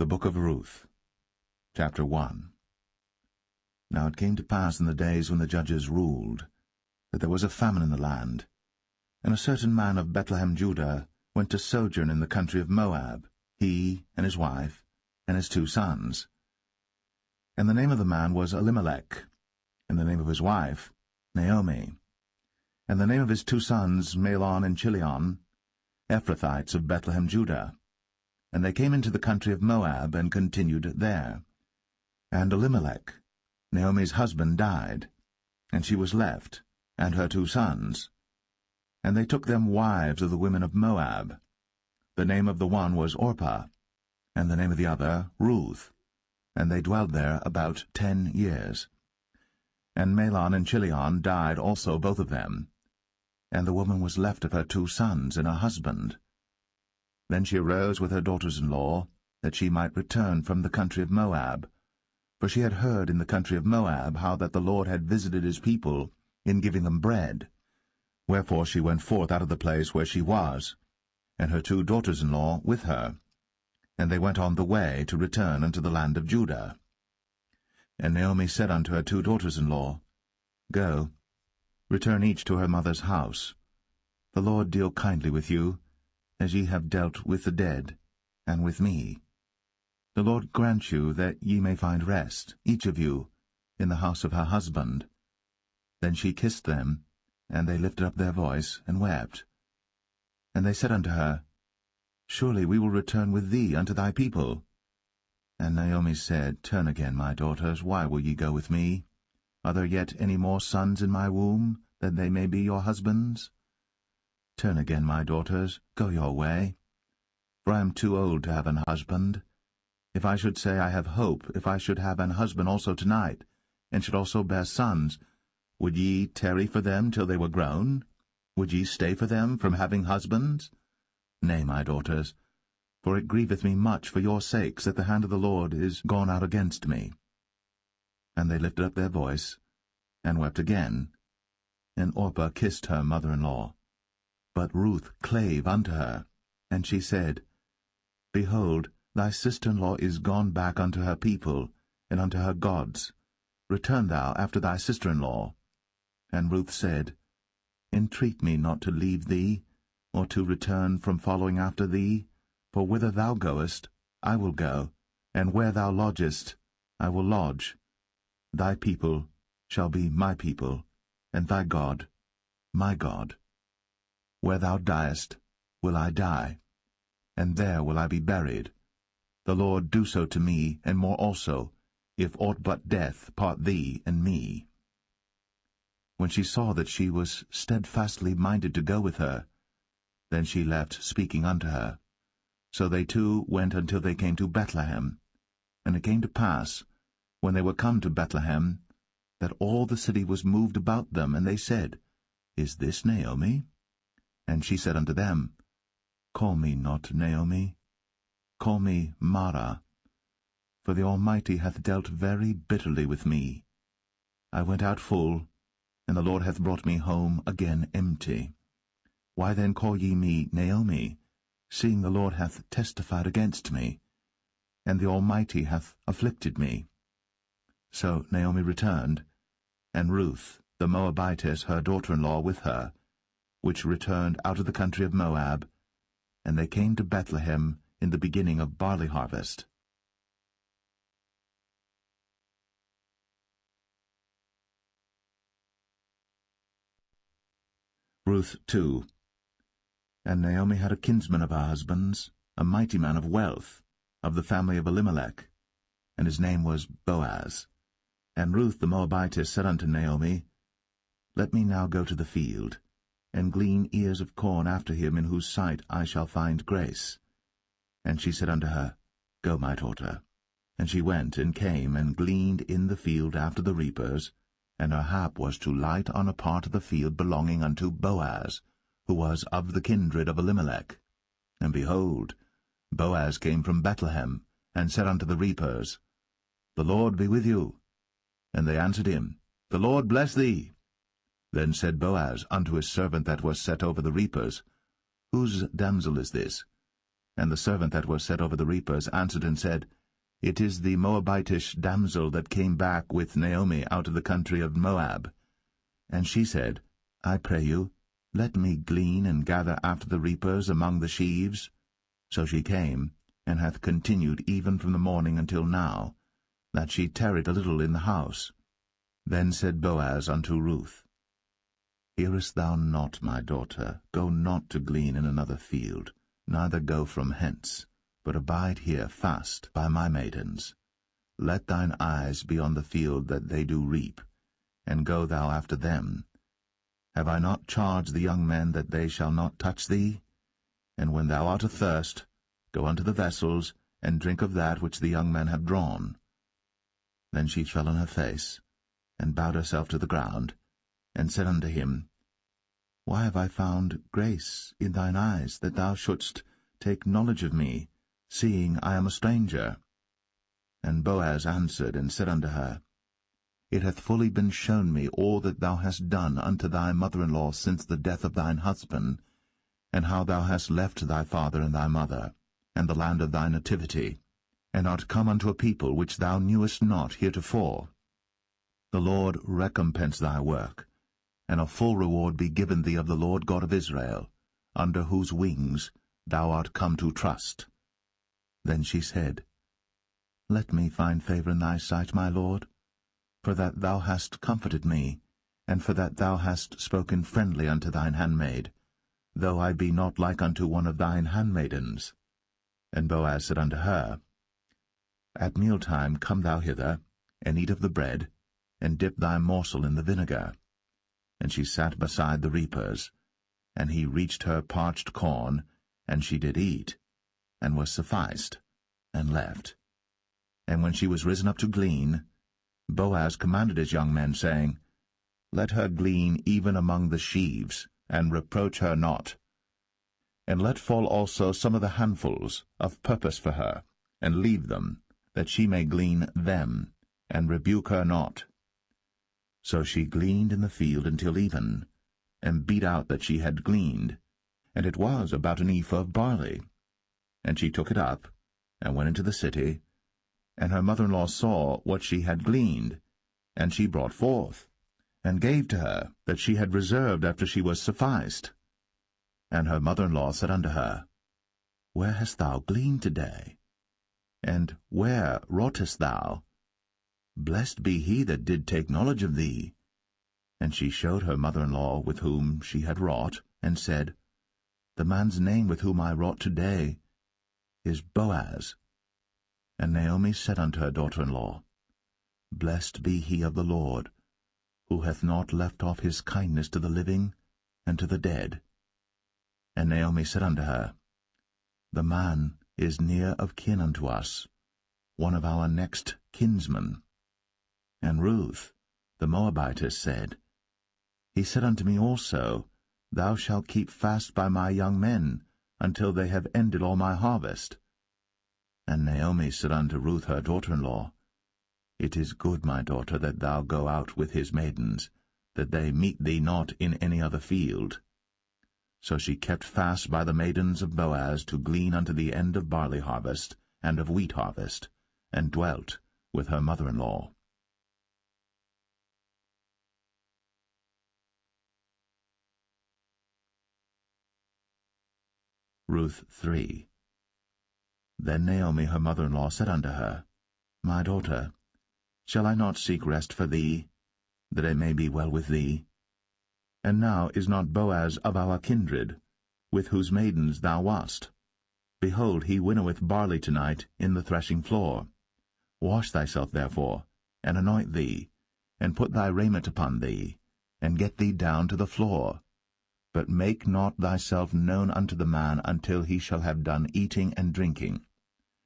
The Book of Ruth, Chapter 1. Now it came to pass in the days when the judges ruled, that there was a famine in the land, and a certain man of Bethlehem, Judah, went to sojourn in the country of Moab, he and his wife, and his 2 sons. And the name of the man was Elimelech, and the name of his wife Naomi, and the name of his 2 sons Mahlon and Chilion, Ephrathites of Bethlehem, Judah. And they came into the country of Moab, and continued there. And Elimelech, Naomi's husband, died, and she was left, and her 2 sons. And they took them wives of the women of Moab. The name of the one was Orpah, and the name of the other Ruth, and they dwelled there about 10 years. And Mahlon and Chilion died also, both of them, and the woman was left of her 2 sons and her husband. Then she arose with her daughters-in-law, that she might return from the country of Moab, for she had heard in the country of Moab how that the Lord had visited his people in giving them bread. Wherefore she went forth out of the place where she was, and her 2 daughters-in-law with her, and they went on the way to return unto the land of Judah. And Naomi said unto her 2 daughters-in-law, Go, return each to her mother's house. The Lord deal kindly with you, as ye have dealt with the dead, and with me. The Lord grant you that ye may find rest, each of you, in the house of her husband. Then she kissed them, and they lifted up their voice, and wept. And they said unto her, Surely we will return with thee unto thy people. And Naomi said, Turn again, my daughters, why will ye go with me? Are there yet any more sons in my womb, that they may be your husbands? Turn again, my daughters, go your way. For I am too old to have an husband. If I should say I have hope, if I should have an husband also tonight, and should also bear sons, would ye tarry for them till they were grown? Would ye stay for them from having husbands? Nay, my daughters, for it grieveth me much for your sakes that the hand of the Lord is gone out against me. And they lifted up their voice, and wept again. And Orpah kissed her mother-in-law. But Ruth clave unto her, and she said, Behold, thy sister-in-law is gone back unto her people, and unto her gods. Return thou after thy sister-in-law. And Ruth said, Entreat me not to leave thee, or to return from following after thee, for whither thou goest, I will go, and where thou lodgest, I will lodge. Thy people shall be my people, and thy God my God. Where thou diest will I die, and there will I be buried. The Lord do so to me, and more also, if aught but death part thee and me. When she saw that she was steadfastly minded to go with her, then she left speaking unto her. So they 2 went until they came to Bethlehem. And it came to pass, when they were come to Bethlehem, that all the city was moved about them, and they said, Is this Naomi? And she said unto them, Call me not Naomi, call me Mara, for the Almighty hath dealt very bitterly with me. I went out full, and the Lord hath brought me home again empty. Why then call ye me Naomi, seeing the Lord hath testified against me, and the Almighty hath afflicted me? So Naomi returned, and Ruth the Moabitess her daughter-in-law with her, which returned out of the country of Moab, and they came to Bethlehem in the beginning of barley harvest. Ruth 2. And Naomi had a kinsman of her husband's, a mighty man of wealth, of the family of Elimelech, and his name was Boaz. And Ruth the Moabitess said unto Naomi, Let me now go to the field, and glean ears of corn after him in whose sight I shall find grace. And she said unto her, Go, my daughter. And she went and came and gleaned in the field after the reapers, and her hap was to light on a part of the field belonging unto Boaz, who was of the kindred of Elimelech. And behold, Boaz came from Bethlehem, and said unto the reapers, The Lord be with you. And they answered him, The Lord bless thee. Then said Boaz unto his servant that was set over the reapers, Whose damsel is this? And the servant that was set over the reapers answered and said, It is the Moabitish damsel that came back with Naomi out of the country of Moab. And she said, I pray you, let me glean and gather after the reapers among the sheaves. So she came, and hath continued even from the morning until now, that she tarried a little in the house. Then said Boaz unto Ruth, Hearest thou not, my daughter? Go not to glean in another field, neither go from hence, but abide here fast by my maidens. Let thine eyes be on the field that they do reap, and go thou after them. Have I not charged the young men that they shall not touch thee? And when thou art athirst, go unto the vessels, and drink of that which the young men have drawn. Then she fell on her face, and bowed herself to the ground, and said unto him, Why have I found grace in thine eyes, that thou shouldst take knowledge of me, seeing I am a stranger? And Boaz answered and said unto her, It hath fully been shown me all that thou hast done unto thy mother-in-law since the death of thine husband, and how thou hast left thy father and thy mother, and the land of thy nativity, and art come unto a people which thou knewest not heretofore. The Lord recompense thy work, and a full reward be given thee of the Lord God of Israel, under whose wings thou art come to trust. Then she said, Let me find favor in thy sight, my Lord, for that thou hast comforted me, and for that thou hast spoken friendly unto thine handmaid, though I be not like unto one of thine handmaidens. And Boaz said unto her, At mealtime come thou hither, and eat of the bread, and dip thy morsel in the vinegar. And she sat beside the reapers, and he reached her parched corn, and she did eat, and was sufficed, and left. And when she was risen up to glean, Boaz commanded his young men, saying, Let her glean even among the sheaves, and reproach her not. And let fall also some of the handfuls of purpose for her, and leave them, that she may glean them, and rebuke her not. So she gleaned in the field until even, and beat out that she had gleaned, and it was about an ephah of barley. And she took it up, and went into the city, and her mother-in-law saw what she had gleaned, and she brought forth, and gave to her that she had reserved after she was sufficed. And her mother-in-law said unto her, Where hast thou gleaned today? And where wroughtest thou? Blessed be he that did take knowledge of thee. And she showed her mother-in-law with whom she had wrought, and said, The man's name with whom I wrought today is Boaz. And Naomi said unto her daughter-in-law, Blessed be he of the Lord, who hath not left off his kindness to the living and to the dead. And Naomi said unto her, The man is near of kin unto us, one of our next kinsmen. And Ruth, the Moabitess, said, He said unto me also, Thou shalt keep fast by my young men, until they have ended all my harvest. And Naomi said unto Ruth her daughter-in-law, It is good, my daughter, that thou go out with his maidens, that they meet thee not in any other field. So she kept fast by the maidens of Boaz to glean unto the end of barley harvest and of wheat harvest, and dwelt with her mother-in-law. Ruth 3. Then Naomi her mother-in-law said unto her, My daughter, shall I not seek rest for thee, that it may be well with thee? And now is not Boaz of our kindred, with whose maidens thou wast? Behold, he winnoweth barley tonight in the threshing floor. Wash thyself therefore, and anoint thee, and put thy raiment upon thee, and get thee down to the floor. But make not thyself known unto the man until he shall have done eating and drinking.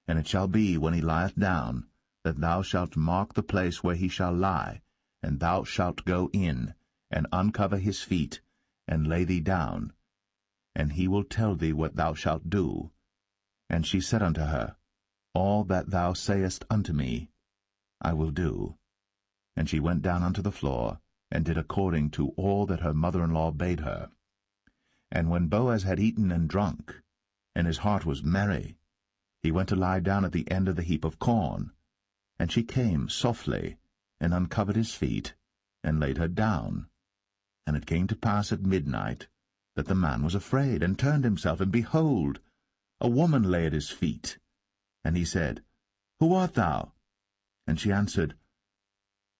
And it shall be, when he lieth down, that thou shalt mark the place where he shall lie, and thou shalt go in, and uncover his feet, and lay thee down, and he will tell thee what thou shalt do. And she said unto her, All that thou sayest unto me, I will do. And she went down unto the floor, and did according to all that her mother-in-law bade her. And when Boaz had eaten and drunk, and his heart was merry, he went to lie down at the end of the heap of corn. And she came softly, and uncovered his feet, and laid her down. And it came to pass at midnight, that the man was afraid, and turned himself, and behold, a woman lay at his feet. And he said, Who art thou? And she answered,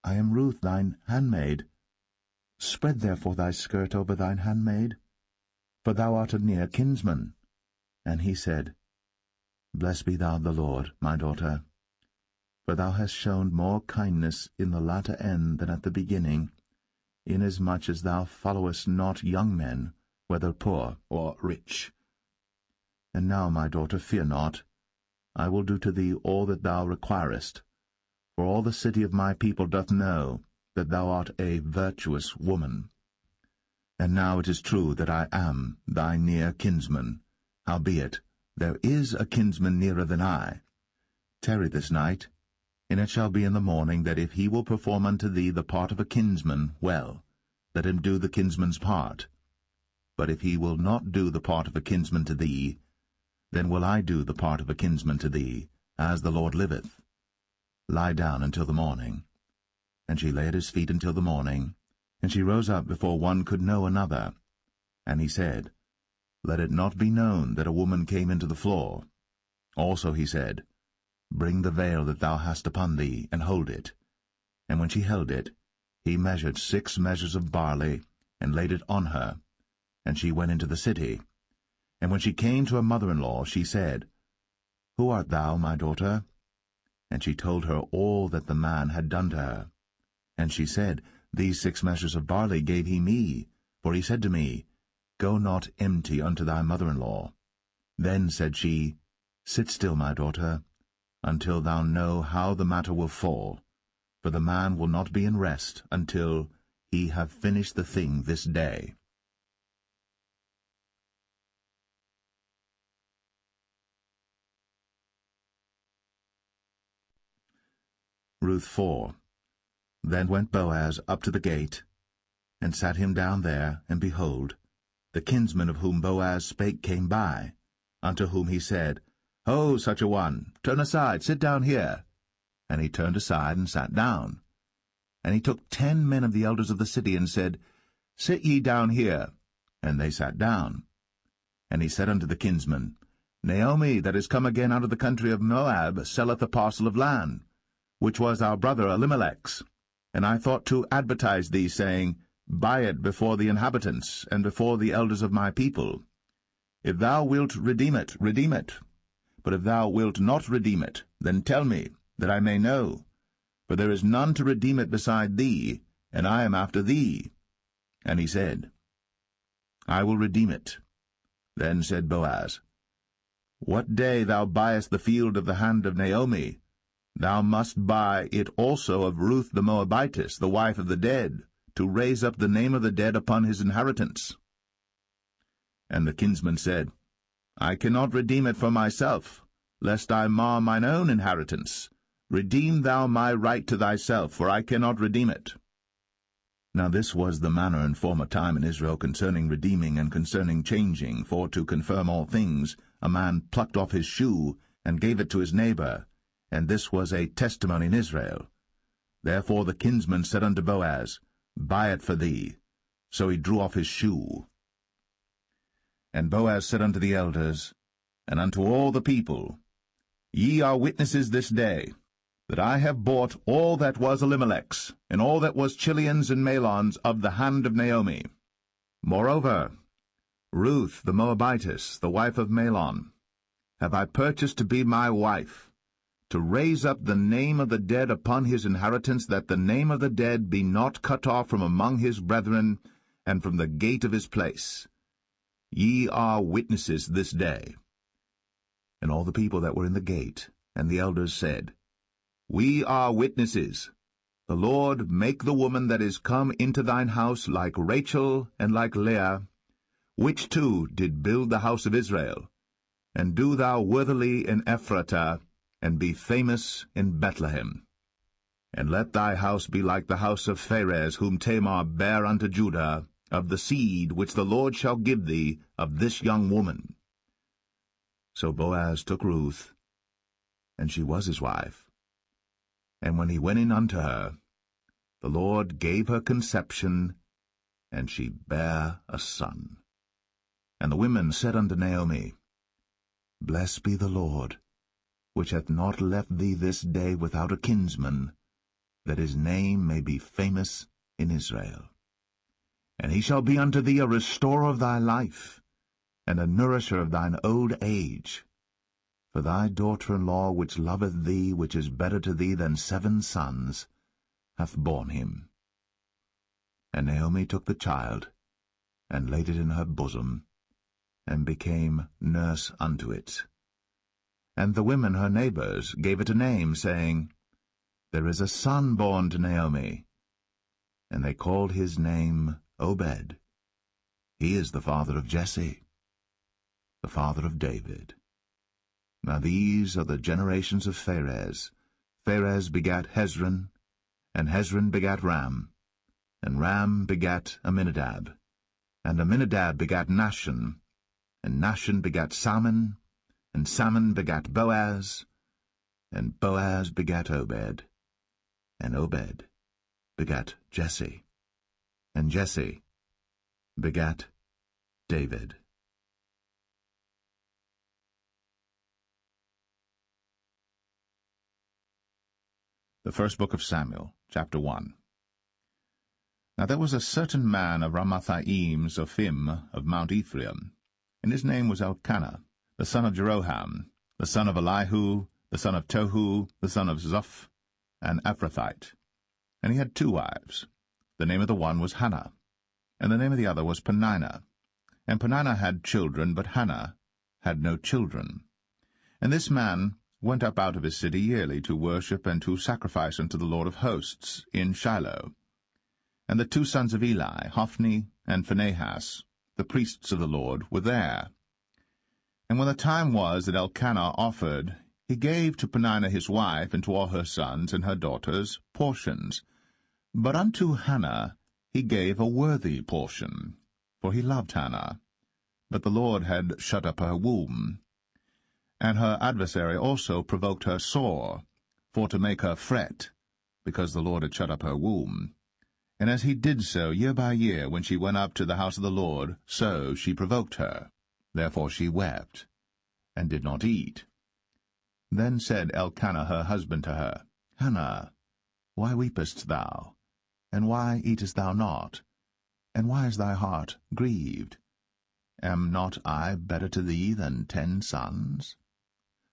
I am Ruth thine handmaid. Spread therefore thy skirt over thine handmaid, for thou art a near kinsman. And he said, Blessed be thou of the Lord, my daughter, for thou hast shown more kindness in the latter end than at the beginning, inasmuch as thou followest not young men, whether poor or rich. And now, my daughter, fear not. I will do to thee all that thou requirest, for all the city of my people doth know that thou art a virtuous woman. And now it is true that I am thy near kinsman, howbeit there is a kinsman nearer than I. Tarry this night, and it shall be in the morning that if he will perform unto thee the part of a kinsman, well, let him do the kinsman's part. But if he will not do the part of a kinsman to thee, then will I do the part of a kinsman to thee, as the Lord liveth. Lie down until the morning. And she lay at his feet until the morning, and she rose up before one could know another. And he said, Let it not be known that a woman came into the floor. Also he said, Bring the veil that thou hast upon thee, and hold it. And when she held it, he measured 6 measures of barley, and laid it on her. And she went into the city. And when she came to her mother-in-law, she said, Who art thou, my daughter? And she told her all that the man had done to her. And she said, These 6 measures of barley gave he me, for he said to me, Go not empty unto thy mother-in-law. Then said she, Sit still, my daughter, until thou know how the matter will fall, for the man will not be in rest until he have finished the thing this day. Ruth 4. Then went Boaz up to the gate, and sat him down there, and behold, the kinsman of whom Boaz spake came by, unto whom he said, Ho, such a one, turn aside, sit down here. And he turned aside, and sat down. And he took 10 men of the elders of the city, and said, Sit ye down here. And they sat down. And he said unto the kinsman, Naomi, that is come again out of the country of Moab, selleth a parcel of land, which was our brother Elimelech's. And I thought to advertise thee, saying, Buy it before the inhabitants, and before the elders of my people. If thou wilt redeem it, redeem it. But if thou wilt not redeem it, then tell me, that I may know. For there is none to redeem it beside thee, and I am after thee. And he said, I will redeem it. Then said Boaz, What day thou buyest the field of the hand of Naomi, thou must buy it also of Ruth the Moabitess, the wife of the dead, to raise up the name of the dead upon his inheritance. And the kinsman said, I cannot redeem it for myself, lest I mar mine own inheritance. Redeem thou my right to thyself, for I cannot redeem it. Now this was the manner in former time in Israel concerning redeeming and concerning changing, for to confirm all things, a man plucked off his shoe, and gave it to his neighbor, and this was a testimony in Israel. Therefore the kinsman said unto Boaz, Buy it for thee. So he drew off his shoe. And Boaz said unto the elders, and unto all the people, Ye are witnesses this day, that I have bought all that was Elimelech's, and all that was Chilion's and Mahlon's of the hand of Naomi. Moreover, Ruth the Moabitess, the wife of Mahlon, have I purchased to be my wife, to raise up the name of the dead upon his inheritance, that the name of the dead be not cut off from among his brethren, and from the gate of his place. Ye are witnesses this day. And all the people that were in the gate, and the elders said, We are witnesses. The Lord make the woman that is come into thine house like Rachel and like Leah, which two did build the house of Israel. And do thou worthily in Ephratah, and be famous in Bethlehem. And let thy house be like the house of Pharez, whom Tamar bare unto Judah, of the seed which the Lord shall give thee of this young woman. So Boaz took Ruth, and she was his wife. And when he went in unto her, the Lord gave her conception, and she bare a son. And the women said unto Naomi, Blessed be the Lord, which hath not left thee this day without a kinsman, that his name may be famous in Israel. And he shall be unto thee a restorer of thy life, and a nourisher of thine old age. For thy daughter-in-law, which loveth thee, which is better to thee than 7 sons, hath borne him. And Naomi took the child, and laid it in her bosom, and became nurse unto it. And the women her neighbors gave it a name, saying, There is a son born to Naomi. And they called his name Obed. He is the father of Jesse, the father of David. Now these are the generations of Pharez. Pharez begat Hezron, and Hezron begat Ram, and Ram begat Amminadab, and Amminadab begat Nahshon, and Nahshon begat Salmon, and Salmon begat Boaz, and Boaz begat Obed, and Obed begat Jesse, and Jesse begat David. The first book of Samuel, chapter 1. Now there was a certain man of Ramathaim Zophim of Mount Ephraim, and his name was Elkanah, the son of Jeroham, the son of Elihu, the son of Tohu, the son of Zoph, an Ephrathite. And he had 2 wives. The name of the one was Hannah, and the name of the other was Peninnah. And Peninnah had children, but Hannah had no children. And this man went up out of his city yearly to worship and to sacrifice unto the Lord of hosts in Shiloh. And the 2 sons of Eli, Hophni and Phinehas, the priests of the Lord, were there. And when the time was that Elkanah offered, he gave to Peninnah his wife and to all her sons and her daughters portions. But unto Hannah he gave a worthy portion, for he loved Hannah. But the Lord had shut up her womb. And her adversary also provoked her sore, for to make her fret, because the Lord had shut up her womb. And as he did so year by year, when she went up to the house of the Lord, so she provoked her. Therefore she wept, and did not eat. Then said Elkanah her husband to her, Hannah, why weepest thou? And why eatest thou not? And why is thy heart grieved? Am not I better to thee than 10 sons?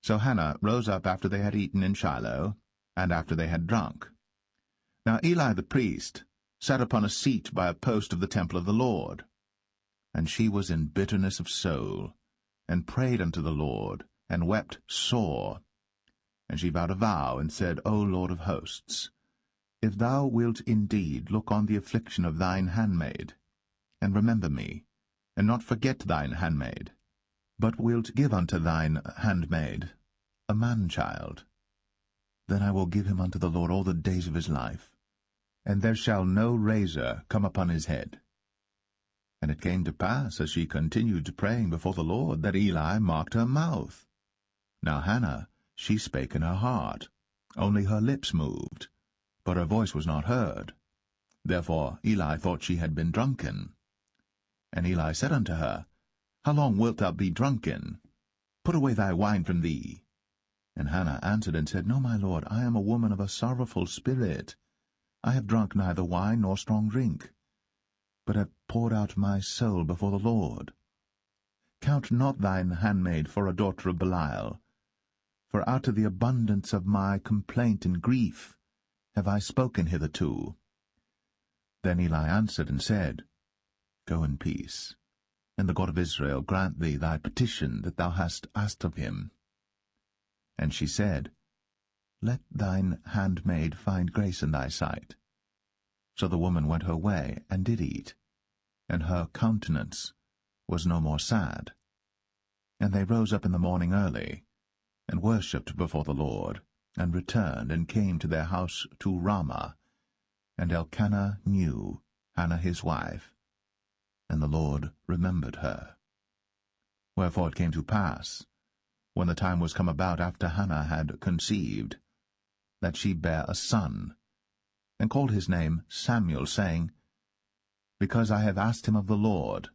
So Hannah rose up after they had eaten in Shiloh, and after they had drunk. Now Eli the priest sat upon a seat by a post of the temple of the Lord. And she was in bitterness of soul, and prayed unto the Lord, and wept sore. And she vowed a vow, and said, O Lord of hosts, if thou wilt indeed look on the affliction of thine handmaid, and remember me, and not forget thine handmaid, but wilt give unto thine handmaid a man-child, then I will give him unto the Lord all the days of his life, and there shall no razor come upon his head. And it came to pass, as she continued praying before the Lord, that Eli marked her mouth. Now Hannah, she spake in her heart, only her lips moved, but her voice was not heard. Therefore Eli thought she had been drunken. And Eli said unto her, How long wilt thou be drunken? Put away thy wine from thee. And Hannah answered and said, No, my lord, I am a woman of a sorrowful spirit. I have drunk neither wine nor strong drink, but have poured out my soul before the Lord. Count not thine handmaid for a daughter of Belial, for out of the abundance of my complaint and grief have I spoken hitherto. Then Eli answered and said, Go in peace, and the God of Israel grant thee thy petition that thou hast asked of him. And she said, Let thine handmaid find grace in thy sight. So the woman went her way, and did eat, and her countenance was no more sad. And they rose up in the morning early, and worshipped before the Lord, and returned, and came to their house to Ramah. And Elkanah knew Hannah his wife, and the Lord remembered her. Wherefore it came to pass, when the time was come about after Hannah had conceived, that she bare a son, and called his name Samuel, saying, Because I have asked him of the Lord.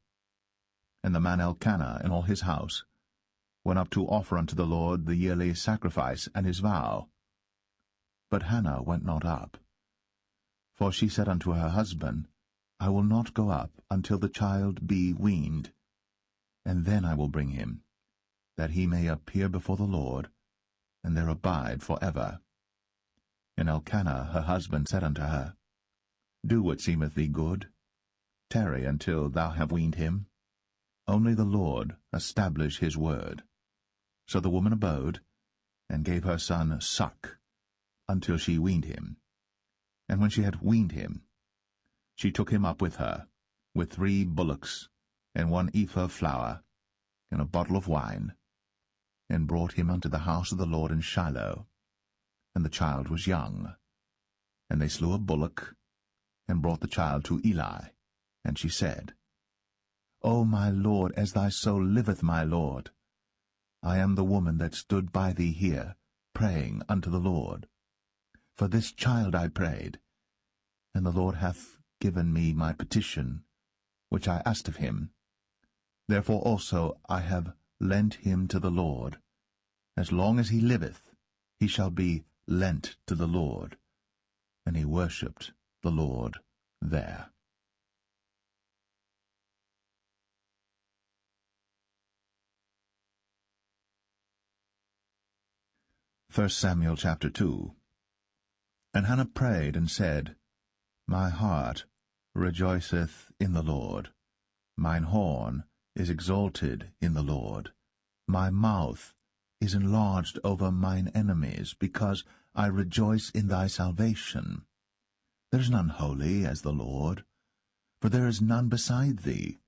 And the man Elkanah and all his house went up to offer unto the Lord the yearly sacrifice and his vow. But Hannah went not up. For she said unto her husband, I will not go up until the child be weaned, and then I will bring him, that he may appear before the Lord, and there abide for ever. And Elkanah her husband said unto her, Do what seemeth thee good. Tarry until thou have weaned him. Only the Lord establish his word. So the woman abode, and gave her son suck, until she weaned him. And when she had weaned him, she took him up with her, with 3 bullocks, and 1 ephah of flour, and a bottle of wine, and brought him unto the house of the Lord in Shiloh. And the child was young. And they slew a bullock, and brought the child to Eli. And she said, O my Lord, as thy soul liveth, my Lord, I am the woman that stood by thee here, praying unto the Lord. For this child I prayed, and the Lord hath given me my petition, which I asked of him. Therefore also I have lent him to the Lord. As long as he liveth, he shall be lent to the Lord. And he worshipped the Lord there. 1 Samuel chapter 2. And Hannah prayed and said, My heart rejoiceth in the Lord. Mine horn is exalted in the Lord. My mouth is enlarged over mine enemies, because I rejoice in thy salvation. There is none holy as the Lord, for there is none beside thee,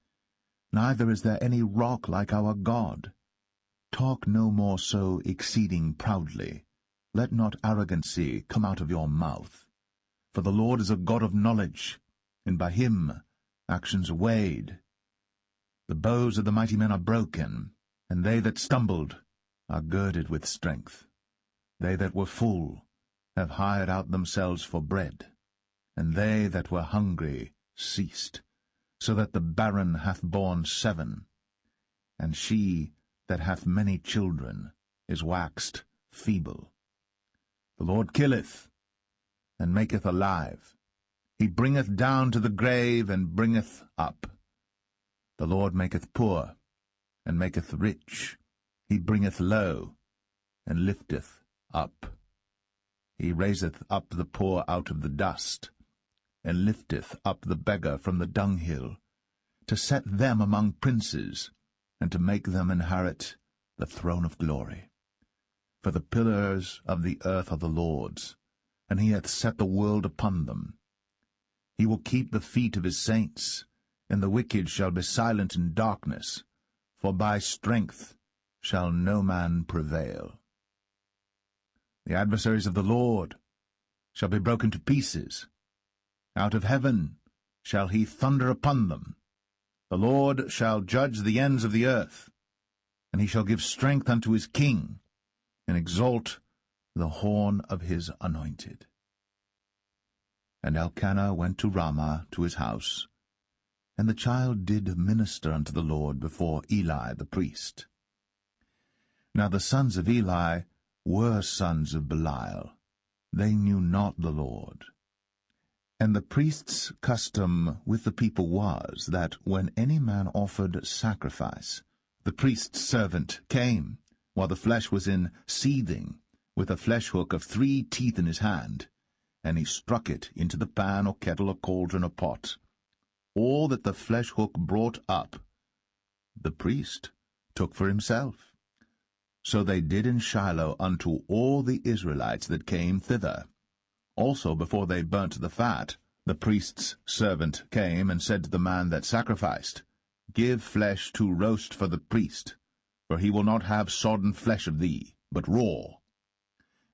neither is there any rock like our God. Talk no more so exceeding proudly. Let not arrogancy come out of your mouth. For the Lord is a God of knowledge, and by him actions are weighed. The bows of the mighty men are broken, and they that stumbled are girded with strength. They that were full have hired out themselves for bread, and they that were hungry ceased, so that the barren hath borne 7, and she that hath many children is waxed feeble. The Lord killeth, and maketh alive. He bringeth down to the grave, and bringeth up. The Lord maketh poor, and maketh rich. He bringeth low, and lifteth up. He raiseth up the poor out of the dust, and lifteth up the beggar from the dunghill, to set them among princes, and to make them inherit the throne of glory. For the pillars of the earth are the Lord's, and he hath set the world upon them. He will keep the feet of his saints, and the wicked shall be silent in darkness, for by strength shall no man prevail. The adversaries of the Lord shall be broken to pieces. Out of heaven shall he thunder upon them. The Lord shall judge the ends of the earth, and he shall give strength unto his king, and exalt the horn of his anointed. And Elkanah went to Ramah to his house, and the child did minister unto the Lord before Eli the priest. Now the sons of Eli were sons of Belial. They knew not the Lord. And the priest's custom with the people was, that when any man offered sacrifice, the priest's servant came, while the flesh was in seething, with a flesh-hook of 3 teeth in his hand, and he struck it into the pan or kettle or cauldron or pot. All that the flesh-hook brought up, the priest took for himself. So they did in Shiloh unto all the Israelites that came thither. Also before they burnt the fat, the priest's servant came and said to the man that sacrificed, Give flesh to roast for the priest, for he will not have sodden flesh of thee, but raw.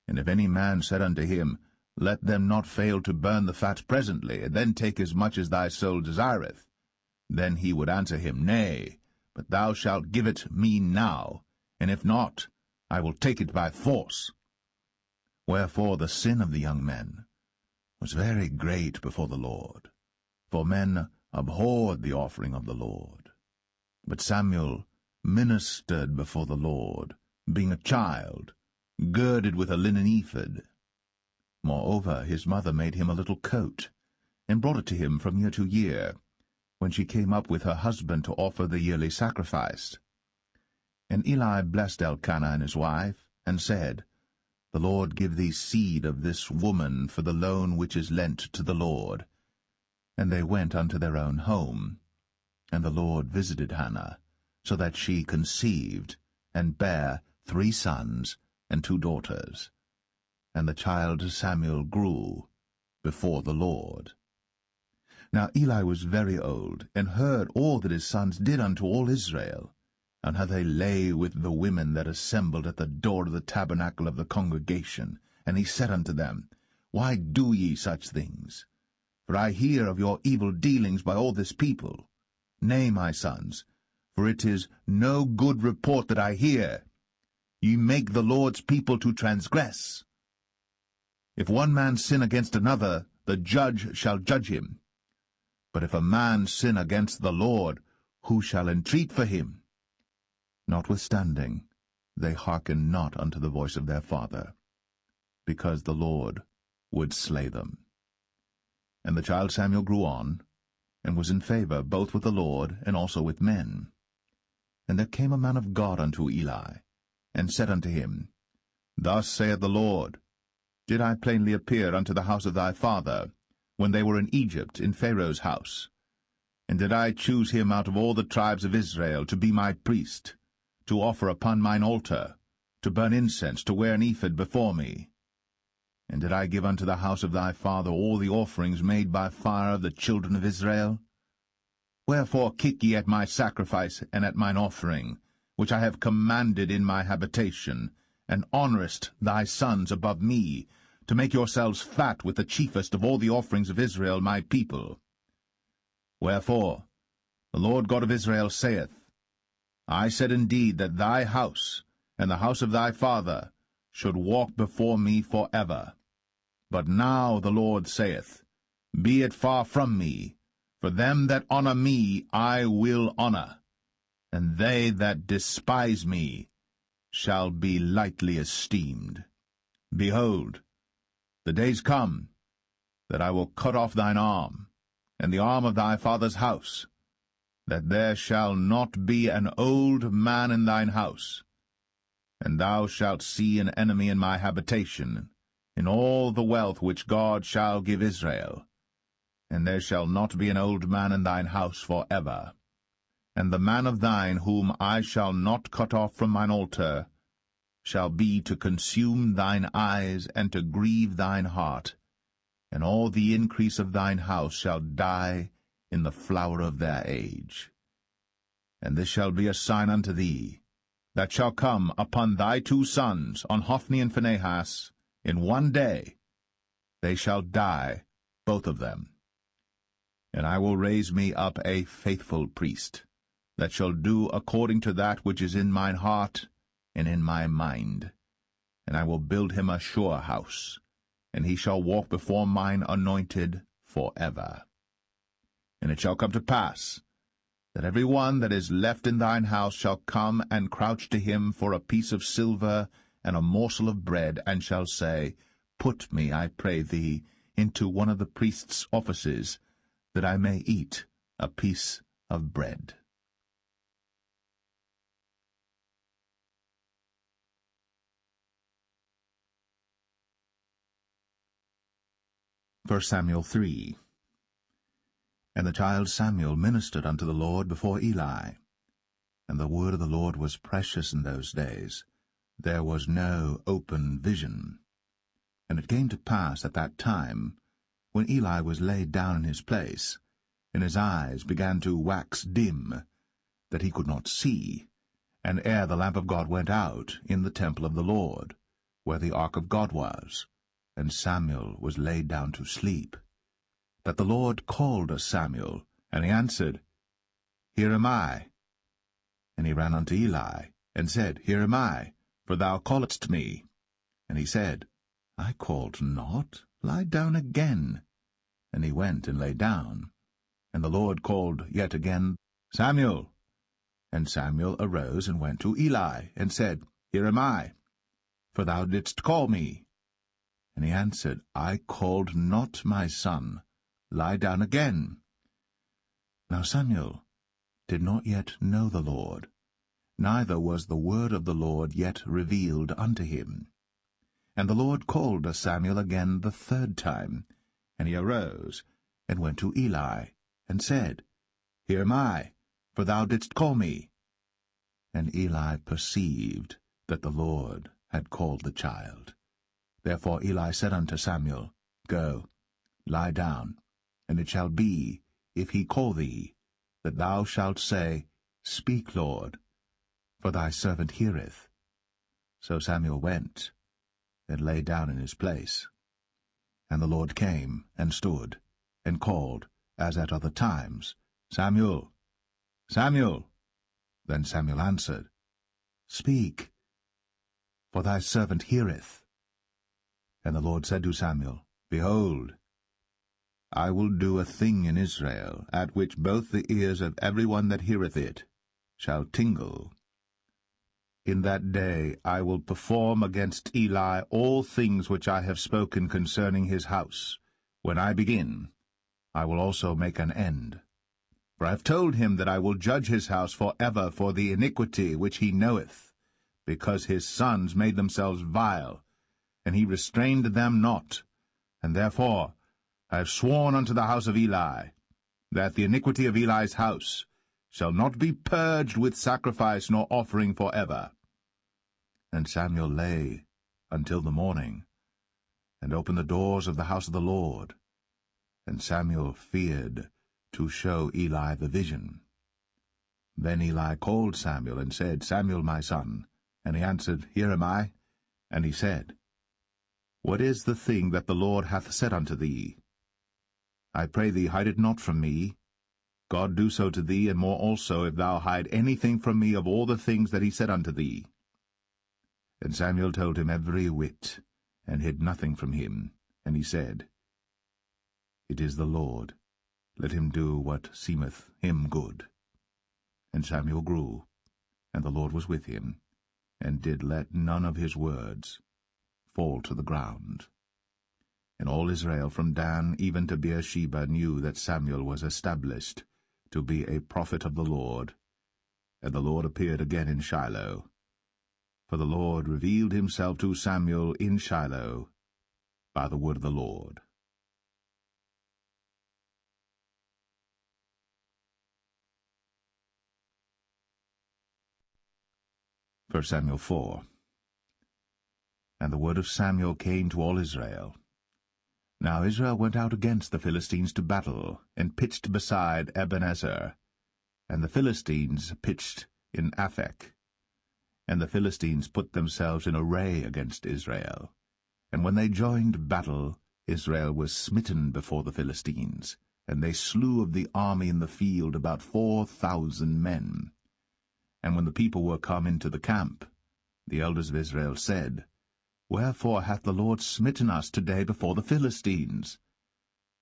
And if any man said unto him, Let them not fail to burn the fat presently, and then take as much as thy soul desireth, then he would answer him, Nay, but thou shalt give it me now, and if not, I will take it by force. Wherefore the sin of the young men was very great before the Lord, for men abhorred the offering of the Lord. But Samuel ministered before the Lord, being a child, girded with a linen ephod. Moreover, his mother made him a little coat, and brought it to him from year to year, when she came up with her husband to offer the yearly sacrifice. And Eli blessed Elkanah and his wife, and said, The Lord give thee seed of this woman for the loan which is lent to the Lord. And they went unto their own home. And the Lord visited Hannah, so that she conceived, and bare 3 sons and 2 daughters. And the child Samuel grew before the Lord. Now Eli was very old, and heard all that his sons did unto all Israel, and how they lay with the women that assembled at the door of the tabernacle of the congregation. And he said unto them, Why do ye such things? For I hear of your evil dealings by all this people. Nay, my sons, for it is no good report that I hear. Ye make the Lord's people to transgress. If one man sin against another, the judge shall judge him. But if a man sin against the Lord, who shall entreat for him? Notwithstanding, they hearkened not unto the voice of their father, because the Lord would slay them. And the child Samuel grew on, and was in favor both with the Lord and also with men. And there came a man of God unto Eli, and said unto him, Thus saith the Lord, Did I plainly appear unto the house of thy father, when they were in Egypt, in Pharaoh's house? And did I choose him out of all the tribes of Israel to be my priest, to offer upon mine altar, to burn incense, to wear an ephod before me? And did I give unto the house of thy father all the offerings made by fire of the children of Israel? Wherefore kick ye at my sacrifice and at mine offering, which I have commanded in my habitation, and honourest thy sons above me, to make yourselves fat with the chiefest of all the offerings of Israel my people? Wherefore the Lord God of Israel saith, I said indeed that thy house and the house of thy father should walk before me for ever. But now the Lord saith, Be it far from me, for them that honour me I will honour, and they that despise me shall be lightly esteemed. Behold, the days come that I will cut off thine arm, and the arm of thy father's house, that there shall not be an old man in thine house. And thou shalt see an enemy in my habitation, in all the wealth which God shall give Israel. And there shall not be an old man in thine house for ever. And the man of thine whom I shall not cut off from mine altar shall be to consume thine eyes and to grieve thine heart, and all the increase of thine house shall die in the flower of their age. And this shall be a sign unto thee, that shall come upon thy 2 sons, on Hophni and Phinehas, in one day. They shall die, both of them. And I will raise me up a faithful priest, that shall do according to that which is in mine heart and in my mind. And I will build him a sure house, and he shall walk before mine anointed for ever. And it shall come to pass, that every one that is left in thine house shall come and crouch to him for a piece of silver and a morsel of bread, and shall say, Put me, I pray thee, into one of the priest's offices, that I may eat a piece of bread. 1 Samuel 3. And the child Samuel ministered unto the Lord before Eli. And the word of the Lord was precious in those days. There was no open vision. And it came to pass at that time, when Eli was laid down in his place, and his eyes began to wax dim, that he could not see, and ere the lamp of God went out in the temple of the Lord, where the ark of God was, and Samuel was laid down to sleep, that the Lord called Samuel, and he answered, Here am I. And he ran unto Eli, and said, Here am I, for thou calledst me. And he said, I called not, lie down again. And he went and lay down. And the Lord called yet again, Samuel. And Samuel arose and went to Eli, and said, Here am I, for thou didst call me. And he answered, I called not, my son, lie down again. Now Samuel did not yet know the Lord, neither was the word of the Lord yet revealed unto him. And the Lord called Samuel again the third time, and he arose, and went to Eli, and said, Here am I, for thou didst call me. And Eli perceived that the Lord had called the child. Therefore Eli said unto Samuel, Go, lie down, and it shall be, if he call thee, that thou shalt say, Speak, Lord, for thy servant heareth. So Samuel went, and lay down in his place. And the Lord came, and stood, and called, as at other times, Samuel, Samuel. Then Samuel answered, Speak, for thy servant heareth. And the Lord said to Samuel, Behold, I will do a thing in Israel, at which both the ears of every one that heareth it shall tingle. In that day I will perform against Eli all things which I have spoken concerning his house. When I begin, I will also make an end. For I have told him that I will judge his house for ever for the iniquity which he knoweth, because his sons made themselves vile, and he restrained them not. And therefore I have sworn unto the house of Eli, that the iniquity of Eli's house shall not be purged with sacrifice nor offering for ever. And Samuel lay until the morning, and opened the doors of the house of the Lord. And Samuel feared to show Eli the vision. Then Eli called Samuel, and said, Samuel, my son. And he answered, Here am I. And he said, What is the thing that the Lord hath said unto thee? I pray thee, hide it not from me. God do so to thee, and more also, if thou hide anything from me of all the things that he said unto thee. And Samuel told him every whit, and hid nothing from him. And he said, It is the Lord. Let him do what seemeth him good. And Samuel grew, and the Lord was with him, and did let none of his words fall to the ground. And all Israel from Dan even to Beersheba knew that Samuel was established to be a prophet of the Lord. And the Lord appeared again in Shiloh. For the Lord revealed himself to Samuel in Shiloh by the word of the Lord. 1 Samuel 4. And the word of Samuel came to all Israel. Now Israel went out against the Philistines to battle, and pitched beside Ebenezer. And the Philistines pitched in Aphek. And the Philistines put themselves in array against Israel. And when they joined battle, Israel was smitten before the Philistines, and they slew of the army in the field about 4,000 men. And when the people were come into the camp, the elders of Israel said, Wherefore hath the Lord smitten us today before the Philistines?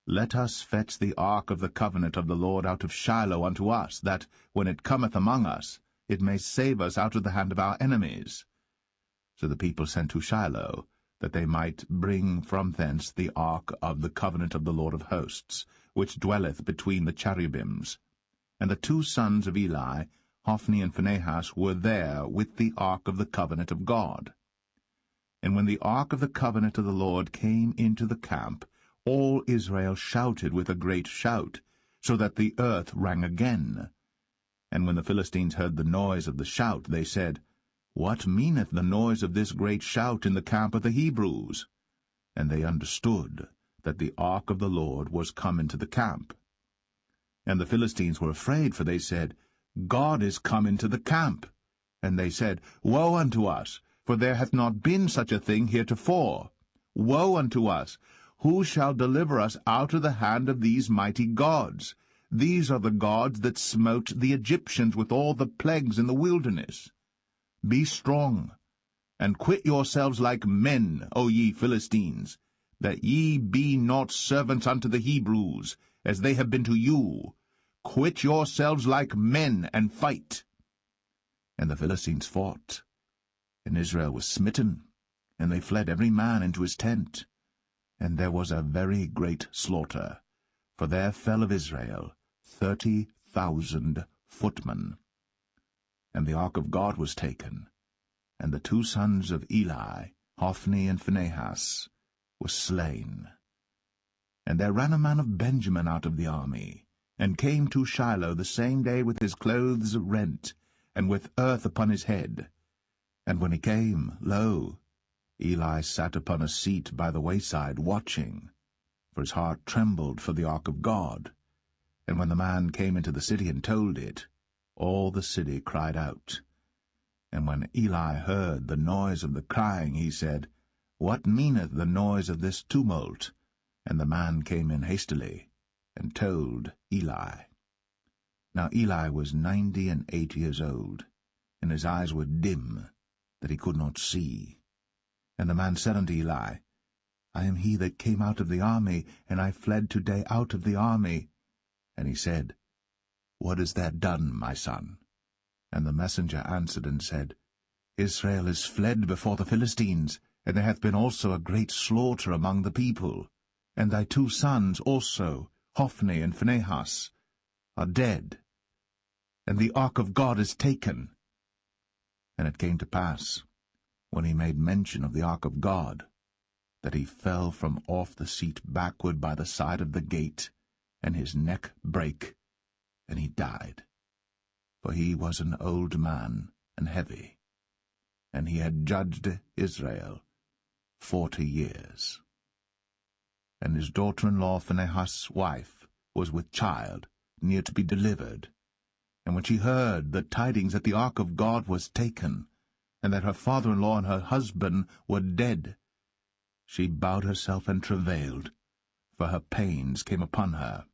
Let us fetch the ark of the covenant of the Lord out of Shiloh unto us, that, when it cometh among us, it may save us out of the hand of our enemies. So the people sent to Shiloh, that they might bring from thence the ark of the covenant of the Lord of hosts, which dwelleth between the cherubims. And the two sons of Eli, Hophni and Phinehas, were there with the ark of the covenant of God. And when the ark of the covenant of the Lord came into the camp, all Israel shouted with a great shout, so that the earth rang again. And when the Philistines heard the noise of the shout, they said, What meaneth the noise of this great shout in the camp of the Hebrews? And they understood that the ark of the Lord was come into the camp. And the Philistines were afraid, for they said, God is come into the camp. And they said, Woe unto us, for there hath not been such a thing heretofore. Woe unto us! Who shall deliver us out of the hand of these mighty gods? These are the gods that smote the Egyptians with all the plagues in the wilderness. Be strong, and quit yourselves like men, O ye Philistines, that ye be not servants unto the Hebrews, as they have been to you. Quit yourselves like men, and fight. And the Philistines fought, and Israel was smitten, and they fled every man into his tent. And there was a very great slaughter, for there fell of Israel 30,000 footmen. And the ark of God was taken, and the 2 sons of Eli, Hophni and Phinehas, were slain. And there ran a man of Benjamin out of the army, and came to Shiloh the same day with his clothes rent, and with earth upon his head. And when he came, lo, Eli sat upon a seat by the wayside, watching, for his heart trembled for the ark of God. And when the man came into the city and told it, all the city cried out. And when Eli heard the noise of the crying, he said, What meaneth the noise of this tumult? And the man came in hastily, and told Eli. Now Eli was 98 years old, and his eyes were dim, that he could not see. And the man said unto Eli, I am he that came out of the army, and I fled today out of the army. And he said, What hast thou done, my son? And the messenger answered and said, Israel is fled before the Philistines, and there hath been also a great slaughter among the people. And thy 2 sons also, Hophni and Phinehas, are dead, and the ark of God is taken. And it came to pass, when he made mention of the ark of God, that he fell from off the seat backward by the side of the gate, and his neck brake, and he died. For he was an old man, and heavy, and he had judged Israel 40 years. And his daughter-in-law Phinehas' wife was with child, near to be delivered. And when she heard the tidings that the ark of God was taken, and that her father-in-law and her husband were dead, she bowed herself and travailed, for her pains came upon her.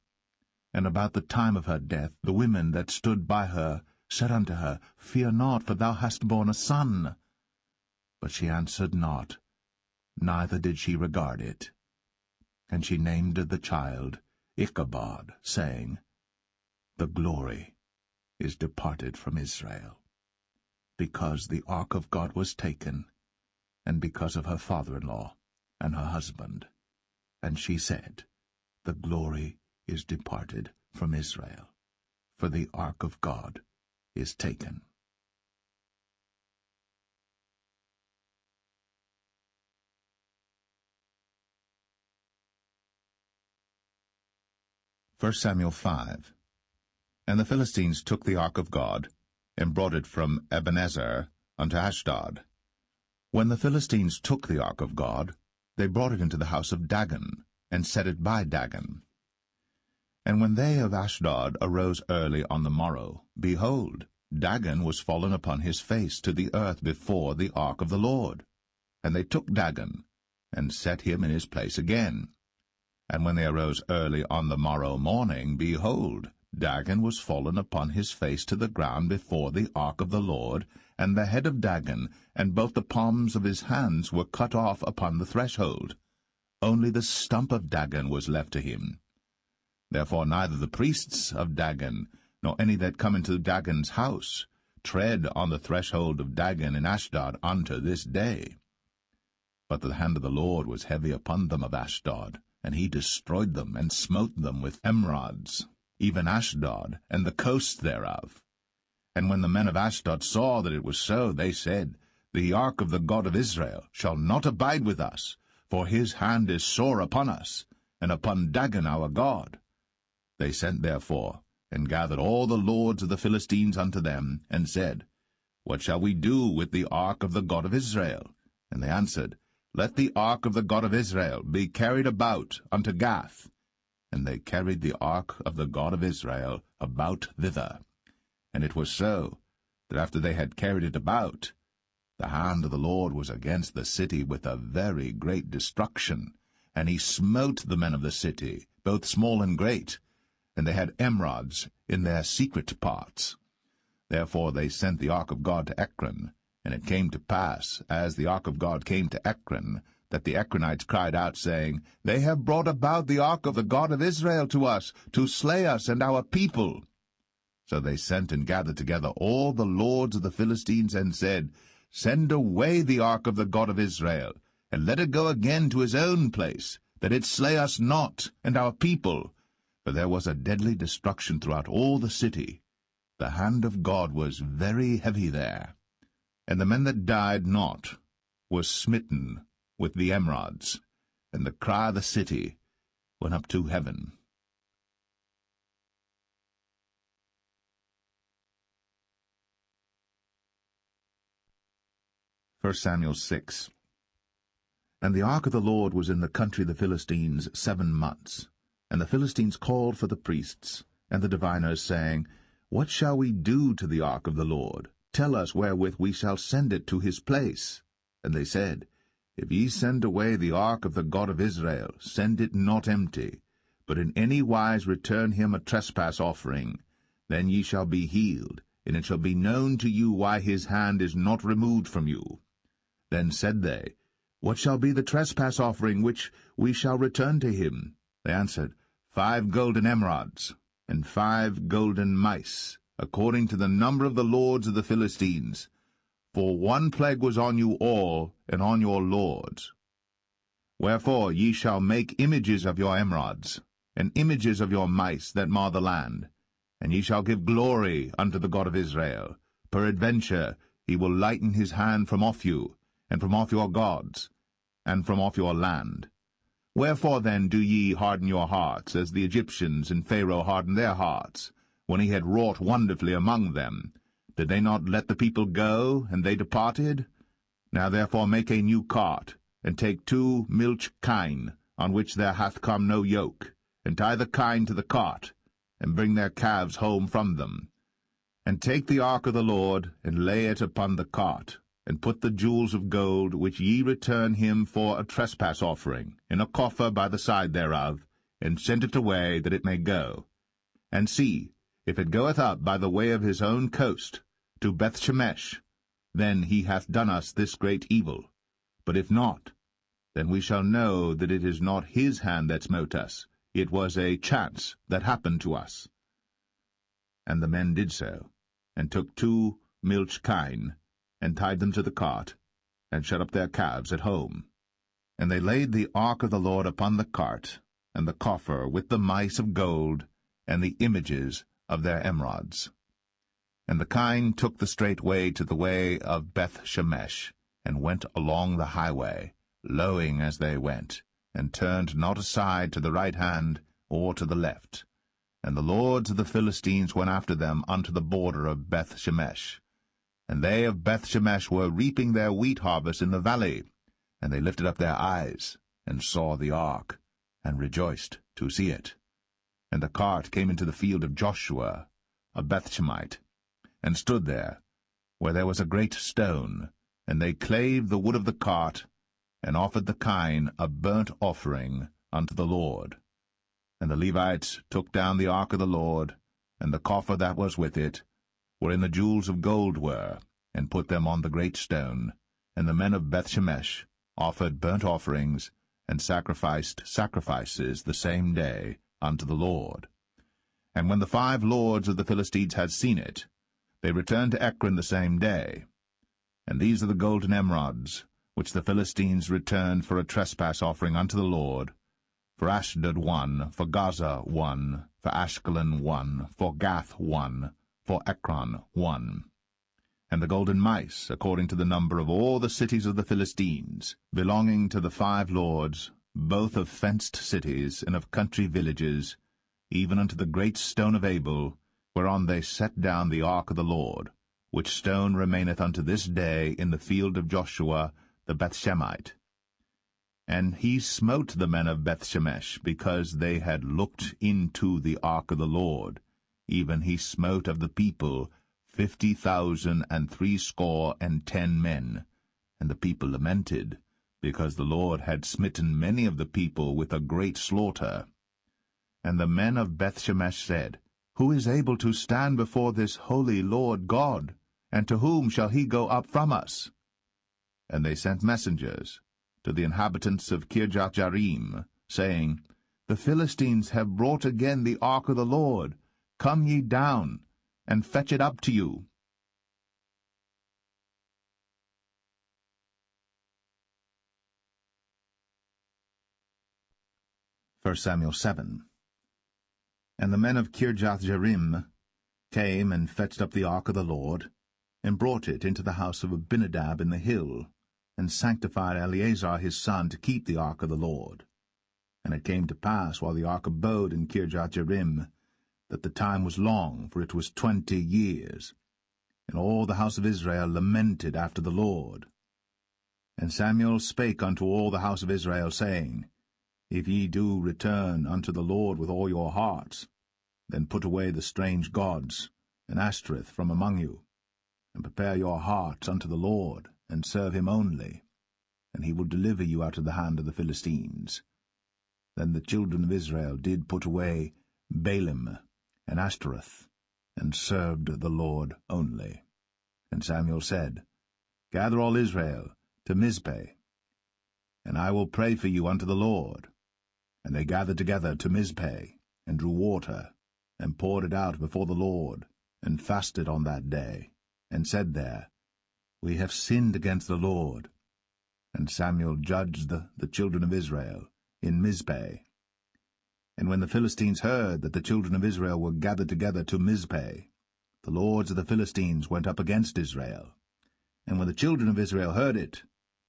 And about the time of her death the women that stood by her said unto her, Fear not, for thou hast borne a son. But she answered not, neither did she regard it. And she named the child Ichabod, saying, The glory is departed from Israel, because the ark of God was taken, and because of her father-in-law and her husband. And she said, The glory is departed from Israel, for the ark of God is taken. First Samuel 5. And the Philistines took the ark of God, and brought it from Ebenezer unto Ashdod. When the Philistines took the ark of God, they brought it into the house of Dagon, and set it by Dagon. And when they of Ashdod arose early on the morrow, behold, Dagon was fallen upon his face to the earth before the ark of the Lord. And they took Dagon, and set him in his place again. And when they arose early on the morrow morning, behold, Dagon was fallen upon his face to the ground before the ark of the Lord, and the head of Dagon and both the palms of his hands were cut off upon the threshold. Only the stump of Dagon was left to him. Therefore neither the priests of Dagon, nor any that come into Dagon's house, tread on the threshold of Dagon in Ashdod unto this day. But the hand of the Lord was heavy upon them of Ashdod, and he destroyed them, and smote them with emerods, even Ashdod, and the coast thereof. And when the men of Ashdod saw that it was so, they said, The ark of the God of Israel shall not abide with us, for his hand is sore upon us, and upon Dagon our God. They sent therefore, and gathered all the lords of the Philistines unto them, and said, What shall we do with the ark of the God of Israel? And they answered, Let the ark of the God of Israel be carried about unto Gath. And they carried the ark of the God of Israel about thither. And it was so, that after they had carried it about, the hand of the Lord was against the city with a very great destruction, and he smote the men of the city, both small and great, and they had emerods in their secret parts. Therefore they sent the ark of God to Ekron, And it came to pass, as the ark of God came to Ekron, that the Ekronites cried out, saying, They have brought about the ark of the God of Israel to us, to slay us and our people. So they sent and gathered together all the lords of the Philistines, and said, Send away the ark of the God of Israel, and let it go again to his own place, that it slay us not and our people. For there was a deadly destruction throughout all the city. The hand of God was very heavy there. And the men that died not were smitten with the emerods, and the cry of the city went up to heaven. 1 Samuel 6. And the ark of the Lord was in the country of the Philistines 7 months. And the Philistines called for the priests and the diviners, saying, What shall we do to the ark of the Lord? Tell us wherewith we shall send it to his place. And they said, If ye send away the ark of the God of Israel, send it not empty, but in any wise return him a trespass offering. Then ye shall be healed, and it shall be known to you why his hand is not removed from you. Then said they, What shall be the trespass offering which we shall return to him? They answered, 5 golden emerods, and 5 golden mice, according to the number of the lords of the Philistines. For 1 plague was on you all, and on your lords. Wherefore ye shall make images of your emerods, and images of your mice that mar the land, and ye shall give glory unto the God of Israel. Peradventure he will lighten his hand from off you, and from off your gods, and from off your land. Wherefore then do ye harden your hearts, as the Egyptians and Pharaoh hardened their hearts, when he had wrought wonderfully among them? Did they not let the people go, and they departed? Now therefore make a new cart, and take 2 milch kine, on which there hath come no yoke, and tie the kine to the cart, and bring their calves home from them. And take the ark of the Lord, and lay it upon the cart, and put the jewels of gold, which ye return him for a trespass offering, in a coffer by the side thereof, and send it away, that it may go. And see, if it goeth up by the way of his own coast, to Bethshemesh, then he hath done us this great evil. But if not, then we shall know that it is not his hand that smote us. It was a chance that happened to us. And the men did so, and took 2 milch kine, and tied them to the cart, and shut up their calves at home. And they laid the ark of the Lord upon the cart, and the coffer with the mice of gold, and the images of their emerods. And the kine took the straight way to the way of Bethshemesh, and went along the highway, lowing as they went, and turned not aside to the right hand or to the left. And the lords of the Philistines went after them unto the border of Bethshemesh. And they of Bethshemesh were reaping their wheat harvest in the valley. And they lifted up their eyes, and saw the ark, and rejoiced to see it. And the cart came into the field of Joshua, a Bethshemite, and stood there, where there was a great stone. And they clave the wood of the cart, and offered the kine a burnt offering unto the Lord. And the Levites took down the ark of the Lord, and the coffer that was with it, wherein the jewels of gold were, and put them on the great stone. And the men of Bethshemesh offered burnt offerings, and sacrificed sacrifices the same day unto the Lord. And when the 5 lords of the Philistines had seen it, they returned to Ekron the same day. And these are the golden emerods, which the Philistines returned for a trespass offering unto the Lord: for Ashdod 1, for Gaza 1, for Ashkelon 1, for Gath 1, for Ekron 1. And the golden mice, according to the number of all the cities of the Philistines, belonging to the 5 lords, both of fenced cities and of country villages, even unto the great stone of Abel, whereon they set down the ark of the Lord, which stone remaineth unto this day in the field of Joshua the Bethshemite. And he smote the men of Bethshemesh, because they had looked into the ark of the Lord. Even he smote of the people 50,060 men. And the people lamented, because the Lord had smitten many of the people with a great slaughter. And the men of Bethshemesh said, Who is able to stand before this holy Lord God? and to whom shall he go up from us? And they sent messengers to the inhabitants of Kirjath-jearim, saying, The Philistines have brought again the ark of the Lord. Come ye down, and fetch it up to you. First Samuel 7. And the men of Kirjath-jearim came and fetched up the ark of the Lord, and brought it into the house of Abinadab in the hill, and sanctified Eleazar his son to keep the ark of the Lord. And it came to pass, while the ark abode in Kirjath-jearim, that the time was long, for it was 20 years. And all the house of Israel lamented after the Lord. And Samuel spake unto all the house of Israel, saying, If ye do return unto the Lord with all your hearts, then put away the strange gods and Ashtoreth from among you, and prepare your hearts unto the Lord, and serve him only, and he will deliver you out of the hand of the Philistines. Then the children of Israel did put away Baalim and Ashtoreth, and served the Lord only. And Samuel said, Gather all Israel to Mizpeh, and I will pray for you unto the Lord. And they gathered together to Mizpeh, and drew water, and poured it out before the Lord, and fasted on that day, and said there, We have sinned against the Lord. And Samuel judged the children of Israel in Mizpeh. And when the Philistines heard that the children of Israel were gathered together to Mizpeh, the lords of the Philistines went up against Israel. And when the children of Israel heard it,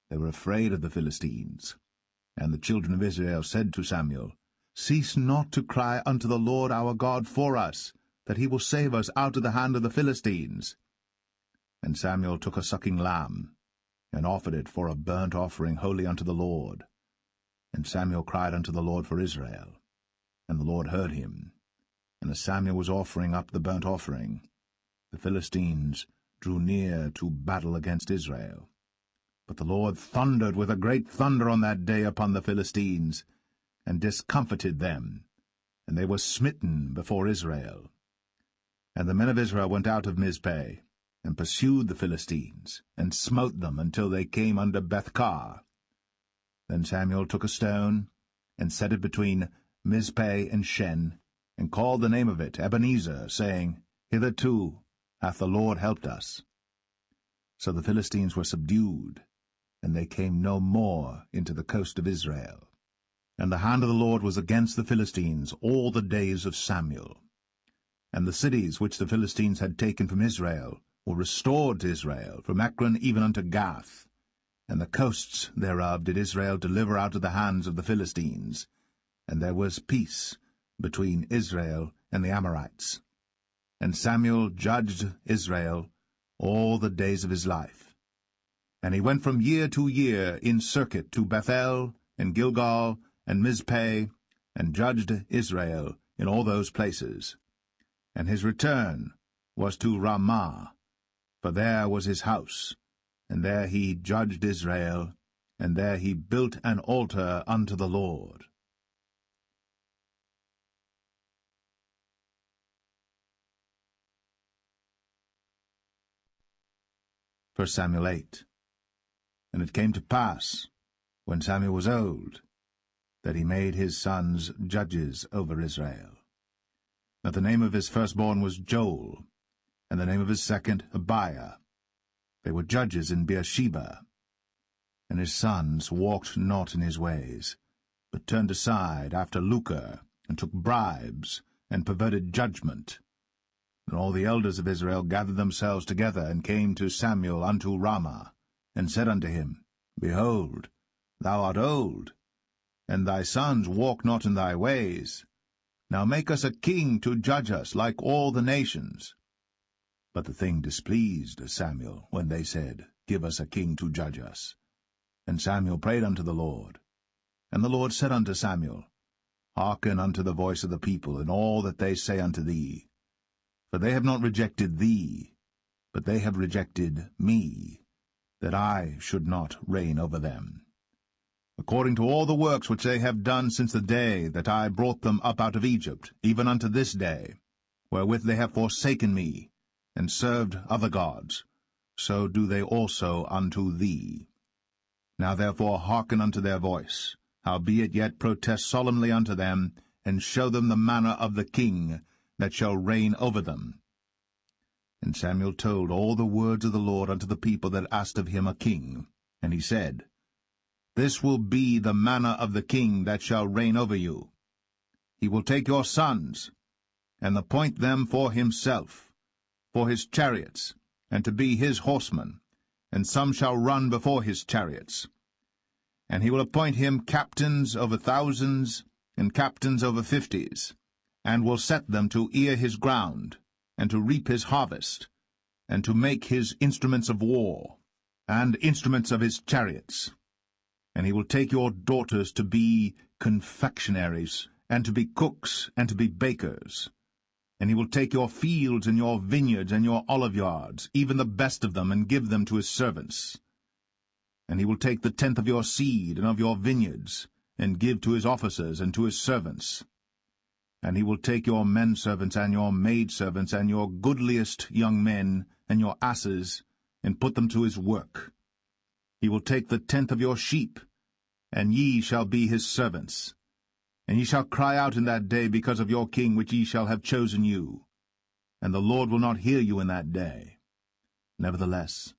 they were afraid of the Philistines. And the children of Israel said to Samuel, Cease not to cry unto the Lord our God for us, that he will save us out of the hand of the Philistines. And Samuel took a sucking lamb, and offered it for a burnt offering holy unto the Lord. And Samuel cried unto the Lord for Israel. And the Lord heard him. And as Samuel was offering up the burnt offering, the Philistines drew near to battle against Israel. But the Lord thundered with a great thunder on that day upon the Philistines, and discomfited them, and they were smitten before Israel. And the men of Israel went out of Mizpeh, and pursued the Philistines, and smote them until they came under Bethkar. Then Samuel took a stone, and set it between Mizpeh and Shen, and called the name of it Ebenezer, saying, Hitherto hath the Lord helped us. So the Philistines were subdued, and they came no more into the coast of Israel. And the hand of the Lord was against the Philistines all the days of Samuel. And the cities which the Philistines had taken from Israel were restored to Israel, from Ekron even unto Gath. And the coasts thereof did Israel deliver out of the hands of the Philistines. And there was peace between Israel and the Amorites. And Samuel judged Israel all the days of his life. And he went from year to year in circuit to Bethel, and Gilgal, and Mizpeh, and judged Israel in all those places. And his return was to Ramah, for there was his house, and there he judged Israel, and there he built an altar unto the Lord. First Samuel 8. And it came to pass, when Samuel was old, that he made his sons judges over Israel. Now the name of his firstborn was Joel, and the name of his second Abiah. They were judges in Beersheba. And his sons walked not in his ways, but turned aside after lucre, and took bribes, and perverted judgment. And all the elders of Israel gathered themselves together, and came to Samuel unto Ramah, and said unto him, Behold, thou art old, and thy sons walk not in thy ways. Now make us a king to judge us like all the nations. But the thing displeased Samuel, when they said, Give us a king to judge us. And Samuel prayed unto the Lord. And the Lord said unto Samuel, Hearken unto the voice of the people, in all that they say unto thee. For they have not rejected thee, but they have rejected me, that I should not reign over them. According to all the works which they have done since the day that I brought them up out of Egypt, even unto this day, wherewith they have forsaken me, and served other gods, so do they also unto thee. Now therefore hearken unto their voice, howbeit yet protest solemnly unto them, and show them the manner of the king that shall reign over them. And Samuel told all the words of the Lord unto the people that asked of him a king. And he said, This will be the manner of the king that shall reign over you. He will take your sons, and appoint them for himself, for his chariots, and to be his horsemen, and some shall run before his chariots. And he will appoint him captains over thousands, and captains over fifties, and will set them to ear his ground, and to reap his harvest, and to make his instruments of war, and instruments of his chariots. And he will take your daughters to be confectionaries, and to be cooks, and to be bakers. And he will take your fields, and your vineyards, and your oliveyards, even the best of them, and give them to his servants. And he will take the tenth of your seed, and of your vineyards, and give to his officers, and to his servants. And he will take your men-servants, and your maidservants, and your goodliest young men, and your asses, and put them to his work. He will take the tenth of your sheep, and ye shall be his servants. And ye shall cry out in that day because of your king which ye shall have chosen you. And the Lord will not hear you in that day. Nevertheless,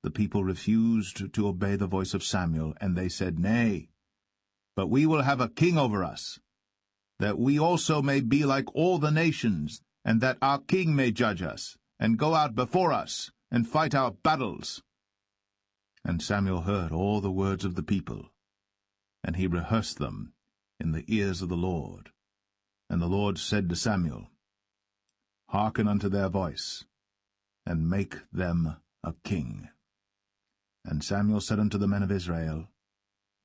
the people refused to obey the voice of Samuel, and they said, Nay, but we will have a king over us, that we also may be like all the nations, and that our king may judge us, and go out before us, and fight our battles. And Samuel heard all the words of the people, and he rehearsed them in the ears of the Lord. And the Lord said to Samuel, Hearken unto their voice, and make them a king. And Samuel said unto the men of Israel,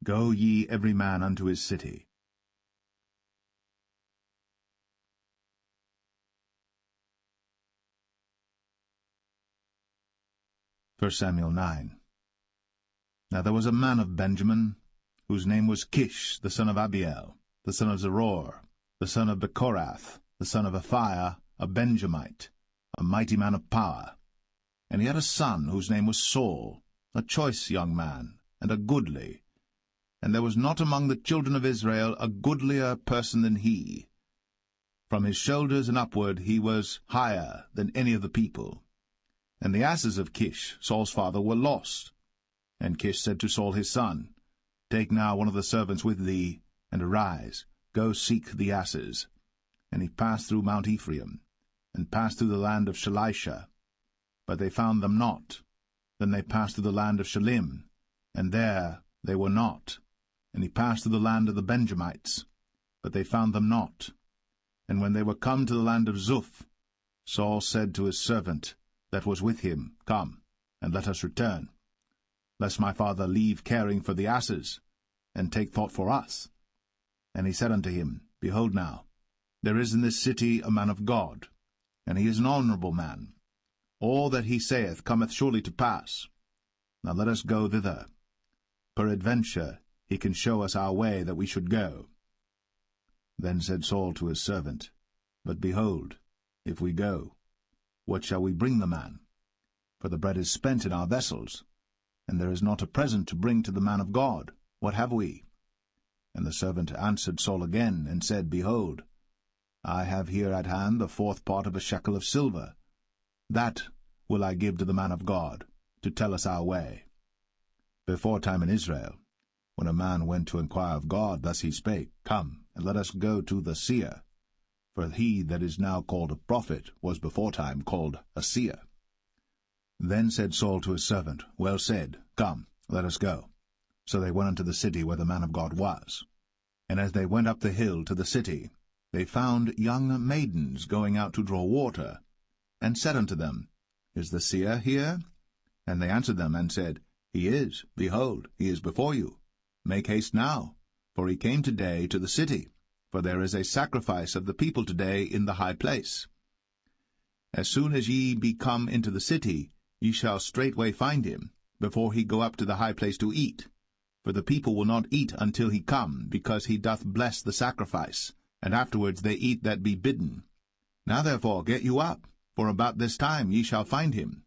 Go ye every man unto his city. 1 Samuel 9. Now there was a man of Benjamin, whose name was Kish, the son of Abiel, the son of Zeror, the son of Bechorath, the son of Aphiah, a Benjamite, a mighty man of power. And he had a son whose name was Saul, a choice young man, and a goodly. And there was not among the children of Israel a goodlier person than he. From his shoulders and upward he was higher than any of the people. And the asses of Kish, Saul's father, were lost. And Kish said to Saul his son, Take now one of the servants with thee, and arise, go seek the asses. And he passed through Mount Ephraim, and passed through the land of Shalisha. But they found them not. Then they passed through the land of Shalim, and there they were not. And he passed through the land of the Benjamites, but they found them not. And when they were come to the land of Zuph, Saul said to his servant that was with him, Come, and let us return, lest my father leave caring for the asses, and take thought for us. And he said unto him, Behold now, there is in this city a man of God, and he is an honorable man. All that he saith cometh surely to pass. Now let us go thither. Peradventure he can show us our way that we should go. Then said Saul to his servant, But behold, if we go, what shall we bring the man? For the bread is spent in our vessels, and there is not a present to bring to the man of God. What have we? And the servant answered Saul again, and said, Behold, I have here at hand the 4th part of a shekel of silver. That will I give to the man of God, to tell us our way. Before time in Israel, when a man went to inquire of God, thus he spake, Come, and let us go to the seer. For he that is now called a prophet was before time called a seer. Then said Saul to his servant, Well said, come, let us go. So they went unto the city where the man of God was. And as they went up the hill to the city, they found young maidens going out to draw water, and said unto them, Is the seer here? And they answered them, and said, He is, behold, he is before you. Make haste now, for he came today to the city, for there is a sacrifice of the people today in the high place. As soon as ye be come into the city, ye shall straightway find him, before he go up to the high place to eat. For the people will not eat until he come, because he doth bless the sacrifice, and afterwards they eat that be bidden. Now therefore get you up, for about this time ye shall find him.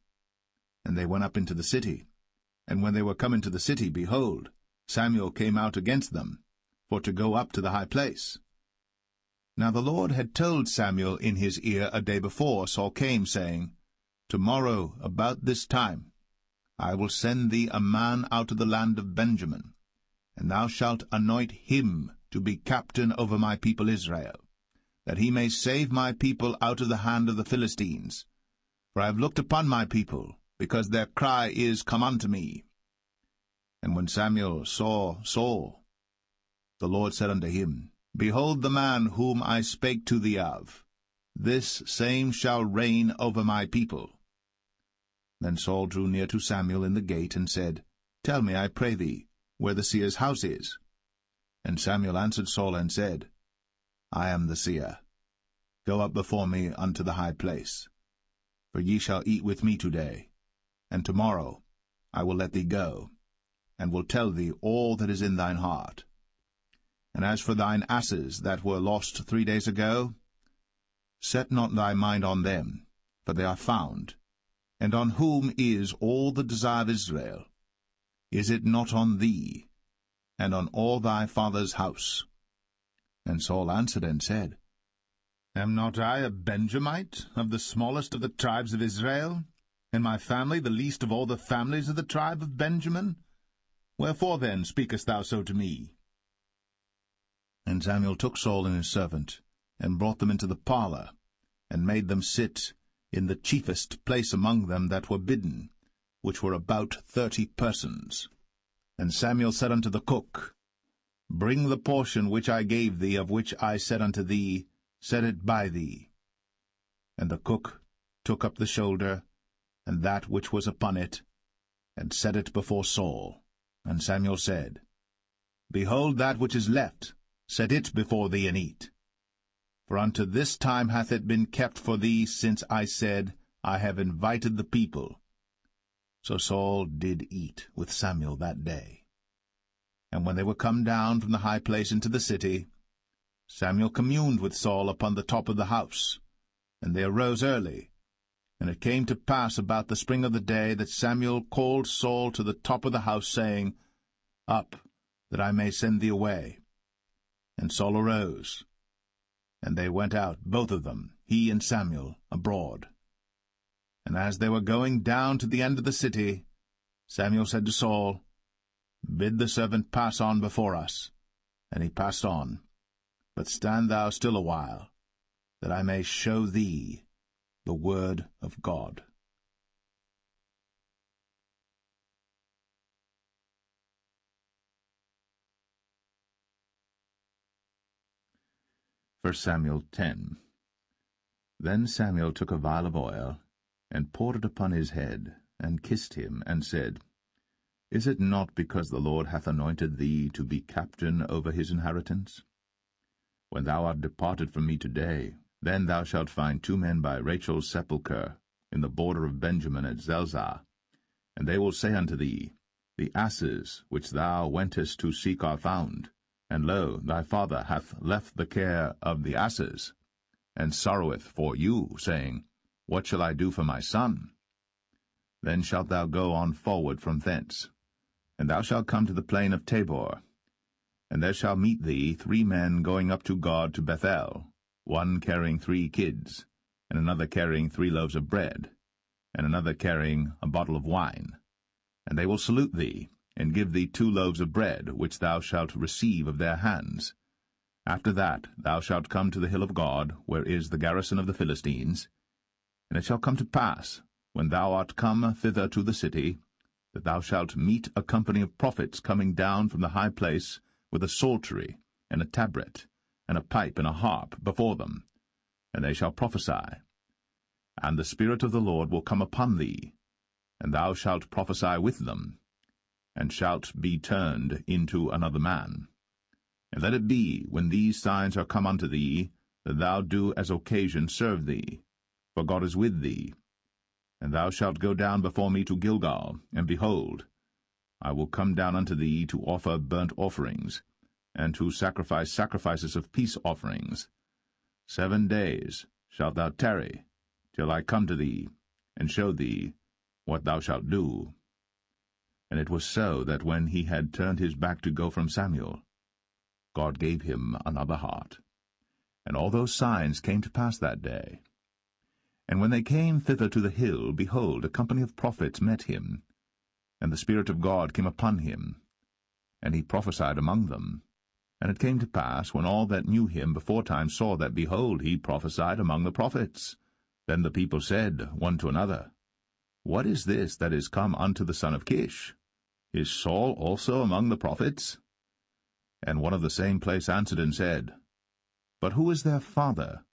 And they went up into the city. And when they were come into the city, behold, Samuel came out against them, for to go up to the high place. Now the Lord had told Samuel in his ear a day before Saul came, saying, Tomorrow, about this time, I will send thee a man out of the land of Benjamin, and thou shalt anoint him to be captain over my people Israel, that he may save my people out of the hand of the Philistines. For I have looked upon my people, because their cry is come unto me. And when Samuel saw Saul, the Lord said unto him, Behold the man whom I spake to thee of. This same shall reign over my people. Then Saul drew near to Samuel in the gate, and said, Tell me, I pray thee, where the seer's house is. And Samuel answered Saul, and said, I am the seer. Go up before me unto the high place. For ye shall eat with me today, and tomorrow I will let thee go, and will tell thee all that is in thine heart. And as for thine asses that were lost 3 days ago, set not thy mind on them, for they are found. And on whom is all the desire of Israel? Is it not on thee, and on all thy father's house? And Saul answered and said, Am not I a Benjamite, of the smallest of the tribes of Israel, and my family the least of all the families of the tribe of Benjamin? Wherefore then speakest thou so to me? And Samuel took Saul and his servant, and brought them into the parlour, and made them sit in the chiefest place among them that were bidden, which were about 30 persons. And Samuel said unto the cook, Bring the portion which I gave thee, of which I said unto thee, Set it by thee. And the cook took up the shoulder, and that which was upon it, and set it before Saul. And Samuel said, Behold that which is left, set it before thee, and eat. For unto this time hath it been kept for thee, since I said, I have invited the people. So Saul did eat with Samuel that day. And when they were come down from the high place into the city, Samuel communed with Saul upon the top of the house. And they arose early. And it came to pass about the spring of the day that Samuel called Saul to the top of the house, saying, Up, that I may send thee away. And Saul arose, and they went out, both of them, he and Samuel, abroad. And as they were going down to the end of the city, Samuel said to Saul, Bid the servant pass on before us. And he passed on. But stand thou still a while, that I may show thee the word of God. 1 Samuel 10. Then Samuel took a vial of oil, and poured it upon his head, and kissed him, and said, Is it not because the Lord hath anointed thee to be captain over his inheritance? When thou art departed from me today, then thou shalt find 2 men by Rachel's sepulchre, in the border of Benjamin at Zelzah. And they will say unto thee, The asses which thou wentest to seek are found. And lo, thy father hath left the care of the asses, and sorroweth for you, saying, What shall I do for my son? Then shalt thou go on forward from thence, and thou shalt come to the plain of Tabor. And there shall meet thee 3 men going up to God to Bethel, one carrying 3 kids, and another carrying 3 loaves of bread, and another carrying a bottle of wine. And they will salute thee, and give thee 2 loaves of bread, which thou shalt receive of their hands. After that thou shalt come to the hill of God, where is the garrison of the Philistines. And it shall come to pass, when thou art come thither to the city, that thou shalt meet a company of prophets coming down from the high place, with a psaltery, and a tabret, and a pipe, and a harp before them, and they shall prophesy. And the Spirit of the Lord will come upon thee, and thou shalt prophesy with them, and shalt be turned into another man. And let it be, when these signs are come unto thee, that thou do as occasion serve thee, for God is with thee. And thou shalt go down before me to Gilgal, and behold, I will come down unto thee to offer burnt offerings, and to sacrifice sacrifices of peace offerings. 7 days shalt thou tarry, till I come to thee, and show thee what thou shalt do. And it was so that when he had turned his back to go from Samuel, God gave him another heart. And all those signs came to pass that day. And when they came thither to the hill, behold, a company of prophets met him, and the Spirit of God came upon him, and he prophesied among them. And it came to pass, when all that knew him beforetime saw that, behold, he prophesied among the prophets, then the people said one to another, What is this that is come unto the son of Kish? Is Saul also among the prophets? And one of the same place answered and said, But who is their father?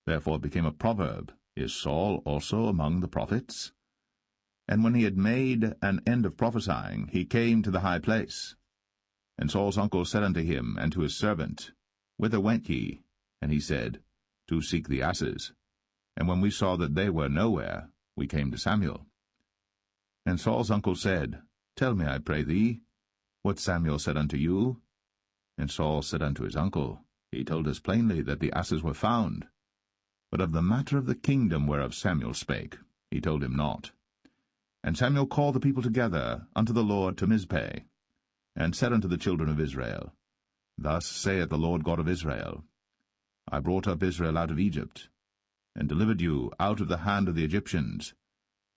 Therefore it became a proverb, Is Saul also among the prophets? And when he had made an end of prophesying, he came to the high place. And Saul's uncle said unto him and to his servant, Whither went ye? And he said, To seek the asses. And when we saw that they were nowhere, we came to Samuel. And Saul's uncle said, Tell me, I pray thee, what Samuel said unto you. And Saul said unto his uncle, He told us plainly that the asses were found. But of the matter of the kingdom whereof Samuel spake, he told him not. And Samuel called the people together unto the Lord to Mizpeh, and said unto the children of Israel, Thus saith the Lord God of Israel, I brought up Israel out of Egypt, and delivered you out of the hand of the Egyptians,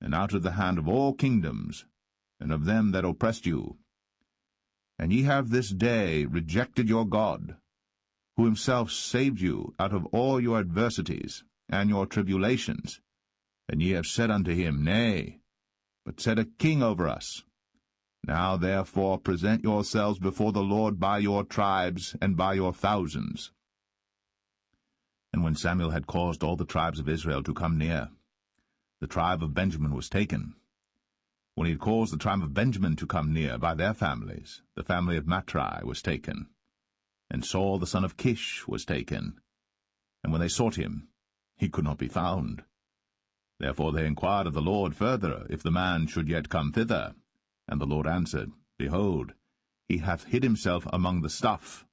and out of the hand of all kingdoms, and of them that oppressed you. And ye have this day rejected your God, who himself saved you out of all your adversities and your tribulations. And ye have said unto him, Nay, but set a king over us. Now therefore present yourselves before the Lord by your tribes and by your thousands. And when Samuel had caused all the tribes of Israel to come near, the tribe of Benjamin was taken. When he had caused the tribe of Benjamin to come near by their families, the family of Matri was taken. And Saul the son of Kish was taken. And when they sought him, he could not be found. Therefore they inquired of the Lord further, if the man should yet come thither. And the Lord answered, Behold, he hath hid himself among the stuff.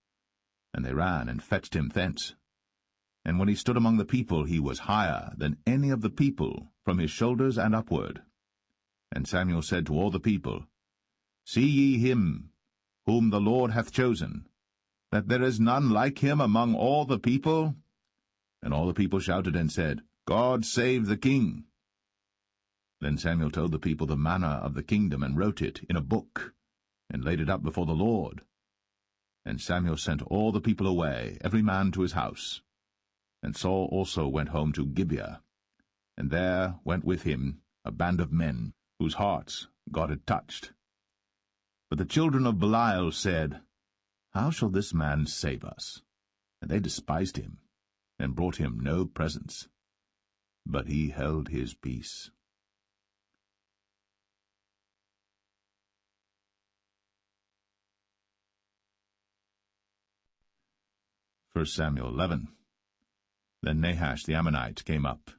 And they ran and fetched him thence. And when he stood among the people, he was higher than any of the people, from his shoulders and upward. And Samuel said to all the people, See ye him, whom the Lord hath chosen, that there is none like him among all the people? And all the people shouted and said, God save the king. Then Samuel told the people the manner of the kingdom, and wrote it in a book, and laid it up before the Lord. And Samuel sent all the people away, every man to his house. And Saul also went home to Gibeah, and there went with him a band of men, whose hearts God had touched. But the children of Belial said, How shall this man save us? And they despised him, and brought him no presents. But he held his peace. 1 Samuel 11. Then Nahash the Ammonite came up,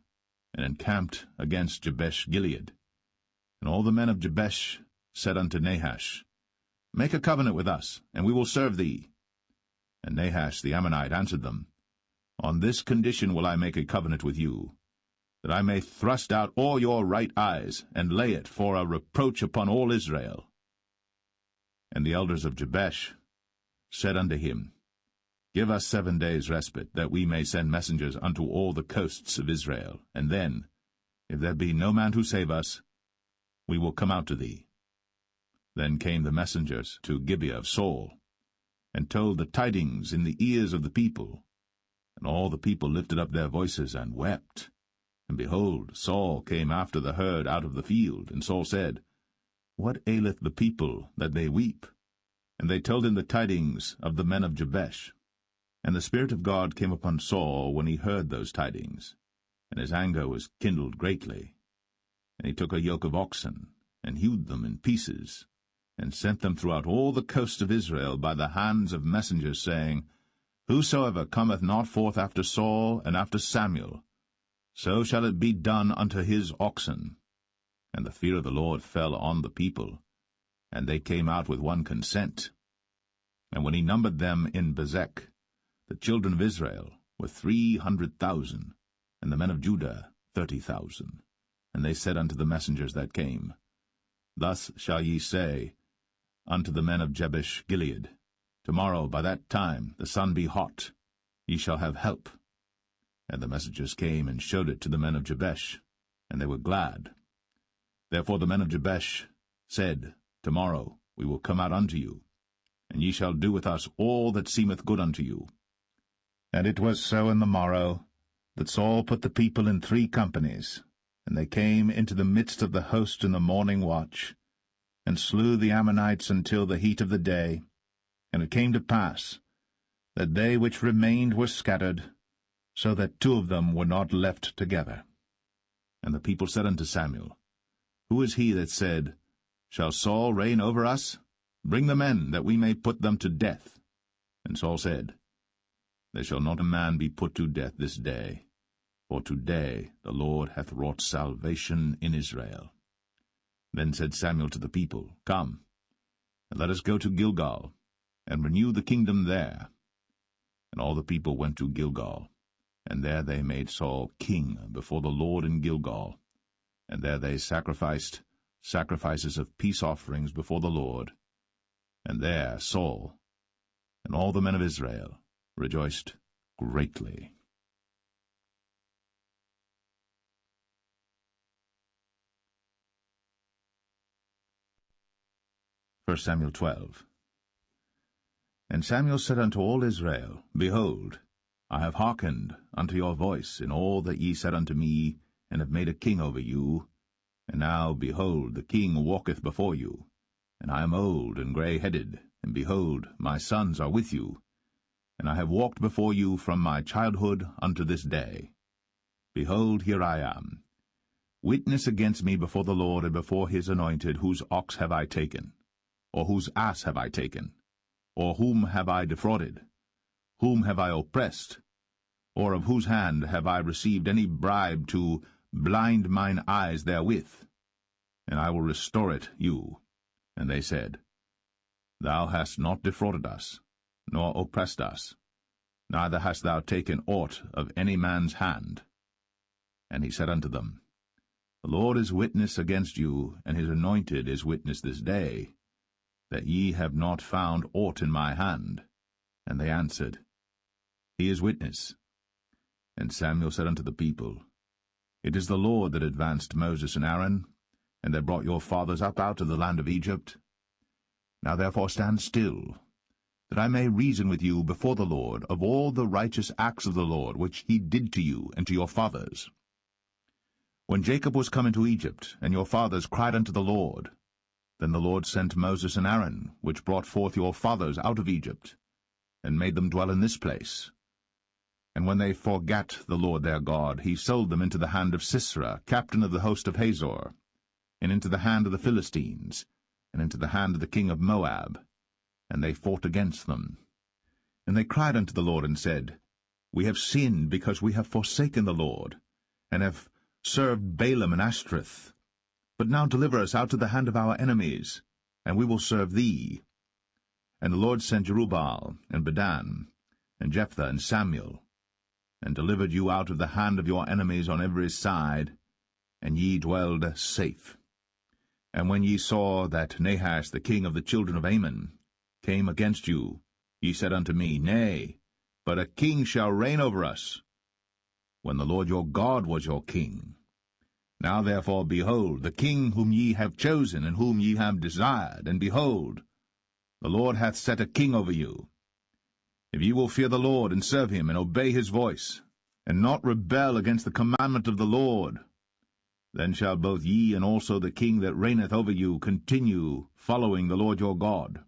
and encamped against Jabesh-Gilead. And all the men of Jabesh said unto Nahash, Make a covenant with us, and we will serve thee. And Nahash the Ammonite answered them, On this condition will I make a covenant with you, that I may thrust out all your right eyes, and lay it for a reproach upon all Israel. And the elders of Jabesh said unto him, Give us 7 days' respite, that we may send messengers unto all the coasts of Israel, and then, if there be no man to save us, we will come out to thee. Then came the messengers to Gibeah of Saul, and told the tidings in the ears of the people. And all the people lifted up their voices and wept. And behold, Saul came after the herd out of the field. And Saul said, What aileth the people that they weep? And they told him the tidings of the men of Jabesh. And the Spirit of God came upon Saul when he heard those tidings, and his anger was kindled greatly. And he took a yoke of oxen, and hewed them in pieces, and sent them throughout all the coast of Israel by the hands of messengers, saying, Whosoever cometh not forth after Saul and after Samuel, so shall it be done unto his oxen. And the fear of the Lord fell on the people, and they came out with one consent. And when he numbered them in Bezek, the children of Israel were 300,000, and the men of Judah 30,000. And they said unto the messengers that came, Thus shall ye say unto the men of Jabesh Gilead, Tomorrow by that time the sun be hot, ye shall have help. And the messengers came and showed it to the men of Jabesh, and they were glad. Therefore the men of Jabesh said, Tomorrow we will come out unto you, and ye shall do with us all that seemeth good unto you. And it was so in the morrow, that Saul put the people in 3 companies, and they came into the midst of the host in the morning watch, and slew the Ammonites until the heat of the day. And it came to pass that they which remained were scattered, so that 2 of them were not left together. And the people said unto Samuel, Who is he that said, Shall Saul reign over us? Bring the men, that we may put them to death. And Saul said, There shall not a man be put to death this day, for today the Lord hath wrought salvation in Israel. Then said Samuel to the people, Come, and let us go to Gilgal, and renew the kingdom there. And all the people went to Gilgal, and there they made Saul king before the Lord in Gilgal, and there they sacrificed sacrifices of peace offerings before the Lord. And there Saul and all the men of Israel rejoiced greatly. 1 Samuel 12. And Samuel said unto all Israel, Behold, I have hearkened unto your voice in all that ye said unto me, and have made a king over you. And now, behold, the king walketh before you, and I am old and grey-headed, and behold, my sons are with you. And I have walked before you from my childhood unto this day. Behold, here I am. Witness against me before the Lord and before his anointed, whose ox have I taken? Or whose ass have I taken? Or whom have I defrauded? Whom have I oppressed? Or of whose hand have I received any bribe to blind mine eyes therewith? And I will restore it you. And they said, Thou hast not defrauded us, nor oppressed us, neither hast thou taken aught of any man's hand. And he said unto them, The Lord is witness against you, and his anointed is witness this day, that ye have not found aught in my hand. And they answered, He is witness. And Samuel said unto the people, It is the Lord that advanced Moses and Aaron, and that brought your fathers up out of the land of Egypt. Now therefore stand still, that I may reason with you before the Lord of all the righteous acts of the Lord which he did to you and to your fathers. When Jacob was come into Egypt, and your fathers cried unto the Lord, then the Lord sent Moses and Aaron, which brought forth your fathers out of Egypt, and made them dwell in this place. And when they forgat the Lord their God, he sold them into the hand of Sisera, captain of the host of Hazor, and into the hand of the Philistines, and into the hand of the king of Moab. And they fought against them. And they cried unto the Lord, and said, We have sinned, because we have forsaken the Lord, and have served Balaam and Ashtoreth. But now deliver us out of the hand of our enemies, and we will serve thee. And the Lord sent Jerubbaal, and Bedan, and Jephthah, and Samuel, and delivered you out of the hand of your enemies on every side, and ye dwelled safe. And when ye saw that Nahash the king of the children of Ammon came against you, ye said unto me, Nay, but a king shall reign over us, when the Lord your God was your king. Now therefore, behold, the king whom ye have chosen, and whom ye have desired, and behold, the Lord hath set a king over you. If ye will fear the Lord, and serve him, and obey his voice, and not rebel against the commandment of the Lord, then shall both ye and also the king that reigneth over you continue following the Lord your God.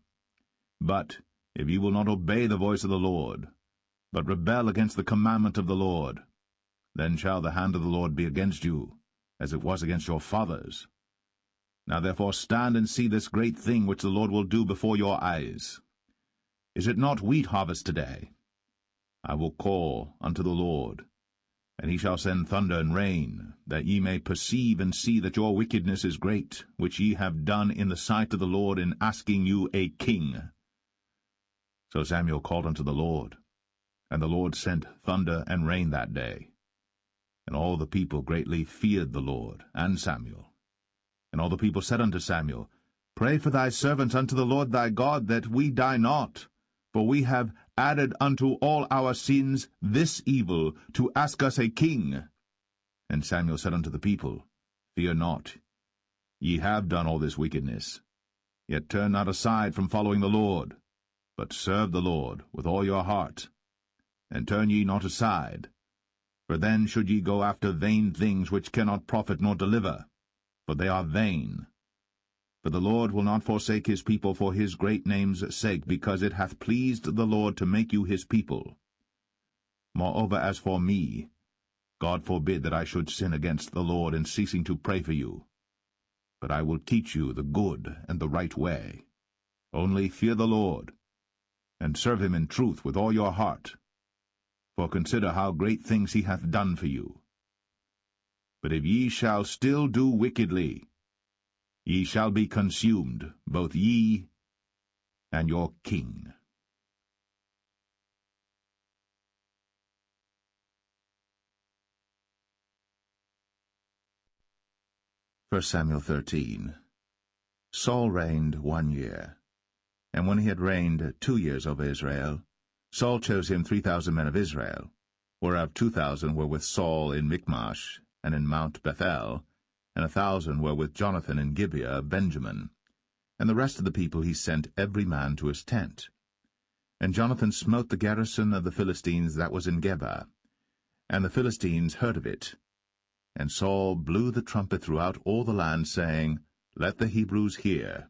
But if ye will not obey the voice of the Lord, but rebel against the commandment of the Lord, then shall the hand of the Lord be against you, as it was against your fathers. Now therefore stand and see this great thing which the Lord will do before your eyes. Is it not wheat harvest today? I will call unto the Lord, and he shall send thunder and rain, that ye may perceive and see that your wickedness is great, which ye have done in the sight of the Lord in asking you a king. So Samuel called unto the Lord, and the Lord sent thunder and rain that day. And all the people greatly feared the Lord and Samuel. And all the people said unto Samuel, Pray for thy servants unto the Lord thy God, that we die not. For we have added unto all our sins this evil, to ask us a king. And Samuel said unto the people, Fear not, ye have done all this wickedness. Yet turn not aside from following the Lord, but serve the Lord with all your heart. And turn ye not aside, for then should ye go after vain things which cannot profit nor deliver, for they are vain. For the Lord will not forsake his people for his great name's sake, because it hath pleased the Lord to make you his people. Moreover, as for me, God forbid that I should sin against the Lord in ceasing to pray for you. But I will teach you the good and the right way. Only fear the Lord, and serve him in truth with all your heart. For consider how great things he hath done for you. But if ye shall still do wickedly, ye shall be consumed, both ye and your king. 1 Samuel 13. Saul reigned 1 year. And when he had reigned 2 years over Israel, Saul chose him 3,000 men of Israel, whereof 2,000 were with Saul in Michmash and in Mount Bethel, and 1,000 were with Jonathan in Gibeah of Benjamin. And the rest of the people he sent every man to his tent. And Jonathan smote the garrison of the Philistines that was in Geba. And the Philistines heard of it. And Saul blew the trumpet throughout all the land, saying, Let the Hebrews hear.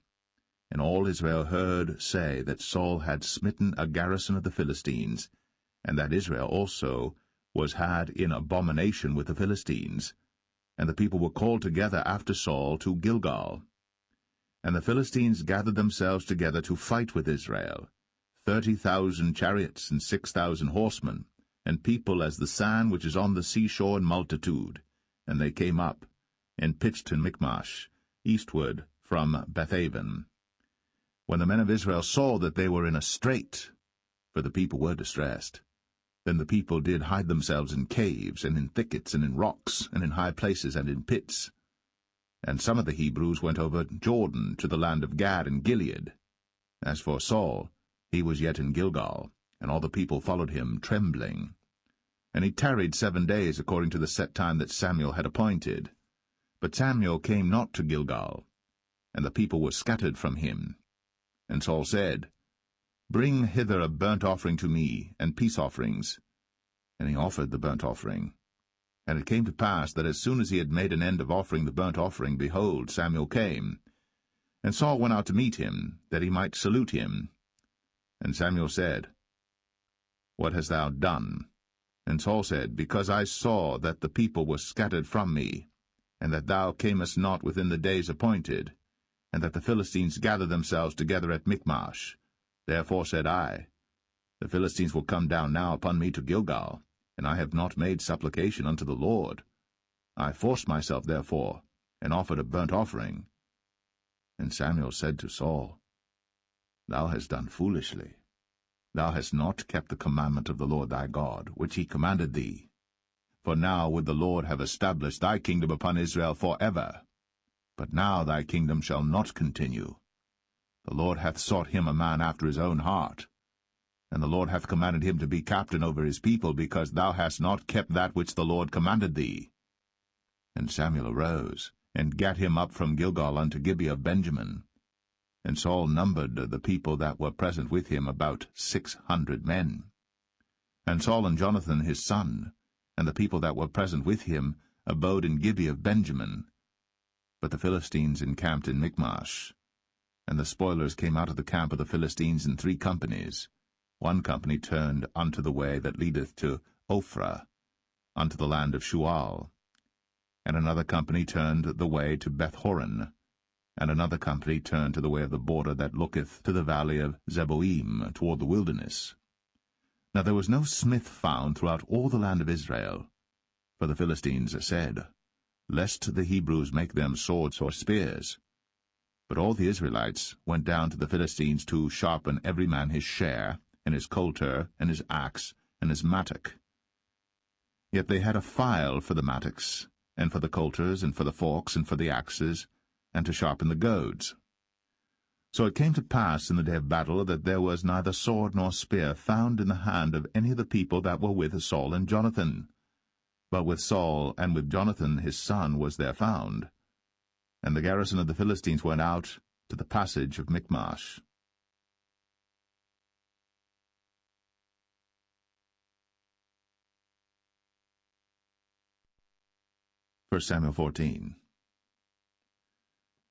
And all Israel heard say that Saul had smitten a garrison of the Philistines, and that Israel also was had in abomination with the Philistines. And the people were called together after Saul to Gilgal. And the Philistines gathered themselves together to fight with Israel, 30,000 chariots and 6,000 horsemen, and people as the sand which is on the seashore in multitude. And they came up, and pitched in Michmash, eastward from Bethaven. When the men of Israel saw that they were in a strait, for the people were distressed, then the people did hide themselves in caves, and in thickets, and in rocks, and in high places, and in pits. And some of the Hebrews went over Jordan to the land of Gad and Gilead. As for Saul, he was yet in Gilgal, and all the people followed him, trembling. And he tarried 7 days according to the set time that Samuel had appointed. But Samuel came not to Gilgal, and the people were scattered from him. And Saul said, Bring hither a burnt offering to me, and peace offerings. And he offered the burnt offering. And it came to pass that as soon as he had made an end of offering the burnt offering, behold, Samuel came. And Saul went out to meet him, that he might salute him. And Samuel said, What hast thou done? And Saul said, Because I saw that the people were scattered from me, and that thou camest not within the days appointed, and that the Philistines gathered themselves together at Michmash. Therefore said I, The Philistines will come down now upon me to Gilgal, and I have not made supplication unto the Lord. I forced myself therefore, and offered a burnt offering. And Samuel said to Saul, Thou hast done foolishly. Thou hast not kept the commandment of the Lord thy God, which he commanded thee. For now would the Lord have established thy kingdom upon Israel for ever. But now thy kingdom shall not continue. The Lord hath sought him a man after his own heart. And the Lord hath commanded him to be captain over his people, because thou hast not kept that which the Lord commanded thee. And Samuel arose, and gat him up from Gilgal unto Gibeah of Benjamin. And Saul numbered the people that were present with him about 600 men. And Saul and Jonathan his son, and the people that were present with him, abode in Gibeah of Benjamin. But the Philistines encamped in Michmash. And the spoilers came out of the camp of the Philistines in 3 companies. 1 company turned unto the way that leadeth to Ophrah, unto the land of Shual. And another company turned the way to Bethhoron. And another company turned to the way of the border that looketh to the valley of Zeboim, toward the wilderness. Now there was no smith found throughout all the land of Israel. For the Philistines said, Lest the Hebrews make them swords or spears. But all the Israelites went down to the Philistines to sharpen every man his share, and his coulter, and his axe, and his mattock. Yet they had a file for the mattocks, and for the coulters, and for the forks, and for the axes, and to sharpen the goads. So it came to pass in the day of battle that there was neither sword nor spear found in the hand of any of the people that were with Saul and Jonathan. But with Saul and with Jonathan his son was there found. And the garrison of the Philistines went out to the passage of Michmash. 1 Samuel 14.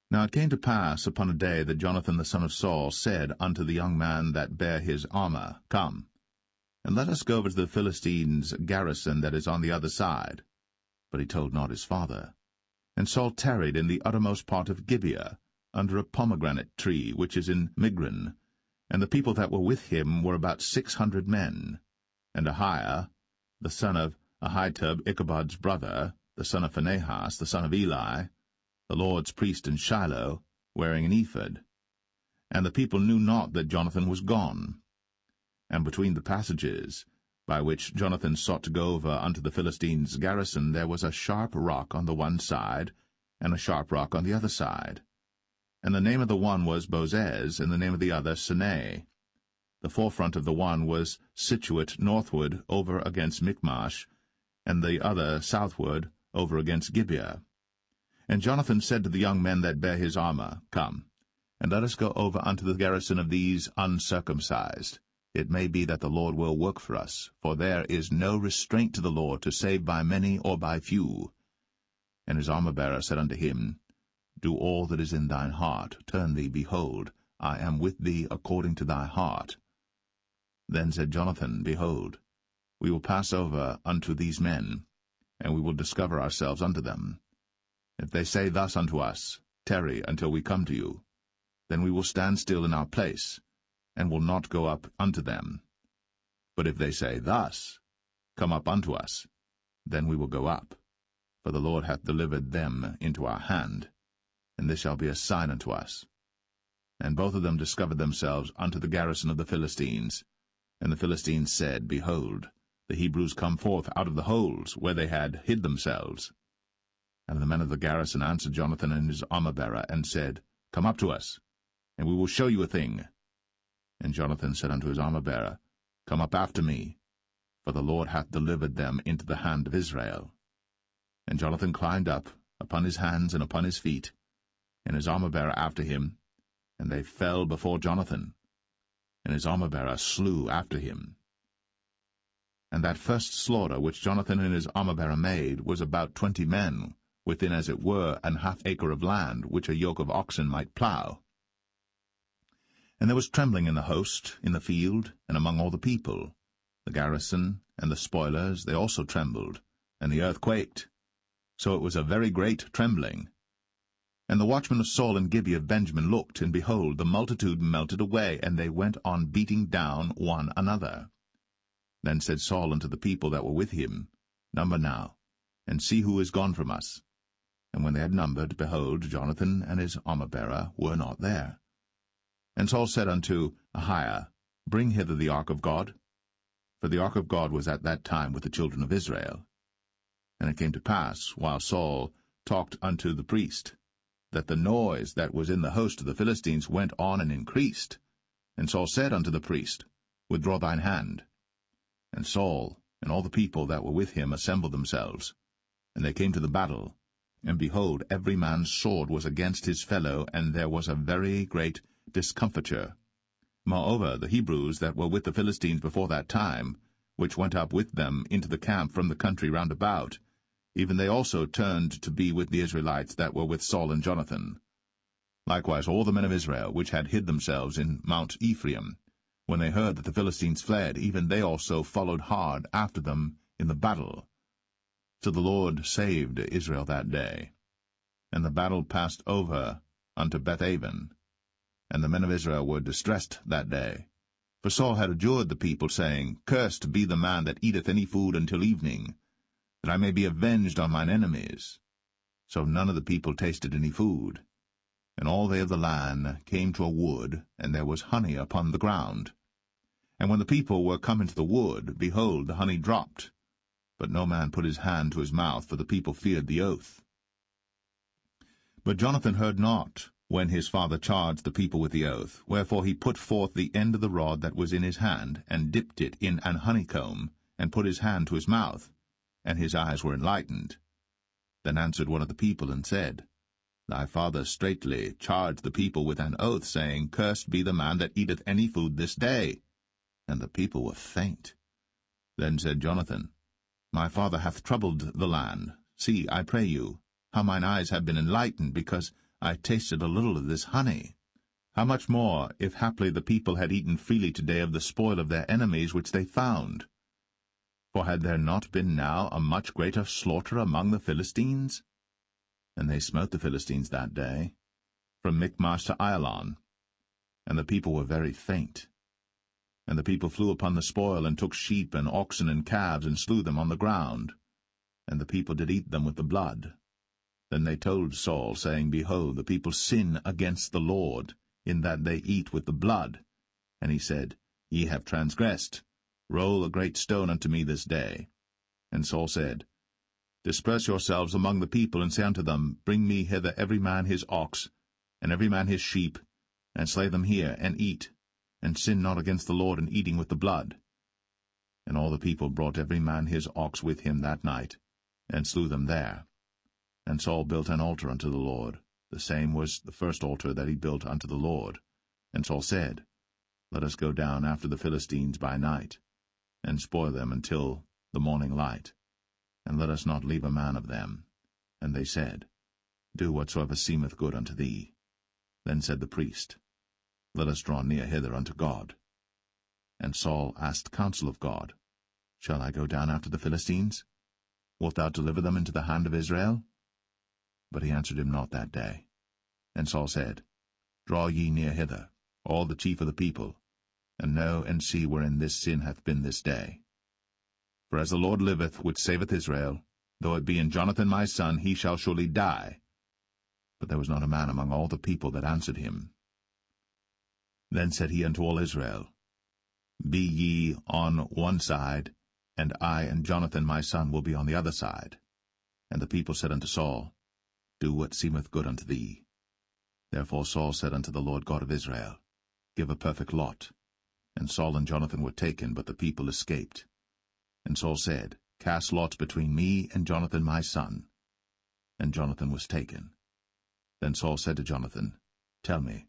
Now it came to pass upon a day that Jonathan the son of Saul said unto the young man that bare his armor, Come, and let us go over to the Philistines' garrison that is on the other side. But he told not his father. And Saul tarried in the uttermost part of Gibeah, under a pomegranate tree which is in Migron, and the people that were with him were about 600 men. And Ahiah, the son of Ahitub, Ichabod's brother, the son of Phinehas, the son of Eli, the Lord's priest in Shiloh, wearing an ephod. And the people knew not that Jonathan was gone. And between the passages, by which Jonathan sought to go over unto the Philistines' garrison, there was a sharp rock on the one side, and a sharp rock on the other side. And the name of the one was Bozez, and the name of the other Sinai. The forefront of the one was situate northward over against Michmash, and the other southward over against Gibeah. And Jonathan said to the young men that bare his armor, Come, and let us go over unto the garrison of these uncircumcised. It may be that the Lord will work for us, for there is no restraint to the Lord to save by many or by few. And his armor-bearer said unto him, Do all that is in thine heart, turn thee, behold, I am with thee according to thy heart. Then said Jonathan, Behold, we will pass over unto these men, and we will discover ourselves unto them. If they say thus unto us, Tarry until we come to you, then we will stand still in our place, and will not go up unto them. But if they say thus, Come up unto us, then we will go up, for the Lord hath delivered them into our hand, and this shall be a sign unto us. And both of them discovered themselves unto the garrison of the Philistines. And the Philistines said, Behold, the Hebrews come forth out of the holes where they had hid themselves. And the men of the garrison answered Jonathan and his armor-bearer, and said, Come up to us, and we will show you a thing. And Jonathan said unto his armor-bearer, Come up after me, for the Lord hath delivered them into the hand of Israel. And Jonathan climbed up upon his hands and upon his feet, and his armor-bearer after him, and they fell before Jonathan, and his armor-bearer slew after him. And that first slaughter which Jonathan and his armor-bearer made was about 20 men, within as it were an half acre of land, which a yoke of oxen might plough. And there was trembling in the host, in the field, and among all the people. The garrison and the spoilers, they also trembled, and the earth quaked. So it was a very great trembling. And the watchmen of Saul and Gibeah of Benjamin looked, and behold, the multitude melted away, and they went on beating down one another. Then said Saul unto the people that were with him, Number now, and see who is gone from us. And when they had numbered, behold, Jonathan and his armor-bearer were not there. And Saul said unto Ahiah, Bring hither the ark of God. For the ark of God was at that time with the children of Israel. And it came to pass, while Saul talked unto the priest, that the noise that was in the host of the Philistines went on and increased. And Saul said unto the priest, Withdraw thine hand. And Saul and all the people that were with him assembled themselves. And they came to the battle. And behold, every man's sword was against his fellow, and there was a very great discomfiture. Moreover, the Hebrews that were with the Philistines before that time, which went up with them into the camp from the country round about, even they also turned to be with the Israelites that were with Saul and Jonathan. Likewise all the men of Israel, which had hid themselves in Mount Ephraim, when they heard that the Philistines fled, even they also followed hard after them in the battle. So the Lord saved Israel that day. And the battle passed over unto Bethaven. And the men of Israel were distressed that day. For Saul had adjured the people, saying, Cursed be the man that eateth any food until evening, that I may be avenged on mine enemies. So none of the people tasted any food. And all they of the land came to a wood, and there was honey upon the ground. And when the people were come into the wood, behold, the honey dropped. but no man put his hand to his mouth, for the people feared the oath. But Jonathan heard not, when his father charged the people with the oath, wherefore he put forth the end of the rod that was in his hand, and dipped it in an honeycomb, and put his hand to his mouth, and his eyes were enlightened. Then answered one of the people, and said, Thy father straitly charged the people with an oath, saying, Cursed be the man that eateth any food this day. And the people were faint. Then said Jonathan, My father hath troubled the land. See, I pray you, how mine eyes have been enlightened, because I tasted a little of this honey. How much more, if haply the people had eaten freely today of the spoil of their enemies which they found? For had there not been now a much greater slaughter among the Philistines? And they smote the Philistines that day, from Michmash to Ailon. And the people were very faint. And the people flew upon the spoil, and took sheep and oxen and calves, and slew them on the ground. And the people did eat them with the blood. Then they told Saul, saying, Behold, the people sin against the Lord, in that they eat with the blood. And he said, Ye have transgressed. Roll a great stone unto me this day. And Saul said, Disperse yourselves among the people, and say unto them, Bring me hither every man his ox, and every man his sheep, and slay them here, and eat, and sin not against the Lord in eating with the blood. And all the people brought every man his ox with him that night, and slew them there. And Saul built an altar unto the Lord. The same was the first altar that he built unto the Lord. And Saul said, Let us go down after the Philistines by night, and spoil them until the morning light, and let us not leave a man of them. And they said, Do whatsoever seemeth good unto thee. Then said the priest, Let us draw near hither unto God. And Saul asked counsel of God, Shall I go down after the Philistines? Wilt thou deliver them into the hand of Israel? But he answered him not that day. And Saul said, Draw ye near hither, all the chief of the people, and know and see wherein this sin hath been this day. For as the Lord liveth, which saveth Israel, though it be in Jonathan my son, he shall surely die. But there was not a man among all the people that answered him. Then said he unto all Israel, Be ye on one side, and I and Jonathan my son will be on the other side. And the people said unto Saul, Do what seemeth good unto thee. Therefore Saul said unto the Lord God of Israel, Give a perfect lot. And Saul and Jonathan were taken, but the people escaped. And Saul said, Cast lots between me and Jonathan my son. And Jonathan was taken. Then Saul said to Jonathan, Tell me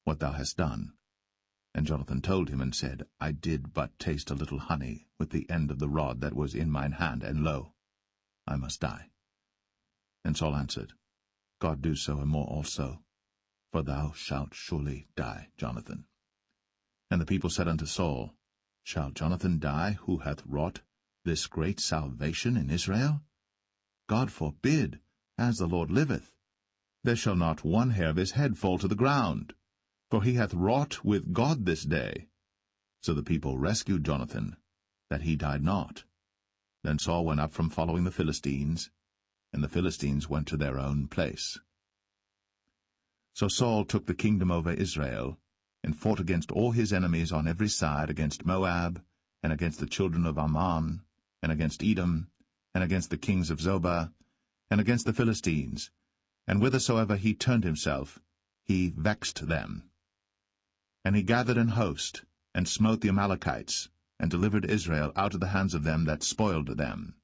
what thou hast done. And Jonathan told him, and said, I did but taste a little honey with the end of the rod that was in mine hand, and lo, I must die. And Saul answered, God do so and more also, for thou shalt surely die, Jonathan. And the people said unto Saul, Shall Jonathan die, who hath wrought this great salvation in Israel? God forbid, as the Lord liveth. There shall not one hair of his head fall to the ground, for he hath wrought with God this day. So the people rescued Jonathan, that he died not. Then Saul went up from following the Philistines, and the Philistines went to their own place. So Saul took the kingdom over Israel, and fought against all his enemies on every side, against Moab, and against the children of Ammon, and against Edom, and against the kings of Zobah, and against the Philistines. And whithersoever he turned himself, he vexed them. And he gathered an host, and smote the Amalekites, and delivered Israel out of the hands of them that spoiled them.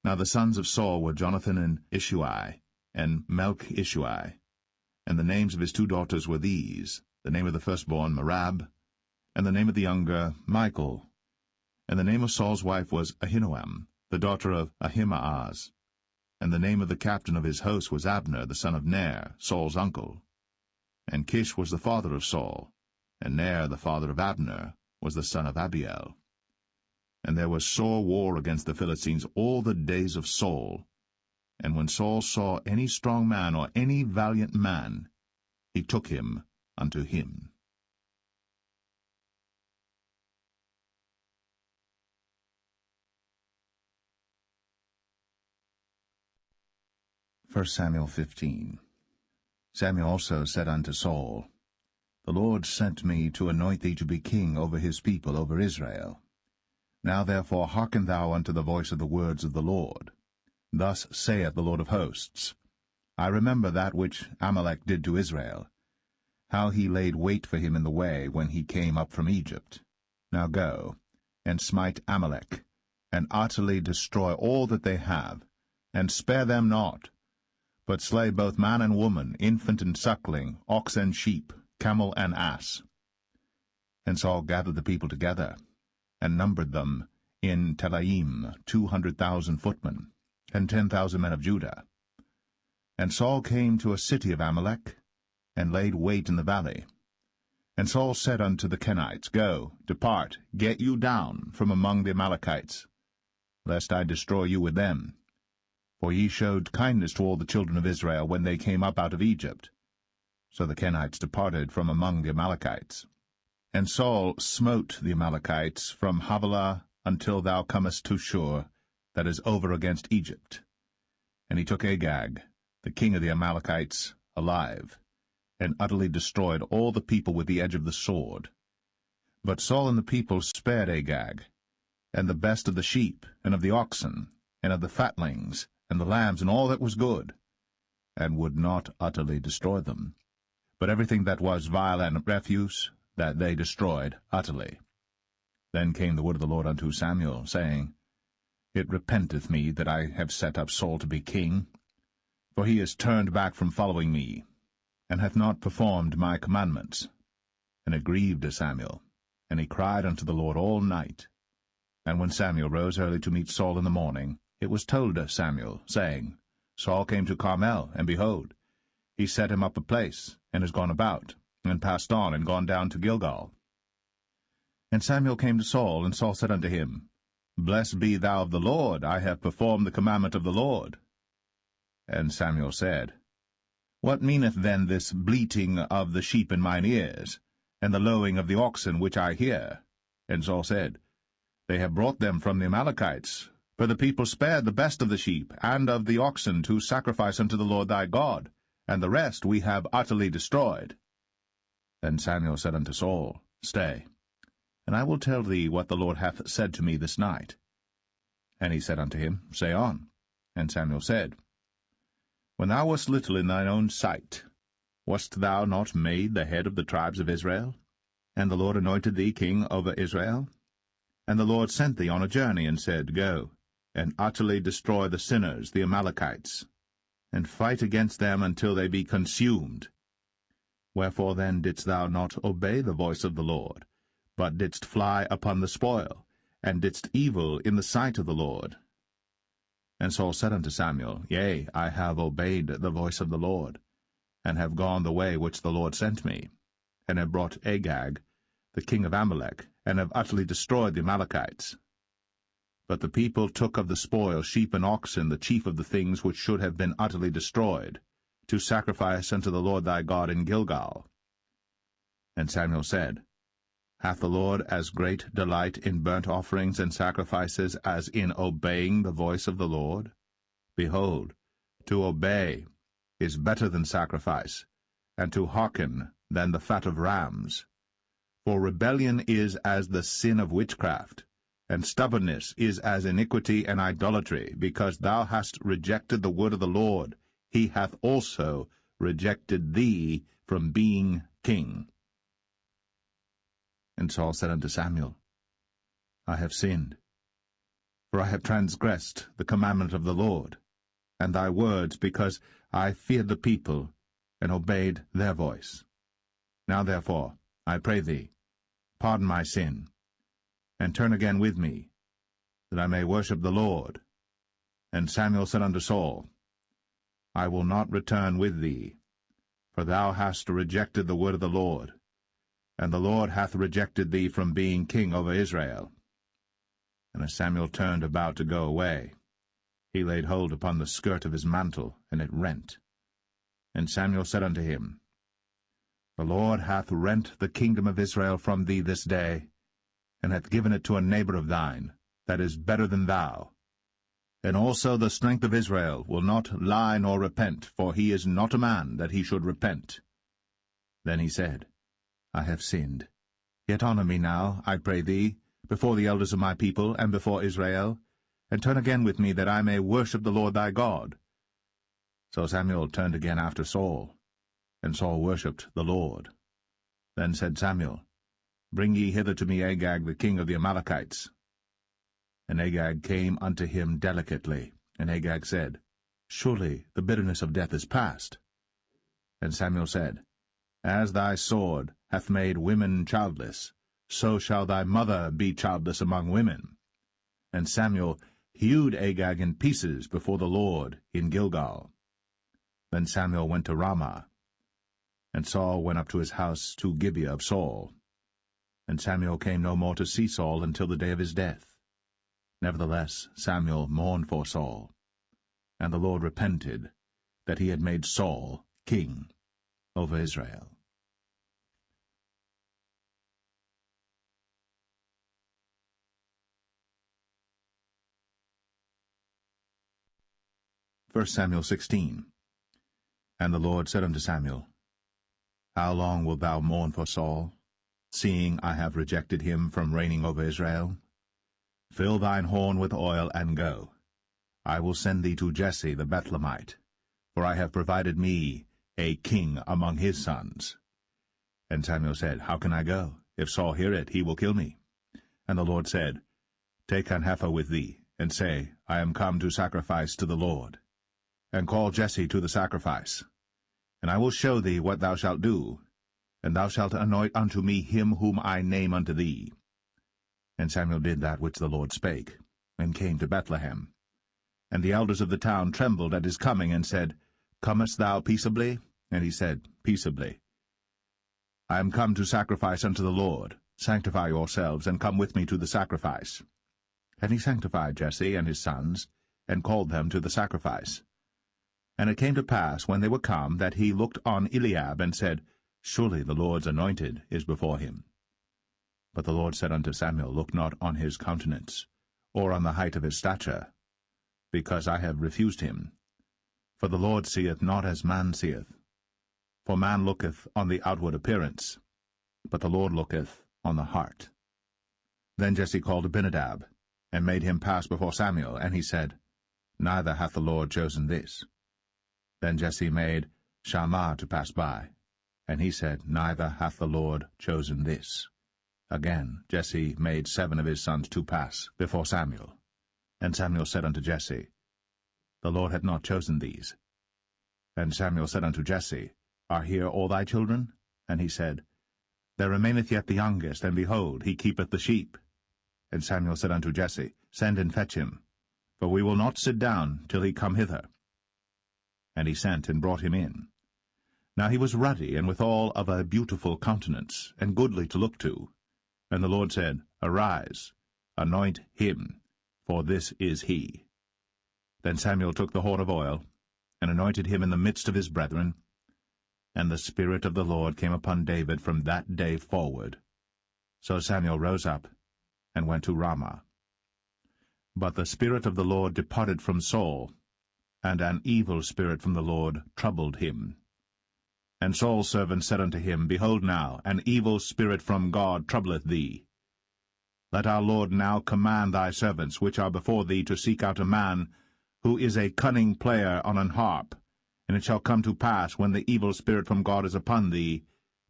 Now the sons of Saul were Jonathan and Ishuai, and Melch-Ishuai. And the names of his two daughters were these, the name of the firstborn Merab, and the name of the younger Michal. And the name of Saul's wife was Ahinoam, the daughter of Ahimaaz. And the name of the captain of his host was Abner, the son of Ner, Saul's uncle. And Kish was the father of Saul, and Ner, the father of Abner, was the son of Abiel. And there was sore war against the Philistines all the days of Saul. And when Saul saw any strong man or any valiant man, he took him unto him. First Samuel 15. Samuel also said unto Saul, The Lord sent me to anoint thee to be king over his people, over Israel. Now therefore hearken thou unto the voice of the words of the Lord. Thus saith the Lord of hosts, I remember that which Amalek did to Israel, how he laid wait for him in the way when he came up from Egypt. Now go, and smite Amalek, and utterly destroy all that they have, and spare them not, but slay both man and woman, infant and suckling, ox and sheep, camel and ass. And Saul gathered the people together, and numbered them in Telaim 200,000 footmen, and 10,000 men of Judah. And Saul came to a city of Amalek, and laid wait in the valley. And Saul said unto the Kenites, Go, depart, get you down from among the Amalekites, lest I destroy you with them. For ye showed kindness to all the children of Israel when they came up out of Egypt. So the Kenites departed from among the Amalekites. And Saul smote the Amalekites from Havilah until thou comest to Shur, that is over against Egypt. And he took Agag, the king of the Amalekites, alive, and utterly destroyed all the people with the edge of the sword. But Saul and the people spared Agag, and the best of the sheep, and of the oxen, and of the fatlings, and the lambs, and all that was good, and would not utterly destroy them. But everything that was vile and refuse, that they destroyed utterly. Then came the word of the Lord unto Samuel, saying, It repenteth me that I have set up Saul to be king, for he is turned back from following me, and hath not performed my commandments. And it grieved Samuel, and he cried unto the Lord all night. And when Samuel rose early to meet Saul in the morning, it was told Samuel, saying, Saul came to Carmel, and behold, he set him up a place, and is gone about, and passed on, and gone down to Gilgal. And Samuel came to Saul, and Saul said unto him, Blessed be thou of the Lord, I have performed the commandment of the Lord. And Samuel said, What meaneth then this bleating of the sheep in mine ears, and the lowing of the oxen which I hear? And Saul said, They have brought them from the Amalekites, for the people spared the best of the sheep and of the oxen to sacrifice unto the Lord thy God, and the rest we have utterly destroyed. Then Samuel said unto Saul, Stay, and I will tell thee what the Lord hath said to me this night. And he said unto him, Say on. And Samuel said, When thou wast little in thine own sight, wast thou not made the head of the tribes of Israel? And the Lord anointed thee king over Israel? And the Lord sent thee on a journey, and said, Go, and utterly destroy the sinners, the Amalekites, and fight against them until they be consumed. Wherefore then didst thou not obey the voice of the Lord, but didst fly upon the spoil, and didst evil in the sight of the Lord? And Saul said unto Samuel, Yea, I have obeyed the voice of the Lord, and have gone the way which the Lord sent me, and have brought Agag, the king of Amalek, and have utterly destroyed the Amalekites. But the people took of the spoil sheep and oxen, the chief of the things which should have been utterly destroyed, to sacrifice unto the Lord thy God in Gilgal. And Samuel said, Hath the Lord as great delight in burnt offerings and sacrifices as in obeying the voice of the Lord? Behold, to obey is better than sacrifice, and to hearken than the fat of rams. For rebellion is as the sin of witchcraft, and stubbornness is as iniquity and idolatry. Because thou hast rejected the word of the Lord, he hath also rejected thee from being king. And Saul said unto Samuel, I have sinned, for I have transgressed the commandment of the Lord, and thy words, because I feared the people, and obeyed their voice. Now therefore, I pray thee, pardon my sin, and turn again with me, that I may worship the Lord. And Samuel said unto Saul, I will not return with thee, for thou hast rejected the word of the Lord, and the Lord hath rejected thee from being king over Israel. And as Samuel turned about to go away, he laid hold upon the skirt of his mantle, and it rent. And Samuel said unto him, The Lord hath rent the kingdom of Israel from thee this day, and hath given it to a neighbor of thine, that is better than thou. And also the strength of Israel will not lie nor repent, for he is not a man that he should repent. Then he said, I have sinned. Yet honor me now, I pray thee, before the elders of my people, and before Israel, and turn again with me, that I may worship the Lord thy God. So Samuel turned again after Saul, and Saul worshipped the Lord. Then said Samuel, Bring ye hither to me Agag the king of the Amalekites. And Agag came unto him delicately, and Agag said, Surely the bitterness of death is past. And Samuel said, As thy sword hath made women childless, so shall thy mother be childless among women. And Samuel hewed Agag in pieces before the Lord in Gilgal. Then Samuel went to Ramah, and Saul went up to his house to Gibeah of Saul. And Samuel came no more to see Saul until the day of his death. Nevertheless Samuel mourned for Saul, and the Lord repented that he had made Saul king over Israel. 1 Samuel 16. And the Lord said unto Samuel, How long wilt thou mourn for Saul, seeing I have rejected him from reigning over Israel? Fill thine horn with oil, and go. I will send thee to Jesse the Bethlehemite, for I have provided me a king among his sons. And Samuel said, How can I go? If Saul hear it, he will kill me. And the Lord said, Take an heifer with thee, and say, I am come to sacrifice to the Lord. And call Jesse to the sacrifice. And I will show thee what thou shalt do, and thou shalt anoint unto me him whom I name unto thee. And Samuel did that which the Lord spake, and came to Bethlehem. And the elders of the town trembled at his coming, and said, Comest thou peaceably? And he said, Peaceably. I am come to sacrifice unto the Lord. Sanctify yourselves, and come with me to the sacrifice. And he sanctified Jesse and his sons, and called them to the sacrifice. And it came to pass, when they were come, that he looked on Eliab, and said, Surely the Lord's anointed is before him. But the Lord said unto Samuel, Look not on his countenance, or on the height of his stature, because I have refused him. For the Lord seeth not as man seeth. For man looketh on the outward appearance, but the Lord looketh on the heart. Then Jesse called Abinadab, and made him pass before Samuel, and he said, Neither hath the Lord chosen this. Then Jesse made Shammah to pass by, and he said, Neither hath the Lord chosen this. Again Jesse made 7 of his sons to pass before Samuel. And Samuel said unto Jesse, The Lord hath not chosen these. And Samuel said unto Jesse, Are here all thy children? And he said, There remaineth yet the youngest, and behold, he keepeth the sheep. And Samuel said unto Jesse, Send and fetch him, for we will not sit down till he come hither. And he sent and brought him in. Now he was ruddy, and withal of a beautiful countenance, and goodly to look to. And the Lord said, Arise, anoint him, for this is he. Then Samuel took the horn of oil, and anointed him in the midst of his brethren. And the Spirit of the Lord came upon David from that day forward. So Samuel rose up, and went to Ramah. But the Spirit of the Lord departed from Saul, and an evil spirit from the Lord troubled him. And Saul's servant said unto him, Behold now, an evil spirit from God troubleth thee. Let our Lord now command thy servants, which are before thee, to seek out a man who is a cunning player on an harp. And it shall come to pass, when the evil spirit from God is upon thee,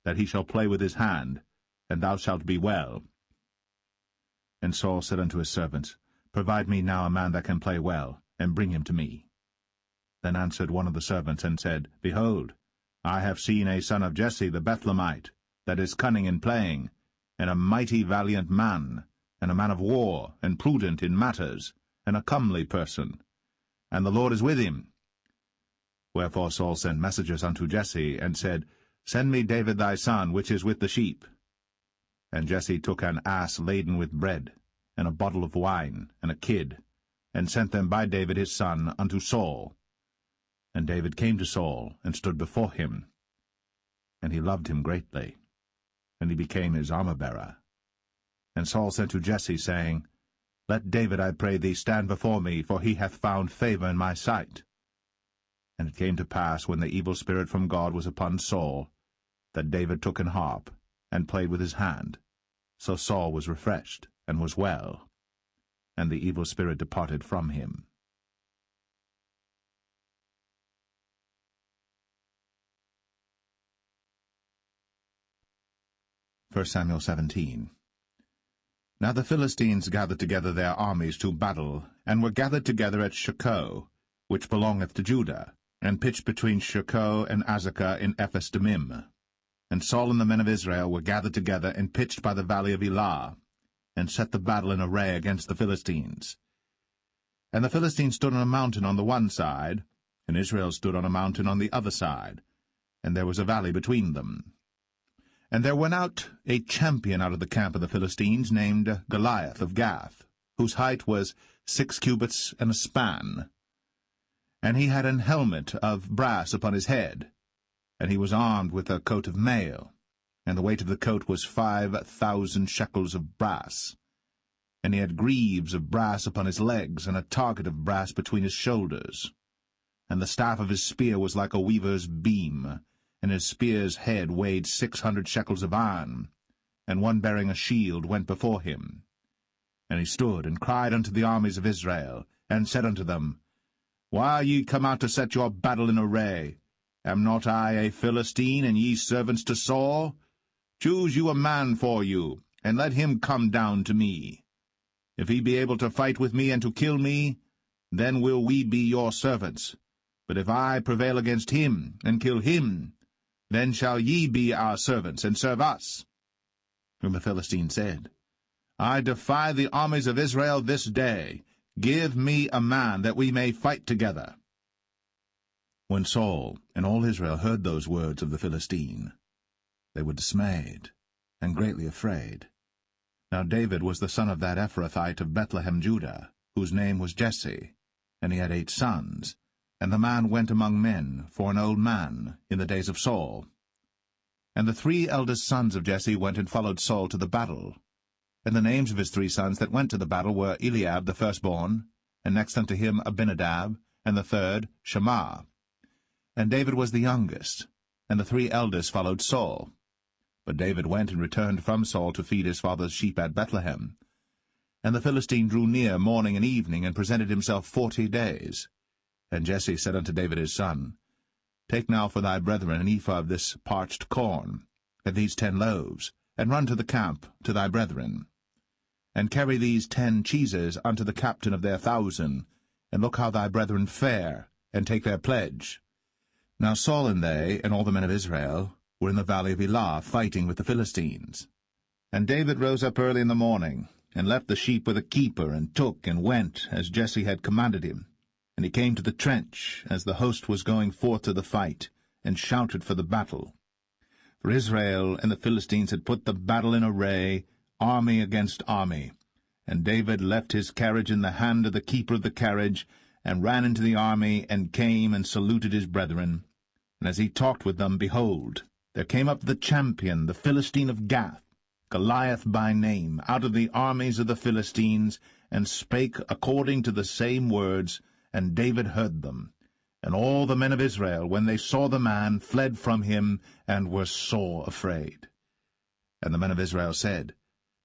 that he shall play with his hand, and thou shalt be well. And Saul said unto his servants, Provide me now a man that can play well, and bring him to me. Then answered one of the servants, and said, Behold, I have seen a son of Jesse the Bethlehemite, that is cunning in playing, and a mighty valiant man, and a man of war, and prudent in matters, and a comely person. And the Lord is with him. Wherefore Saul sent messengers unto Jesse, and said, Send me David thy son, which is with the sheep. And Jesse took an ass laden with bread, and a bottle of wine, and a kid, and sent them by David his son unto Saul. And David came to Saul, and stood before him. And he loved him greatly, and he became his armor-bearer. And Saul sent to Jesse, saying, Let David, I pray thee, stand before me, for he hath found favor in my sight. And it came to pass, when the evil spirit from God was upon Saul, that David took an harp, and played with his hand. So Saul was refreshed. and was well. And the evil spirit departed from him. 1 Samuel 17. Now the Philistines gathered together their armies to battle, and were gathered together at Shochoh, which belongeth to Judah, and pitched between Shochoh and Azekah in Ephes-dammim. And Saul and the men of Israel were gathered together and pitched by the valley of Elah, and set the battle in array against the Philistines. And the Philistines stood on a mountain on the one side, and Israel stood on a mountain on the other side, and there was a valley between them. And there went out a champion out of the camp of the Philistines, named Goliath of Gath, whose height was 6 cubits and a span. And he had an helmet of brass upon his head, and he was armed with a coat of mail, and the weight of the coat was 5,000 shekels of brass. And he had greaves of brass upon his legs, and a target of brass between his shoulders. And the staff of his spear was like a weaver's beam, and his spear's head weighed 600 shekels of iron, and one bearing a shield went before him. And he stood and cried unto the armies of Israel, and said unto them, Why are ye come out to set your battle in array? Am not I a Philistine, and ye servants to Saul? Choose you a man for you, and let him come down to me. If he be able to fight with me and to kill me, then will we be your servants. But if I prevail against him, and kill him, then shall ye be our servants, and serve us. And the Philistine said, I defy the armies of Israel this day. Give me a man, that we may fight together. When Saul and all Israel heard those words of the Philistine, they were dismayed, and greatly afraid. Now David was the son of that Ephrathite of Bethlehem, Judah, whose name was Jesse, and he had 8 sons. And the man went among men, for an old man, in the days of Saul. And the 3 eldest sons of Jesse went and followed Saul to the battle. And the names of his 3 sons that went to the battle were Eliab the firstborn, and next unto him Abinadab, and the third Shammah. And David was the youngest, and the 3 eldest followed Saul. But David went and returned from Saul to feed his father's sheep at Bethlehem. And the Philistine drew near morning and evening, and presented himself 40 days. And Jesse said unto David his son, Take now for thy brethren an ephah of this parched corn, and these 10 loaves, and run to the camp to thy brethren. And carry these 10 cheeses unto the captain of their 1,000, and look how thy brethren fare, and take their pledge. Now Saul and they, and all the men of Israel, were in the valley of Elah, fighting with the Philistines. And David rose up early in the morning, and left the sheep with a keeper, and took and went, as Jesse had commanded him. And he came to the trench, as the host was going forth to the fight, and shouted for the battle. For Israel and the Philistines had put the battle in array, army against army. And David left his carriage in the hand of the keeper of the carriage, and ran into the army, and came and saluted his brethren. And as he talked with them, behold, there came up the champion, the Philistine of Gath, Goliath by name, out of the armies of the Philistines, and spake according to the same words, and David heard them. And all the men of Israel, when they saw the man, fled from him, and were sore afraid. And the men of Israel said,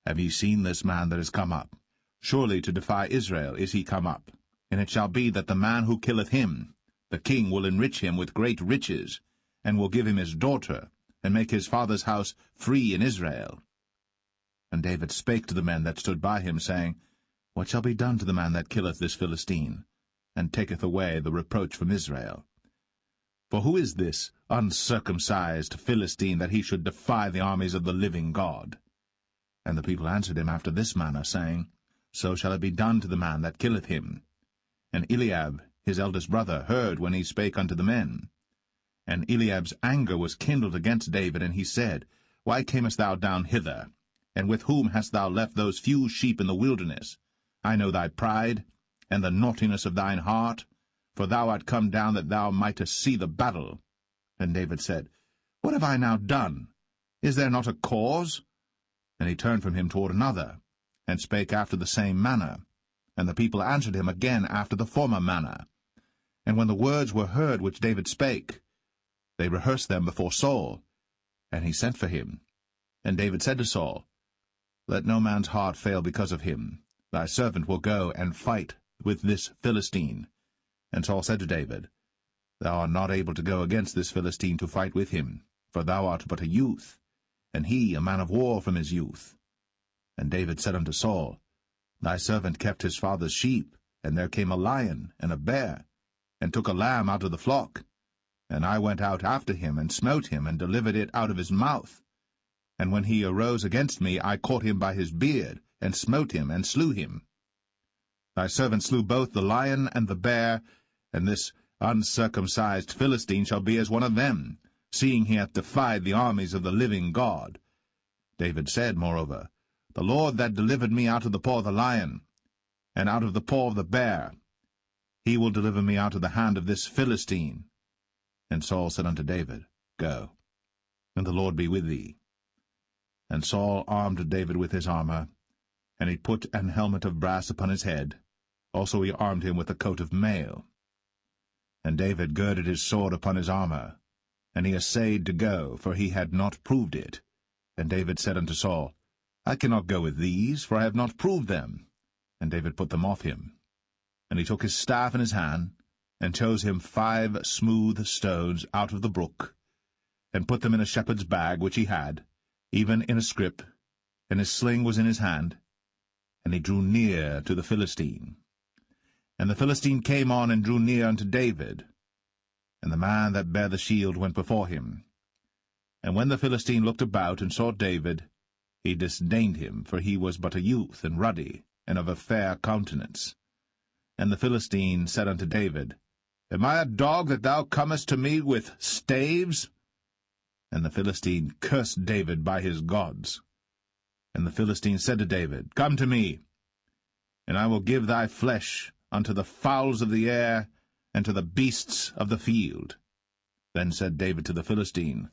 Have ye seen this man that is come up? Surely to defy Israel is he come up. And it shall be that the man who killeth him, the king will enrich him with great riches, and will give him his daughter, and make his father's house free in Israel. And David spake to the men that stood by him, saying, What shall be done to the man that killeth this Philistine, and taketh away the reproach from Israel? For who is this uncircumcised Philistine, that he should defy the armies of the living God? And the people answered him after this manner, saying, So shall it be done to the man that killeth him. And Eliab, his eldest brother, heard when he spake unto the men. And Eliab's anger was kindled against David, and he said, Why camest thou down hither? And with whom hast thou left those few sheep in the wilderness? I know thy pride, and the naughtiness of thine heart, for thou art come down that thou mightest see the battle. And David said, What have I now done? Is there not a cause? And he turned from him toward another, and spake after the same manner. And the people answered him again after the former manner. And when the words were heard which David spake, they rehearsed them before Saul. And he sent for him. And David said to Saul, let no man's heart fail because of him. Thy servant will go and fight with this Philistine. And Saul said to David, Thou art not able to go against this Philistine to fight with him, for thou art but a youth, and he a man of war from his youth. And David said unto Saul, Thy servant kept his father's sheep, and there came a lion and a bear, and took a lamb out of the flock. And I went out after him, and smote him, and delivered it out of his mouth. And when he arose against me, I caught him by his beard, and smote him, and slew him. Thy servant slew both the lion and the bear, and this uncircumcised Philistine shall be as one of them, seeing he hath defied the armies of the living God. David said, moreover, The Lord that delivered me out of the paw of the lion, and out of the paw of the bear, he will deliver me out of the hand of this Philistine. And Saul said unto David, Go, and the Lord be with thee. And Saul armed David with his armor, and he put an helmet of brass upon his head. Also he armed him with a coat of mail. And David girded his sword upon his armor, and he essayed to go, for he had not proved it. And David said unto Saul, I cannot go with these, for I have not proved them. And David put them off him. And he took his staff in his hand, and chose him 5 smooth stones out of the brook, and put them in a shepherd's bag which he had, even in a scrip, and his sling was in his hand. And he drew near to the Philistine. And the Philistine came on and drew near unto David. And the man that bare the shield went before him. And when the Philistine looked about and saw David, he disdained him, for he was but a youth, and ruddy, and of a fair countenance. And the Philistine said unto David, Am I a dog that thou comest to me with staves? And the Philistine cursed David by his gods. And the Philistine said to David, Come to me, and I will give thy flesh unto the fowls of the air, and to the beasts of the field. Then said David to the Philistine,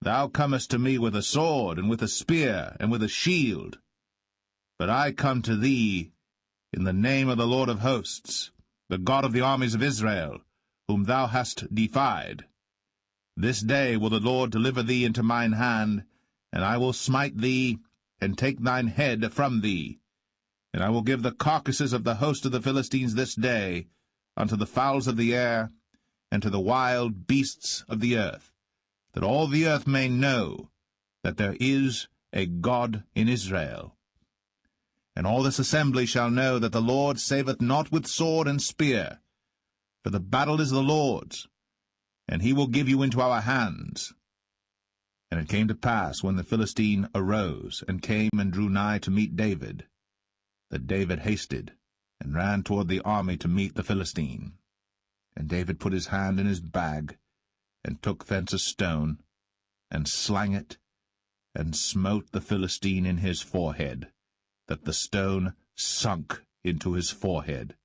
Thou comest to me with a sword, and with a spear, and with a shield. But I come to thee in the name of the Lord of hosts, the God of the armies of Israel, whom thou hast defied. This day will the Lord deliver thee into mine hand, and I will smite thee, and take thine head from thee. And I will give the carcasses of the host of the Philistines this day unto the fowls of the air, and to the wild beasts of the earth, that all the earth may know that there is a God in Israel. And all this assembly shall know that the Lord saveth not with sword and spear, for the battle is the Lord's, and he will give you into our hands. And it came to pass, when the Philistine arose, and came and drew nigh to meet David, that David hasted, and ran toward the army to meet the Philistine. And David put his hand in his bag, and took thence a stone, and slang it, and smote the Philistine in his forehead, that the stone sunk into his forehead,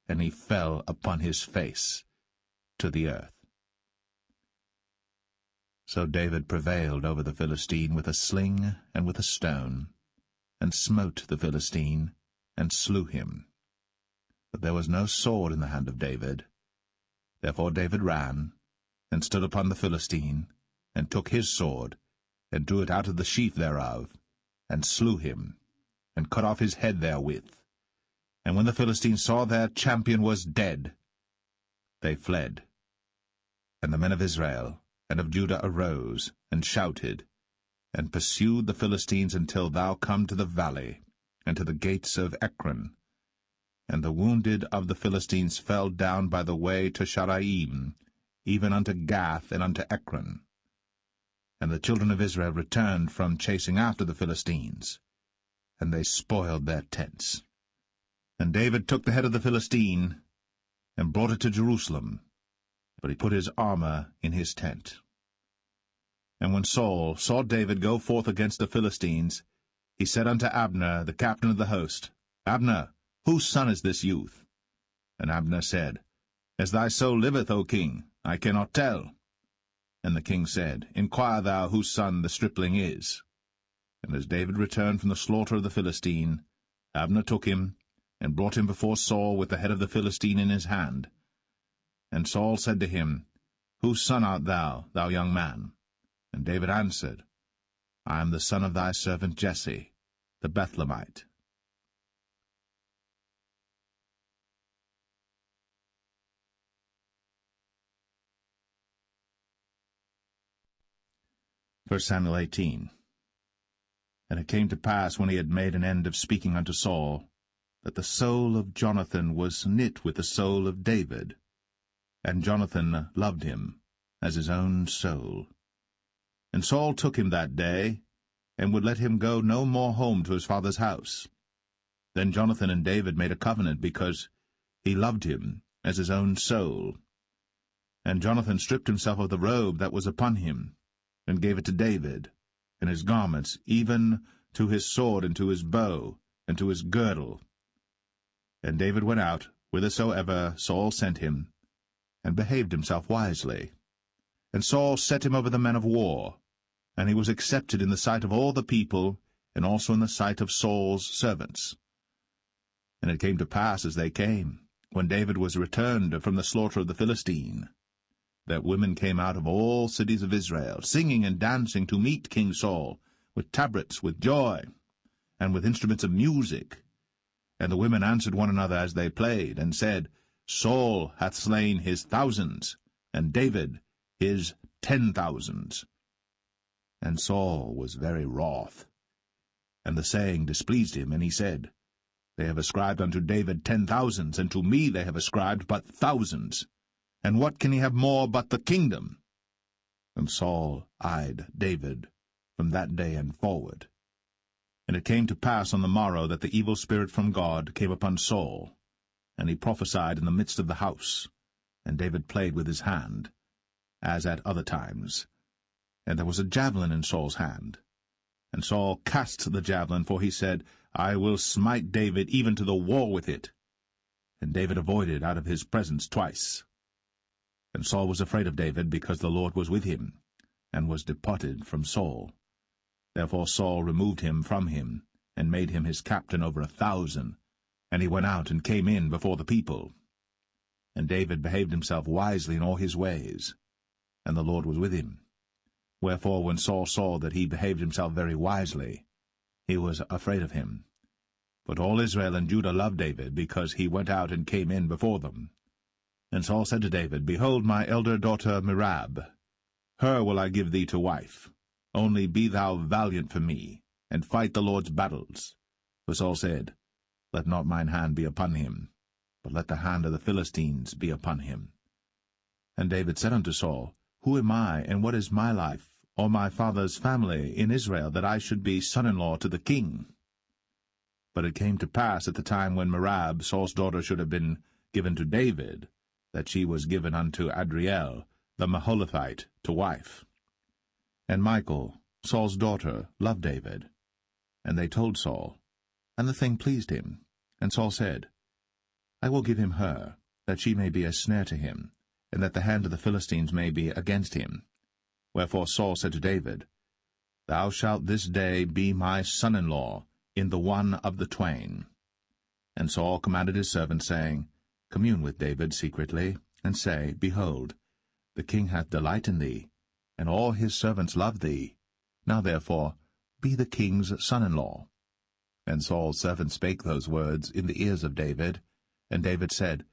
and he fell upon his face to the earth. So David prevailed over the Philistine with a sling and with a stone, and smote the Philistine, and slew him. But there was no sword in the hand of David. Therefore David ran, and stood upon the Philistine, and took his sword, and drew it out of the sheath thereof, and slew him, and cut off his head therewith. And when the Philistines saw their champion was dead, they fled. And the men of Israel and of Judah arose, and shouted, and pursued the Philistines until thou come to the valley, and to the gates of Ekron. And the wounded of the Philistines fell down by the way to Sharaim, even unto Gath and unto Ekron. And the children of Israel returned from chasing after the Philistines, and they spoiled their tents. And David took the head of the Philistine, and brought it to Jerusalem, but he put his armor in his tent. And when Saul saw David go forth against the Philistines, he said unto Abner, the captain of the host, Abner, whose son is this youth? And Abner said, As thy soul liveth, O king, I cannot tell. And the king said, Inquire thou whose son the stripling is. And as David returned from the slaughter of the Philistine, Abner took him, and brought him before Saul with the head of the Philistine in his hand. And Saul said to him, Whose son art thou, thou young man? And David answered, I am the son of thy servant Jesse, the Bethlehemite. 1 Samuel 18. And it came to pass, when he had made an end of speaking unto Saul, that the soul of Jonathan was knit with the soul of David, and Jonathan loved him as his own soul. And Saul took him that day, and would let him go no more home to his father's house. Then Jonathan and David made a covenant, because he loved him as his own soul. And Jonathan stripped himself of the robe that was upon him, and gave it to David, and his garments, even to his sword, and to his bow, and to his girdle. And David went out whithersoever Saul sent him, and behaved himself wisely. And Saul set him over the men of war, and he was accepted in the sight of all the people, and also in the sight of Saul's servants. And it came to pass, as they came, when David was returned from the slaughter of the Philistine, that women came out of all cities of Israel, singing and dancing to meet King Saul, with tabrets, with joy, and with instruments of music. And the women answered one another as they played, and said, Saul hath slain his thousands, and David his 10,000s. And Saul was very wroth. And the saying displeased him, and he said, They have ascribed unto David 10,000s, and to me they have ascribed but thousands. And what can he have more but the kingdom? And Saul eyed David from that day and forward. And it came to pass on the morrow that the evil spirit from God came upon Saul, and he prophesied in the midst of the house. And David played with his hand, as at other times. And there was a javelin in Saul's hand. And Saul cast the javelin, for he said, I will smite David even to the wall with it. And David avoided out of his presence twice. And Saul was afraid of David, because the Lord was with him, and was departed from Saul. Therefore Saul removed him from him, and made him his captain over 1,000, and he went out and came in before the people. And David behaved himself wisely in all his ways, and the Lord was with him. Wherefore when Saul saw that he behaved himself very wisely, he was afraid of him. But all Israel and Judah loved David, because he went out and came in before them. And Saul said to David, Behold my elder daughter Merab, her will I give thee to wife. Only be thou valiant for me, and fight the Lord's battles. For Saul said, Let not mine hand be upon him, but let the hand of the Philistines be upon him. And David said unto Saul, Who am I, and what is my life, or my father's family in Israel, that I should be son-in-law to the king? But it came to pass at the time when Merab, Saul's daughter, should have been given to David, that she was given unto Adriel, the Maholathite, to wife. And Michal, Saul's daughter, loved David. And they told Saul, and the thing pleased him. And Saul said, I will give him her, that she may be a snare to him, and that the hand of the Philistines may be against him. Wherefore Saul said to David, Thou shalt this day be my son-in-law in the one of the twain. And Saul commanded his servants, saying, Commune with David secretly, and say, Behold, the king hath delight in thee, and all his servants love thee. Now therefore be the king's son-in-law. And Saul's servant spake those words in the ears of David. And David said,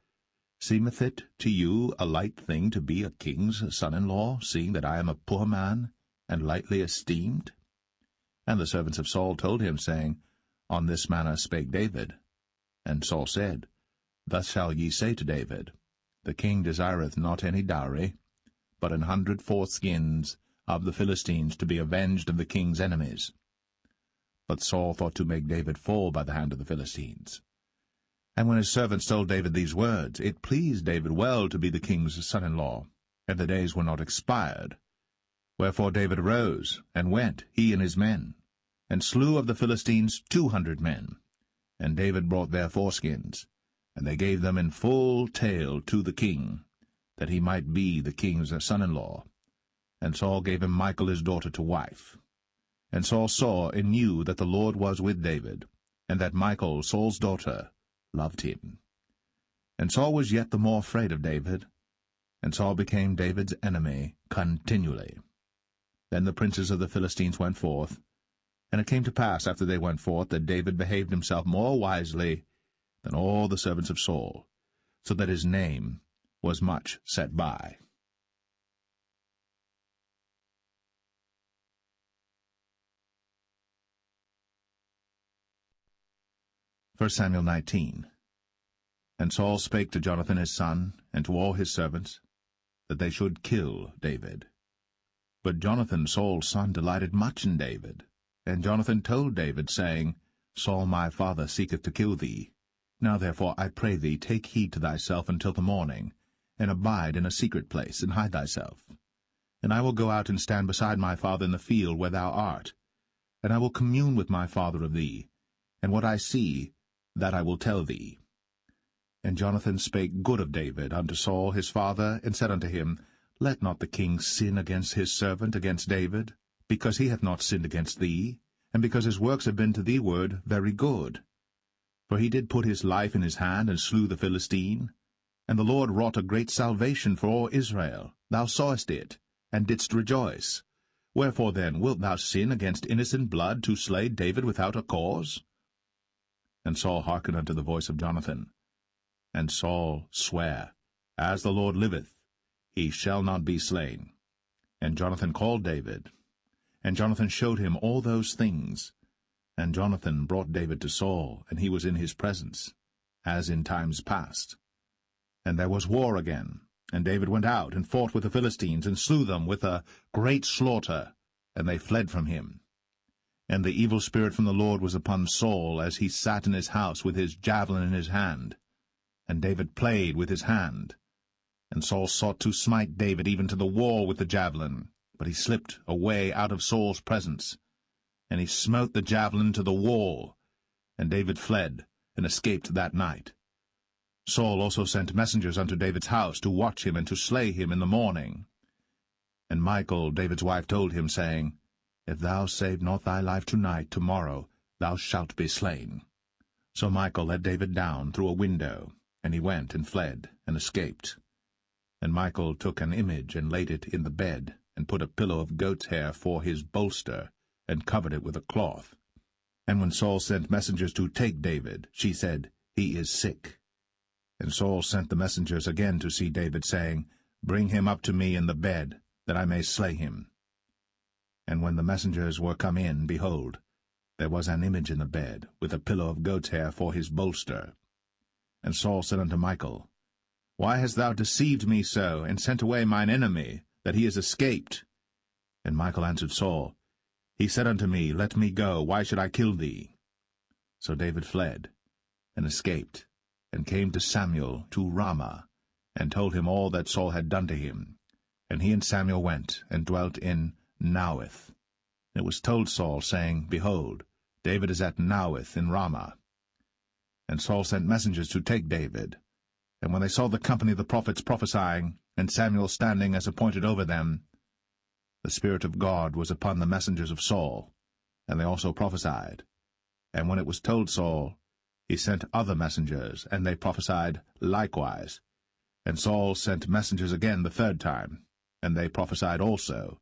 Seemeth it to you a light thing to be a king's son-in-law, seeing that I am a poor man, and lightly esteemed? And the servants of Saul told him, saying, On this manner spake David. And Saul said, Thus shall ye say to David, The king desireth not any dowry, but 100 foreskins of the Philistines, to be avenged of the king's enemies. But Saul thought to make David fall by the hand of the Philistines. And when his servants told David these words, it pleased David well to be the king's son-in-law, and the days were not expired. Wherefore David arose, and went, he and his men, and slew of the Philistines 200 men. And David brought their foreskins, and they gave them in full tale to the king, that he might be the king's son-in-law. And Saul gave him Michal his daughter to wife. And Saul saw and knew that the Lord was with David, and that Michal, Saul's daughter, loved him. And Saul was yet the more afraid of David, and Saul became David's enemy continually. Then the princes of the Philistines went forth, And it came to pass, after they went forth, that David behaved himself more wisely than all the servants of Saul, so that his name was much set by. 1 Samuel 19. And Saul spake to Jonathan his son, and to all his servants, that they should kill David. But Jonathan Saul's son delighted much in David. And Jonathan told David, saying, Saul my father seeketh to kill thee. Now therefore I pray thee, take heed to thyself until the morning, and abide in a secret place, and hide thyself. And I will go out and stand beside my father in the field where thou art. And I will commune with my father of thee, and what I see, that I will tell thee. And Jonathan spake good of David unto Saul his father, and said unto him, Let not the king sin against his servant, against David, because he hath not sinned against thee, and because his works have been to thee ward very good. For he did put his life in his hand, and slew the Philistine. And the Lord wrought a great salvation for all Israel. Thou sawest it, and didst rejoice. Wherefore then wilt thou sin against innocent blood, to slay David without a cause? And Saul hearkened unto the voice of Jonathan. And Saul sware, As the Lord liveth, he shall not be slain. And Jonathan called David. And Jonathan showed him all those things. And Jonathan brought David to Saul, and he was in his presence, as in times past. And there was war again. And David went out, and fought with the Philistines, and slew them with a great slaughter, and they fled from him. And the evil spirit from the Lord was upon Saul, as he sat in his house with his javelin in his hand. And David played with his hand. And Saul sought to smite David even to the wall with the javelin, but he slipped away out of Saul's presence. And he smote the javelin to the wall, and David fled, and escaped that night. Saul also sent messengers unto David's house, to watch him, and to slay him in the morning. And Michal, David's wife, told him, saying, If thou save not thy life tonight, tomorrow thou shalt be slain. So Michal let David down through a window, and he went and fled, and escaped. And Michal took an image, and laid it in the bed, and put a pillow of goat's hair for his bolster, and covered it with a cloth. And when Saul sent messengers to take David, she said, He is sick. And Saul sent the messengers again to see David, saying, Bring him up to me in the bed, that I may slay him. And when the messengers were come in, behold, there was an image in the bed, with a pillow of goat's hair for his bolster. And Saul said unto Michal, Why hast thou deceived me so, and sent away mine enemy, that he is escaped? And Michal answered Saul, He said unto me, Let me go, why should I kill thee? So David fled, and escaped, and came to Samuel to Ramah, and told him all that Saul had done to him. And he and Samuel went, and dwelt in Naueth. And it was told Saul, saying, Behold, David is at Naueth in Ramah. And Saul sent messengers to take David. And when they saw the company of the prophets prophesying, and Samuel standing as appointed over them, the Spirit of God was upon the messengers of Saul, and they also prophesied. And when it was told Saul, he sent other messengers, and they prophesied likewise. And Saul sent messengers again the third time, and they prophesied also.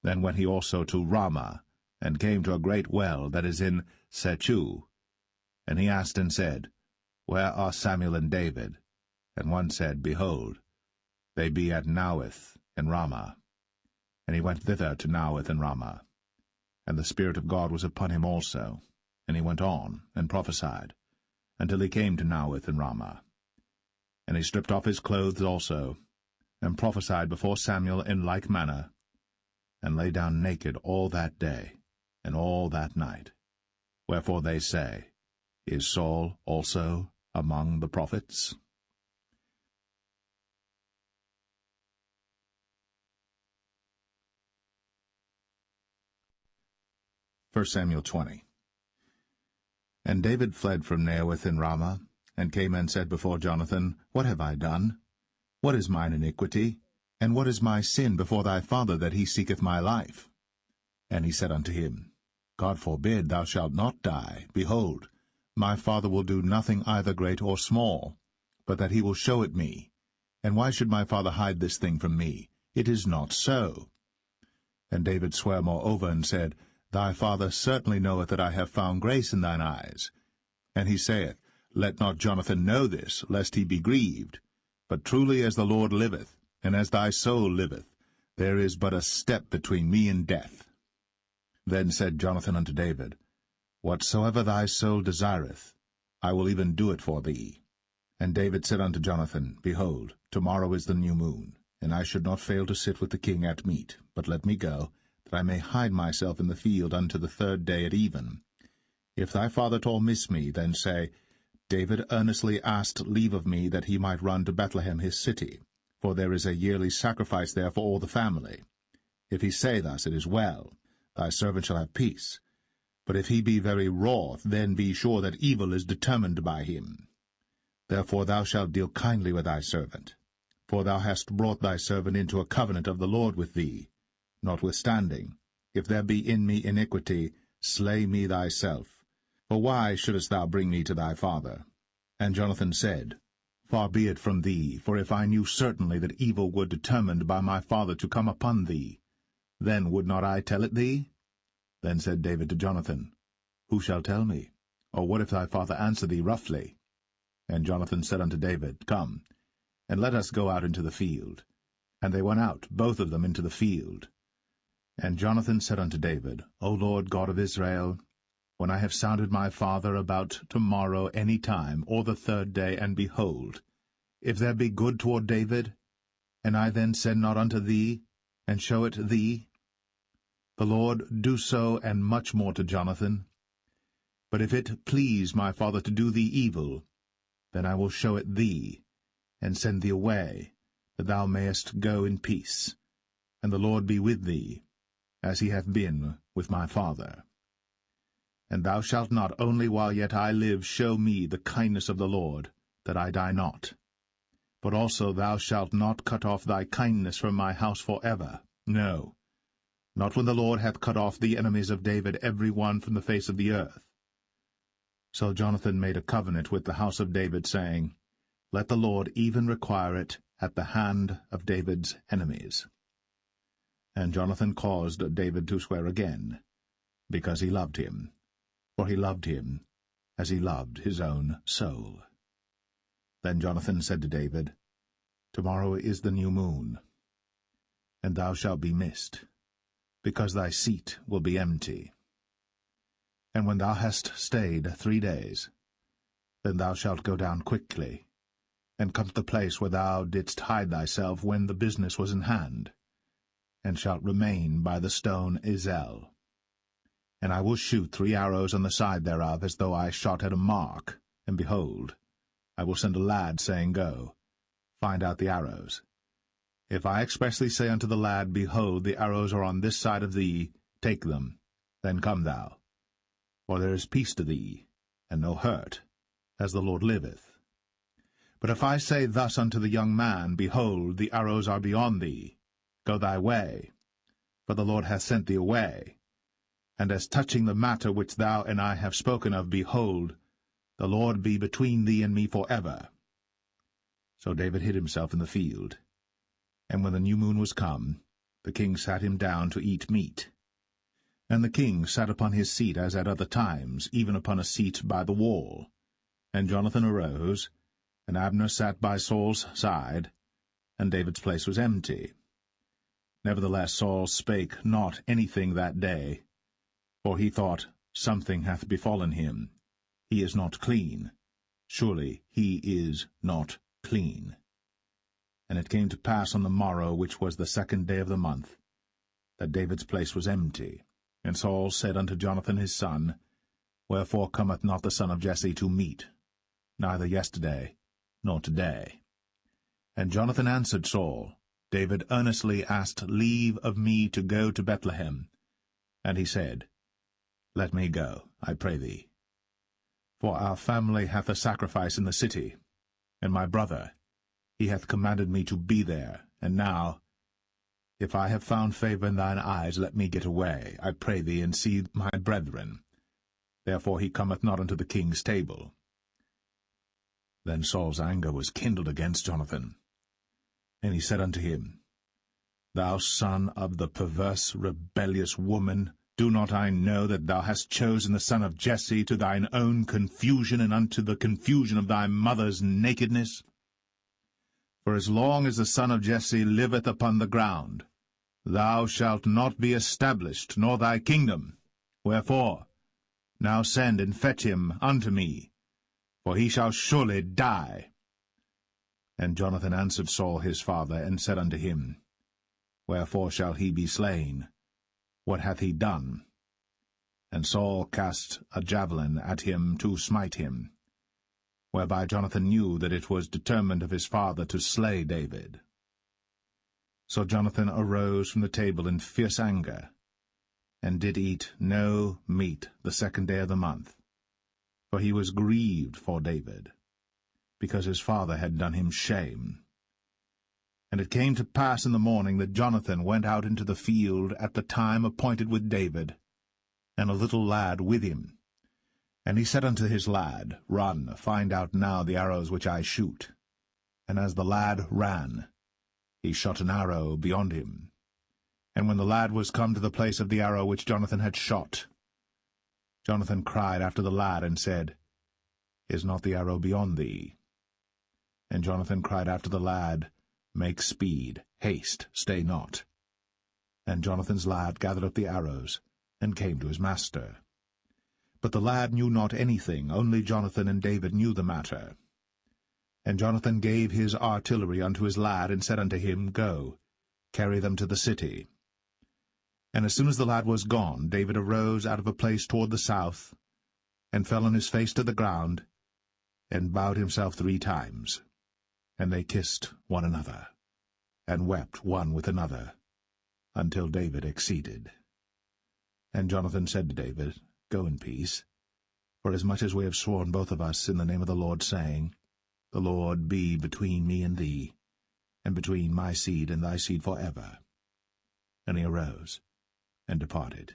Then went he also to Ramah, and came to a great well that is in Sechu. And he asked and said, Where are Samuel and David? And one said, Behold, they be at Naueth in Ramah. And he went thither to Naueth in Ramah. And the Spirit of God was upon him also. And he went on, and prophesied, until he came to Naueth in Ramah. And he stripped off his clothes also, and prophesied before Samuel in like manner, and lay down naked all that day, and all that night. Wherefore they say, Is Saul also among the prophets? First Samuel 20. And David fled from Naueth in Ramah, and came and said before Jonathan, What have I done? What is mine iniquity? And what is my sin before thy father, that he seeketh my life? And he said unto him, God forbid, thou shalt not die. Behold, my father will do nothing either great or small, but that he will show it me. And why should my father hide this thing from me? It is not so. And David sware moreover, and said, Thy father certainly knoweth that I have found grace in thine eyes. And he saith, Let not Jonathan know this, lest he be grieved. But truly as the Lord liveth, and as thy soul liveth, there is but a step between me and death. Then said Jonathan unto David, Whatsoever thy soul desireth, I will even do it for thee. And David said unto Jonathan, Behold, tomorrow is the new moon, and I should not fail to sit with the king at meat, but let me go, that I may hide myself in the field unto the 3rd day at even. If thy father-in-law miss me, then say, David earnestly asked leave of me that he might run to Bethlehem his city, for there is a yearly sacrifice there for all the family. If he say thus, it is well, thy servant shall have peace. But if he be very wroth, then be sure that evil is determined by him. Therefore thou shalt deal kindly with thy servant, for thou hast brought thy servant into a covenant of the Lord with thee. Notwithstanding, if there be in me iniquity, slay me thyself. For why shouldest thou bring me to thy father? And Jonathan said, Far be it from thee, for if I knew certainly that evil were determined by my father to come upon thee, then would not I tell it thee? Then said David to Jonathan, Who shall tell me? Or what if thy father answer thee roughly? And Jonathan said unto David, Come, and let us go out into the field. And they went out, both of them, into the field. And Jonathan said unto David, O Lord God of Israel, when I have sounded my father about tomorrow any time, or the 3rd day, and behold, if there be good toward David, and I then send not unto thee, and show it thee, the Lord do so, and much more to Jonathan. But if it please my father to do thee evil, then I will show it thee, and send thee away, that thou mayest go in peace, and the Lord be with thee, as he hath been with my father. And thou shalt not only while yet I live show me the kindness of the Lord, that I die not, but also thou shalt not cut off thy kindness from my house for ever, no, not when the Lord hath cut off the enemies of David every one from the face of the earth. So Jonathan made a covenant with the house of David, saying, Let the Lord even require it at the hand of David's enemies. And Jonathan caused David to swear again, because he loved him, for he loved him as he loved his own soul. Then Jonathan said to David, Tomorrow is the new moon, and thou shalt be missed, because thy seat will be empty. And when thou hast stayed 3 days, then thou shalt go down quickly, and come to the place where thou didst hide thyself when the business was in hand, and shalt remain by the stone Zelle. And I will shoot 3 arrows on the side thereof, as though I shot at a mark, and behold, I will send a lad, saying, Go, find out the arrows. If I expressly say unto the lad, Behold, the arrows are on this side of thee, take them, then come thou. For there is peace to thee, and no hurt, as the Lord liveth. But if I say thus unto the young man, Behold, the arrows are beyond thee, go thy way, for the Lord hath sent thee away. And as touching the matter which thou and I have spoken of, behold, the Lord be between thee and me for ever. So David hid himself in the field. And when the new moon was come, the king sat him down to eat meat. And the king sat upon his seat as at other times, even upon a seat by the wall. And Jonathan arose, and Abner sat by Saul's side, and David's place was empty. Nevertheless Saul spake not anything that day, for he thought, Something hath befallen him. He is not clean. Surely he is not clean. And it came to pass on the morrow, which was the 2nd day of the month, that David's place was empty. And Saul said unto Jonathan his son, Wherefore cometh not the son of Jesse to meat, neither yesterday nor today? And Jonathan answered Saul, David earnestly asked leave of me to go to Bethlehem. And he said, Let me go, I pray thee. For our family hath a sacrifice in the city, and my brother, he hath commanded me to be there. And now, if I have found favor in thine eyes, let me get away, I pray thee, and see my brethren. Therefore he cometh not unto the king's table. Then Saul's anger was kindled against Jonathan. And he said unto him, Thou son of the perverse, rebellious woman, Do not I know that thou hast chosen the son of Jesse to thine own confusion, and unto the confusion of thy mother's nakedness? For as long as the son of Jesse liveth upon the ground, thou shalt not be established, nor thy kingdom. Wherefore, now send and fetch him unto me, for he shall surely die. And Jonathan answered Saul his father, and said unto him, Wherefore shall he be slain? What hath he done? And Saul cast a javelin at him to smite him, whereby Jonathan knew that it was determined of his father to slay David. So Jonathan arose from the table in fierce anger, and did eat no meat the 2nd day of the month, for he was grieved for David, because his father had done him shame. And it came to pass in the morning that Jonathan went out into the field at the time appointed with David, and a little lad with him. And he said unto his lad, Run, find out now the arrows which I shoot. And as the lad ran, he shot an arrow beyond him. And when the lad was come to the place of the arrow which Jonathan had shot, Jonathan cried after the lad, and said, Is not the arrow beyond thee? And Jonathan cried after the lad, Make speed, haste, stay not. And Jonathan's lad gathered up the arrows, and came to his master. But the lad knew not anything, only Jonathan and David knew the matter. And Jonathan gave his artillery unto his lad, and said unto him, Go, carry them to the city. And as soon as the lad was gone, David arose out of a place toward the south, and fell on his face to the ground, and bowed himself 3 times. And they kissed one another, and wept one with another, until David exceeded. And Jonathan said to David, Go in peace, forasmuch as we have sworn both of us in the name of the Lord, saying, The Lord be between me and thee, and between my seed and thy seed forever. And he arose, and departed.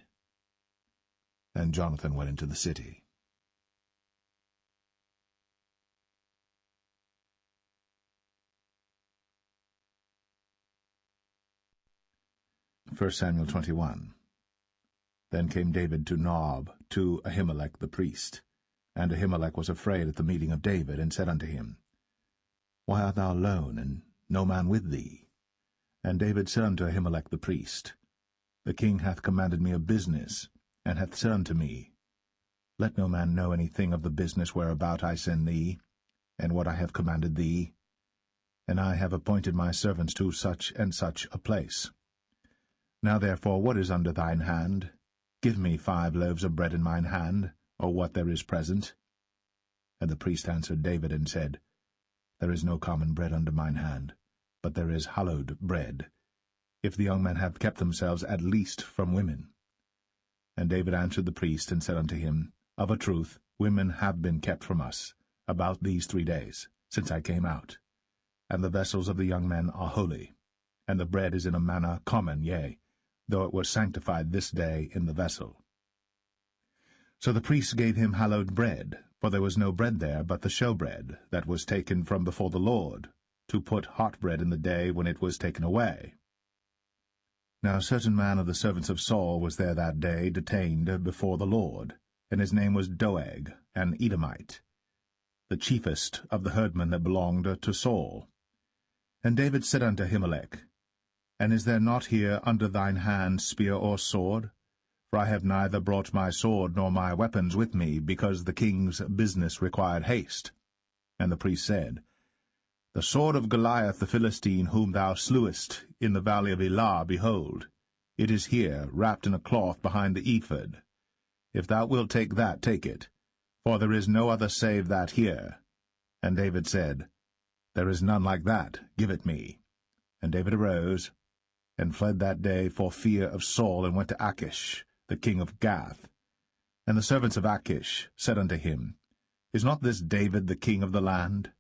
And Jonathan went into the city. First Samuel 21. Then came David to Nob, to Ahimelech the priest. And Ahimelech was afraid at the meeting of David, and said unto him, Why art thou alone, and no man with thee? And David said unto Ahimelech the priest, The king hath commanded me a business, and hath said unto me, Let no man know anything of the business whereabout I send thee, and what I have commanded thee. And I have appointed my servants to such and such a place. Now therefore, what is under thine hand? Give me 5 loaves of bread in mine hand, or what there is present. And the priest answered David, and said, There is no common bread under mine hand, but there is hallowed bread, if the young men have kept themselves at least from women. And David answered the priest, and said unto him, Of a truth, women have been kept from us, about these 3 days, since I came out. And the vessels of the young men are holy, and the bread is in a manner common, yea, though it was sanctified this day in the vessel. So the priests gave him hallowed bread, for there was no bread there but the showbread, that was taken from before the Lord, to put hot bread in the day when it was taken away. Now a certain man of the servants of Saul was there that day, detained before the Lord, and his name was Doeg, an Edomite, the chiefest of the herdmen that belonged to Saul. And David said unto Ahimelech, And is there not here under thine hand spear or sword? For I have neither brought my sword nor my weapons with me, because the king's business required haste. And the priest said, The sword of Goliath the Philistine, whom thou slewest in the valley of Elah, behold, it is here, wrapped in a cloth behind the ephod. If thou wilt take that, take it, for there is no other save that here. And David said, There is none like that, give it me. And David arose, and fled that day for fear of Saul, and went to Achish, the king of Gath. And the servants of Achish said unto him, Is not this David the king of the land?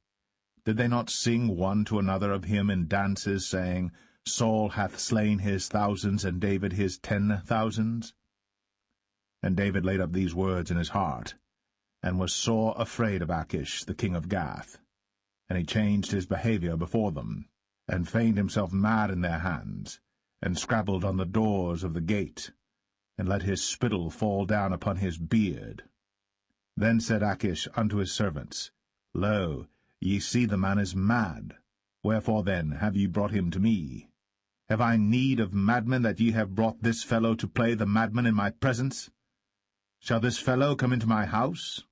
Did they not sing one to another of him in dances, saying, Saul hath slain his thousands, and David his 10,000s? And David laid up these words in his heart, and was sore afraid of Achish, the king of Gath. And he changed his behavior before them, and feigned himself mad in their hands, and scrabbled on the doors of the gate. and let his spittle fall down upon his beard. Then said Achish unto his servants, Lo, ye see the man is mad. Wherefore then have ye brought him to me? Have I need of madmen that ye have brought this fellow to play the madman in my presence? Shall this fellow come into my house?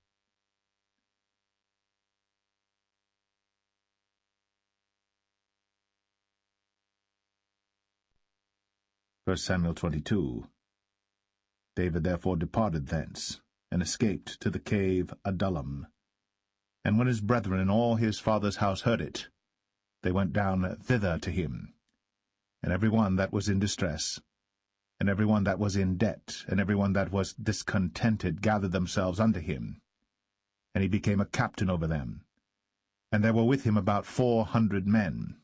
First Samuel 22. David therefore departed thence, and escaped to the cave Adullam. And when his brethren and all his father's house heard it, they went down thither to him. And every one that was in distress, and every one that was in debt, and every one that was discontented gathered themselves unto him. And he became a captain over them. And there were with him about 400 men.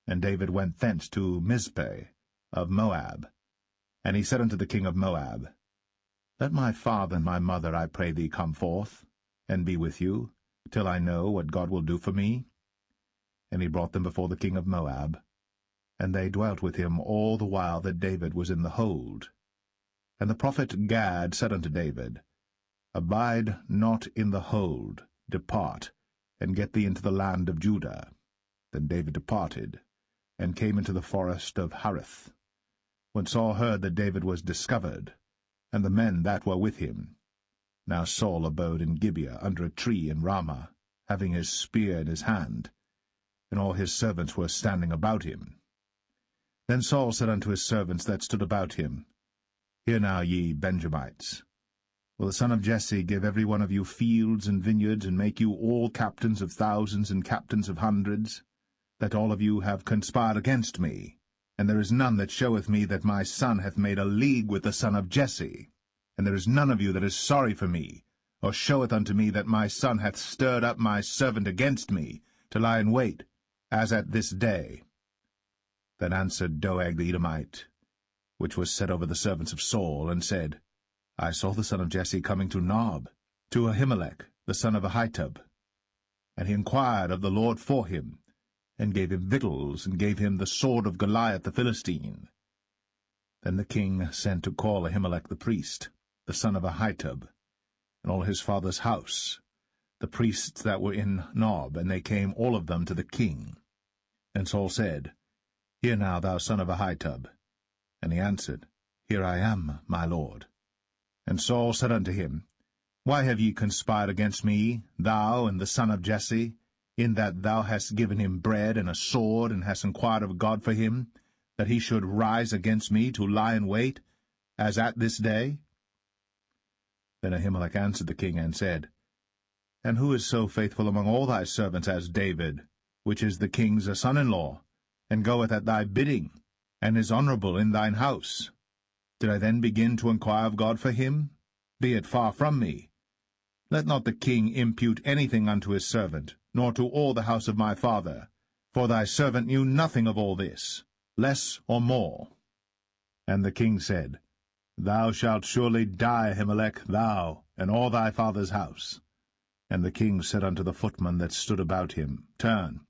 And David went thence to Mizpeh of Moab. And he said unto the king of Moab, Let my father and my mother, I pray thee, come forth, and be with you, till I know what God will do for me. And he brought them before the king of Moab, and they dwelt with him all the while that David was in the hold. And the prophet Gad said unto David, Abide not in the hold, depart, and get thee into the land of Judah. Then David departed, and came into the forest of Hareth. When Saul heard that David was discovered, and the men that were with him. Now Saul abode in Gibeah under a tree in Ramah, having his spear in his hand, and all his servants were standing about him. Then Saul said unto his servants that stood about him, Hear now, ye Benjamites, will the son of Jesse give every one of you fields and vineyards, and make you all captains of thousands and captains of hundreds, that all of you have conspired against me? And there is none that showeth me that my son hath made a league with the son of Jesse. And there is none of you that is sorry for me, or showeth unto me that my son hath stirred up my servant against me, to lie in wait, as at this day. Then answered Doeg the Edomite, which was set over the servants of Saul, and said, I saw the son of Jesse coming to Nob, to Ahimelech, the son of Ahitub. And he inquired of the Lord for him, and gave him victuals, and gave him the sword of Goliath the Philistine. Then the king sent to call Ahimelech the priest, the son of Ahitub, and all his father's house, the priests that were in Nob, and they came all of them to the king. And Saul said, Hear now, thou son of Ahitub. And he answered, Here I am, my lord. And Saul said unto him, Why have ye conspired against me, thou and the son of Jesse, in that thou hast given him bread and a sword, and hast inquired of God for him, that he should rise against me to lie in wait, as at this day? Then Ahimelech answered the king, and said, And who is so faithful among all thy servants as David, which is the king's son-in-law, and goeth at thy bidding, and is honorable in thine house? Did I then begin to inquire of God for him? Be it far from me. Let not the king impute anything unto his servant, nor to all the house of my father, for thy servant knew nothing of all this, less or more. And the king said, Thou shalt surely die, Ahimelech, thou, and all thy father's house. And the king said unto the footmen that stood about him, Turn,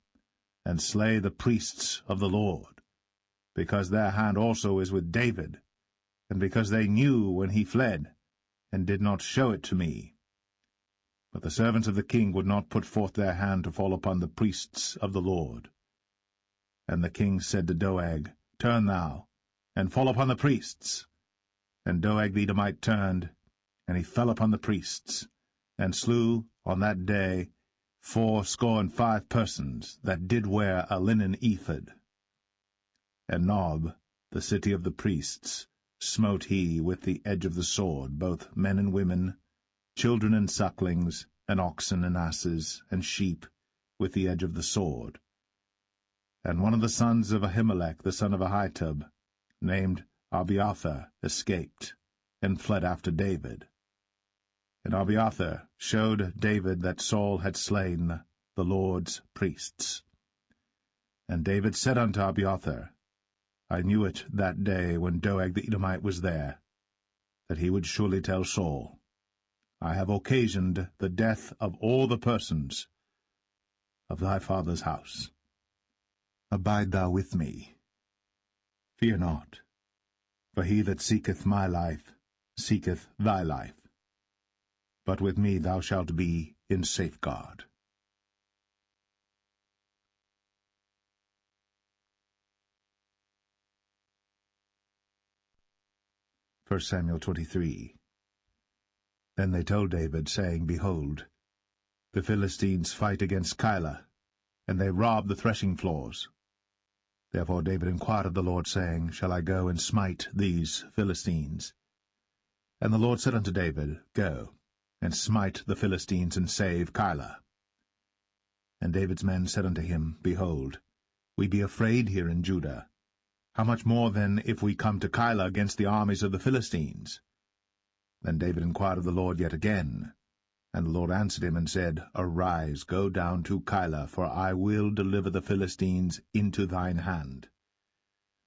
and slay the priests of the Lord, because their hand also is with David, and because they knew when he fled, and did not show it to me. But the servants of the king would not put forth their hand to fall upon the priests of the Lord. And the king said to Doeg, Turn thou, and fall upon the priests. And Doeg the Edomite turned, and he fell upon the priests, and slew on that day 75 persons that did wear a linen ephod. And Nob, the city of the priests, smote he with the edge of the sword, both men and women, children and sucklings, and oxen and asses, and sheep, with the edge of the sword. And one of the sons of Ahimelech, the son of Ahitub, named Abiathar, escaped, and fled after David. And Abiathar showed David that Saul had slain the Lord's priests. And David said unto Abiathar, I knew it that day when Doeg the Edomite was there, that he would surely tell Saul, I have occasioned the death of all the persons of thy father's house. Abide thou with me. Fear not, For he that seeketh my life seeketh thy life. But with me thou shalt be in safeguard. First Samuel 23. Then they told David, saying, Behold, the Philistines fight against Keilah, and they rob the threshing floors. Therefore David inquired of the Lord, saying, Shall I go and smite these Philistines? And the Lord said unto David, Go, and smite the Philistines, and save Keilah. And David's men said unto him, Behold, we be afraid here in Judah. How much more then if we come to Keilah against the armies of the Philistines? Then David inquired of the Lord yet again. And the Lord answered him and said, Arise, go down to Keilah, for I will deliver the Philistines into thine hand.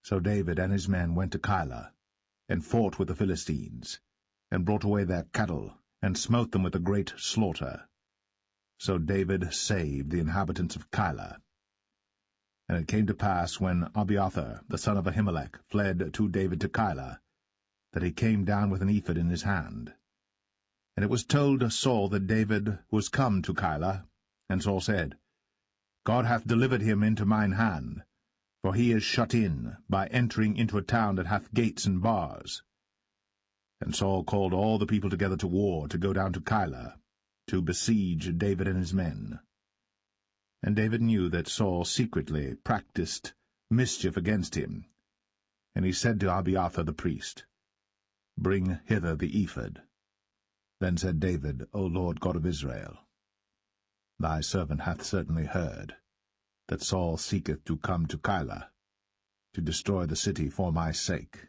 So David and his men went to Keilah, and fought with the Philistines, and brought away their cattle, and smote them with a great slaughter. So David saved the inhabitants of Keilah. And it came to pass, when Abiathar, the son of Ahimelech, fled to David to Keilah, that he came down with an ephod in his hand. And it was told Saul that David was come to Keilah, and Saul said, God hath delivered him into mine hand, for he is shut in, by entering into a town that hath gates and bars. And Saul called all the people together to war, to go down to Keilah, to besiege David and his men. And David knew that Saul secretly practiced mischief against him. And he said to Abiathar the priest, Bring hither the ephod. Then said David, O Lord God of Israel, Thy servant hath certainly heard that Saul seeketh to come to Keilah, to destroy the city for my sake.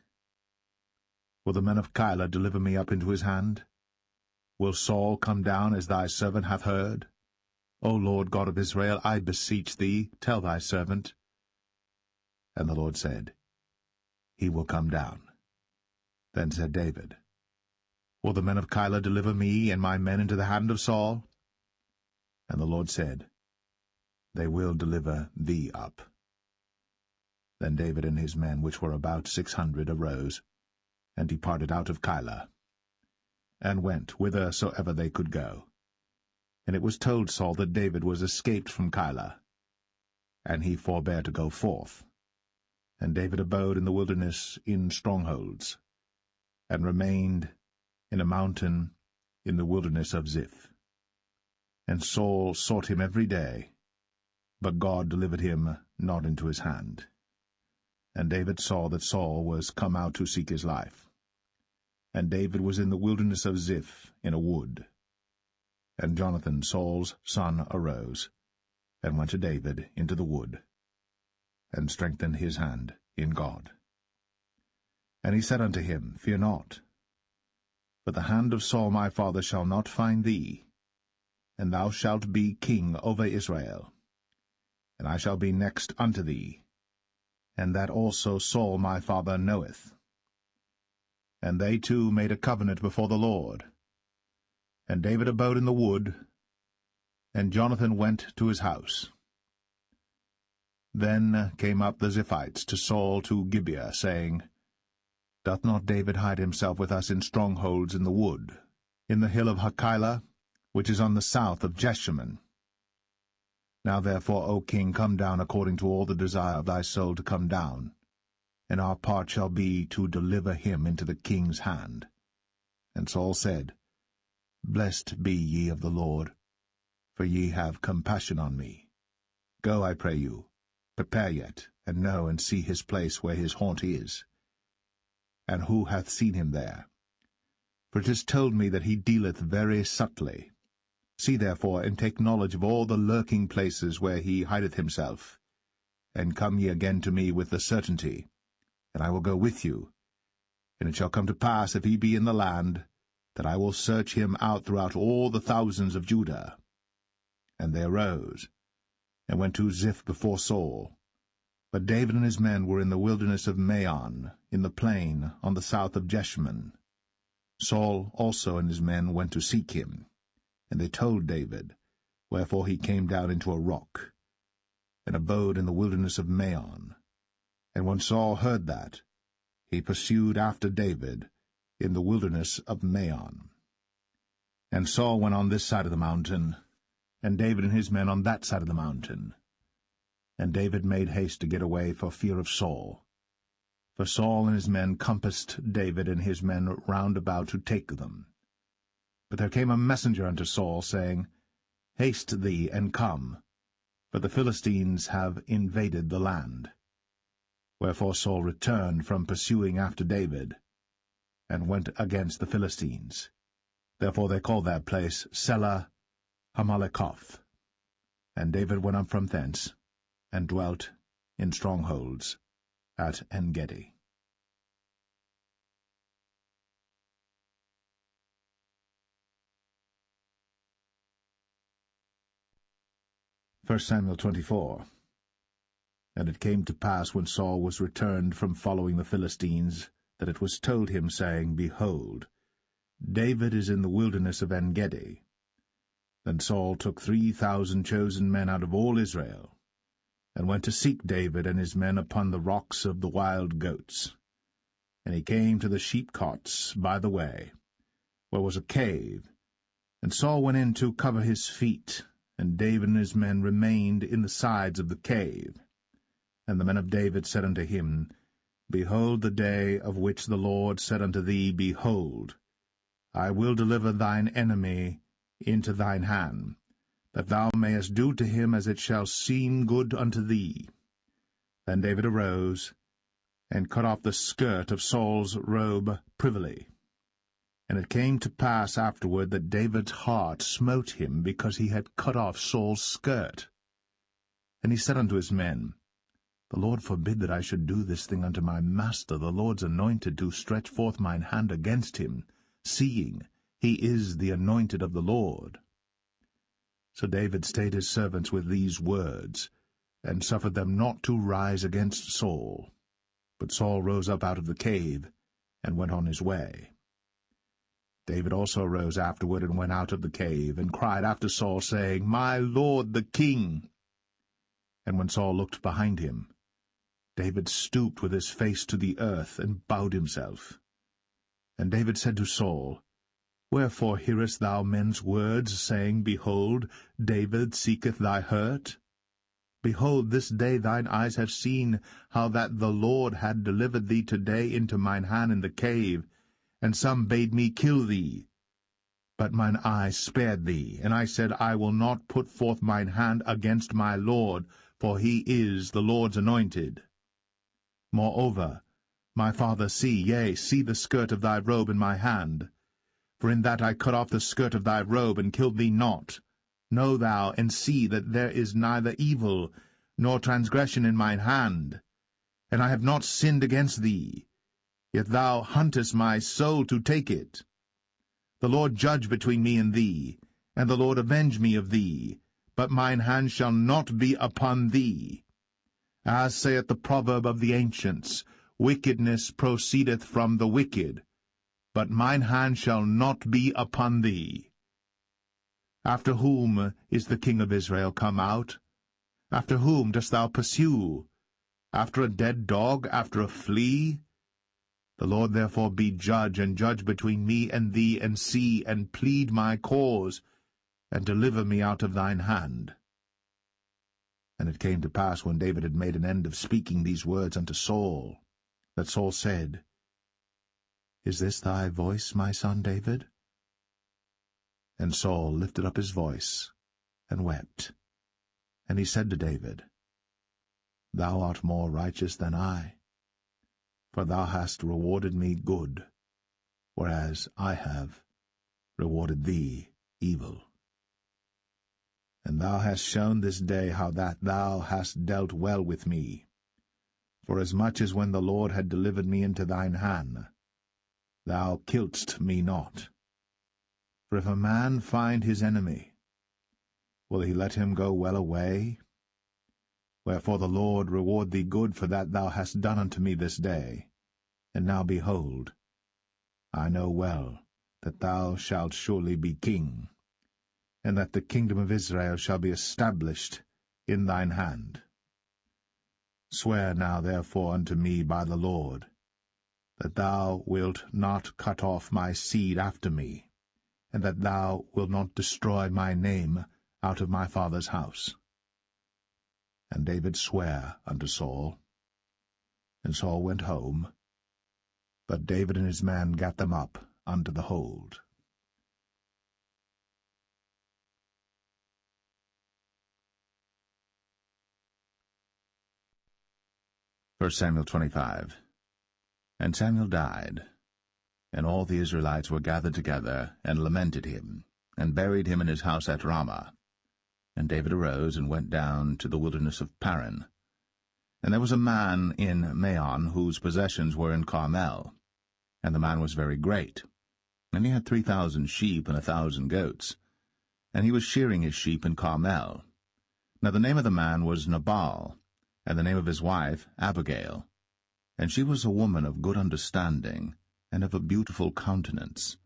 Will the men of Keilah deliver me up into his hand? Will Saul come down as thy servant hath heard? O Lord God of Israel, I beseech thee, tell thy servant. And the Lord said, He will come down. Then said David, Will the men of Keilah deliver me and my men into the hand of Saul? And the Lord said, They will deliver thee up. Then David and his men, which were about 600, arose, and departed out of Keilah, and went whithersoever they could go. And it was told Saul that David was escaped from Keilah, and he forbare to go forth. And David abode in the wilderness in strongholds, and remained in a mountain in the wilderness of Ziph. And Saul sought him every day, but God delivered him not into his hand. And David saw that Saul was come out to seek his life. And David was in the wilderness of Ziph in a wood. And Jonathan, Saul's son, arose, and went to David into the wood, and strengthened his hand in God. And he said unto him, Fear not, but the hand of Saul my father shall not find thee, and thou shalt be king over Israel, and I shall be next unto thee, and that also Saul my father knoweth. And they two made a covenant before the Lord. And David abode in the wood, and Jonathan went to his house. Then came up the Ziphites to Saul to Gibeah, saying, Doth not David hide himself with us in strongholds in the wood, in the hill of Hachilah, which is on the south of Jeshimon? Now therefore, O king, come down according to all the desire of thy soul to come down, and our part shall be to deliver him into the king's hand. And Saul said, Blessed be ye of the Lord, for ye have compassion on me. Go, I pray you, prepare yet, and know and see his place where his haunt is, and who hath seen him there. For it is told me that he dealeth very subtly. See therefore, and take knowledge of all the lurking places where he hideth himself, and come ye again to me with the certainty, and I will go with you. And it shall come to pass, if he be in the land, that I will search him out throughout all the thousands of Judah. And they arose, and went to Ziph before Saul. But David and his men were in the wilderness of Maon, in the plain on the south of Jeshimon. Saul also and his men went to seek him, and they told David, wherefore he came down into a rock, and abode in the wilderness of Maon. And when Saul heard that, he pursued after David in the wilderness of Maon. And Saul went on this side of the mountain, and David and his men on that side of the mountain. And David made haste to get away for fear of Saul. For Saul and his men compassed David and his men round about to take them. But there came a messenger unto Saul, saying, Haste thee, and come, for the Philistines have invaded the land. Wherefore Saul returned from pursuing after David, and went against the Philistines. Therefore they called that place Selah Hamalekoth. And David went up from thence, and dwelt in strongholds at En-gedi. 1 Samuel 24. And it came to pass, when Saul was returned from following the Philistines, that it was told him, saying, Behold, David is in the wilderness of En-gedi. Then Saul took 3,000 chosen men out of all Israel, and went to seek David and his men upon the rocks of the wild goats. And he came to the sheepcotes by the way, where was a cave, and Saul went in to cover his feet, and David and his men remained in the sides of the cave. And the men of David said unto him, Behold the day of which the Lord said unto thee, Behold, I will deliver thine enemy into thine hand, that thou mayest do to him as it shall seem good unto thee. Then David arose, and cut off the skirt of Saul's robe privily. And it came to pass afterward that David's heart smote him, because he had cut off Saul's skirt. And he said unto his men, The Lord forbid that I should do this thing unto my master, the Lord's anointed, to stretch forth mine hand against him, seeing he is the anointed of the Lord. So David stayed his servants with these words, and suffered them not to rise against Saul. But Saul rose up out of the cave, and went on his way. David also rose afterward, and went out of the cave, and cried after Saul, saying, My lord the king. And when Saul looked behind him, David stooped with his face to the earth, and bowed himself. And David said to Saul, Wherefore hearest thou men's words, saying, Behold, David seeketh thy hurt? Behold, this day thine eyes have seen how that the Lord had delivered thee today into mine hand in the cave, and some bade me kill thee. But mine eye spared thee, and I said, I will not put forth mine hand against my Lord, for he is the Lord's anointed. Moreover, my father, see the skirt of thy robe in my hand. For in that I cut off the skirt of thy robe, and killed thee not. Know thou, and see that there is neither evil nor transgression in mine hand. And I have not sinned against thee, yet thou huntest my soul to take it. The Lord judge between me and thee, and the Lord avenge me of thee, but mine hand shall not be upon thee. As saith the proverb of the ancients, Wickedness proceedeth from the wicked, but mine hand shall not be upon thee. After whom is the king of Israel come out? After whom dost thou pursue? After a dead dog, after a flea? The Lord therefore be judge, and judge between me and thee, and see, and plead my cause, and deliver me out of thine hand. And it came to pass, when David had made an end of speaking these words unto Saul, that Saul said, Is this thy voice, my son David? And Saul lifted up his voice, and wept. And he said to David, Thou art more righteous than I, for thou hast rewarded me good, whereas I have rewarded thee evil. And thou hast shown this day how that thou hast dealt well with me, forasmuch as when the Lord had delivered me into thine hand, thou killedst me not. For if a man find his enemy, will he let him go well away? Wherefore the Lord reward thee good for that thou hast done unto me this day. And now behold, I know well that thou shalt surely be king, and that the kingdom of Israel shall be established in thine hand. Swear now therefore unto me by the Lord, that thou wilt not cut off my seed after me, and that thou wilt not destroy my name out of my father's house. And David sware unto Saul. And Saul went home, but David and his men gat them up unto the hold. First Samuel 25. And Samuel died, and all the Israelites were gathered together, and lamented him, and buried him in his house at Ramah. And David arose, and went down to the wilderness of Paran. And there was a man in Maon, whose possessions were in Carmel. And the man was very great, and he had 3,000 sheep and 1,000 goats. And he was shearing his sheep in Carmel. Now the name of the man was Nabal, and the name of his wife Abigail. And she was a woman of good understanding, and of a beautiful countenance.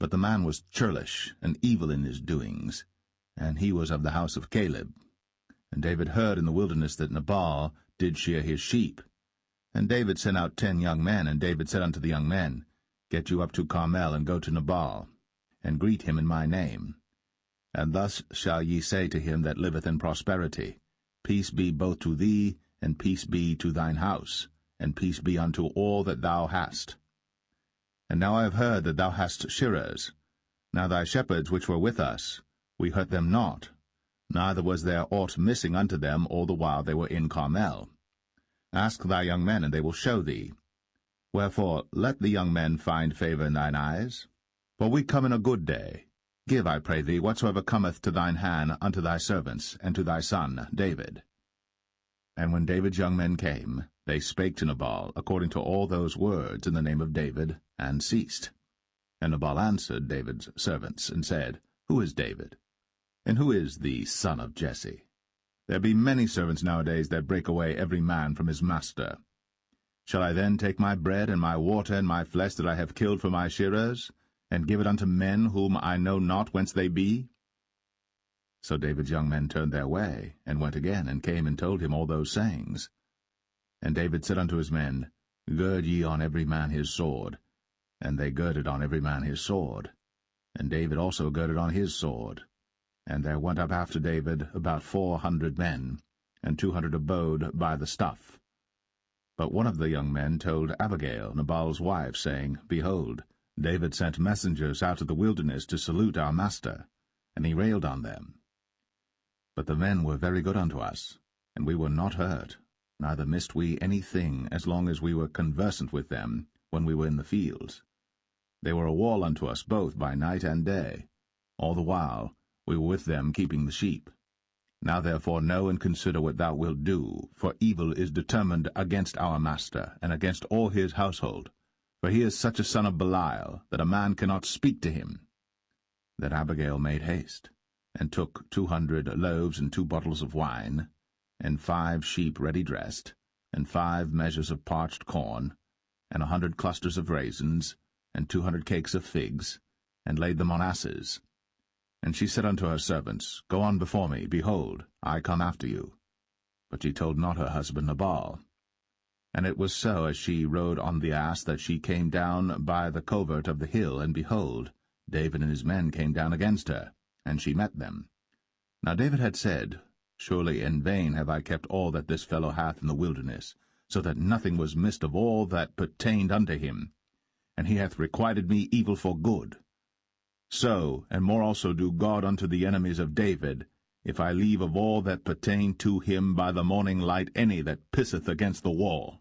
But the man was churlish, and evil in his doings, and he was of the house of Caleb. And David heard in the wilderness that Nabal did shear his sheep. And David sent out 10 young men, and David said unto the young men, Get you up to Carmel, and go to Nabal, and greet him in my name. And thus shall ye say to him that liveth in prosperity, Peace be both to thee, and peace be to thine house, and peace be unto all that thou hast. And now I have heard that thou hast shearers. Now thy shepherds which were with us, we hurt them not, neither was there aught missing unto them all the while they were in Carmel. Ask thy young men, and they will show thee. Wherefore let the young men find favour in thine eyes. For we come in a good day. Give, I pray thee, whatsoever cometh to thine hand unto thy servants, and to thy son David. And when David's young men came, they spake to Nabal according to all those words in the name of David, and ceased. And Nabal answered David's servants, and said, Who is David? And who is the son of Jesse? There be many servants nowadays that break away every man from his master. Shall I then take my bread and my water and my flesh that I have killed for my shearers, and give it unto men whom I know not whence they be? So David's young men turned their way, and went again, and came and told him all those sayings. And David said unto his men, Gird ye on every man his sword. And they girded on every man his sword. And David also girded on his sword. And there went up after David about 400 men, and 200 abode by the stuff. But one of the young men told Abigail, Nabal's wife, saying, Behold, David sent messengers out of the wilderness to salute our master, and he railed on them. But the men were very good unto us, and we were not hurt, neither missed we any thing as long as we were conversant with them when we were in the fields. They were a wall unto us both by night and day. All the while we were with them keeping the sheep. Now therefore know and consider what thou wilt do, for evil is determined against our master, and against all his household. For he is such a son of Belial, that a man cannot speak to him. Then Abigail made haste, and took 200 loaves and 2 bottles of wine, and 5 sheep ready dressed, and 5 measures of parched corn, and 100 clusters of raisins, and 200 cakes of figs, and laid them on asses. And she said unto her servants, Go on before me, behold, I come after you. But she told not her husband Nabal. And it was so, as she rode on the ass, that she came down by the covert of the hill, and behold, David and his men came down against her, and she met them. Now David had said, Surely in vain have I kept all that this fellow hath in the wilderness, so that nothing was missed of all that pertained unto him, and he hath requited me evil for good. So, and more also do God unto the enemies of David, if I leave of all that pertain to him by the morning light any that pisseth against the wall.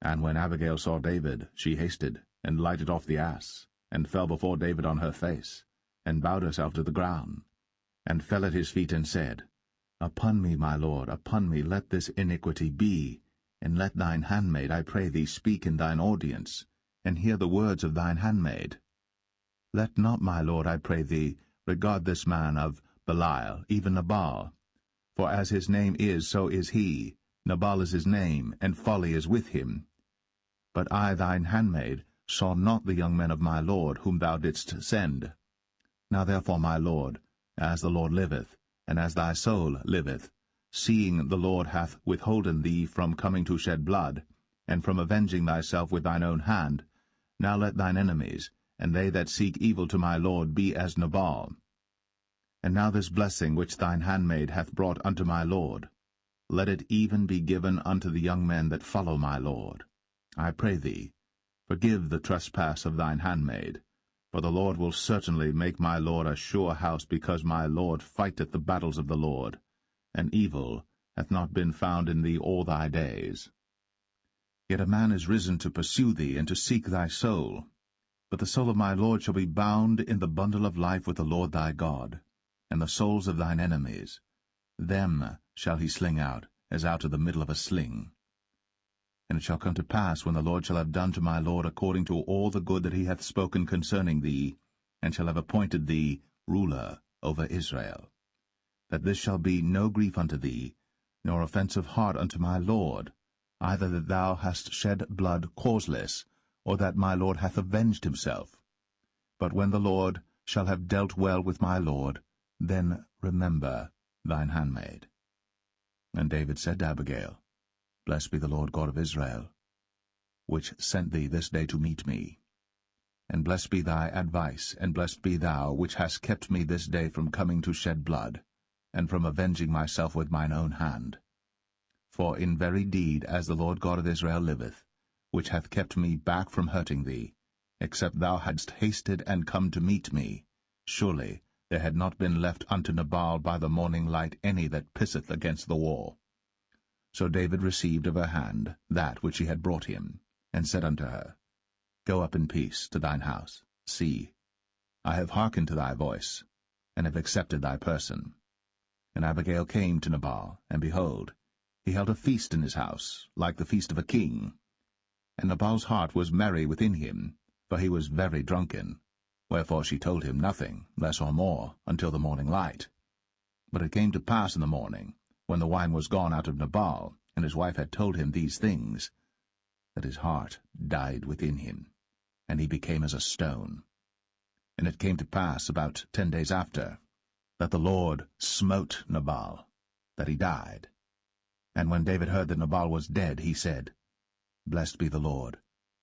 And when Abigail saw David, she hasted, and lighted off the ass, and fell before David on her face, and bowed herself to the ground, and fell at his feet, and said, Upon me, my lord, upon me let this iniquity be, and let thine handmaid, I pray thee, speak in thine audience, and hear the words of thine handmaid. Let not, my lord, I pray thee, regard this man of Belial, even Nabal. For as his name is, so is he. Nabal is his name, and folly is with him. But I, thine handmaid, saw not the young men of my lord, whom thou didst send. Now therefore, my lord, as the Lord liveth, and as thy soul liveth, seeing the Lord hath withholden thee from coming to shed blood, and from avenging thyself with thine own hand, now let thine enemies, and they that seek evil to my lord, be as Nabal. And now this blessing which thine handmaid hath brought unto my lord, let it even be given unto the young men that follow my lord. I pray thee, forgive the trespass of thine handmaid, for the Lord will certainly make my lord a sure house, because my lord fighteth the battles of the Lord, and evil hath not been found in thee all thy days. Yet a man is risen to pursue thee, and to seek thy soul. But the soul of my lord shall be bound in the bundle of life with the Lord thy God, and the souls of thine enemies, them shall he sling out, as out of the middle of a sling. And it shall come to pass, when the Lord shall have done to my lord according to all the good that he hath spoken concerning thee, and shall have appointed thee ruler over Israel, that this shall be no grief unto thee, nor offense of heart unto my lord, either that thou hast shed blood causeless, or that my lord hath avenged himself. But when the Lord shall have dealt well with my lord, then remember thine handmaid. And David said to Abigail, Blessed be the Lord God of Israel, which sent thee this day to meet me. And blessed be thy advice, and blessed be thou, which hast kept me this day from coming to shed blood, and from avenging myself with mine own hand. For in very deed, as the Lord God of Israel liveth, which hath kept me back from hurting thee, except thou hadst hasted and come to meet me, surely there had not been left unto Nabal by the morning light any that pisseth against the wall. So David received of her hand that which she had brought him, and said unto her, Go up in peace to thine house. See, I have hearkened to thy voice, and have accepted thy person. And Abigail came to Nabal, and behold, he held a feast in his house, like the feast of a king. And Nabal's heart was merry within him, for he was very drunken. Wherefore she told him nothing, less or more, until the morning light. But it came to pass in the morning, when the wine was gone out of Nabal, and his wife had told him these things, that his heart died within him, and he became as a stone. And it came to pass about 10 days after, that the Lord smote Nabal, that he died. And when David heard that Nabal was dead, he said, Blessed be the Lord,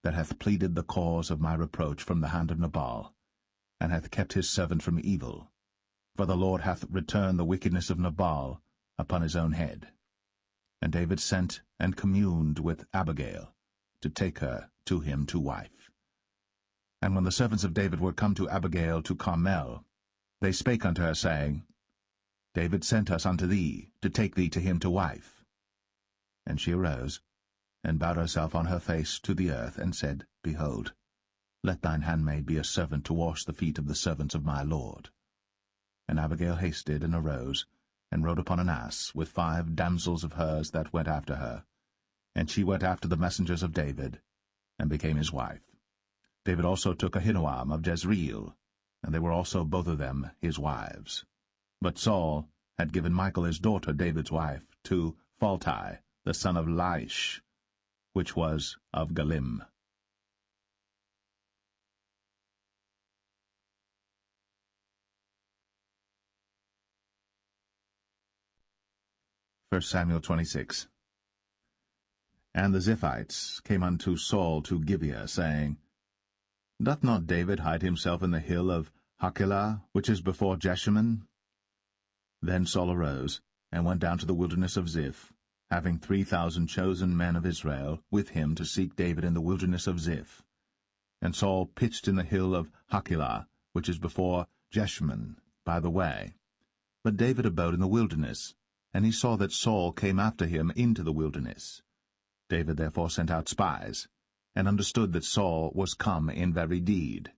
that hath pleaded the cause of my reproach from the hand of Nabal, and hath kept his servant from evil. For the Lord hath returned the wickedness of Nabal upon his own head. And David sent and communed with Abigail, to take her to him to wife. And when the servants of David were come to Abigail to Carmel, they spake unto her, saying, David sent us unto thee, to take thee to him to wife. And she arose, and bowed herself on her face to the earth, and said, Behold, let thine handmaid be a servant to wash the feet of the servants of my lord. And Abigail hasted, and arose, and rode upon an ass, with 5 damsels of hers that went after her. And she went after the messengers of David, and became his wife. David also took Ahinoam of Jezreel, and they were also both of them his wives. But Saul had given Michal his daughter, David's wife, to Phalti, the son of Laish, which was of Galim. 1 Samuel 26. And the Ziphites came unto Saul to Gibeah, saying, Doth not David hide himself in the hill of Hachilah, which is before Jeshimon? Then Saul arose, and went down to the wilderness of Ziph, having 3,000 chosen men of Israel with him to seek David in the wilderness of Ziph. And Saul pitched in the hill of Hachilah, which is before Jeshimon, by the way. But David abode in the wilderness, and he saw that Saul came after him into the wilderness. David therefore sent out spies, and understood that Saul was come in very deed.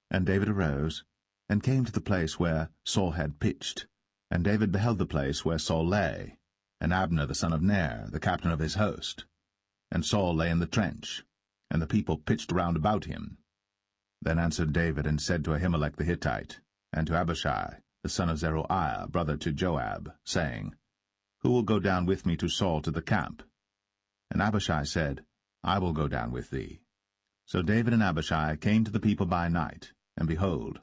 And David arose, and came to the place where Saul had pitched. And David beheld the place where Saul lay, and Abner the son of Ner, the captain of his host. And Saul lay in the trench, and the people pitched round about him. Then answered David, and said to Ahimelech the Hittite, and to Abishai, the son of Zeruiah, brother to Joab, saying, Who will go down with me to Saul to the camp? And Abishai said, I will go down with thee. So David and Abishai came to the people by night, and behold,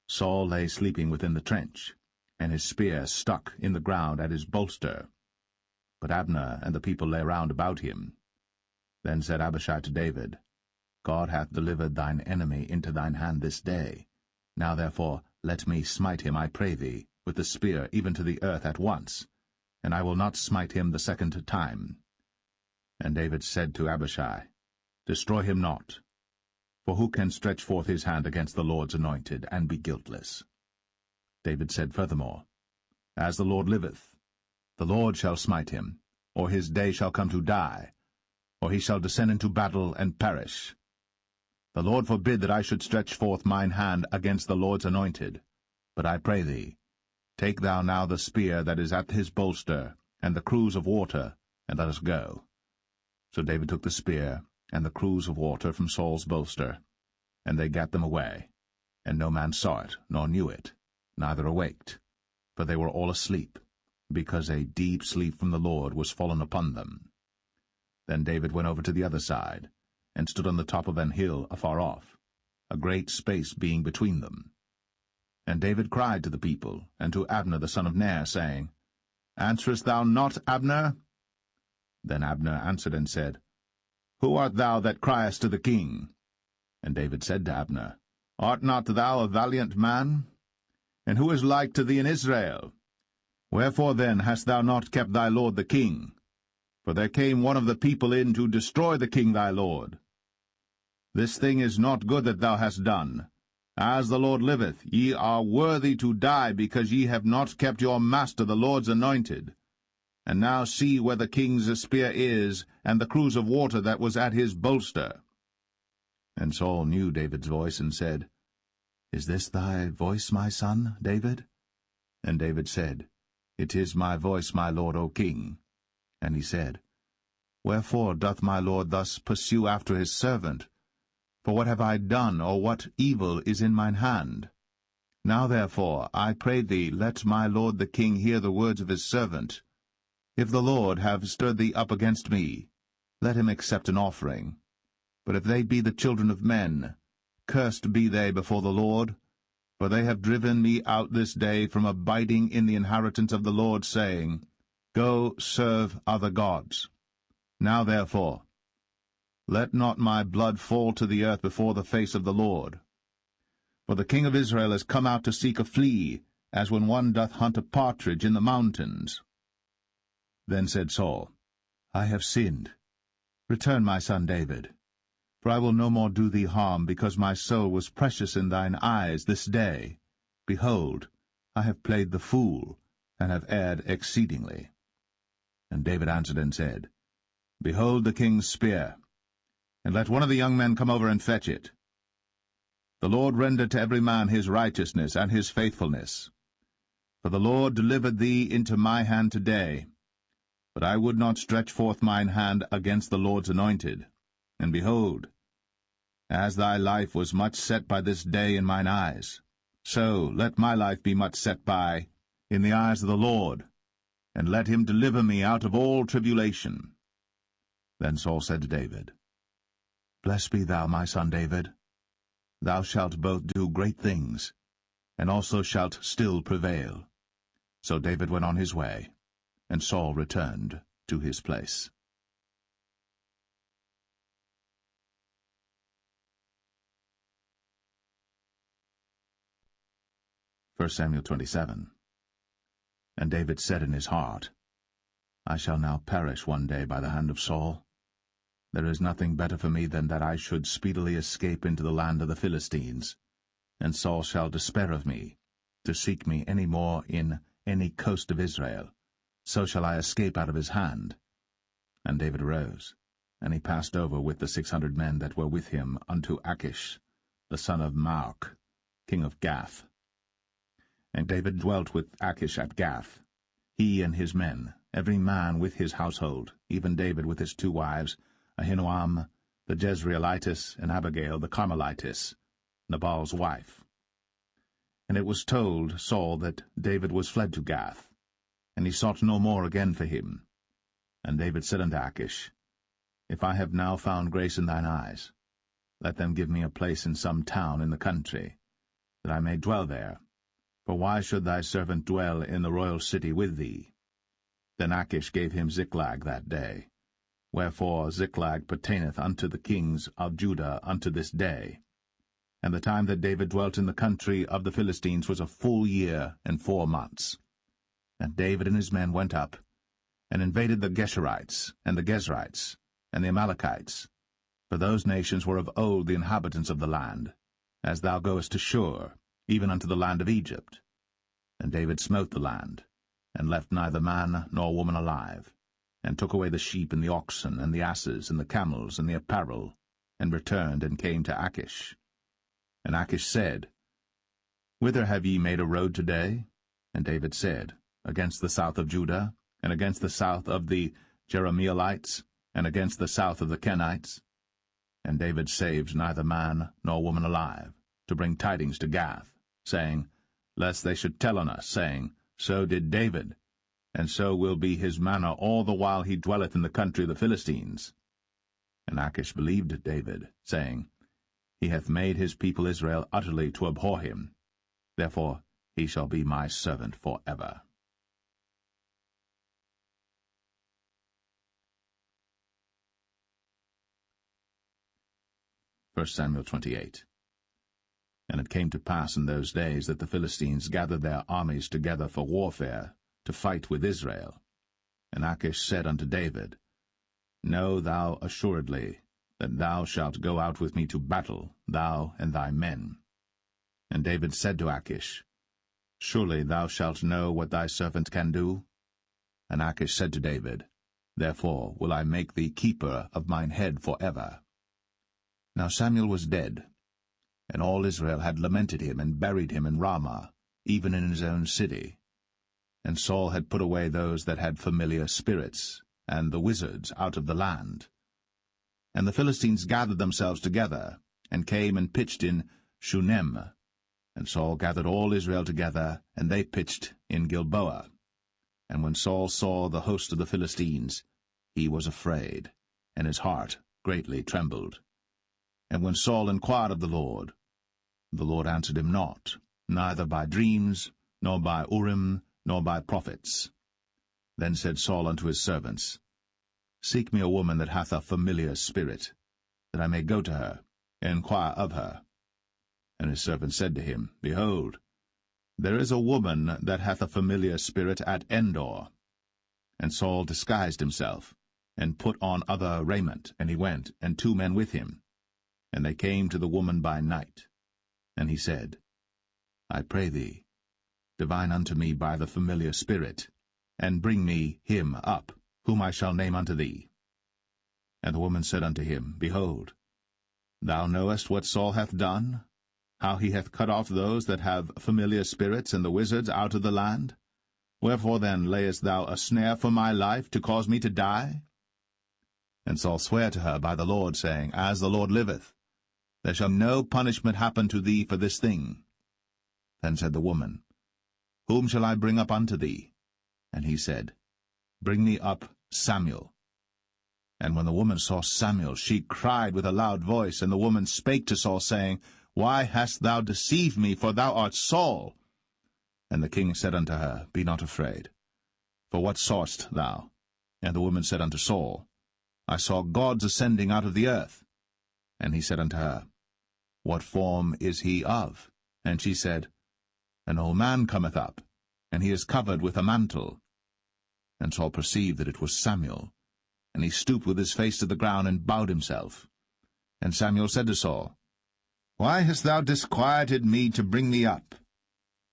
Saul lay sleeping within the trench, and his spear stuck in the ground at his bolster. But Abner and the people lay round about him. Then said Abishai to David, God hath delivered thine enemy into thine hand this day. Now therefore let me smite him, I pray thee, with the spear even to the earth at once, and I will not smite him the second time. And David said to Abishai, Destroy him not, for who can stretch forth his hand against the Lord's anointed, and be guiltless? David said furthermore, As the Lord liveth, the Lord shall smite him, or his day shall come to die, or he shall descend into battle and perish. The Lord forbid that I should stretch forth mine hand against the Lord's anointed. But I pray thee, take thou now the spear that is at his bolster, and the cruse of water, and let us go. So David took the spear and the cruse of water from Saul's bolster, and they gat them away. And no man saw it, nor knew it, neither awaked, for they were all asleep, because a deep sleep from the Lord was fallen upon them. Then David went over to the other side, and stood on the top of an hill afar off, a great space being between them. And David cried to the people, and to Abner the son of Ner, saying, Answerest thou not, Abner? Then Abner answered and said, Who art thou that criest to the king? And David said to Abner, Art not thou a valiant man? And who is like to thee in Israel? Wherefore then hast thou not kept thy lord the king? For there came one of the people in to destroy the king thy lord. This thing is not good that thou hast done. As the Lord liveth, ye are worthy to die, because ye have not kept your master the Lord's anointed. And now see where the king's spear is, and the cruse of water that was at his bolster. And Saul knew David's voice, and said, Is this thy voice, my son, David? And David said, It is my voice, my lord, O king. And he said, Wherefore doth my lord thus pursue after his servant? For what have I done, or what evil is in mine hand? Now therefore, I pray thee, let my lord the king hear the words of his servant. If the Lord have stirred thee up against me, let him accept an offering. But if they be the children of men, cursed be they before the Lord, for they have driven me out this day from abiding in the inheritance of the Lord, saying, Go serve other gods. Now therefore, let not my blood fall to the earth before the face of the Lord. For the king of Israel is come out to seek a flea, as when one doth hunt a partridge in the mountains. Then said Saul, I have sinned. Return, my son David. For I will no more do thee harm, because my soul was precious in thine eyes this day. Behold, I have played the fool, and have erred exceedingly. And David answered and said, Behold the king's spear, and let one of the young men come over and fetch it. The Lord render to every man his righteousness and his faithfulness. For the Lord delivered thee into my hand today. But I would not stretch forth mine hand against the Lord's anointed. And behold, as thy life was much set by this day in mine eyes, so let my life be much set by in the eyes of the Lord, and let him deliver me out of all tribulation. Then Saul said to David, Blessed be thou, my son David. Thou shalt both do great things, and also shalt still prevail. So David went on his way, and Saul returned to his place. 1 Samuel 27. And David said in his heart, I shall now perish one day by the hand of Saul. There is nothing better for me than that I should speedily escape into the land of the Philistines, and Saul shall despair of me, to seek me any more in any coast of Israel. So shall I escape out of his hand. And David arose, and he passed over with the 600 men that were with him unto Achish, the son of Maoch, king of Gath. And David dwelt with Achish at Gath, he and his men, every man with his household, even David with his 2 wives, Ahinoam the Jezreelitess, and Abigail the Carmelitess, Nabal's wife. And it was told Saul that David was fled to Gath, and he sought no more again for him. And David said unto Achish, If I have now found grace in thine eyes, let them give me a place in some town in the country, that I may dwell there. For why should thy servant dwell in the royal city with thee? Then Achish gave him Ziklag that day. Wherefore Ziklag pertaineth unto the kings of Judah unto this day. And the time that David dwelt in the country of the Philistines was a full year and 4 months. And David and his men went up, and invaded the Geshurites, and the Gezrites, and the Amalekites, for those nations were of old the inhabitants of the land, as thou goest to Shur, even unto the land of Egypt. And David smote the land, and left neither man nor woman alive, and took away the sheep and the oxen, and the asses, and the camels, and the apparel, and returned and came to Achish. And Achish said, Whither have ye made a road today? And David said, Against the south of Judah, and against the south of the Jerahmeelites, and against the south of the Kenites. And David saved neither man nor woman alive, to bring tidings to Gath, saying, Lest they should tell on us, saying, So did David, and so will be his manner all the while he dwelleth in the country of the Philistines. And Achish believed David, saying, He hath made his people Israel utterly to abhor him. Therefore he shall be my servant for ever. 1 Samuel 28. And it came to pass in those days that the Philistines gathered their armies together for warfare, to fight with Israel. And Achish said unto David, Know thou assuredly that thou shalt go out with me to battle, thou and thy men. And David said to Achish, Surely thou shalt know what thy servant can do? And Achish said to David, Therefore will I make thee keeper of mine head for ever. Now Samuel was dead, and all Israel had lamented him, and buried him in Ramah, even in his own city. And Saul had put away those that had familiar spirits, and the wizards out of the land. And the Philistines gathered themselves together, and came and pitched in Shunem. And Saul gathered all Israel together, and they pitched in Gilboa. And when Saul saw the host of the Philistines, he was afraid, and his heart greatly trembled. And when Saul inquired of the Lord answered him not, neither by dreams, nor by Urim, nor by prophets. Then said Saul unto his servants, Seek me a woman that hath a familiar spirit, that I may go to her, and inquire of her. And his servants said to him, Behold, there is a woman that hath a familiar spirit at Endor. And Saul disguised himself, and put on other raiment, and he went, and 2 men with him. And they came to the woman by night. And he said, I pray thee, divine unto me by the familiar spirit, and bring me him up, whom I shall name unto thee. And the woman said unto him, Behold, thou knowest what Saul hath done, how he hath cut off those that have familiar spirits and the wizards out of the land? Wherefore then layest thou a snare for my life, to cause me to die? And Saul sware to her by the Lord, saying, As the Lord liveth, there shall no punishment happen to thee for this thing. Then said the woman, Whom shall I bring up unto thee? And he said, Bring me up Samuel. And when the woman saw Samuel, she cried with a loud voice, and the woman spake to Saul, saying, Why hast thou deceived me, for thou art Saul? And the king said unto her, Be not afraid. For what sawest thou? And the woman said unto Saul, I saw gods ascending out of the earth. And he said unto her, What form is he of? And she said, An old man cometh up, and he is covered with a mantle. And Saul perceived that it was Samuel, and he stooped with his face to the ground, and bowed himself. And Samuel said to Saul, Why hast thou disquieted me to bring me up?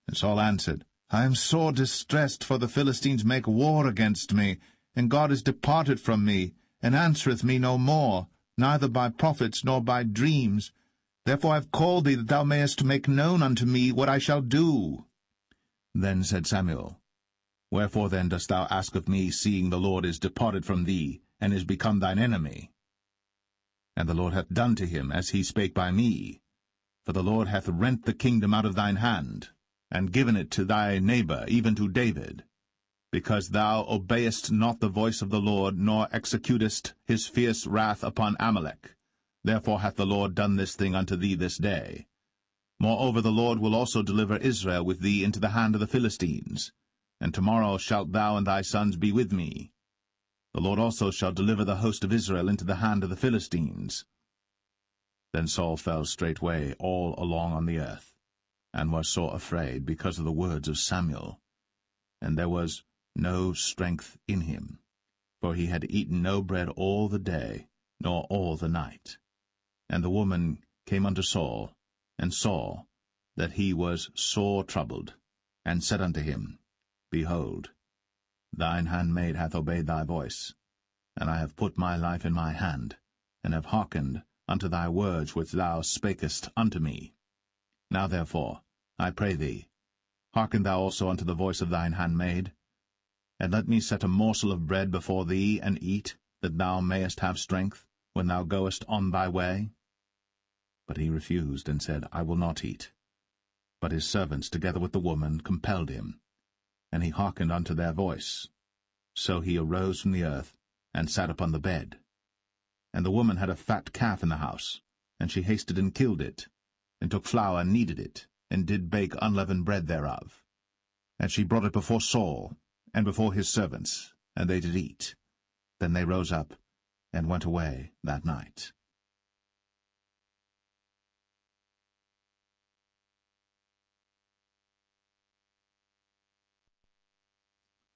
And Saul answered, I am sore distressed, for the Philistines make war against me, and God is departed from me, and answereth me no more, neither by prophets nor by dreams. Therefore I have called thee, that thou mayest make known unto me what I shall do. Then said Samuel, Wherefore then dost thou ask of me, seeing the Lord is departed from thee, and is become thine enemy? And the Lord hath done to him as he spake by me. For the Lord hath rent the kingdom out of thine hand, and given it to thy neighbor, even to David, because thou obeyest not the voice of the Lord, nor executest his fierce wrath upon Amalek. Therefore hath the Lord done this thing unto thee this day. Moreover the Lord will also deliver Israel with thee into the hand of the Philistines, and tomorrow shalt thou and thy sons be with me. the Lord also shall deliver the host of Israel into the hand of the Philistines. Then Saul fell straightway all along on the earth, and was sore afraid because of the words of Samuel. And there was no strength in him, for he had eaten no bread all the day, nor all the night. And the woman came unto Saul, and saw that he was sore troubled, and said unto him, Behold, thine handmaid hath obeyed thy voice, and I have put my life in my hand, and have hearkened unto thy words which thou spakest unto me. Now therefore, I pray thee, hearken thou also unto the voice of thine handmaid, and let me set a morsel of bread before thee, and eat, that thou mayest have strength, when thou goest on thy way. But he refused, and said, I will not eat. But his servants, together with the woman, compelled him, and he hearkened unto their voice. So he arose from the earth, and sat upon the bed. And the woman had a fat calf in the house, and she hasted and killed it, and took flour and kneaded it, and did bake unleavened bread thereof. And she brought it before Saul, and before his servants, and they did eat. Then they rose up, and went away that night.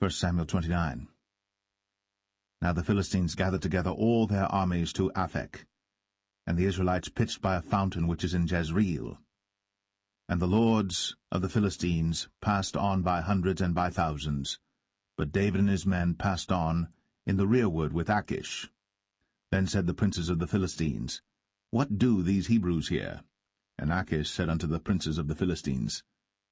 First Samuel 29. Now the Philistines gathered together all their armies to Aphek, and the Israelites pitched by a fountain which is in Jezreel. And the lords of the Philistines passed on by hundreds and by thousands, but David and his men passed on in the rearward with Achish. Then said the princes of the Philistines, What do these Hebrews here? And Achish said unto the princes of the Philistines,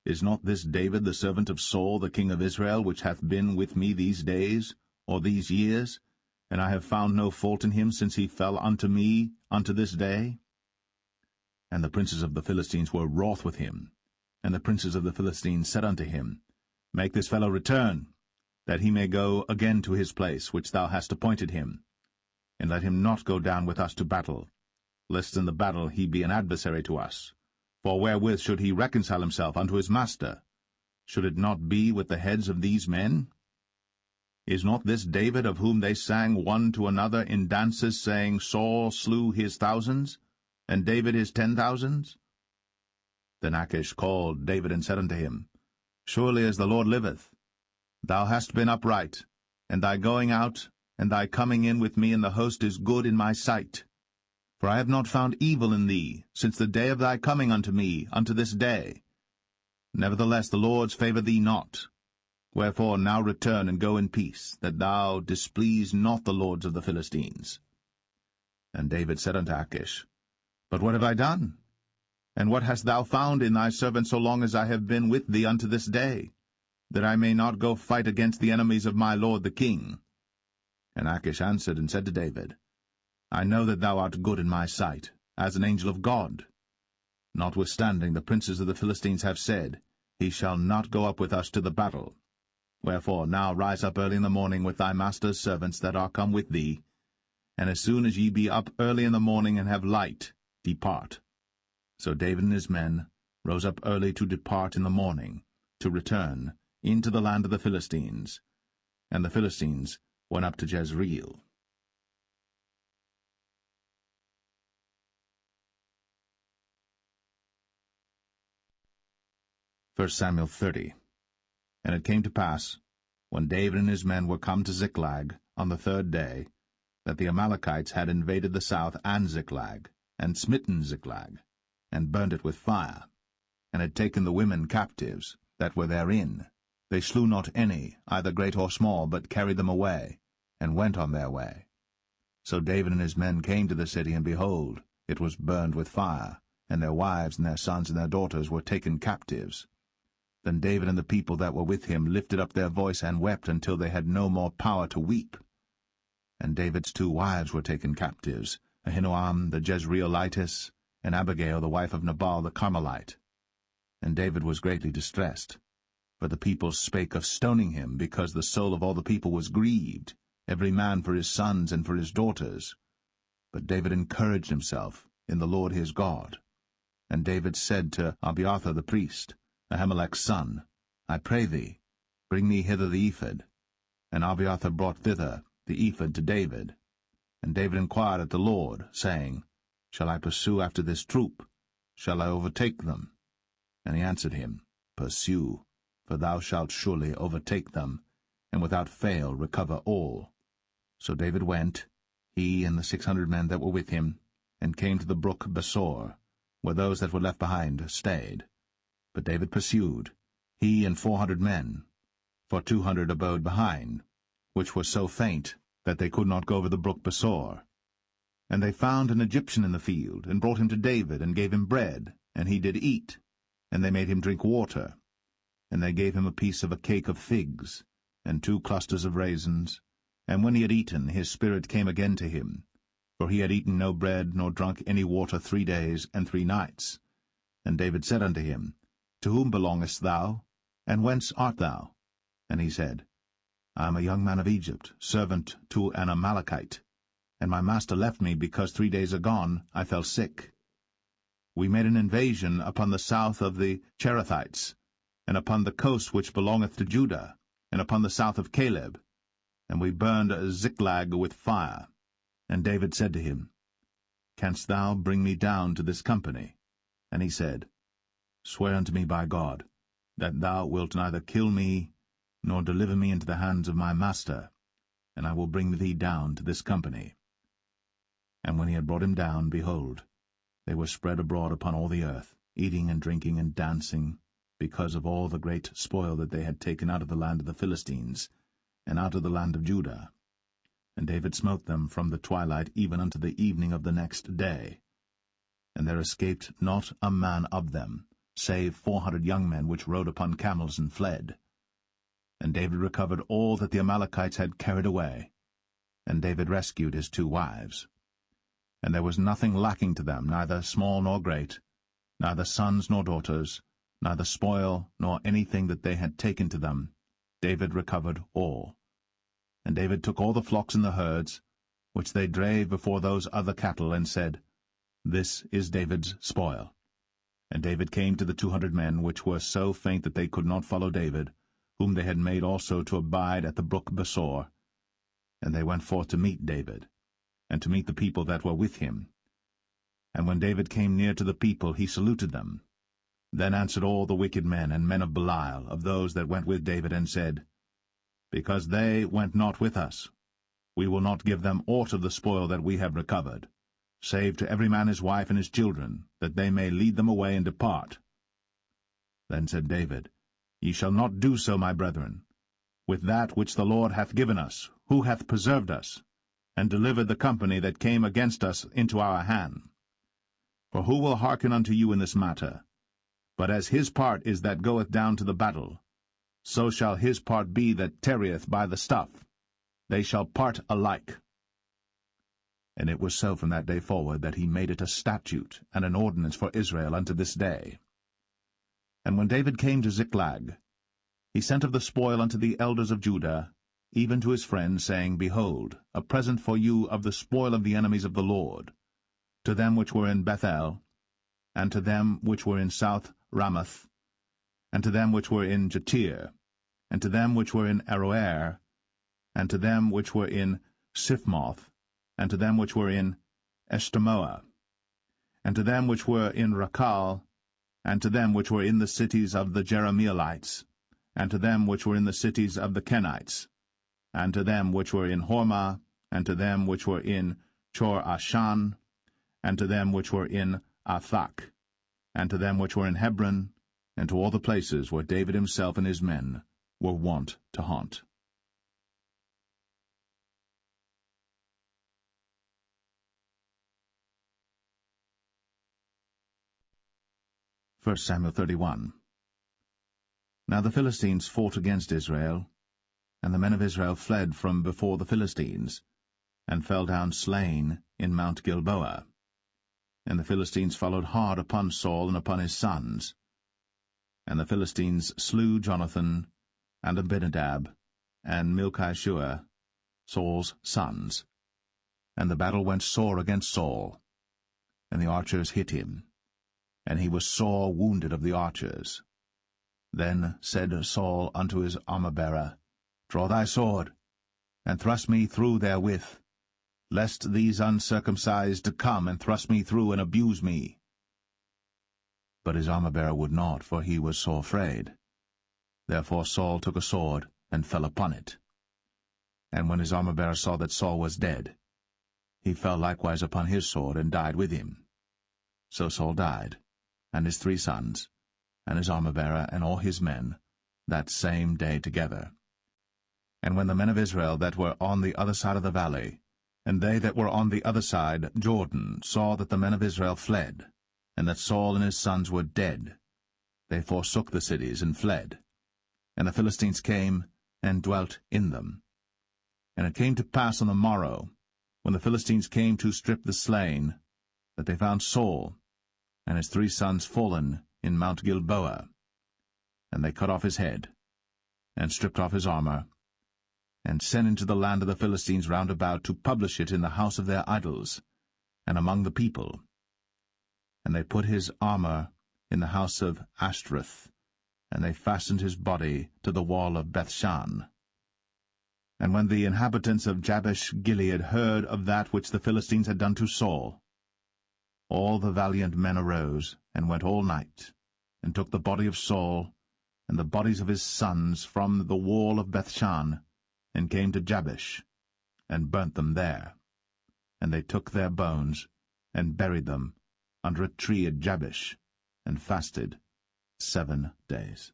Is not this David the servant of Saul the king of Israel, which hath been with me these days, or these years? And I have found no fault in him since he fell unto me unto this day. And the princes of the Philistines were wroth with him. And the princes of the Philistines said unto him, Make this fellow return, that he may go again to his place, which thou hast appointed him. And let him not go down with us to battle, lest in the battle he be an adversary to us. For wherewith should he reconcile himself unto his master? Should it not be with the heads of these men? Is not this David, of whom they sang one to another in dances, saying, Saul slew his thousands, and David his 10,000s? Then Achish called David and said unto him, Surely as the Lord liveth, thou hast been upright, and thy going out and thy coming in with me in the host is good in my sight. For I have not found evil in thee since the day of thy coming unto me unto this day. Nevertheless the Lord's favour thee not. Wherefore now return and go in peace, that thou displease not the lords of the Philistines. And David said unto Achish, But what have I done? And what hast thou found in thy servant so long as I have been with thee unto this day, that I may not go fight against the enemies of my lord the king? And Achish answered and said to David, I know that thou art good in my sight, as an angel of God. Notwithstanding the princes of the Philistines have said, He shall not go up with us to the battle. Wherefore now rise up early in the morning with thy master's servants that are come with thee, and as soon as ye be up early in the morning and have light, depart. So David and his men rose up early to depart in the morning, to return into the land of the Philistines. And the Philistines went up to Jezreel. First Samuel 30. And it came to pass, when David and his men were come to Ziklag on the 3rd day, that the Amalekites had invaded the south and Ziklag, and smitten Ziklag, and burned it with fire, and had taken the women captives that were therein. They slew not any, either great or small, but carried them away, and went on their way. So David and his men came to the city, and behold, it was burned with fire, and their wives and their sons and their daughters were taken captives. Then David and the people that were with him lifted up their voice and wept until they had no more power to weep. And David's 2 wives were taken captives, Ahinoam the Jezreelitess, and Abigail the wife of Nabal the Carmelite. And David was greatly distressed, for the people spake of stoning him, because the soul of all the people was grieved, every man for his sons and for his daughters. But David encouraged himself in the Lord his God. And David said to Abiathar the priest, Ahimelech's son, I pray thee, bring me hither the ephod. And Abiathar brought thither the ephod to David. And David inquired at the Lord, saying, Shall I pursue after this troop? Shall I overtake them? And he answered him, Pursue, for thou shalt surely overtake them, and without fail recover all. So David went, he and the 600 men that were with him, and came to the brook Besor, where those that were left behind stayed. But David pursued, he and 400 men, for 200 abode behind, which were so faint that they could not go over the brook Besor. And they found an Egyptian in the field, and brought him to David, and gave him bread, and he did eat, and they made him drink water. And they gave him a piece of a cake of figs, and 2 clusters of raisins. And when he had eaten, his spirit came again to him, for he had eaten no bread, nor drunk any water 3 days and 3 nights. And David said unto him, To whom belongest thou, and whence art thou? And he said, I am a young man of Egypt, servant to an Amalekite, and my master left me, because 3 days agone I fell sick. We made an invasion upon the south of the Cherethites, and upon the coast which belongeth to Judah, and upon the south of Caleb, and we burned Ziklag with fire. And David said to him, Canst thou bring me down to this company? And he said, Swear unto me by God, that thou wilt neither kill me, nor deliver me into the hands of my master, and I will bring thee down to this company. And when he had brought him down, behold, they were spread abroad upon all the earth, eating and drinking and dancing, because of all the great spoil that they had taken out of the land of the Philistines, and out of the land of Judah. And David smote them from the twilight even unto the evening of the next day. And there escaped not a man of them, save 400 young men which rode upon camels and fled. And David recovered all that the Amalekites had carried away, and David rescued his 2 wives. And there was nothing lacking to them, neither small nor great, neither sons nor daughters, neither spoil nor anything that they had taken to them. David recovered all. And David took all the flocks and the herds, which they drave before those other cattle, and said, This is David's spoil. And David came to the 200 men, which were so faint that they could not follow David, whom they had made also to abide at the brook Besor. And they went forth to meet David, and to meet the people that were with him. And when David came near to the people, he saluted them. Then answered all the wicked men and men of Belial, of those that went with David, and said, Because they went not with us, we will not give them aught of the spoil that we have recovered, save to every man his wife and his children, that they may lead them away and depart. Then said David, Ye shall not do so, my brethren, with that which the Lord hath given us, who hath preserved us, and delivered the company that came against us into our hand. For who will hearken unto you in this matter? But as his part is that goeth down to the battle, so shall his part be that tarrieth by the stuff. They shall part alike. And it was so from that day forward that he made it a statute and an ordinance for Israel unto this day. And when David came to Ziklag, he sent of the spoil unto the elders of Judah, even to his friends, saying, Behold, a present for you of the spoil of the enemies of the Lord, to them which were in Bethel, and to them which were in South Ramoth, and to them which were in Jatir, and to them which were in Aroer, and to them which were in Siphmoth, and to them which were in Eshtemoa, and to them which were in Rakal, and to them which were in the cities of the Jerahmeelites, and to them which were in the cities of the Kenites, and to them which were in Hormah, and to them which were in Chor-Ashan, and to them which were in Athak, and to them which were in Hebron, and to all the places where David himself and his men were wont to haunt. 1 Samuel 31. Now the Philistines fought against Israel, and the men of Israel fled from before the Philistines, and fell down slain in Mount Gilboa. And the Philistines followed hard upon Saul and upon his sons. And the Philistines slew Jonathan, and Abinadab, and Malchishua, Saul's sons. And the battle went sore against Saul, and the archers hit him, and he was sore wounded of the archers. Then said Saul unto his armor-bearer, Draw thy sword. and thrust me through therewith, lest these uncircumcised come and thrust me through and abuse me. But his armor-bearer would not, for he was sore afraid. Therefore Saul took a sword, and fell upon it. And when his armor-bearer saw that Saul was dead, he fell likewise upon his sword, and died with him. So Saul died, and his 3 sons, and his armor-bearer, and all his men, that same day together. And when the men of Israel that were on the other side of the valley, and they that were on the other side Jordan, saw that the men of Israel fled, and that Saul and his sons were dead, they forsook the cities and fled. And the Philistines came and dwelt in them. And it came to pass on the morrow, when the Philistines came to strip the slain, that they found Saul and his 3 sons fallen in Mount Gilboa. And they cut off his head, and stripped off his armor, and sent into the land of the Philistines round about to publish it in the house of their idols, and among the people. And they put his armor in the house of Ashtoreth, and they fastened his body to the wall of Bethshan. And when the inhabitants of Jabesh-Gilead heard of that which the Philistines had done to Saul, all the valiant men arose, and went all night, and took the body of Saul, and the bodies of his sons from the wall of Bethshan, and came to Jabesh, and burnt them there. And they took their bones, and buried them under a tree at Jabesh, and fasted 7 days.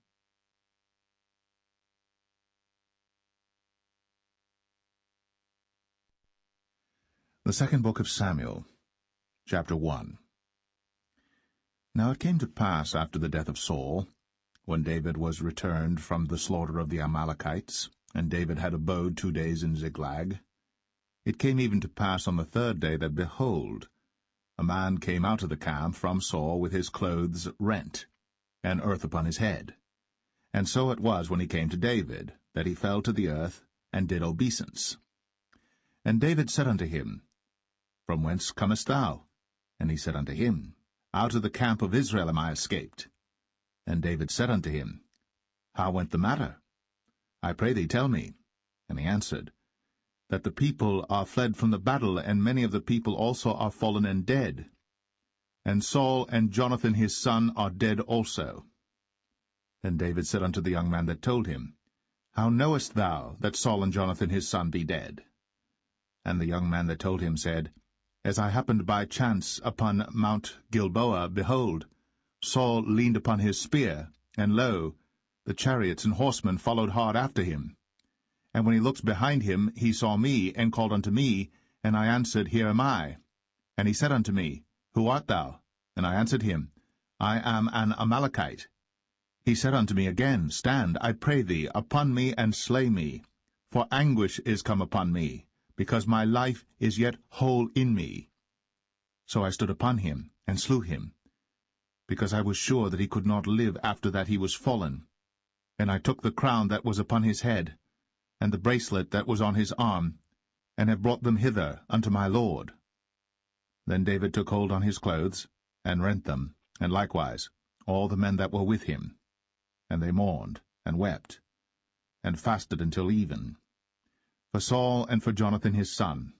The second book of Samuel, chapter 1. Now it came to pass after the death of Saul, when David was returned from the slaughter of the Amalekites, and David had abode 2 days in Ziklag, it came even to pass on the 3rd day that, behold, a man came out of the camp from Saul with his clothes rent, and earth upon his head. And so it was when he came to David, that he fell to the earth, and did obeisance. And David said unto him, From whence comest thou? And he said unto him, Out of the camp of Israel am I escaped. And David said unto him, How went the matter? I pray thee, tell me. And he answered, That the people are fled from the battle, and many of the people also are fallen and dead. And Saul and Jonathan his son are dead also. Then David said unto the young man that told him, How knowest thou that Saul and Jonathan his son be dead? And the young man that told him said, As I happened by chance upon Mount Gilboa, behold, Saul leaned upon his spear, and lo, the chariots and horsemen followed hard after him. And when he looked behind him, he saw me, and called unto me, and I answered, Here am I. And he said unto me, Who art thou? And I answered him, I am an Amalekite. He said unto me again, Stand, I pray thee, upon me, and slay me. For anguish is come upon me, because my life is yet whole in me. So I stood upon him, and slew him, because I was sure that he could not live after that he was fallen. And I took the crown that was upon his head, and the bracelet that was on his arm, and have brought them hither unto my lord. Then David took hold on his clothes, and rent them, and likewise all the men that were with him. And they mourned, and wept, and fasted until even, for Saul and for Jonathan his son,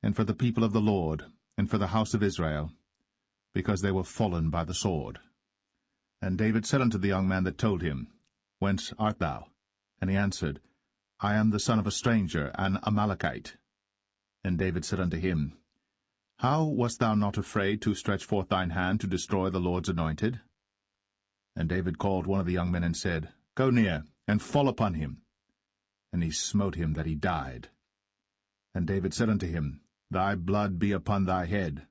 and for the people of the Lord, and for the house of Israel, because they were fallen by the sword. And David said unto the young man that told him, Whence art thou? And he answered, I am the son of a stranger, an Amalekite. And David said unto him, How wast thou not afraid to stretch forth thine hand to destroy the Lord's anointed? And David called one of the young men and said, Go near, and fall upon him. And he smote him that he died. And David said unto him, Thy blood be upon thy head.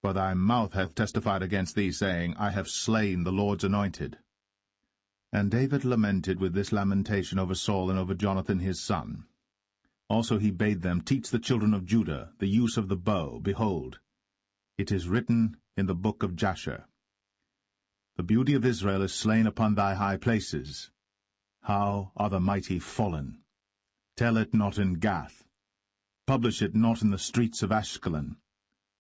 For thy mouth hath testified against thee, saying, I have slain the Lord's anointed. And David lamented with this lamentation over Saul and over Jonathan his son. Also he bade them teach the children of Judah the use of the bow. Behold, it is written in the book of Jasher, The beauty of Israel is slain upon thy high places. How are the mighty fallen! Tell it not in Gath. Publish it not in the streets of Ashkelon,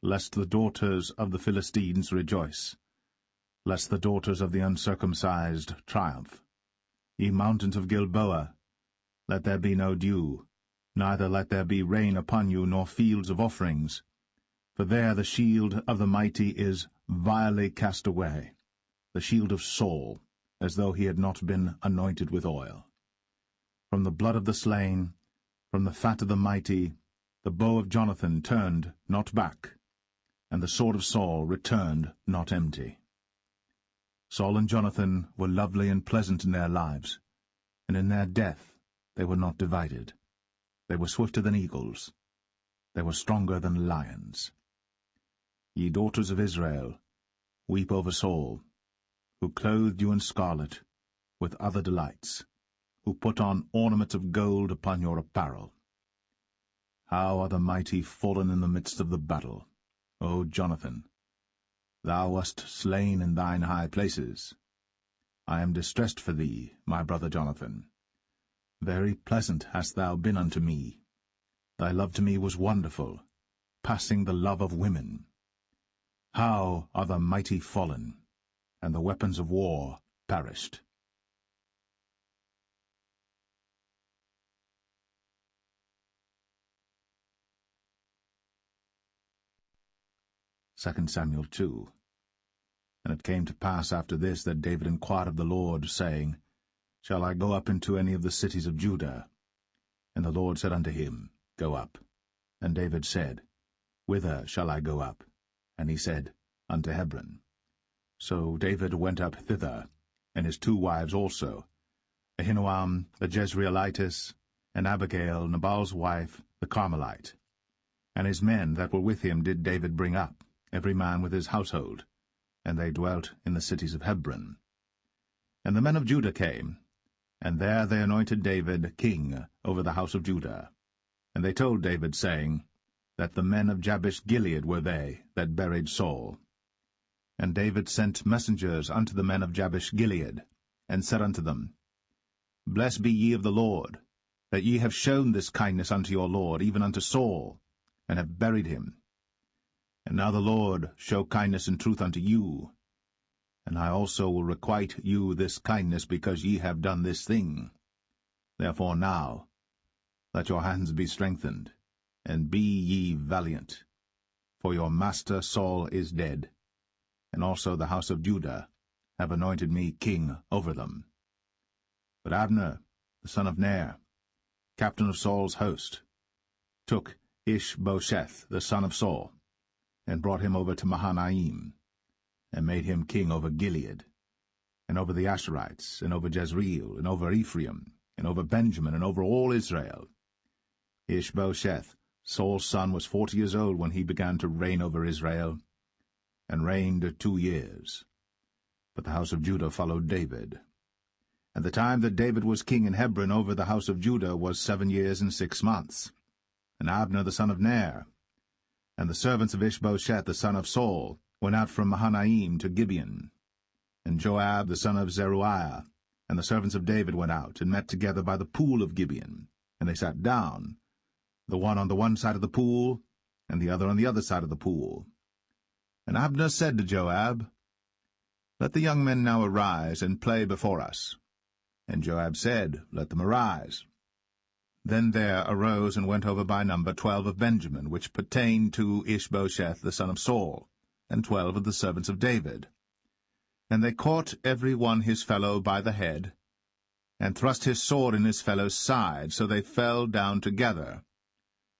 lest the daughters of the Philistines rejoice, lest the daughters of the uncircumcised triumph. Ye mountains of Gilboa, let there be no dew, Neither let there be rain upon you, nor fields of offerings. For there the shield of the mighty is vilely cast away, the shield of Saul, as though he had not been anointed with oil. From the blood of the slain, from the fat of the mighty, the bow of Jonathan turned not back, and the sword of Saul returned not empty. Saul and Jonathan were lovely and pleasant in their lives, and in their death they were not divided. They were swifter than eagles. They were stronger than lions. Ye daughters of Israel, weep over Saul, who clothed you in scarlet, with other delights, who put on ornaments of gold upon your apparel. How are the mighty fallen in the midst of the battle, O Jonathan! Thou wast slain in thine high places. I am distressed for thee, my brother Jonathan. Very pleasant hast thou been unto me. Thy love to me was wonderful, passing the love of women. How are the mighty fallen, and the weapons of war perished! 2 Samuel 2. And it came to pass after this that David inquired of the Lord, saying, Shall I go up into any of the cities of Judah? And the Lord said unto him, Go up. And David said, Whither shall I go up? And he said, Unto Hebron. So David went up thither, and his 2 wives also, Ahinoam the Jezreelitess, and Abigail Nabal's wife, the Carmelite. And his men that were with him did David bring up, every man with his household, and they dwelt in the cities of Hebron. And the men of Judah came, and there they anointed David king over the house of Judah. And they told David, saying, that the men of Jabesh-Gilead were they that buried Saul. And David sent messengers unto the men of Jabesh-Gilead, and said unto them, Blessed be ye of the Lord, that ye have shown this kindness unto your Lord, even unto Saul, and have buried him. And now the Lord show kindness and truth unto you, and I also will requite you this kindness, because ye have done this thing. Therefore now let your hands be strengthened, and be ye valiant, for your master Saul is dead, and also the house of Judah have anointed me king over them. But Abner, the son of Ner, captain of Saul's host, took Ishbosheth the son of Saul, and brought him over to Mahanaim, and made him king over Gilead, and over the Asherites, and over Jezreel, and over Ephraim, and over Benjamin, and over all Israel. Ishbosheth, Saul's son, was 40 years old when he began to reign over Israel, and reigned 2 years. But the house of Judah followed David. And the time that David was king in Hebron over the house of Judah was 7 years and 6 months. And Abner the son of Ner, and the servants of Ishbosheth the son of Saul, went out from Mahanaim to Gibeon. And Joab the son of Zeruiah, and the servants of David went out, and met together by the pool of Gibeon. And they sat down, the one on the one side of the pool, and the other on the other side of the pool. And Abner said to Joab, Let the young men now arise, and play before us. And Joab said, Let them arise. Then there arose and went over by number 12 of Benjamin, which pertained to Ishbosheth the son of Saul, and 12 of the servants of David. And they caught every one his fellow by the head, and thrust his sword in his fellow's side, so they fell down together.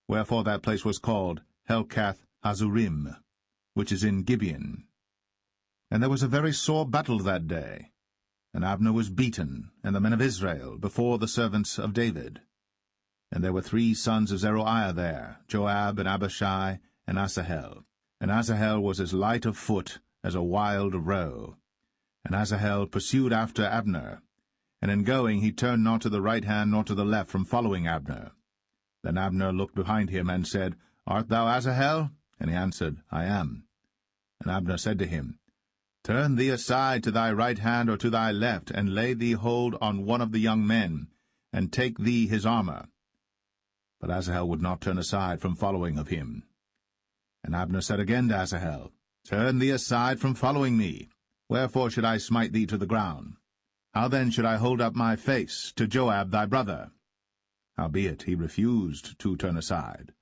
Wherefore that place was called Helkath Hazurim, which is in Gibeon. And there was a very sore battle that day, and Abner was beaten, and the men of Israel, before the servants of David. And there were 3 sons of Zeruiah there, Joab, and Abishai, and Asahel. And Asahel was as light of foot as a wild roe. And Asahel pursued after Abner, and in going he turned not to the right hand nor to the left from following Abner. Then Abner looked behind him, and said, Art thou Asahel? And he answered, I am. And Abner said to him, Turn thee aside to thy right hand or to thy left, and lay thee hold on one of the young men, and take thee his armor. But Asahel would not turn aside from following of him. And Abner said again to Asahel, Turn thee aside from following me. Wherefore should I smite thee to the ground? How then should I hold up my face to Joab thy brother? Howbeit he refused to turn aside.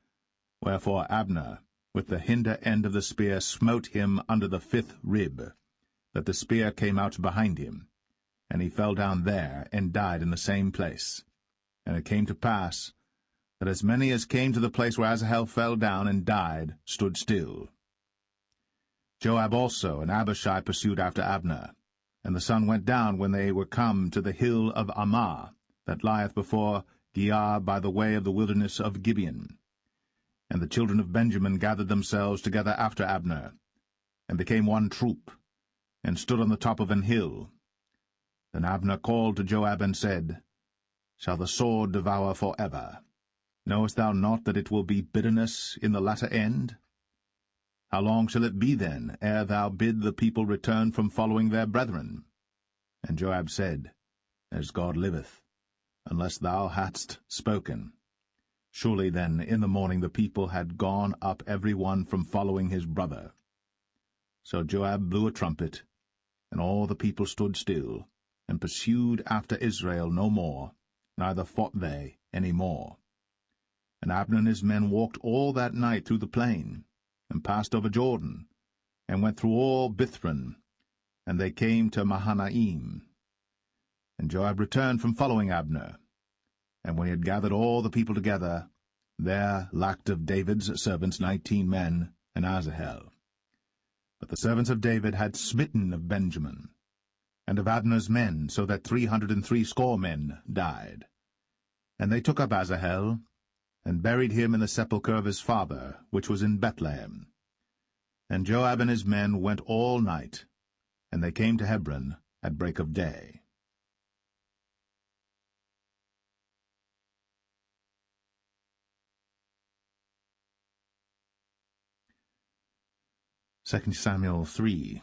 Wherefore Abner, with the hinder end of the spear, smote him under the 5th rib, that the spear came out behind him. And he fell down there, and died in the same place. And it came to pass, that as many as came to the place where Asahel fell down and died stood still. Joab also and Abishai pursued after Abner. And the sun went down when they were come to the hill of Ammah, that lieth before Giah by the way of the wilderness of Gibeon. And the children of Benjamin gathered themselves together after Abner, and became one troop, and stood on the top of an hill. Then Abner called to Joab and said, Shall the sword devour for ever? Knowest thou not that it will be bitterness in the latter end? How long shall it be then, ere thou bid the people return from following their brethren? And Joab said, As God liveth, unless thou hadst spoken. Surely then in the morning the people had gone up every one from following his brother. So Joab blew a trumpet, and all the people stood still, and pursued after Israel no more, neither fought they any more. And Abner and his men walked all that night through the plain, and passed over Jordan, and went through all Bithron, and they came to Mahanaim. And Joab returned from following Abner. And when he had gathered all the people together, there lacked of David's servants 19 men, and Asahel. But the servants of David had smitten of Benjamin, and of Abner's men, so that 360 men died. And they took up Asahel, and buried him in the sepulchre of his father, which was in Bethlehem. And Joab and his men went all night, and they came to Hebron at break of day. Second Samuel 3.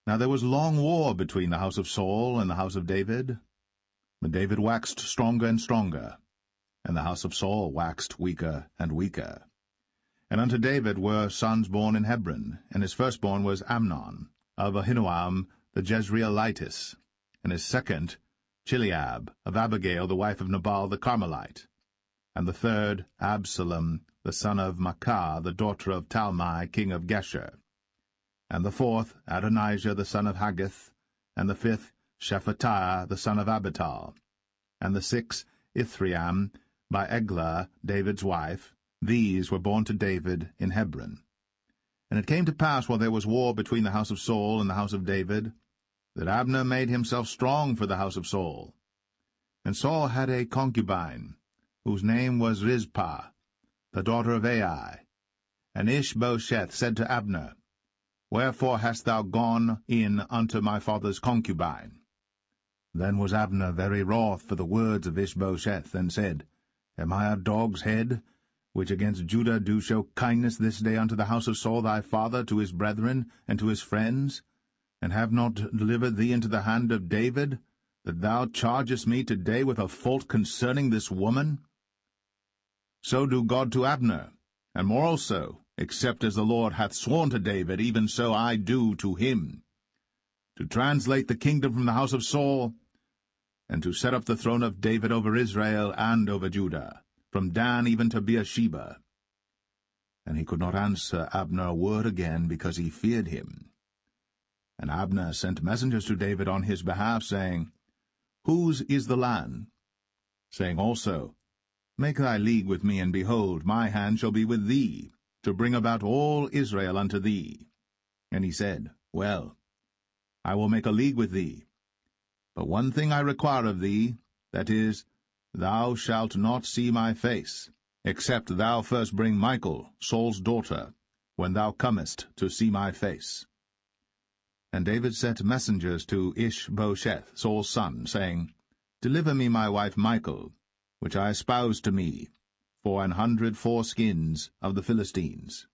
Now there was long war between the house of Saul and the house of David. But David waxed stronger and stronger, and the house of Saul waxed weaker and weaker. And unto David were sons born in Hebron, and his firstborn was Amnon, of Ahinoam the Jezreelitess, and his second Chileab, of Abigail the wife of Nabal the Carmelite, and the third Absalom the son of Maacah the daughter of Talmai king of Geshur, and the fourth Adonijah the son of Haggith, and the fifth Shephatiah the son of Abital, and the sixth Ithream by Eglah David's wife. These were born to David in Hebron. And it came to pass, while there was war between the house of Saul and the house of David, that Abner made himself strong for the house of Saul. And Saul had a concubine, whose name was Rizpah, the daughter of Ai. And Ishbosheth said to Abner, Wherefore hast thou gone in unto my father's concubine? Then was Abner very wroth for the words of Ishbosheth, and said, Am I a dog's head, which against Judah do show kindness this day unto the house of Saul thy father, to his brethren, and to his friends, and have not delivered thee into the hand of David, that thou chargest me today with a fault concerning this woman? So do God to Abner, and more also, except as the Lord hath sworn to David, even so I do to him, to translate the kingdom from the house of Saul, and to set up the throne of David over Israel and over Judah, from Dan even to Beersheba. And he could not answer Abner a word again, because he feared him. And Abner sent messengers to David on his behalf, saying, Whose is the land? Saying also, Make thy league with me, and behold, my hand shall be with thee, to bring about all Israel unto thee. And he said, Well, I will make a league with thee. But one thing I require of thee, that is, thou shalt not see my face, except thou first bring Michal, Saul's daughter, when thou comest to see my face. And David sent messengers to Ishbosheth, Saul's son, saying, Deliver me my wife Michal, which I espoused to me, for 100 foreskins of the Philistines.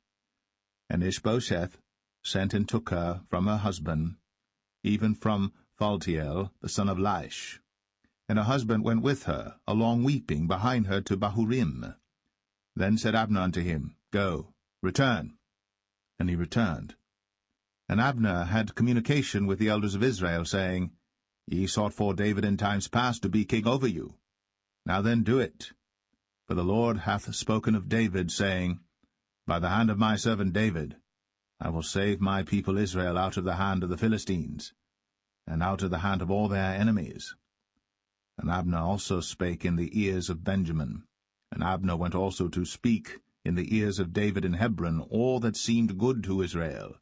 And Ishbosheth sent and took her from her husband, even from Phaltiel, the son of Laish. And her husband went with her, along weeping, behind her to Bahurim. Then said Abner unto him, Go, return. And he returned. And Abner had communication with the elders of Israel, saying, Ye sought for David in times past to be king over you. Now then do it. For the Lord hath spoken of David, saying, By the hand of my servant David I will save my people Israel out of the hand of the Philistines, and out of the hand of all their enemies. And Abner also spake in the ears of Benjamin, and Abner went also to speak in the ears of David in Hebron all that seemed good to Israel,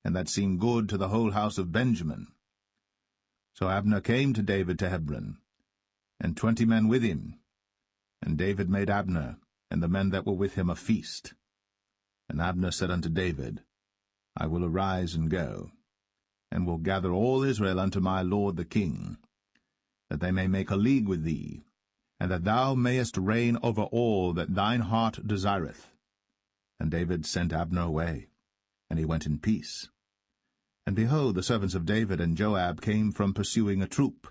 and that seemed good to the whole house of Benjamin. So Abner came to David to Hebron, and 20 men with him. And David made Abner and the men that were with him a feast. And Abner said unto David, I will arise and go, and will gather all Israel unto my lord the king, that they may make a league with thee, and that thou mayest reign over all that thine heart desireth. And David sent Abner away, and he went in peace. And behold, the servants of David and Joab came from pursuing a troop,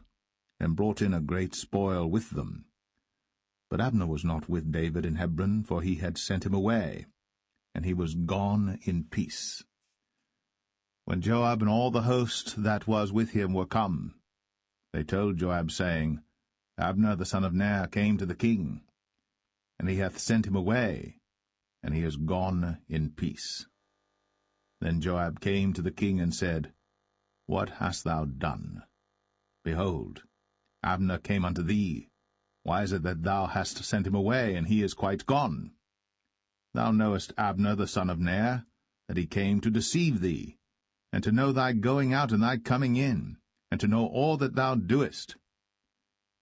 and brought in a great spoil with them. But Abner was not with David in Hebron, for he had sent him away, and he was gone in peace. When Joab and all the host that was with him were come, they told Joab, saying, Abner the son of Ner came to the king, and he hath sent him away, and he is gone in peace. Then Joab came to the king and said, What hast thou done? Behold, Abner came unto thee. Why is it that thou hast sent him away, and he is quite gone? Thou knowest Abner the son of Ner, that he came to deceive thee, and to know thy going out and thy coming in, and to know all that thou doest.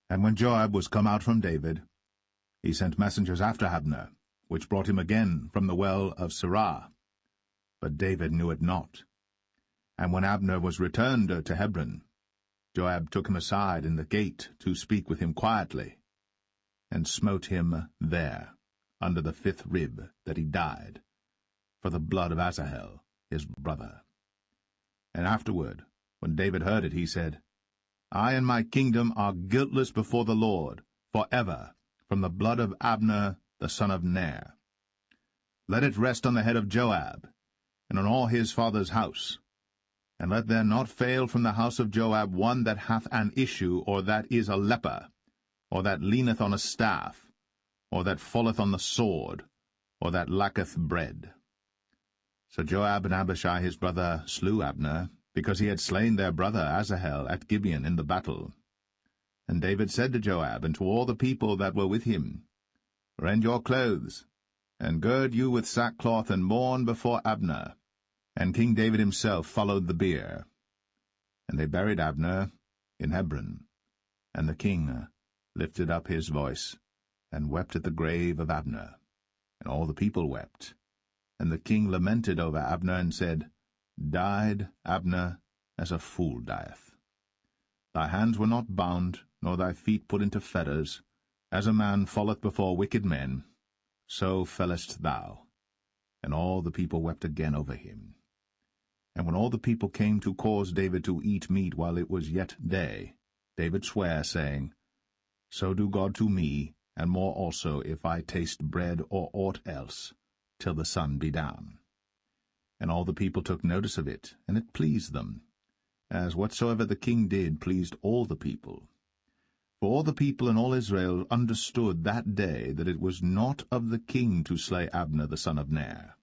And when Joab was come out from David, he sent messengers after Abner, which brought him again from the well of Sirah. But David knew it not. And when Abner was returned to Hebron, Joab took him aside in the gate to speak with him quietly, and smote him there, under the 5th rib, that he died, for the blood of Asahel his brother. And afterward, when David heard it, he said, I and my kingdom are guiltless before the Lord, for ever, from the blood of Abner the son of Ner. Let it rest on the head of Joab, and on all his father's house. And let there not fail from the house of Joab one that hath an issue, or that is a leper, or that leaneth on a staff, or that falleth on the sword, or that lacketh bread. So Joab and Abishai his brother slew Abner, because he had slain their brother Asahel at Gibeon in the battle. And David said to Joab and to all the people that were with him, Rend your clothes, and gird you with sackcloth, and mourn before Abner. And King David himself followed the bier. And they buried Abner in Hebron. And the king lifted up his voice, and wept at the grave of Abner. And all the people wept. And the king lamented over Abner, and said, Died Abner as a fool dieth. Thy hands were not bound, nor thy feet put into fetters. As a man falleth before wicked men, so fellest thou. And all the people wept again over him. And when all the people came to cause David to eat meat while it was yet day, David sware, saying, So do God to me, and more also, if I taste bread or aught else, till the sun be down. And all the people took notice of it, and it pleased them, as whatsoever the king did pleased all the people. For all the people and all Israel understood that day that it was not of the king to slay Abner the son of Ner.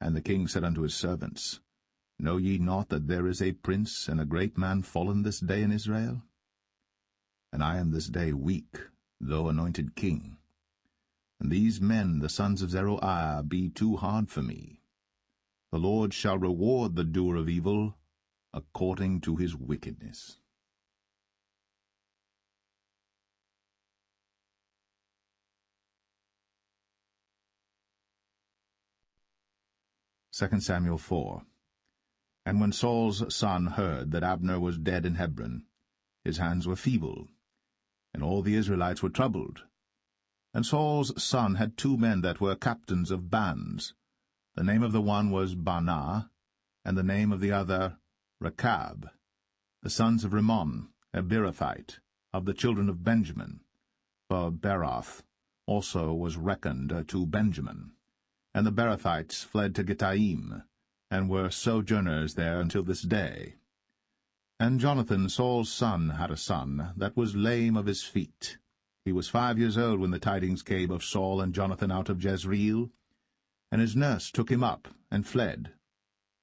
And the king said unto his servants, Know ye not that there is a prince and a great man fallen this day in Israel? And I am this day weak, though anointed king. And these men, the sons of Zeruiah, be too hard for me. The Lord shall reward the doer of evil according to his wickedness. 2 Samuel 4. And when Saul's son heard that Abner was dead in Hebron, his hands were feeble, and all the Israelites were troubled. And Saul's son had 2 men that were captains of bands. The name of the one was Baanah, and the name of the other Rechab, the sons of Rimmon, a Beerothite, of the children of Benjamin. For Beeroth also was reckoned to Benjamin. And the Beerothites fled to Gittaim, and were sojourners there until this day. And Jonathan, Saul's son, had a son that was lame of his feet. He was 5 years old when the tidings came of Saul and Jonathan out of Jezreel, and his nurse took him up and fled.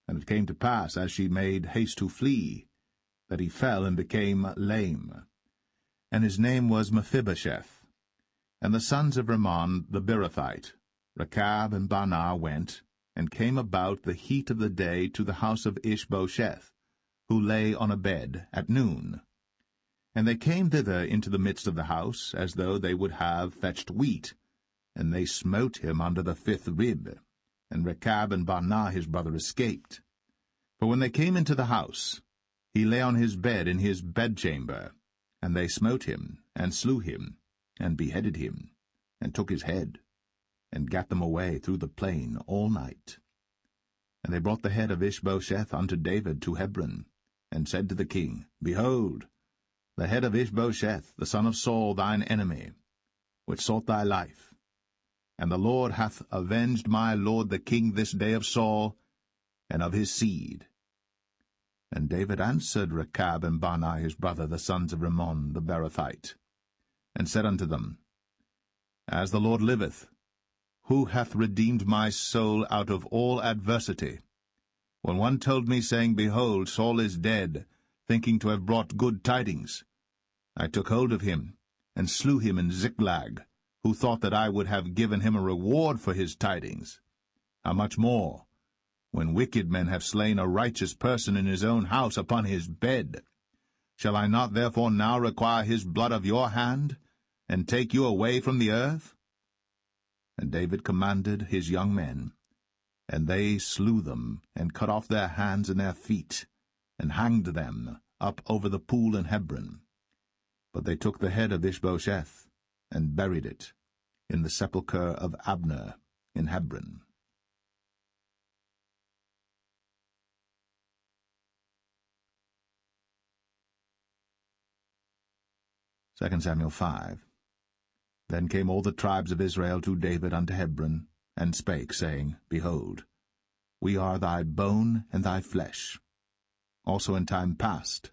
And it came to pass, as she made haste to flee, that he fell and became lame. And his name was Mephibosheth. And the sons of Rimmon the Beerothite, Rechab and Baanah, went, and came about the heat of the day to the house of Ishbosheth, who lay on a bed at noon. And they came thither into the midst of the house, as though they would have fetched wheat, and they smote him under the 5th rib. And Rechab and Baanah his brother escaped. For when they came into the house, he lay on his bed in his bedchamber, and they smote him, and slew him, and beheaded him, and took his head, and gat them away through the plain all night. And they brought the head of Ishbosheth unto David to Hebron, and said to the king, Behold, the head of Ishbosheth, the son of Saul, thine enemy, which sought thy life. And the Lord hath avenged my lord the king this day of Saul, and of his seed. And David answered Rechab and Baanah his brother, the sons of Rimmon the Beerothite, and said unto them, As the Lord liveth, who hath redeemed my soul out of all adversity? When one told me, saying, Behold, Saul is dead, thinking to have brought good tidings, I took hold of him, and slew him in Ziklag, who thought that I would have given him a reward for his tidings. How much more, when wicked men have slain a righteous person in his own house upon his bed? Shall I not therefore now require his blood of your hand, and take you away from the earth? And David commanded his young men, and they slew them, and cut off their hands and their feet, and hanged them up over the pool in Hebron. But they took the head of Ishbosheth, and buried it in the sepulchre of Abner in Hebron. 2 Samuel 5. Then came all the tribes of Israel to David unto Hebron, and spake, saying, Behold, we are thy bone and thy flesh. Also in time past,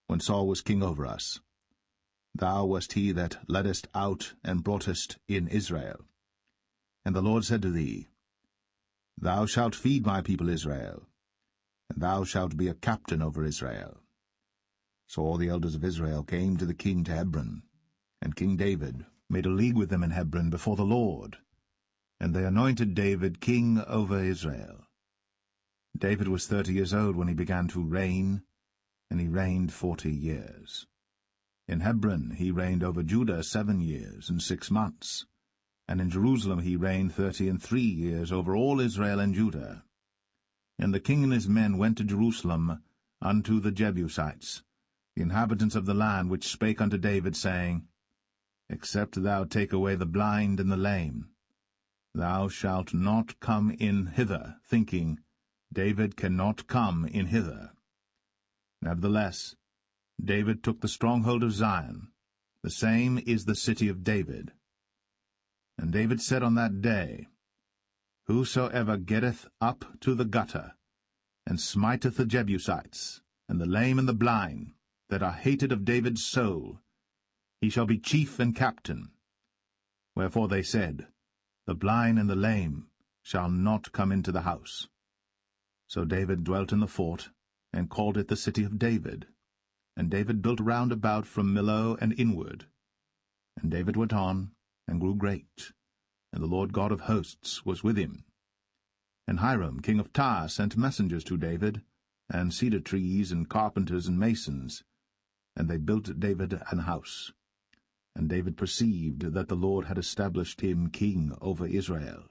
when Saul was king over us, thou wast he that leddest out and broughtest in Israel. And the Lord said to thee, Thou shalt feed my people Israel, and thou shalt be a captain over Israel. So all the elders of Israel came to the king to Hebron, and King David made a league with them in Hebron before the Lord, and they anointed David king over Israel. David was 30 years old when he began to reign, and he reigned 40 years. In Hebron he reigned over Judah 7 years and 6 months, and in Jerusalem he reigned 33 years over all Israel and Judah. And the king and his men went to Jerusalem unto the Jebusites, the inhabitants of the land, which spake unto David, saying, Except thou take away the blind and the lame, thou shalt not come in hither, thinking, David cannot come in hither. Nevertheless, David took the stronghold of Zion, the same is the city of David. And David said on that day, Whosoever getteth up to the gutter, and smiteth the Jebusites, and the lame and the blind, that are hated of David's soul, he shall be chief and captain. Wherefore they said, The blind and the lame shall not come into the house. So David dwelt in the fort, and called it the city of David. And David built round about from Millo and inward. And David went on, and grew great, and the Lord God of hosts was with him. And Hiram king of Tyre sent messengers to David, and cedar trees, and carpenters, and masons, and they built David an house. And David perceived that the Lord had established him king over Israel,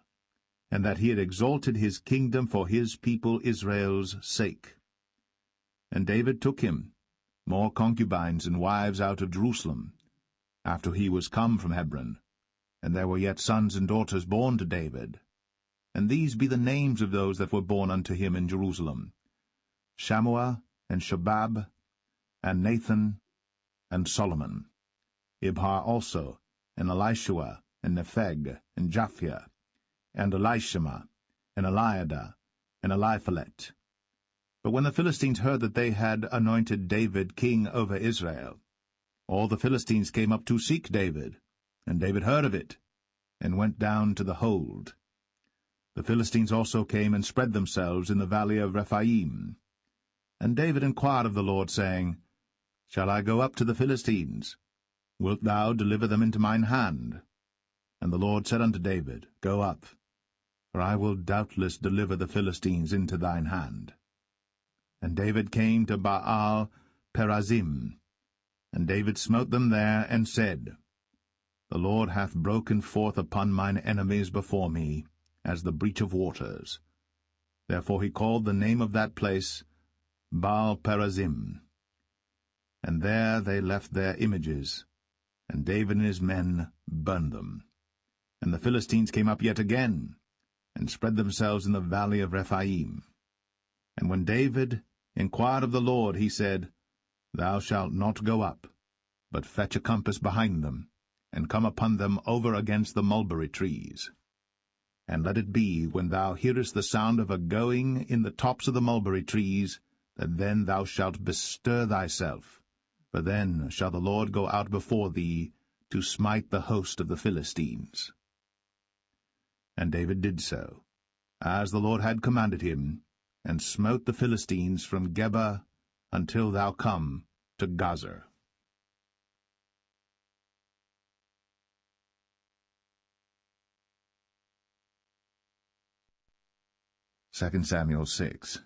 and that he had exalted his kingdom for his people Israel's sake. And David took him more concubines and wives out of Jerusalem, after he was come from Hebron, and there were yet sons and daughters born to David. And these be the names of those that were born unto him in Jerusalem, Shammua, and Shobab, and Nathan, and Solomon, Ibhar also, and Elishua, and Nepheg, and Japhia, and Elishama, and Eliada, and Eliphalet. But when the Philistines heard that they had anointed David king over Israel, all the Philistines came up to seek David, And David heard of it, and went down to the hold. The Philistines also came and spread themselves in the valley of Rephaim. And David inquired of the Lord, saying, Shall I go up to the Philistines? Wilt thou deliver them into mine hand? And the Lord said unto David, Go up, for I will doubtless deliver the Philistines into thine hand. And David came to Baal Perazim, and David smote them there, and said, The Lord hath broken forth upon mine enemies before me, as the breach of waters. Therefore he called the name of that place Baal Perazim. And there they left their images, and David and his men burned them. And the Philistines came up yet again, and spread themselves in the valley of Rephaim. And when David inquired of the Lord, he said, Thou shalt not go up, but fetch a compass behind them, and come upon them over against the mulberry trees. And let it be, when thou hearest the sound of a going in the tops of the mulberry trees, that then thou shalt bestir thyself, for then shall the Lord go out before thee to smite the host of the Philistines. And David did so, as the Lord had commanded him, and smote the Philistines from Geba until thou come to Gazer. 2 Samuel 6.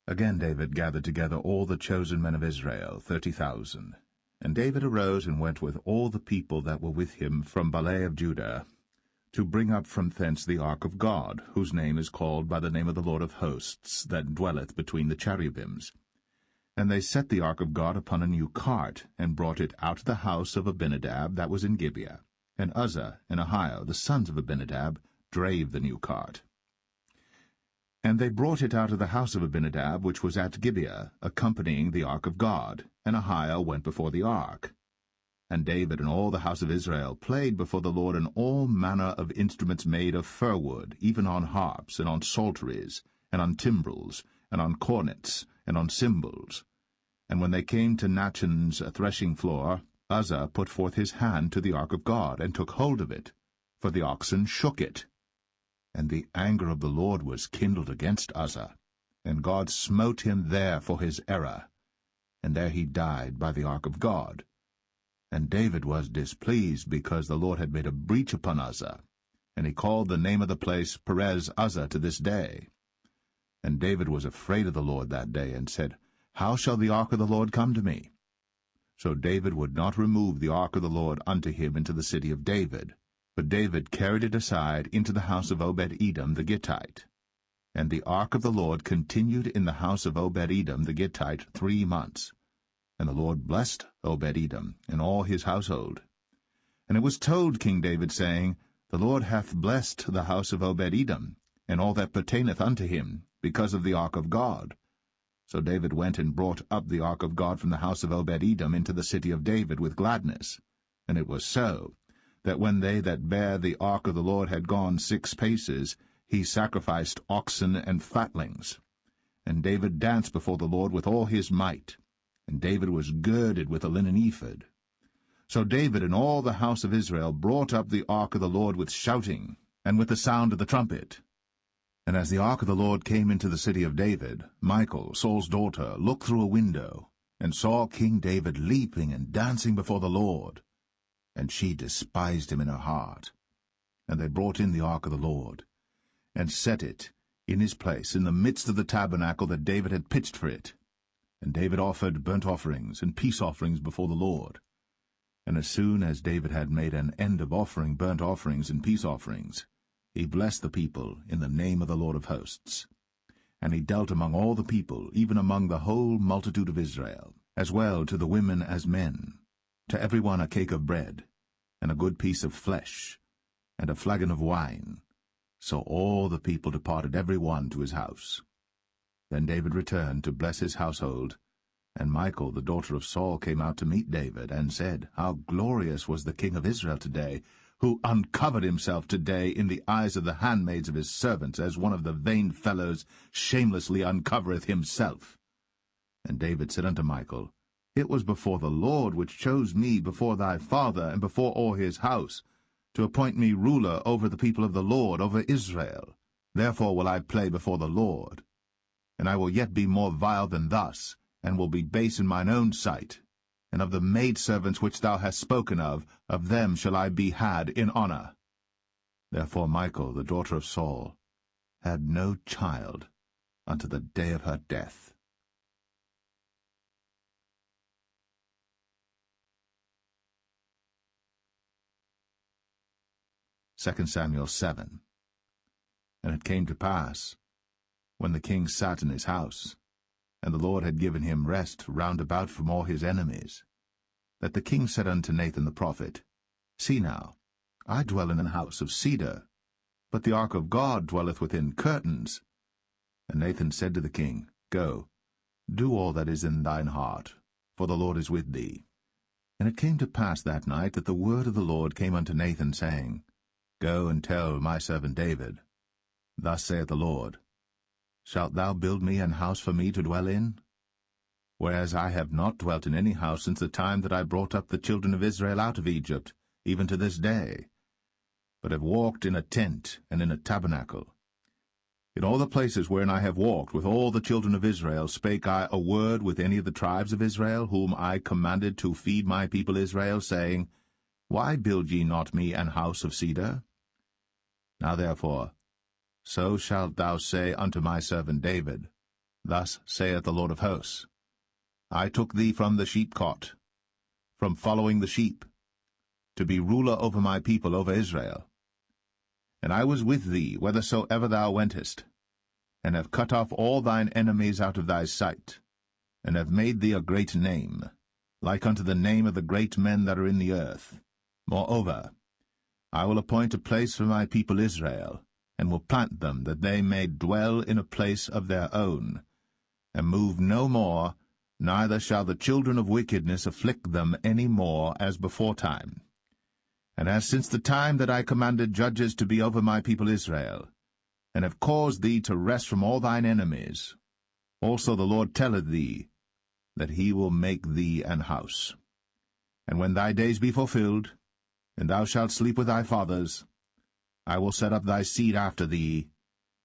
Again David gathered together all the chosen men of Israel, 30,000. And David arose and went with all the people that were with him from Baale of Judah, to bring up from thence the ark of God, whose name is called by the name of the Lord of hosts, that dwelleth between the cherubims. And they set the ark of God upon a new cart, and brought it out of the house of Abinadab that was in Gibeah. And Uzzah and Ahio, the sons of Abinadab, drave the new cart. And they brought it out of the house of Abinadab, which was at Gibeah, accompanying the ark of God, and Ahio went before the ark. And David and all the house of Israel played before the Lord in all manner of instruments made of fir wood, even on harps, and on psalteries, and on timbrels, and on cornets, and on cymbals. And when they came to Nachon's threshing floor, Uzzah put forth his hand to the ark of God, and took hold of it, for the oxen shook it. And the anger of the Lord was kindled against Uzzah, and God smote him there for his error. And there he died by the ark of God. And David was displeased, because the Lord had made a breach upon Uzzah, and he called the name of the place Perez Uzzah to this day. And David was afraid of the Lord that day, and said, How shall the ark of the Lord come to me? So David would not remove the ark of the Lord unto him into the city of David, but David carried it aside into the house of Obed-Edom the Gittite. And the ark of the Lord continued in the house of Obed-Edom the Gittite 3 months. And the Lord blessed Obed-Edom and all his household. And it was told King David, saying, The Lord hath blessed the house of Obed-Edom, and all that pertaineth unto him, because of the ark of God. So David went and brought up the ark of God from the house of Obed-Edom into the city of David with gladness. And it was so, that when they that bare the ark of the Lord had gone 6 paces, he sacrificed oxen and fatlings. And David danced before the Lord with all his might. And David was girded with a linen ephod. So David and all the house of Israel brought up the ark of the Lord with shouting, and with the sound of the trumpet. And as the ark of the Lord came into the city of David, Michal, Saul's daughter, looked through a window, and saw King David leaping and dancing before the Lord. And she despised him in her heart. And they brought in the ark of the Lord, and set it in his place in the midst of the tabernacle that David had pitched for it. And David offered burnt offerings and peace offerings before the Lord. And as soon as David had made an end of offering burnt offerings and peace offerings, he blessed the people in the name of the Lord of hosts. And he dealt among all the people, even among the whole multitude of Israel, as well to the women as men, to every one a cake of bread, and a good piece of flesh, and a flagon of wine. So all the people departed every one to his house. Then David returned to bless his household, and Michal, the daughter of Saul, came out to meet David, and said, How glorious was the king of Israel today, who uncovered himself today in the eyes of the handmaids of his servants, as one of the vain fellows shamelessly uncovereth himself. And David said unto Michal, It was before the Lord which chose me before thy father and before all his house, to appoint me ruler over the people of the Lord, over Israel. Therefore will I play before the Lord. And I will yet be more vile than thus, and will be base in mine own sight. And of the maidservants which thou hast spoken of them shall I be had in honor. Therefore Michal, the daughter of Saul, had no child unto the day of her death. Second Samuel 7. And it came to pass, when the king sat in his house, and the Lord had given him rest round about from all his enemies, that the king said unto Nathan the prophet, See now, I dwell in an house of cedar, but the ark of God dwelleth within curtains. And Nathan said to the king, Go, do all that is in thine heart, for the Lord is with thee. And it came to pass that night that the word of the Lord came unto Nathan, saying, Go and tell my servant David, Thus saith the Lord, Shalt thou build me an house for me to dwell in? Whereas I have not dwelt in any house since the time that I brought up the children of Israel out of Egypt, even to this day, but have walked in a tent and in a tabernacle. In all the places wherein I have walked with all the children of Israel spake I a word with any of the tribes of Israel, whom I commanded to feed my people Israel, saying, Why build ye not me an house of cedar? Now therefore, so shalt thou say unto my servant David, Thus saith the Lord of hosts, I took thee from the sheepcot, from following the sheep, to be ruler over my people, over Israel. And I was with thee whithersoever thou wentest, and have cut off all thine enemies out of thy sight, and have made thee a great name, like unto the name of the great men that are in the earth. Moreover, I will appoint a place for my people Israel, and will plant them, that they may dwell in a place of their own, and move no more, neither shall the children of wickedness afflict them any more as beforetime. And as since the time that I commanded judges to be over my people Israel, and have caused thee to rest from all thine enemies, also the Lord telleth thee that he will make thee an house. And when thy days be fulfilled, and thou shalt sleep with thy fathers, I will set up thy seed after thee,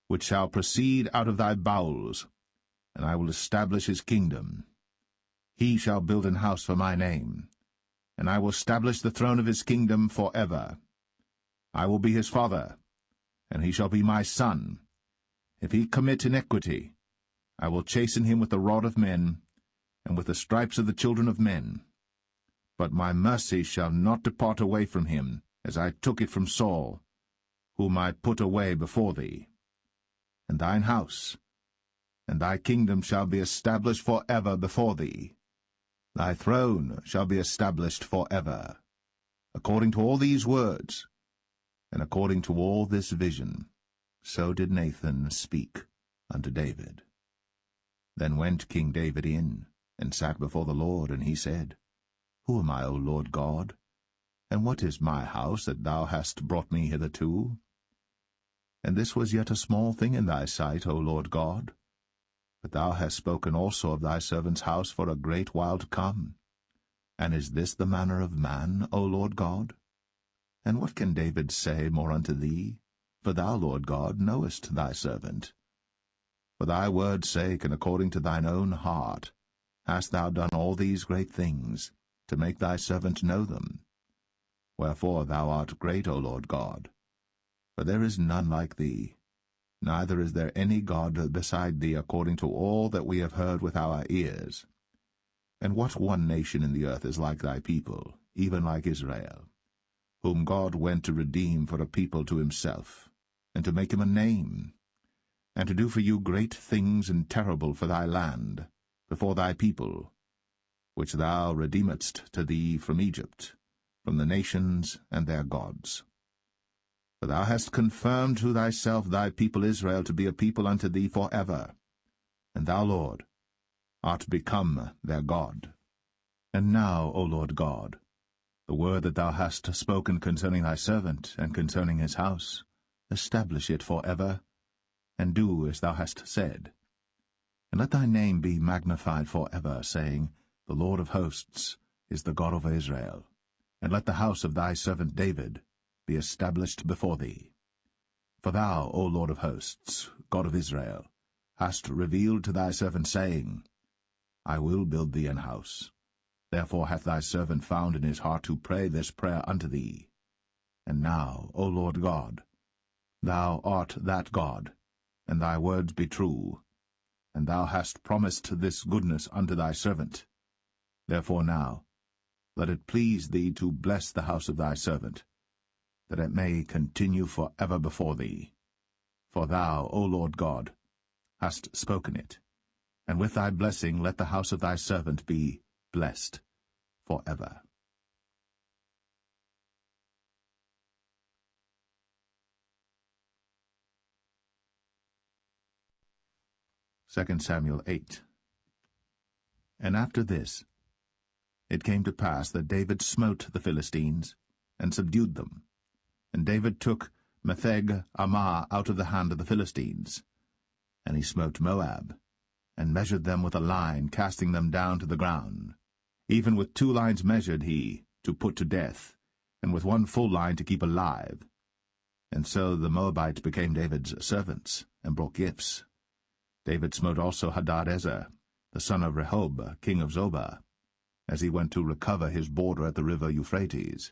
which shall proceed out of thy bowels, and I will establish his kingdom. He shall build an house for my name, and I will establish the throne of his kingdom for ever. I will be his father, and he shall be my son. If he commit iniquity, I will chasten him with the rod of men, and with the stripes of the children of men. But my mercy shall not depart away from him, as I took it from Saul, whom I put away before thee. And thine house, and thy kingdom shall be established for ever before thee. Thy throne shall be established for ever. According to all these words, and according to all this vision, so did Nathan speak unto David. Then went King David in, and sat before the Lord, and he said, Who am I, O Lord God? And what is my house that thou hast brought me hitherto? And this was yet a small thing in thy sight, O Lord God. But thou hast spoken also of thy servant's house for a great while to come. And is this the manner of man, O Lord God? And what can David say more unto thee? For thou, Lord God, knowest thy servant. For thy word's sake, and according to thine own heart, hast thou done all these great things, to make thy servant know them. Wherefore thou art great, O Lord God. For there is none like thee, neither is there any God beside thee, according to all that we have heard with our ears. And what one nation in the earth is like thy people, even like Israel, whom God went to redeem for a people to himself, and to make him a name, and to do for you great things and terrible for thy land, before thy people, which thou redeemedst to thee from Egypt, from the nations and their gods. For thou hast confirmed to thyself thy people Israel to be a people unto thee for ever, and thou, Lord, art become their God. And now, O Lord God, the word that thou hast spoken concerning thy servant and concerning his house, establish it for ever, and do as thou hast said. And let thy name be magnified for ever, saying, The Lord of hosts is the God of Israel, and let the house of thy servant David be established before thee. For thou, O Lord of hosts, God of Israel, hast revealed to thy servant, saying, I will build thee an house. Therefore hath thy servant found in his heart to pray this prayer unto thee. And now, O Lord God, thou art that God, and thy words be true, and thou hast promised this goodness unto thy servant. Therefore now, let it please thee to bless the house of thy servant, that it may continue for ever before thee. For thou, O Lord God, hast spoken it, and with thy blessing let the house of thy servant be blessed for ever. Second Samuel 8. And after this, it came to pass that David smote the Philistines, and subdued them. And David took Metheg-Ammah out of the hand of the Philistines. And he smote Moab, and measured them with a line, casting them down to the ground. Even with 2 lines measured he, to put to death, and with 1 full line to keep alive. And so the Moabites became David's servants, and brought gifts. David smote also Hadadezer, the son of Rehob, king of Zobah, as he went to recover his border at the river Euphrates.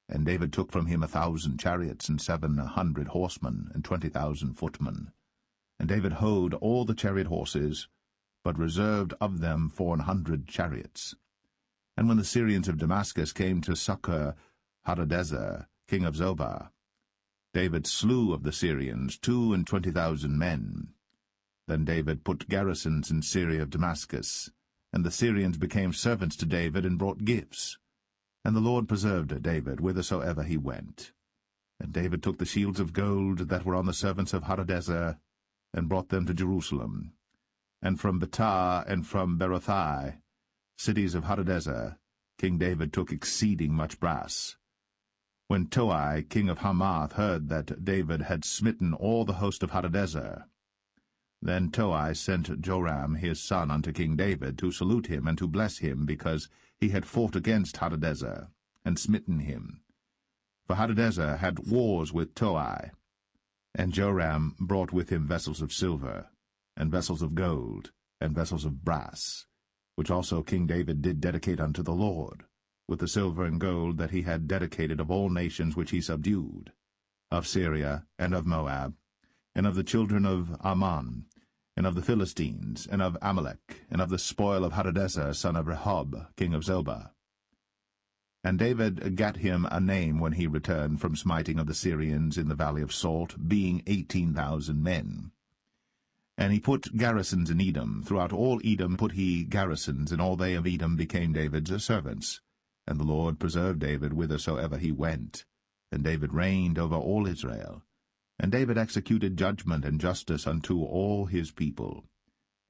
And David took from him 1,000 chariots, and 700 horsemen, and 20,000 footmen. And David houghed all the chariot horses, but reserved of them 400 chariots. And when the Syrians of Damascus came to succor Hadadezer, king of Zobah, David slew of the Syrians 22,000 men. Then David put garrisons in Syria of Damascus, and the Syrians became servants to David, and brought gifts. And the Lord preserved David whithersoever he went. And David took the shields of gold that were on the servants of Hadadezer, and brought them to Jerusalem. And from Betah and from Berothai, cities of Hadadezer, King David took exceeding much brass. When Toi, king of Hamath, heard that David had smitten all the host of Hadadezer, then Toi sent Joram his son unto King David, to salute him and to bless him, because he had fought against Hadadezer, and smitten him. For Hadadezer had wars with Toi. And Joram brought with him vessels of silver, and vessels of gold, and vessels of brass, which also King David did dedicate unto the Lord, with the silver and gold that he had dedicated of all nations which he subdued, of Syria, and of Moab, and of the children of Ammon, and of the Philistines, and of Amalek, and of the spoil of Hadadezer, son of Rehob, king of Zobah. And David gat him a name when he returned from smiting of the Syrians in the valley of Salt, being 18,000 men. And he put garrisons in Edom. Throughout all Edom put he garrisons, and all they of Edom became David's servants. And the Lord preserved David whithersoever he went. And David reigned over all Israel. And David executed judgment and justice unto all his people.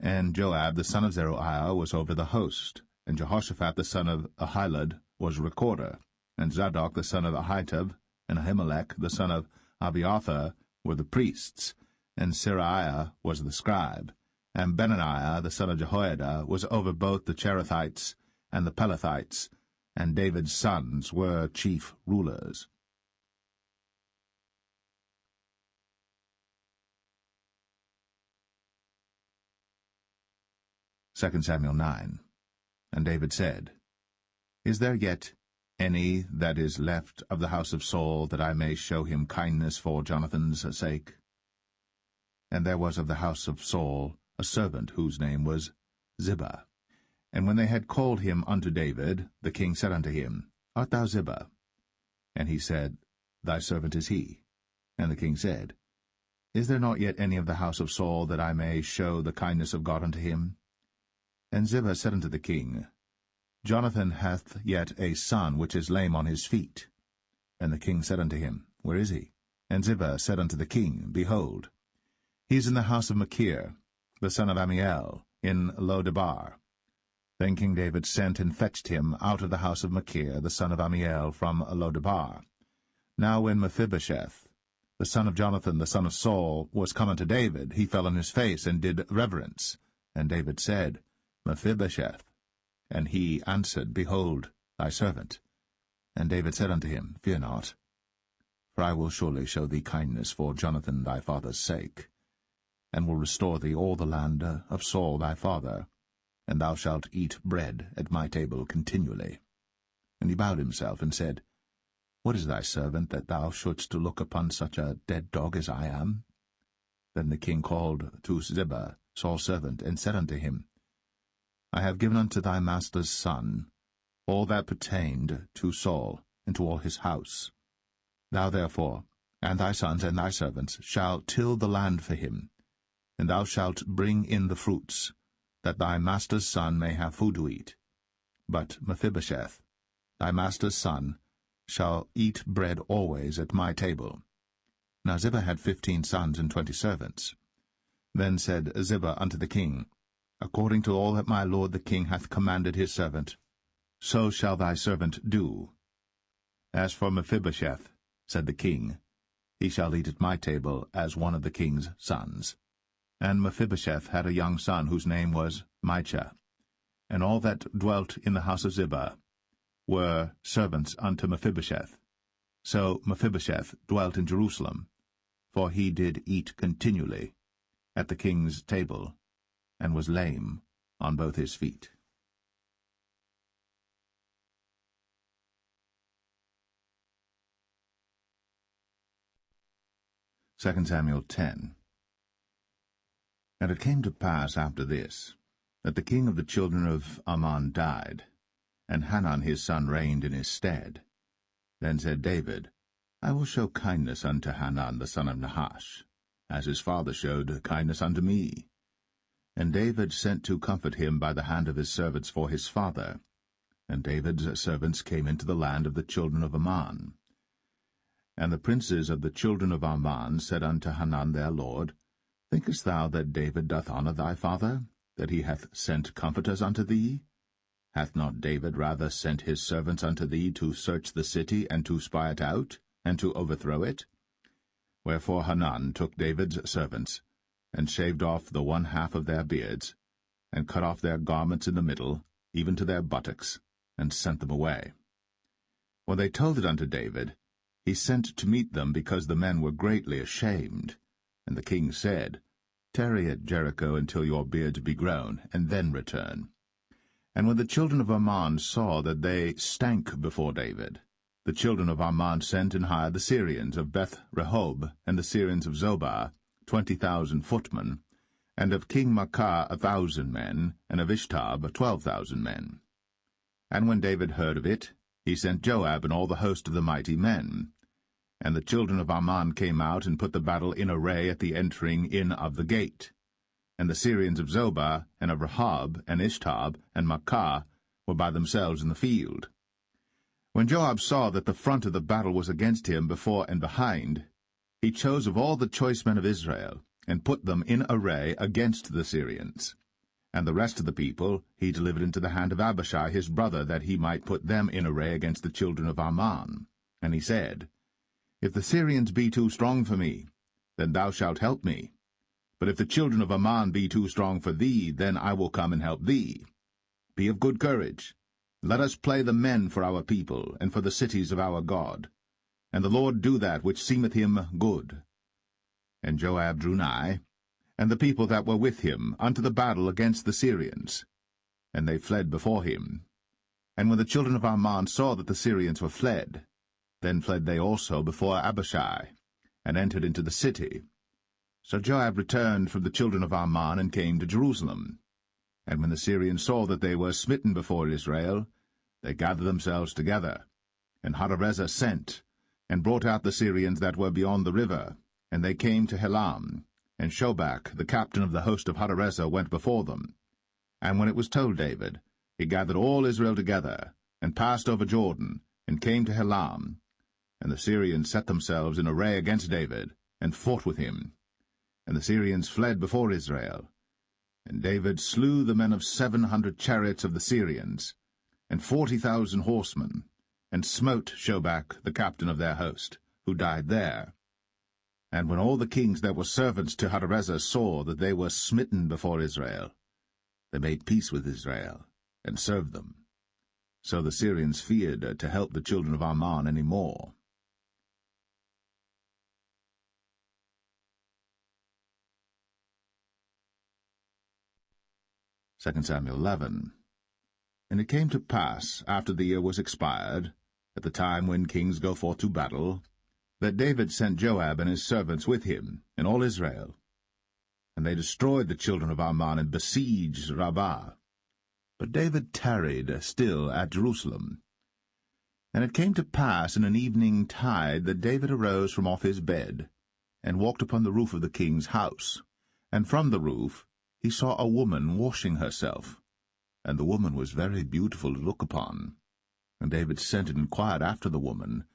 And Joab the son of Zeruiah was over the host, and Jehoshaphat the son of Ahilud was recorder, and Zadok the son of Ahitub, and Ahimelech the son of Abiathar were the priests, and Seraiah was the scribe, and Benaniah the son of Jehoiada was over both the Cherethites and the Pelethites, and David's sons were chief rulers. 2 Samuel 9. And David said, Is there yet any that is left of the house of Saul, that I may show him kindness for Jonathan's sake? And there was of the house of Saul a servant whose name was Ziba. And when they had called him unto David, the king said unto him, Art thou Ziba? And he said, Thy servant is he. And the king said, Is there not yet any of the house of Saul, that I may show the kindness of God unto him? And Ziba said unto the king, Jonathan hath yet a son which is lame on his feet. And the king said unto him, Where is he? And Ziba said unto the king, Behold, he is in the house of Machir, the son of Ammiel, in Lo-debar. Then King David sent and fetched him out of the house of Machir, the son of Ammiel, from Lo-debar. Now when Mephibosheth, the son of Jonathan, the son of Saul, was come unto David, he fell on his face, and did reverence. And David said, Mephibosheth. And he answered, Behold, thy servant. And David said unto him, Fear not, for I will surely show thee kindness for Jonathan thy father's sake, and will restore thee all the land of Saul thy father, and thou shalt eat bread at my table continually. And he bowed himself, and said, What is thy servant, that thou shouldst look upon such a dead dog as I am? Then the king called to Ziba, Saul's servant, and said unto him, I have given unto thy master's son all that pertained to Saul, and to all his house. Thou therefore, and thy sons and thy servants, shall till the land for him, and thou shalt bring in the fruits, that thy master's son may have food to eat. But Mephibosheth, thy master's son, shall eat bread always at my table. Now Ziba had 15 sons and 20 servants. Then said Ziba unto the king, According to all that my lord the king hath commanded his servant, so shall thy servant do. As for Mephibosheth, said the king, he shall eat at my table as one of the king's sons. And Mephibosheth had a young son whose name was Micah. And all that dwelt in the house of Ziba were servants unto Mephibosheth. So Mephibosheth dwelt in Jerusalem, for he did eat continually at the king's table, and was lame on both his feet. 2 Samuel 10. And it came to pass after this, that the king of the children of Ammon died, and Hanun his son reigned in his stead. Then said David, I will show kindness unto Hanun the son of Nahash, as his father showed kindness unto me. And David sent to comfort him by the hand of his servants for his father. And David's servants came into the land of the children of Ammon. And the princes of the children of Ammon said unto Hanun their lord, Thinkest thou that David doth honour thy father, that he hath sent comforters unto thee? Hath not David rather sent his servants unto thee to search the city, and to spy it out, and to overthrow it? Wherefore Hanun took David's servants, and shaved off the one half of their beards, and cut off their garments in the middle, even to their buttocks, and sent them away. When they told it unto David, he sent to meet them, because the men were greatly ashamed. And the king said, Tarry at Jericho until your beards be grown, and then return. And when the children of Ammon saw that they stank before David, the children of Ammon sent and hired the Syrians of Beth-rehob, and the Syrians of Zobah, 20,000 footmen, and of King Maacah 1,000 men, and of Ishtab 12,000 men. And when David heard of it, he sent Joab and all the host of the mighty men. And the children of Ammon came out and put the battle in array at the entering in of the gate. And the Syrians of Zobah, and of Rehob, and Ishtab, and Maacah were by themselves in the field. When Joab saw that the front of the battle was against him before and behind, he chose of all the choice men of Israel, and put them in array against the Syrians. And the rest of the people he delivered into the hand of Abishai his brother, that he might put them in array against the children of Ammon. And he said, If the Syrians be too strong for me, then thou shalt help me. But if the children of Ammon be too strong for thee, then I will come and help thee. Be of good courage. Let us play the men for our people, and for the cities of our God. And the Lord do that which seemeth him good. And Joab drew nigh, and the people that were with him, unto the battle against the Syrians. And they fled before him. And when the children of Ammon saw that the Syrians were fled, then fled they also before Abishai, and entered into the city. So Joab returned from the children of Ammon, and came to Jerusalem. And when the Syrians saw that they were smitten before Israel, they gathered themselves together. And Hadarezer sent, and brought out the Syrians that were beyond the river, and they came to Helam. And Shobach, the captain of the host of Hadarezer, went before them. And when it was told David, he gathered all Israel together, and passed over Jordan, and came to Helam. And the Syrians set themselves in array against David, and fought with him. And the Syrians fled before Israel. And David slew the men of 700 chariots of the Syrians, and 40,000 horsemen, and smote Shobach, the captain of their host, who died there. And when all the kings that were servants to Hadarezer saw that they were smitten before Israel, they made peace with Israel, and served them. So the Syrians feared to help the children of Ammon any more. Second Samuel 11. And it came to pass, after the year was expired, at the time when kings go forth to battle, that David sent Joab and his servants with him, and all Israel. And they destroyed the children of Ammon and besieged Rabbah. But David tarried still at Jerusalem. And it came to pass in an evening tide that David arose from off his bed, and walked upon the roof of the king's house. And from the roof he saw a woman washing herself, and the woman was very beautiful to look upon. And David sent and inquired after the woman.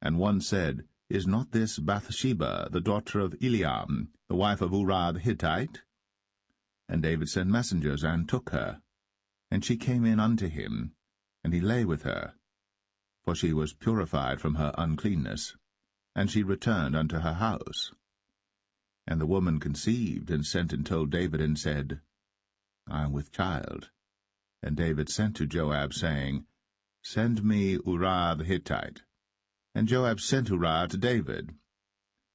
And one said, Is not this Bathsheba, the daughter of Eliam, the wife of Uriah the Hittite? And David sent messengers, and took her. And she came in unto him, and he lay with her, for she was purified from her uncleanness, and she returned unto her house. And the woman conceived, and sent and told David, and said, I am with child. And David sent to Joab, saying, Send me Uriah the Hittite. And Joab sent Uriah to David.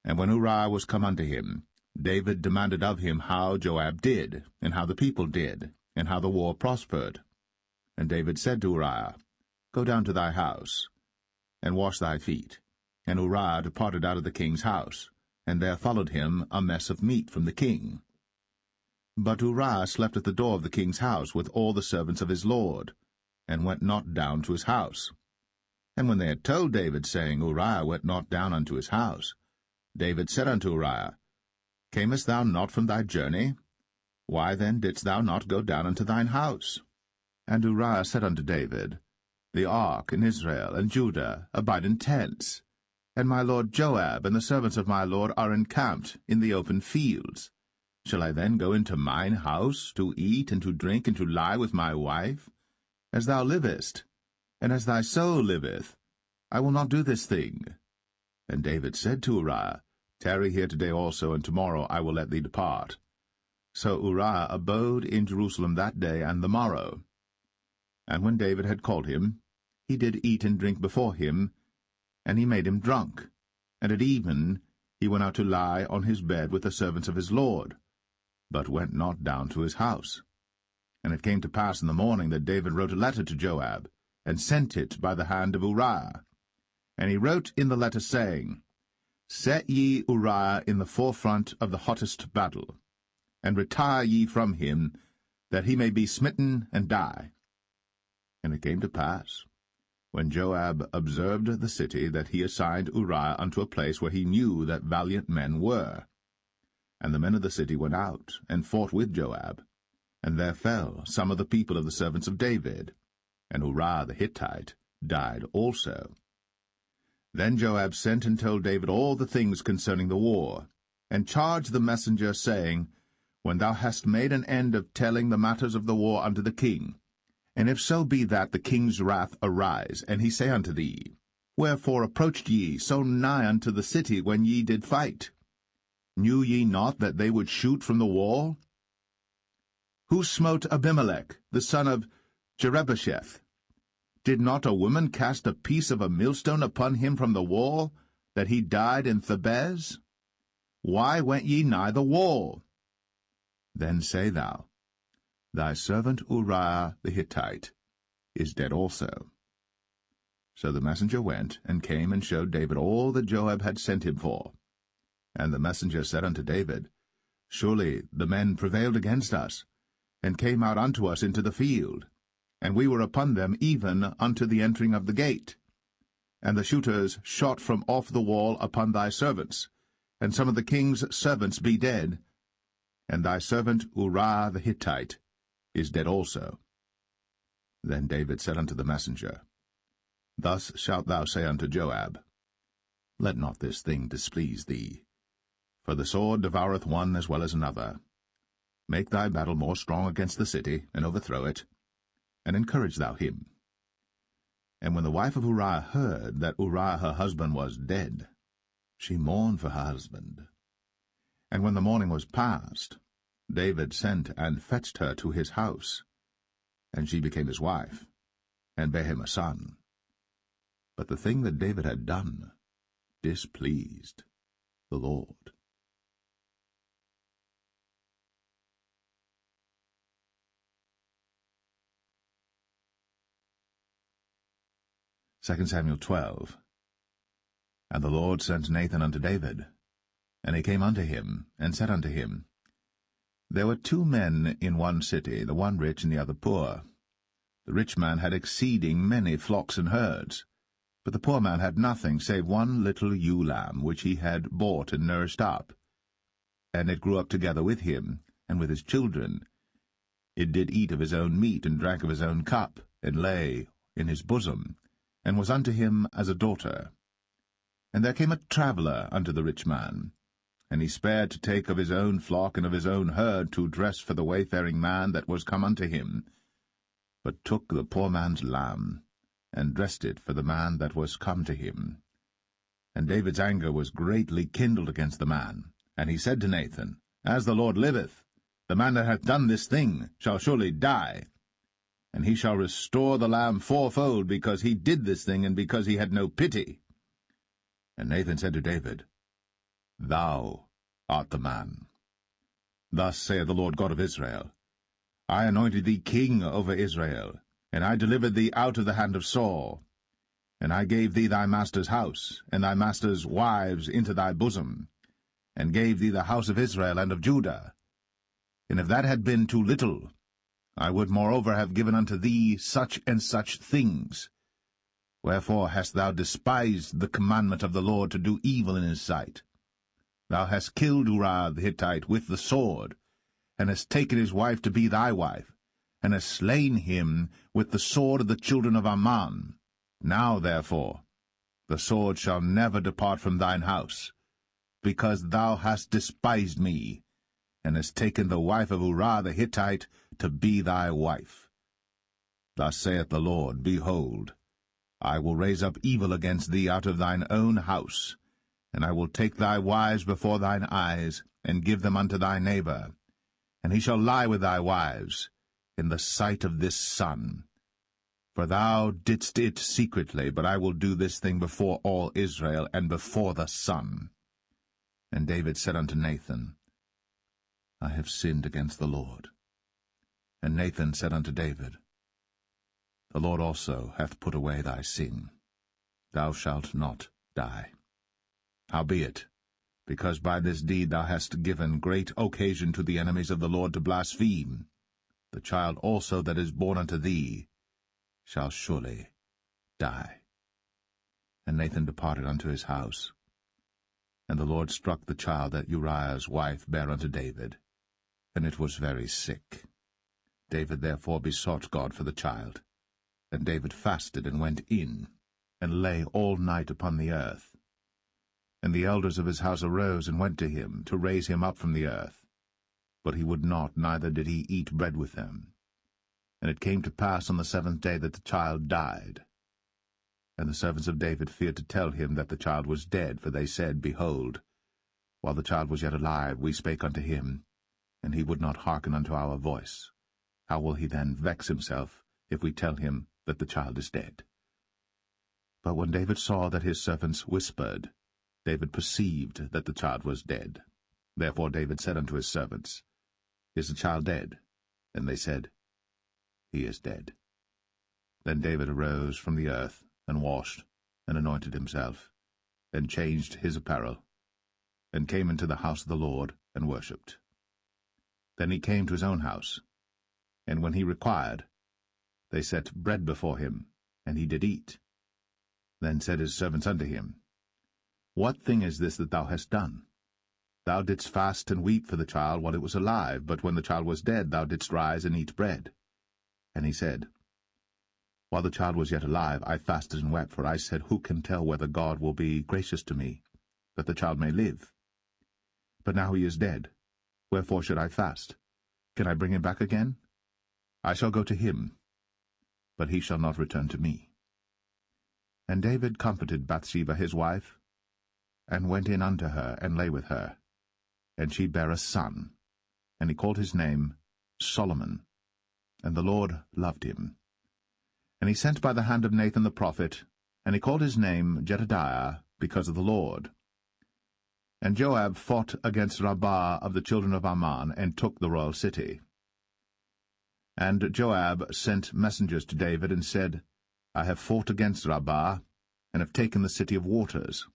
And when Uriah was come unto him, David demanded of him how Joab did, and how the people did, and how the war prospered. And David said to Uriah, Go down to thy house, and wash thy feet. And Uriah departed out of the king's house, and there followed him a mess of meat from the king. But Uriah slept at the door of the king's house with all the servants of his lord, and went not down to his house. And when they had told David, saying, Uriah went not down unto his house, David said unto Uriah, Camest thou not from thy journey? Why then didst thou not go down unto thine house? And Uriah said unto David, The ark and Israel and Judah abide in tents, and my lord Joab and the servants of my lord are encamped in the open fields. Shall I then go into mine house to eat and to drink and to lie with my wife? As thou livest, and as thy soul liveth, I will not do this thing. And David said to Uriah, Tarry here today also, and tomorrow I will let thee depart. So Uriah abode in Jerusalem that day and the morrow. And when David had called him, he did eat and drink before him, and he made him drunk. And at even he went out to lie on his bed with the servants of his lord, but went not down to his house. And it came to pass in the morning that David wrote a letter to Joab, and sent it by the hand of Uriah. And he wrote in the letter, saying, Set ye Uriah in the forefront of the hottest battle, and retire ye from him, that he may be smitten and die. And it came to pass, when Joab observed the city, that he assigned Uriah unto a place where he knew that valiant men were. And the men of the city went out, and fought with Joab, and there fell some of the people of the servants of David, and Uriah the Hittite died also. Then Joab sent and told David all the things concerning the war, and charged the messenger, saying, When thou hast made an end of telling the matters of the war unto the king, and if so be that the king's wrath arise, and he say unto thee, Wherefore approached ye so nigh unto the city when ye did fight? Knew ye not that they would shoot from the wall? Who smote Abimelech, the son of Jerubbesheth? Did not a woman cast a piece of a millstone upon him from the wall, that he died in Thebez? Why went ye nigh the wall? Then say thou, Thy servant Uriah the Hittite is dead also. So the messenger went, and came and showed David all that Joab had sent him for. And the messenger said unto David, Surely the men prevailed against us, and came out unto us into the field, and we were upon them even unto the entering of the gate. And the shooters shot from off the wall upon thy servants, and some of the king's servants be dead, and thy servant Uriah the Hittite is dead also. Then David said unto the messenger, Thus shalt thou say unto Joab, Let not this thing displease thee, for the sword devoureth one as well as another. Make thy battle more strong against the city, and overthrow it, and encourage thou him. And when the wife of Uriah heard that Uriah her husband was dead, she mourned for her husband. And when the morning was past, David sent and fetched her to his house. and she became his wife, and bare him a son. But the thing that David had done displeased the Lord. Second Samuel 12. And the Lord sent Nathan unto David. And he came unto him, and said unto him, There were 2 men in one city, the one rich and the other poor. The rich man had exceeding many flocks and herds, but the poor man had nothing save one little ewe lamb, which he had bought and nourished up. And it grew up together with him, and with his children. It did eat of his own meat, and drank of his own cup, and lay in his bosom, and was unto him as a daughter. And there came a traveller unto the rich man, and he spared to take of his own flock and of his own herd to dress for the wayfaring man that was come unto him, but took the poor man's lamb, and dressed it for the man that was come to him. And David's anger was greatly kindled against the man, and he said to Nathan, As the Lord liveth, the man that hath done this thing shall surely die, and he shall restore the lamb 4-fold, because he did this thing, and because he had no pity. And Nathan said to David, Thou art the man. Thus saith the Lord God of Israel, I anointed thee king over Israel, and I delivered thee out of the hand of Saul. And I gave thee thy master's house, and thy master's wives into thy bosom, and gave thee the house of Israel and of Judah. And if that had been too little, I would moreover have given unto thee such and such things. Wherefore hast thou despised the commandment of the Lord to do evil in his sight? Thou hast killed Uriah the Hittite with the sword, and hast taken his wife to be thy wife, and hast slain him with the sword of the children of Ammon. Now, therefore, the sword shall never depart from thine house, because thou hast despised me, and hast taken the wife of Uriah the Hittite to be thy wife. Thus saith the Lord, Behold, I will raise up evil against thee out of thine own house, and I will take thy wives before thine eyes, and give them unto thy neighbor, and he shall lie with thy wives in the sight of this sun. For thou didst it secretly, but I will do this thing before all Israel, and before the sun. And David said unto Nathan, I have sinned against the Lord. And Nathan said unto David, The Lord also hath put away thy sin. Thou shalt not die. Howbeit, because by this deed thou hast given great occasion to the enemies of the Lord to blaspheme, the child also that is born unto thee shall surely die. And Nathan departed unto his house. And the Lord struck the child that Uriah's wife bare unto David, and it was very sick. David therefore besought God for the child. And David fasted, and went in, and lay all night upon the earth. And the elders of his house arose, and went to him, to raise him up from the earth. But he would not, neither did he eat bread with them. And it came to pass on the 7th day that the child died. And the servants of David feared to tell him that the child was dead, for they said, Behold, while the child was yet alive, we spake unto him, and he would not hearken unto our voice. How will he then vex himself, if we tell him that the child is dead? But when David saw that his servants whispered, David perceived that the child was dead. Therefore David said unto his servants, Is the child dead? And they said, He is dead. Then David arose from the earth, and washed, and anointed himself, and changed his apparel, and came into the house of the Lord, and worshipped. Then he came to his own house, and when he required, they set bread before him, and he did eat. Then said his servants unto him, What thing is this that thou hast done? Thou didst fast and weep for the child while it was alive, but when the child was dead thou didst rise and eat bread. And he said, While the child was yet alive, I fasted and wept, for I said, Who can tell whether God will be gracious to me, that the child may live? But now he is dead. Wherefore should I fast? Can I bring him back again? I shall go to him, but he shall not return to me. And David comforted Bathsheba his wife, and went in unto her, and lay with her. And she bare a son, and he called his name Solomon. and the Lord loved him. And he sent by the hand of Nathan the prophet, and he called his name Jedediah, because of the Lord. And Joab fought against Rabbah of the children of Ammon, and took the royal city. And Joab sent messengers to David, and said, I have fought against Rabbah, and have taken the city of waters.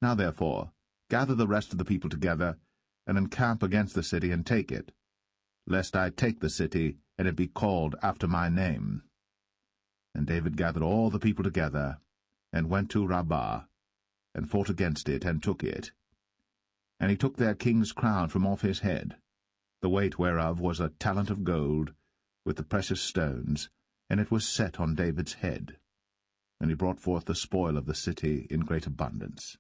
Now therefore, gather the rest of the people together, and encamp against the city, and take it, lest I take the city, and it be called after my name. And David gathered all the people together, and went to Rabbah, and fought against it, and took it. And he took their king's crown from off his head, the weight whereof was a talent of gold, with the precious stones, and it was set on David's head. And he brought forth the spoil of the city in great abundance.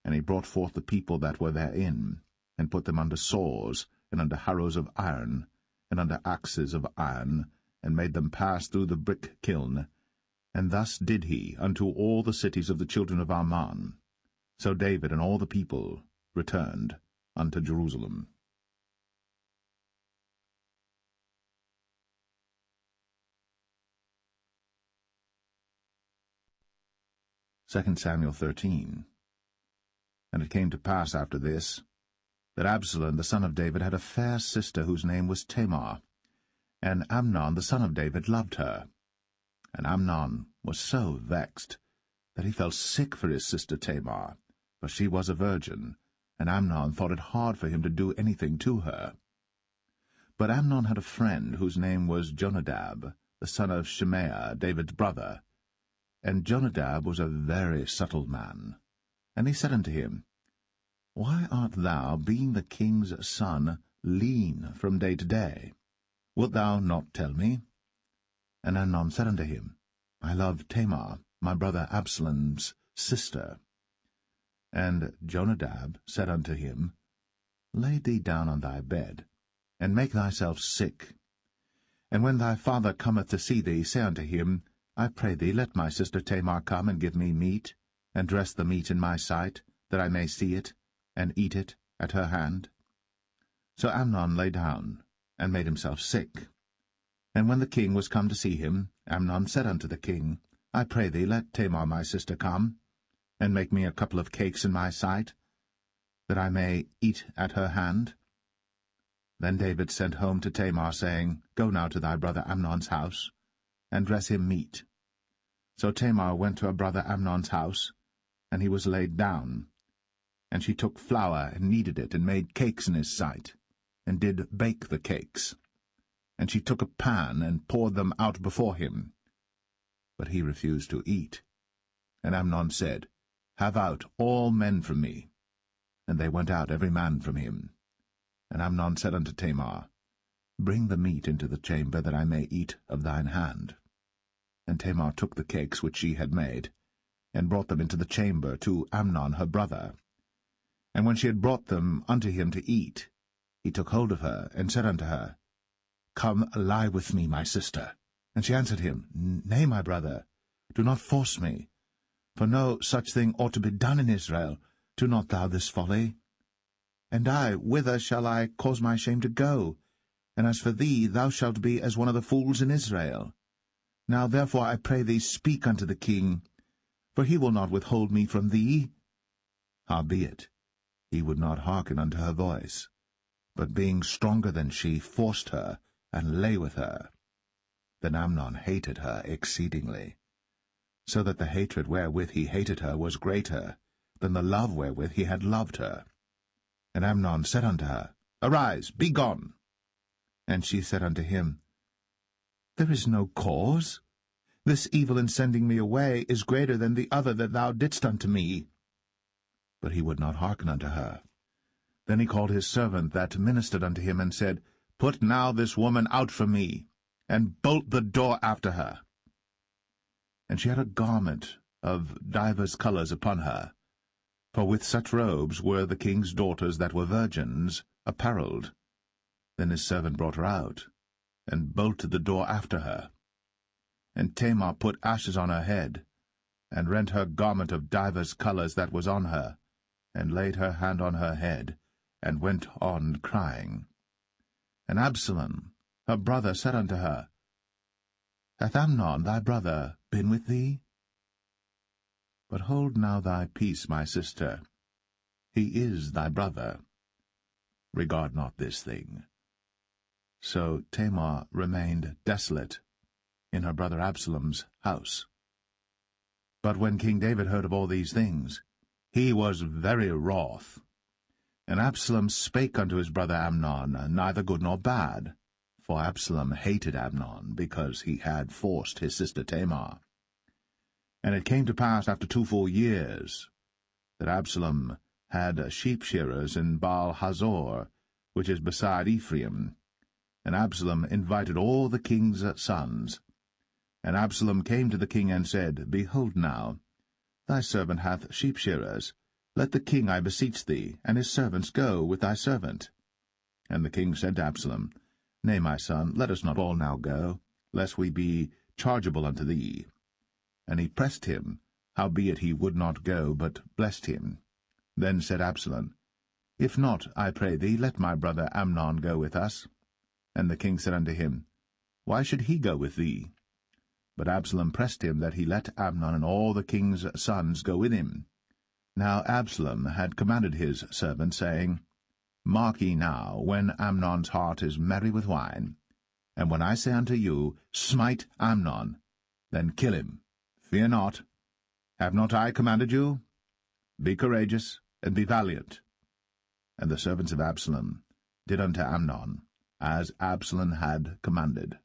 And he brought forth the people that were therein, and put them under saws, and under harrows of iron, and under axes of iron, and made them pass through the brick kiln. And thus did he unto all the cities of the children of Ammon. So David and all the people returned unto Jerusalem. 2 Samuel 13. And it came to pass after this, that Absalom the son of David had a fair sister whose name was Tamar, and Amnon the son of David loved her. And Amnon was so vexed that he felt sick for his sister Tamar, for she was a virgin, and Amnon thought it hard for him to do anything to her. But Amnon had a friend whose name was Jonadab, the son of Shimea, David's brother. And Jonadab was a very subtle man. And he said unto him, Why art thou, being the king's son, lean from day to day? Wilt thou not tell me? And Amnon said unto him, I love Tamar, my brother Absalom's sister. And Jonadab said unto him, Lay thee down on thy bed, and make thyself sick. And when thy father cometh to see thee, say unto him, I pray thee, let my sister Tamar come and give me meat, and dress the meat in my sight, that I may see it, and eat it at her hand. So Amnon lay down, and made himself sick. And when the king was come to see him, Amnon said unto the king, I pray thee, let Tamar my sister come, and make me a couple of cakes in my sight, that I may eat at her hand. Then David sent home to Tamar, saying, Go now to thy brother Amnon's house, and dress him meat. So Tamar went to her brother Amnon's house, and he was laid down. And she took flour, and kneaded it, and made cakes in his sight, and did bake the cakes. And she took a pan, and poured them out before him. But he refused to eat. And Amnon said, Have out all men from me. And they went out every man from him. And Amnon said unto Tamar, Bring the meat into the chamber, that I may eat of thine hand. And Tamar took the cakes which she had made, and brought them into the chamber to Amnon her brother. And when she had brought them unto him to eat, he took hold of her, and said unto her, Come, lie with me, my sister. And she answered him, Nay, my brother, do not force me. For no such thing ought to be done in Israel. Do not thou this folly. And I, whither shall I cause my shame to go? And as for thee, thou shalt be as one of the fools in Israel. Now therefore I pray thee, speak unto the king, for he will not withhold me from thee. Howbeit, he would not hearken unto her voice, but being stronger than she, forced her, and lay with her. Then Amnon hated her exceedingly, so that the hatred wherewith he hated her was greater than the love wherewith he had loved her. And Amnon said unto her, Arise, be gone. And she said unto him, There is no cause. This evil in sending me away is greater than the other that thou didst unto me. But he would not hearken unto her. Then he called his servant that ministered unto him, and said, Put now this woman out from me, and bolt the door after her. And she had a garment of divers colours upon her, for with such robes were the king's daughters that were virgins apparelled. Then his servant brought her out, and bolted the door after her. And Tamar put ashes on her head, and rent her garment of divers colours that was on her, and laid her hand on her head, and went on crying. And Absalom, her brother said unto her, Hath Amnon thy brother been with thee? But hold now thy peace, my sister. He is thy brother. Regard not this thing. So Tamar remained desolate in her brother Absalom's house. But when King David heard of all these things, he was very wroth. And Absalom spake unto his brother Amnon, neither good nor bad, for Absalom hated Amnon, because he had forced his sister Tamar. And it came to pass after 2 full years that Absalom had sheep-shearers in Baal-Hazor, which is beside Ephraim. And Absalom invited all the king's sons. And Absalom came to the king and said, Behold now, thy servant hath sheep-shearers. Let the king, I beseech thee, and his servants go with thy servant. And the king said to Absalom, Nay, my son, let us not all now go, lest we be chargeable unto thee. And he pressed him, howbeit he would not go, but blessed him. Then said Absalom, If not, I pray thee, let my brother Amnon go with us. And the king said unto him, Why should he go with thee? But Absalom pressed him that he let Amnon and all the king's sons go with him. Now Absalom had commanded his servant, saying, Mark ye now, when Amnon's heart is merry with wine, and when I say unto you, Smite Amnon, then kill him. Fear not. Have not I commanded you? Be courageous, and be valiant. And the servants of Absalom did unto Amnon, as Absalom had commanded.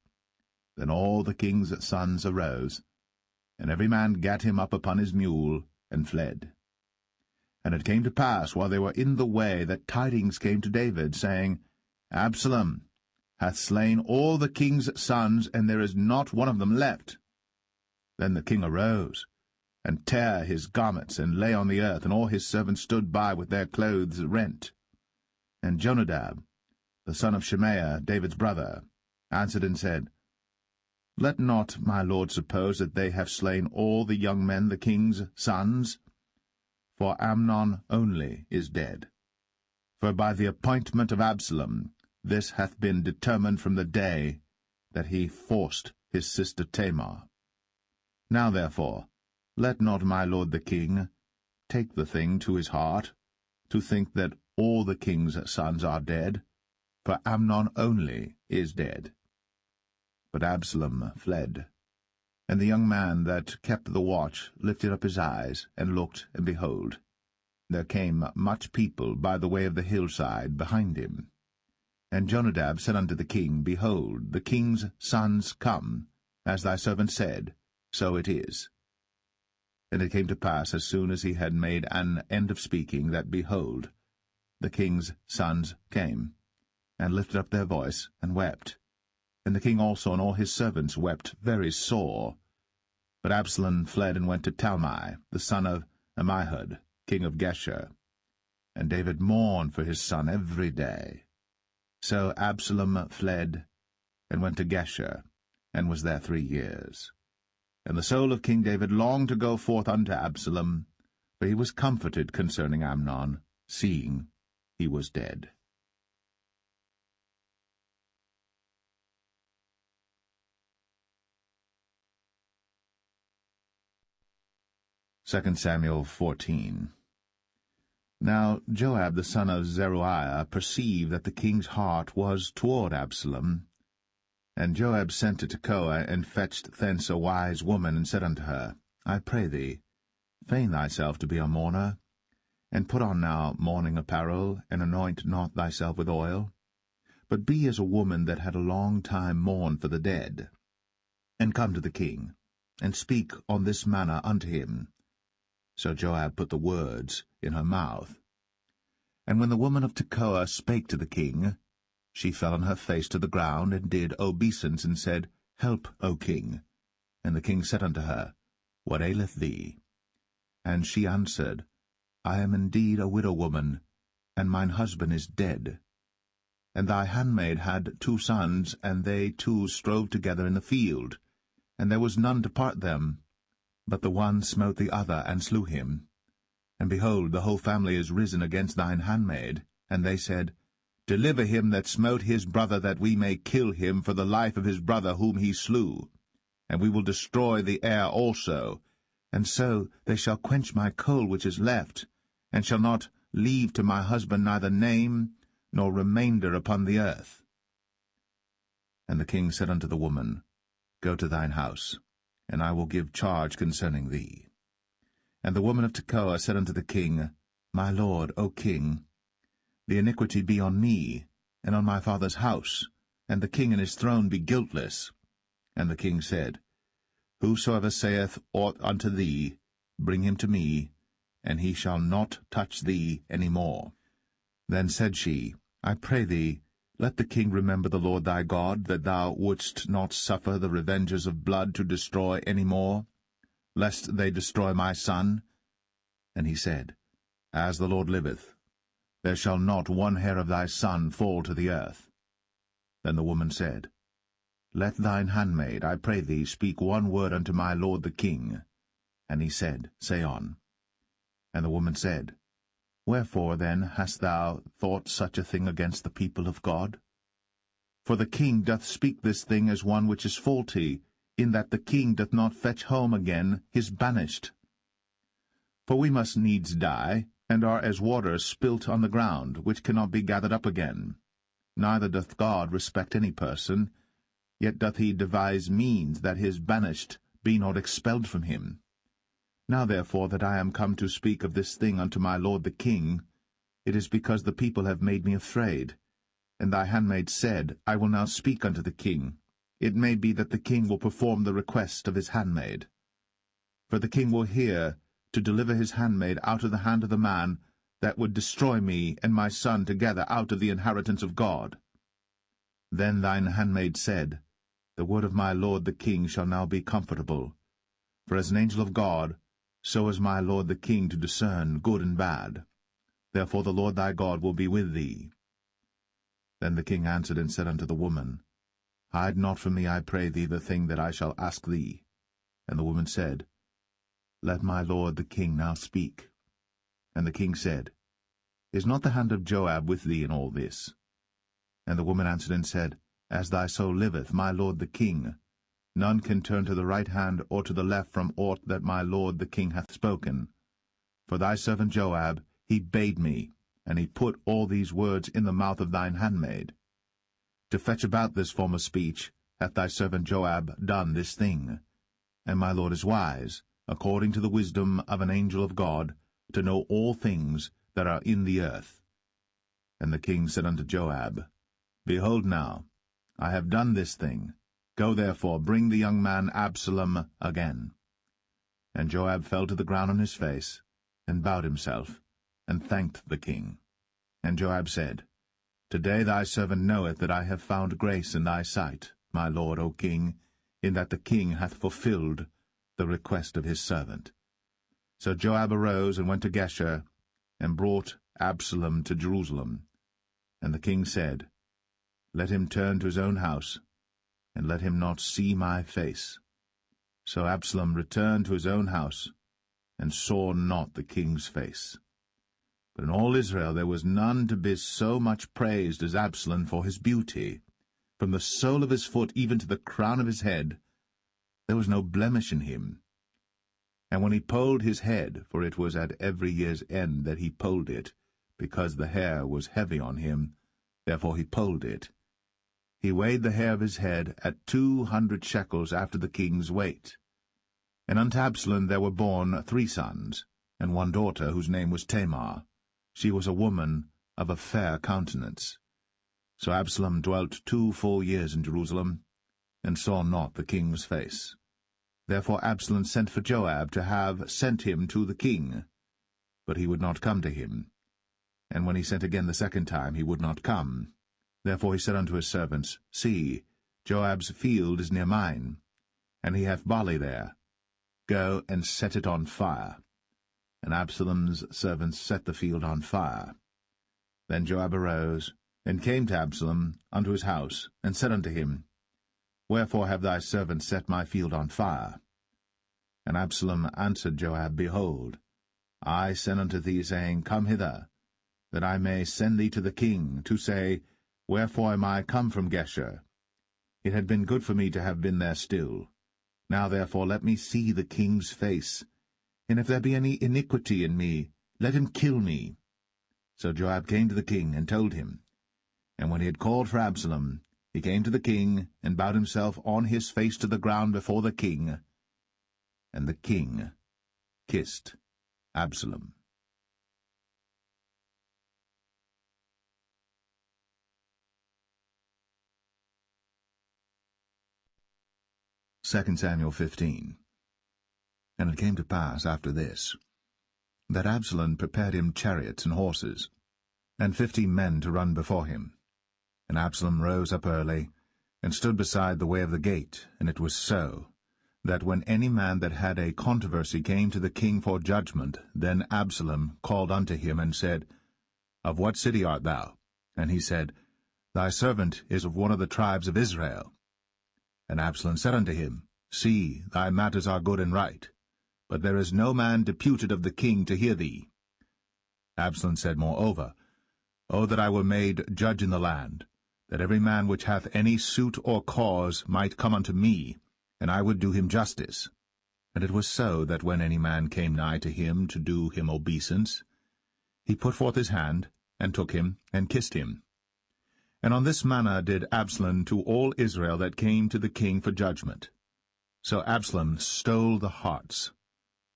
Then all the king's sons arose, and every man gat him up upon his mule, and fled. And it came to pass, while they were in the way, that tidings came to David, saying, Absalom hath slain all the king's sons, and there is not one of them left. Then the king arose, and tare his garments, and lay on the earth, and all his servants stood by with their clothes rent. And Jonadab, the son of Shemaiah, David's brother, answered and said, Let not my lord suppose that they have slain all the young men, the king's sons, for Amnon only is dead. For by the appointment of Absalom this hath been determined from the day that he forced his sister Tamar. Now therefore, let not my lord the king take the thing to his heart, to think that all the king's sons are dead, for Amnon only is dead. But Absalom fled. And the young man that kept the watch lifted up his eyes, and looked, and behold, there came much people by the way of the hillside behind him. And Jonadab said unto the king, Behold, the king's sons come, as thy servant said, so it is. And it came to pass, as soon as he had made an end of speaking, that, behold, the king's sons came, and lifted up their voice, and wept. And the king also and all his servants wept very sore. But Absalom fled and went to Talmai, the son of Ammihud, king of Geshur. And David mourned for his son every day. So Absalom fled and went to Geshur, and was there 3 years. And the soul of King David longed to go forth unto Absalom, for he was comforted concerning Amnon, seeing he was dead. 2 Samuel 14. Now Joab the son of Zeruiah perceived that the king's heart was toward Absalom. And Joab sent to Tekoa, and fetched thence a wise woman, and said unto her, I pray thee, feign thyself to be a mourner, and put on now mourning apparel, and anoint not thyself with oil, but be as a woman that had a long time mourned for the dead. And come to the king, and speak on this manner unto him. So Joab put the words in her mouth. And when the woman of Tekoa spake to the king, she fell on her face to the ground, and did obeisance, and said, Help, O king. And the king said unto her, What aileth thee? And she answered, I am indeed a widow woman, and mine husband is dead. And thy handmaid had 2 sons, and they 2 strove together in the field, and there was none to part them. But the one smote the other, and slew him. And behold, the whole family is risen against thine handmaid. And they said, Deliver him that smote his brother, that we may kill him for the life of his brother whom he slew. And we will destroy the heir also. And so they shall quench my coal which is left, and shall not leave to my husband neither name nor remainder upon the earth. And the king said unto the woman, Go to thine house, and I will give charge concerning thee. And the woman of Tekoa said unto the king, My lord, O king, the iniquity be on me, and on my father's house, and the king and his throne be guiltless. And the king said, Whosoever saith aught unto thee, bring him to me, and he shall not touch thee any more. Then said she, I pray thee, let the king remember the Lord thy God, that thou wouldst not suffer the revengers of blood to destroy any more, lest they destroy my son. And he said, As the Lord liveth, there shall not one hair of thy son fall to the earth. Then the woman said, Let thine handmaid, I pray thee, speak one word unto my lord the king. And he said, Say on. And the woman said, Wherefore then hast thou thought such a thing against the people of God? For the king doth speak this thing as one which is faulty, in that the king doth not fetch home again his banished. For we must needs die, and are as water spilt on the ground, which cannot be gathered up again. Neither doth God respect any person, yet doth he devise means that his banished be not expelled from him. Now therefore that I am come to speak of this thing unto my lord the king, it is because the people have made me afraid. And thy handmaid said, I will now speak unto the king. It may be that the king will perform the request of his handmaid. For the king will hear to deliver his handmaid out of the hand of the man that would destroy me and my son together out of the inheritance of God. Then thine handmaid said, The word of my lord the king shall now be comfortable. For as an angel of God, so is my lord the king to discern good and bad. Therefore the Lord thy God will be with thee. Then the king answered and said unto the woman, Hide not from me, I pray thee, the thing that I shall ask thee. And the woman said, Let my lord the king now speak. And the king said, Is not the hand of Joab with thee in all this? And the woman answered and said, As thy soul liveth, my lord the king, none can turn to the right hand or to the left from aught that my lord the king hath spoken. For thy servant Joab, he bade me, and he put all these words in the mouth of thine handmaid. To fetch about this form of speech hath thy servant Joab done this thing. And my lord is wise, according to the wisdom of an angel of God, to know all things that are in the earth. And the king said unto Joab, Behold now, I have done this thing. Go therefore, bring the young man Absalom again. And Joab fell to the ground on his face, and bowed himself, and thanked the king. And Joab said, Today thy servant knoweth that I have found grace in thy sight, my lord, O king, in that the king hath fulfilled the request of his servant. So Joab arose and went to Geshur, and brought Absalom to Jerusalem. And the king said, Let him turn to his own house, and let him not see my face. So Absalom returned to his own house, and saw not the king's face. But in all Israel there was none to be so much praised as Absalom for his beauty. From the sole of his foot even to the crown of his head, there was no blemish in him. And when he polled his head, for it was at every year's end that he polled it, because the hair was heavy on him, therefore he polled it, he weighed the hair of his head at 200 shekels after the king's weight. And unto Absalom there were born 3 sons, and 1 daughter, whose name was Tamar. She was a woman of a fair countenance. So Absalom dwelt 2 full years in Jerusalem, and saw not the king's face. Therefore Absalom sent for Joab to have sent him to the king. But he would not come to him. And when he sent again the second time, he would not come. Therefore he said unto his servants, See, Joab's field is near mine, and he hath barley there. Go and set it on fire. And Absalom's servants set the field on fire. Then Joab arose, and came to Absalom unto his house, and said unto him, Wherefore have thy servants set my field on fire? And Absalom answered Joab, Behold, I sent unto thee, saying, Come hither, that I may send thee to the king, to say, Wherefore am I come from Geshur? It had been good for me to have been there still. Now therefore let me see the king's face, and if there be any iniquity in me, let him kill me. So Joab came to the king, and told him. And when he had called for Absalom, he came to the king, and bowed himself on his face to the ground before the king. And the king kissed Absalom. 2 Samuel 15. And it came to pass after this, that Absalom prepared him chariots and horses, and 50 men to run before him. And Absalom rose up early, and stood beside the way of the gate. And it was so, that when any man that had a controversy came to the king for judgment, then Absalom called unto him, and said, Of what city art thou? And he said, Thy servant is of one of the tribes of Israel. And Absalom said unto him, See, thy matters are good and right, but there is no man deputed of the king to hear thee. Absalom said moreover, O that I were made judge in the land, that every man which hath any suit or cause might come unto me, and I would do him justice. And it was so, that when any man came nigh to him to do him obeisance, he put forth his hand, and took him, and kissed him. And on this manner did Absalom to all Israel that came to the king for judgment. So Absalom stole the hearts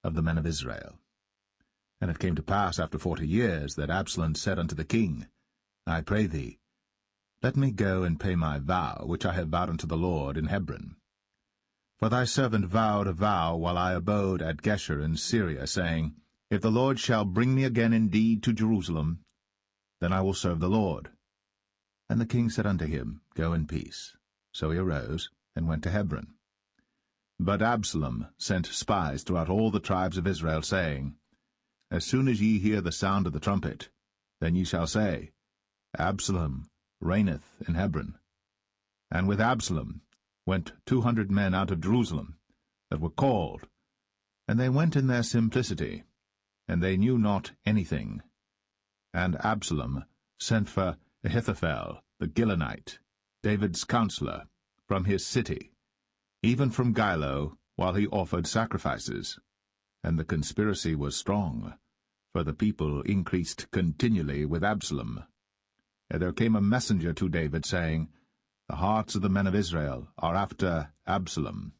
of the men of Israel. And it came to pass after 40 years, that Absalom said unto the king, I pray thee, let me go and pay my vow, which I have vowed unto the Lord in Hebron. For thy servant vowed a vow while I abode at Geshur in Syria, saying, If the Lord shall bring me again indeed to Jerusalem, then I will serve the Lord. And the king said unto him, Go in peace. So he arose, and went to Hebron. But Absalom sent spies throughout all the tribes of Israel, saying, As soon as ye hear the sound of the trumpet, then ye shall say, Absalom reigneth in Hebron. And with Absalom went 200 men out of Jerusalem, that were called, and they went in their simplicity, and they knew not anything. And Absalom sent for Ahithophel the Gilonite, David's counselor, from his city, even from Gilo, while he offered sacrifices. And the conspiracy was strong, for the people increased continually with Absalom. And there came a messenger to David, saying, The hearts of the men of Israel are after Absalom.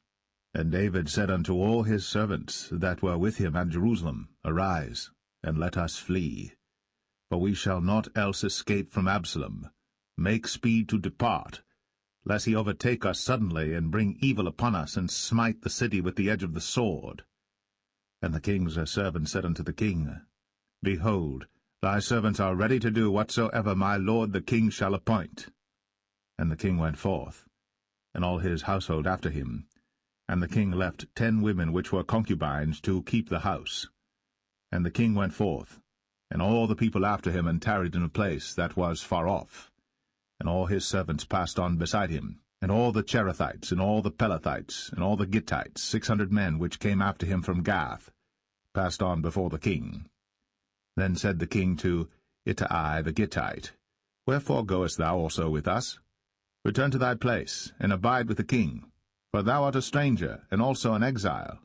And David said unto all his servants that were with him at Jerusalem, Arise, and let us flee. For we shall not else escape from Absalom. Make speed to depart, lest he overtake us suddenly, and bring evil upon us, and smite the city with the edge of the sword. And the king's servant said unto the king, Behold, thy servants are ready to do whatsoever my lord the king shall appoint. And the king went forth, and all his household after him. And the king left 10 women which were concubines to keep the house. And the king went forth, and all the people after him, and tarried in a place that was far off. And all his servants passed on beside him, and all the Cherethites, and all the Pelethites, and all the Gittites, 600 men which came after him from Gath, passed on before the king. Then said the king to Ittai the Gittite, Wherefore goest thou also with us? Return to thy place, and abide with the king, for thou art a stranger, and also an exile.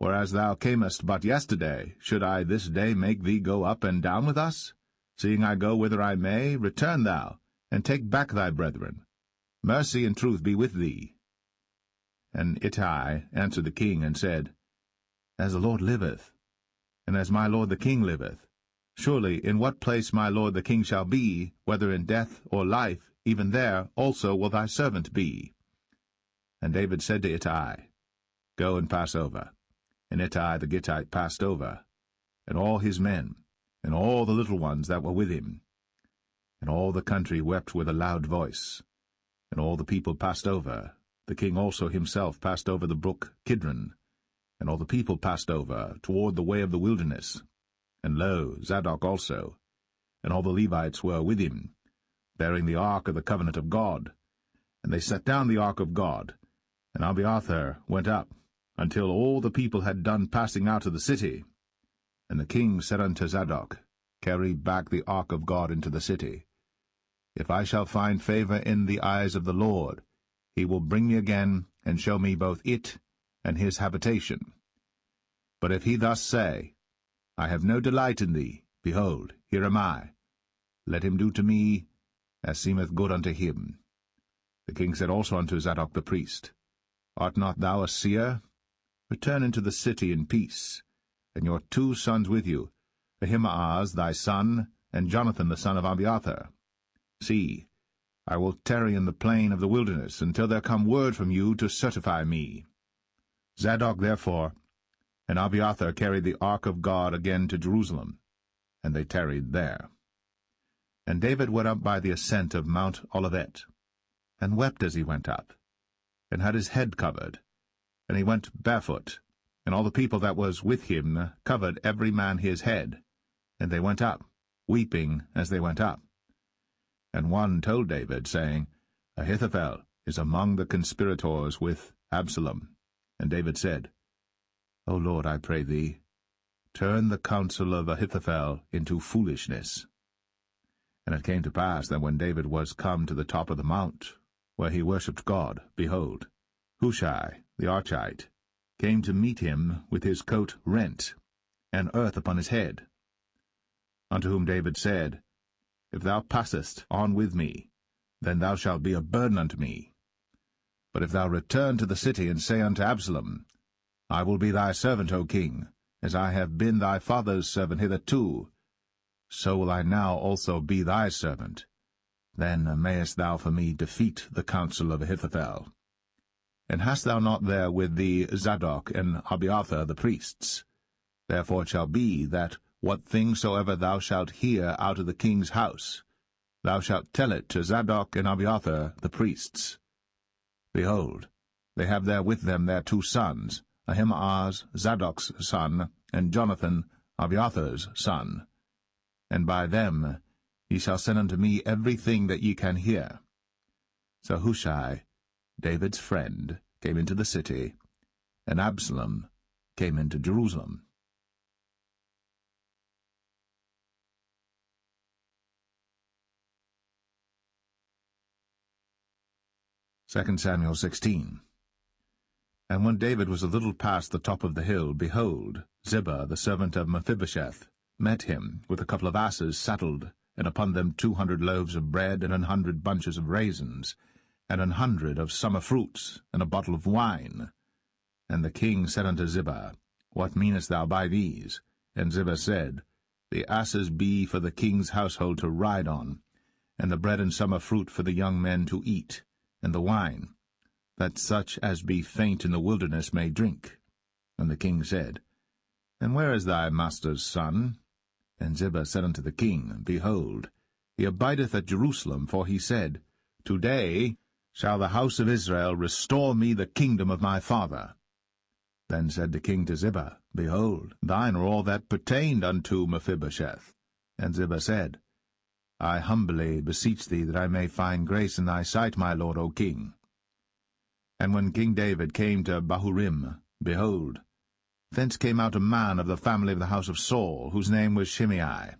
Whereas thou camest but yesterday, should I this day make thee go up and down with us? Seeing I go whither I may, return thou, and take back thy brethren. Mercy and truth be with thee. And Ittai answered the king, and said, As the Lord liveth, and as my lord the king liveth, surely in what place my lord the king shall be, whether in death or life, even there also will thy servant be. And David said to Ittai, Go and pass over. And Ittai the Gittite passed over, and all his men, and all the little ones that were with him. And all the country wept with a loud voice. And all the people passed over. The king also himself passed over the brook Kidron. And all the people passed over toward the way of the wilderness. And lo, Zadok also, and all the Levites were with him, bearing the ark of the covenant of God. And they set down the ark of God, and Abiathar went up, until all the people had done passing out of the city. And the king said unto Zadok, carry back the ark of God into the city. If I shall find favor in the eyes of the Lord, he will bring me again, and show me both it and his habitation. But if he thus say, I have no delight in thee, behold, here am I. Let him do to me as seemeth good unto him. The king said also unto Zadok the priest, Art not thou a seer? Return into the city in peace, and your 2 sons with you, Ahimaaz thy son, and Jonathan the son of Abiathar. See, I will tarry in the plain of the wilderness until there come word from you to certify me. Zadok therefore and Abiathar carried the ark of God again to Jerusalem, and they tarried there. And David went up by the ascent of Mount Olivet, and wept as he went up, and had his head covered, and he went barefoot, and all the people that was with him covered every man his head, and they went up, weeping as they went up. And one told David, saying, Ahithophel is among the conspirators with Absalom. And David said, O Lord, I pray thee, turn the counsel of Ahithophel into foolishness. And it came to pass that when David was come to the top of the mount, where he worshipped God, behold, Hushai the Archite came to meet him with his coat rent, and earth upon his head. Unto whom David said, If thou passest on with me, then thou shalt be a burden unto me. But if thou return to the city, and say unto Absalom, I will be thy servant, O king, as I have been thy father's servant hitherto, so will I now also be thy servant. Then mayest thou for me defeat the counsel of Ahithophel. And hast thou not there with thee Zadok and Abiathar the priests? Therefore it shall be that what thing soever thou shalt hear out of the king's house, thou shalt tell it to Zadok and Abiathar the priests. Behold, they have there with them their 2 sons, Ahimaaz Zadok's son, and Jonathan Abiathar's son. And by them ye shall send unto me everything that ye can hear. So Hushai, David's friend, came into the city, and Absalom came into Jerusalem. 2 Samuel 16. And when David was a little past the top of the hill, behold, Ziba, the servant of Mephibosheth, met him with a couple of asses saddled, and upon them 200 loaves of bread, and 100 bunches of raisins, and 100 of summer fruits, and a bottle of wine. And the king said unto Ziba, What meanest thou by these? And Ziba said, The asses be for the king's household to ride on, and the bread and summer fruit for the young men to eat, and the wine, that such as be faint in the wilderness may drink. And the king said, And where is thy master's son? And Ziba said unto the king, Behold, he abideth at Jerusalem, for he said, Today shall the house of Israel restore me the kingdom of my father. Then said the king to Ziba, Behold, thine are all that pertained unto Mephibosheth. And Ziba said, I humbly beseech thee that I may find grace in thy sight, my lord, O king. And when King David came to Bahurim, behold, thence came out a man of the family of the house of Saul, whose name was Shimei,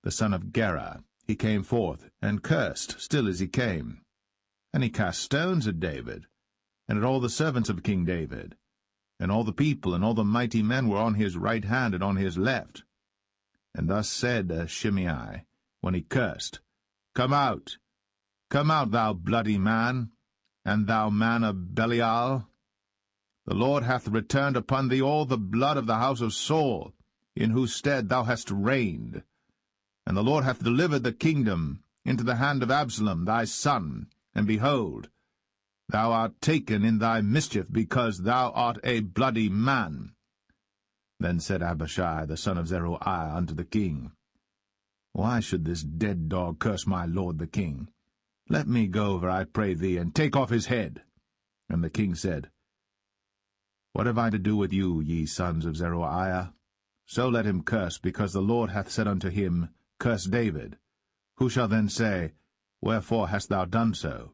the son of Gera. He came forth, and cursed still as he came. And he cast stones at David, and at all the servants of King David. And all the people and all the mighty men were on his right hand and on his left. And thus said Shimei, when he cursed, Come out, thou bloody man, and thou man of Belial. The Lord hath returned upon thee all the blood of the house of Saul, in whose stead thou hast reigned. And the Lord hath delivered the kingdom into the hand of Absalom thy son, and behold, thou art taken in thy mischief, because thou art a bloody man. Then said Abishai the son of Zeruiah unto the king, Why should this dead dog curse my lord the king? Let me go over, I pray thee, and take off his head. And the king said, What have I to do with you, ye sons of Zeruiah? So let him curse, because the Lord hath said unto him, Curse David. Who shall then say, Wherefore hast thou done so?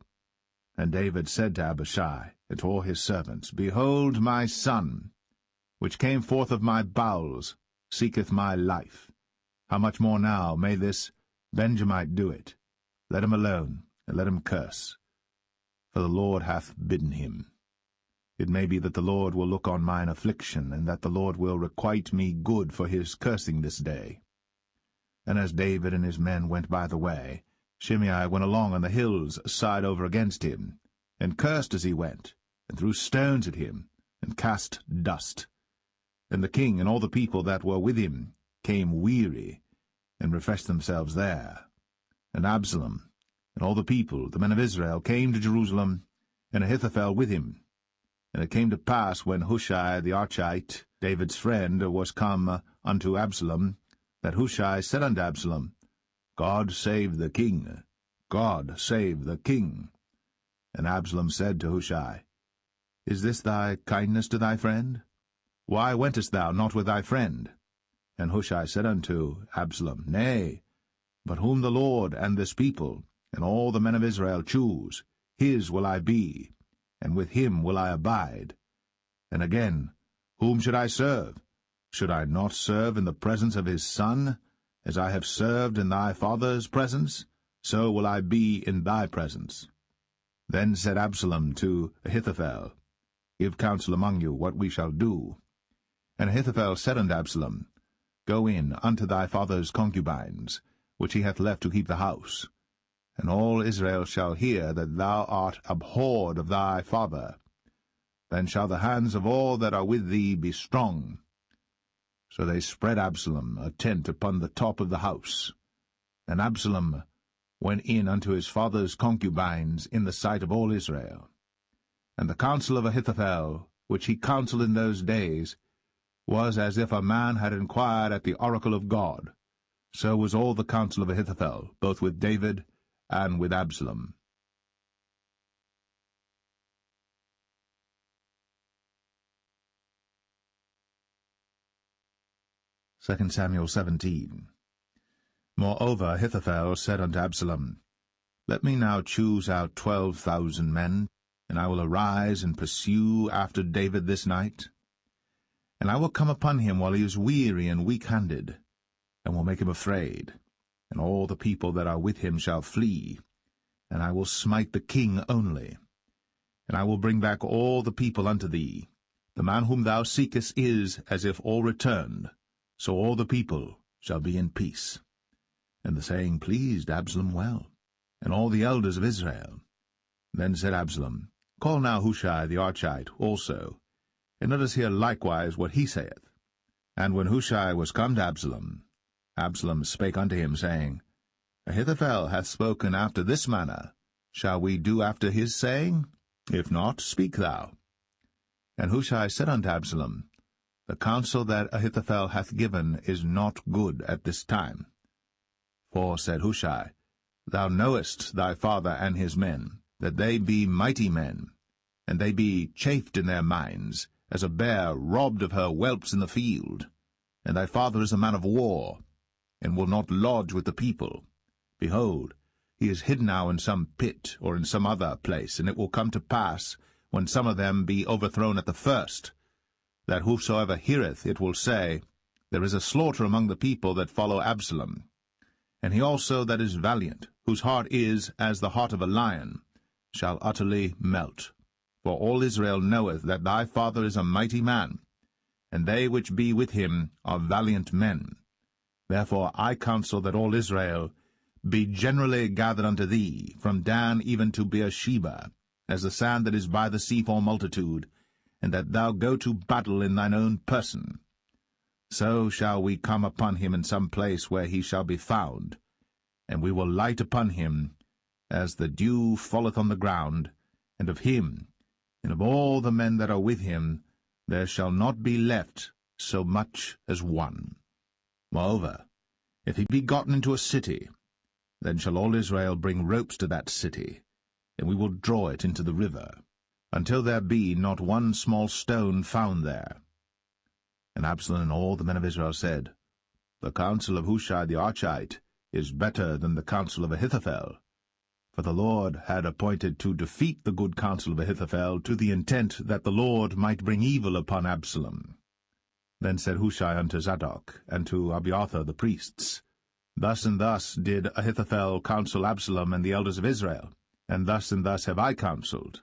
And David said to Abishai and to all his servants, Behold, my son, which came forth of my bowels, seeketh my life. how much more now may this Benjamite do it? Let him alone, and let him curse, for the Lord hath bidden him. It may be that the Lord will look on mine affliction, and that the Lord will requite me good for his cursing this day. And as David and his men went by the way, Shimei went along on the hill's side over against him, and cursed as he went, and threw stones at him, and cast dust. And the king and all the people that were with him came weary, and refreshed themselves there. And Absalom and all the people, the men of Israel, came to Jerusalem, and Ahithophel with him. And it came to pass, when Hushai the Archite, David's friend, was come unto Absalom, that Hushai said unto Absalom, God save the king, God save the king. And Absalom said to Hushai, Is this thy kindness to thy friend? Why wentest thou not with thy friend? And Hushai said unto Absalom, Nay, but whom the Lord and this people, and all the men of Israel choose, his will I be, and with him will I abide. And again, whom should I serve? Should I not serve in the presence of his son? As I have served in thy father's presence, so will I be in thy presence. Then said Absalom to Ahithophel, Give counsel among you what we shall do. And Ahithophel said unto Absalom, Go in unto thy father's concubines, which he hath left to keep the house. And all Israel shall hear that thou art abhorred of thy father. Then shall the hands of all that are with thee be strong. So they spread Absalom a tent upon the top of the house. And Absalom went in unto his father's concubines in the sight of all Israel. And the counsel of Ahithophel, which he counselled in those days, was as if a man had inquired at the oracle of God. So was all the counsel of Ahithophel, both with David and with Absalom. 2 Samuel 17. Moreover Ahithophel said unto Absalom, Let me now choose out 12,000 men, and I will arise and pursue after David this night. And I will come upon him while he is weary and weak-handed, and will make him afraid, and all the people that are with him shall flee, and I will smite the king only. And I will bring back all the people unto thee. The man whom thou seekest is as if all returned, so all the people shall be in peace. And the saying pleased Absalom well, and all the elders of Israel. Then said Absalom, Call now Hushai the Archite also, and let us hear likewise what he saith. And when Hushai was come to Absalom, Absalom spake unto him, saying, Ahithophel hath spoken after this manner. Shall we do after his saying? If not, speak thou. And Hushai said unto Absalom, The counsel that Ahithophel hath given is not good at this time. For, said Hushai, Thou knowest thy father and his men, that they be mighty men, and they be chafed in their minds, as a bear robbed of her whelps in the field. And thy father is a man of war, and will not lodge with the people. Behold, he is hid now in some pit, or in some other place, and it will come to pass, when some of them be overthrown at the first, that whosoever heareth it will say, There is a slaughter among the people that follow Absalom. And he also that is valiant, whose heart is as the heart of a lion, shall utterly melt. For all Israel knoweth that thy father is a mighty man, and they which be with him are valiant men. Therefore I counsel that all Israel be generally gathered unto thee, from Dan even to Beersheba, as the sand that is by the sea for multitude, and that thou go to battle in thine own person. So shall we come upon him in some place where he shall be found, and we will light upon him as the dew falleth on the ground, and of him, and of all the men that are with him, there shall not be left so much as one. Moreover, if he be gotten into a city, then shall all Israel bring ropes to that city, and we will draw it into the river, until there be not one small stone found there. And Absalom and all the men of Israel said, The counsel of Hushai the Archite is better than the counsel of Ahithophel. For the Lord had appointed to defeat the good counsel of Ahithophel, to the intent that the Lord might bring evil upon Absalom. Then said Hushai unto Zadok, and to Abiathar the priests, Thus and thus did Ahithophel counsel Absalom and the elders of Israel, and thus have I counselled.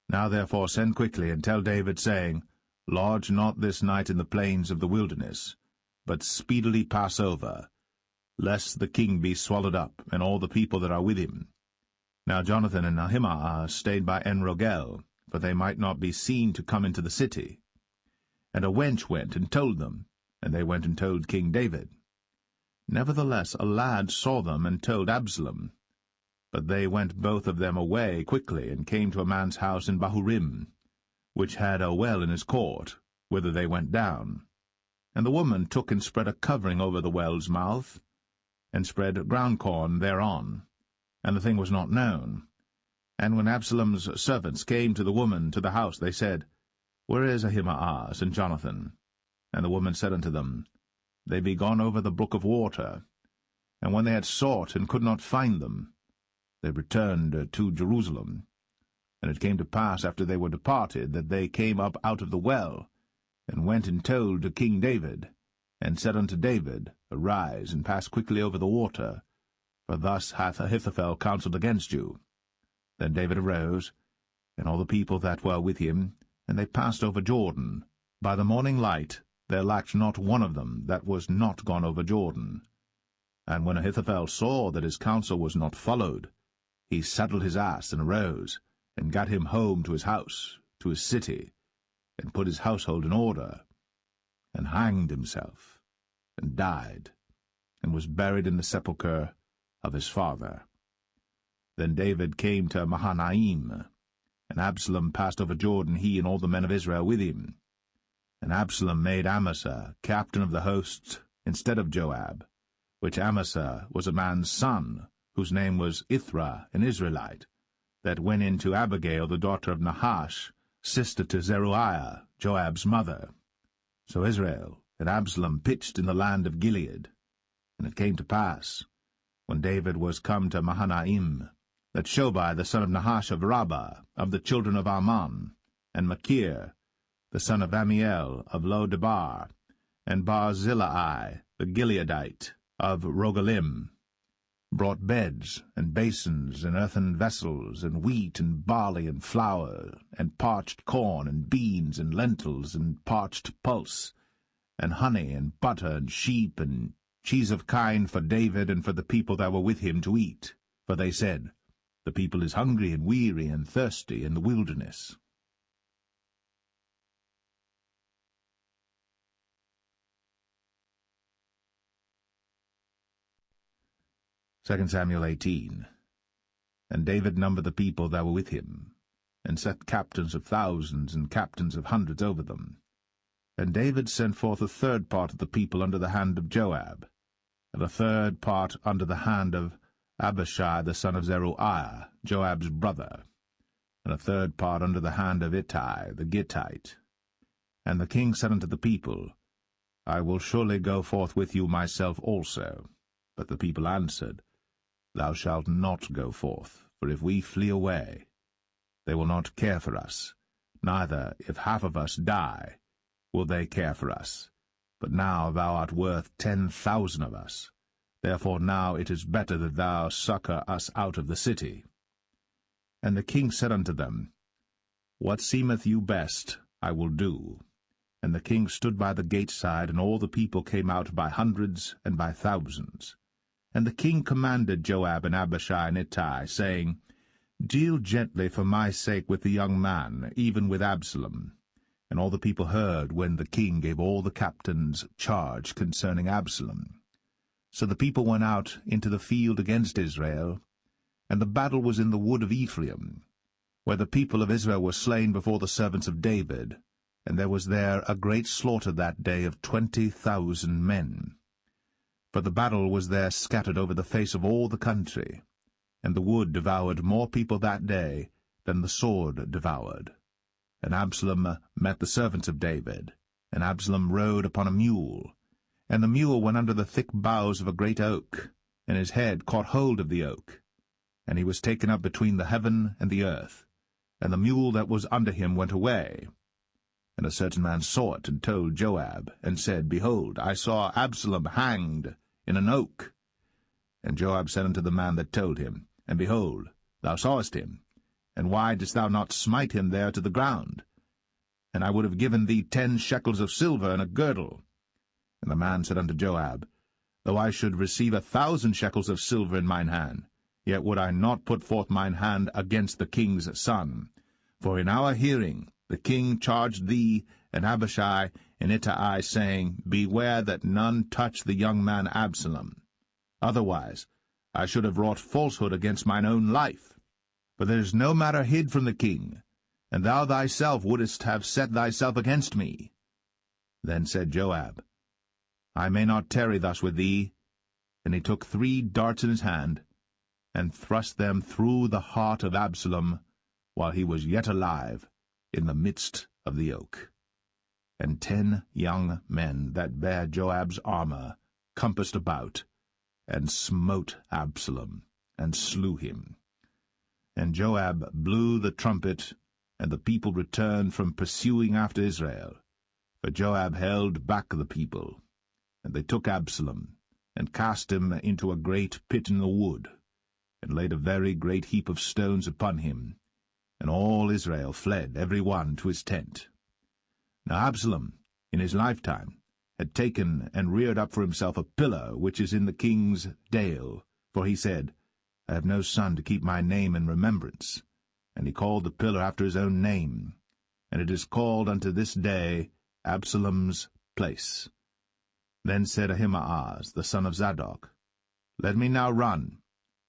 Now therefore send quickly, and tell David, saying, Lodge not this night in the plains of the wilderness, but speedily pass over, lest the king be swallowed up, and all the people that are with him. Now Jonathan and Ahimaaz stayed by En-rogel, for they might not be seen to come into the city. And a wench went and told them, and they went and told King David. Nevertheless a lad saw them and told Absalom. But they went both of them away quickly, and came to a man's house in Bahurim, which had a well in his court, whither they went down. And the woman took and spread a covering over the well's mouth, and spread ground corn thereon, and the thing was not known. And when Absalom's servants came to the woman to the house, they said, Where is Ahimaaz and Jonathan? And the woman said unto them, They be gone over the brook of water. And when they had sought and could not find them, they returned to Jerusalem. And it came to pass, after they were departed, that they came up out of the well, and went and told to King David, and said unto David, Arise, and pass quickly over the water, for thus hath Ahithophel counselled against you. Then David arose, and all the people that were with him, and they passed over Jordan. By the morning light there lacked not one of them that was not gone over Jordan. And when Ahithophel saw that his counsel was not followed, he saddled his ass, and arose, and gat him home to his house, to his city, and put his household in order, and hanged himself, and died, and was buried in the sepulchre of his father. Then David came to Mahanaim, and Absalom passed over Jordan, he and all the men of Israel with him. And Absalom made Amasa captain of the host instead of Joab, which Amasa was a man's son, whose name was Ithra, an Israelite, that went in to Abigail the daughter of Nahash, sister to Zeruiah, Joab's mother. So Israel and Absalom pitched in the land of Gilead. And it came to pass, when David was come to Mahanaim, that Shobai the son of Nahash of Rabbah, of the children of Ammon, and Machir the son of Amiel of Lo-debar, and Barzillai the Gileadite of Rogelim, brought beds, and basins, and earthen vessels, and wheat, and barley, and flour, and parched corn, and beans, and lentils, and parched pulse, and honey, and butter, and sheep, and cheese of kine for David and for the people that were with him to eat. For they said, The people is hungry and weary and thirsty in the wilderness. 2 Samuel 18. And David numbered the people that were with him, and set captains of thousands and captains of hundreds over them. And David sent forth a third part of the people under the hand of Joab, and a third part under the hand of Abishai the son of Zeruiah, Joab's brother, and a third part under the hand of Ittai the Gittite. And the king said unto the people, I will surely go forth with you myself also. But the people answered, Thou shalt not go forth, for if we flee away, they will not care for us, neither, if half of us die, will they care for us. But now thou art worth 10,000 of us. Therefore now it is better that thou succour us out of the city. And the king said unto them, What seemeth you best, I will do. And the king stood by the gate side, and all the people came out by hundreds and by thousands. And the king commanded Joab and Abishai and Ittai, saying, Deal gently for my sake with the young man, even with Absalom. And all the people heard when the king gave all the captains charge concerning Absalom. So the people went out into the field against Israel, and the battle was in the wood of Ephraim, where the people of Israel were slain before the servants of David, and there was there a great slaughter that day of 20,000 men. For the battle was there scattered over the face of all the country, and the wood devoured more people that day than the sword devoured. And Absalom met the servants of David, and Absalom rode upon a mule, and the mule went under the thick boughs of a great oak, and his head caught hold of the oak, and he was taken up between the heaven and the earth, and the mule that was under him went away. And a certain man saw it, and told Joab, and said, Behold, I saw Absalom hanged in an oak. And Joab said unto the man that told him, And behold, thou sawest him, and why didst thou not smite him there to the ground? And I would have given thee 10 shekels of silver and a girdle. And the man said unto Joab, Though I should receive 1,000 shekels of silver in mine hand, yet would I not put forth mine hand against the king's son. For in our hearing the king charged thee and Abishai and Ittai, saying, Beware that none touch the young man Absalom. Otherwise I should have wrought falsehood against mine own life. For there is no matter hid from the king, and thou thyself wouldest have set thyself against me. Then said Joab, I may not tarry thus with thee. And he took 3 darts in his hand, and thrust them through the heart of Absalom, while he was yet alive, in the midst of the oak. And 10 young men that bare Joab's armor compassed about, and smote Absalom, and slew him. And Joab blew the trumpet, and the people returned from pursuing after Israel. For Joab held back the people. And they took Absalom, and cast him into a great pit in the wood, and laid a very great heap of stones upon him. And all Israel fled, every one to his tent. Now Absalom, in his lifetime, had taken and reared up for himself a pillar which is in the king's dale, for he said, I have no son to keep my name in remembrance. And he called the pillar after his own name, and it is called unto this day Absalom's place. Then said Ahimaaz, the son of Zadok, Let me now run,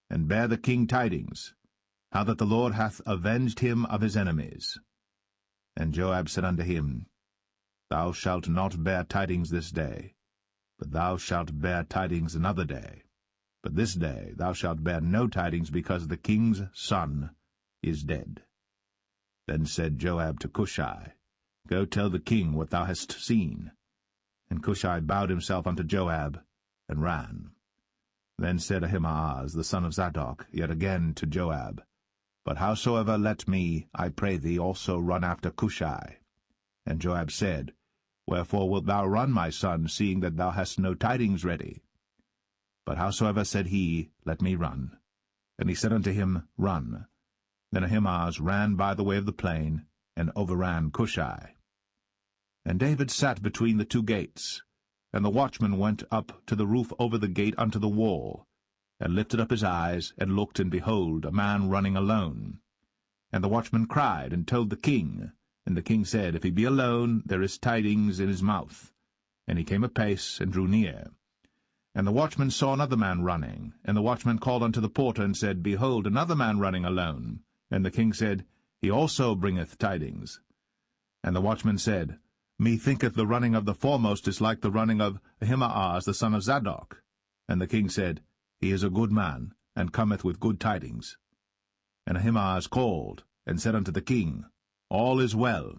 and bear the king tidings, how that the Lord hath avenged him of his enemies. And Joab said unto him, Thou shalt not bear tidings this day, but thou shalt bear tidings another day. But this day thou shalt bear no tidings, because the king's son is dead. Then said Joab to Cushai, Go tell the king what thou hast seen. And Cushai bowed himself unto Joab, and ran. Then said Ahimaaz, the son of Zadok, yet again to Joab, But howsoever let me, I pray thee, also run after Cushai. And Joab said, Wherefore wilt thou run, my son, seeing that thou hast no tidings ready? But howsoever said he, Let me run. And he said unto him, Run. Then Ahimaaz ran by the way of the plain, and overran Cushai. And David sat between the 2 gates, and the watchman went up to the roof over the gate unto the wall, and lifted up his eyes, and looked, and behold, a man running alone. And the watchman cried, and told the king. And the king said, If he be alone, there is tidings in his mouth. And he came apace, and drew near. And the watchman saw another man running. And the watchman called unto the porter, and said, Behold, another man running alone. And the king said, He also bringeth tidings. And the watchman said, Methinketh the running of the foremost is like the running of Ahimaaz the son of Zadok. And the king said, He is a good man, and cometh with good tidings. And Ahimaaz called, and said unto the king, All is well.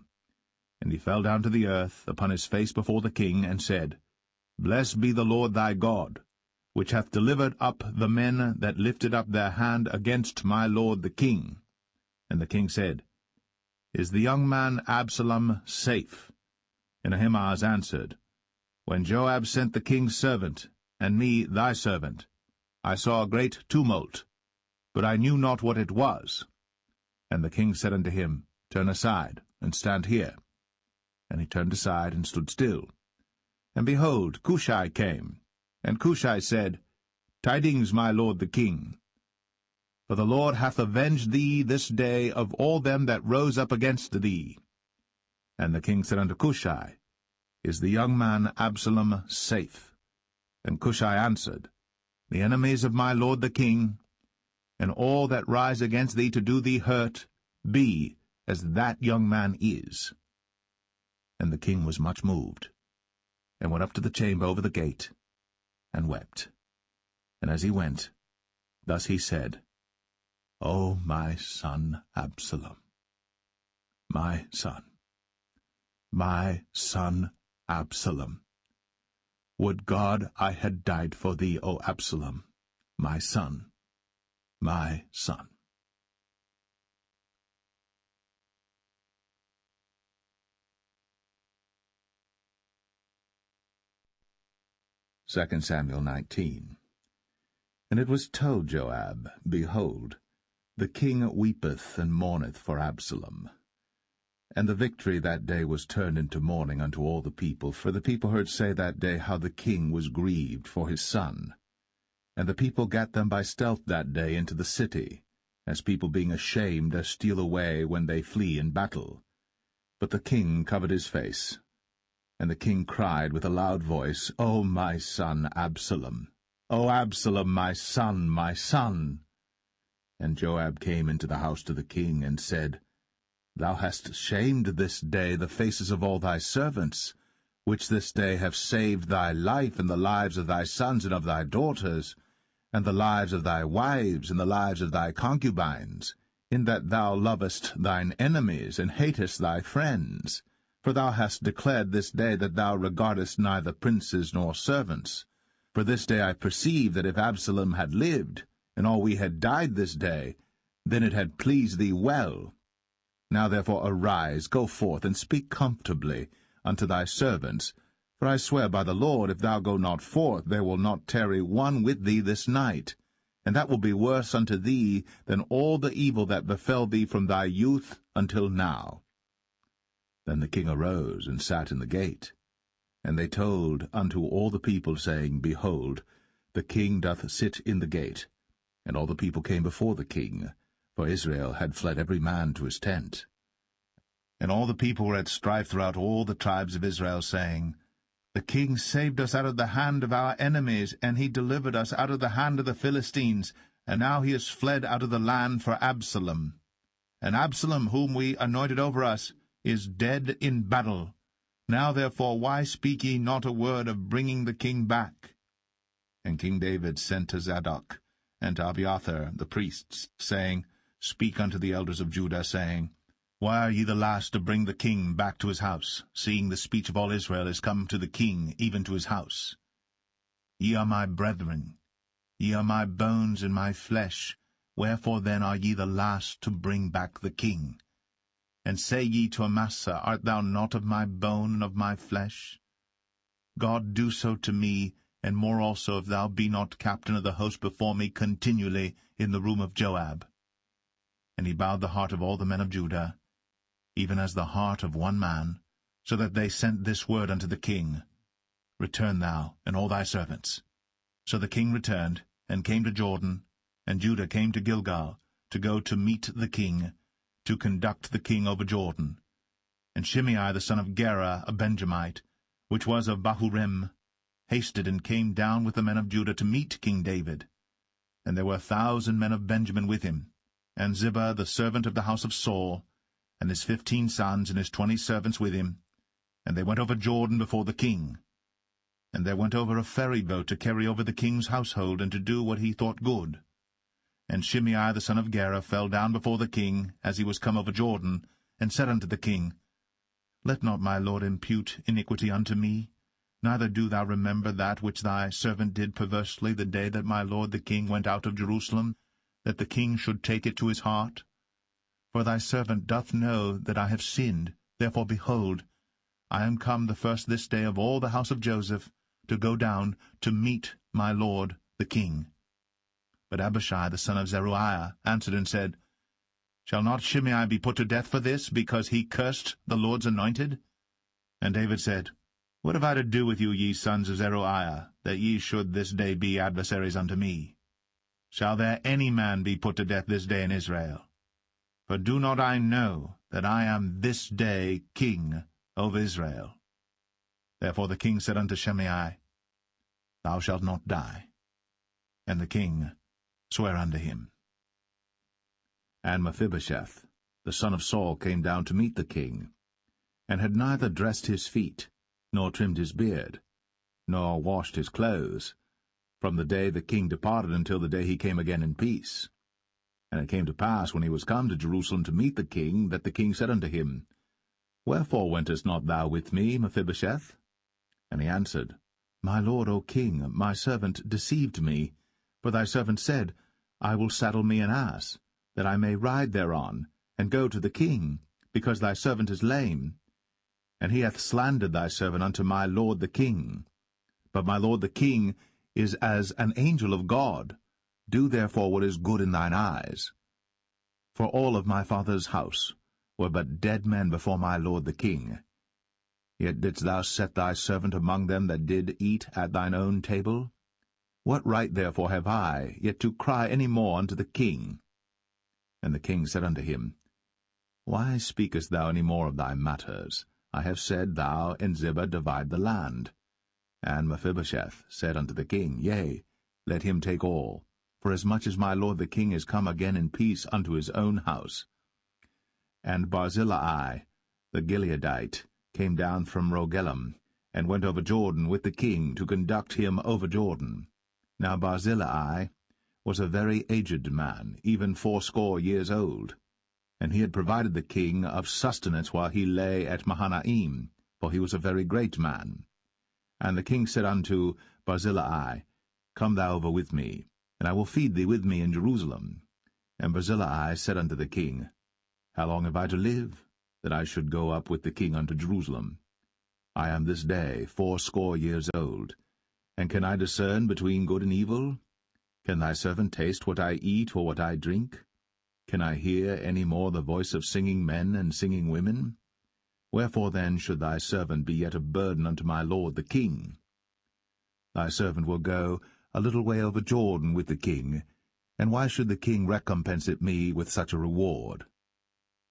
And he fell down to the earth upon his face before the king, and said, Blessed be the Lord thy God, which hath delivered up the men that lifted up their hand against my lord the king. And the king said, Is the young man Absalom safe? And Ahimaaz answered, When Joab sent the king's servant, and me thy servant, I saw a great tumult, but I knew not what it was. And the king said unto him, Turn aside, and stand here. And he turned aside, and stood still. And behold, Cushai came. And Cushai said, Tidings, my lord the king. For the Lord hath avenged thee this day of all them that rose up against thee. And the king said unto Cushai, Is the young man Absalom safe? And Cushai answered, The enemies of my lord the king, and all that rise against thee to do thee hurt, be as that young man is. And the king was much moved, and went up to the chamber over the gate, and wept. And as he went, thus he said, O my son Absalom, my son Absalom, would God I had died for thee, O Absalom, my son, my son. 2 Samuel 19. And it was told Joab, Behold, the king weepeth and mourneth for Absalom. And the victory that day was turned into mourning unto all the people, for the people heard say that day how the king was grieved for his son. And the people gat them by stealth that day into the city, as people being ashamed as steal away when they flee in battle. But the king covered his face. And the king cried with a loud voice, O my son Absalom! O Absalom, my son, my son! And Joab came into the house to the king, and said, Thou hast shamed this day the faces of all thy servants, which this day have saved thy life and the lives of thy sons and of thy daughters, and the lives of thy wives and the lives of thy concubines, in that thou lovest thine enemies and hatest thy friends. For thou hast declared this day that thou regardest neither princes nor servants. For this day I perceive that if Absalom had lived, and all we had died this day, then it had pleased thee well. Now therefore arise, go forth, and speak comfortably unto thy servants. For I swear by the Lord, if thou go not forth, there will not tarry one with thee this night. And that will be worse unto thee than all the evil that befell thee from thy youth until now. Then the king arose and sat in the gate. And they told unto all the people, saying, Behold, the king doth sit in the gate. And all the people came before the king, for Israel had fled every man to his tent. And all the people were at strife throughout all the tribes of Israel, saying, The king saved us out of the hand of our enemies, and he delivered us out of the hand of the Philistines, and now he is fled out of the land for Absalom. And Absalom, whom we anointed over us, is dead in battle. Now therefore why speak ye not a word of bringing the king back? And King David sent to Zadok and to Abiathar the priests, saying, Speak unto the elders of Judah, saying, Why are ye the last to bring the king back to his house, seeing the speech of all Israel is come to the king, even to his house? Ye are my brethren, ye are my bones and my flesh, wherefore then are ye the last to bring back the king? And say ye to Amasa, Art thou not of my bone and of my flesh? God do so to me, and more also, if thou be not captain of the host before me continually in the room of Joab. And he bowed the heart of all the men of Judah, even as the heart of one man, so that they sent this word unto the king, Return thou, and all thy servants. So the king returned, and came to Jordan, and Judah came to Gilgal, to go to meet the king, to conduct the king over Jordan. And Shimei the son of Gera, a Benjamite, which was of Bahurim, hasted and came down with the men of Judah to meet King David. And there were 1,000 men of Benjamin with him, and Ziba the servant of the house of Saul, and his 15 sons and his 20 servants with him. And they went over Jordan before the king. And there went over a ferry boat to carry over the king's household, and to do what he thought good. And Shimei the son of Gera fell down before the king, as he was come over Jordan, and said unto the king, Let not my lord impute iniquity unto me, neither do thou remember that which thy servant did perversely the day that my lord the king went out of Jerusalem, that the king should take it to his heart. For thy servant doth know that I have sinned. Therefore, behold, I am come the first this day of all the house of Joseph, to go down to meet my lord the king. But Abishai the son of Zeruiah answered and said, Shall not Shimei be put to death for this, because he cursed the Lord's anointed? And David said, What have I to do with you, ye sons of Zeruiah, that ye should this day be adversaries unto me? Shall there any man be put to death this day in Israel? For do not I know that I am this day king over Israel? Therefore the king said unto Shimei, Thou shalt not die. And the king sware unto him. And Mephibosheth, the son of Saul, came down to meet the king, and had neither dressed his feet, nor trimmed his beard, nor washed his clothes, from the day the king departed until the day he came again in peace. And it came to pass, when he was come to Jerusalem to meet the king, that the king said unto him, Wherefore wentest not thou with me, Mephibosheth? And he answered, My lord, O king, my servant deceived me. For thy servant said, I will saddle me an ass, that I may ride thereon, and go to the king, because thy servant is lame. And he hath slandered thy servant unto my lord the king. But my lord the king is as an angel of God. Do therefore what is good in thine eyes. For all of my father's house were but dead men before my lord the king. Yet didst thou set thy servant among them that did eat at thine own table? What right therefore have I yet to cry any more unto the king? And the king said unto him, Why speakest thou any more of thy matters? I have said, Thou and Ziba divide the land. And Mephibosheth said unto the king, Yea, let him take all, for as much as my lord the king is come again in peace unto his own house. And Barzillai the Gileadite came down from Rogelim, and went over Jordan with the king to conduct him over Jordan. Now Barzillai was a very aged man, even 80 years old, and he had provided the king of sustenance while he lay at Mahanaim, for he was a very great man. And the king said unto Barzillai, Come thou over with me, and I will feed thee with me in Jerusalem. And Barzillai said unto the king, How long have I to live, that I should go up with the king unto Jerusalem? I am this day 80 years old, and can I discern between good and evil? Can thy servant taste what I eat or what I drink? Can I hear any more the voice of singing men and singing women? Wherefore then should thy servant be yet a burden unto my lord the king? Thy servant will go a little way over Jordan with the king, and why should the king recompense it me with such a reward?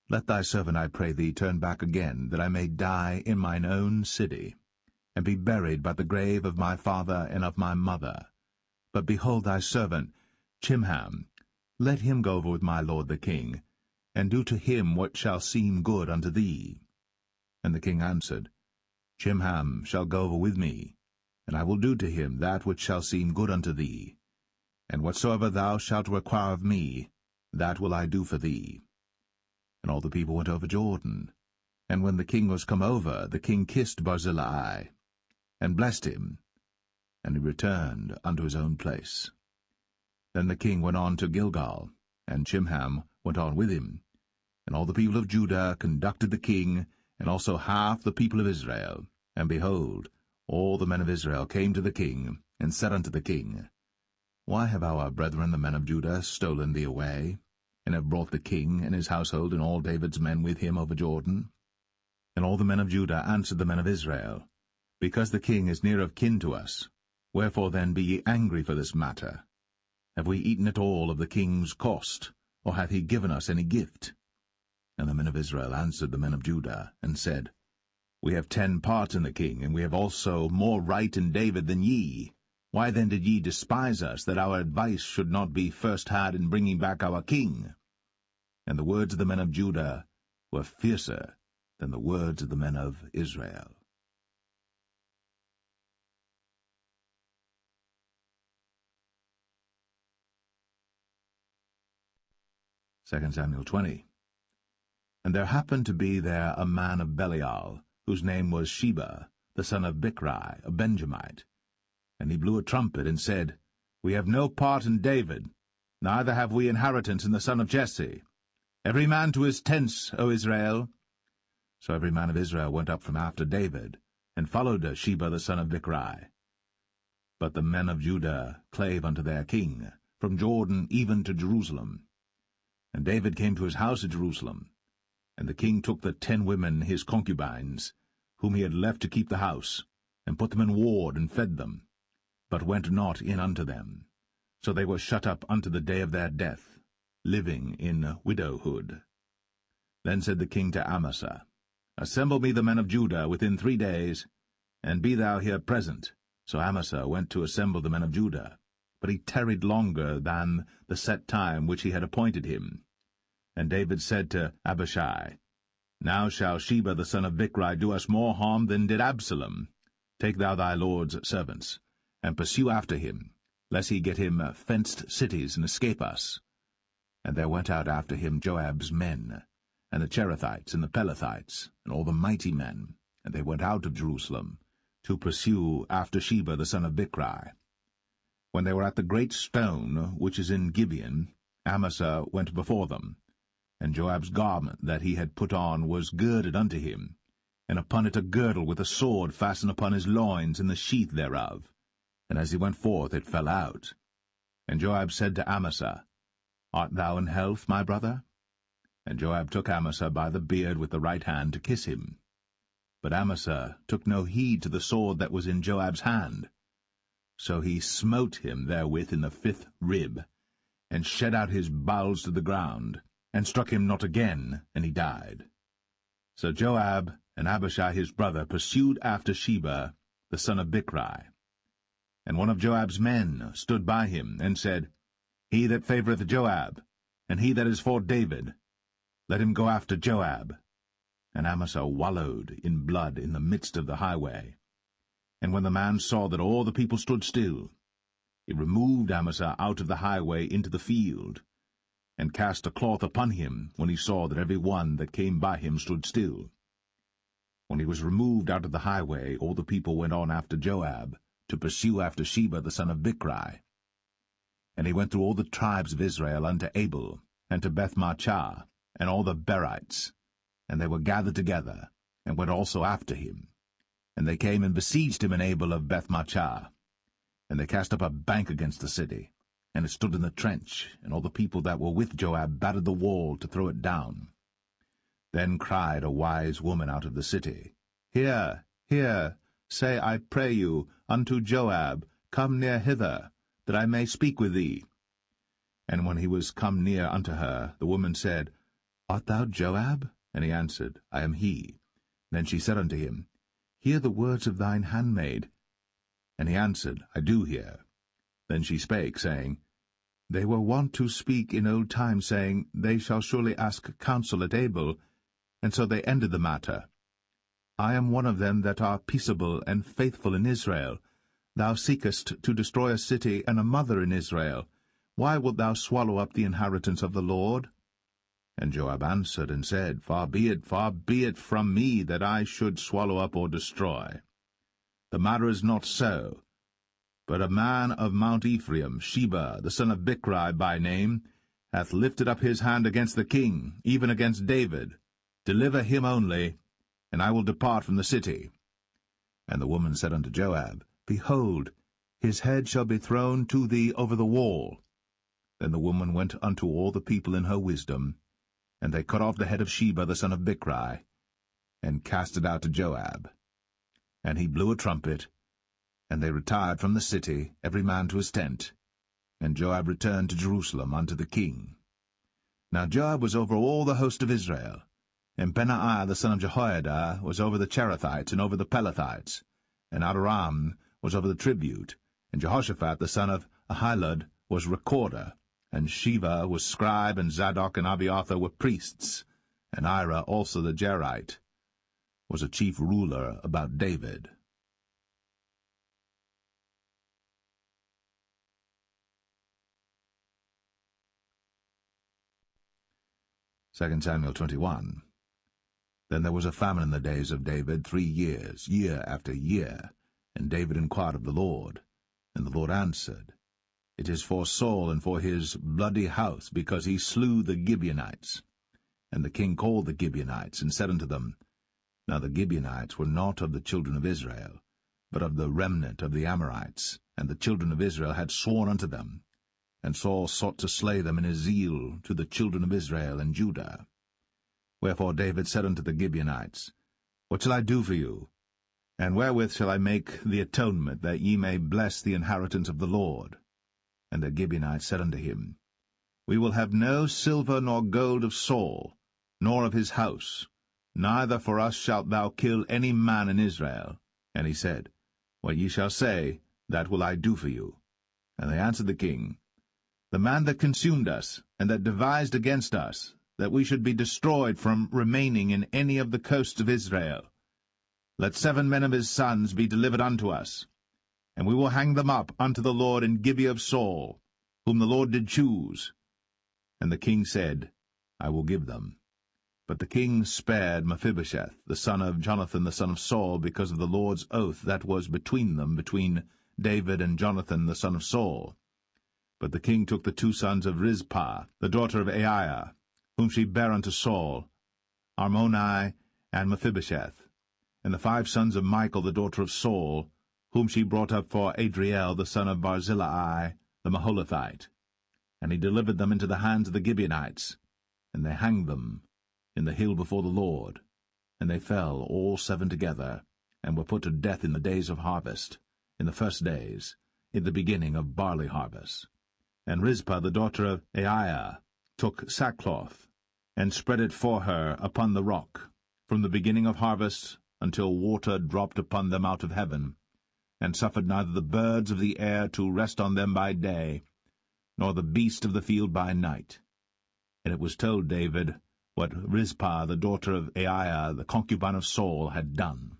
Let thy servant, I pray thee, turn back again, that I may die in mine own city, and be buried by the grave of my father and of my mother. But behold thy servant, Chimham, let him go over with my lord the king, and do to him what shall seem good unto thee. And the king answered, Chimham shall go over with me, and I will do to him that which shall seem good unto thee. And whatsoever thou shalt require of me, that will I do for thee. And all the people went over Jordan. And when the king was come over, the king kissed Barzillai, and blessed him, and he returned unto his own place. Then the king went on to Gilgal, and Chimham went on with him. And all the people of Judah conducted the king, and also half the people of Israel. And behold, all the men of Israel came to the king, and said unto the king, Why have our brethren the men of Judah stolen thee away, and have brought the king and his household and all David's men with him over Jordan? And all the men of Judah answered the men of Israel, Because the king is near of kin to us. Wherefore then be ye angry for this matter? Have we eaten at all of the king's cost, or hath he given us any gift? And the men of Israel answered the men of Judah, and said, We have 10 parts in the king, and we have also more right in David than ye. Why then did ye despise us, that our advice should not be first had in bringing back our king? And the words of the men of Judah were fiercer than the words of the men of Israel. 2 Samuel 20. And there happened to be there a man of Belial, whose name was Sheba, the son of Bichri, a Benjamite. And he blew a trumpet, and said, We have no part in David, neither have we inheritance in the son of Jesse. Every man to his tents, O Israel. So every man of Israel went up from after David, and followed Sheba the son of Bichri. But the men of Judah clave unto their king, from Jordan even to Jerusalem. And David came to his house at Jerusalem. And the king took the 10 women his concubines, whom he had left to keep the house, and put them in ward, and fed them, but went not in unto them. So they were shut up unto the day of their death, living in widowhood. Then said the king to Amasa, Assemble me the men of Judah within 3 days, and be thou here present. So Amasa went to assemble the men of Judah, but he tarried longer than the set time which he had appointed him. And David said to Abishai, Now shall Sheba the son of Bichri do us more harm than did Absalom. Take thou thy lord's servants, and pursue after him, lest he get him fenced cities and escape us. And there went out after him Joab's men, and the Cherethites and the Pelethites, and all the mighty men, and they went out of Jerusalem, to pursue after Sheba the son of Bichri. When they were at the great stone which is in Gibeon, Amasa went before them, and Joab's garment that he had put on was girded unto him, and upon it a girdle with a sword fastened upon his loins in the sheath thereof. And as he went forth it fell out. And Joab said to Amasa, Art thou in health, my brother? And Joab took Amasa by the beard with the right hand to kiss him. But Amasa took no heed to the sword that was in Joab's hand. So he smote him therewith in the 5th rib, and shed out his bowels to the ground, and struck him not again, and he died. So Joab and Abishai his brother pursued after Sheba, the son of Bichri. And one of Joab's men stood by him, and said, He that favoureth Joab, and he that is for David, let him go after Joab. And Amasa wallowed in blood in the midst of the highway. And when the man saw that all the people stood still, he removed Amasa out of the highway into the field, and cast a cloth upon him when he saw that every one that came by him stood still. When he was removed out of the highway, all the people went on after Joab, to pursue after Sheba the son of Bichri. And he went through all the tribes of Israel unto Abel, and to Bethmachah, and all the Berites, and they were gathered together, and went also after him. And they came and besieged him in Abel of Bethmachah. And they cast up a bank against the city, and it stood in the trench, and all the people that were with Joab battered the wall to throw it down. Then cried a wise woman out of the city, Hear, hear, say, I pray you, unto Joab, Come near hither, that I may speak with thee. And when he was come near unto her, the woman said, Art thou Joab? And he answered, I am he. Then she said unto him, Hear the words of thine handmaid. And he answered, I do hear. Then she spake, saying, They were wont to speak in old time, saying, They shall surely ask counsel at Abel. And so they ended the matter. I am one of them that are peaceable and faithful in Israel. Thou seekest to destroy a city and a mother in Israel. Why wilt thou swallow up the inheritance of the Lord? And Joab answered and said, far be it from me that I should swallow up or destroy. The matter is not so. But a man of Mount Ephraim, Sheba, the son of Bichri by name, hath lifted up his hand against the king, even against David. Deliver him only, and I will depart from the city. And the woman said unto Joab, Behold, his head shall be thrown to thee over the wall. Then the woman went unto all the people in her wisdom, and they cut off the head of Sheba the son of Bichri, and cast it out to Joab. And he blew a trumpet, and they retired from the city, every man to his tent. And Joab returned to Jerusalem unto the king. Now Joab was over all the host of Israel, and Benaiah the son of Jehoiada was over the Cherethites and over the Pelethites, and Adoram was over the tribute, and Jehoshaphat the son of Ahilud was recorder, and Sheva was scribe, and Zadok and Abiathar were priests, and Ira also the Jerite was a chief ruler about David. 2 Samuel 21. Then there was a famine in the days of David 3 years, year after year. And David inquired of the Lord. And the Lord answered, It is for Saul and for his bloody house, because he slew the Gibeonites. And the king called the Gibeonites, and said unto them, Now the Gibeonites were not of the children of Israel, but of the remnant of the Amorites, and the children of Israel had sworn unto them. And Saul sought to slay them in his zeal to the children of Israel and Judah. Wherefore David said unto the Gibeonites, What shall I do for you? And wherewith shall I make the atonement, that ye may bless the inheritance of the Lord? And the Gibeonites said unto him, We will have no silver nor gold of Saul, nor of his house, neither for us shalt thou kill any man in Israel. And he said, What ye shall say, that will I do for you. And they answered the king, The man that consumed us, and that devised against us, that we should be destroyed from remaining in any of the coasts of Israel. Let 7 men of his sons be delivered unto us, and we will hang them up unto the Lord in Gibeah of Saul, whom the Lord did choose. And the king said, I will give them. But the king spared Mephibosheth, the son of Jonathan the son of Saul, because of the Lord's oath that was between them, between David and Jonathan the son of Saul. But the king took the 2 sons of Rizpah, the daughter of Aiah, whom she bare unto Saul, Armoni and Mephibosheth. and the 5 sons of Michal the daughter of Saul, whom she brought up for Adriel the son of Barzillai the Maholathite. And he delivered them into the hands of the Gibeonites, and they hanged them in the hill before the Lord. And they fell all 7 together, and were put to death in the days of harvest, in the first days, in the beginning of barley harvest. And Rizpah the daughter of Aiah took sackcloth, and spread it for her upon the rock, from the beginning of harvest until water dropped upon them out of heaven, and suffered neither the birds of the air to rest on them by day, nor the beast of the field by night. And it was told David what Rizpah the daughter of Aiah, the concubine of Saul, had done.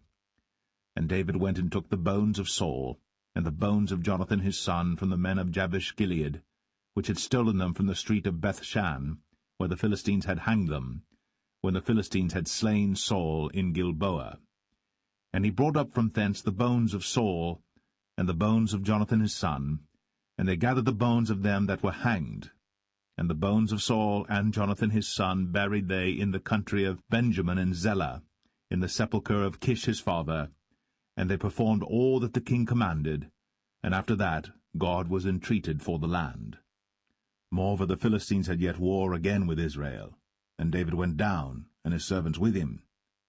And David went and took the bones of Saul, and the bones of Jonathan his son, from the men of Jabesh-Gilead, which had stolen them from the street of Bethshan, where the Philistines had hanged them, when the Philistines had slain Saul in Gilboa. And he brought up from thence the bones of Saul, and the bones of Jonathan his son, and they gathered the bones of them that were hanged. And the bones of Saul and Jonathan his son buried they in the country of Benjamin in Zelle, in the sepulchre of Kish his father. And they performed all that the king commanded, and after that God was entreated for the land. Moreover, the Philistines had yet war again with Israel, and David went down, and his servants with him,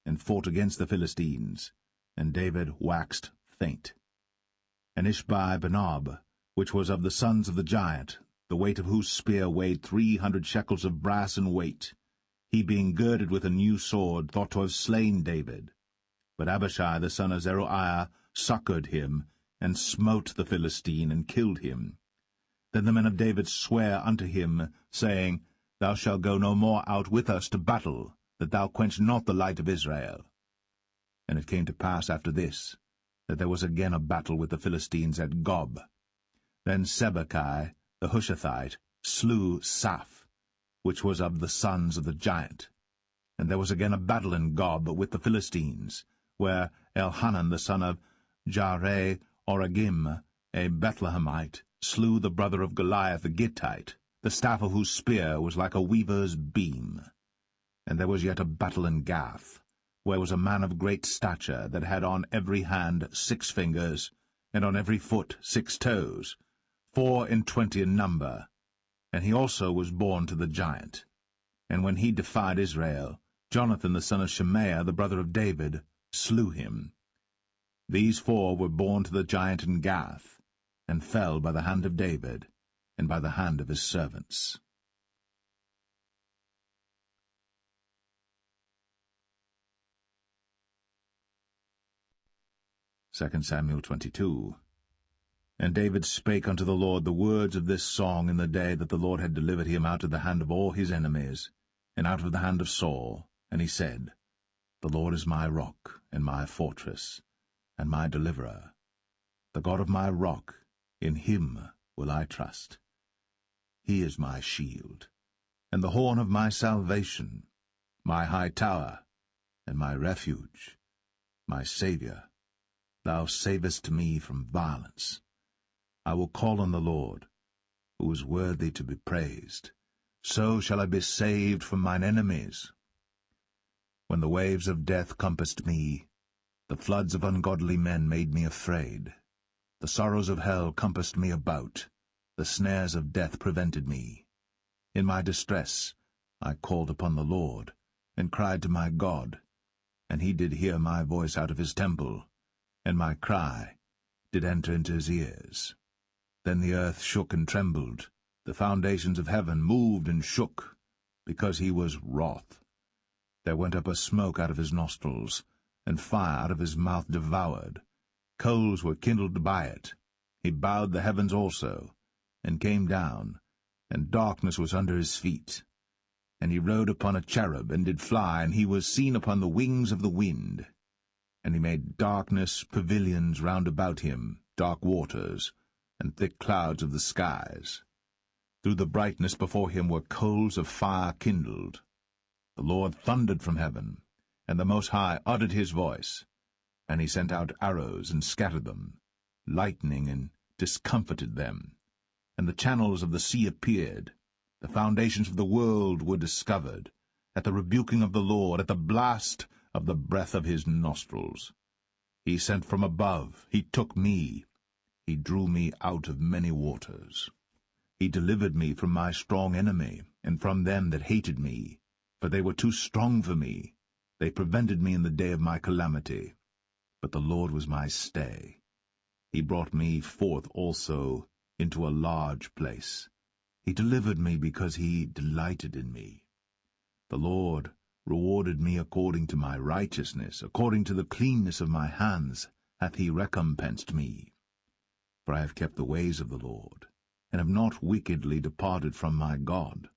and fought against the Philistines, and David waxed faint. And Ishbi-Benob, which was of the sons of the giant, the weight of whose spear weighed 300 shekels of brass in weight, he being girded with a new sword, thought to have slain David. But Abishai the son of Zeruiah succoured him, and smote the Philistine, and killed him. Then the men of David sware unto him, saying, Thou shalt go no more out with us to battle, that thou quench not the light of Israel. And it came to pass after this, that there was again a battle with the Philistines at Gob. Then Sibbechai the Hushathite slew Saph, which was of the sons of the giant. And there was again a battle in Gob with the Philistines, where Elhanan the son of Jaare-Oregim, a Bethlehemite, slew the brother of Goliath the Gittite, the staff of whose spear was like a weaver's beam. And there was yet a battle in Gath, where was a man of great stature, that had on every hand 6 fingers, and on every foot 6 toes, 24 in number, and he also was born to the giant. And when he defied Israel, Jonathan the son of Shemaiah, the brother of David, slew him. These 4 were born to the giant in Gath, and fell by the hand of David, and by the hand of his servants. Second Samuel 22. And David spake unto the Lord the words of this song in the day that the Lord had delivered him out of the hand of all his enemies, and out of the hand of Saul. And he said, The Lord is my rock, and my fortress, and my deliverer. The God of my rock, in him will I trust. He is my shield, and the horn of my salvation, my high tower, and my refuge, my Saviour. Thou savest me from violence. I will call on the Lord, who is worthy to be praised. So shall I be saved from mine enemies. When the waves of death compassed me, the floods of ungodly men made me afraid. The sorrows of hell compassed me about, the snares of death prevented me. In my distress I called upon the Lord, and cried to my God, and he did hear my voice out of his temple, and my cry did enter into his ears. Then the earth shook and trembled, the foundations of heaven moved and shook, because he was wroth. There went up a smoke out of his nostrils, and fire out of his mouth devoured. Coals were kindled by it. He bowed the heavens also, and came down, and darkness was under his feet. And he rode upon a cherub, and did fly, and he was seen upon the wings of the wind. And he made darkness pavilions round about him, dark waters, and thick clouds of the skies. Through the brightness before him were coals of fire kindled. The Lord thundered from heaven, and the Most High uttered his voice. And he sent out arrows, and scattered them, lightning, and discomfited them. And the channels of the sea appeared. The foundations of the world were discovered. At the rebuking of the Lord, at the blast of the breath of his nostrils. He sent from above, he took me, he drew me out of many waters. He delivered me from my strong enemy, and from them that hated me, for they were too strong for me. They prevented me in the day of my calamity. But the Lord was my stay. He brought me forth also into a large place. He delivered me because he delighted in me. The Lord rewarded me according to my righteousness, according to the cleanness of my hands hath he recompensed me. For I have kept the ways of the Lord, and have not wickedly departed from my God.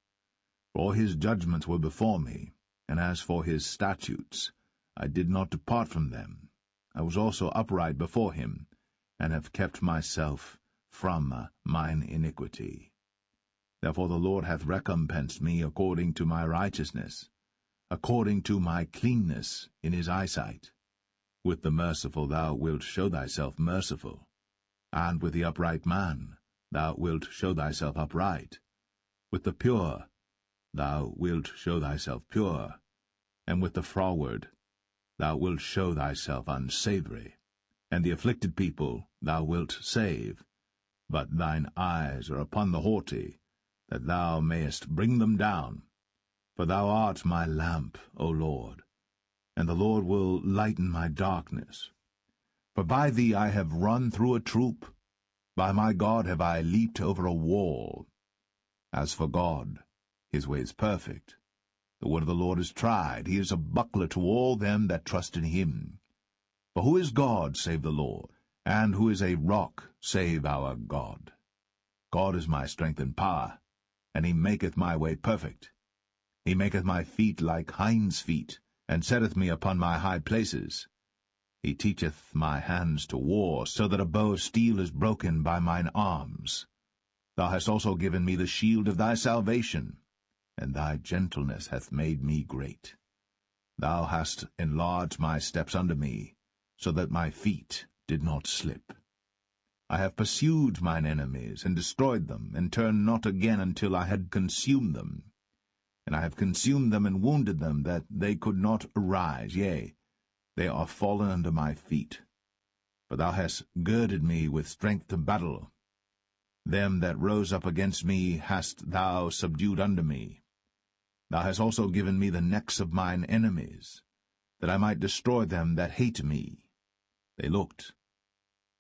For all his judgments were before me, and as for his statutes, I did not depart from them. I was also upright before him, and have kept myself from mine iniquity. Therefore the Lord hath recompensed me according to my righteousness, according to my cleanness in his eyesight. With the merciful thou wilt show thyself merciful, and with the upright man thou wilt show thyself upright. With the pure thou wilt show thyself pure, and with the froward thou wilt show thyself unsavoury. And the afflicted people thou wilt save, but thine eyes are upon the haughty, that thou mayest bring them down. For thou art my lamp, O Lord, and the Lord will lighten my darkness. For by thee I have run through a troop, by my God have I leaped over a wall. As for God, his way is perfect. The word of the Lord is tried. He is a buckler to all them that trust in him. For who is God save the Lord? And who is a rock save our God? God is my strength and power, and he maketh my way perfect. He maketh my feet like hinds' feet, and setteth me upon my high places. He teacheth my hands to war, so that a bow of steel is broken by mine arms. Thou hast also given me the shield of thy salvation, and thy gentleness hath made me great. Thou hast enlarged my steps under me, so that my feet did not slip. I have pursued mine enemies, and destroyed them, and turned not again until I had consumed them. And I have consumed them and wounded them, that they could not arise, yea, they are fallen under my feet. For thou hast girded me with strength to battle. Them that rose up against me hast thou subdued under me. Thou hast also given me the necks of mine enemies, that I might destroy them that hate me. They looked,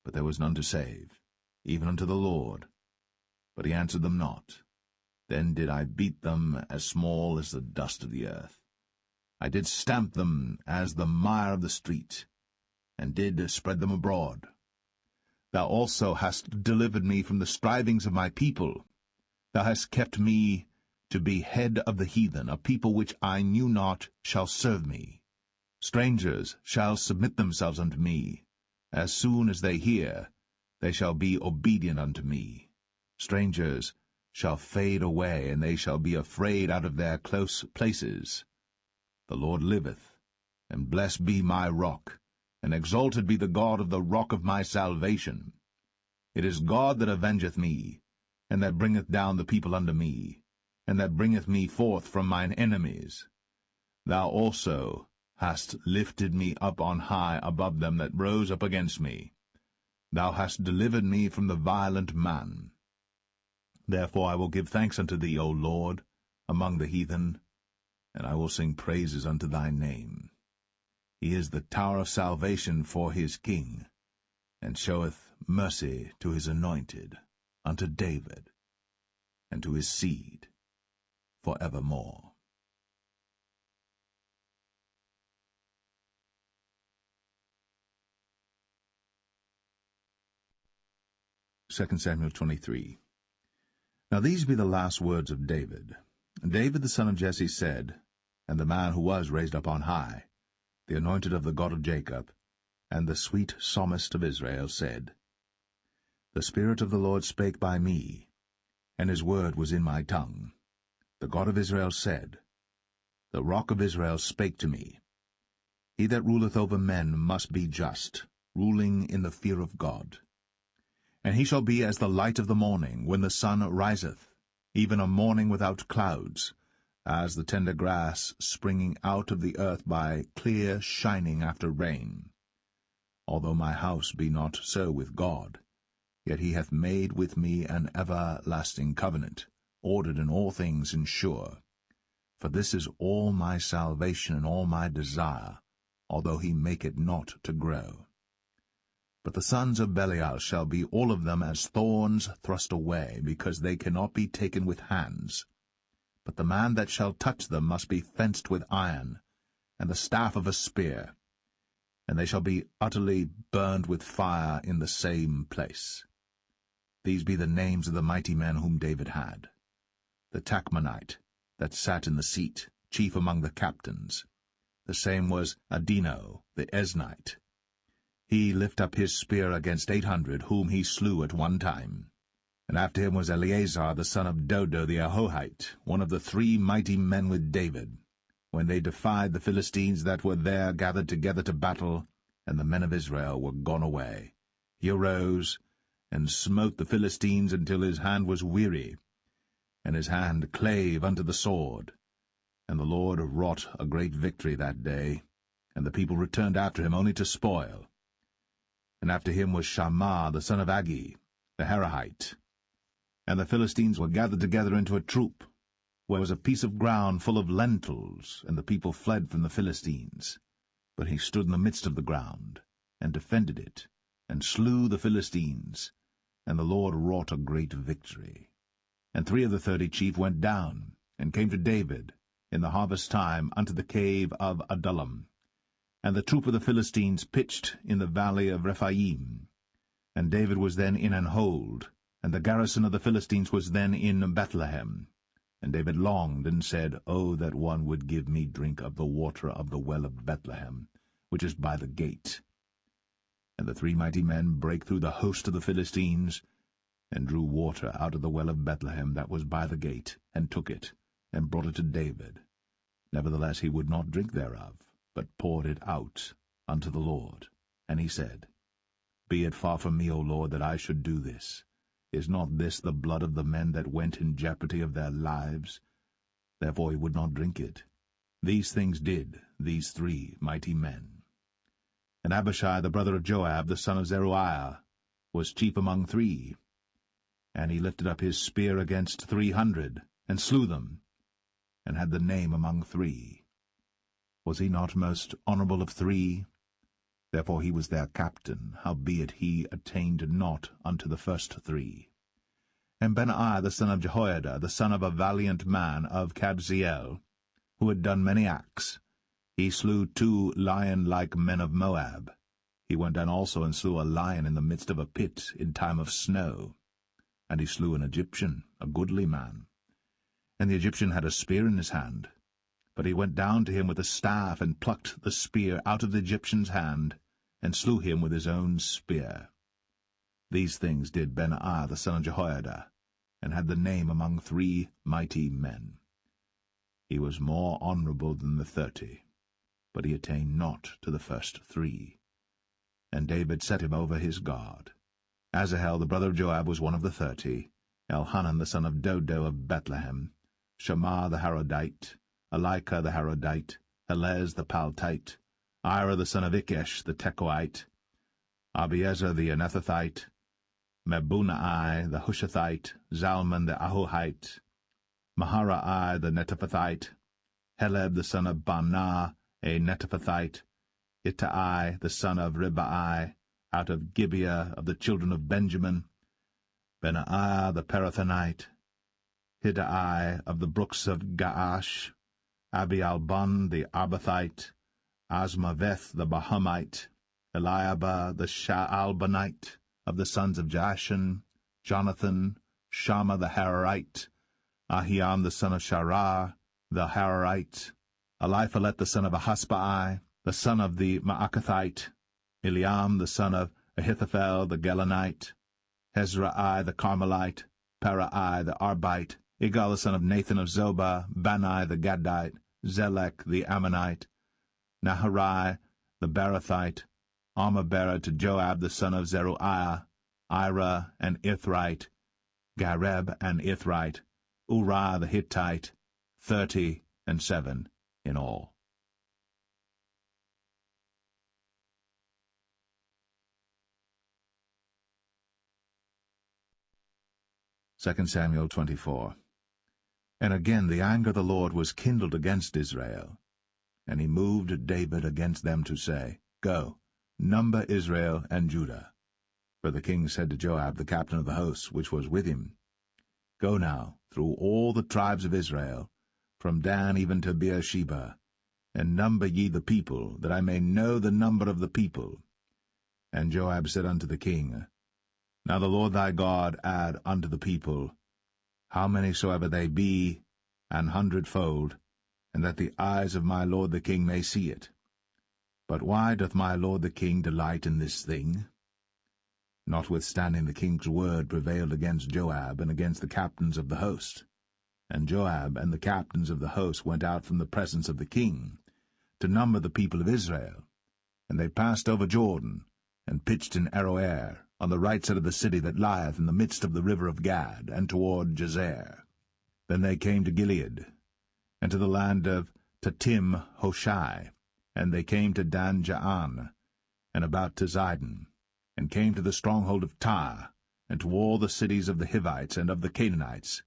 but there was none to save, even unto the Lord. But he answered them not. Then did I beat them as small as the dust of the earth. I did stamp them as the mire of the street, and did spread them abroad. Thou also hast delivered me from the strivings of my people. Thou hast kept me to be head of the heathen. A people which I knew not shall serve me. Strangers shall submit themselves unto me. As soon as they hear, they shall be obedient unto me. Strangers shall fade away, and they shall be afraid out of their close places. The Lord liveth, and blessed be my rock, and exalted be the God of the rock of my salvation. It is God that avengeth me, and that bringeth down the people unto me, and that bringeth me forth from mine enemies. Thou also hast lifted me up on high above them that rose up against me. Thou hast delivered me from the violent man. Therefore I will give thanks unto thee, O Lord, among the heathen, and I will sing praises unto thy name. He is the tower of salvation for his king, and showeth mercy to his anointed, unto David, and to his seed for evermore. 2 Samuel 23. Now these be the last words of David. David the son of Jesse said, and the man who was raised up on high, the anointed of the God of Jacob, and the sweet psalmist of Israel, said, The Spirit of the Lord spake by me, and his word was in my tongue. The God of Israel said, The Rock of Israel spake to me. He that ruleth over men must be just, ruling in the fear of God. And he shall be as the light of the morning, when the sun riseth, even a morning without clouds, as the tender grass springing out of the earth by clear shining after rain. Although my house be not so with God, yet he hath made with me an everlasting covenant, ordered in all things and sure. For this is all my salvation and all my desire, although he make it not to grow. But the sons of Belial shall be all of them as thorns thrust away, because they cannot be taken with hands. But the man that shall touch them must be fenced with iron, and the staff of a spear, and they shall be utterly burned with fire in the same place. These be the names of the mighty men whom David had. The Tachmonite, that sat in the seat, chief among the captains. The same was Adino, the Esnite. He lift up his spear against 800, whom he slew at one time. And after him was Eleazar the son of Dodo the Ahohite, one of the 3 mighty men with David, when they defied the Philistines that were there gathered together to battle, and the men of Israel were gone away. He arose, and smote the Philistines until his hand was weary, and his hand clave unto the sword. And the Lord wrought a great victory that day, and the people returned after him only to spoil. And after him was Shammah the son of Agi, the Harahite. And the Philistines were gathered together into a troop, where was a piece of ground full of lentils, and the people fled from the Philistines. But he stood in the midst of the ground, and defended it, and slew the Philistines, and the Lord wrought a great victory. And 3 of the 30 chief went down, and came to David, in the harvest time, unto the cave of Adullam. And the troop of the Philistines pitched in the valley of Rephaim. And David was then in an hold, and the garrison of the Philistines was then in Bethlehem. And David longed, and said, O that one would give me drink of the water of the well of Bethlehem, which is by the gate. And the 3 mighty men brake through the host of the Philistines, and drew water out of the well of Bethlehem that was by the gate, and took it, and brought it to David. Nevertheless he would not drink thereof, but poured it out unto the Lord. And he said, Be it far from me, O Lord, that I should do this. Is not this the blood of the men that went in jeopardy of their lives? Therefore he would not drink it. These things did these 3 mighty men. And Abishai the brother of Joab, the son of Zeruiah, was chief among 3. And he lifted up his spear against 300, and slew them, and had the name among 3. Was he not most honorable of 3? Therefore he was their captain, howbeit he attained not unto the first 3. And Benaiah the son of Jehoiada, the son of a valiant man of Kabzeel, who had done many acts, he slew 2 lion-like men of Moab. He went down also and slew a lion in the midst of a pit in time of snow. And he slew an Egyptian, a goodly man. And the Egyptian had a spear in his hand. But he went down to him with a staff, and plucked the spear out of the Egyptian's hand, and slew him with his own spear. These things did Benaiah the son of Jehoiada, and had the name among 3 mighty men. He was more honorable than the 30, but he attained not to the first 3. And David set him over his guard. Asahel the brother of Joab was one of the 30, Elhanan the son of Dodo of Bethlehem, Shammah the Harodite, Elika the Harodite, Helez the Paltite, Ira the son of Ikesh the Tekoite, Abiezer the Anethathite, Mebunai the Hushathite, Zalman the Ahohite, Maharai the Netophathite, Heleb the son of Baanah a Netophathite, Ittai the son of Ribai, out of Gibeah of the children of Benjamin, Benaiah the Parathonite, Hiddai of the brooks of Gaash, Abialbon the Arbathite, Asmaveth the Bahamite, Eliabah the Shaalbanite, of the sons of Jashan, Jonathan, Shammah the Hararite, Ahiam the son of Sharah, the Hararite, Eliphalet the son of Ahasbai, the son of the Maacathite, Eliam the son of Ahithophel the Gelonite, Hezrai the Carmelite, Parai the Arbite, Igal the son of Nathan of Zobah, Bani the Gadite, Zelek the Ammonite, Naharai the Barathite, Armah-bearer to Joab the son of Zeruiah, Ira and Ithrite, Gareb and Ithrite, Uriah the Hittite, 37 in all. 2 Samuel 24. And again the anger of the Lord was kindled against Israel. And he moved David against them to say, Go, number Israel and Judah. For the king said to Joab, the captain of the host, which was with him, Go now through all the tribes of Israel, from Dan even to Beersheba, and number ye the people, that I may know the number of the people. And Joab said unto the king, Now the Lord thy God add unto the people, how many soever they be, 100-fold, and that the eyes of my lord the king may see it. But why doth my lord the king delight in this thing? Notwithstanding the king's word prevailed against Joab and against the captains of the host. And Joab and the captains of the host went out from the presence of the king, to number the people of Israel. And they passed over Jordan, and pitched in Aroer, on the right side of the city that lieth in the midst of the river of Gad, and toward Jazer. Then they came to Gilead, and to the land of Tatim Hoshai, and they came to Dan Jaan, and about to Zidon, and came to the stronghold of Tyre, and to all the cities of the Hivites and of the Canaanites,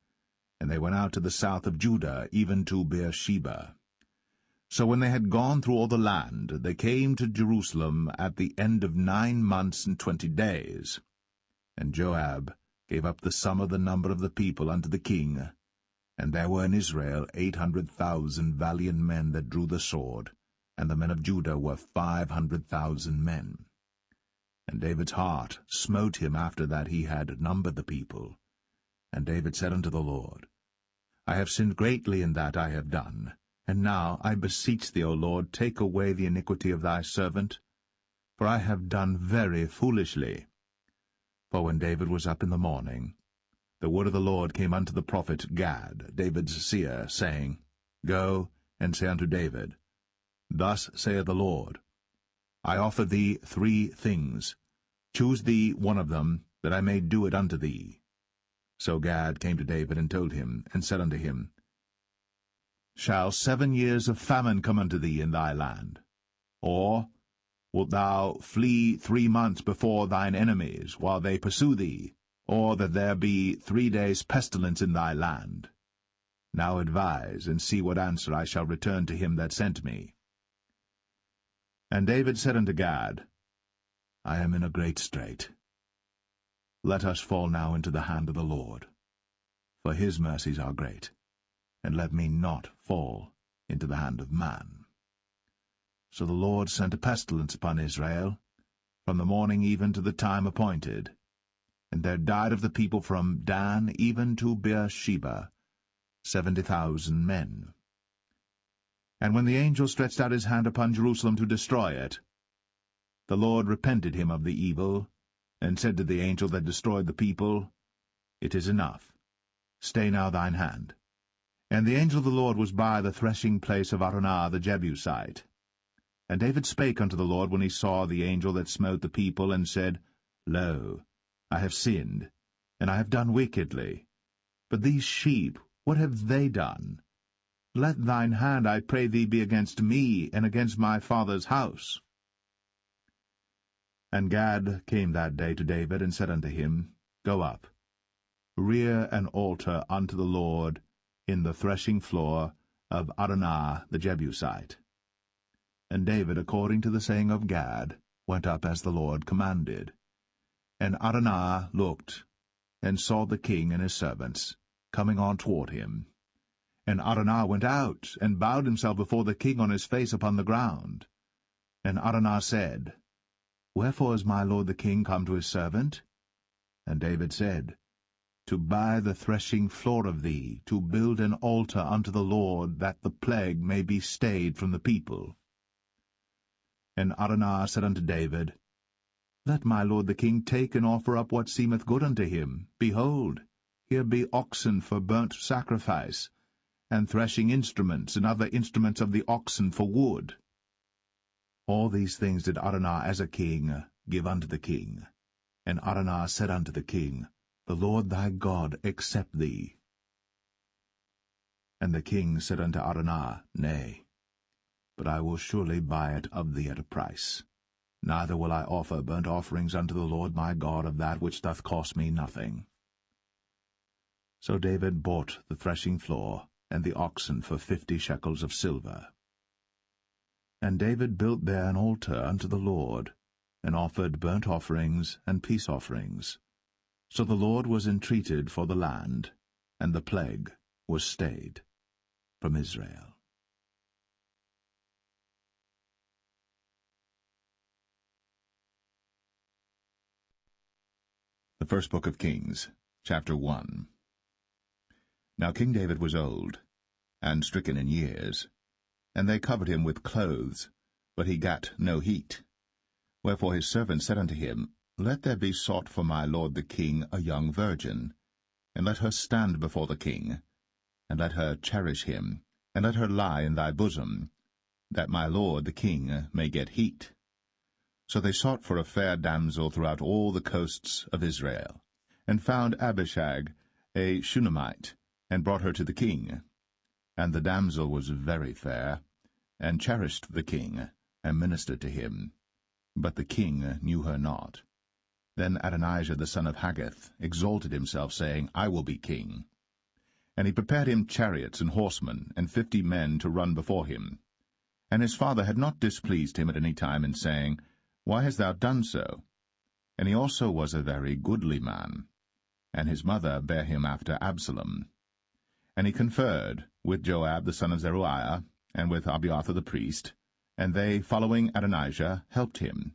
and they went out to the south of Judah, even to Beersheba. So when they had gone through all the land, they came to Jerusalem at the end of 9 months and 20 days. And Joab gave up the sum of the number of the people unto the king, and there were in Israel 800,000 valiant men that drew the sword, and the men of Judah were 500,000 men. And David's heart smote him after that he had numbered the people. And David said unto the Lord, I have sinned greatly in that I have done. And now, I beseech thee, O Lord, take away the iniquity of thy servant, for I have done very foolishly. For when David was up in the morning, the word of the Lord came unto the prophet Gad, David's seer, saying, Go and say unto David, Thus saith the Lord, I offer thee 3 things. Choose thee one of them, that I may do it unto thee. So Gad came to David and told him, and said unto him, Shall 7 years of famine come unto thee in thy land? Or wilt thou flee 3 months before thine enemies, while they pursue thee? Or that there be 3 days' pestilence in thy land? Now advise, and see what answer I shall return to him that sent me. And David said unto Gad, I am in a great strait. Let us fall now into the hand of the Lord, for his mercies are great, and let me not fall into the hand of man. So the Lord sent a pestilence upon Israel, from the morning even to the time appointed. And there died of the people from Dan even to Beersheba 70,000 men. And when the angel stretched out his hand upon Jerusalem to destroy it, the Lord repented him of the evil, and said to the angel that destroyed the people, It is enough. Stay now thine hand. And the angel of the Lord was by the threshing place of Araunah the Jebusite. And David spake unto the Lord when he saw the angel that smote the people, and said, Lo, I have sinned, and I have done wickedly. But these sheep, what have they done? Let thine hand, I pray thee, be against me, and against my father's house. And Gad came that day to David, and said unto him, Go up, rear an altar unto the Lord in the threshing floor of Araunah the Jebusite. And David, according to the saying of Gad, went up as the Lord commanded. And Araunah looked, and saw the king and his servants coming on toward him. And Araunah went out, and bowed himself before the king on his face upon the ground. And Araunah said, Wherefore is my lord the king come to his servant? And David said, To buy the threshing floor of thee, to build an altar unto the Lord, that the plague may be stayed from the people. And Araunah said unto David, Let my lord the king take and offer up what seemeth good unto him. Behold, here be oxen for burnt sacrifice, and threshing instruments, and other instruments of the oxen for wood. All these things did Araunah as a king give unto the king. And Araunah said unto the king, The Lord thy God accept thee. And the king said unto Araunah, Nay, but I will surely buy it of thee at a price. Neither will I offer burnt offerings unto the Lord my God of that which doth cost me nothing. So David bought the threshing floor and the oxen for 50 shekels of silver. And David built there an altar unto the Lord, and offered burnt offerings and peace offerings. So the Lord was entreated for the land, and the plague was stayed from Israel. The first book of Kings, chapter 1. Now King David was old, and stricken in years, and they covered him with clothes, but he gat no heat. Wherefore his servant said unto him, Let there be sought for my lord the king a young virgin, and let her stand before the king, and let her cherish him, and let her lie in thy bosom, that my lord the king may get heat. So they sought for a fair damsel throughout all the coasts of Israel, and found Abishag, a Shunammite, and brought her to the king. And the damsel was very fair, and cherished the king, and ministered to him. But the king knew her not. Then Adonijah the son of Haggith exalted himself, saying, I will be king. And he prepared him chariots and horsemen, and 50 men to run before him. And his father had not displeased him at any time in saying, Why hast thou done so? And he also was a very goodly man. And his mother bare him after Absalom. And he conferred with Joab the son of Zeruiah, and with Abiathar the priest, and they, following Adonijah, helped him.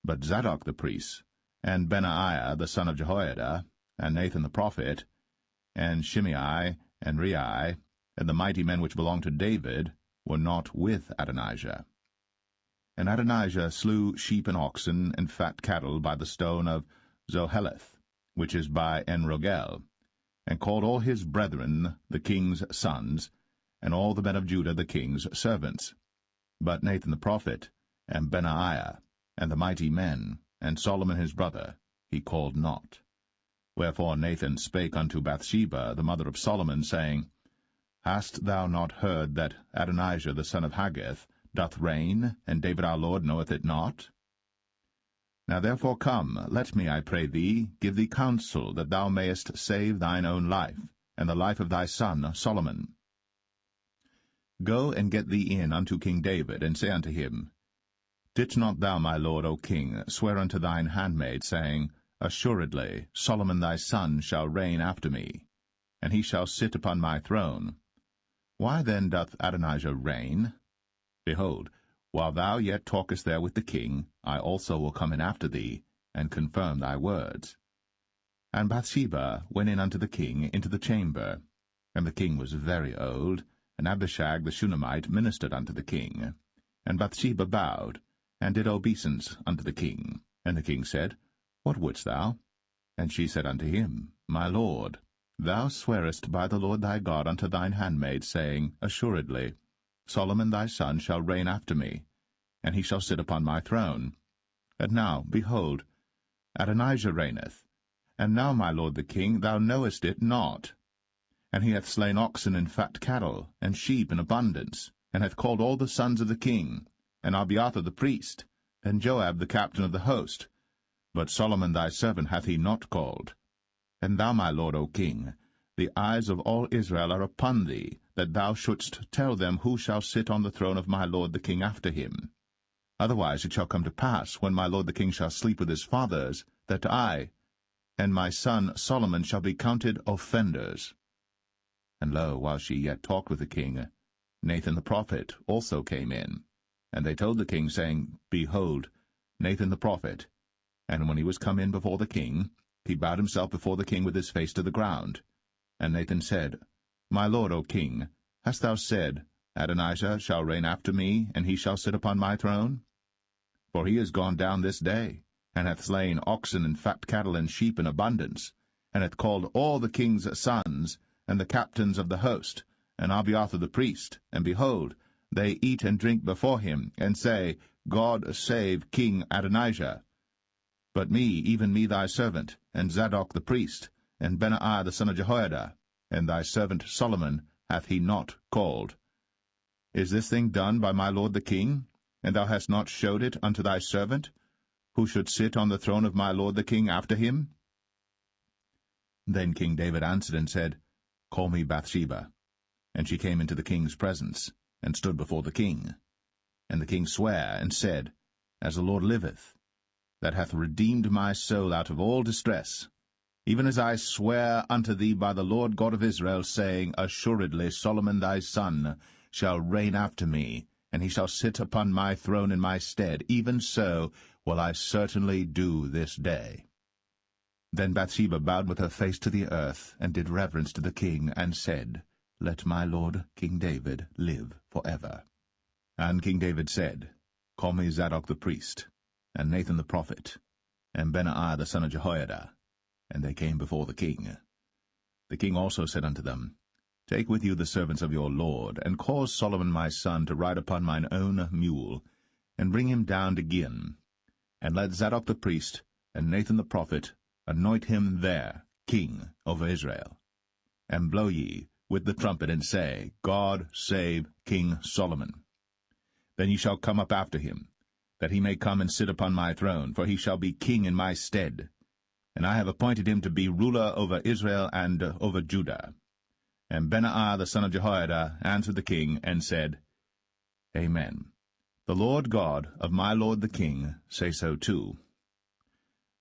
But Zadok the priest, and Benaiah the son of Jehoiada, and Nathan the prophet, and Shimei, and Rei, and the mighty men which belonged to David, were not with Adonijah. And Adonijah slew sheep and oxen and fat cattle by the stone of Zoheleth, which is by En-rogel, and called all his brethren the king's sons, and all the men of Judah the king's servants. But Nathan the prophet, and Benaiah, and the mighty men, and Solomon his brother, he called not. Wherefore Nathan spake unto Bathsheba, the mother of Solomon, saying, Hast thou not heard that Adonijah the son of Haggith doth reign, and David our Lord knoweth it not? Now therefore come, let me, I pray thee, give thee counsel, that thou mayest save thine own life, and the life of thy son Solomon. Go and get thee in unto King David, and say unto him, Didst not thou, my lord, O king, swear unto thine handmaid, saying, Assuredly Solomon thy son shall reign after me, and he shall sit upon my throne. Why then doth Adonijah reign? Behold, while thou yet talkest there with the king, I also will come in after thee, and confirm thy words. And Bathsheba went in unto the king into the chamber, and the king was very old, and Abishag the Shunammite ministered unto the king. And Bathsheba bowed, and did obeisance unto the king. And the king said, What wouldst thou? And she said unto him, My lord, thou swearest by the Lord thy God unto thine handmaid, saying, Assuredly Solomon thy son shall reign after me, and he shall sit upon my throne. And now, behold, Adonijah reigneth. And now, my lord the king, thou knowest it not. And he hath slain oxen and fat cattle, and sheep in abundance, and hath called all the sons of the king, and Abiathar the priest, and Joab the captain of the host. But Solomon thy servant hath he not called. And thou, my lord, O king, the eyes of all Israel are upon thee, that thou shouldst tell them who shall sit on the throne of my lord the king after him. Otherwise it shall come to pass, when my lord the king shall sleep with his fathers, that I and my son Solomon shall be counted offenders. And lo, while she yet talked with the king, Nathan the prophet also came in. And they told the king, saying, Behold, Nathan the prophet. And when he was come in before the king, he bowed himself before the king with his face to the ground. And Nathan said, My lord, O king, hast thou said, Adonijah shall reign after me, and he shall sit upon my throne? For he is gone down this day, and hath slain oxen and fat cattle and sheep in abundance, and hath called all the king's sons, and the captains of the host, and Abiathar the priest, and behold, they eat and drink before him, and say, God save King Adonijah. But me, even me thy servant, and Zadok the priest, and Benaiah the son of Jehoiada, and thy servant Solomon, hath he not called? Is this thing done by my lord the king, and thou hast not showed it unto thy servant, who should sit on the throne of my lord the king after him? Then King David answered and said, Call me Bathsheba. And she came into the king's presence, and stood before the king. And the king sware, and said, As the Lord liveth, that hath redeemed my soul out of all distress, even as I swear unto thee by the Lord God of Israel, saying, Assuredly Solomon thy son shall reign after me, and he shall sit upon my throne in my stead, even so will I certainly do this day. Then Bathsheba bowed with her face to the earth, and did reverence to the king, and said, Let my lord King David live for ever. And King David said, Call me Zadok the priest, and Nathan the prophet, and Benaiah the son of Jehoiada. And they came before the king. The king also said unto them, Take with you the servants of your lord, and cause Solomon my son to ride upon mine own mule, and bring him down to Gihon. And let Zadok the priest, and Nathan the prophet, anoint him there king over Israel. And blow ye with the trumpet, and say, God save King Solomon. Then ye shall come up after him, that he may come and sit upon my throne, for he shall be king in my stead. And I have appointed him to be ruler over Israel and over Judah. And Benaiah the son of Jehoiada answered the king, and said, Amen. The Lord God of my lord the king say so too.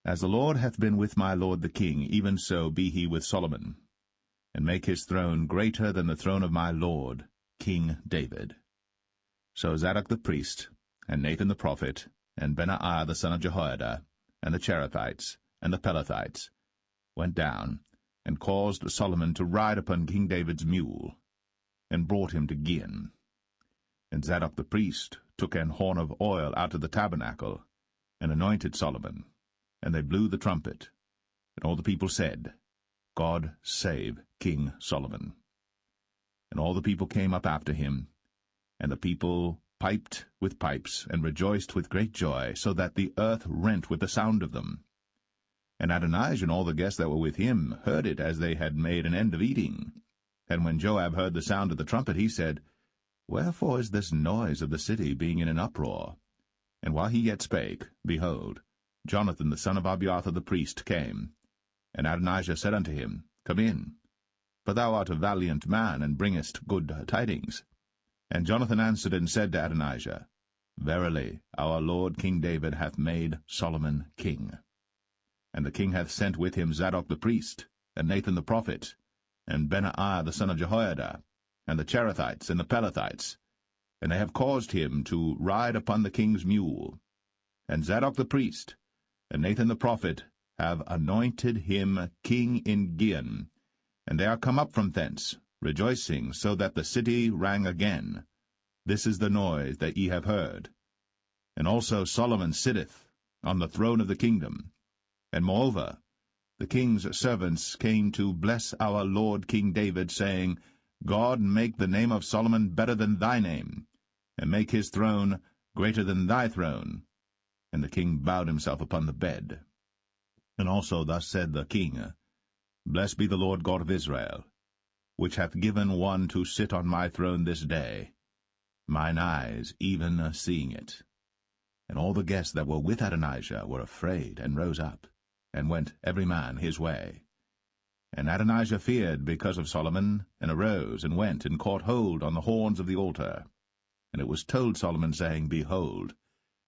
As the Lord hath been with my lord the king, even so be he with Solomon, and make his throne greater than the throne of my lord, King David. So Zadok the priest, and Nathan the prophet, and Benaiah the son of Jehoiada, and the Cherethites, and the Pelethites, went down, and caused Solomon to ride upon King David's mule, and brought him to Gihon. And Zadok the priest took an horn of oil out of the tabernacle, and anointed Solomon, and they blew the trumpet. And all the people said, God save King Solomon. And all the people came up after him, and the people piped with pipes, and rejoiced with great joy, so that the earth rent with the sound of them. And Adonijah and all the guests that were with him heard it as they had made an end of eating. And when Joab heard the sound of the trumpet, he said, Wherefore is this noise of the city being in an uproar? And while he yet spake, behold, Jonathan the son of Abiathar the priest came. And Adonijah said unto him, Come in, for thou art a valiant man, and bringest good tidings. And Jonathan answered and said to Adonijah, Verily, our lord King David hath made Solomon king. And the king hath sent with him Zadok the priest, and Nathan the prophet, and Benaiah the son of Jehoiada, and the Cherethites and the Pelethites, and they have caused him to ride upon the king's mule. And Zadok the priest, and Nathan the prophet, have anointed him king in Gihon, and they are come up from thence, rejoicing, so that the city rang again. This is the noise that ye have heard. And also Solomon sitteth on the throne of the kingdom. And moreover, the king's servants came to bless our lord King David, saying, God make the name of Solomon better than thy name, and make his throne greater than thy throne. And the king bowed himself upon the bed. And also thus said the king, Blessed be the Lord God of Israel, which hath given one to sit on my throne this day, mine eyes even seeing it. And all the guests that were with Adonijah were afraid, and rose up, and went every man his way. And Adonijah feared because of Solomon, and arose, and went, and caught hold on the horns of the altar. And it was told Solomon, saying, Behold,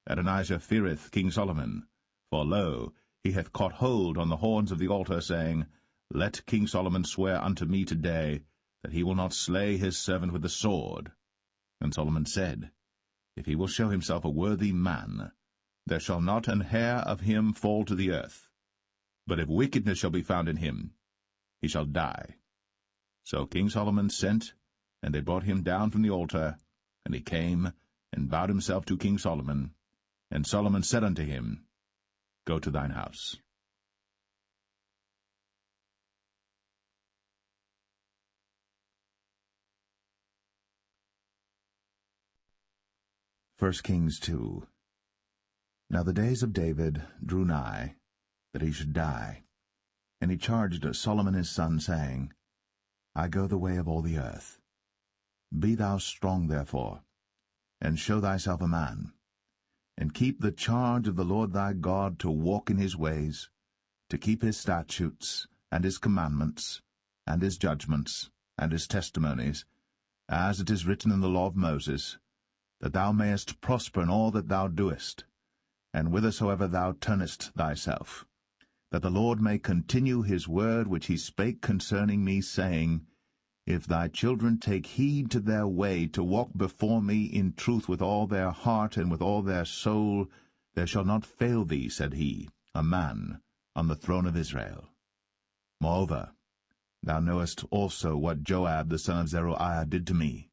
Adonijah feareth King Solomon, for lo, he hath caught hold on the horns of the altar, saying, Let King Solomon swear unto me today, that he will not slay his servant with the sword. And Solomon said, If he will show himself a worthy man, there shall not an hair of him fall to the earth. But if wickedness shall be found in him, he shall die. So King Solomon sent, and they brought him down from the altar, and he came, and bowed himself to King Solomon. And Solomon said unto him, Go to thine house. 1 Kings 2. Now the days of David drew nigh, that he should die. And he charged Solomon his son, saying, I go the way of all the earth. Be thou strong therefore, and show thyself a man, and keep the charge of the Lord thy God, to walk in his ways, to keep his statutes, and his commandments, and his judgments, and his testimonies, as it is written in the law of Moses, that thou mayest prosper in all that thou doest, and whithersoever thou turnest thyself, that the Lord may continue his word which he spake concerning me, saying, If thy children take heed to their way, to walk before me in truth with all their heart and with all their soul, there shall not fail thee, said he, a man on the throne of Israel. Moreover, thou knowest also what Joab the son of Zeruiah did to me,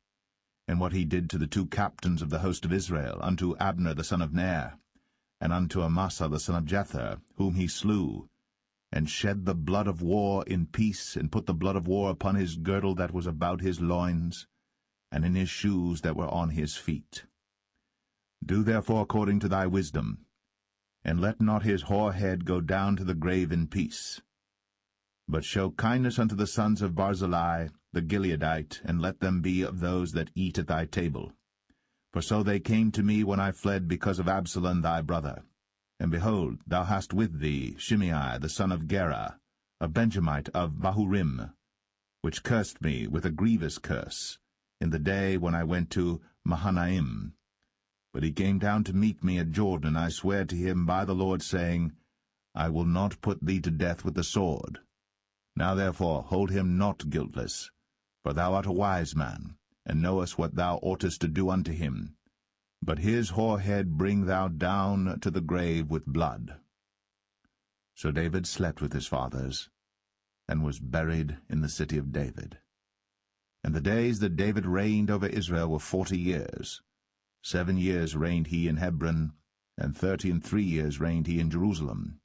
and what he did to the 2 captains of the host of Israel, unto Abner the son of Ner, and unto Amasa the son of Jether, whom he slew, and shed the blood of war in peace, and put the blood of war upon his girdle that was about his loins, and in his shoes that were on his feet. Do therefore according to thy wisdom, and let not his hoar head go down to the grave in peace. But show kindness unto the sons of Barzillai the Gileadite, and let them be of those that eat at thy table. For so they came to me when I fled because of Absalom thy brother. And behold, thou hast with thee Shimei the son of Gera, a Benjamite of Bahurim, which cursed me with a grievous curse, in the day when I went to Mahanaim. But he came down to meet me at Jordan, and I sware to him by the Lord, saying, I will not put thee to death with the sword. Now therefore hold him not guiltless, for thou art a wise man, and knowest what thou oughtest to do unto him. But his hoar head bring thou down to the grave with blood. So David slept with his fathers, and was buried in the city of David. And the days that David reigned over Israel were 40 years. 7 years reigned he in Hebron, and 33 years reigned he in Jerusalem.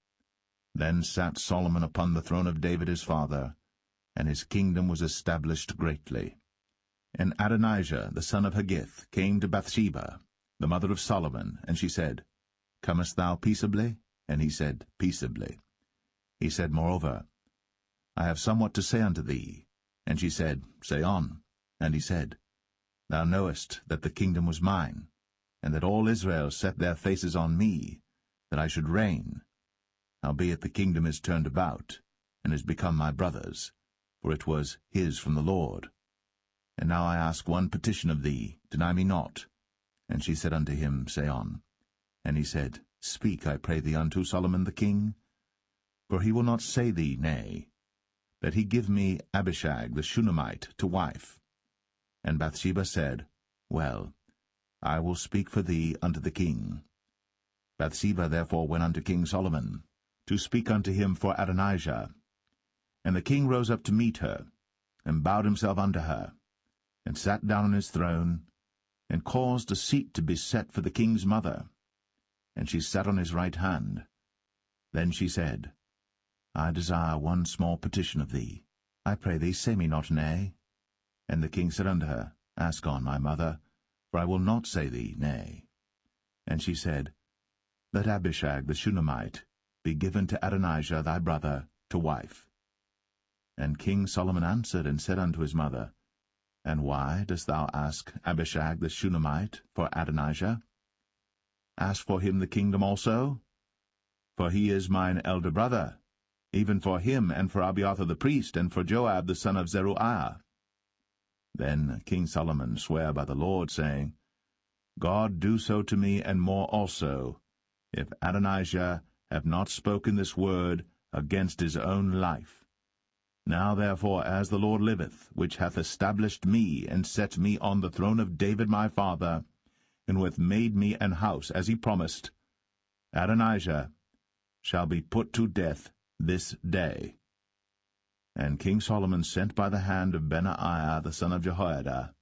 Then sat Solomon upon the throne of David his father, and his kingdom was established greatly. And Adonijah the son of Haggith came to Bathsheba, the mother of Solomon, and she said, Comest thou peaceably? And he said, Peaceably. He said, Moreover, I have somewhat to say unto thee. And she said, Say on. And he said, Thou knowest that the kingdom was mine, and that all Israel set their faces on me, that I should reign. Howbeit the kingdom is turned about, and is become my brother's, for it was his from the Lord. And now I ask one petition of thee, deny me not. And she said unto him, Say on. And he said, Speak, I pray thee, unto Solomon the king. For he will not say thee nay, that he give me Abishag the Shunammite to wife. And Bathsheba said, Well, I will speak for thee unto the king. Bathsheba therefore went unto King Solomon, to speak unto him for Adonijah. And the king rose up to meet her, and bowed himself unto her, and sat down on his throne, and caused a seat to be set for the king's mother. And she sat on his right hand. Then she said, I desire one small petition of thee. I pray thee, say me not nay. And the king said unto her, Ask on, my mother, for I will not say thee nay. And she said, Let Abishag the Shunammite be given to Adonijah thy brother to wife. And King Solomon answered and said unto his mother, And why dost thou ask Abishag the Shunammite for Adonijah? Ask for him the kingdom also? For he is mine elder brother, even for him, and for Abiathar the priest, and for Joab the son of Zeruiah. Then King Solomon sware by the Lord, saying, God do so to me, and more also, if Adonijah have not spoken this word against his own life. Now therefore, as the Lord liveth, which hath established me, and set me on the throne of David my father, and who hath made me an house, as he promised, Adonijah shall be put to death this day. And King Solomon sent by the hand of Benaiah the son of Jehoiada,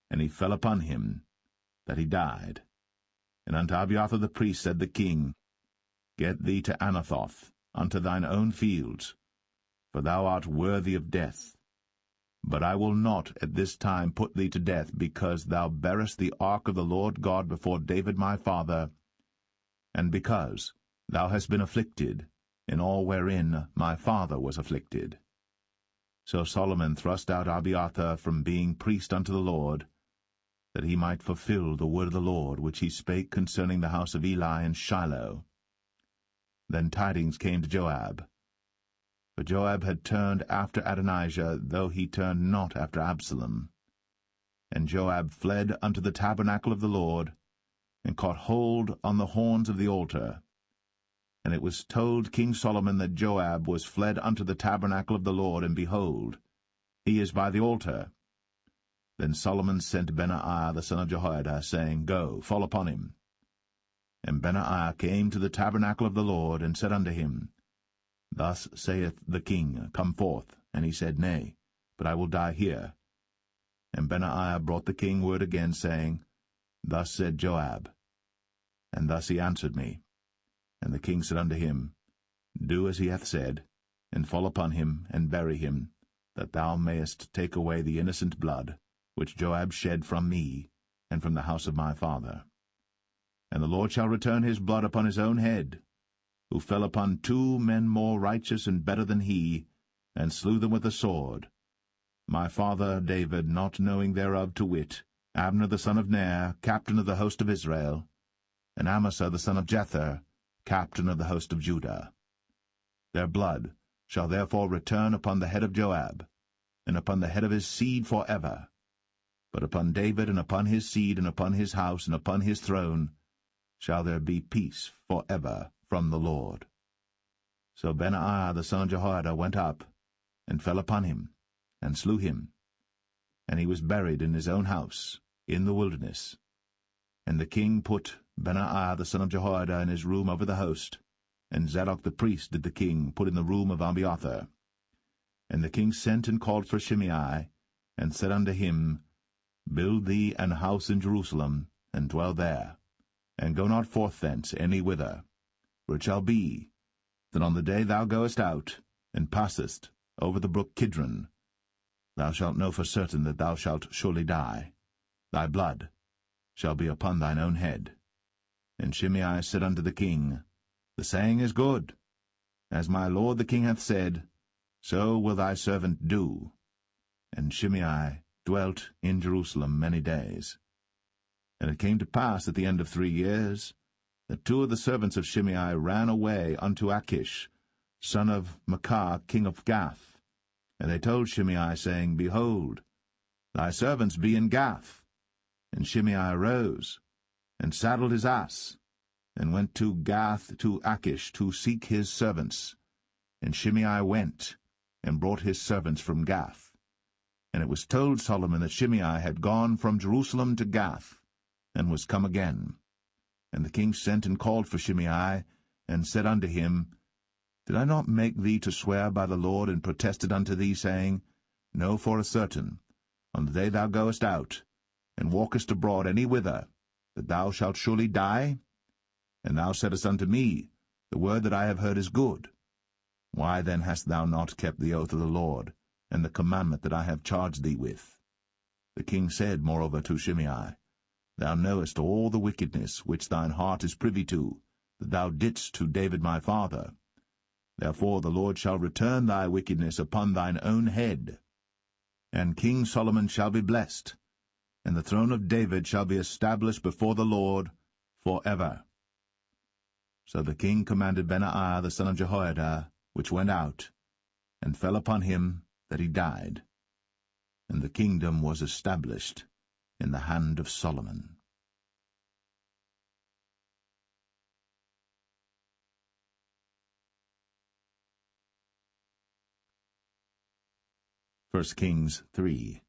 and he fell upon him, that he died. And unto Abiathar the priest said the king, Get thee to Anathoth, unto thine own fields, for thou art worthy of death. But I will not at this time put thee to death, because thou bearest the ark of the Lord God before David my father, and because thou hast been afflicted in all wherein my father was afflicted. So Solomon thrust out Abiathar from being priest unto the Lord, that he might fulfill the word of the Lord, which he spake concerning the house of Eli in Shiloh. Then tidings came to Joab. For Joab had turned after Adonijah, though he turned not after Absalom. And Joab fled unto the tabernacle of the Lord, and caught hold on the horns of the altar. And it was told King Solomon that Joab was fled unto the tabernacle of the Lord, and behold, he is by the altar. Then Solomon sent Benaiah the son of Jehoiada, saying, Go, fall upon him. And Benaiah came to the tabernacle of the Lord, and said unto him, Thus saith the king, Come forth. And he said, Nay, but I will die here. And Benaiah brought the king word again, saying, Thus said Joab. And thus he answered me. And the king said unto him, Do as he hath said, and fall upon him, and bury him, that thou mayest take away the innocent blood, which Joab shed from me, and from the house of my father. And the Lord shall return his blood upon his own head, who fell upon 2 men more righteous and better than he, and slew them with the sword. My father David, not knowing thereof, to wit, Abner the son of Ner, captain of the host of Israel, and Amasa the son of Jether, captain of the host of Judah. Their blood shall therefore return upon the head of Joab, and upon the head of his seed for ever. But upon David, and upon his seed, and upon his house, and upon his throne, shall there be peace for ever from the Lord. So Benaiah the son of Jehoiada went up, and fell upon him, and slew him. And he was buried in his own house, in the wilderness. And the king put Benaiah the son of Jehoiada in his room over the host, and Zadok the priest did the king put in the room of Abiathar. And the king sent and called for Shimei, and said unto him, Build thee an house in Jerusalem, and dwell there, and go not forth thence any whither. For it shall be, that on the day thou goest out, and passest over the brook Kidron, thou shalt know for certain that thou shalt surely die. Thy blood shall be upon thine own head. And Shimei said unto the king, The saying is good. As my lord the king hath said, so will thy servant do. And Shimei dwelt in Jerusalem many days. And it came to pass at the end of 3 years, that 2 of the servants of Shimei ran away unto Achish, son of Maachah, king of Gath. And they told Shimei, saying, Behold, thy servants be in Gath. And Shimei arose, and saddled his ass, and went to Gath to Achish to seek his servants. And Shimei went, and brought his servants from Gath. And it was told Solomon that Shimei had gone from Jerusalem to Gath, and was come again. And the king sent and called for Shimei, and said unto him, Did I not make thee to swear by the Lord, and protested unto thee, saying, Know for a certain, on the day thou goest out, and walkest abroad any whither, that thou shalt surely die? And thou saidst unto me, The word that I have heard is good. Why then hast thou not kept the oath of the Lord, and the commandment that I have charged thee with? The king said moreover to Shimei, Thou knowest all the wickedness which thine heart is privy to, that thou didst to David my father. Therefore the Lord shall return thy wickedness upon thine own head. And King Solomon shall be blessed, and the throne of David shall be established before the Lord for ever. So the king commanded Benaiah the son of Jehoiada, which went out, and fell upon him that he died. And the kingdom was established in the hand of Solomon. 1 Kings 3.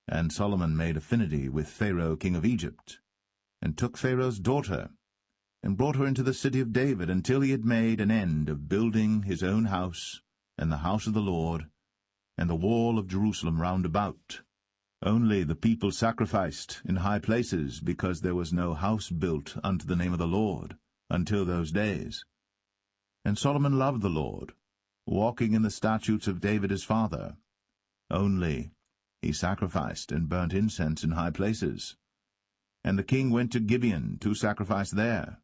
And Solomon made affinity with Pharaoh king of Egypt, and took Pharaoh's daughter, and brought her into the city of David, until he had made an end of building his own house, and the house of the Lord, and the wall of Jerusalem round about. Only the people sacrificed in high places, because there was no house built unto the name of the Lord, until those days. And Solomon loved the Lord, walking in the statutes of David his father. Only he sacrificed and burnt incense in high places. And the king went to Gibeon to sacrifice there,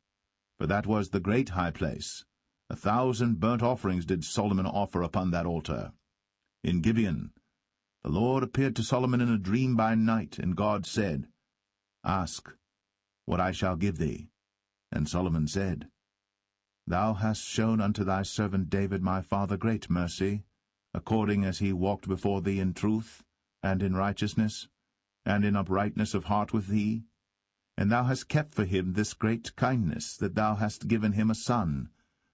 for that was the great high place. 1,000 burnt offerings did Solomon offer upon that altar. In Gibeon, the Lord appeared to Solomon in a dream by night, and God said, Ask what I shall give thee. And Solomon said, Thou hast shown unto thy servant David my father great mercy, according as he walked before thee in truth, and in righteousness, and in uprightness of heart with thee. And thou hast kept for him this great kindness, that thou hast given him a son,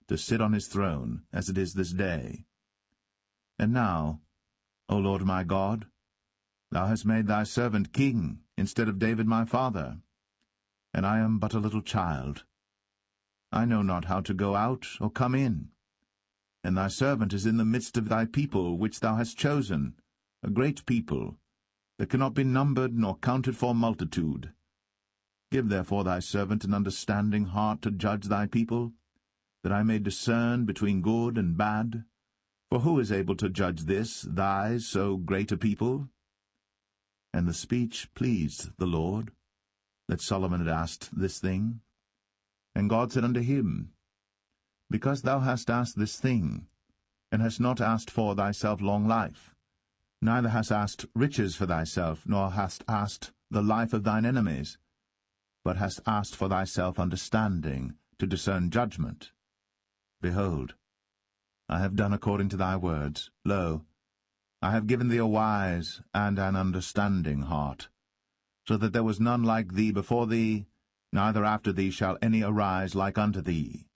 to sit on his throne, as it is this day. And now, O Lord my God, thou hast made thy servant king, instead of David my father. And I am but a little child. I know not how to go out or come in. And thy servant is in the midst of thy people, which thou hast chosen, a great people, that cannot be numbered nor counted for multitude. Give therefore thy servant an understanding heart to judge thy people, that I may discern between good and bad. For who is able to judge this, thy so great a people? And the speech pleased the Lord, that Solomon had asked this thing. And God said unto him, Because thou hast asked this thing, and hast not asked for thyself long life, neither hast asked riches for thyself, nor hast asked the life of thine enemies, but hast asked for thyself understanding, to discern judgment. Behold, I have done according to thy words. Lo, I have given thee a wise and an understanding heart, so that there was none like thee before thee, neither after thee shall any arise like unto thee.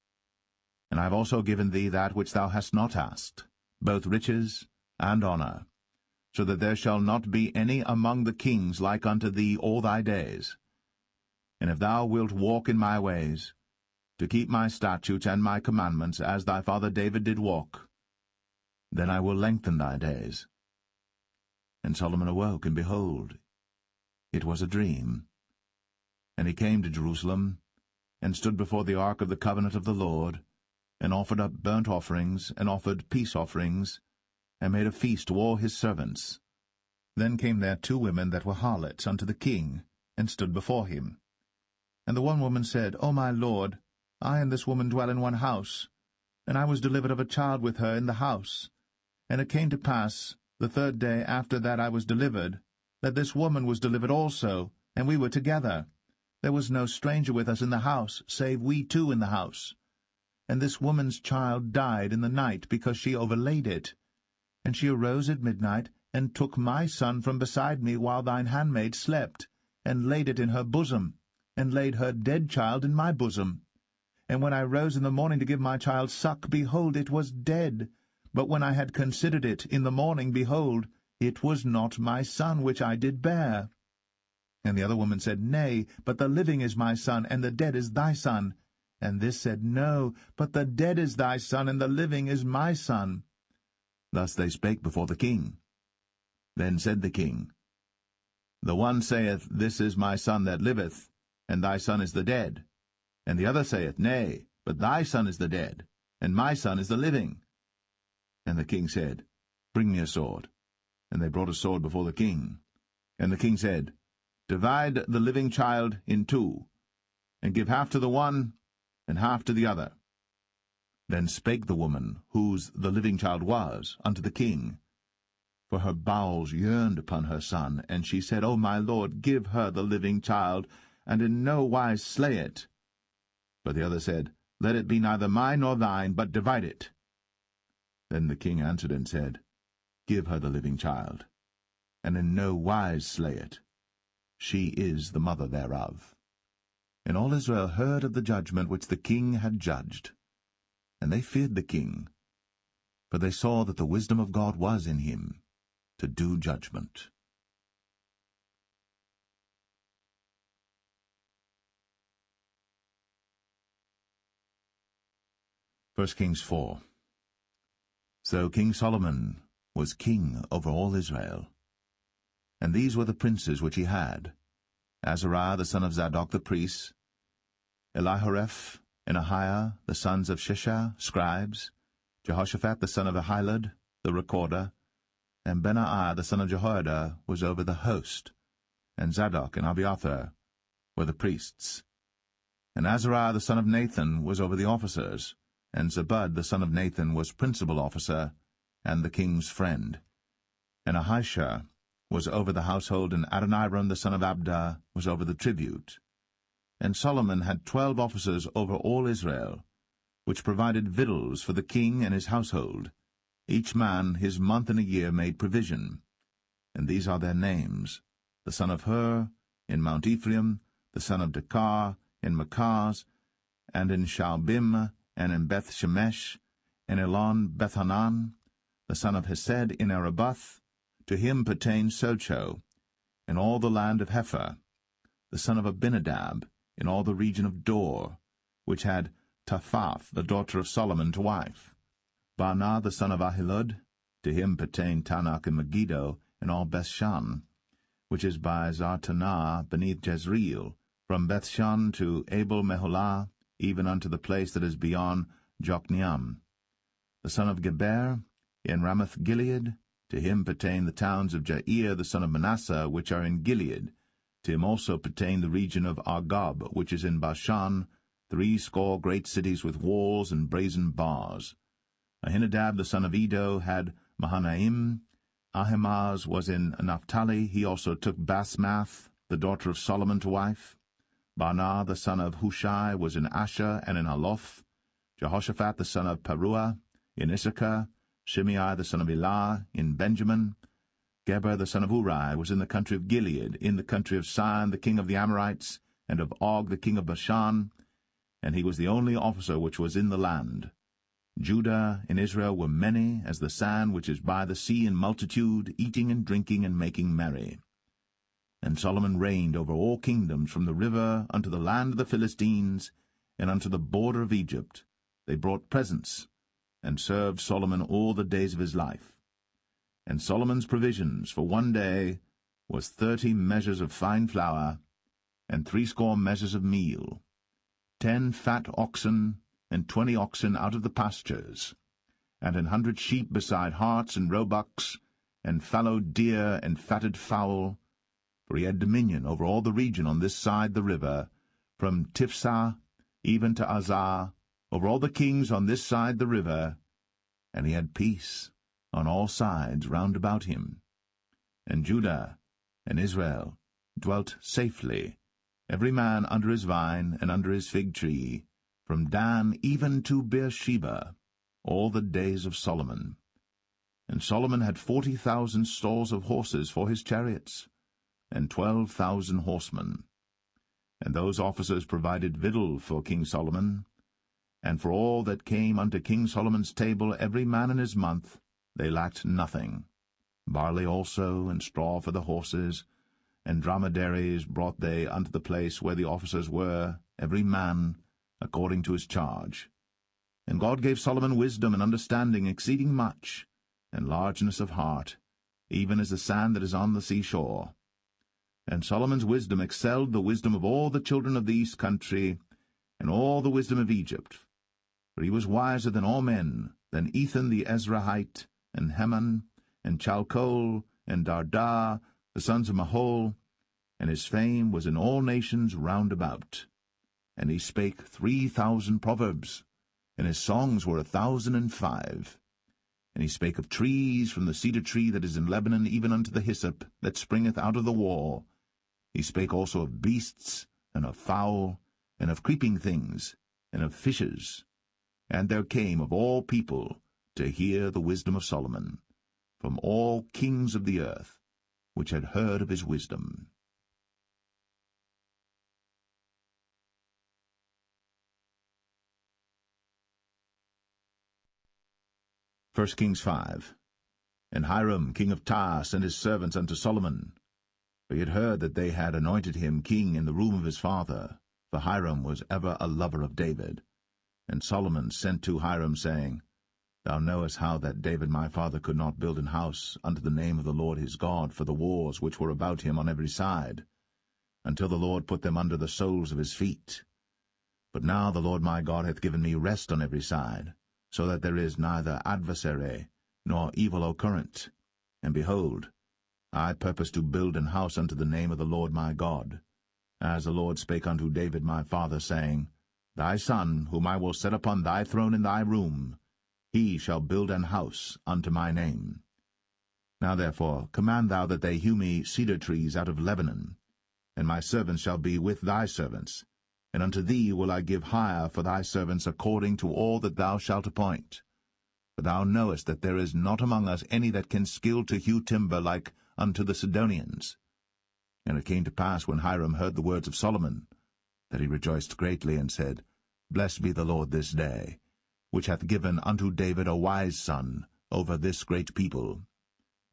And I have also given thee that which thou hast not asked, both riches and honour, so that there shall not be any among the kings like unto thee all thy days. And if thou wilt walk in my ways, to keep my statutes and my commandments, as thy father David did walk, then I will lengthen thy days. And Solomon awoke, and behold, it was a dream. And he came to Jerusalem, and stood before the ark of the covenant of the Lord, and offered up burnt offerings, and offered peace offerings, and made a feast to all his servants. Then came there 2 women that were harlots unto the king, and stood before him. And the one woman said, O my lord, I and this woman dwell in one house, and I was delivered of a child with her in the house. And it came to pass, the 3rd day after that I was delivered, that this woman was delivered also, and we were together. There was no stranger with us in the house, save we 2 in the house. And this woman's child died in the night, because she overlaid it. And she arose at midnight, and took my son from beside me while thine handmaid slept, and laid it in her bosom, and laid her dead child in my bosom. And when I rose in the morning to give my child suck, behold, it was dead. But when I had considered it in the morning, behold, it was not my son which I did bear. And the other woman said, Nay, but the living is my son, and the dead is thy son. And this said, No, but the dead is thy son, and the living is my son. Thus they spake before the king. Then said the king, The one saith, This is my son that liveth, and thy son is the dead. And the other saith, Nay, but thy son is the dead, and my son is the living. And the king said, Bring me a sword. And they brought a sword before the king. And the king said, Divide the living child in 2, and give half to the one, and half to the other. Then spake the woman, whose the living child was, unto the king. For her bowels yearned upon her son, and she said, O my lord, give her the living child, and in no wise slay it. But the other said, Let it be neither mine nor thine, but divide it. Then the king answered and said, Give her the living child, and in no wise slay it. She is the mother thereof. And all Israel heard of the judgment which the king had judged. And they feared the king, for they saw that the wisdom of God was in him, to do judgment. 1 Kings 4. So King Solomon was king over all Israel. And these were the princes which he had: Azariah the son of Zadok the priest, Elihoreph and Ahiah the sons of Shishah, scribes, Jehoshaphat the son of Ahilud, the recorder, and Benaiah the son of Jehoiada was over the host, and Zadok and Abiathar were the priests. And Azariah the son of Nathan was over the officers, and Zabud the son of Nathan was principal officer, and the king's friend. And Ahisha was over the household, and Adoniram the son of Abda was over the tribute. And Solomon had 12 officers over all Israel, which provided victuals for the king and his household. Each man his month in a year made provision. And these are their names: the son of Hur, in Mount Ephraim, the son of Dekar, in Makaz, and in Shaalbim, and in Beth-Shemesh, and Elon Bethanan, the son of Hesed, in Arabath. To him pertained Socho, in all the land of Hepher, the son of Abinadab, in all the region of Dor, which had Taphath, the daughter of Solomon, to wife. Baanah, the son of Ahilud, to him pertained Tanakh and Megiddo, in all Bethshan, which is by Zartanah beneath Jezreel, from Bethshan to Abel-Meholah, even unto the place that is beyond Jokneam. The son of Geber, in Ramoth-Gilead, to him pertain the towns of Jair the son of Manasseh, which are in Gilead. To him also pertain the region of Argob, which is in Bashan, 80 great cities with walls and brazen bars. Ahinadab the son of Edo had Mahanaim. Ahimaaz was in Naphtali. He also took Basmath, the daughter of Solomon, to wife. Baanah the son of Hushai was in Asher and in Aloth. Jehoshaphat the son of Paruah in Issachar. Shimei the son of Elah in Benjamin. Geber the son of Uri was in the country of Gilead, in the country of Sihon the king of the Amorites, and of Og the king of Bashan, and he was the only officer which was in the land. Judah and Israel were many as the sand which is by the sea in multitude, eating and drinking and making merry. And Solomon reigned over all kingdoms, from the river unto the land of the Philistines, and unto the border of Egypt. They brought presents, and served Solomon all the days of his life. And Solomon's provisions for one day was 30 measures of fine flour, and 80 measures of meal, 10 fat oxen, and 20 oxen out of the pastures, and 100 sheep beside harts and roebucks, and fallow deer and fatted fowl, for he had dominion over all the region on this side the river, from Tiphsah even to Azar, over all the kings on this side the river, and he had peace on all sides round about him. And Judah and Israel dwelt safely, every man under his vine and under his fig tree, from Dan even to Beersheba, all the days of Solomon. And Solomon had 40,000 stalls of horses for his chariots, and 12,000 horsemen. And those officers provided victual for King Solomon, and for all that came unto King Solomon's table, every man in his month, they lacked nothing. Barley also, and straw for the horses, and dromedaries brought they unto the place where the officers were, every man according to his charge. And God gave Solomon wisdom and understanding exceeding much, and largeness of heart, even as the sand that is on the seashore. And Solomon's wisdom excelled the wisdom of all the children of the east country, and all the wisdom of Egypt. For he was wiser than all men, than Ethan the Ezrahite, and Heman, and Chalcol, and Darda, the sons of Mahol, and his fame was in all nations round about. And he spake 3,000 proverbs, and his songs were 1,005. And he spake of trees, from the cedar tree that is in Lebanon even unto the hyssop that springeth out of the wall. He spake also of beasts, and of fowl, and of creeping things, and of fishes. And there came of all people to hear the wisdom of Solomon, from all kings of the earth, which had heard of his wisdom. 1 Kings 5. And Hiram king of Tyre sent his servants unto Solomon, for he had heard that they had anointed him king in the room of his father, for Hiram was ever a lover of David. And Solomon sent to Hiram, saying, Thou knowest how that David my father could not build an house unto the name of the Lord his God for the wars which were about him on every side, until the Lord put them under the soles of his feet. But now the Lord my God hath given me rest on every side, so that there is neither adversary nor evil occurrent. And behold, I purpose to build an house unto the name of the Lord my God, as the Lord spake unto David my father, saying, Thy son, whom I will set upon thy throne in thy room, he shall build an house unto my name. Now therefore command thou that they hew me cedar trees out of Lebanon, and my servants shall be with thy servants, and unto thee will I give hire for thy servants according to all that thou shalt appoint. For thou knowest that there is not among us any that can skill to hew timber like unto the Sidonians. And it came to pass, when Hiram heard the words of Solomon, that he rejoiced greatly, and said, Blessed be the Lord this day, which hath given unto David a wise son over this great people.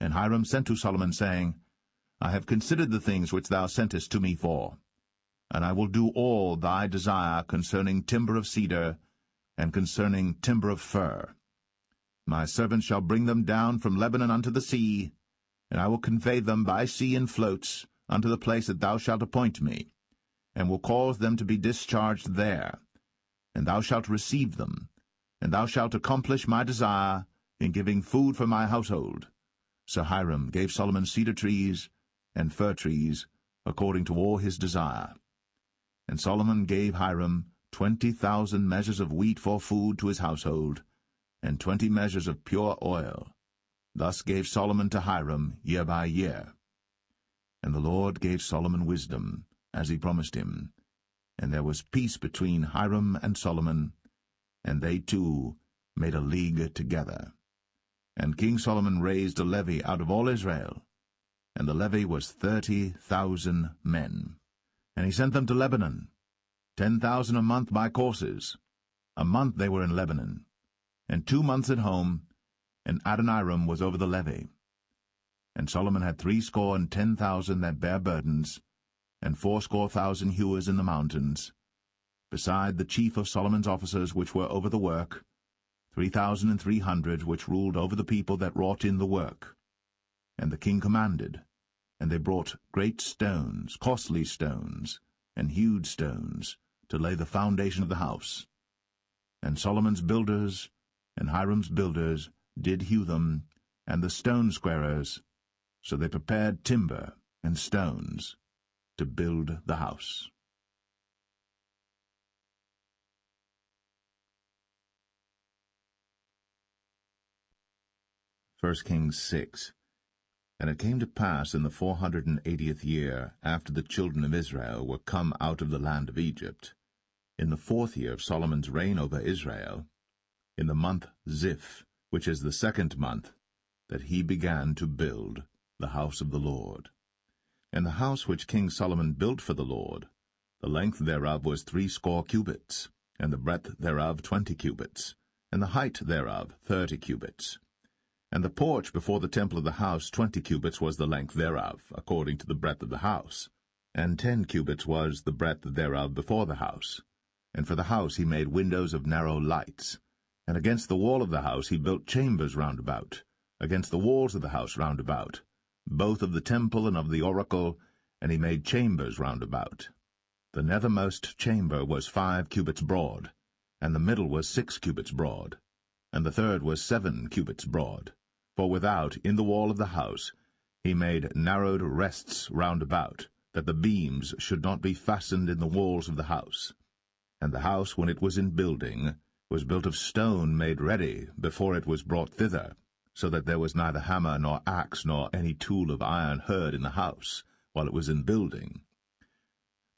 And Hiram sent to Solomon, saying, I have considered the things which thou sentest to me for, and I will do all thy desire concerning timber of cedar, and concerning timber of fir. My servants shall bring them down from Lebanon unto the sea, and I will convey them by sea in floats unto the place that thou shalt appoint me, and will cause them to be discharged there. And thou shalt receive them, and thou shalt accomplish my desire in giving food for my household. So Hiram gave Solomon cedar trees and fir trees, according to all his desire. And Solomon gave Hiram 20,000 measures of wheat for food to his household, and 20 measures of pure oil. Thus gave Solomon to Hiram year by year. And the Lord gave Solomon wisdom, as he promised him. And there was peace between Hiram and Solomon, and they two made a league together. And King Solomon raised a levy out of all Israel, and the levy was 30,000 men. And he sent them to Lebanon, 10,000 a month by courses. A month they were in Lebanon, and 2 months at home, and Adoniram was over the levy. And Solomon had 70,000 that bare burdens, and 80,000 hewers in the mountains, beside the chief of Solomon's officers which were over the work, 3,300 which ruled over the people that wrought in the work. And the king commanded, and they brought great stones, costly stones, and hewed stones, to lay the foundation of the house. And Solomon's builders and Hiram's builders did hew them, and the stone squarers, so they prepared timber and stones to build the house. 1 Kings 6. And it came to pass in the 480th year, after the children of Israel were come out of the land of Egypt, in the 4th year of Solomon's reign over Israel, in the month Ziph, which is the 2nd month, that he began to build the house of the Lord. And the house which King Solomon built for the Lord, the length thereof was 80 cubits, and the breadth thereof 20 cubits, and the height thereof 30 cubits. And the porch before the temple of the house 20 cubits was the length thereof, according to the breadth of the house, and 10 cubits was the breadth thereof before the house. And for the house he made windows of narrow lights. And against the wall of the house he built chambers round about, against the walls of the house round about, both of the temple and of the oracle, and he made chambers round about. The nethermost chamber was 5 cubits broad, and the middle was 6 cubits broad, and the third was 7 cubits broad. For without, in the wall of the house, he made narrowed rests round about, that the beams should not be fastened in the walls of the house. And the house, when it was in building, was built of stone made ready before it was brought thither, so that there was neither hammer nor axe nor any tool of iron heard in the house, while it was in building.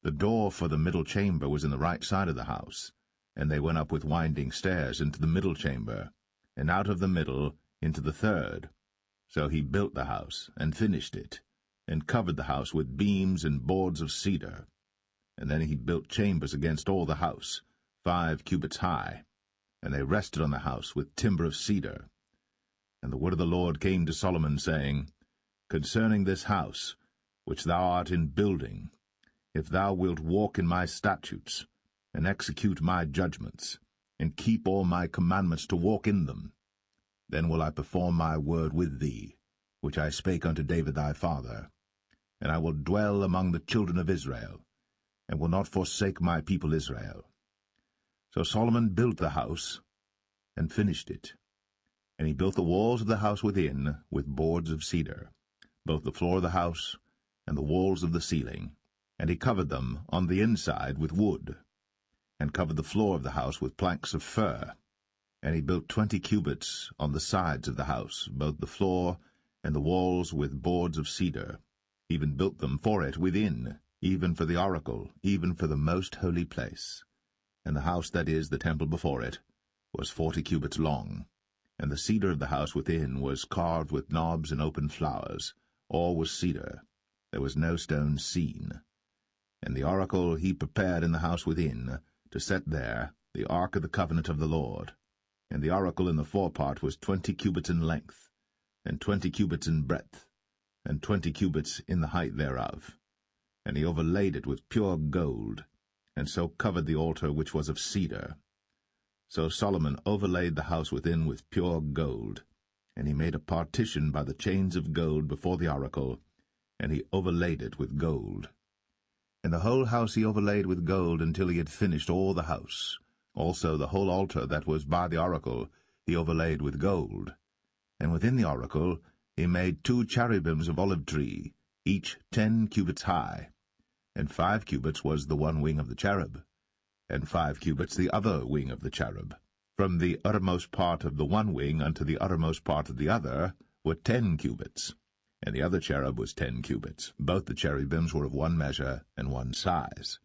The door for the middle chamber was in the right side of the house, and they went up with winding stairs into the middle chamber, and out of the middle into the third. So he built the house, and finished it, and covered the house with beams and boards of cedar. And then he built chambers against all the house, 5 cubits high, and they rested on the house with timber of cedar. And the word of the Lord came to Solomon, saying, Concerning this house, which thou art in building, if thou wilt walk in my statutes, and execute my judgments, and keep all my commandments to walk in them, then will I perform my word with thee, which I spake unto David thy father, and I will dwell among the children of Israel, and will not forsake my people Israel. So Solomon built the house, and finished it. And he built the walls of the house within with boards of cedar, both the floor of the house and the walls of the ceiling, and he covered them on the inside with wood, and covered the floor of the house with planks of fir. And he built 20 cubits on the sides of the house, both the floor and the walls with boards of cedar, even built them for it within, even for the oracle, even for the most holy place. And the house, that is, the temple before it, was 40 cubits long, and the cedar of the house within was carved with knobs and open flowers. All was cedar. There was no stone seen. And the oracle he prepared in the house within, to set there the ark of the covenant of the Lord. And the oracle in the forepart was 20 cubits in length, and 20 cubits in breadth, and 20 cubits in the height thereof. And he overlaid it with pure gold, and so covered the altar which was of cedar. So Solomon overlaid the house within with pure gold, and he made a partition by the chains of gold before the oracle, and he overlaid it with gold. And the whole house he overlaid with gold until he had finished all the house. Also the whole altar that was by the oracle he overlaid with gold. And within the oracle he made 2 cherubims of olive tree, each 10 cubits high. And 5 cubits was the one wing of the cherub, and 5 cubits the other wing of the cherub. From the uttermost part of the one wing unto the uttermost part of the other were 10 cubits. And the other cherub was 10 cubits. Both the cherubims were of one measure and one size.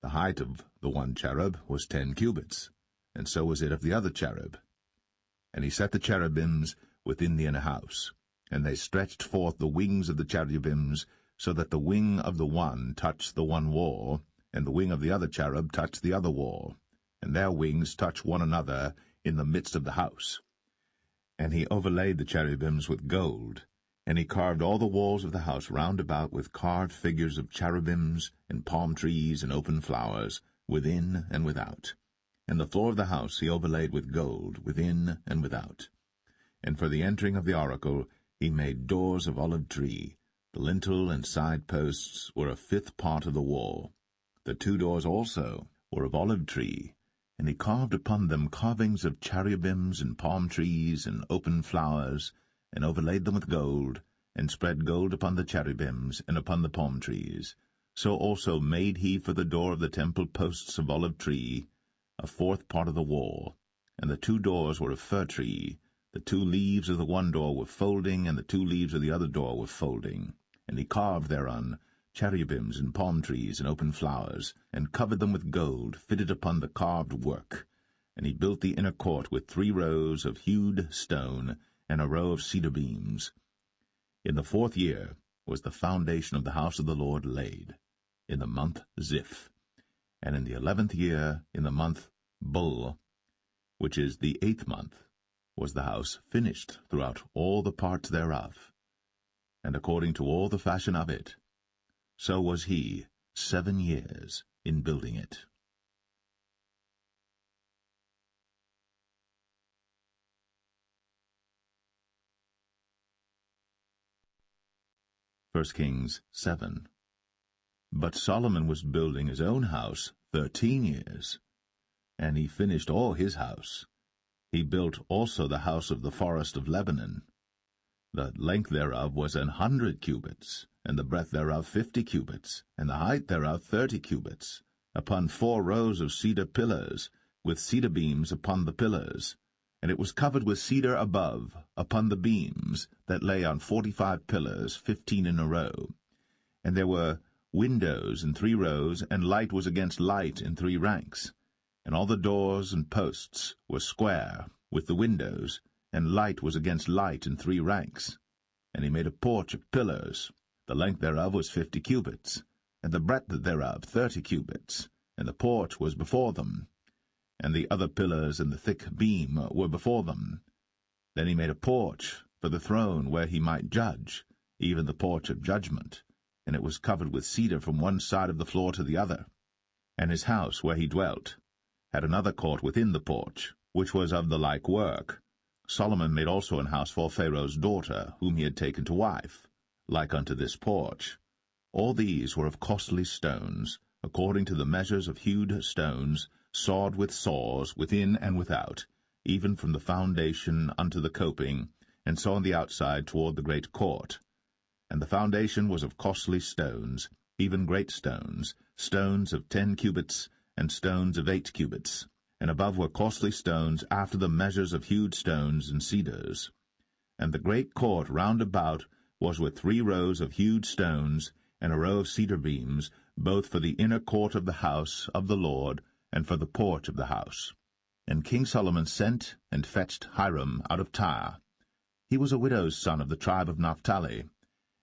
The height of the one cherub was 10 cubits, and so was it of the other cherub. And he set the cherubims within the inner house, and they stretched forth the wings of the cherubims, so that the wing of the one touched the one wall, and the wing of the other cherub touched the other wall, and their wings touched one another in the midst of the house. And he overlaid the cherubims with gold, and he carved all the walls of the house round about with carved figures of cherubims, and palm trees, and open flowers, within and without. And the floor of the house he overlaid with gold, within and without. And for the entering of the oracle he made doors of olive tree. The lintel and side posts were a 5th part of the wall. The 2 doors also were of olive tree, and he carved upon them carvings of cherubims and palm trees and open flowers, and overlaid them with gold, and spread gold upon the cherubims and upon the palm trees. So also made he for the door of the temple posts of olive tree, a 4th part of the wall. And the 2 doors were of fir tree. The 2 leaves of the one door were folding, and the 2 leaves of the other door were folding. And he carved thereon cherubims and palm trees and open flowers, and covered them with gold, fitted upon the carved work. And he built the inner court with 3 rows of hewed stone, and a row of cedar beams. In the 4th year was the foundation of the house of the Lord laid, in the month Ziph. And in the 11th year, in the month Bul, which is the 8th month, was the house finished throughout all the parts thereof. And according to all the fashion of it, so was he 7 years in building it. 1 Kings 7. But Solomon was building his own house 13 years, and he finished all his house. He built also the house of the forest of Lebanon. The length thereof was 100 cubits, and the breadth thereof 50 cubits, and the height thereof 30 cubits, upon 4 rows of cedar pillars, with cedar beams upon the pillars. And it was covered with cedar above, upon the beams, that lay on 45 pillars, 15 in a row. And there were windows in 3 rows, and light was against light in 3 ranks. And all the doors and posts were square, with the windows, and light was against light in 3 ranks. And he made a porch of pillars. The length thereof was 50 cubits, and the breadth thereof 30 cubits, and the porch was before them. And the other pillars and the thick beam were before them. Then he made a porch for the throne where he might judge, even the porch of judgment, and it was covered with cedar from one side of the floor to the other. And his house where he dwelt had another court within the porch, which was of the like work. Solomon made also an house for Pharaoh's daughter, whom he had taken to wife, like unto this porch. All these were of costly stones, according to the measures of hewed stones, sawed with saws, within and without, even from the foundation unto the coping, and so on the outside toward the great court. And the foundation was of costly stones, even great stones, stones of 10 cubits, and stones of 8 cubits. And above were costly stones after the measures of hewed stones and cedars. And the great court round about was with 3 rows of hewed stones, and a row of cedar beams, both for the inner court of the house of the Lord, and for the porch of the house. And King Solomon sent and fetched Hiram out of Tyre. He was a widow's son of the tribe of Naphtali,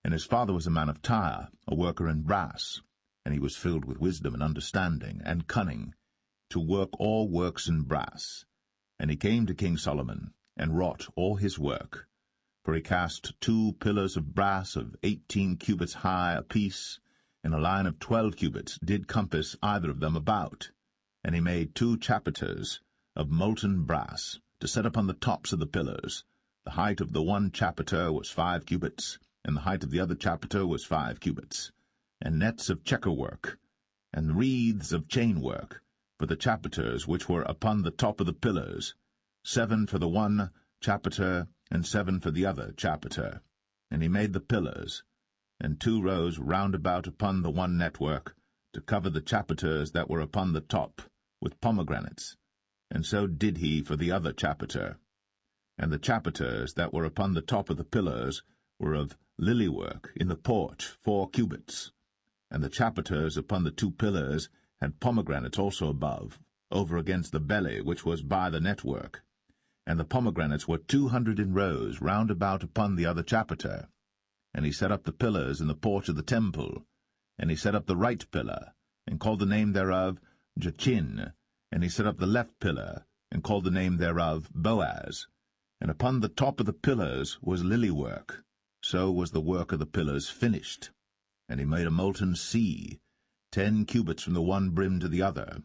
and his father was a man of Tyre, a worker in brass, and he was filled with wisdom and understanding and cunning, to work all works in brass. And he came to King Solomon, and wrought all his work. For he cast 2 pillars of brass of 18 cubits high apiece, and a line of 12 cubits did compass either of them about. And he made 2 chapiters of molten brass, to set upon the tops of the pillars. The height of the one chapiter was 5 cubits, and the height of the other chapiter was 5 cubits. And nets of checker work, and wreaths of chain work, for the chapiters which were upon the top of the pillars, 7 for the one chapiter, and 7 for the other chapiter. And he made the pillars, and 2 rows round about upon the one network, to cover the chapiters that were upon the top, with pomegranates. And so did he for the other chapiter. And the chapiters that were upon the top of the pillars were of lily work in the porch 4 cubits. And the chapiters upon the 2 pillars had pomegranates also above, over against the belly which was by the network. And the pomegranates were 200 in rows round about upon the other chapiter. And he set up the pillars in the porch of the temple. And he set up the right pillar, and called the name thereof Jachin. And he set up the left pillar, and called the name thereof Boaz. And upon the top of the pillars was lily work. So was the work of the pillars finished. And he made a molten sea, 10 cubits from the one brim to the other.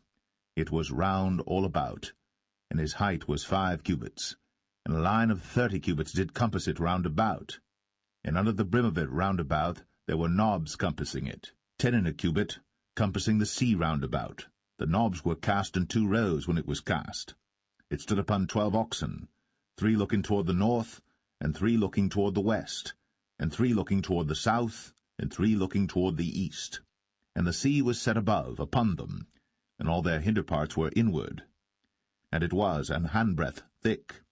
It was round all about, and his height was 5 cubits. And a line of 30 cubits did compass it round about. And under the brim of it round about there were knobs compassing it, 10 in a cubit, compassing the sea round about. The knobs were cast in 2 rows when it was cast. It stood upon 12 oxen, 3 looking toward the north, and 3 looking toward the west, and 3 looking toward the south, and 3 looking toward the east. And the sea was set above upon them, and all their hinder parts were inward. And it was an handbreadth thick,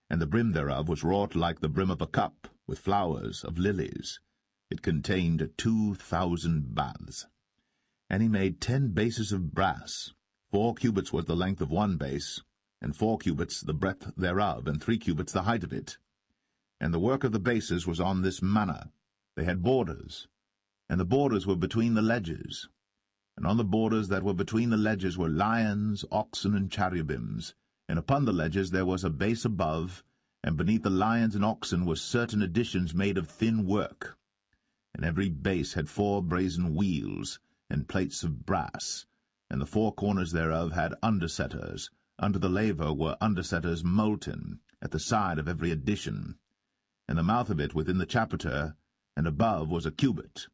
and the brim thereof was wrought like the brim of a cup, with flowers of lilies. It contained 2,000 baths. And he made 10 bases of brass. 4 cubits was the length of one base, and 4 cubits the breadth thereof, and 3 cubits the height of it. And the work of the bases was on this manner. They had borders, and the borders were between the ledges. And on the borders that were between the ledges were lions, oxen, and cherubims. And upon the ledges there was a base above, and beneath the lions and oxen were certain additions made of thin work. And every base had 4 brazen wheels, and plates of brass, and the 4 corners thereof had undersetters. Under the laver were undersetters molten, at the side of every addition. And the mouth of it within the chapiter, and above was a cubit,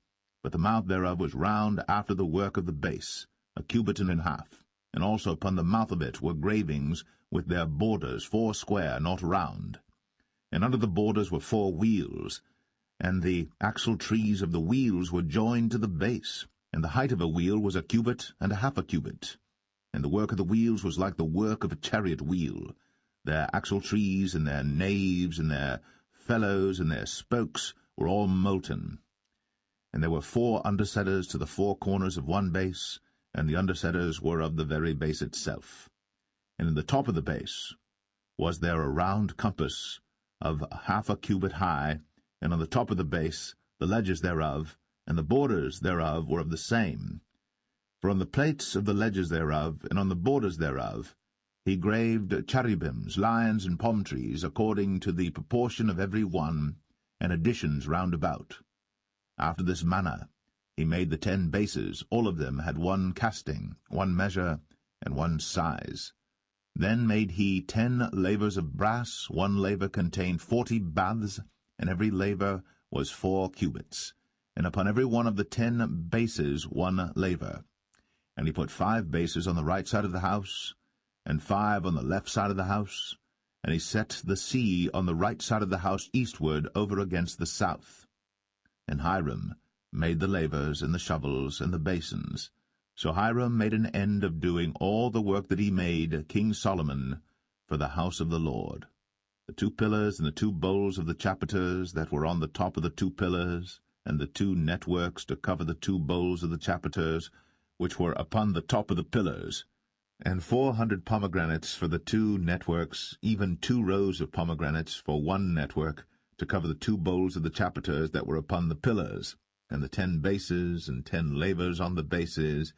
but the mouth thereof was round after the work of the base, a cubit and an half. And also upon the mouth of it were gravings with their borders 4 square, not round. And under the borders were 4 wheels, and the axle trees of the wheels were joined to the base. And the height of a wheel was a cubit and a half a cubit. And the work of the wheels was like the work of a chariot wheel. Their axle trees and their naves and their felloes and their spokes were all molten. And there were 4 undersetters to the 4 corners of one base, and the undersetters were of the very base itself. And in the top of the base was there a round compass of half a cubit high, and on the top of the base the ledges thereof, and the borders thereof were of the same. For on the plates of the ledges thereof, and on the borders thereof, he graved cherubims, lions, and palm trees, according to the proportion of every one, and additions round about. After this manner he made the 10 bases. All of them had 1 casting, 1 measure, and 1 size. Then made he 10 lavers of brass. 1 laver contained 40 baths, and every laver was 4 cubits. And upon every one of the 10 bases 1 laver. And he put 5 bases on the right side of the house, and 5 on the left side of the house, and he set the sea on the right side of the house eastward over against the south. And Hiram made the lavers, and the shovels, and the basins. So Hiram made an end of doing all the work that he made King Solomon for the house of the Lord. the 2 pillars and the 2 bowls of the chapiters that were on the top of the 2 pillars, and the 2 networks to cover the 2 bowls of the chapiters, which were upon the top of the pillars, and 400 pomegranates for the 2 networks, even 2 rows of pomegranates for 1 network, to cover the 2 bowls of the chapiters that were upon the pillars, and the 10 bases, and 10 lavers on the bases,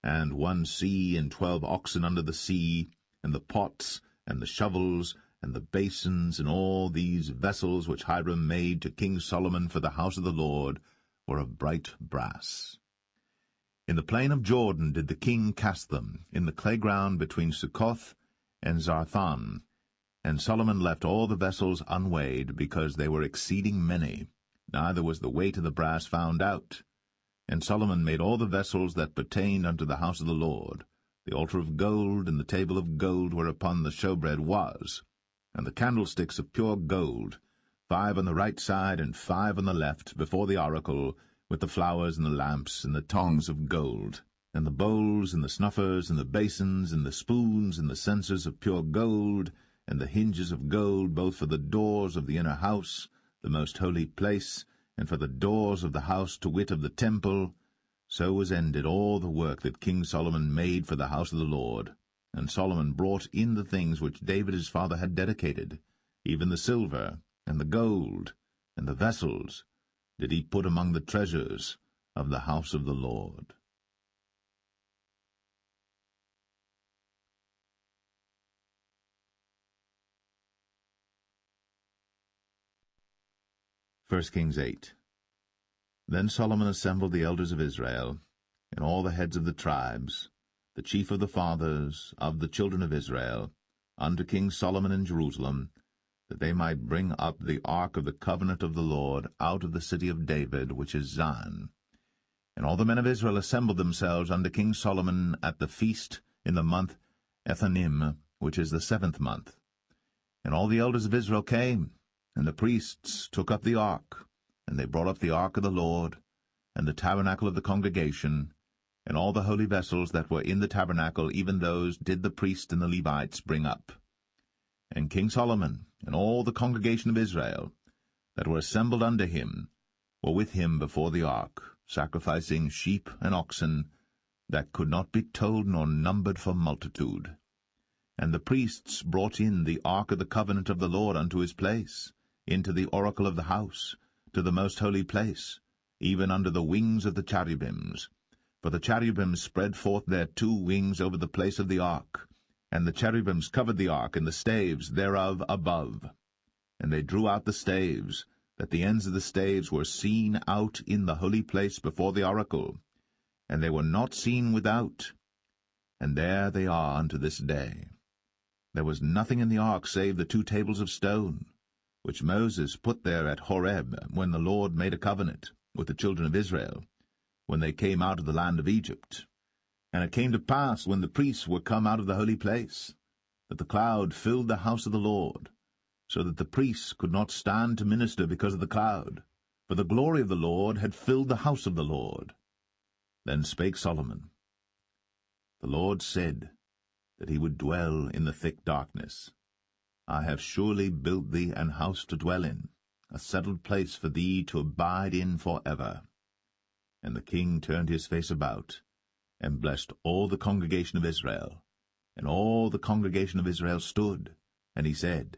and 1 sea, and 12 oxen under the sea, and the pots, and the shovels, and the basins, and all these vessels which Hiram made to King Solomon for the house of the Lord, were of bright brass. In the plain of Jordan did the king cast them, in the clay ground between Succoth and Zarthan. And Solomon left all the vessels unweighed, because they were exceeding many, neither was the weight of the brass found out. And Solomon made all the vessels that pertained unto the house of the Lord, the altar of gold, and the table of gold whereupon the showbread was, and the candlesticks of pure gold, 5 on the right side and 5 on the left, before the oracle, with the flowers and the lamps and the tongs of gold, and the bowls and the snuffers and the basins and the spoons and the censers of pure gold, and the hinges of gold, both for the doors of the inner house, the most holy place, and for the doors of the house, to wit, of the temple. So was ended all the work that King Solomon made for the house of the Lord. And Solomon brought in the things which David his father had dedicated, even the silver, and the gold, and the vessels, did he put among the treasures of the house of the Lord. 1 Kings 8. Then Solomon assembled the elders of Israel, and all the heads of the tribes, the chief of the fathers of the children of Israel, unto King Solomon in Jerusalem, that they might bring up the ark of the covenant of the Lord out of the city of David, which is Zion. And all the men of Israel assembled themselves unto King Solomon at the feast in the month Ethanim, which is the 7th month. And all the elders of Israel came, and the priests took up the ark, and they brought up the ark of the Lord, and the tabernacle of the congregation, and all the holy vessels that were in the tabernacle, even those did the priests and the Levites bring up. And King Solomon, and all the congregation of Israel, that were assembled unto him, were with him before the ark, sacrificing sheep and oxen, that could not be told nor numbered for multitude. And the priests brought in the ark of the covenant of the Lord unto his place, into the oracle of the house, to the most holy place, even under the wings of the cherubims. For the cherubims spread forth their 2 wings over the place of the ark, and the cherubims covered the ark and the staves thereof above. And they drew out the staves, that the ends of the staves were seen out in the holy place before the oracle, and they were not seen without. And there they are unto this day. There was nothing in the ark save the 2 tables of stone, which Moses put there at Horeb, when the Lord made a covenant with the children of Israel, when they came out of the land of Egypt. And it came to pass, when the priests were come out of the holy place, that the cloud filled the house of the Lord, so that the priests could not stand to minister because of the cloud, for the glory of the Lord had filled the house of the Lord. Then spake Solomon, The Lord said that he would dwell in the thick darkness. I have surely built thee an house to dwell in, a settled place for thee to abide in for ever. And the king turned his face about, and blessed all the congregation of Israel. And all the congregation of Israel stood, and he said,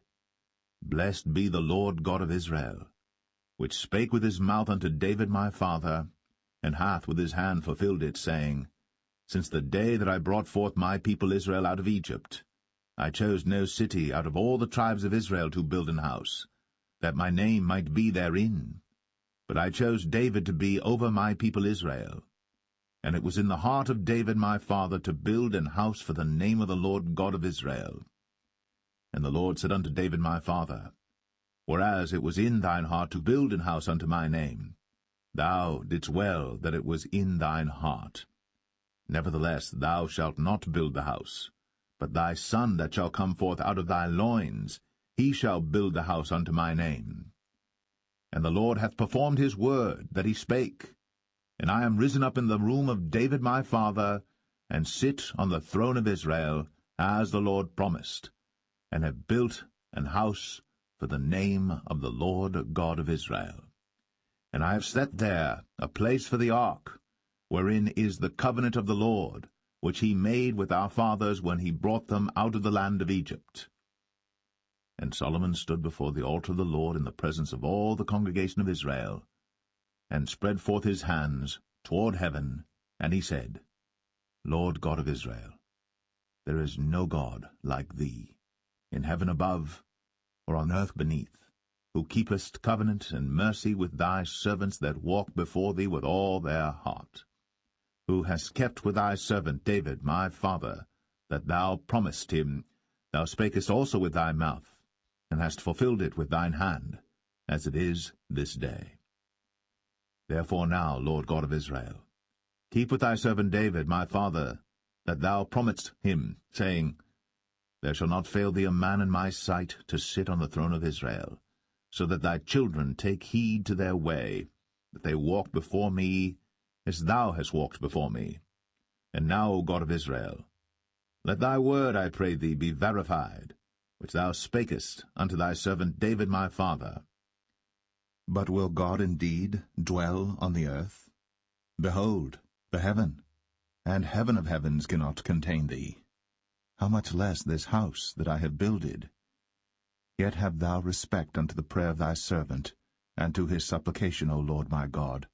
Blessed be the Lord God of Israel, which spake with his mouth unto David my father, and hath with his hand fulfilled it, saying, Since the day that I brought forth my people Israel out of Egypt, I chose no city out of all the tribes of Israel to build an house, that my name might be therein. But I chose David to be over my people Israel. And it was in the heart of David my father to build an house for the name of the Lord God of Israel. And the Lord said unto David my father, Whereas it was in thine heart to build an house unto my name, thou didst well that it was in thine heart. Nevertheless thou shalt not build the house, but thy son that shall come forth out of thy loins, he shall build the house unto my name. And the Lord hath performed his word that he spake, and I am risen up in the room of David my father, and sit on the throne of Israel, as the Lord promised, and have built an house for the name of the Lord God of Israel. And I have set there a place for the ark, wherein is the covenant of the Lord, which he made with our fathers when he brought them out of the land of Egypt. And Solomon stood before the altar of the Lord in the presence of all the congregation of Israel, and spread forth his hands toward heaven, and he said, Lord God of Israel, there is no God like thee, in heaven above, or on earth beneath, who keepest covenant and mercy with thy servants that walk before thee with all their heart, who hast kept with thy servant David my father, that thou promised him, thou spakest also with thy mouth, and hast fulfilled it with thine hand, as it is this day. Therefore now, Lord God of Israel, keep with thy servant David my father, that thou promised him, saying, There shall not fail thee a man in my sight to sit on the throne of Israel, so that thy children take heed to their way, that they walk before me as thou hast walked before me. And now, O God of Israel, let thy word, I pray thee, be verified, which thou spakest unto thy servant David my father. But will God indeed dwell on the earth? Behold, the heaven, and heaven of heavens cannot contain thee. How much less this house that I have builded? Yet have thou respect unto the prayer of thy servant, and to his supplication, O Lord my God,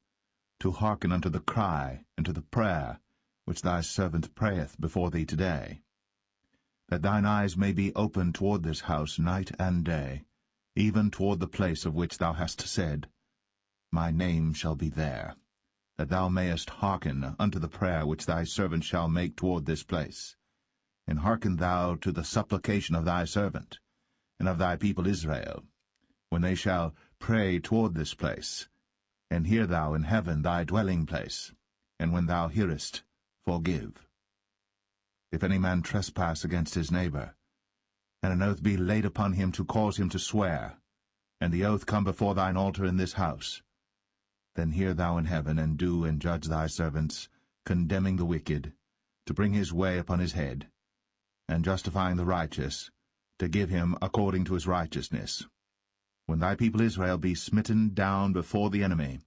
to hearken unto the cry and to the prayer which thy servant prayeth before thee today, that thine eyes may be open toward this house night and day, even toward the place of which thou hast said, My name shall be there, that thou mayest hearken unto the prayer which thy servant shall make toward this place. And hearken thou to the supplication of thy servant, and of thy people Israel, when they shall pray toward this place. And hear thou in heaven thy dwelling place, and when thou hearest, forgive. If any man trespass against his neighbor, and an oath be laid upon him to cause him to swear, and the oath come before thine altar in this house, then hear thou in heaven, and do and judge thy servants, condemning the wicked, to bring his way upon his head, and justifying the righteous, to give him according to his righteousness. When thy people Israel be smitten down before the enemy,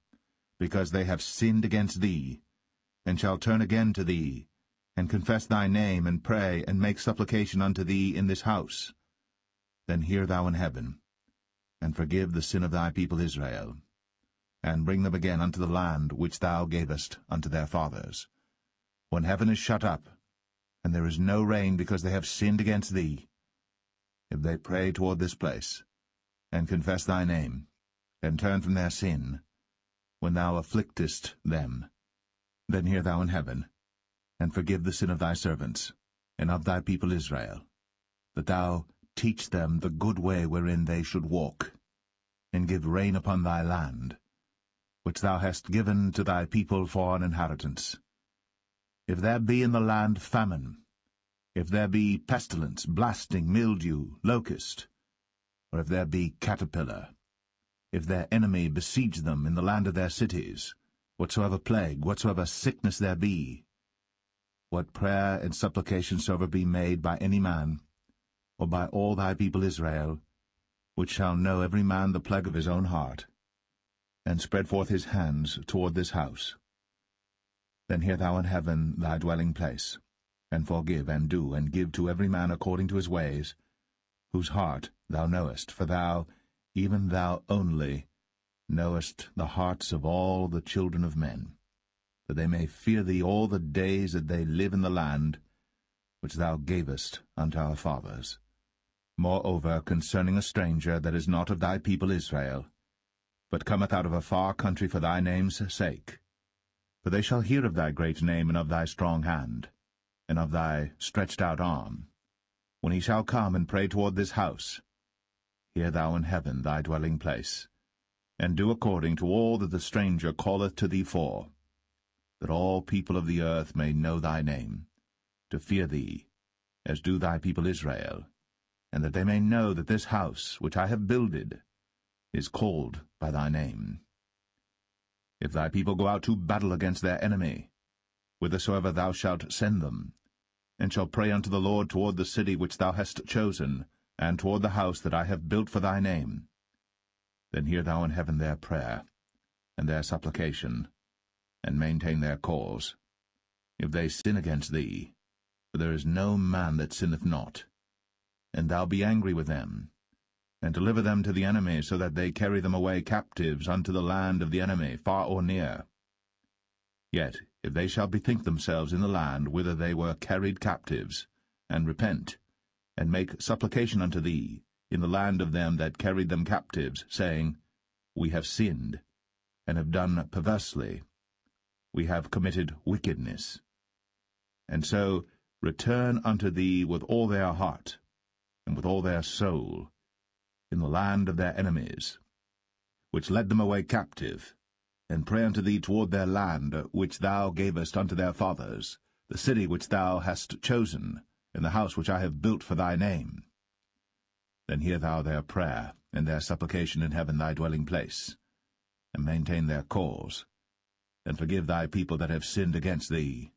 because they have sinned against thee, and shall turn again to thee, and confess thy name, and pray, and make supplication unto thee in this house, then hear thou in heaven, and forgive the sin of thy people Israel, and bring them again unto the land which thou gavest unto their fathers. When heaven is shut up, and there is no rain because they have sinned against thee, if they pray toward this place, and confess thy name, and turn from their sin, when thou afflictest them, then hear thou in heaven, and forgive the sin of thy servants, and of thy people Israel, that thou teach them the good way wherein they should walk, and give rain upon thy land, which thou hast given to thy people for an inheritance. If there be in the land famine, if there be pestilence, blasting, mildew, locust, or if there be caterpillar, if their enemy besiege them in the land of their cities, whatsoever plague, whatsoever sickness there be, what prayer and supplication soever be made by any man, or by all thy people Israel, which shall know every man the plague of his own heart, and spread forth his hands toward this house, then hear thou in heaven thy dwelling place, and forgive, and do, and give to every man according to his ways, whose heart thou knowest, for thou, even thou only, knowest the hearts of all the children of men, that they may fear thee all the days that they live in the land which thou gavest unto our fathers. Moreover, concerning a stranger that is not of thy people Israel, but cometh out of a far country for thy name's sake, for they shall hear of thy great name, and of thy strong hand, and of thy stretched out arm, when he shall come and pray toward this house, hear thou in heaven thy dwelling place, and do according to all that the stranger calleth to thee for, that all people of the earth may know thy name, to fear thee, as do thy people Israel, and that they may know that this house which I have builded is called by thy name. If thy people go out to battle against their enemy, whithersoever thou shalt send them, and shall pray unto the Lord toward the city which thou hast chosen, and toward the house that I have built for thy name, then hear thou in heaven their prayer, and their supplication, and maintain their cause. If they sin against thee, for there is no man that sinneth not, and thou be angry with them, and deliver them to the enemy, so that they carry them away captives unto the land of the enemy, far or near. Yet if they shall bethink themselves in the land whither they were carried captives, and repent, and make supplication unto thee in the land of them that carried them captives, saying, We have sinned, and have done perversely, we have committed wickedness, and so return unto thee with all their heart, and with all their soul, in the land of their enemies, which led them away captive, and pray unto thee toward their land, which thou gavest unto their fathers, the city which thou hast chosen, and the house which I have built for thy name. Then hear thou their prayer, and their supplication in heaven thy dwelling place, and maintain their cause, and forgive thy people that have sinned against thee,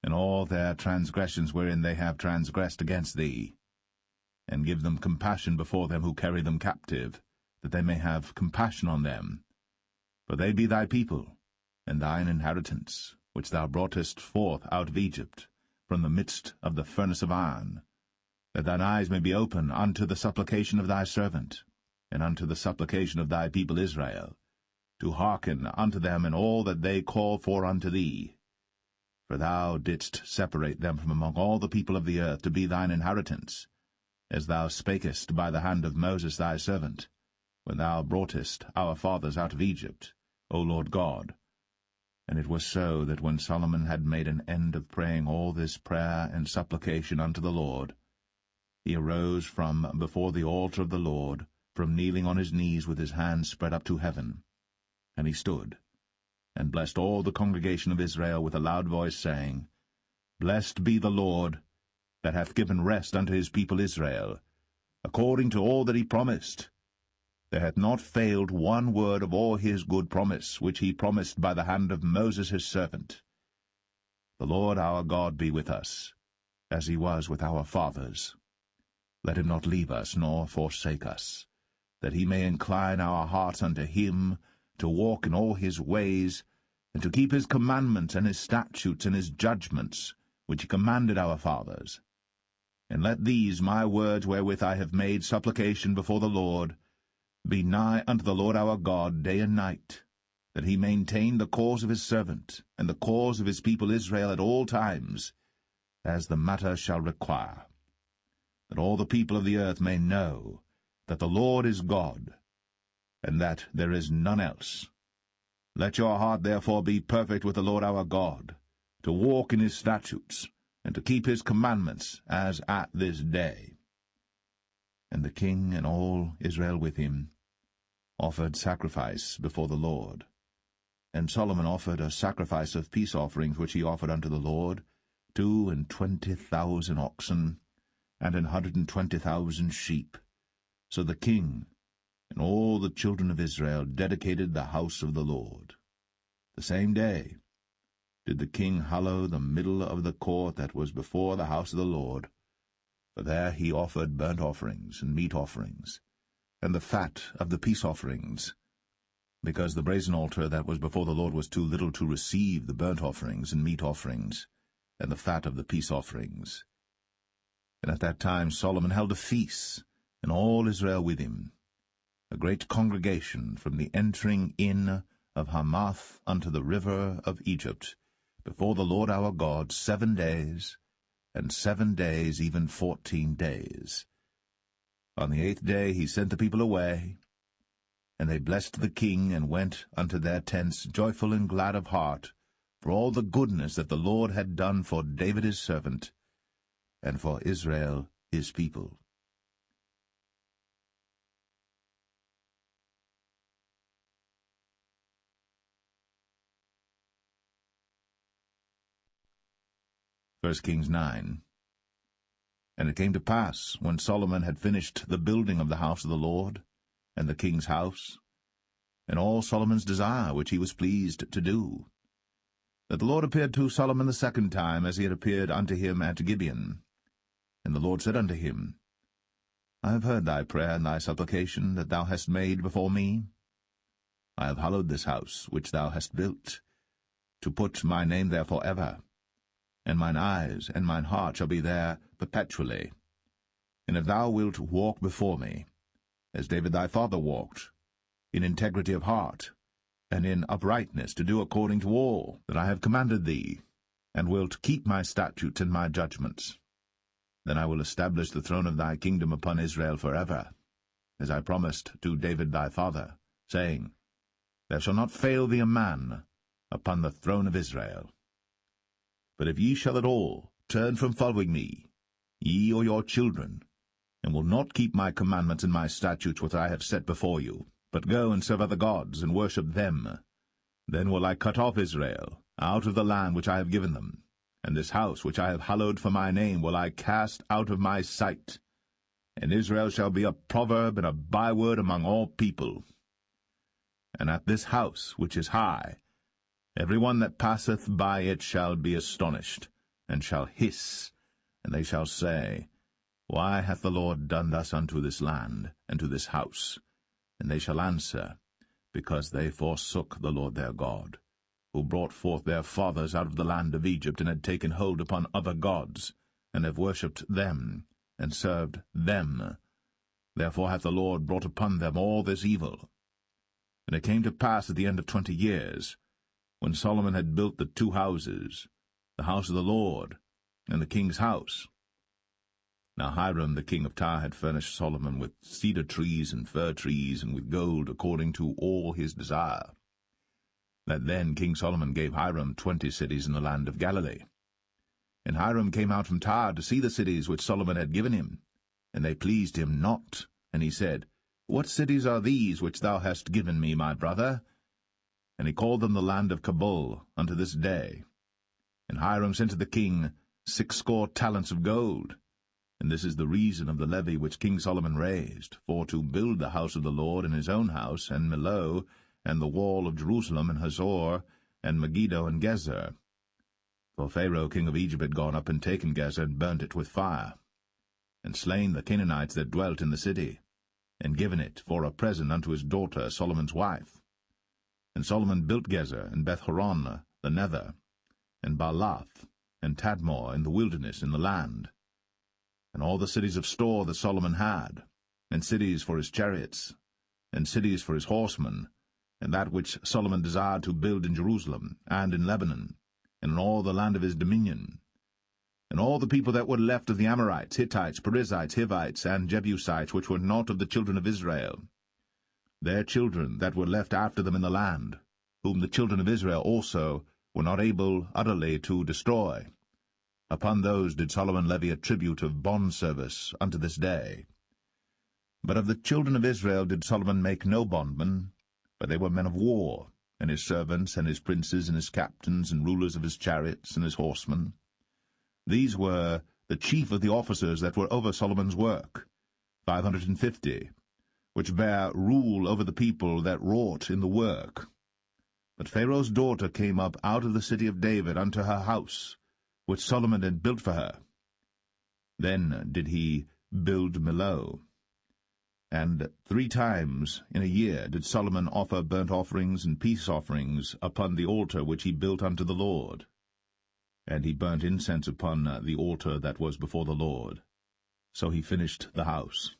and all their transgressions wherein they have transgressed against thee, and give them compassion before them who carry them captive, that they may have compassion on them. For they be thy people, and thine inheritance, which thou broughtest forth out of Egypt, from the midst of the furnace of iron, that thine eyes may be open unto the supplication of thy servant, and unto the supplication of thy people Israel, to hearken unto them in all that they call for unto thee. For thou didst separate them from among all the people of the earth to be thine inheritance, as thou spakest by the hand of Moses thy servant, when thou broughtest our fathers out of Egypt, O Lord God. And it was so that when Solomon had made an end of praying all this prayer and supplication unto the Lord, he arose from before the altar of the Lord, from kneeling on his knees with his hands spread up to heaven. And he stood, and blessed all the congregation of Israel with a loud voice, saying, Blessed be the Lord, that hath given rest unto his people Israel, according to all that he promised. There hath not failed one word of all his good promise, which he promised by the hand of Moses his servant. The Lord our God be with us, as he was with our fathers. Let him not leave us, nor forsake us, that he may incline our hearts unto him, to walk in all his ways, and to keep his commandments and his statutes and his judgments, which he commanded our fathers. And let these my words wherewith I have made supplication before the Lord be nigh unto the Lord our God day and night, that he maintain the cause of his servant, and the cause of his people Israel at all times, as the matter shall require, that all the people of the earth may know that the Lord is God, and that there is none else. Let your heart therefore be perfect with the Lord our God, to walk in his statutes, and to keep his commandments, as at this day. And the king and all Israel with him offered sacrifice before the Lord. And Solomon offered a sacrifice of peace offerings, which he offered unto the Lord, 22,000 oxen, and 120,000 sheep. So the king and all the children of Israel dedicated the house of the Lord. The same day did the king hallow the middle of the court that was before the house of the Lord, for there he offered burnt offerings and meat offerings, and the fat of the peace offerings, because the brazen altar that was before the Lord was too little to receive the burnt offerings and meat offerings, and the fat of the peace offerings. And at that time Solomon held a feast, and all Israel with him, a great congregation from the entering in of Hamath unto the river of Egypt, before the Lord our God 7 days, and 7 days, even 14 days. On the 8th day he sent the people away, and they blessed the king, and went unto their tents joyful and glad of heart, for all the goodness that the Lord had done for David his servant, and for Israel his people. First Kings 9. And it came to pass, when Solomon had finished the building of the house of the Lord, and the king's house, and all Solomon's desire which he was pleased to do, that the Lord appeared to Solomon the second time, as he had appeared unto him at Gibeon. And the Lord said unto him, I have heard thy prayer and thy supplication that thou hast made before me. I have hallowed this house which thou hast built, to put my name there for ever, and mine eyes and mine heart shall be there perpetually. And if thou wilt walk before me, as David thy father walked, in integrity of heart, and in uprightness, to do according to all that I have commanded thee, and wilt keep my statutes and my judgments, then I will establish the throne of thy kingdom upon Israel forever, as I promised to David thy father, saying, There shall not fail thee a man upon the throne of Israel. But if ye shall at all turn from following me, ye or your children, and will not keep my commandments and my statutes which I have set before you, but go and serve other gods, and worship them, then will I cut off Israel out of the land which I have given them, and this house which I have hallowed for my name will I cast out of my sight, and Israel shall be a proverb and a byword among all people. And at this house which is high, every one that passeth by it shall be astonished, and shall hiss, and they shall say, Why hath the Lord done thus unto this land, and to this house? And they shall answer, Because they forsook the Lord their God, who brought forth their fathers out of the land of Egypt, and had taken hold upon other gods, and have worshipped them, and served them. Therefore hath the Lord brought upon them all this evil. And it came to pass at the end of 20 years, when Solomon had built the 2 houses, the house of the Lord, and the king's house. Now Hiram the king of Tyre had furnished Solomon with cedar trees and fir trees, and with gold according to all his desire. That then King Solomon gave Hiram 20 cities in the land of Galilee. And Hiram came out from Tyre to see the cities which Solomon had given him, and they pleased him not. And he said, What cities are these which thou hast given me, my brother? And he called them the land of Cabul unto this day. And Hiram sent to the king 60 talents of gold. And this is the reason of the levy which King Solomon raised, for to build the house of the Lord and his own house, and Millo, and the wall of Jerusalem, and Hazor, and Megiddo, and Gezer. For Pharaoh king of Egypt had gone up and taken Gezer, and burnt it with fire, and slain the Canaanites that dwelt in the city, and given it for a present unto his daughter Solomon's wife. And Solomon built Gezer, and Beth-horon the nether, and Baalath, and Tadmor in the wilderness in the land, and all the cities of store that Solomon had, and cities for his chariots, and cities for his horsemen, and that which Solomon desired to build in Jerusalem, and in Lebanon, and in all the land of his dominion. And all the people that were left of the Amorites, Hittites, Perizzites, Hivites, and Jebusites, which were not of the children of Israel, their children that were left after them in the land, whom the children of Israel also were not able utterly to destroy, upon those did Solomon levy a tribute of bondservice unto this day. But of the children of Israel did Solomon make no bondmen, but they were men of war, and his servants, and his princes, and his captains, and rulers of his chariots, and his horsemen. These were the chief of the officers that were over Solomon's work, 550, which bare rule over the people that wrought in the work. But Pharaoh's daughter came up out of the city of David unto her house, which Solomon had built for her. Then did he build Millo. And 3 times in a year did Solomon offer burnt offerings and peace offerings upon the altar which he built unto the Lord. And he burnt incense upon the altar that was before the Lord. So he finished the house.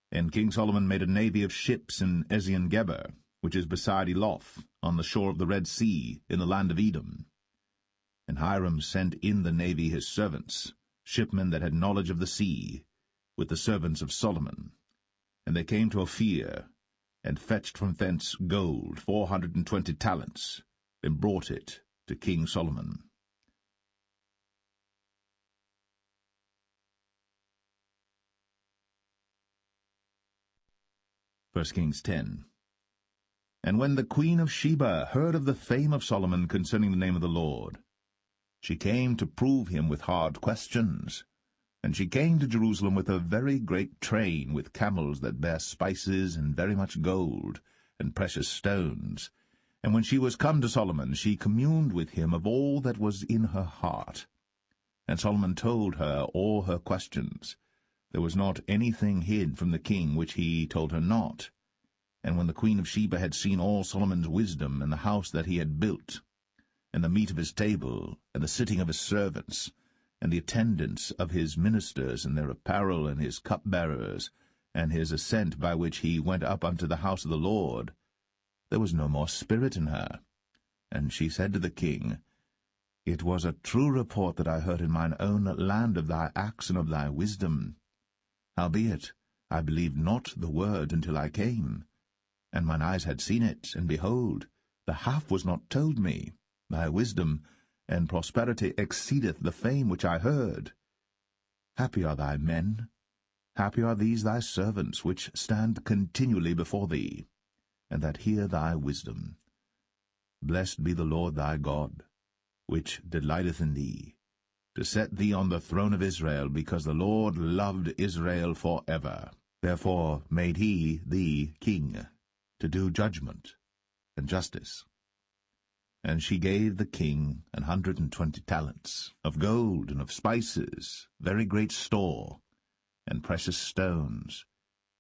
And King Solomon made a navy of ships in Ezion-Geber, which is beside Eloth, on the shore of the Red Sea, in the land of Edom. And Hiram sent in the navy his servants, shipmen that had knowledge of the sea, with the servants of Solomon. And they came to Ophir, and fetched from thence gold 420 talents, and brought it to King Solomon. 1 Kings 10. And when the queen of Sheba heard of the fame of Solomon concerning the name of the Lord, she came to prove him with hard questions. And she came to Jerusalem with a very great train, with camels that bare spices, and very much gold, and precious stones. And when she was come to Solomon, she communed with him of all that was in her heart. And Solomon told her all her questions. There was not anything hid from the king which he told her not. And when the queen of Sheba had seen all Solomon's wisdom, and the house that he had built, and the meat of his table, and the sitting of his servants, and the attendance of his ministers, and their apparel, and his cupbearers, and his ascent by which he went up unto the house of the Lord, there was no more spirit in her. And she said to the king, It was a true report that I heard in mine own land of thy acts and of thy wisdom. Howbeit, I believed not the word until I came. And mine eyes had seen it, and behold, the half was not told me. Thy wisdom and prosperity exceedeth the fame which I heard. Happy are thy men, happy are these thy servants, which stand continually before thee, and that hear thy wisdom. Blessed be the Lord thy God, which delighteth in thee, to set thee on the throne of Israel, because the Lord loved Israel for ever. Therefore made he thee king, to do judgment and justice. And she gave the king 120 talents of gold and of spices, very great store, and precious stones.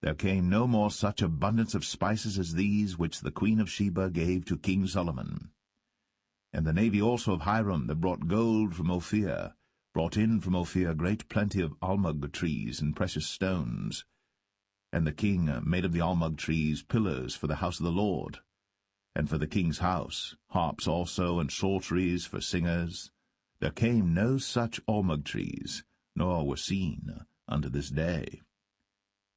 There came no more such abundance of spices as these which the queen of Sheba gave to King Solomon. And the navy also of Hiram that brought gold from Ophir, brought in from Ophir great plenty of almug trees and precious stones. And the king made of the almug trees pillars for the house of the Lord, and for the king's house, harps also and psalteries for singers. There came no such almug trees, nor were seen unto this day.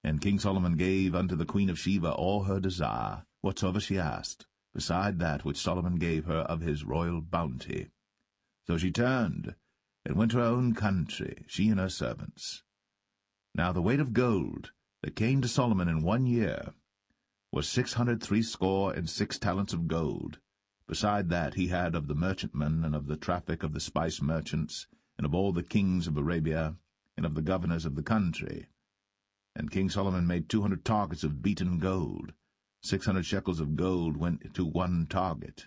And King Solomon gave unto the queen of Sheba all her desire, whatsoever she asked, beside that which Solomon gave her of his royal bounty. So she turned, and went to her own country, she and her servants. Now the weight of gold that came to Solomon in 1 year was 666 talents of gold. Beside that he had of the merchantmen, and of the traffic of the spice merchants, and of all the kings of Arabia, and of the governors of the country. And King Solomon made 200 targets of beaten gold. 600 shekels of gold went to 1 target.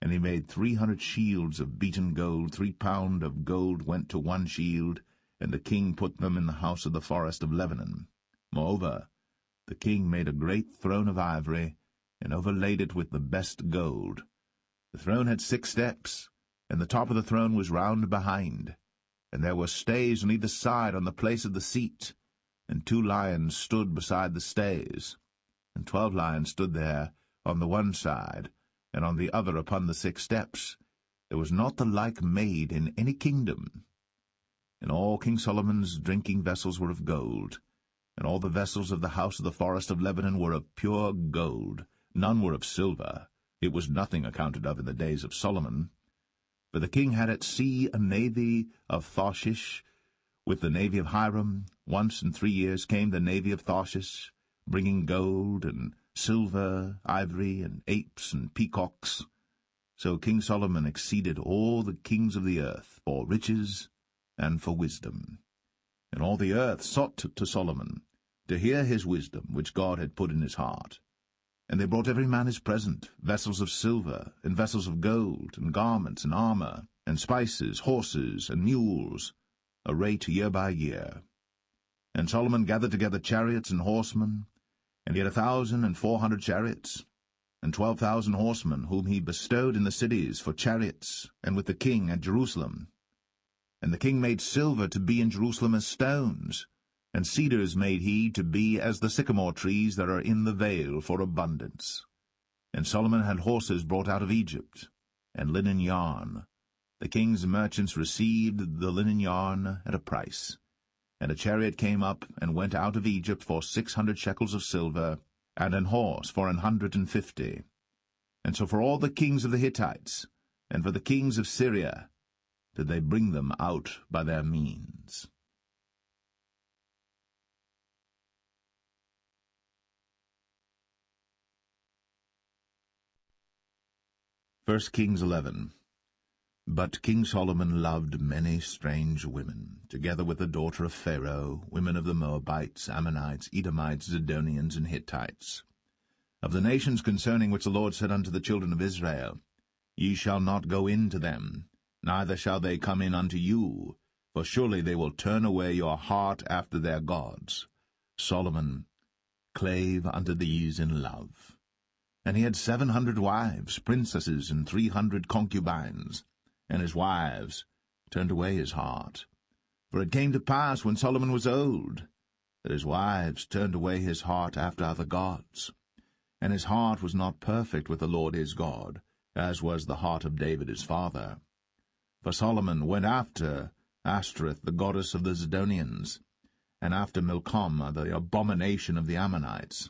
And he made 300 shields of beaten gold. 3 pound of gold went to 1 shield, and the king put them in the house of the forest of Lebanon. Moreover, the king made a great throne of ivory, and overlaid it with the best gold. The throne had 6 steps, and the top of the throne was round behind, and there were stays on either side on the place of the seat, and 2 lions stood beside the stays, and 12 lions stood there on the one side, and on the other upon the 6 steps. There was not the like made in any kingdom. And all King Solomon's drinking vessels were of gold, and all the vessels of the house of the forest of Lebanon were of pure gold. None were of silver. It was nothing accounted of in the days of Solomon. For the king had at sea a navy of Tarshish, with the navy of Hiram. Once in 3 years came the navy of Tarshish, bringing gold and silver, ivory, and apes and peacocks. So King Solomon exceeded all the kings of the earth for riches and for wisdom. And all the earth sought to Solomon, to hear his wisdom which God had put in his heart. And they brought every man his present, vessels of silver, and vessels of gold, and garments, and armor, and spices, horses, and mules, a rate year by year. And Solomon gathered together chariots and horsemen, and he had 1,400 chariots, and 12,000 horsemen, whom he bestowed in the cities for chariots, and with the king at Jerusalem. And the king made silver to be in Jerusalem as stones, and cedars made he to be as the sycamore trees that are in the vale for abundance. And Solomon had horses brought out of Egypt, and linen yarn. The king's merchants received the linen yarn at a price. And a chariot came up and went out of Egypt for 600 shekels of silver, and an horse for 150. And so for all the kings of the Hittites, and for the kings of Syria, did they bring them out by their means. 1 Kings 11. But King Solomon loved many strange women, together with the daughter of Pharaoh, women of the Moabites, Ammonites, Edomites, Zidonians, and Hittites. Of the nations concerning which the Lord said unto the children of Israel, Ye shall not go in to them, neither shall they come in unto you, for surely they will turn away your heart after their gods. Solomon clave unto these in love. And he had 700 wives, princesses, and 300 concubines, and his wives turned away his heart. For it came to pass, when Solomon was old, that his wives turned away his heart after other gods. And his heart was not perfect with the Lord his God, as was the heart of David his father. For Solomon went after Ashtoreth, the goddess of the Zidonians, and after Milcom, the abomination of the Ammonites.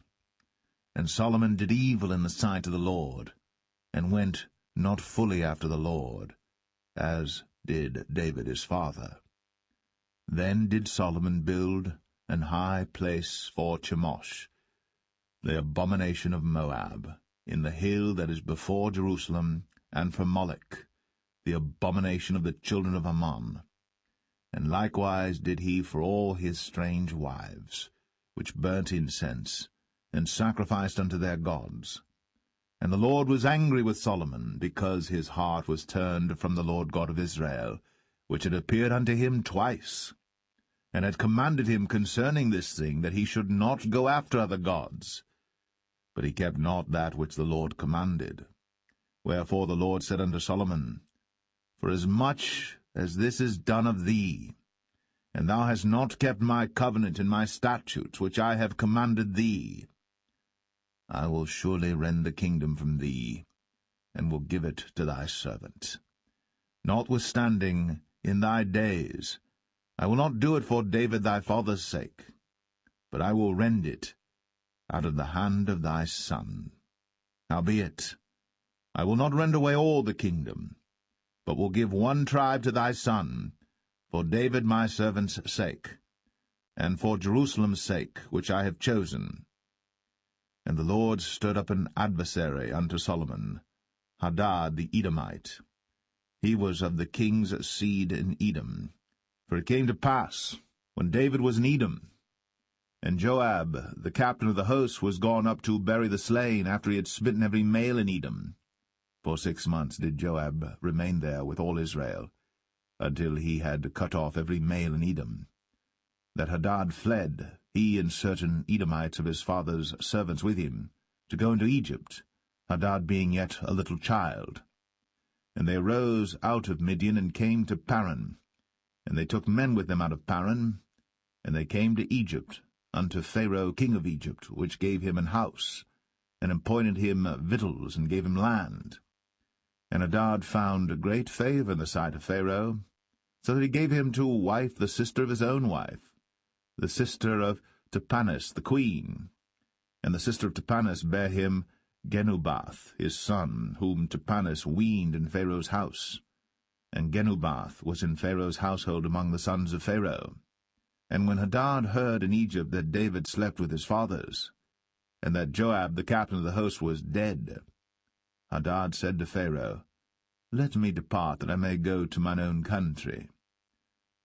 And Solomon did evil in the sight of the Lord, and went not fully after the Lord, as did David his father. Then did Solomon build an high place for Chemosh, the abomination of Moab, in the hill that is before Jerusalem, and for Molech, the abomination of the children of Ammon. And likewise did he for all his strange wives, which burnt incense, and sacrificed unto their gods. And the Lord was angry with Solomon, because his heart was turned from the Lord God of Israel, which had appeared unto him twice, and had commanded him concerning this thing, that he should not go after other gods. But he kept not that which the Lord commanded. Wherefore the Lord said unto Solomon, Forasmuch as this is done of thee, and thou hast not kept my covenant and my statutes, which I have commanded thee, I will surely rend the kingdom from thee, and will give it to thy servant. Notwithstanding, in thy days, I will not do it for David thy father's sake, but I will rend it out of the hand of thy son. Howbeit, I will not rend away all the kingdom, but will give one tribe to thy son, for David my servant's sake, and for Jerusalem's sake, which I have chosen. And the Lord stirred up an adversary unto Solomon, Hadad the Edomite. He was of the king's seed in Edom. For it came to pass, when David was in Edom, and Joab, the captain of the host, was gone up to bury the slain, after he had smitten every male in Edom. For 6 months did Joab remain there with all Israel, until he had cut off every male in Edom. That Hadad fled, he and certain Edomites of his father's servants with him, to go into Egypt, Hadad being yet a little child. And they arose out of Midian, and came to Paran. And they took men with them out of Paran, and they came to Egypt, unto Pharaoh king of Egypt, which gave him an house, and appointed him victuals, and gave him land. And Hadad found great favour in the sight of Pharaoh, so that he gave him to wife the sister of his own wife, the sister of Tahpenes the queen. And the sister of Tahpenes bare him Genubath his son, whom Tahpenes weaned in Pharaoh's house. And Genubath was in Pharaoh's household among the sons of Pharaoh. And when Hadad heard in Egypt that David slept with his fathers, and that Joab the captain of the host was dead, Hadad said to Pharaoh, Let me depart, that I may go to mine own country.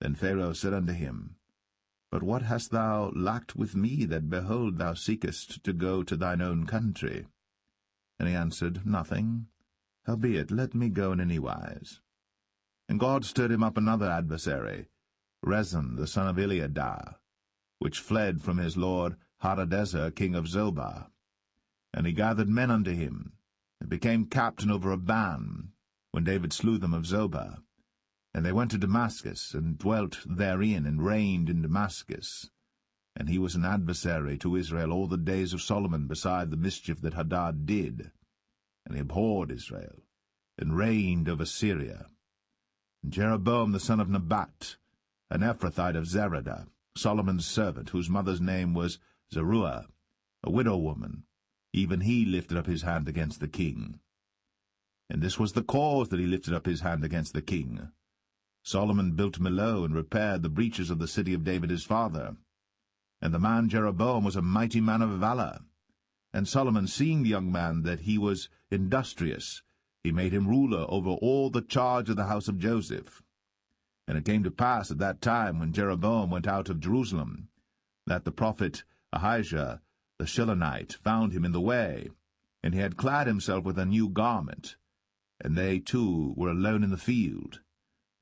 Then Pharaoh said unto him, But what hast thou lacked with me, that, behold, thou seekest to go to thine own country? And he answered, Nothing. Howbeit, let me go in any wise. And God stirred him up another adversary, Rezon the son of Eliadah, which fled from his lord Hadadezer king of Zobah. And he gathered men unto him, and became captain over a band, when David slew them of Zobah. And they went to Damascus, and dwelt therein, and reigned in Damascus. And he was an adversary to Israel all the days of Solomon, beside the mischief that Hadad did. And he abhorred Israel, and reigned over Syria. And Jeroboam the son of Nebat, an Ephrathite of Zeradah, Solomon's servant, whose mother's name was Zeruiah, a widow woman, even he lifted up his hand against the king. And this was the cause that he lifted up his hand against the king. Solomon built Millo, and repaired the breaches of the city of David his father. And the man Jeroboam was a mighty man of valour. And Solomon, seeing the young man that he was industrious, he made him ruler over all the charge of the house of Joseph. And it came to pass at that time, when Jeroboam went out of Jerusalem, that the prophet Ahijah the Shilonite found him in the way, and he had clad himself with a new garment, and they two were alone in the field.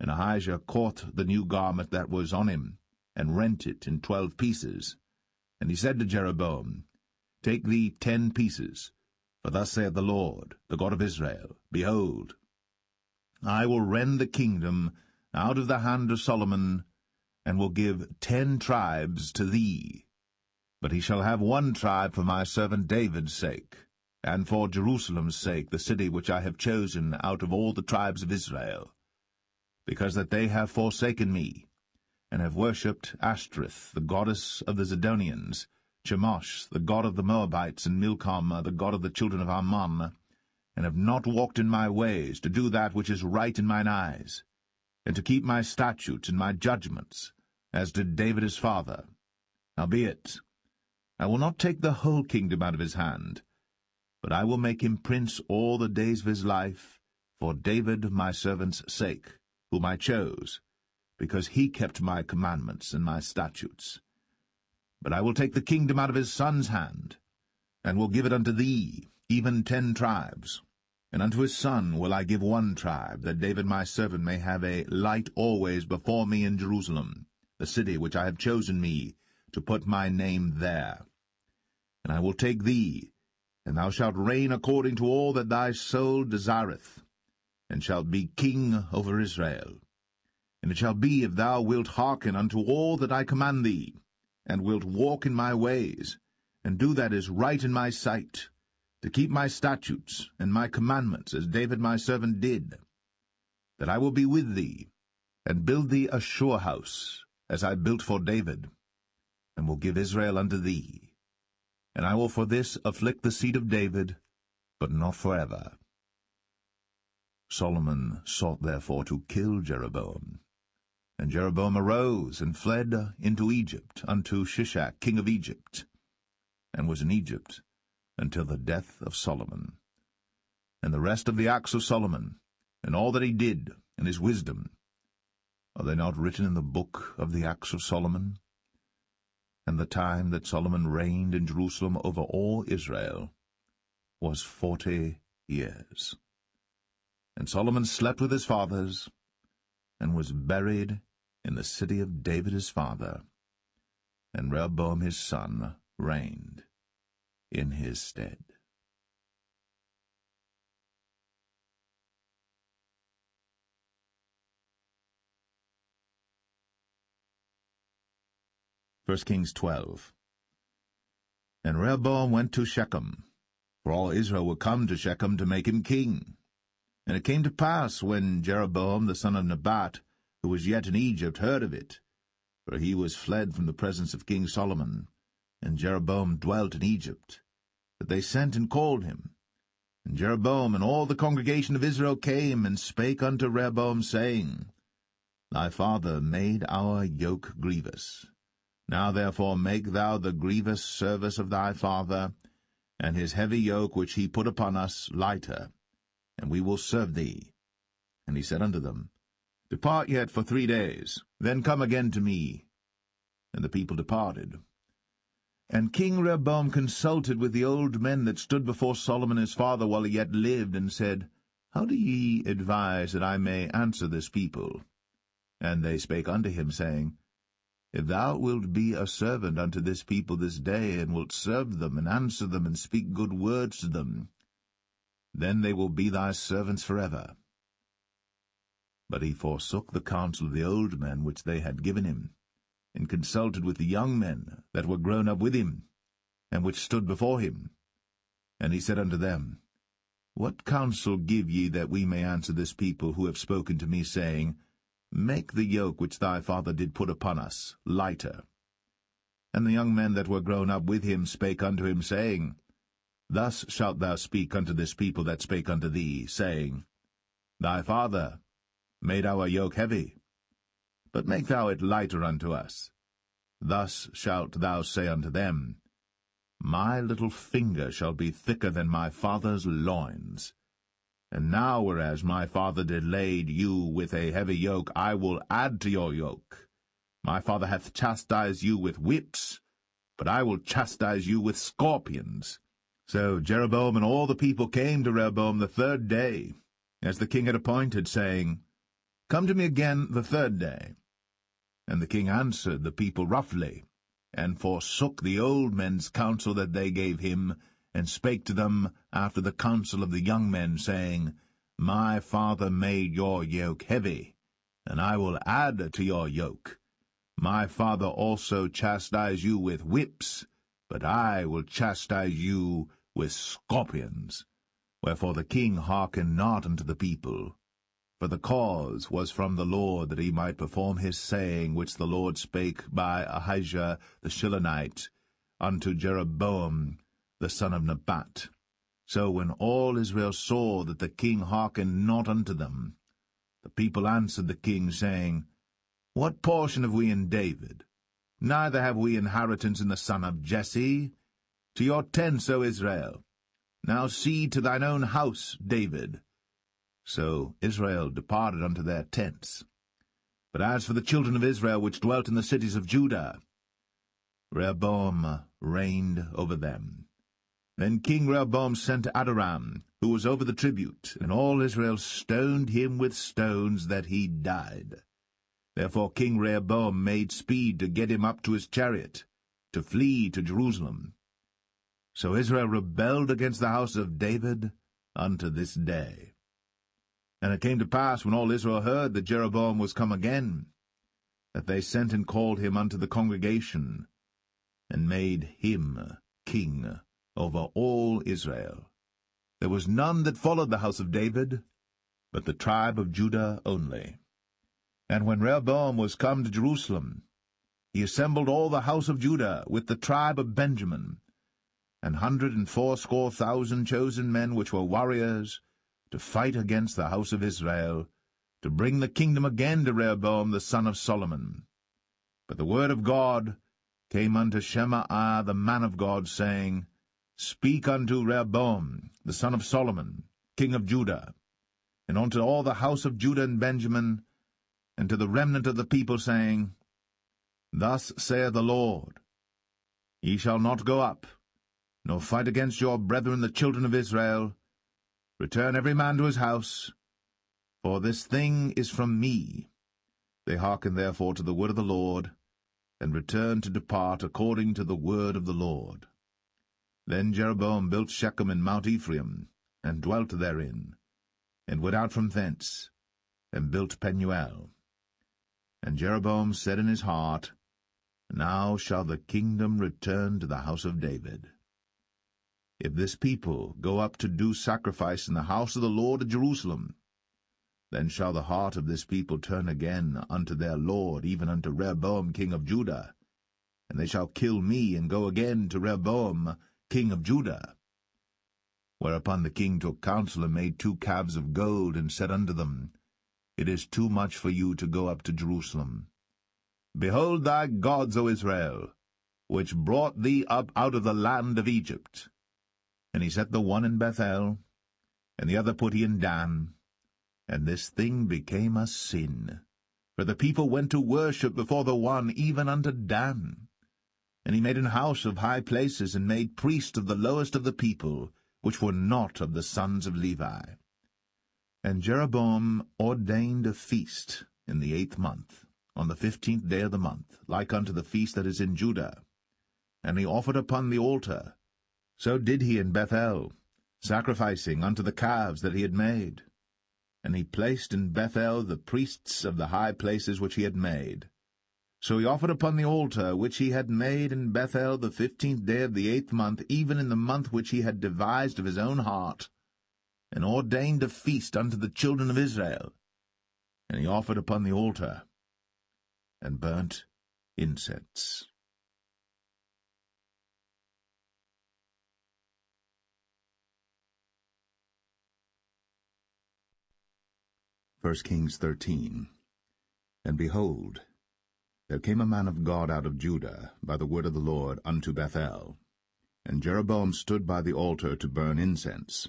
And Ahijah caught the new garment that was on him, and rent it in 12 pieces. And he said to Jeroboam, Take thee 10 pieces, for thus saith the Lord, the God of Israel, Behold, I will rend the kingdom out of the hand of Solomon, and will give 10 tribes to thee. But he shall have 1 tribe for my servant David's sake, and for Jerusalem's sake, the city which I have chosen out of all the tribes of Israel, because that they have forsaken me, and have worshipped Ashtoreth, the goddess of the Zidonians, Chemosh, the god of the Moabites, and Milcom, the god of the children of Ammon, and have not walked in my ways, to do that which is right in mine eyes, and to keep my statutes and my judgments, as did David his father. Howbeit, I will not take the whole kingdom out of his hand, but I will make him prince all the days of his life, for David my servant's sake, whom I chose, because he kept my commandments and my statutes. But I will take the kingdom out of his son's hand, and will give it unto thee, even 10 tribes. And unto his son will I give 1 tribe, that David my servant may have a light always before me in Jerusalem, the city which I have chosen me, to put my name there. And I will take thee, and thou shalt reign according to all that thy soul desireth, and shalt be king over Israel. And it shall be, if thou wilt hearken unto all that I command thee, and wilt walk in my ways, and do that is right in my sight, to keep my statutes and my commandments, as David my servant did, that I will be with thee, and build thee a sure house, as I built for David, and will give Israel unto thee. And I will for this afflict the seed of David, but not forever. Solomon sought therefore to kill Jeroboam. And Jeroboam arose and fled into Egypt, unto Shishak king of Egypt, and was in Egypt until the death of Solomon. And the rest of the acts of Solomon, and all that he did, and his wisdom, are they not written in the book of the acts of Solomon? And the time that Solomon reigned in Jerusalem over all Israel was 40 years. And Solomon slept with his fathers, and was buried in the city of David his father, and Rehoboam his son reigned in his stead. First Kings 12. And Rehoboam went to Shechem, for all Israel were come to Shechem to make him king. And it came to pass, when Jeroboam the son of Nebat, who was yet in Egypt, heard of it, for he was fled from the presence of King Solomon, and Jeroboam dwelt in Egypt, that they sent and called him. And Jeroboam and all the congregation of Israel came and spake unto Rehoboam, saying, Thy father made our yoke grievous. Now therefore make thou the grievous service of thy father, and his heavy yoke which he put upon us lighter, and we will serve thee. And he said unto them, Depart yet for 3 days, then come again to me. And the people departed. And King Rehoboam consulted with the old men that stood before Solomon his father while he yet lived, and said, How do ye advise that I may answer this people? And they spake unto him, saying, If thou wilt be a servant unto this people this day, and wilt serve them, and answer them, and speak good words to them, then they will be thy servants forever. But he forsook the counsel of the old men which they had given him, and consulted with the young men that were grown up with him, and which stood before him. And he said unto them, What counsel give ye that we may answer this people who have spoken to me, saying, Make the yoke which thy father did put upon us lighter? And the young men that were grown up with him spake unto him, saying, Thus shalt thou speak unto this people that spake unto thee, saying, Thy father made our yoke heavy, but make thou it lighter unto us. Thus shalt thou say unto them, My little finger shall be thicker than my father's loins. And now, whereas my father did lade you with a heavy yoke, I will add to your yoke. My father hath chastised you with whips, but I will chastise you with scorpions. So Jeroboam and all the people came to Rehoboam the 3rd day, as the king had appointed, saying, Come to me again the third day. And the king answered the people roughly, and forsook the old men's counsel that they gave him, and spake to them after the counsel of the young men, saying, My father made your yoke heavy, and I will add to your yoke. My father also chastised you with whips, but I will chastise you with scorpions. Wherefore the king hearkened not unto the people. For the cause was from the Lord, that he might perform his saying, which the Lord spake by Ahijah the Shilonite unto Jeroboam the son of Nebat. So when all Israel saw that the king hearkened not unto them, the people answered the king, saying, What portion have we in David? Neither have we inheritance in the son of Jesse. To your tents, O Israel. Now see to thine own house, David. So Israel departed unto their tents. But as for the children of Israel which dwelt in the cities of Judah, Rehoboam reigned over them. Then King Rehoboam sent Adoram, who was over the tribute, and all Israel stoned him with stones, that he died. Therefore King Rehoboam made speed to get him up to his chariot, to flee to Jerusalem. So Israel rebelled against the house of David unto this day. And it came to pass, when all Israel heard that Jeroboam was come again, that they sent and called him unto the congregation, and made him king over all Israel. There was none that followed the house of David, but the tribe of Judah only. And when Rehoboam was come to Jerusalem, he assembled all the house of Judah with the tribe of Benjamin, 180,000 chosen men which were warriors, to fight against the house of Israel, to bring the kingdom again to Rehoboam the son of Solomon. But the word of God came unto Shemaiah the man of God, saying, Speak unto Rehoboam the son of Solomon, king of Judah, and unto all the house of Judah and Benjamin, and to the remnant of the people, saying, Thus saith the Lord, Ye shall not go up, nor fight against your brethren the children of Israel. Return every man to his house, for this thing is from me. They hearkened therefore to the word of the Lord, and returned to depart according to the word of the Lord. Then Jeroboam built Shechem in Mount Ephraim, and dwelt therein, and went out from thence, and built Penuel. And Jeroboam said in his heart, Now shall the kingdom return to the house of David. If this people go up to do sacrifice in the house of the Lord at Jerusalem, then shall the heart of this people turn again unto their Lord, even unto Rehoboam king of Judah, and they shall kill me, and go again to Rehoboam king of Judah. Whereupon the king took counsel, and made 2 calves of gold, and said unto them, It is too much for you to go up to Jerusalem. Behold thy gods, O Israel, which brought thee up out of the land of Egypt. And he set the one in Bethel, and the other put he in Dan. And this thing became a sin, for the people went to worship before the one, even unto Dan. And he made an house of high places, and made priests of the lowest of the people, which were not of the sons of Levi. And Jeroboam ordained a feast in the 8th month, on the 15th day of the month, like unto the feast that is in Judah. And he offered upon the altar. So did he in Bethel, sacrificing unto the calves that he had made. And he placed in Bethel the priests of the high places which he had made. So he offered upon the altar which he had made in Bethel the 15th day of the 8th month, even in the month which he had devised of his own heart, and ordained a feast unto the children of Israel. And he offered upon the altar, and burnt incense. 1 Kings 13. And behold, there came a man of God out of Judah by the word of the Lord unto Bethel. And Jeroboam stood by the altar to burn incense.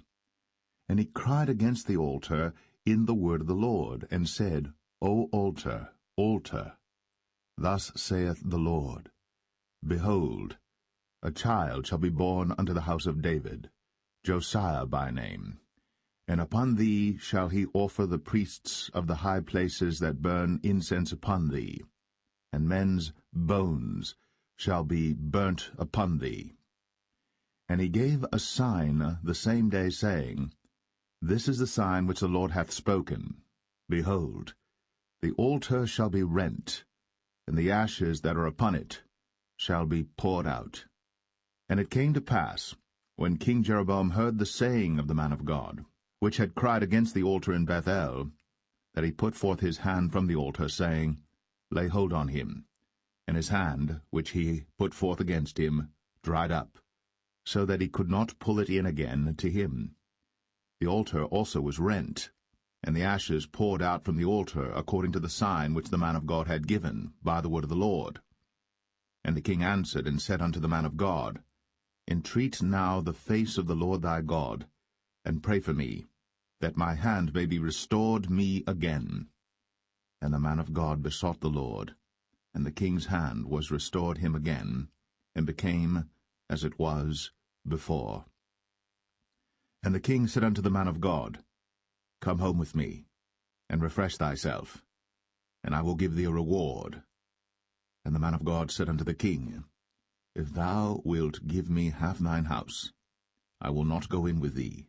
And he cried against the altar in the word of the Lord, and said, O altar, altar, thus saith the Lord, Behold, a child shall be born unto the house of David, Josiah by name. And upon thee shall he offer the priests of the high places that burn incense upon thee, and men's bones shall be burnt upon thee. And he gave a sign the same day, saying, This is the sign which the Lord hath spoken. Behold, the altar shall be rent, and the ashes that are upon it shall be poured out. And it came to pass, when King Jeroboam heard the saying of the man of God, which had cried against the altar in Bethel, that he put forth his hand from the altar, saying, Lay hold on him. And his hand, which he put forth against him, dried up, so that he could not pull it in again to him. The altar also was rent, and the ashes poured out from the altar, according to the sign which the man of God had given, by the word of the Lord. And the king answered and said unto the man of God, Entreat now the face of the Lord thy God, and pray for me, that my hand may be restored me again. And the man of God besought the Lord, and the king's hand was restored him again, and became as it was before. And the king said unto the man of God, Come home with me, and refresh thyself, and I will give thee a reward. And the man of God said unto the king, If thou wilt give me half thine house, I will not go in with thee,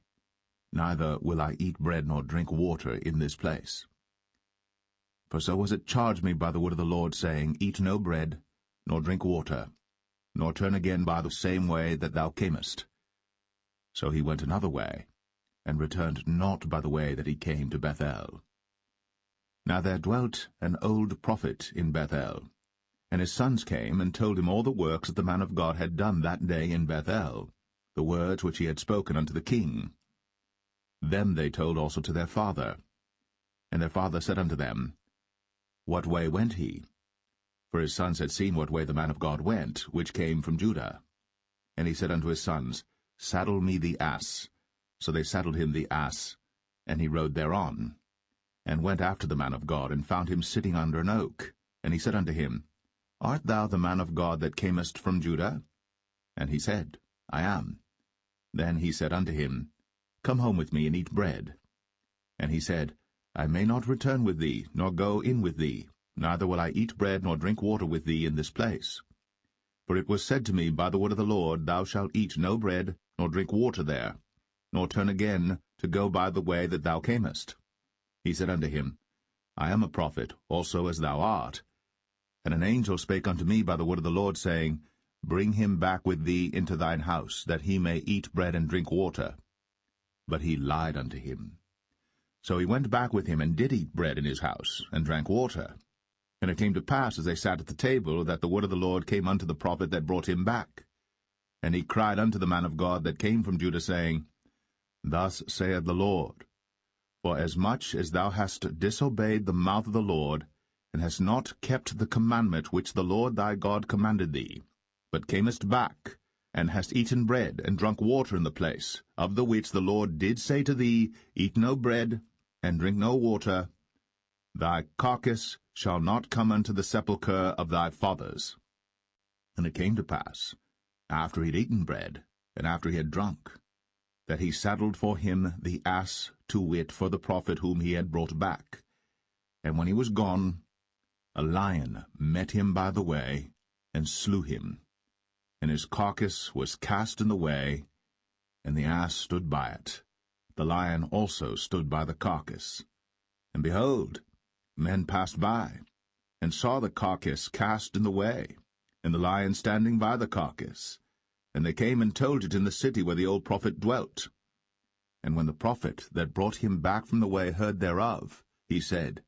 neither will I eat bread nor drink water in this place. For so was it charged me by the word of the Lord, saying, Eat no bread, nor drink water, nor turn again by the same way that thou camest. So he went another way, and returned not by the way that he came to Bethel. Now there dwelt an old prophet in Bethel, and his sons came and told him all the works that the man of God had done that day in Bethel, the words which he had spoken unto the king. Them they told also to their father. And their father said unto them, What way went he? For his sons had seen what way the man of God went, which came from Judah. And he said unto his sons, Saddle me the ass. So they saddled him the ass, and he rode thereon, and went after the man of God, and found him sitting under an oak. And he said unto him, Art thou the man of God that camest from Judah? And he said, I am. Then he said unto him, Come home with me, and eat bread. And he said, I may not return with thee, nor go in with thee, neither will I eat bread nor drink water with thee in this place. For it was said to me by the word of the Lord, Thou shalt eat no bread, nor drink water there, nor turn again to go by the way that thou camest. He said unto him, I am a prophet, also as thou art. And an angel spake unto me by the word of the Lord, saying, Bring him back with thee into thine house, that he may eat bread and drink water. But he lied unto him. So he went back with him, and did eat bread in his house, and drank water. And it came to pass, as they sat at the table, that the word of the Lord came unto the prophet that brought him back. And he cried unto the man of God that came from Judah, saying, Thus saith the Lord, For as much as thou hast disobeyed the mouth of the Lord, and hast not kept the commandment which the Lord thy God commanded thee, but camest back, and hast eaten bread, and drunk water in the place, of the which the Lord did say to thee, Eat no bread, and drink no water, thy carcass shall not come unto the sepulchre of thy fathers. And it came to pass, after he had eaten bread, and after he had drunk, that he saddled for him the ass, to wit, for the prophet whom he had brought back. And when he was gone, a lion met him by the way, and slew him. And his carcass was cast in the way, and the ass stood by it. The lion also stood by the carcass. And behold, men passed by, and saw the carcass cast in the way, and the lion standing by the carcass. And they came and told it in the city where the old prophet dwelt. And when the prophet that brought him back from the way heard thereof, he said,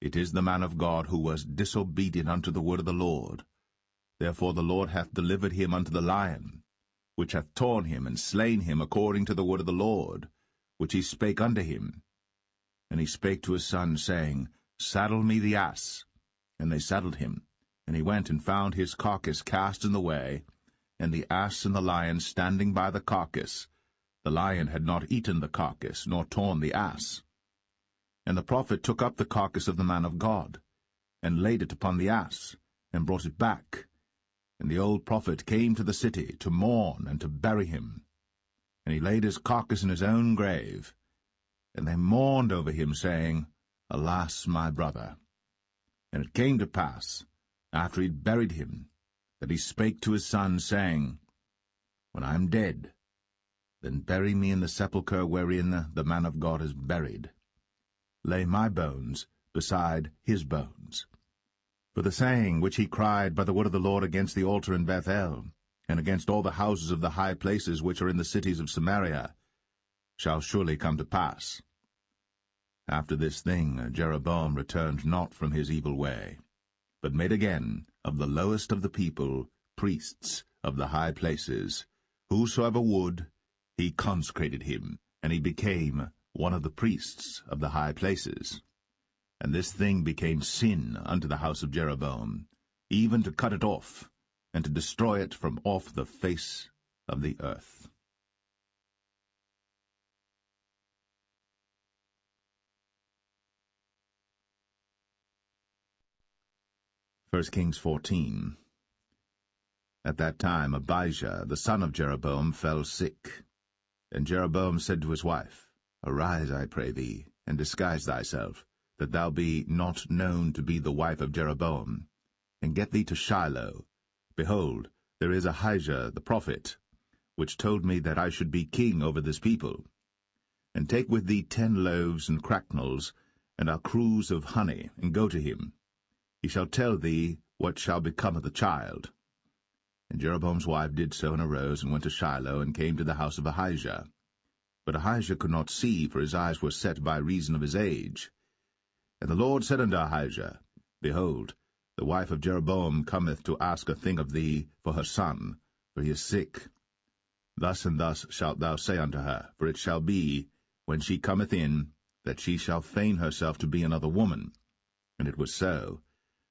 It is the man of God who was disobedient unto the word of the Lord. Therefore the Lord hath delivered him unto the lion, which hath torn him and slain him according to the word of the Lord, which he spake unto him. And he spake to his son, saying, Saddle me the ass. And they saddled him. And he went and found his carcass cast in the way, and the ass and the lion standing by the carcass. The lion had not eaten the carcass, nor torn the ass. And the prophet took up the carcass of the man of God, and laid it upon the ass, and brought it back. And the old prophet came to the city to mourn and to bury him. And he laid his carcass in his own grave, And they mourned over him, saying, Alas, my brother! And it came to pass, after he had buried him, that he spake to his son, saying, When I am dead, then bury me in the sepulchre wherein the man of God is buried. Lay my bones beside his bones. For the saying which he cried by the word of the Lord against the altar in Bethel, and against all the houses of the high places which are in the cities of Samaria, shall surely come to pass. After this thing Jeroboam returned not from his evil way, but made again of the lowest of the people priests of the high places. Whosoever would, he consecrated him, and he became one of the priests of the high places. And this thing became sin unto the house of Jeroboam, even to cut it off, and to destroy it from off the face of the earth. 1 Kings 14. At that time Abijah, the son of Jeroboam, fell sick. And Jeroboam said to his wife, Arise, I pray thee, and disguise thyself, that thou be not known to be the wife of Jeroboam, and get thee to Shiloh. Behold, there is Ahijah the prophet, which told me that I should be king over this people. And take with thee 10 loaves and cracknels, and a cruse of honey, and go to him. He shall tell thee what shall become of the child. And Jeroboam's wife did so, and arose, and went to Shiloh, and came to the house of Ahijah. But Ahijah could not see, for his eyes were set by reason of his age. And the Lord said unto Ahijah, Behold, the wife of Jeroboam cometh to ask a thing of thee for her son, for he is sick. Thus and thus shalt thou say unto her, for it shall be, when she cometh in, that she shall feign herself to be another woman. And it was so,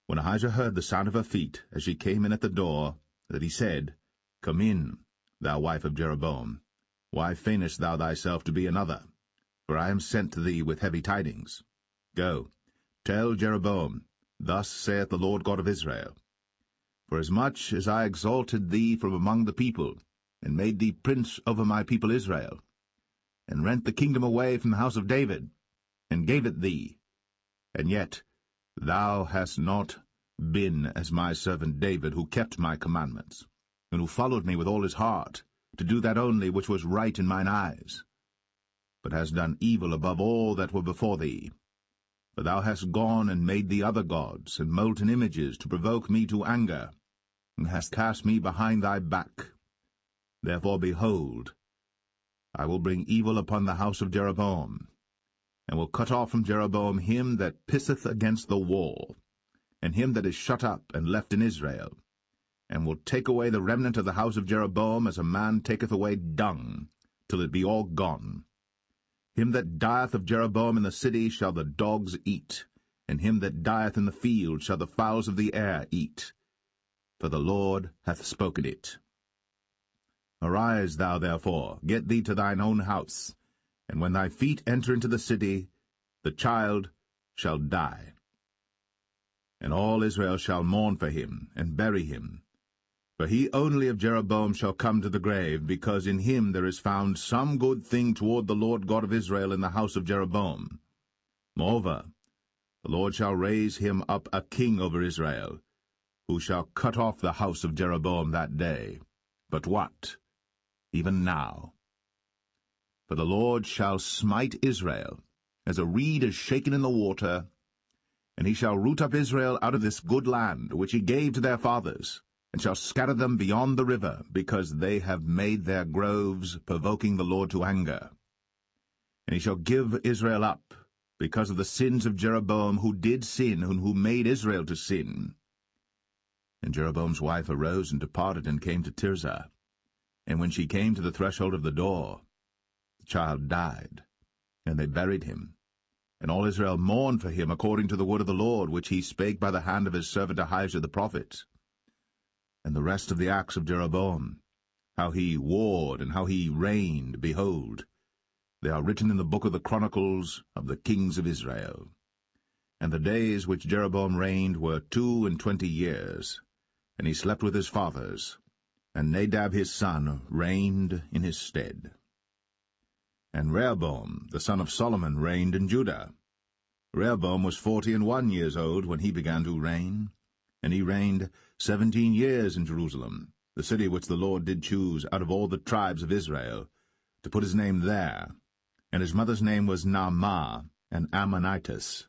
when Ahijah heard the sound of her feet, as she came in at the door, that he said, Come in, thou wife of Jeroboam. Why feignest thou thyself to be another? For I am sent to thee with heavy tidings. Go, tell Jeroboam, Thus saith the Lord God of Israel, Forasmuch as I exalted thee from among the people, and made thee prince over my people Israel, and rent the kingdom away from the house of David, and gave it thee, and yet thou hast not been as my servant David, who kept my commandments, and who followed me with all his heart, to do that only which was right in mine eyes, but hast done evil above all that were before thee. For thou hast gone and made thee other gods, and molten images, to provoke me to anger, and hast cast me behind thy back. Therefore, behold, I will bring evil upon the house of Jeroboam, and will cut off from Jeroboam him that pisseth against the wall, and him that is shut up and left in Israel, and will take away the remnant of the house of Jeroboam as a man taketh away dung, till it be all gone. Him that dieth of Jeroboam in the city shall the dogs eat, and him that dieth in the field shall the fowls of the air eat. For the Lord hath spoken it. Arise thou therefore, get thee to thine own house, and when thy feet enter into the city, the child shall die. And all Israel shall mourn for him, and bury him. For he only of Jeroboam shall come to the grave, because in him there is found some good thing toward the Lord God of Israel in the house of Jeroboam. Moreover, the Lord shall raise him up a king over Israel, who shall cut off the house of Jeroboam that day. But what? Even now. For the Lord shall smite Israel, as a reed is shaken in the water, and he shall root up Israel out of this good land, which he gave to their fathers, and shall scatter them beyond the river, because they have made their groves, provoking the Lord to anger. And he shall give Israel up, because of the sins of Jeroboam, who did sin, and who made Israel to sin. And Jeroboam's wife arose and departed, and came to Tirzah. And when she came to the threshold of the door, the child died, and they buried him. And all Israel mourned for him according to the word of the Lord, which he spake by the hand of his servant Ahijah the prophet. And the rest of the acts of Jeroboam, how he warred and how he reigned, behold, they are written in the book of the Chronicles of the kings of Israel. And the days which Jeroboam reigned were 22 years, and he slept with his fathers, and Nadab his son reigned in his stead. And Rehoboam, the son of Solomon, reigned in Judah. Rehoboam was 41 years old when he began to reign, and he reigned 17 years in Jerusalem, the city which the Lord did choose out of all the tribes of Israel, to put his name there. And his mother's name was Naamah, an Ammonitess.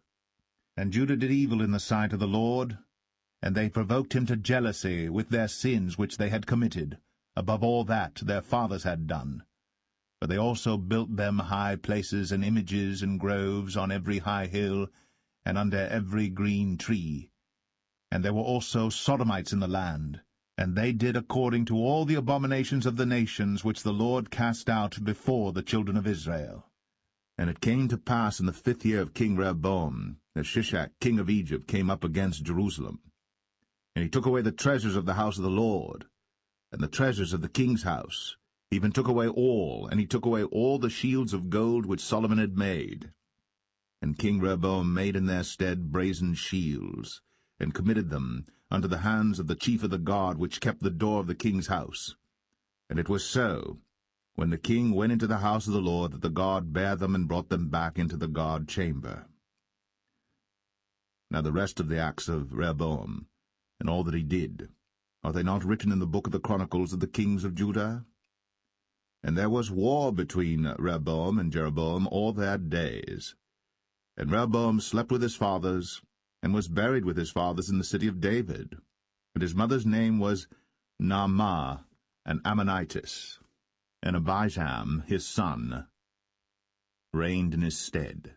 And Judah did evil in the sight of the Lord, and they provoked him to jealousy with their sins which they had committed, above all that their fathers had done. For they also built them high places and images and groves on every high hill, and under every green tree. And there were also Sodomites in the land, and they did according to all the abominations of the nations which the Lord cast out before the children of Israel. And it came to pass in the 5th year of King Rehoboam that Shishak king of Egypt came up against Jerusalem. And he took away the treasures of the house of the Lord, and the treasures of the king's house, even took away all, and he took away all the shields of gold which Solomon had made. And King Rehoboam made in their stead brazen shields, and committed them unto the hands of the chief of the guard which kept the door of the king's house. And it was so, when the king went into the house of the Lord, that the guard bare them and brought them back into the guard chamber. Now the rest of the acts of Rehoboam, and all that he did, are they not written in the book of the Chronicles of the kings of Judah? And there was war between Rehoboam and Jeroboam all their days. And Rehoboam slept with his fathers, and was buried with his fathers in the city of David. And his mother's name was Naamah, an Ammonitess. And Abijam, his son, reigned in his stead.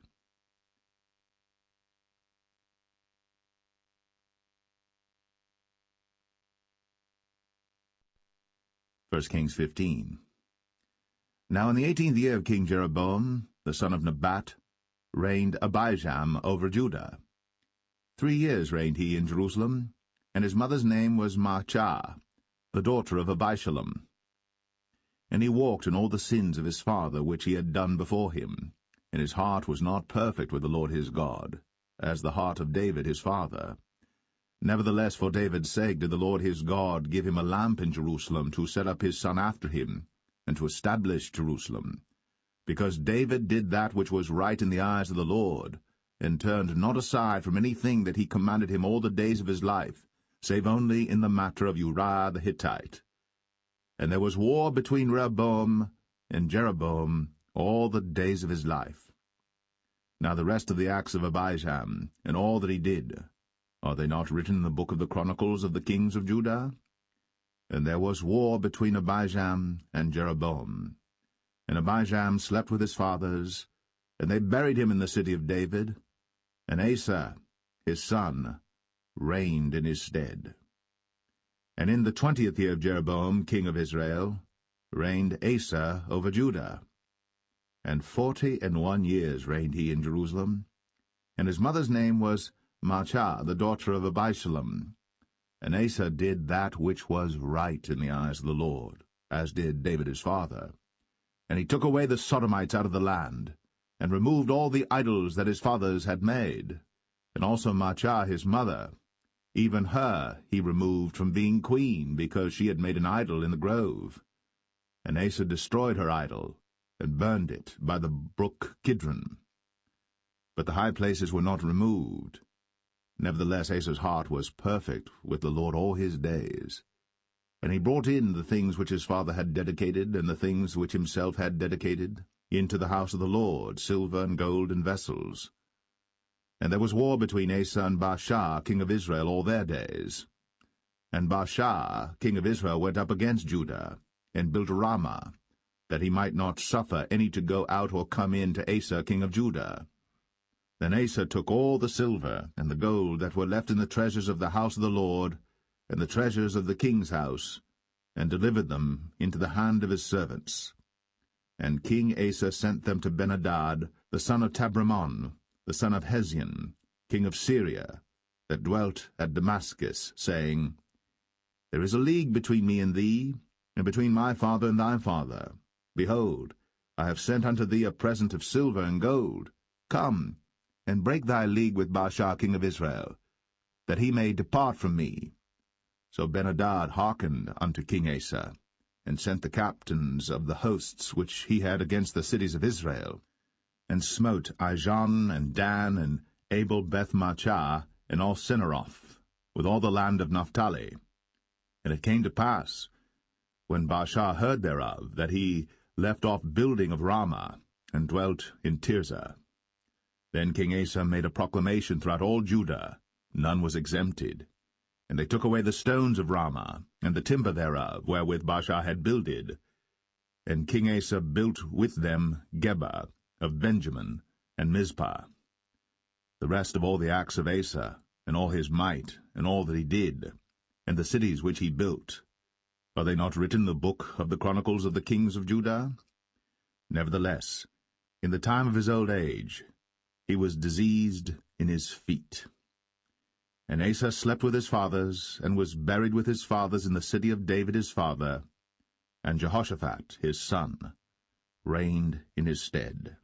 1 Kings 15. Now in the 18th year of King Jeroboam, the son of Nebat, reigned Abijam over Judah. 3 years reigned he in Jerusalem, and his mother's name was Maachah, the daughter of Abishalom. And he walked in all the sins of his father which he had done before him, and his heart was not perfect with the Lord his God, as the heart of David his father. Nevertheless, for David's sake did the Lord his God give him a lamp in Jerusalem to set up his son after him, and to establish Jerusalem, because David did that which was right in the eyes of the Lord, and turned not aside from anything that he commanded him all the days of his life, save only in the matter of Uriah the Hittite. And there was war between Rehoboam and Jeroboam all the days of his life. Now the rest of the acts of Abijam, and all that he did, are they not written in the book of the Chronicles of the kings of Judah? And there was war between Abijam and Jeroboam. And Abijam slept with his fathers, and they buried him in the city of David, and Asa, his son, reigned in his stead. And in the 20th year of Jeroboam, king of Israel, reigned Asa over Judah. And 41 years reigned he in Jerusalem, and his mother's name was Maachah, the daughter of Abishalom. And Asa did that which was right in the eyes of the Lord, as did David his father. And he took away the Sodomites out of the land, and removed all the idols that his fathers had made. And also Maachah his mother, even her he removed from being queen, because she had made an idol in the grove. And Asa destroyed her idol, and burned it by the brook Kidron. But the high places were not removed. Nevertheless Asa's heart was perfect with the Lord all his days. And he brought in the things which his father had dedicated, and the things which himself had dedicated, into the house of the Lord, silver and gold and vessels. And there was war between Asa and Baasha, king of Israel, all their days. And Baasha, king of Israel, went up against Judah, and built Ramah, that he might not suffer any to go out or come in to Asa, king of Judah. Then Asa took all the silver and the gold that were left in the treasures of the house of the Lord, and the treasures of the king's house, and delivered them into the hand of his servants. And King Asa sent them to Ben-Hadad, the son of Tabrimon, the son of Hezion, king of Syria, that dwelt at Damascus, saying, There is a league between me and thee, and between my father and thy father. Behold, I have sent unto thee a present of silver and gold. Come, and break thy league with Baasha king of Israel, that he may depart from me. So Ben-Hadad hearkened unto King Asa, and sent the captains of the hosts which he had against the cities of Israel, and smote Ijon, and Dan, and Abel-Beth-Maachah, and all Cinneroth, with all the land of Naphtali. And it came to pass, when Baasha heard thereof, that he left off building of Ramah, and dwelt in Tirzah. Then King Asa made a proclamation throughout all Judah, none was exempted. And they took away the stones of Ramah, and the timber thereof, wherewith Baasha had builded. And King Asa built with them Geba of Benjamin, and Mizpah. The rest of all the acts of Asa, and all his might, and all that he did, and the cities which he built, are they not written in the book of the chronicles of the kings of Judah? Nevertheless, in the time of his old age, he was diseased in his feet. And Asa slept with his fathers, and was buried with his fathers in the city of David his father, and Jehoshaphat his son reigned in his stead.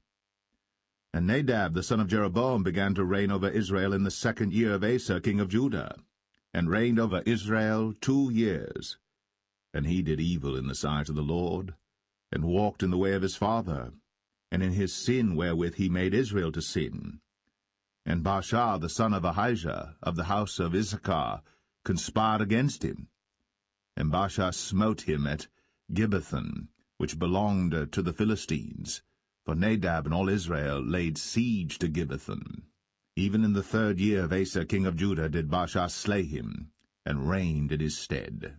And Nadab the son of Jeroboam began to reign over Israel in the 2nd year of Asa king of Judah, and reigned over Israel 2 years. And he did evil in the sight of the Lord, and walked in the way of his father, and in his sin wherewith he made Israel to sin. And Baasha the son of Ahijah of the house of Issachar conspired against him. And Baasha smote him at Gibbethon, which belonged to the Philistines, for Nadab and all Israel laid siege to Gibbethon. Even in the 3rd year of Asa king of Judah did Baasha slay him, and reigned in his stead.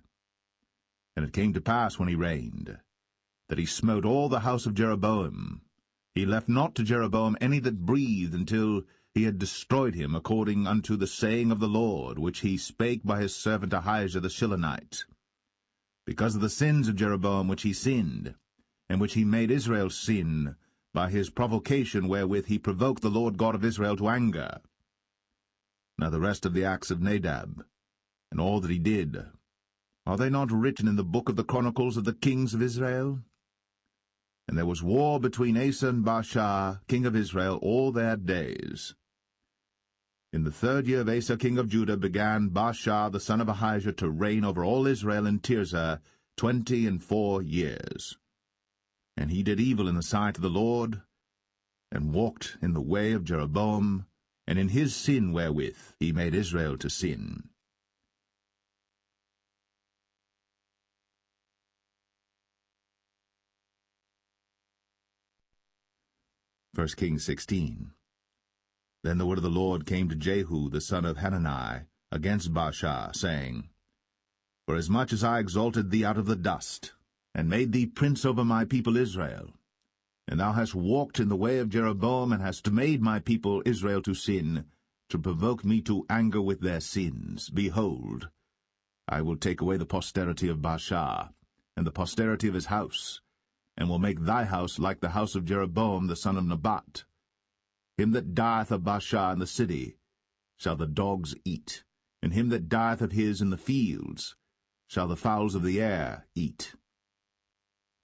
And it came to pass when he reigned, that he smote all the house of Jeroboam. He left not to Jeroboam any that breathed, until he had destroyed him, according unto the saying of the Lord, which he spake by his servant Ahijah the Shilonite. Because of the sins of Jeroboam which he sinned, and which he made Israel sin, by his provocation wherewith he provoked the Lord God of Israel to anger. Now the rest of the acts of Nadab, and all that he did, are they not written in the book of the chronicles of the kings of Israel? And there was war between Asa and Baasha, king of Israel, all their days. In the 3rd year of Asa king of Judah began Baasha the son of Ahijah to reign over all Israel in Tirzah 24 years. And he did evil in the sight of the Lord, and walked in the way of Jeroboam, and in his sin wherewith he made Israel to sin. First Kings 16. Then the word of the Lord came to Jehu the son of Hanani against Baasha, saying, Forasmuch as I exalted thee out of the dust, and made thee prince over my people Israel, and thou hast walked in the way of Jeroboam, and hast made my people Israel to sin, to provoke me to anger with their sins, behold, I will take away the posterity of Baasha, and the posterity of his house, and will make thy house like the house of Jeroboam the son of Nebat. Him that dieth of Baasha in the city shall the dogs eat, and him that dieth of his in the fields shall the fowls of the air eat.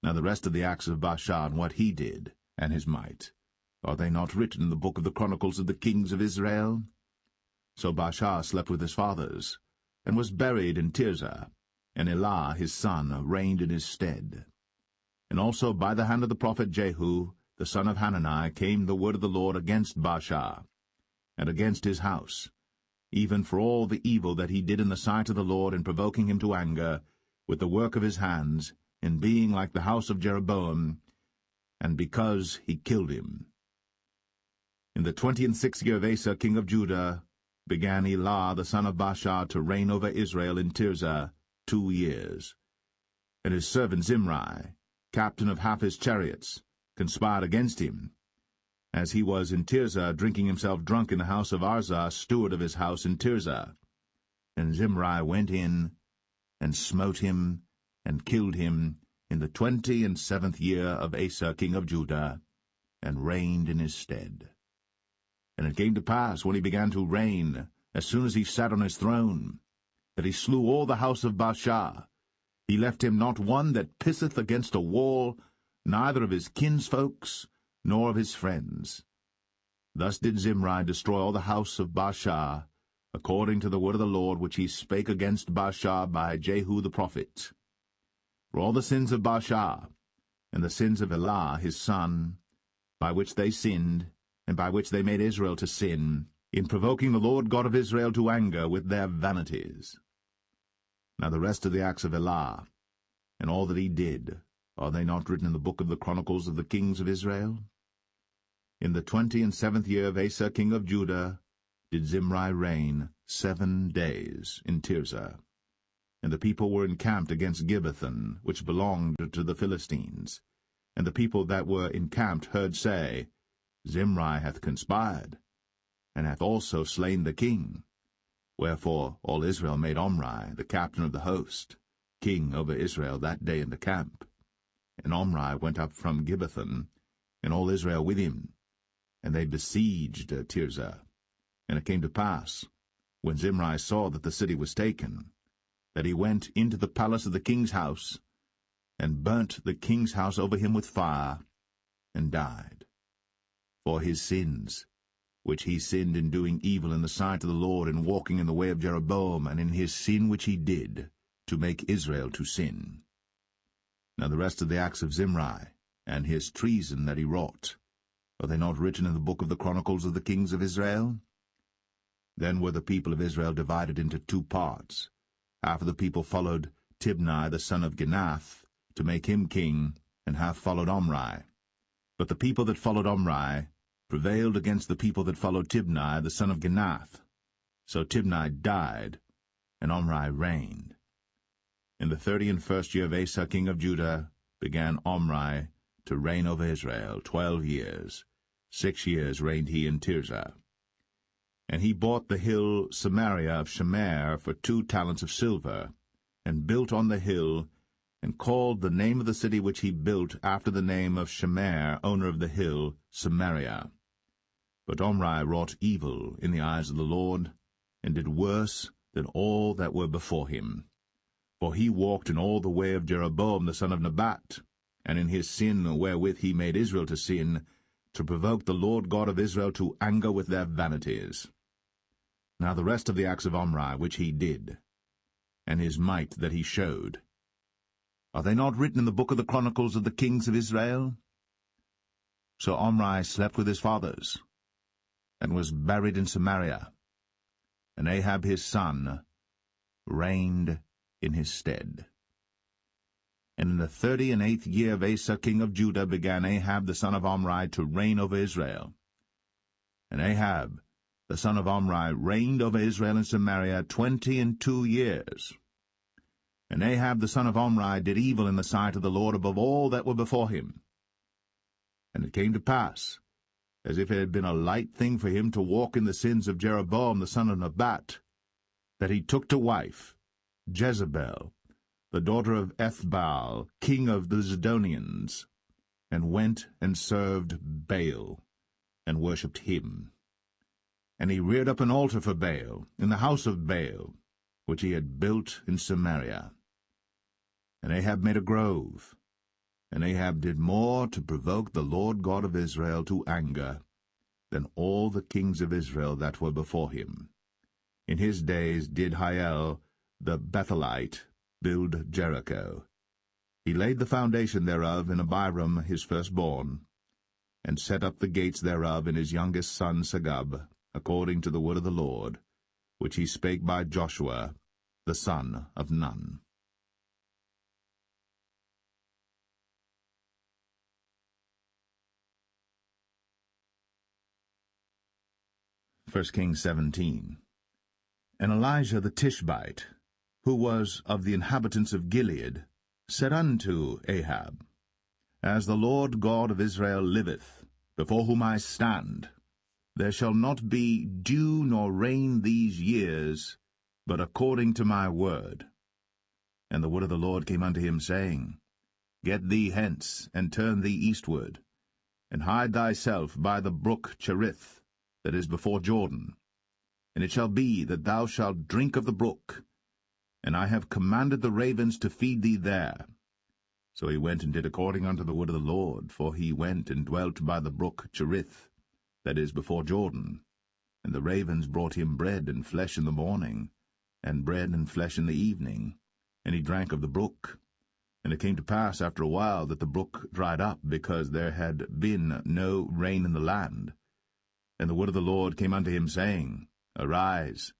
Now the rest of the acts of Baasha, and what he did, and his might, are they not written in the book of the chronicles of the kings of Israel? So Baasha slept with his fathers, and was buried in Tirzah, and Elah his son reigned in his stead. And also by the hand of the prophet Jehu, the son of Hanani, came the word of the Lord against Baasha, and against his house, even for all the evil that he did in the sight of the Lord, in provoking him to anger, with the work of his hands, in being like the house of Jeroboam, and because he killed him. In the 26th year of Asa king of Judah began Elah the son of Baasha to reign over Israel in Tirzah 2 years. And his servant Zimri, captain of half his chariots, conspired against him, as he was in Tirzah drinking himself drunk in the house of Arzah, steward of his house in Tirzah. And Zimri went in, and smote him, and killed him in the 27th year of Asa king of Judah, and reigned in his stead. And it came to pass, when he began to reign, as soon as he sat on his throne, that he slew all the house of Baasha. He left him not one that pisseth against a wall, neither of his kinsfolks, nor of his friends. Thus did Zimri destroy all the house of Baasha, according to the word of the Lord which he spake against Baasha by Jehu the prophet. for all the sins of Baasha, and the sins of Elah his son, by which they sinned, and by which they made Israel to sin, in provoking the Lord God of Israel to anger with their vanities. Now the rest of the acts of Elah, and all that he did, are they not written in the book of the Chronicles of the kings of Israel? In the 27th year of Asa king of Judah did Zimri reign 7 days in Tirzah. And the people were encamped against Gibbethon, which belonged to the Philistines. And the people that were encamped heard say, Zimri hath conspired, and hath also slain the king. Wherefore all Israel made Omri, the captain of the host, king over Israel that day in the camp. And Omri went up from Gibbethon, and all Israel with him, and they besieged Tirzah. And it came to pass, when Zimri saw that the city was taken, that he went into the palace of the king's house, and burnt the king's house over him with fire, and died. For his sins, which he sinned in doing evil in the sight of the Lord, in walking in the way of Jeroboam, and in his sin which he did, to make Israel to sin. Now the rest of the acts of Zimri, and his treason that he wrought, are they not written in the book of the Chronicles of the kings of Israel? Then were the people of Israel divided into 2 parts. Half of the people followed Tibni the son of Ginath, to make him king, and half followed Omri. But the people that followed Omri prevailed against the people that followed Tibni the son of Ginath. So Tibni died, and Omri reigned. In the 31st year of Asa king of Judah began Omri to reign over Israel 12 years. 6 years reigned he in Tirzah. And he bought the hill Samaria of Shemer for 2 talents of silver, and built on the hill, and called the name of the city which he built after the name of Shemer, owner of the hill, Samaria. But Omri wrought evil in the eyes of the Lord, and did worse than all that were before him. For he walked in all the way of Jeroboam the son of Nebat, and in his sin wherewith he made Israel to sin, to provoke the Lord God of Israel to anger with their vanities. Now the rest of the acts of Omri which he did, and his might that he showed, are they not written in the book of the Chronicles of the kings of Israel? So Omri slept with his fathers, and was buried in Samaria, and Ahab his son reigned in his stead. And in the 38th year of Asa king of Judah began Ahab the son of Omri to reign over Israel. And Ahab the son of Omri reigned over Israel in Samaria 22 years. And Ahab the son of Omri did evil in the sight of the Lord above all that were before him. And it came to pass, as if it had been a light thing for him to walk in the sins of Jeroboam the son of Nebat, that he took to wife Jezebel, the daughter of Ethbaal, king of the Zidonians, and went and served Baal, and worshipped him. And he reared up an altar for Baal in the house of Baal, which he had built in Samaria. And Ahab made a grove, and Ahab did more to provoke the Lord God of Israel to anger than all the kings of Israel that were before him. In his days did Hiel the Bethelite build Jericho. He laid the foundation thereof in Abiram his firstborn, and set up the gates thereof in his youngest son Segub, according to the word of the Lord, which he spake by Joshua, the son of Nun. 1 Kings 17. And Elijah the Tishbite, who was of the inhabitants of Gilead, said unto Ahab, As the Lord God of Israel liveth, before whom I stand, there shall not be dew nor rain these years, but according to my word. And the word of the Lord came unto him, saying, Get thee hence, and turn thee eastward, and hide thyself by the brook Cherith, that is before Jordan. And it shall be that thou shalt drink of the brook, and I have commanded the ravens to feed thee there. So he went and did according unto the word of the Lord, for he went and dwelt by the brook Cherith, that is before Jordan. And the ravens brought him bread and flesh in the morning, and bread and flesh in the evening, and he drank of the brook. And it came to pass after a while that the brook dried up, because there had been no rain in the land. And the word of the Lord came unto him, saying, Arise,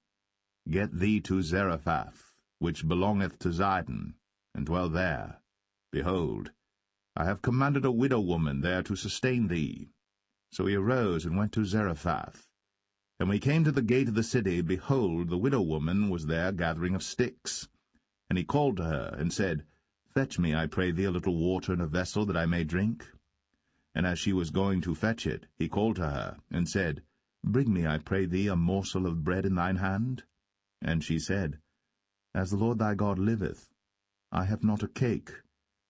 get thee to Zarephath, which belongeth to Zidon, and dwell there. Behold, I have commanded a widow woman there to sustain thee. So he arose and went to Zarephath. And when he came to the gate of the city, behold, the widow woman was there gathering of sticks. And he called to her, and said, Fetch me, I pray thee, a little water in a vessel, that I may drink. And as she was going to fetch it, he called to her, and said, Bring me, I pray thee, a morsel of bread in thine hand. And she said, As the Lord thy God liveth, I have not a cake,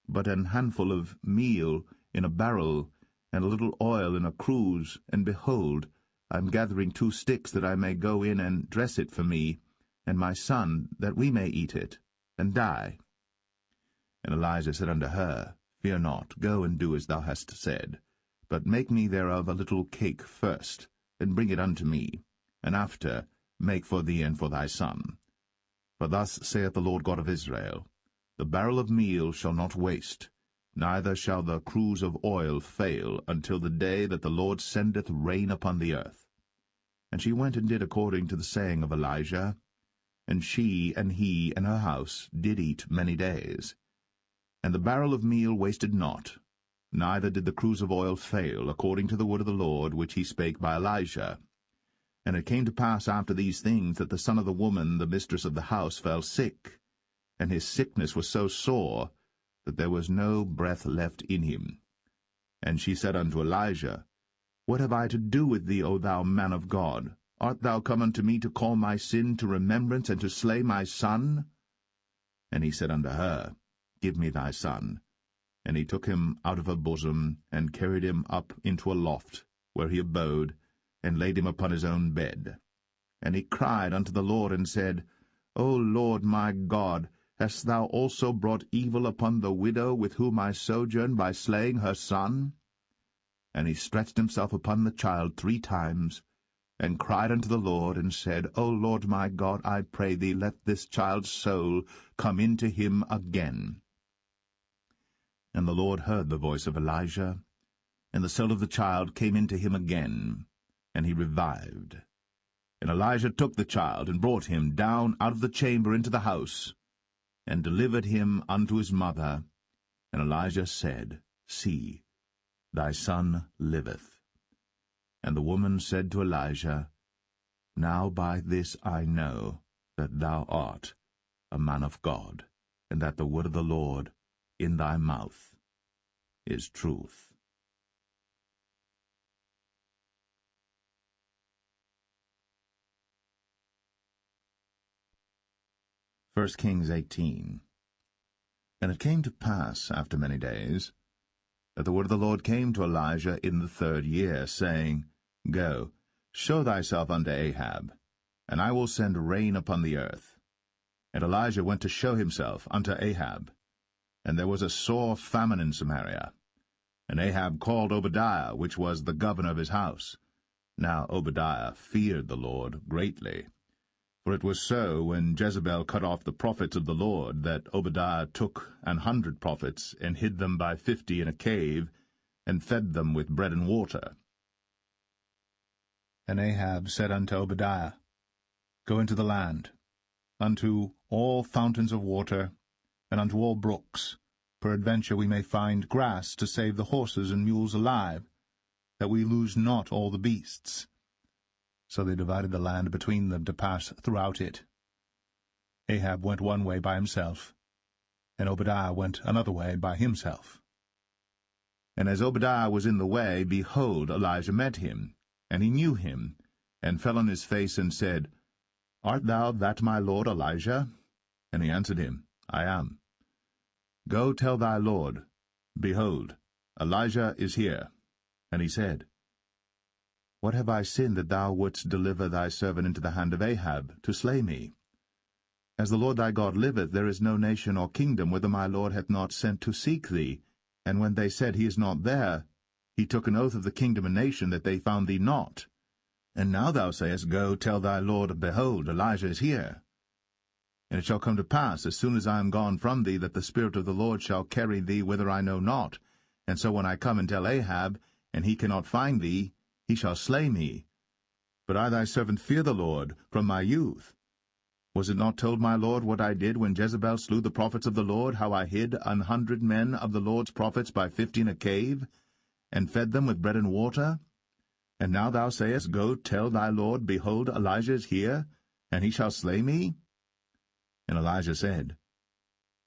but an handful of meal in a barrel, and a little oil in a cruse, and behold, I am gathering 2 sticks, that I may go in and dress it for me, and my son, that we may eat it, and die. And Elijah said unto her, Fear not, go and do as thou hast said, but make me thereof a little cake first, and bring it unto me, and after make for thee and for thy son. For thus saith the Lord God of Israel, The barrel of meal shall not waste, neither shall the cruse of oil fail, until the day that the Lord sendeth rain upon the earth. And she went and did according to the saying of Elijah, and she and he and her house did eat many days. And the barrel of meal wasted not, neither did the cruse of oil fail, according to the word of the Lord which he spake by Elijah. And it came to pass after these things, that the son of the woman, the mistress of the house, fell sick, and his sickness was so sore, that there was no breath left in him. And she said unto Elijah, What have I to do with thee, O thou man of God? Art thou come unto me to call my sin to remembrance, and to slay my son? And he said unto her, Give me thy son. And he took him out of her bosom, and carried him up into a loft, where he abode, and laid him upon his own bed. And he cried unto the Lord, and said, O Lord my God, hast thou also brought evil upon the widow with whom I sojourn, by slaying her son? And he stretched himself upon the child 3 times, and cried unto the Lord, and said, O Lord my God, I pray thee, let this child's soul come into him again. And the Lord heard the voice of Elijah, and the soul of the child came into him again, and he revived. And Elijah took the child, and brought him down out of the chamber into the house, and delivered him unto his mother. And Elijah said, See, thy son liveth. And the woman said to Elijah, Now by this I know that thou art a man of God, and that the word of the Lord in thy mouth is truth. First Kings 18. And it came to pass, after many days, that the word of the Lord came to Elijah in the 3rd year, saying, Go, show thyself unto Ahab, and I will send rain upon the earth. And Elijah went to show himself unto Ahab. And there was a sore famine in Samaria. And Ahab called Obadiah, which was the governor of his house. Now Obadiah feared the Lord greatly. For it was so, when Jezebel cut off the prophets of the Lord, that Obadiah took 100 prophets, and hid them by 50 in a cave, and fed them with bread and water. And Ahab said unto Obadiah, Go into the land, unto all fountains of water, and unto all brooks. Peradventure we may find grass to save the horses and mules alive, that we lose not all the beasts. So they divided the land between them to pass throughout it. Ahab went one way by himself, and Obadiah went another way by himself. And as Obadiah was in the way, behold, Elijah met him, and he knew him, and fell on his face, and said, Art thou that my lord Elijah? And he answered him, I am. Go tell thy lord, Behold, Elijah is here. And he said, What have I sinned, that thou wouldst deliver thy servant into the hand of Ahab, to slay me? As the Lord thy God liveth, there is no nation or kingdom whither my lord hath not sent to seek thee. And when they said, He is not there, he took an oath of the kingdom and nation, that they found thee not. And now thou sayest, Go tell thy lord, Behold, Elijah is here. And it shall come to pass, as soon as I am gone from thee, that the Spirit of the Lord shall carry thee whither I know not. And so when I come and tell Ahab, and he cannot find thee, he shall slay me. But I thy servant fear the Lord from my youth. Was it not told my lord what I did when Jezebel slew the prophets of the Lord, how I hid 100 men of the Lord's prophets by 50 in a cave, and fed them with bread and water? And now thou sayest, Go tell thy lord, Behold, Elijah is here, and he shall slay me? And Elijah said,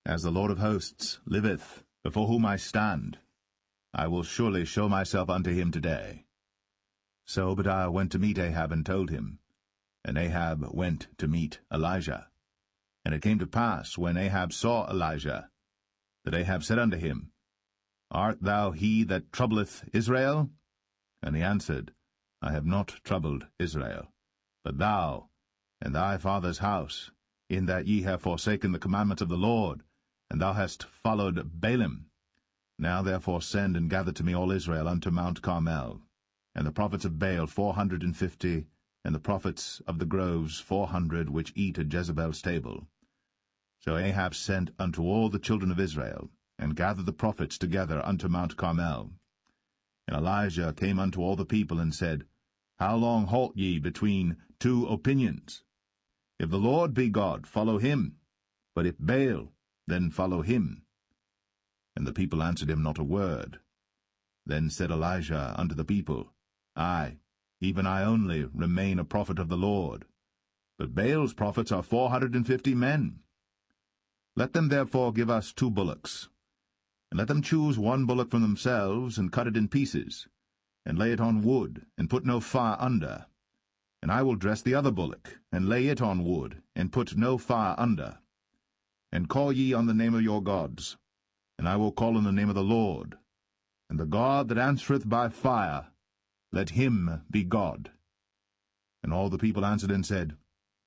As the Lord of hosts liveth, before whom I stand, I will surely show myself unto him today. So Obadiah went to meet Ahab and told him. And Ahab went to meet Elijah. And it came to pass, when Ahab saw Elijah, that Ahab said unto him, Art thou he that troubleth Israel? And he answered, I have not troubled Israel, but thou and thy father's house, in that ye have forsaken the commandments of the Lord, and thou hast followed Baalim. Now therefore send and gather to me all Israel unto Mount Carmel, and the prophets of Baal 450, and the prophets of the groves 400, which eat at Jezebel's table. So Ahab sent unto all the children of Israel, and gathered the prophets together unto Mount Carmel. And Elijah came unto all the people, and said, How long halt ye between two opinions? If the Lord be God, follow him, but if Baal, then follow him. And the people answered him not a word. Then said Elijah unto the people, I, even I only, remain a prophet of the Lord, but Baal's prophets are 450 men. Let them therefore give us 2 bullocks, and let them choose 1 bullock from themselves, and cut it in pieces, and lay it on wood, and put no fire under. And I will dress the other bullock, and lay it on wood, and put no fire under. And call ye on the name of your gods, and I will call on the name of the Lord, and the God that answereth by fire, let him be God. And all the people answered and said,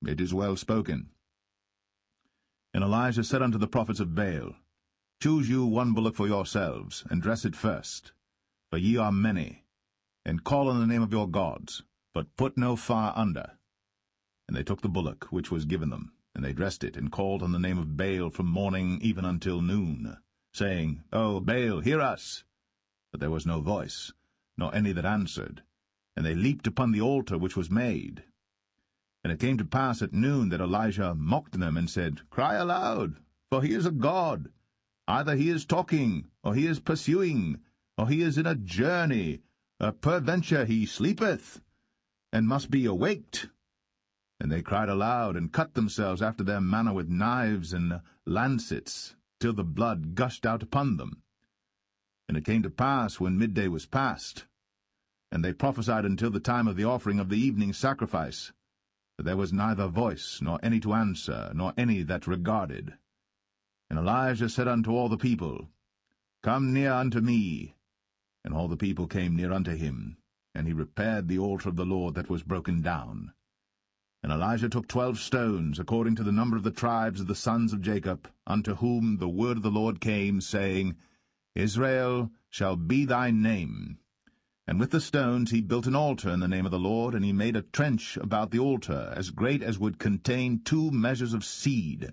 It is well spoken. And Elijah said unto the prophets of Baal, Choose you 1 bullock for yourselves, and dress it first, for ye are many, and call on the name of your gods, but put no fire under. And they took the bullock which was given them, and they dressed it, and called on the name of Baal from morning even until noon, saying, O Baal, hear us! But there was no voice, nor any that answered, and they leaped upon the altar which was made. And it came to pass at noon that Elijah mocked them, and said, Cry aloud, for he is a god. Either he is talking, or he is pursuing, or he is in a journey, or peradventure he sleepeth, and must be awaked. And they cried aloud, and cut themselves after their manner with knives and lancets, till the blood gushed out upon them. And it came to pass, when midday was past, and they prophesied until the time of the offering of the evening sacrifice, that there was neither voice, nor any to answer, nor any that regarded. And Elijah said unto all the people, Come near unto me. And all the people came near unto him, and he repaired the altar of the Lord that was broken down. And Elijah took 12 stones, according to the number of the tribes of the sons of Jacob, unto whom the word of the Lord came, saying, Israel shall be thy name. And with the stones he built an altar in the name of the Lord, and he made a trench about the altar, as great as would contain 2 measures of seed.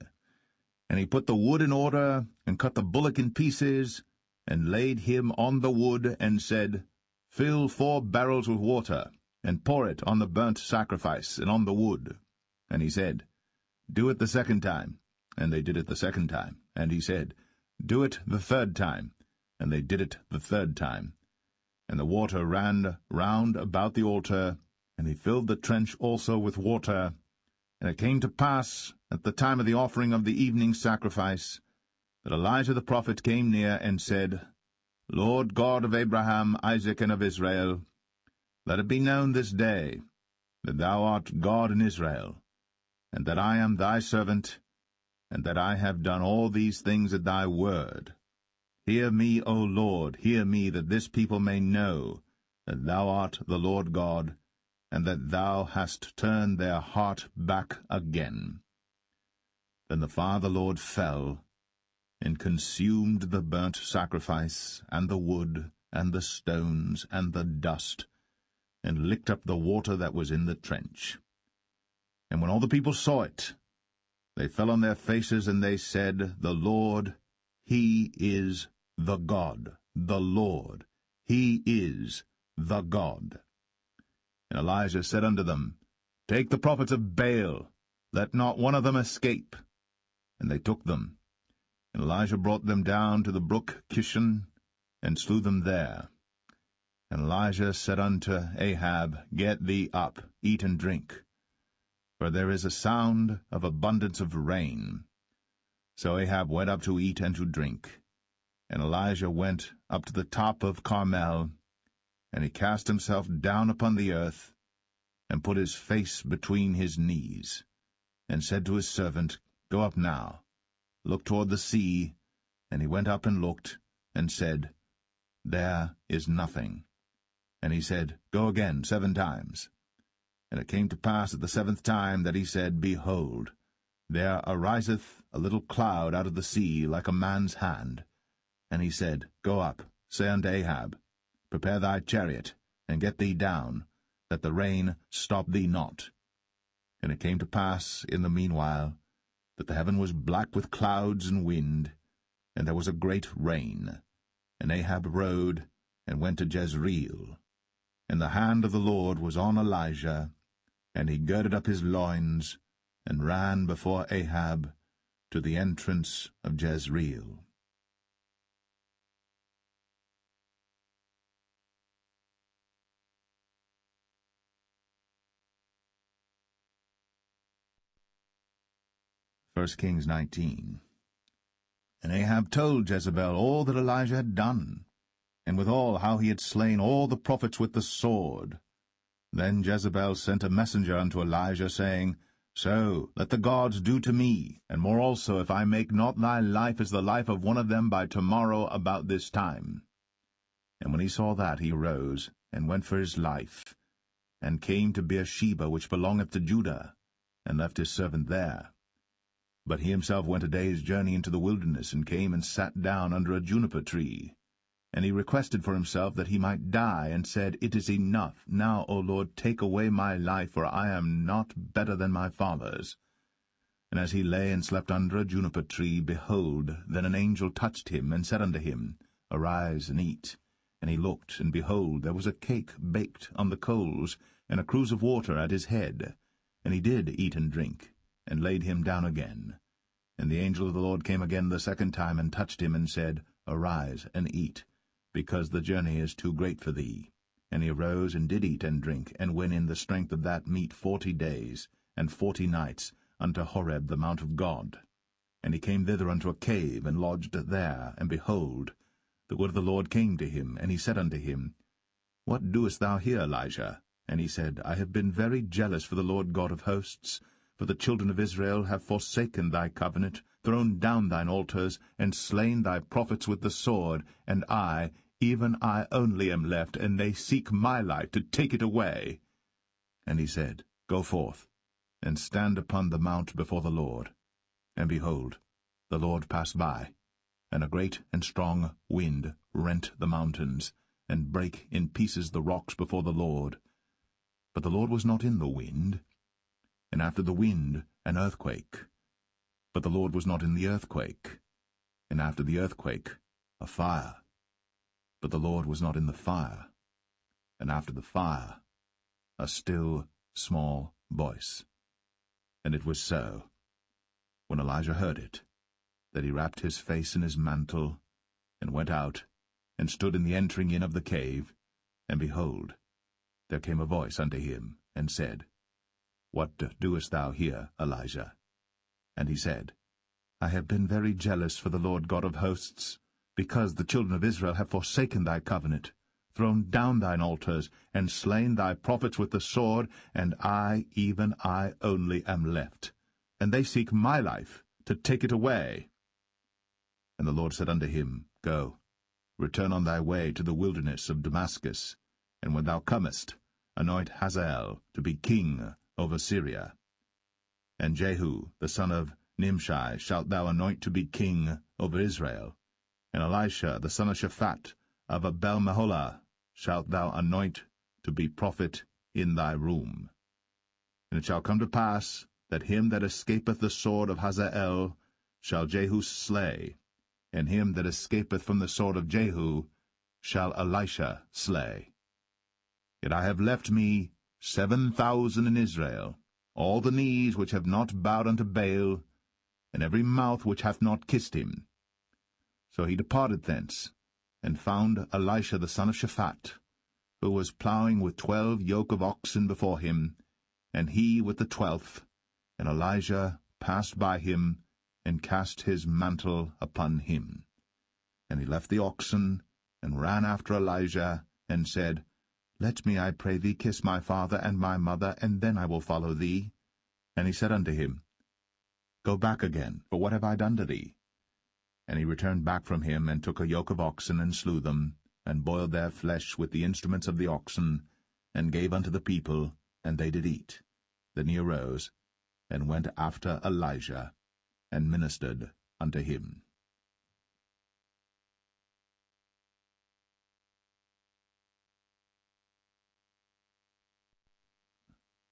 And he put the wood in order, and cut the bullock in pieces, and laid him on the wood, and said, Fill 4 barrels with water, and pour it on the burnt sacrifice, and on the wood. And he said, Do it the 2nd time. And they did it the 2nd time. And he said, Do it the 3rd time. And they did it the 3rd time. And the water ran round about the altar, and he filled the trench also with water. And it came to pass, at the time of the offering of the evening sacrifice, that Elijah the prophet came near and said, Lord God of Abraham, Isaac, and of Israel, let it be known this day that thou art God in Israel, and that I am thy servant, and that I have done all these things at thy word. Hear me, O Lord, hear me, that this people may know that thou art the Lord God, and that thou hast turned their heart back again. Then the fire of the Lord fell, and consumed the burnt sacrifice, and the wood, and the stones, and the dust, and licked up the water that was in the trench. And when all the people saw it, They fell on their faces, and they said, The Lord, he is the God. The Lord, he is the God. And Elijah said unto them, Take the prophets of Baal, let not one of them escape. And they took them. And Elijah brought them down to the brook Kishon, and slew them there. And Elijah said unto Ahab, Get thee up, eat and drink, for there is a sound of abundance of rain. So Ahab went up to eat and to drink. And Elijah went up to the top of Carmel, and he cast himself down upon the earth, and put his face between his knees, and said to his servant, Go up now, look toward the sea. And he went up and looked, and said, There is nothing. And he said, Go again 7 times. And it came to pass at the 7th time that he said, Behold, there ariseth a little cloud out of the sea like a man's hand. And he said, Go up, say unto Ahab, Prepare thy chariot, and get thee down, that the rain stop thee not. And it came to pass in the meanwhile that the heaven was black with clouds and wind, and there was a great rain. And Ahab rode, and went to Jezreel. And the hand of the Lord was on Elijah, and he girded up his loins, and ran before Ahab to the entrance of Jezreel. First Kings 19. And Ahab told Jezebel all that Elijah had done, and withal how he had slain all the prophets with the sword. Then Jezebel sent a messenger unto Elijah, saying, So let the gods do to me, and more also, if I make not thy life as the life of one of them by tomorrow about this time. And when he saw that, he arose, and went for his life, and came to Beersheba, which belongeth to Judah, and left his servant there. But he himself went a day's journey into the wilderness, and came and sat down under a juniper tree. And he requested for himself that he might die, and said, It is enough. Now, O Lord, take away my life, for I am not better than my fathers. And as he lay and slept under a juniper tree, behold, then an angel touched him, and said unto him, Arise and eat. And he looked, and behold, there was a cake baked on the coals, and a cruse of water at his head. And he did eat and drink, and laid him down again. And the angel of the Lord came again the 2nd time, and touched him, and said, Arise and eat, because the journey is too great for thee. And he arose, and did eat and drink, and went in the strength of that meat 40 days, and 40 nights, unto Horeb the mount of God. And he came thither unto a cave, and lodged there. And behold, the word of the Lord came to him, and he said unto him, What doest thou here, Elijah? And he said, I have been very jealous for the Lord God of hosts, for the children of Israel have forsaken thy covenant, thrown down thine altars, and slain thy prophets with the sword, and I, even I only am left, and they seek my life to take it away. And he said, Go forth, and stand upon the mount before the Lord. And behold, the Lord passed by, and a great and strong wind rent the mountains, and brake in pieces the rocks before the Lord. But the Lord was not in the wind. And after the wind an earthquake. But the Lord was not in the earthquake. And after the earthquake a fire. But the Lord was not in the fire. And after the fire a still small voice. And it was so, when Elijah heard it, that he wrapped his face in his mantle, and went out, and stood in the entering in of the cave. And behold, there came a voice unto him, and said, What doest thou here, Elijah? And he said, I have been very jealous for the Lord God of hosts, because the children of Israel have forsaken thy covenant, thrown down thine altars, and slain thy prophets with the sword, and I, even I only, am left. And they seek my life, to take it away. And the Lord said unto him, Go, return on thy way to the wilderness of Damascus, and when thou comest, anoint Hazael to be king over Syria. And Jehu, the son of Nimshi, shalt thou anoint to be king over Israel. And Elisha, the son of Shaphat, of Abel-Meholah, shalt thou anoint to be prophet in thy room. And it shall come to pass, that him that escapeth the sword of Hazael shall Jehu slay, and him that escapeth from the sword of Jehu shall Elisha slay. Yet I have left me 7,000 in Israel, all the knees which have not bowed unto Baal, and every mouth which hath not kissed him. So he departed thence, and found Elisha the son of Shaphat, who was plowing with 12 yoke of oxen before him, and he with the 12th. And Elijah passed by him, and cast his mantle upon him. And he left the oxen, and ran after Elijah, and said, Let me, I pray thee, kiss my father and my mother, and then I will follow thee. And he said unto him, Go back again, for what have I done to thee? And he returned back from him, and took a yoke of oxen, and slew them, and boiled their flesh with the instruments of the oxen, and gave unto the people, and they did eat. Then he arose, and went after Elijah, and ministered unto him.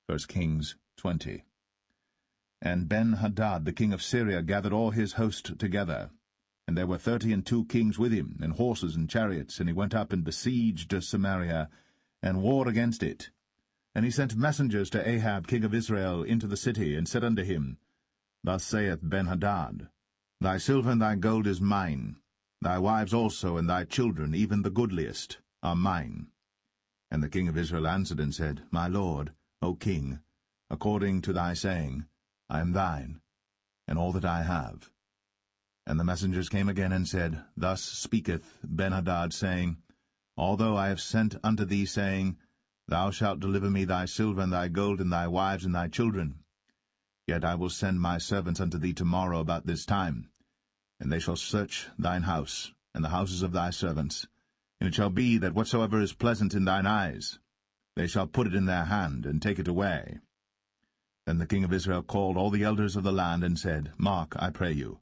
1 Kings 20. And Ben-Hadad the king of Syria gathered all his host together, and there were 32 kings with him, and horses and chariots, and he went up and besieged Samaria, and warred against it. And he sent messengers to Ahab king of Israel into the city, and said unto him, Thus saith Ben-Hadad, Thy silver and thy gold is mine, thy wives also and thy children, even the goodliest, are mine. And the king of Israel answered and said, My lord, O king, according to thy saying, I am thine, and all that I have. And the messengers came again and said, Thus speaketh Ben-Hadad, saying, Although I have sent unto thee, saying, Thou shalt deliver me thy silver and thy gold and thy wives and thy children, yet I will send my servants unto thee tomorrow about this time, and they shall search thine house and the houses of thy servants. And it shall be that whatsoever is pleasant in thine eyes, they shall put it in their hand, and take it away. Then the king of Israel called all the elders of the land, and said, Mark, I pray you,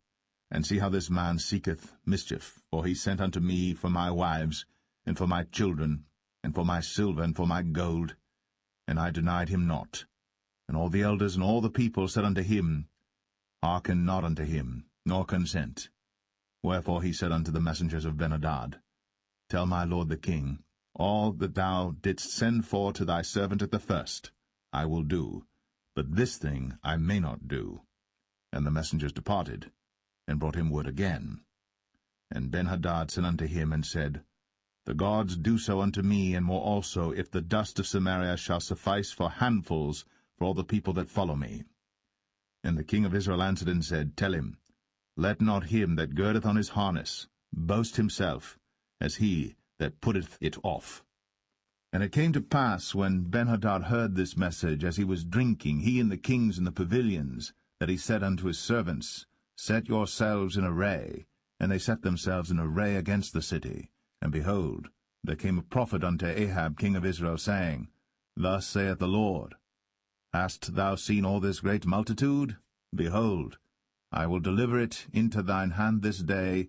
and see how this man seeketh mischief, for he sent unto me for my wives, and for my children, and for my silver, and for my gold, and I denied him not. And all the elders and all the people said unto him, Hearken not unto him, nor consent. Wherefore he said unto the messengers of Ben-Hadad, Tell my lord the king, all that thou didst send for to thy servant at the first, I will do, but this thing I may not do. And the messengers departed, and brought him word again. And Ben-Hadad sent unto him, and said, The gods do so unto me, and more also, if the dust of Samaria shall suffice for handfuls for all the people that follow me. And the king of Israel answered and said, Tell him, Let not him that girdeth on his harness boast himself, as he that putteth it off. And it came to pass, when Ben-Hadad heard this message, as he was drinking, he and the kings in the pavilions, that he said unto his servants, Set yourselves in array. And they set themselves in array against the city. And behold, there came a prophet unto Ahab king of Israel, saying, Thus saith the Lord, Hast thou seen all this great multitude? Behold, I will deliver it into thine hand this day,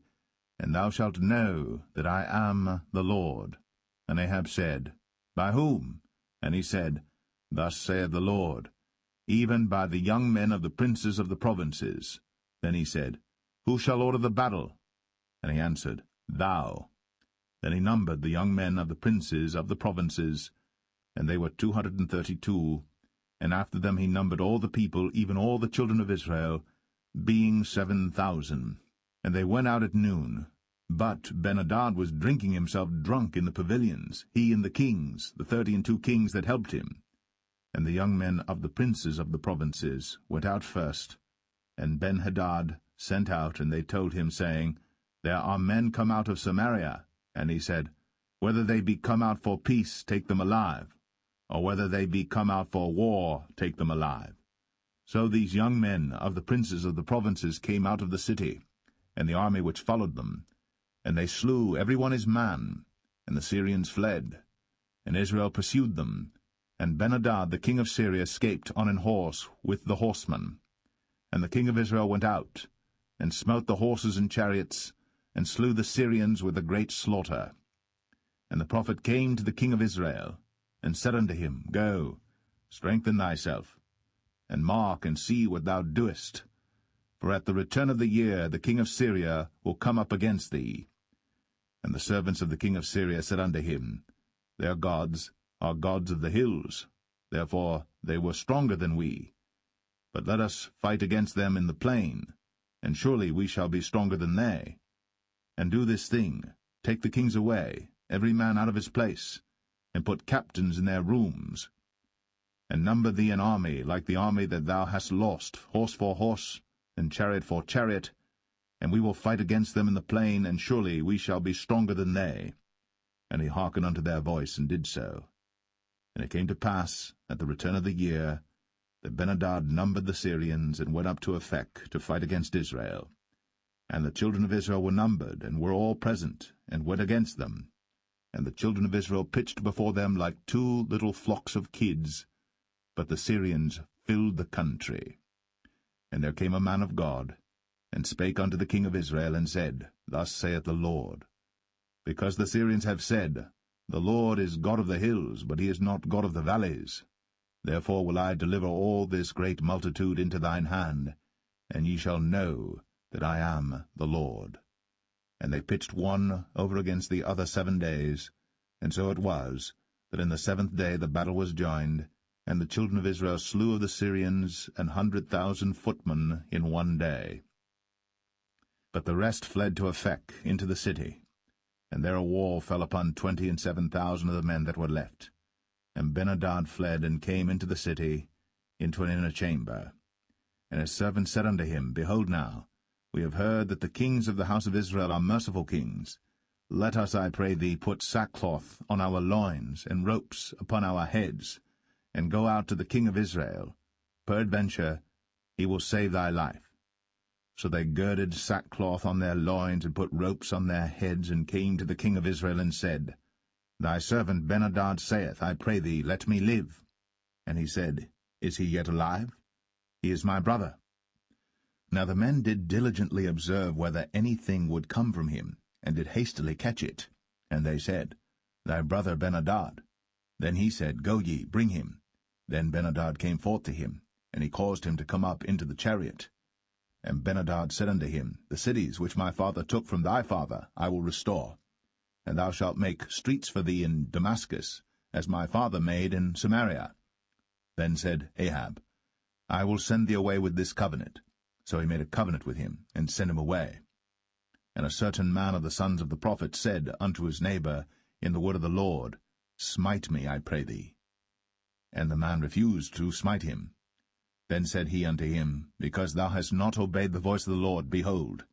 and thou shalt know that I am the Lord. And Ahab said, By whom? And he said, Thus saith the Lord, even by the young men of the princes of the provinces. Then he said, Who shall order the battle? And he answered, Thou. Then he numbered the young men of the princes of the provinces, and they were 232, and after them he numbered all the people, even all the children of Israel, being 7,000. And they went out at noon. But Ben-Hadad was drinking himself drunk in the pavilions, he and the kings, the 32 kings that helped him. And the young men of the princes of the provinces went out first. And Ben-Hadad sent out, and they told him, saying, There are men come out of Samaria. And he said, Whether they be come out for peace, take them alive, or whether they be come out for war, take them alive. So these young men of the princes of the provinces came out of the city, and the army which followed them, and they slew every one his man, and the Syrians fled. And Israel pursued them, and Ben-Hadad the king of Syria escaped on an horse with the horsemen. And the king of Israel went out, and smote the horses and chariots, and slew the Syrians with a great slaughter. And the prophet came to the king of Israel, and said unto him, Go, strengthen thyself. and mark and see what thou doest. For at the return of the year the king of Syria will come up against thee. And the servants of the king of Syria said unto him, Their gods are gods of the hills, therefore they were stronger than we. But let us fight against them in the plain, and surely we shall be stronger than they. And do this thing, take the kings away, every man out of his place, and put captains in their rooms. And number thee an army like the army that thou hast lost, horse for horse, and chariot for chariot, and we will fight against them in the plain, and surely we shall be stronger than they. And he hearkened unto their voice, and did so. And it came to pass, at the return of the year, that Benhadad numbered the Syrians, and went up to Aphek to fight against Israel. And the children of Israel were numbered, and were all present, and went against them. And the children of Israel pitched before them like two little flocks of kids, but the Syrians filled the country. And there came a man of God, and spake unto the king of Israel, and said, Thus saith the Lord, Because the Syrians have said, The Lord is God of the hills, but he is not God of the valleys. Therefore will I deliver all this great multitude into thine hand, and ye shall know that I am the Lord. And they pitched one over against the other 7 days, and so it was, that in the 7th day the battle was joined, and the children of Israel slew of the Syrians 100,000 footmen in 1 day. But the rest fled to Aphek into the city, and there a wall fell upon 27,000 of the men that were left. And Benhadad fled, and came into the city, into an inner chamber. And his servants said unto him, Behold now, we have heard that the kings of the house of Israel are merciful kings. Let us, I pray thee, put sackcloth on our loins, and ropes upon our heads, and go out to the king of Israel. Peradventure he will save thy life. So they girded sackcloth on their loins, and put ropes on their heads, and came to the king of Israel, and said, Thy servant Benhadad saith, I pray thee, let me live. And he said, Is he yet alive? He is my brother. Now the men did diligently observe whether anything would come from him, and did hastily catch it. And they said, Thy brother Benhadad. Then he said, Go ye, bring him. Then Benhadad came forth to him, and he caused him to come up into the chariot. And Benhadad said unto him, The cities which my father took from thy father I will restore, and thou shalt make streets for thee in Damascus, as my father made in Samaria. Then said Ahab, I will send thee away with this covenant. So he made a covenant with him, and sent him away. And a certain man of the sons of the prophets said unto his neighbor in the word of the Lord, Smite me, I pray thee. And the man refused to smite him. Then said he unto him, Because thou hast not obeyed the voice of the Lord, behold,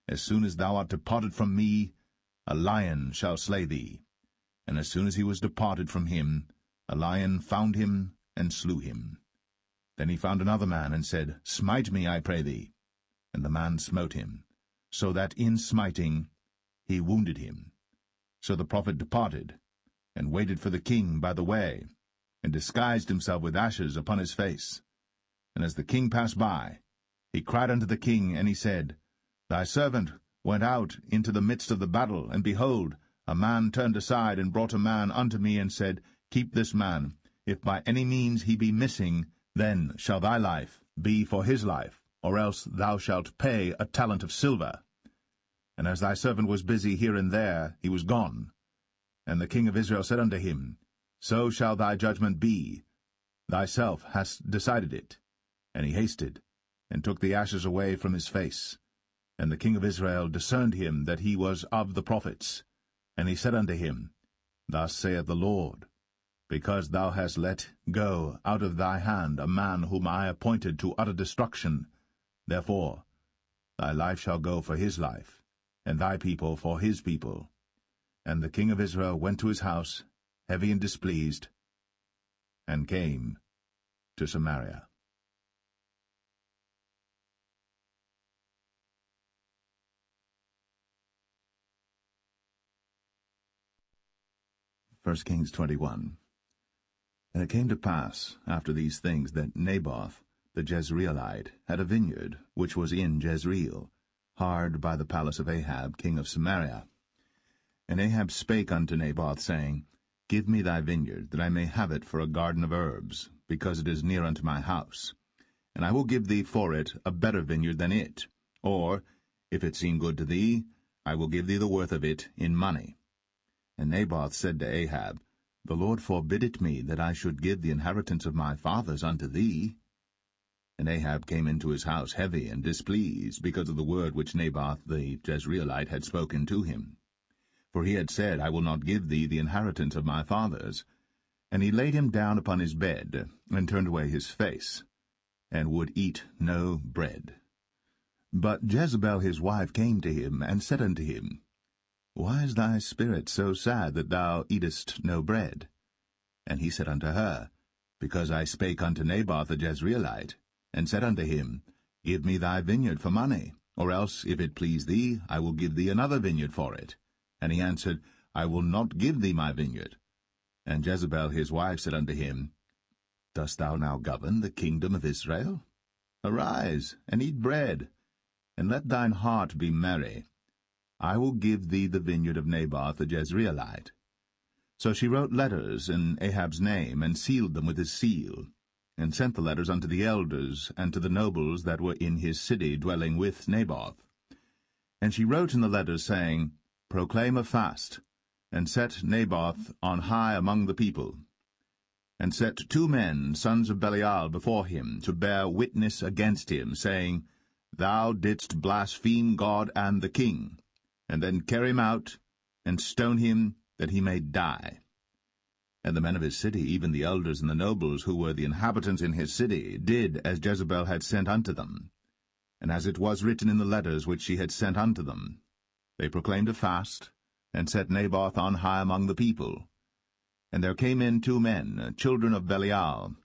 as soon as thou art departed from me, a lion shall slay thee. And as soon as he was departed from him, a lion found him, and slew him. Then he found another man, and said, Smite me, I pray thee. And the man smote him, so that in smiting he wounded him. So the prophet departed, and waited for the king by the way, and disguised himself with ashes upon his face. And as the king passed by, he cried unto the king, and he said, Thy servant went out into the midst of the battle, and behold, a man turned aside, and brought a man unto me, and said, Keep this man. If by any means he be missing, then shall thy life be for his life, or else thou shalt pay a talent of silver. And as thy servant was busy here and there, he was gone. And the king of Israel said unto him, So shall thy judgment be. Thyself hast decided it. And he hasted, and took the ashes away from his face. And the king of Israel discerned him that he was of the prophets. And he said unto him, Thus saith the Lord, Because thou hast let go out of thy hand a man whom I appointed to utter destruction, therefore thy life shall go for his life, and thy people for his people. And the king of Israel went to his house, heavy and displeased, and came to Samaria. 1 Kings 21. And it came to pass, after these things, that Naboth the Jezreelite had a vineyard, which was in Jezreel, hard by the palace of Ahab king of Samaria. And Ahab spake unto Naboth, saying, Give me thy vineyard, that I may have it for a garden of herbs, because it is near unto my house. and I will give thee for it a better vineyard than it. Or, if it seem good to thee, I will give thee the worth of it in money. And Naboth said to Ahab, The Lord forbid it me, that I should give the inheritance of my fathers unto thee. And Ahab came into his house heavy and displeased, because of the word which Naboth the Jezreelite had spoken to him. For he had said, I will not give thee the inheritance of my fathers. And he laid him down upon his bed, and turned away his face, and would eat no bread. But Jezebel his wife came to him, and said unto him, Why is thy spirit so sad that thou eatest no bread? And he said unto her, Because I spake unto Naboth the Jezreelite, and said unto him, Give me thy vineyard for money, or else, if it please thee, I will give thee another vineyard for it. And he answered, I will not give thee my vineyard. And Jezebel his wife said unto him, Dost thou now govern the kingdom of Israel? Arise, and eat bread, and let thine heart be merry. I will give thee the vineyard of Naboth the Jezreelite. So she wrote letters in Ahab's name, and sealed them with his seal, and sent the letters unto the elders, and to the nobles that were in his city dwelling with Naboth. And she wrote in the letters, saying, Proclaim a fast, and set Naboth on high among the people. And set 2 men, sons of Belial, before him, to bear witness against him, saying, Thou didst blaspheme God and the king. And then carry him out, and stone him, that he may die. And the men of his city, even the elders and the nobles, who were the inhabitants in his city, did as Jezebel had sent unto them, and as it was written in the letters which she had sent unto them. They proclaimed a fast, and set Naboth on high among the people. And there came in 2 men, children of Belial,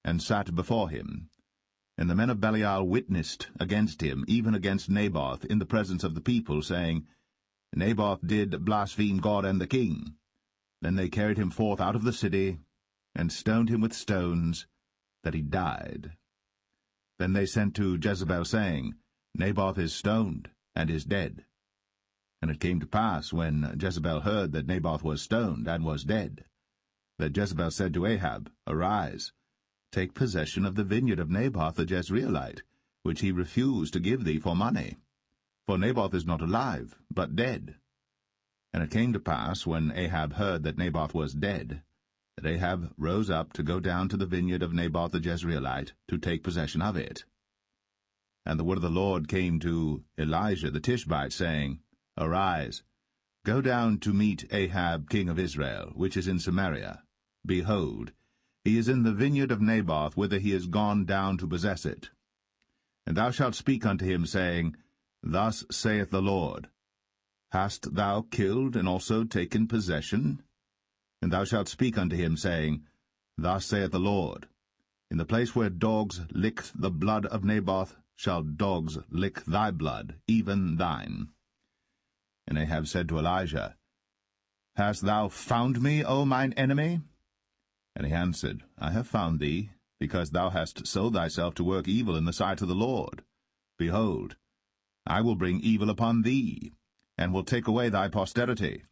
and sat before him. And the men of Belial witnessed against him, even against Naboth, in the presence of the people, saying, Naboth did blaspheme God and the king. Then they carried him forth out of the city, and stoned him with stones, that he died. Then they sent to Jezebel, saying, Naboth is stoned, and is dead. And it came to pass, when Jezebel heard that Naboth was stoned, and was dead, that Jezebel said to Ahab, Arise, take possession of the vineyard of Naboth the Jezreelite, which he refused to give thee for money. For Naboth is not alive, but dead. And it came to pass, when Ahab heard that Naboth was dead, that Ahab rose up to go down to the vineyard of Naboth the Jezreelite, to take possession of it. And the word of the Lord came to Elijah the Tishbite, saying, Arise, go down to meet Ahab king of Israel, which is in Samaria. Behold, he is in the vineyard of Naboth, whither he is gone down to possess it. And thou shalt speak unto him, saying, Thus saith the Lord, Hast thou killed and also taken possession? And thou shalt speak unto him, saying, Thus saith the Lord, In the place where dogs licked the blood of Naboth shall dogs lick thy blood, even thine. And Ahab said to Elijah, Hast thou found me, O mine enemy? And he answered, I have found thee, because thou hast sold thyself to work evil in the sight of the Lord. Behold, I will bring evil upon thee, and will take away thy posterity,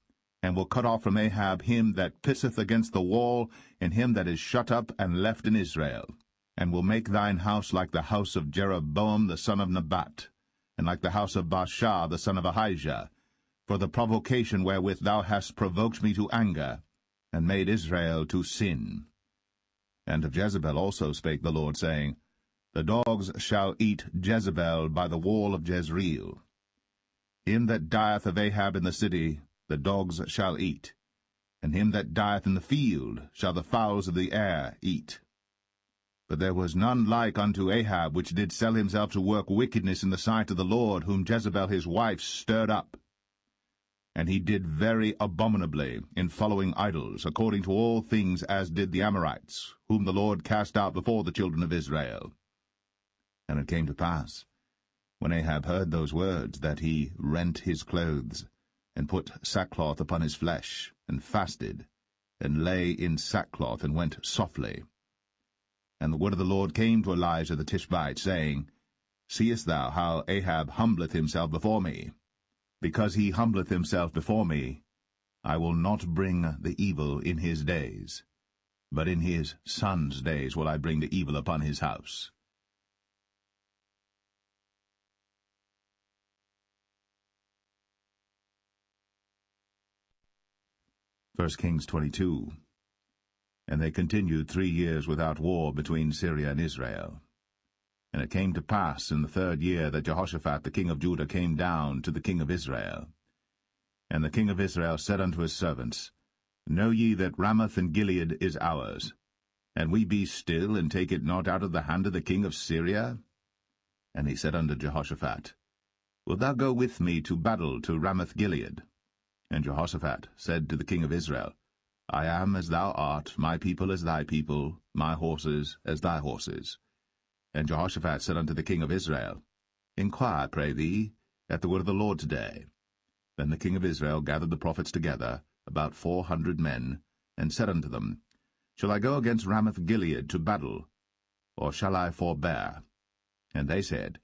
and will cut off from Ahab him that pisseth against the wall, and him that is shut up and left in Israel, and will make thine house like the house of Jeroboam the son of Nebat, and like the house of Baasha the son of Ahijah, for the provocation wherewith thou hast provoked me to anger, and made Israel to sin. And of Jezebel also spake the Lord, saying, The dogs shall eat Jezebel by the wall of Jezreel. Him that dieth of Ahab in the city the dogs shall eat, and him that dieth in the field shall the fowls of the air eat. But there was none like unto Ahab, which did sell himself to work wickedness in the sight of the Lord, whom Jezebel his wife stirred up. And he did very abominably in following idols, according to all things as did the Amorites, whom the Lord cast out before the children of Israel. And it came to pass, when Ahab heard those words, that he rent his clothes, and put sackcloth upon his flesh, and fasted, and lay in sackcloth, and went softly. And the word of the Lord came to Elijah the Tishbite, saying, Seest thou how Ahab humbleth himself before me? Because he humbleth himself before me, I will not bring the evil in his days, but in his son's days will I bring the evil upon his house. 1 Kings 22. And they continued 3 years without war between Syria and Israel. And it came to pass in the 3rd year that Jehoshaphat the king of Judah came down to the king of Israel. And the king of Israel said unto his servants, Know ye that Ramoth and Gilead is ours, and we be still, and take it not out of the hand of the king of Syria? And he said unto Jehoshaphat, Wilt thou go with me to battle to Ramoth-Gilead? And Jehoshaphat said to the king of Israel, I am as thou art, my people as thy people, my horses as thy horses. And Jehoshaphat said unto the king of Israel, Inquire, pray thee, at the word of the Lord today. Then the king of Israel gathered the prophets together, about 400 men, and said unto them, Shall I go against Ramoth-Gilead to battle, or shall I forbear? And they said,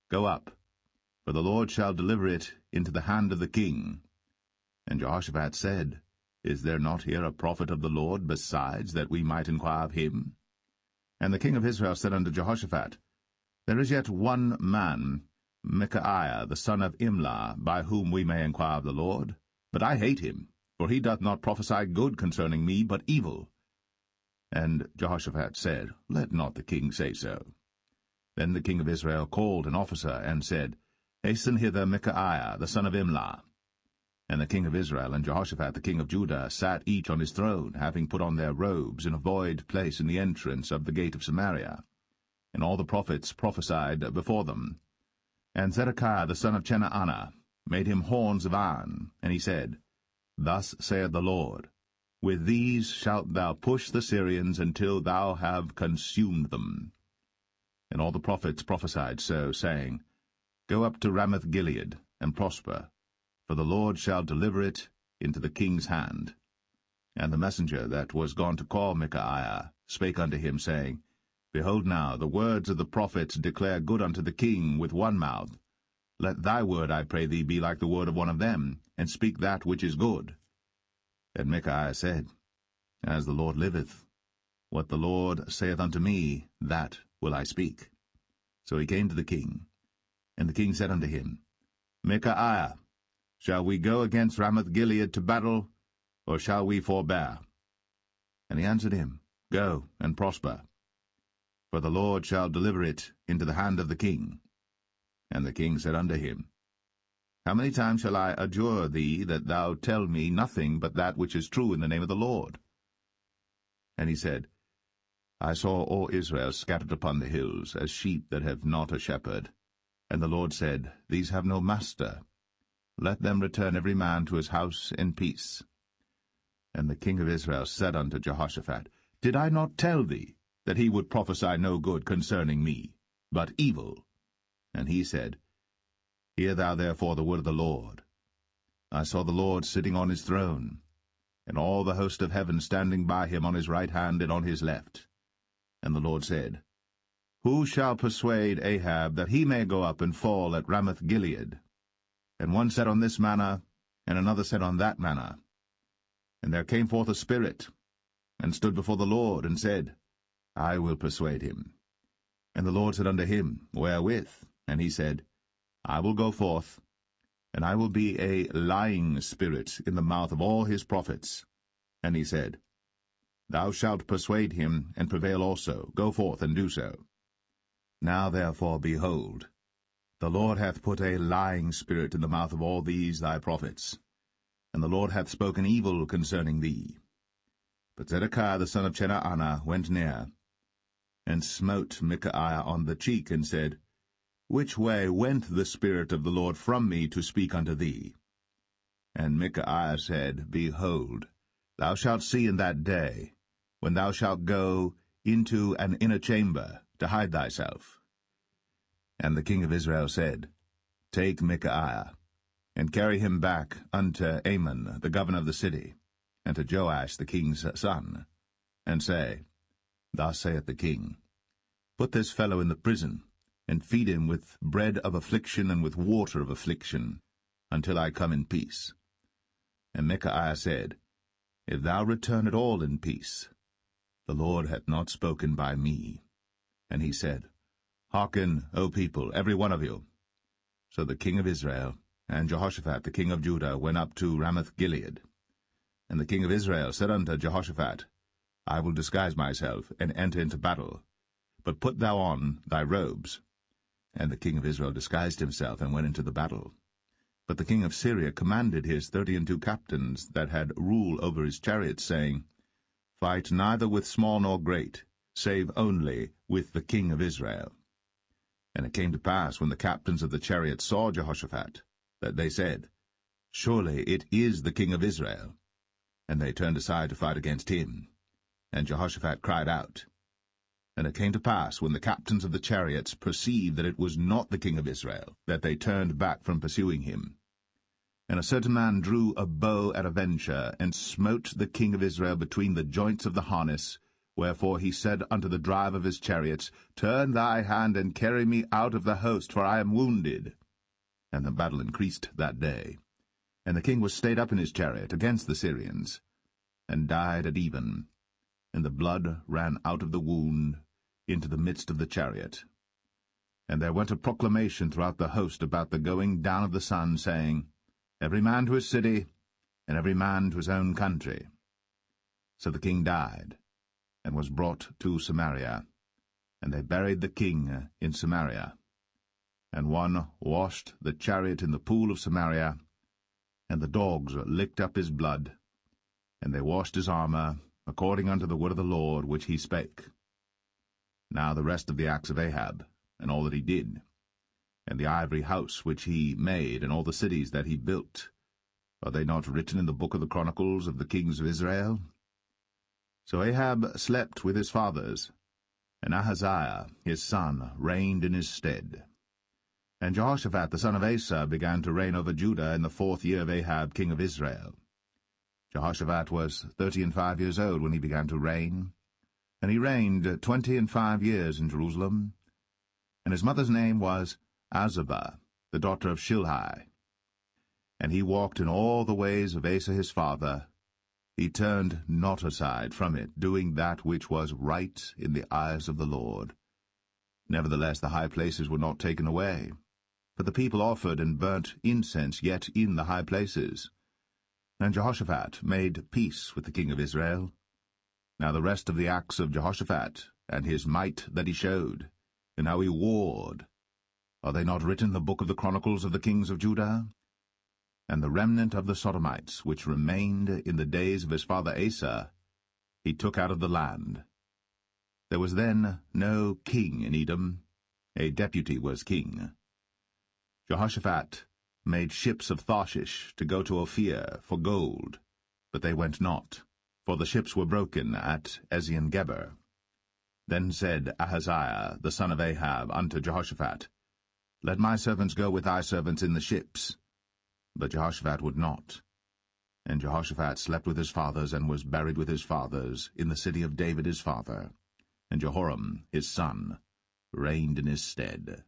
Go up, for the Lord shall deliver it into the hand of the king. And Jehoshaphat said, Is there not here a prophet of the Lord besides, that we might inquire of him? And the king of Israel said unto Jehoshaphat, There is yet one man, Micaiah the son of Imlah, by whom we may inquire of the Lord. But I hate him, for he doth not prophesy good concerning me, but evil. And Jehoshaphat said, Let not the king say so. Then the king of Israel called an officer, and said, Hasten hither Micaiah the son of Imlah. And the king of Israel and Jehoshaphat the king of Judah sat each on his throne, having put on their robes, in a void place in the entrance of the gate of Samaria. And all the prophets prophesied before them. And Zedekiah the son of Chenaanah made him horns of iron, and he said, Thus saith the Lord, With these shalt thou push the Syrians until thou have consumed them. And all the prophets prophesied so, saying, Go up to Ramoth-Gilead, and prosper, for the Lord shall deliver it into the king's hand. And the messenger that was gone to call Micaiah spake unto him, saying, Behold now, the words of the prophets declare good unto the king with one mouth. Let thy word, I pray thee, be like the word of one of them, and speak that which is good. And Micaiah said, As the Lord liveth, what the Lord saith unto me, that will I speak. So he came to the king. And the king said unto him, Micaiah, shall we go against Ramoth-Gilead to battle, or shall we forbear? And he answered him, Go, and prosper, for the Lord shall deliver it into the hand of the king. And the king said unto him, How many times shall I adjure thee that thou tell me nothing but that which is true in the name of the Lord? And he said, I saw all Israel scattered upon the hills, as sheep that have not a shepherd. And the Lord said, These have no master. Let them return every man to his house in peace. And the king of Israel said unto Jehoshaphat, Did I not tell thee that he would prophesy no good concerning me, but evil? And he said, Hear thou therefore the word of the Lord. I saw the Lord sitting on his throne, and all the host of heaven standing by him on his right hand and on his left. And the Lord said, Who shall persuade Ahab that he may go up and fall at Ramoth-Gilead? And one said on this manner, and another said on that manner. And there came forth a spirit, and stood before the Lord, and said, I will persuade him. And the Lord said unto him, Wherewith? And he said, I will go forth, and I will be a lying spirit in the mouth of all his prophets. And he said, Thou shalt persuade him, and prevail also. Go forth, and do so. Now therefore, behold, the Lord hath put a lying spirit in the mouth of all these thy prophets, and the Lord hath spoken evil concerning thee. But Zedekiah the son of Chenaanah went near, and smote Micaiah on the cheek, and said, Which way went the Spirit of the Lord from me to speak unto thee? And Micaiah said, Behold, thou shalt see in that day, when thou shalt go into an inner chamber to hide thyself. And the king of Israel said, Take Micaiah, and carry him back unto Amon the governor of the city, and to Joash the king's son, and say, Thus saith the king, Put this fellow in the prison, and feed him with bread of affliction and with water of affliction, until I come in peace. And Micaiah said, If thou return at all in peace, the Lord hath not spoken by me. And he said, Hearken, O people, every one of you. So the king of Israel and Jehoshaphat the king of Judah went up to Ramoth-Gilead. And the king of Israel said unto Jehoshaphat, I will disguise myself, and enter into battle. But put thou on thy robes. And the king of Israel disguised himself, and went into the battle. But the king of Syria commanded his 32 captains that had rule over his chariots, saying, Fight neither with small nor great, save only with the king of Israel. And it came to pass, when the captains of the chariots saw Jehoshaphat, that they said, Surely it is the king of Israel. And they turned aside to fight against him. And Jehoshaphat cried out. And it came to pass, when the captains of the chariots perceived that it was not the king of Israel, that they turned back from pursuing him. And a certain man drew a bow at a venture, and smote the king of Israel between the joints of the harness. Wherefore he said unto the driver of his chariots, Turn thy hand, and carry me out of the host, for I am wounded. And the battle increased that day. And the king was stayed up in his chariot against the Syrians, and died at even. And the blood ran out of the wound into the midst of the chariot. And there went a proclamation throughout the host about the going down of the sun, saying, Every man to his city, and every man to his own country. So the king died, and was brought to Samaria. And they buried the king in Samaria. And one washed the chariot in the pool of Samaria, and the dogs licked up his blood, and they washed his armor, according unto the word of the Lord which he spake. Now the rest of the acts of Ahab, and all that he did, and the ivory house which he made, and all the cities that he built, are they not written in the book of the Chronicles of the kings of Israel? So Ahab slept with his fathers, and Ahaziah his son reigned in his stead. And Jehoshaphat the son of Asa began to reign over Judah in the 4th year of Ahab king of Israel. Jehoshaphat was 35 years old when he began to reign, and he reigned 25 years in Jerusalem. And his mother's name was Azubah, the daughter of Shilhi. And he walked in all the ways of Asa his father. He turned not aside from it, doing that which was right in the eyes of the Lord. Nevertheless the high places were not taken away, for the people offered and burnt incense yet in the high places. And Jehoshaphat made peace with the king of Israel. Now the rest of the acts of Jehoshaphat, and his might that he showed, and how he warred, are they not written in the book of the Chronicles of the kings of Judah? And the remnant of the Sodomites, which remained in the days of his father Asa, he took out of the land. There was then no king in Edom, a deputy was king. Jehoshaphat made ships of Tarshish to go to Ophir for gold, but they went not, for the ships were broken at Ezion-Geber. Then said Ahaziah the son of Ahab unto Jehoshaphat, Let my servants go with thy servants in the ships. But Jehoshaphat would not. And Jehoshaphat slept with his fathers, and was buried with his fathers in the city of David his father. And Jehoram his son reigned in his stead.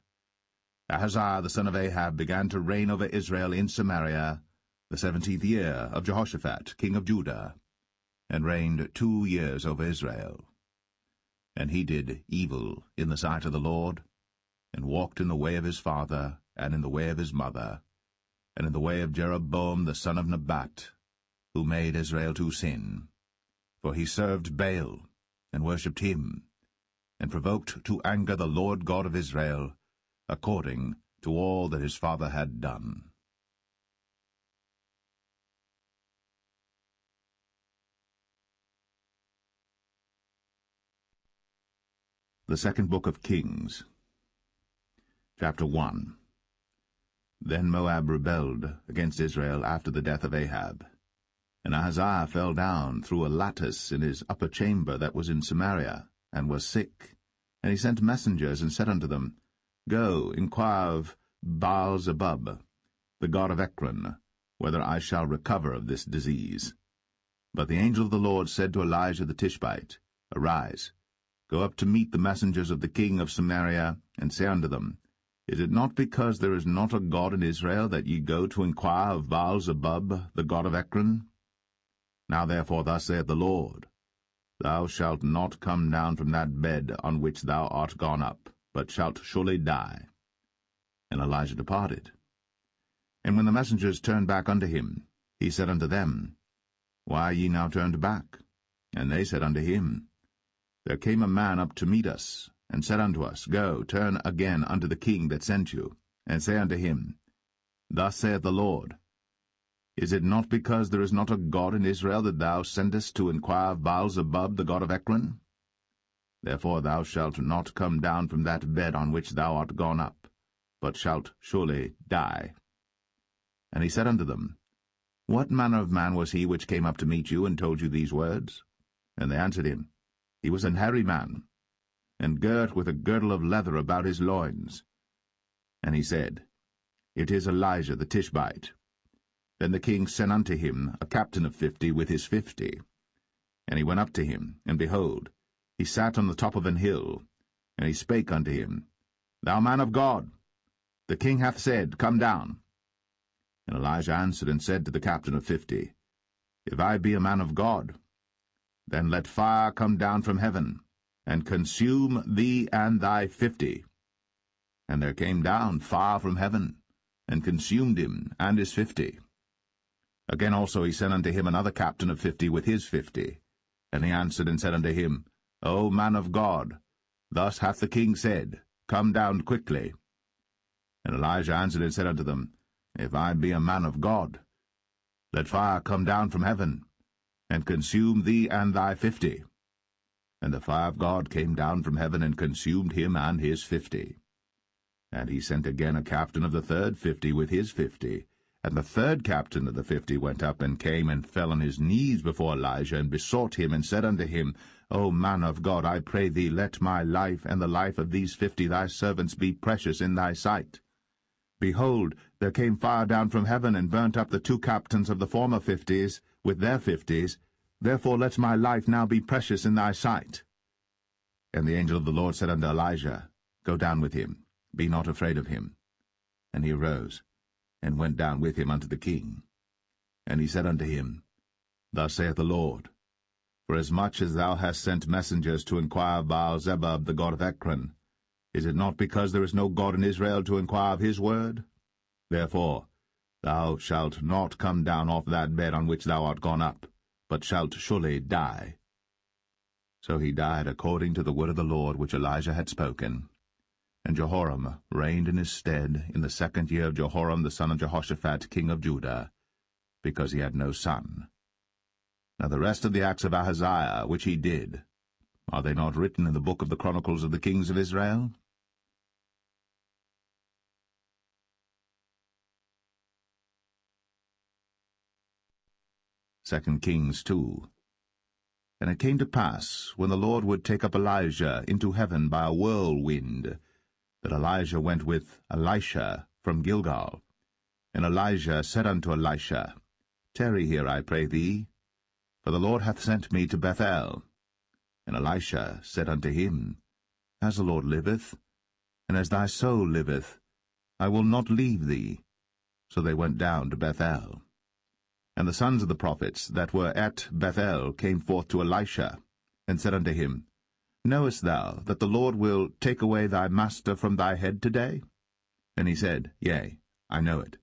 Ahaziah the son of Ahab began to reign over Israel in Samaria the 17th year of Jehoshaphat king of Judah, and reigned 2 years over Israel. And he did evil in the sight of the Lord, and walked in the way of his father, and in the way of his mother, and in the way of Jeroboam the son of Nebat, who made Israel to sin. For he served Baal, and worshipped him, and provoked to anger the Lord God of Israel, according to all that his father had done. The Second Book of Kings, Chapter 1. Then Moab rebelled against Israel after the death of Ahab. And Ahaziah fell down through a lattice in his upper chamber that was in Samaria, and was sick. And he sent messengers, and said unto them, Go, inquire of Baal-zebub, the god of Ekron, whether I shall recover of this disease. But the angel of the Lord said to Elijah the Tishbite, Arise, go up to meet the messengers of the king of Samaria, and say unto them, Is it not because there is not a God in Israel that ye go to inquire of Baal-zebub, the god of Ekron? Now therefore thus saith the Lord, Thou shalt not come down from that bed on which thou art gone up, but shalt surely die. And Elijah departed. And when the messengers turned back unto him, he said unto them, Why are ye now turned back? And they said unto him, There came a man up to meet us, and said unto us, Go, turn again unto the king that sent you, and say unto him, Thus saith the Lord, Is it not because there is not a God in Israel that thou sendest to inquire of Baal-zebub, the god of Ekron? Therefore thou shalt not come down from that bed on which thou art gone up, but shalt surely die. And he said unto them, What manner of man was he which came up to meet you, and told you these words? And they answered him, He was an hairy man, and girt with a girdle of leather about his loins. And he said, It is Elijah the Tishbite. Then the king sent unto him a captain of 50 with his 50. And he went up to him, and behold, he sat on the top of an hill. And he spake unto him, Thou man of God, the king hath said, Come down. And Elijah answered and said to the captain of 50, If I be a man of God, then let fire come down from heaven, and consume thee and thy 50. And there came down fire from heaven, and consumed him and his 50. Again also he sent unto him another captain of 50 with his 50. And he answered and said unto him, O man of God, thus hath the king said, Come down quickly. And Elijah answered and said unto them, If I be a man of God, let fire come down from heaven, and consume thee and thy 50. And the fire of God came down from heaven, and consumed him and his 50. And he sent again a captain of the third 50 with his 50. And the third captain of the 50 went up, and came and fell on his knees before Elijah, and besought him, and said unto him, O man of God, I pray thee, let my life and the life of these 50 thy servants be precious in thy sight. Behold, there came fire down from heaven, and burnt up the 2 captains of the former 50s with their 50s. Therefore let my life now be precious in thy sight. And the angel of the Lord said unto Elijah, Go down with him, be not afraid of him. And he arose, and went down with him unto the king. And he said unto him, Thus saith the Lord, Forasmuch as thou hast sent messengers to inquire of Baal-zebub, the god of Ekron, is it not because there is no God in Israel to inquire of his word? Therefore thou shalt not come down off that bed on which thou art gone up, but shalt surely die. So he died according to the word of the Lord which Elijah had spoken. And Jehoram reigned in his stead in the 2nd year of Jehoram the son of Jehoshaphat king of Judah, because he had no son. Now the rest of the acts of Ahaziah which he did, are they not written in the book of the Chronicles of the kings of Israel? 2 Kings 2. And it came to pass, when the Lord would take up Elijah into heaven by a whirlwind, that Elijah went with Elisha from Gilgal. And Elijah said unto Elisha, Tarry here, I pray thee, for the Lord hath sent me to Bethel. And Elisha said unto him, As the Lord liveth, and as thy soul liveth, I will not leave thee. So they went down to Bethel. And the sons of the prophets that were at Bethel came forth to Elisha, and said unto him, Knowest thou that the Lord will take away thy master from thy head today? And he said, Yea, I know it.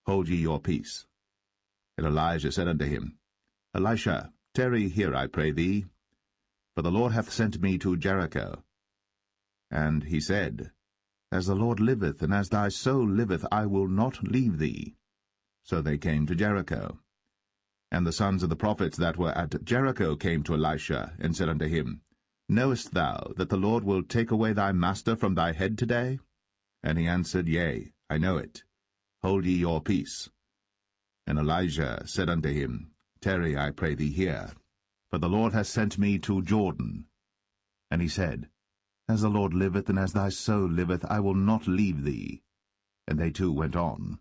Hold ye your peace. And Elijah said unto him, Elisha, tarry here, I pray thee, for the Lord hath sent me to Jericho. And he said, As the Lord liveth, and as thy soul liveth, I will not leave thee. So they came to Jericho. And the sons of the prophets that were at Jericho came to Elisha, and said unto him, Knowest thou that the Lord will take away thy master from thy head today? And he answered, Yea, I know it. Hold ye your peace. And Elijah said unto him, Tarry, I pray thee here, for the Lord hath sent me to Jordan. And he said, As the Lord liveth, and as thy soul liveth, I will not leave thee. And they two went on.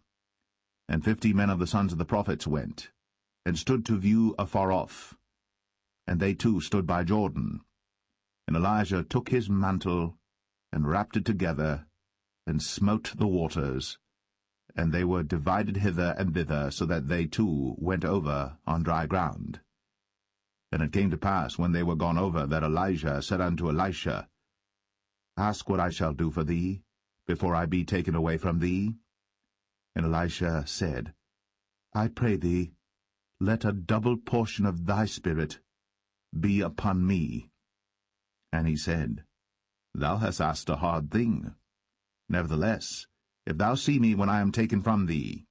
And 50 men of the sons of the prophets went, and stood to view afar off. And they too stood by Jordan. And Elijah took his mantle, and wrapped it together, and smote the waters, and they were divided hither and thither, so that they too went over on dry ground. And it came to pass, when they were gone over, that Elijah said unto Elisha, Ask what I shall do for thee, before I be taken away from thee. And Elisha said, I pray thee, let a double portion of thy spirit be upon me. And he said, Thou hast asked a hard thing. Nevertheless, if thou see me when I am taken from thee,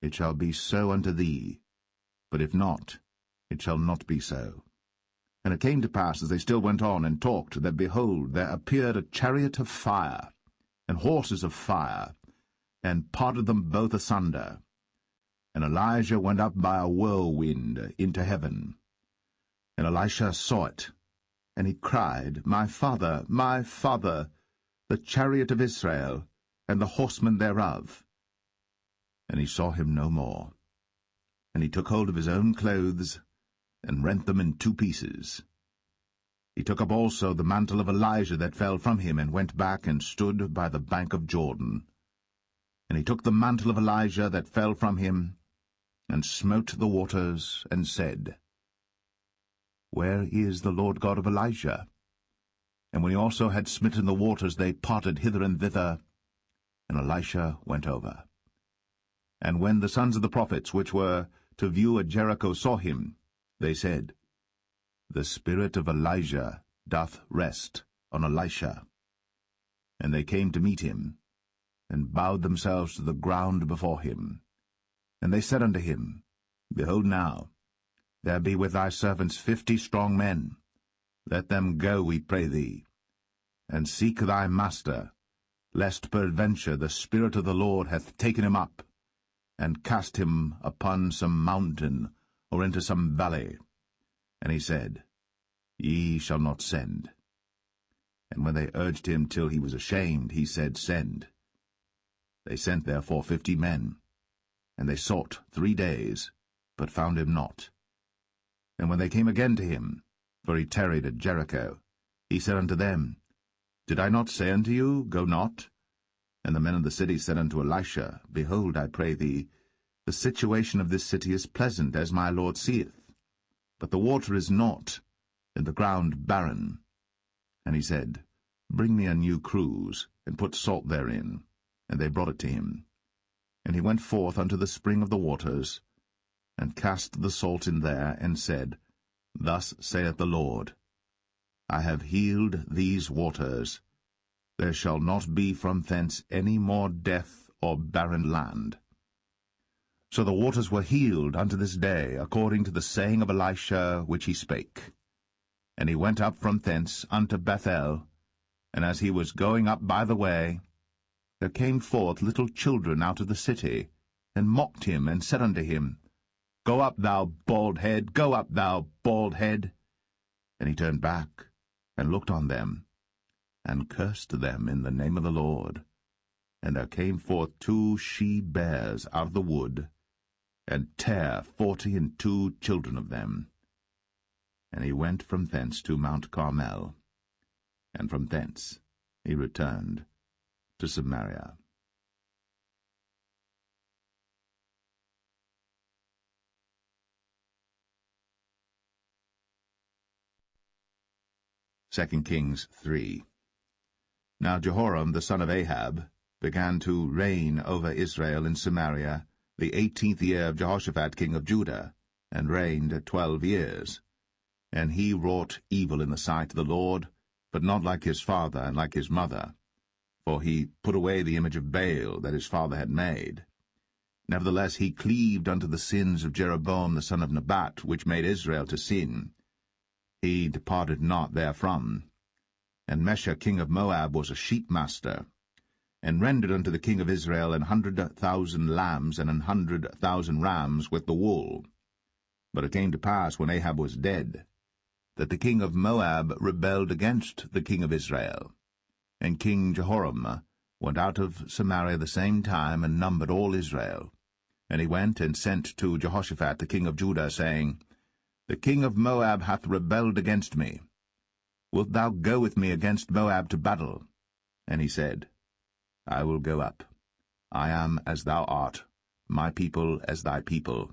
it shall be so unto thee, but if not, it shall not be so. And it came to pass, as they still went on and talked, that, behold, there appeared a chariot of fire, and horses of fire, and parted them both asunder. And Elijah went up by a whirlwind into heaven. And Elisha saw it, and he cried, my father, the chariot of Israel, and the horsemen thereof. And he saw him no more. And he took hold of his own clothes, and rent them in 2 pieces. He took up also the mantle of Elijah that fell from him, and went back and stood by the bank of Jordan. And he took the mantle of Elijah that fell from him, and smote the waters, and said, Where is the Lord God of Elijah? And when he also had smitten the waters, they parted hither and thither, and Elisha went over. And when the sons of the prophets, which were to view at Jericho, saw him, they said, The spirit of Elijah doth rest on Elisha. And they came to meet him, and bowed themselves to the ground before him. And they said unto him, Behold now, there be with thy servants 50 strong men. Let them go, we pray thee, and seek thy master, lest peradventure the Spirit of the Lord hath taken him up, and cast him upon some mountain, or into some valley. And he said, Ye shall not send. And when they urged him till he was ashamed, he said, Send. They sent therefore 50 men, and they sought 3 days, but found him not. And when they came again to him, for he tarried at Jericho, he said unto them, Did I not say unto you, Go not? And the men of the city said unto Elisha, Behold, I pray thee, the situation of this city is pleasant, as my Lord seeth, but the water is naught, and the ground barren. And he said, Bring me a new cruse, and put salt therein. And they brought it to him. And he went forth unto the spring of the waters, and cast the salt in there, and said, Thus saith the Lord, I have healed these waters. There shall not be from thence any more death or barren land. So the waters were healed unto this day, according to the saying of Elisha which he spake. And he went up from thence unto Bethel, and as he was going up by the way, there came forth little children out of the city, and mocked him, and said unto him, Go up, thou bald head, go up, thou bald head. And he turned back, and looked on them, and cursed them in the name of the Lord. And there came forth 2 she-bears out of the wood, and tare 42 children of them. And he went from thence to Mount Carmel, and from thence he returned to Samaria. Second Kings 3. Now Jehoram the son of Ahab began to reign over Israel in Samaria the 18th year of Jehoshaphat king of Judah, and reigned 12 years. And he wrought evil in the sight of the Lord, but not like his father and like his mother. For he put away the image of Baal that his father had made. Nevertheless he cleaved unto the sins of Jeroboam the son of Nebat, which made Israel to sin. He departed not therefrom. And Mesha king of Moab was a sheepmaster, and rendered unto the king of Israel 100,000 lambs and 100,000 rams with the wool. But it came to pass, when Ahab was dead, that the king of Moab rebelled against the king of Israel. And King Jehoram went out of Samaria the same time, and numbered all Israel. And he went and sent to Jehoshaphat the king of Judah, saying, The king of Moab hath rebelled against me. Wilt thou go with me against Moab to battle? And he said, I will go up. I am as thou art, my people as thy people,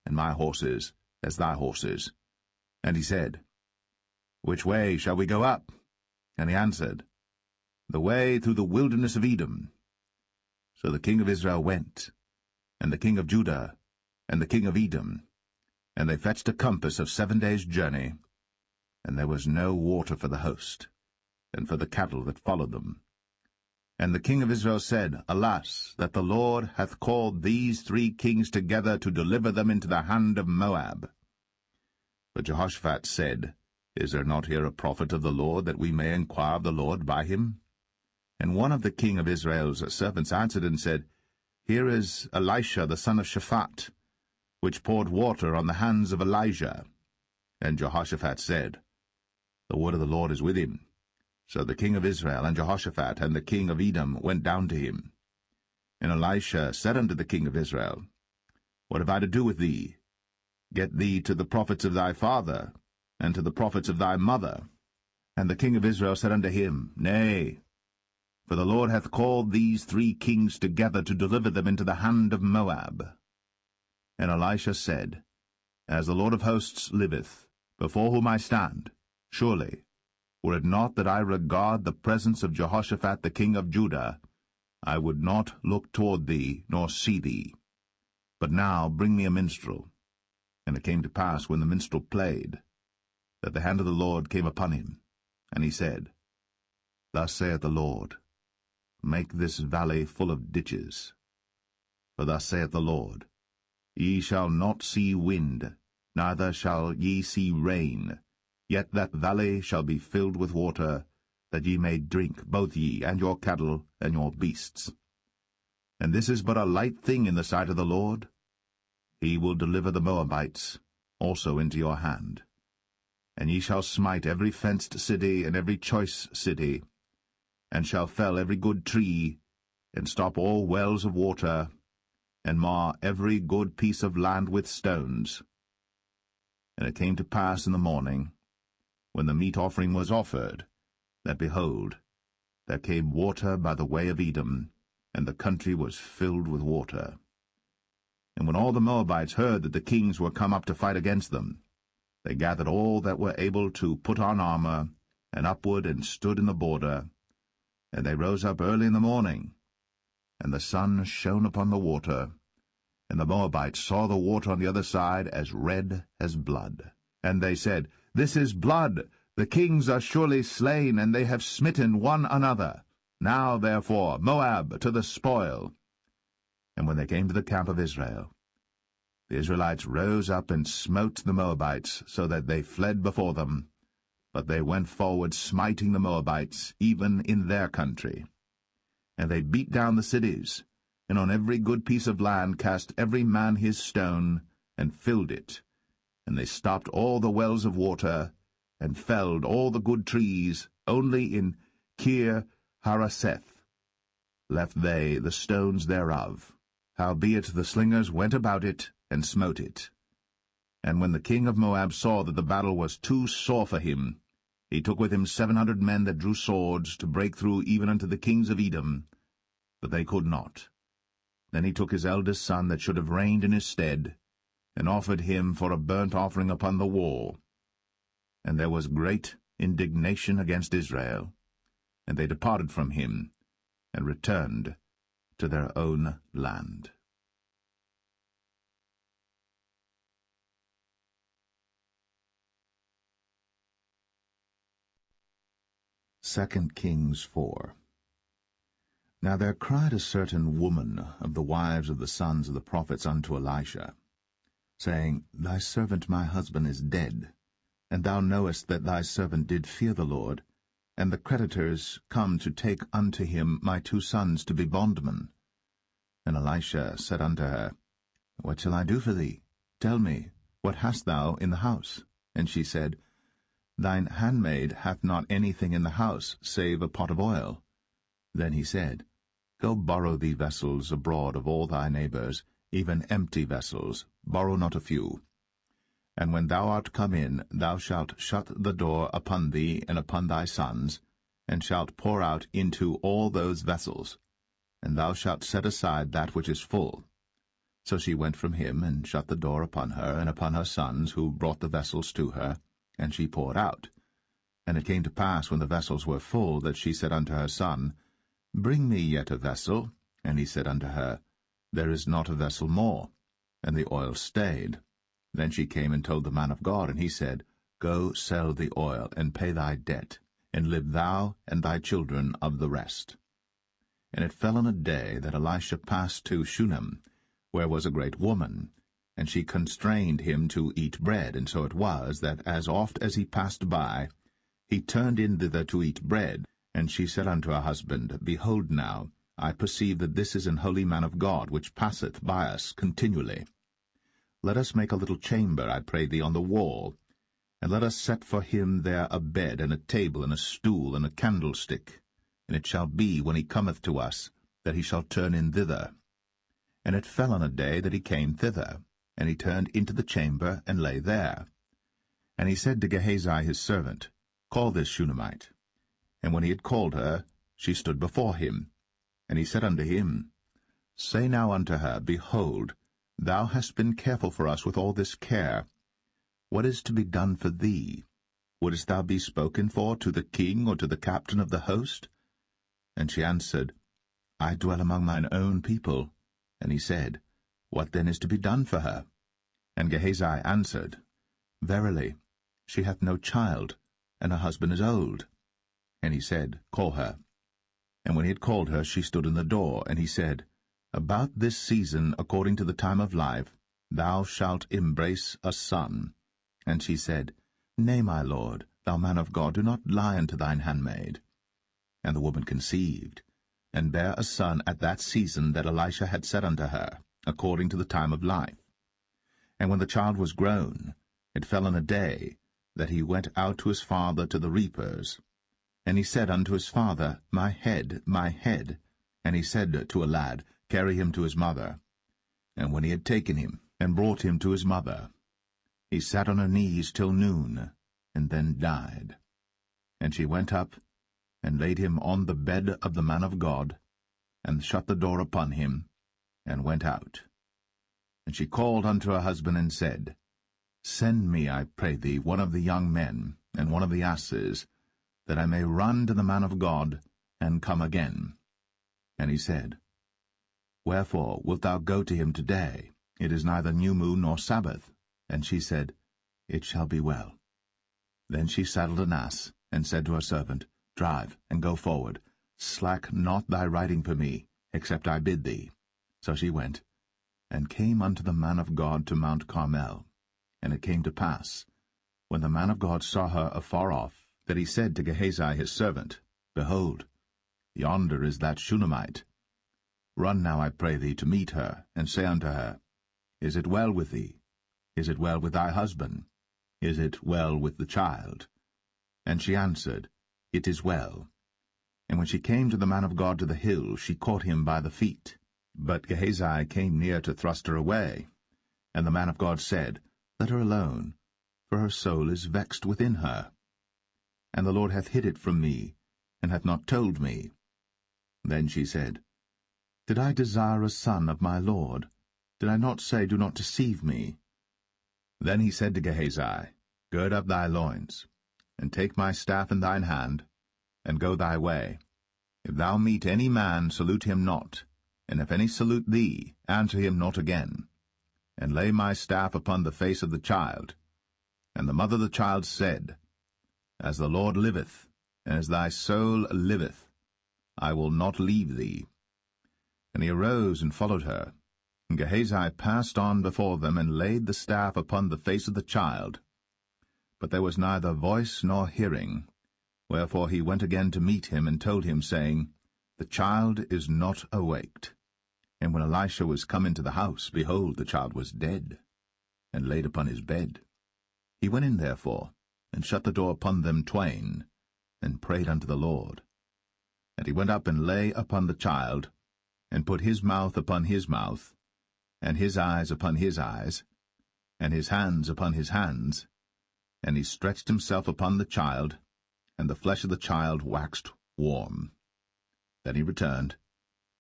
and my horses as thy horses. And he said, Which way shall we go up? And he answered, The way through the wilderness of Edom. So the king of Israel went, and the king of Judah, and the king of Edom, And they fetched a compass of 7 days' journey, and there was no water for the host, and for the cattle that followed them. And the king of Israel said, Alas, that the Lord hath called these 3 kings together to deliver them into the hand of Moab. But Jehoshaphat said, Is there not here a prophet of the Lord, that we may inquire of the Lord by him? And one of the king of Israel's servants answered and said, Here is Elisha the son of Shaphat, which poured water on the hands of Elijah. And Jehoshaphat said, The word of the Lord is with him. So the king of Israel and Jehoshaphat and the king of Edom went down to him. And Elisha said unto the king of Israel, What have I to do with thee? Get thee to the prophets of thy father, and to the prophets of thy mother. And the king of Israel said unto him, Nay, for the Lord hath called these 3 kings together to deliver them into the hand of Moab. And Elisha said, As the Lord of hosts liveth, before whom I stand, surely, were it not that I regard the presence of Jehoshaphat the king of Judah, I would not look toward thee, nor see thee. But now bring me a minstrel. And it came to pass, when the minstrel played, that the hand of the Lord came upon him. And he said, Thus saith the Lord, Make this valley full of ditches. For thus saith the Lord, Ye shall not see wind, neither shall ye see rain, yet that valley shall be filled with water, that ye may drink, both ye, and your cattle, and your beasts. And this is but a light thing in the sight of the Lord. He will deliver the Moabites also into your hand. And ye shall smite every fenced city and every choice city, and shall fell every good tree, and stop all wells of water, and mar every good piece of land with stones. And it came to pass in the morning, when the meat offering was offered, that, behold, there came water by the way of Edom, and the country was filled with water. And when all the Moabites heard that the kings were come up to fight against them, they gathered all that were able to put on armor, and upward and stood in the border. And they rose up early in the morning, and the sun shone upon the water, and the Moabites saw the water on the other side as red as blood. And they said, This is blood, the kings are surely slain, and they have smitten one another. Now, therefore, Moab to the spoil. And when they came to the camp of Israel, the Israelites rose up and smote the Moabites, so that they fled before them. But they went forward, smiting the Moabites, even in their country. And they beat down the cities, and on every good piece of land cast every man his stone, and filled it. And they stopped all the wells of water, and felled all the good trees. Only in Kir Haraseth left they the stones thereof. Howbeit the slingers went about it, and smote it. And when the king of Moab saw that the battle was too sore for him, he took with him 700 men that drew swords, to break through even unto the kings of Edom, but they could not. Then he took his eldest son that should have reigned in his stead, and offered him for a burnt offering upon the wall. And there was great indignation against Israel, and they departed from him, and returned to their own land. 2 Kings 4. Now there cried a certain woman of the wives of the sons of the prophets unto Elisha, saying, Thy servant my husband is dead, and thou knowest that thy servant did fear the Lord, and the creditors come to take unto him my 2 sons to be bondmen. And Elisha said unto her, What shall I do for thee? Tell me, what hast thou in the house? And she said, Thine handmaid hath not anything in the house, save a pot of oil. Then he said, Go borrow thee vessels abroad of all thy neighbors, even empty vessels, borrow not a few. And when thou art come in, thou shalt shut the door upon thee and upon thy sons, and shalt pour out into all those vessels, and thou shalt set aside that which is full. So she went from him, and shut the door upon her and upon her sons, who brought the vessels to her, and she poured out. And it came to pass, when the vessels were full, that she said unto her son, Bring me yet a vessel. And he said unto her, There is not a vessel more. And the oil stayed. Then she came and told the man of God, and he said, Go sell the oil, and pay thy debt, and live thou and thy children of the rest. And it fell on a day that Elisha passed to Shunem, where was a great woman, and she constrained him to eat bread. And so it was, that as oft as he passed by, he turned in thither to eat bread. And she said unto her husband, Behold now, I perceive that this is an holy man of God, which passeth by us continually. Let us make a little chamber, I pray thee, on the wall, and let us set for him there a bed, and a table, and a stool, and a candlestick. And it shall be, when he cometh to us, that he shall turn in thither. And it fell on a day that he came thither, and he turned into the chamber, and lay there. And he said to Gehazi his servant, Call this Shunammite. And when he had called her, she stood before him. And he said unto him, Say now unto her, Behold, thou hast been careful for us with all this care. What is to be done for thee? Wouldest thou be spoken for to the king or to the captain of the host? And she answered, I dwell among mine own people. And he said, What then is to be done for her? And Gehazi answered, Verily, she hath no child, and her husband is old. And he said, Call her. And when he had called her, she stood in the door. And he said, About this season, according to the time of life, thou shalt embrace a son. And she said, Nay, my lord, thou man of God, do not lie unto thine handmaid. And the woman conceived, and bare a son at that season that Elisha had said unto her, according to the time of life. And when the child was grown, it fell on a day that he went out to his father to the reapers. And he said unto his father, My head, my head. And he said to a lad, Carry him to his mother. And when he had taken him, and brought him to his mother, he sat on her knees till noon, and then died. And she went up, and laid him on the bed of the man of God, and shut the door upon him, and went out. And she called unto her husband, and said, Send me, I pray thee, one of the young men, and one of the asses, that I may run to the man of God, and come again. And he said, Wherefore wilt thou go to him today? It is neither new moon nor Sabbath. And she said, It shall be well. Then she saddled an ass, and said to her servant, Drive, and go forward. Slack not thy riding for me, except I bid thee. So she went, and came unto the man of God to Mount Carmel. And it came to pass, when the man of God saw her afar off, that he said to Gehazi his servant, Behold, yonder is that Shunammite. Run now, I pray thee, to meet her, and say unto her, Is it well with thee? Is it well with thy husband? Is it well with the child? And she answered, It is well. And when she came to the man of God to the hill, she caught him by the feet. But Gehazi came near to thrust her away. And the man of God said, Let her alone, for her soul is vexed within her. And the Lord hath hid it from me, and hath not told me. Then she said, Did I desire a son of my Lord? Did I not say, Do not deceive me? Then he said to Gehazi, Gird up thy loins, and take my staff in thine hand, and go thy way. If thou meet any man, salute him not, and if any salute thee, answer him not again. And lay my staff upon the face of the child. And the mother of the child said, As the Lord liveth, and as thy soul liveth, I will not leave thee. And he arose and followed her. And Gehazi passed on before them, and laid the staff upon the face of the child. But there was neither voice nor hearing. Wherefore he went again to meet him, and told him, saying, The child is not awaked. And when Elisha was come into the house, behold, the child was dead, and laid upon his bed. He went in therefore, and shut the door upon them twain, and prayed unto the Lord. And he went up and lay upon the child, and put his mouth upon his mouth, and his eyes upon his eyes, and his hands upon his hands. And he stretched himself upon the child, and the flesh of the child waxed warm. Then he returned,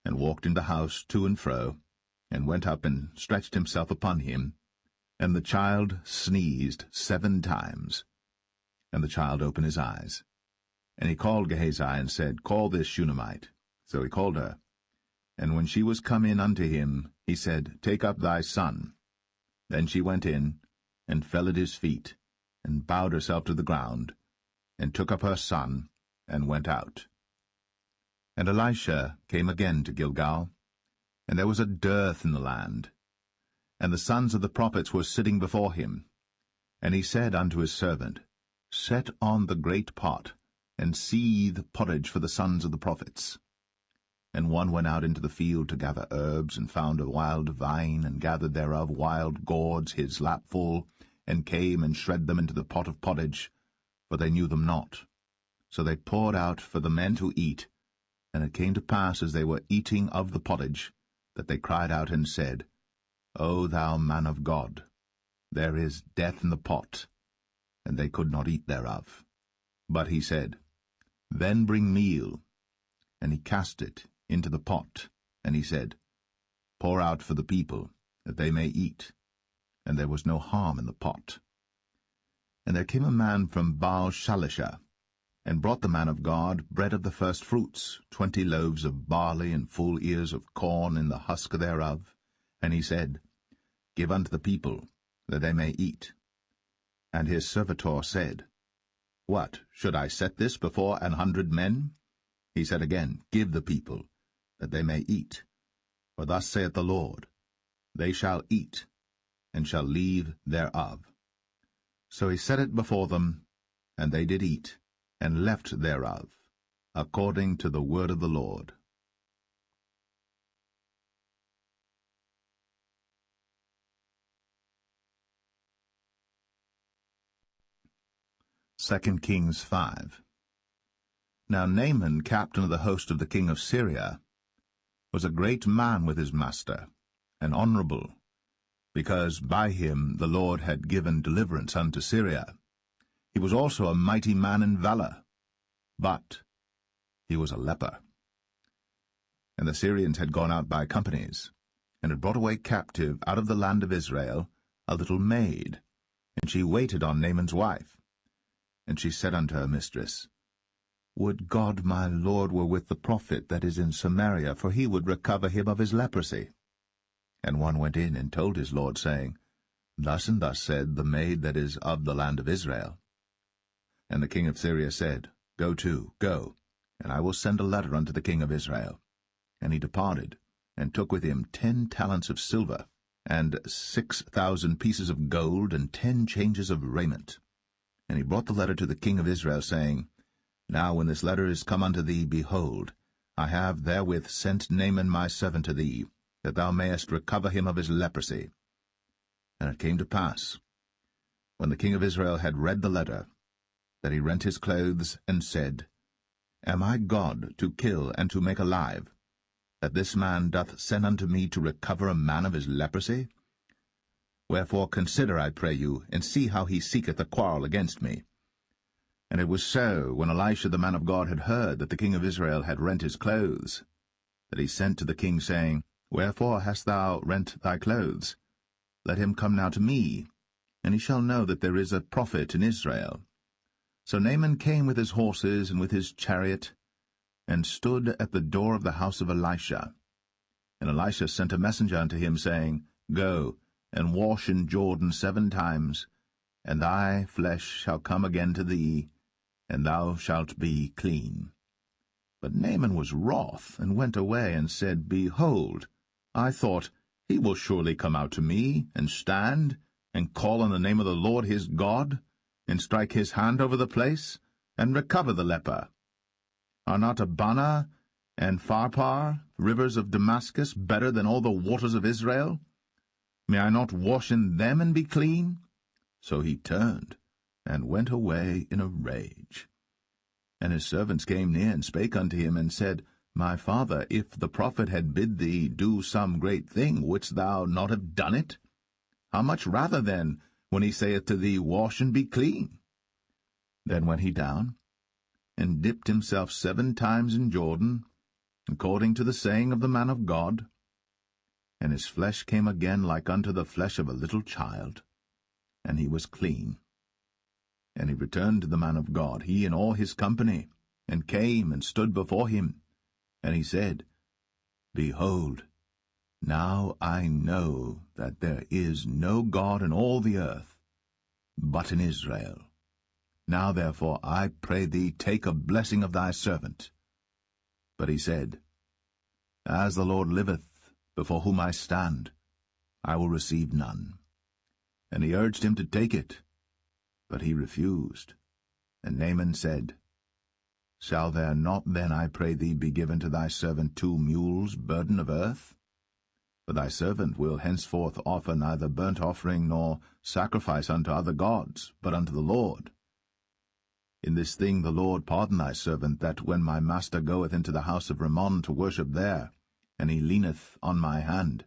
and walked in the house to and fro, and went up and stretched himself upon him. And the child sneezed 7 times. And the child opened his eyes. And he called Gehazi, and said, Call this Shunammite. So he called her. And when she was come in unto him, he said, Take up thy son. Then she went in, and fell at his feet, and bowed herself to the ground, and took up her son, and went out. And Elisha came again to Gilgal, and there was a dearth in the land. And the sons of the prophets were sitting before him. And he said unto his servant, Set on the great pot, and seethe pottage for the sons of the prophets. And one went out into the field to gather herbs, and found a wild vine, and gathered thereof wild gourds his lapful, and came and shred them into the pot of pottage, for they knew them not. So they poured out for the men to eat. And it came to pass, as they were eating of the pottage, that they cried out and said, O thou man of God, there is death in the pot. And they could not eat thereof. But he said, Then bring meal. And he cast it into the pot. And he said, Pour out for the people, that they may eat. And there was no harm in the pot. And there came a man from Baal-Shalisha, and brought the man of God bread of the first fruits, 20 loaves of barley, and full ears of corn in the husk thereof. And he said, Give unto the people, that they may eat. And his servitor said, What, should I set this before 100 men? He said again, Give the people, that they may eat. For thus saith the Lord, They shall eat, and shall leave thereof. So he set it before them, and they did eat, and left thereof, according to the word of the Lord. 2 Kings 5. Now Naaman, captain of the host of the king of Syria, was a great man with his master, and honorable, because by him the Lord had given deliverance unto Syria. He was also a mighty man in valor, but he was a leper. And the Syrians had gone out by companies, and had brought away captive out of the land of Israel a little maid, and she waited on Naaman's wife. And she said unto her mistress, Would God my Lord were with the prophet that is in Samaria, for he would recover him of his leprosy. And one went in and told his lord, saying, Thus and thus said the maid that is of the land of Israel. And the king of Syria said, Go to, go, and I will send a letter unto the king of Israel. And he departed, and took with him 10 talents of silver, and 6,000 pieces of gold, and 10 changes of raiment. And he brought the letter to the king of Israel, saying, Now when this letter is come unto thee, behold, I have therewith sent Naaman my servant to thee, that thou mayest recover him of his leprosy. And it came to pass, when the king of Israel had read the letter, that he rent his clothes, and said, Am I God to kill and to make alive, that this man doth send unto me to recover a man of his leprosy? Wherefore consider, I pray you, and see how he seeketh a quarrel against me. And it was so, when Elisha the man of God had heard that the king of Israel had rent his clothes, that he sent to the king, saying, Wherefore hast thou rent thy clothes? Let him come now to me, and he shall know that there is a prophet in Israel. So Naaman came with his horses and with his chariot, and stood at the door of the house of Elisha. And Elisha sent a messenger unto him, saying, Go, and wash in Jordan 7 times, and thy flesh shall come again to thee, and thou shalt be clean. But Naaman was wroth, and went away, and said, Behold, I thought, he will surely come out to me, and stand, and call on the name of the Lord his God, and strike his hand over the place, and recover the leper. Are not Abana and Pharpar, rivers of Damascus, better than all the waters of Israel? May I not wash in them and be clean? So he turned, and went away in a rage. And his servants came near, and spake unto him, and said, My father, if the prophet had bid thee do some great thing, wouldst thou not have done it? How much rather then, when he saith to thee, Wash and be clean? Then went he down, and dipped himself 7 times in Jordan, according to the saying of the man of God. And his flesh came again like unto the flesh of a little child, and he was clean. And he returned to the man of God, he and all his company, and came and stood before him. And he said, Behold, now I know that there is no God in all the earth, but in Israel. Now therefore, I pray thee, take a blessing of thy servant. But he said, As the Lord liveth, before whom I stand, I will receive none. And he urged him to take it, but he refused. And Naaman said, Shall there not then, I pray thee, be given to thy servant 2 mules' burden of earth? For thy servant will henceforth offer neither burnt offering nor sacrifice unto other gods, but unto the Lord. In this thing the Lord pardon thy servant, that when my master goeth into the house of Rimmon to worship there, and he leaneth on my hand,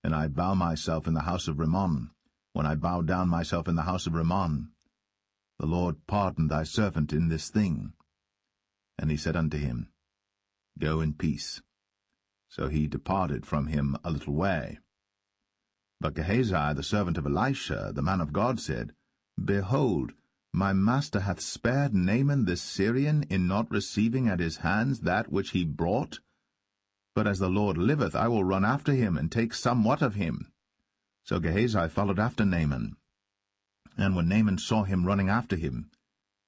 and I bow myself in the house of Rimmon, when I bow down myself in the house of Rimmon, the Lord pardon thy servant in this thing. And he said unto him, Go in peace. So he departed from him a little way. But Gehazi, the servant of Elisha, the man of God, said, Behold, my master hath spared Naaman this Syrian in not receiving at his hands that which he brought. But as the Lord liveth, I will run after him, and take somewhat of him. So Gehazi followed after Naaman. And when Naaman saw him running after him,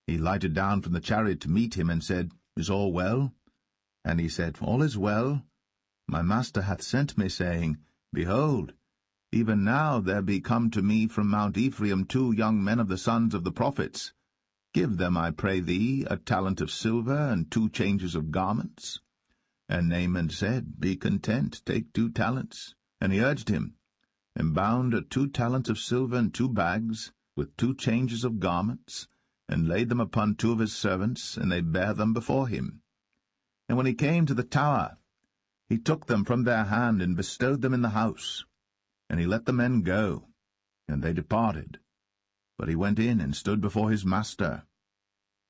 he lighted down from the chariot to meet him, and said, Is all well? And he said, All is well. My master hath sent me, saying, Behold, even now there be come to me from Mount Ephraim 2 young men of the sons of the prophets. Give them, I pray thee, a talent of silver, and 2 changes of garments. And Naaman said, Be content, take 2 talents. And he urged him, and bound 2 talents of silver in 2 bags, with 2 changes of garments, and laid them upon 2 of his servants, and they bare them before him. And when he came to the tower, he took them from their hand, and bestowed them in the house. And he let the men go, and they departed. But he went in, and stood before his master.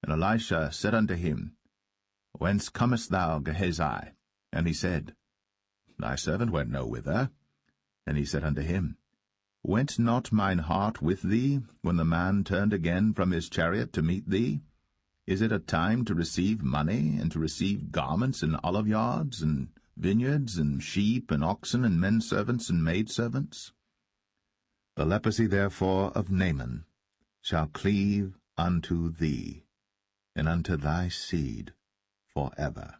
And Elisha said unto him, Whence comest thou, Gehazi? And he said, Thy servant went no whither. And he said unto him, Went not mine heart with thee, when the man turned again from his chariot to meet thee? Is it a time to receive money, and to receive garments and oliveyards, and vineyards, and sheep, and oxen, and men servants, and maidservants? The leprosy therefore of Naaman shall cleave unto thee, and unto thy seed for ever.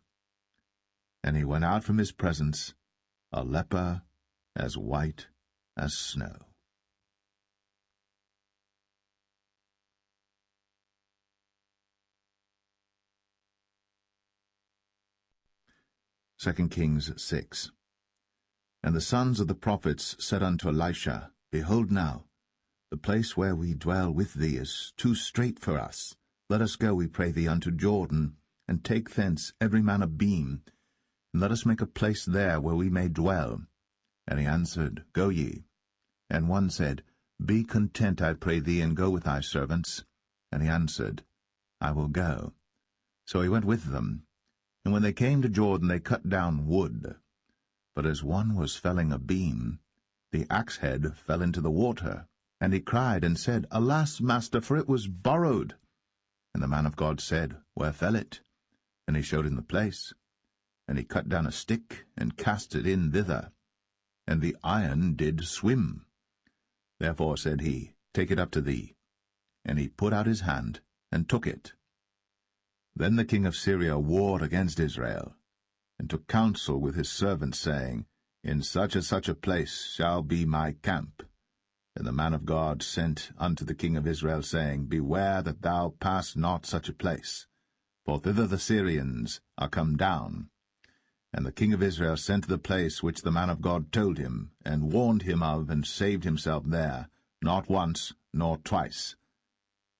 And he went out from his presence, a leper as white as snow. Second Kings 6. And the sons of the prophets said unto Elisha, Behold now, the place where we dwell with thee is too strait for us. Let us go, we pray thee, unto Jordan, and take thence every man a beam, and let us make a place there where we may dwell. And he answered, Go ye. And one said, Be content, I pray thee, and go with thy servants. And he answered, I will go. So he went with them. And when they came to Jordan, they cut down wood. But as one was felling a beam, the axe-head fell into the water. And he cried and said, Alas, master, for it was borrowed. And the man of God said, Where fell it? And he showed him the place. And he cut down a stick, and cast it in thither. And the iron did swim. Therefore said he, Take it up to thee. And he put out his hand, and took it. Then the king of Syria warred against Israel, and took counsel with his servants, saying, In such and such a place shall be my camp. And the man of God sent unto the king of Israel, saying, Beware that thou pass not such a place, for thither the Syrians are come down. And the king of Israel sent to the place which the man of God told him, and warned him of, and saved himself there, not once nor twice.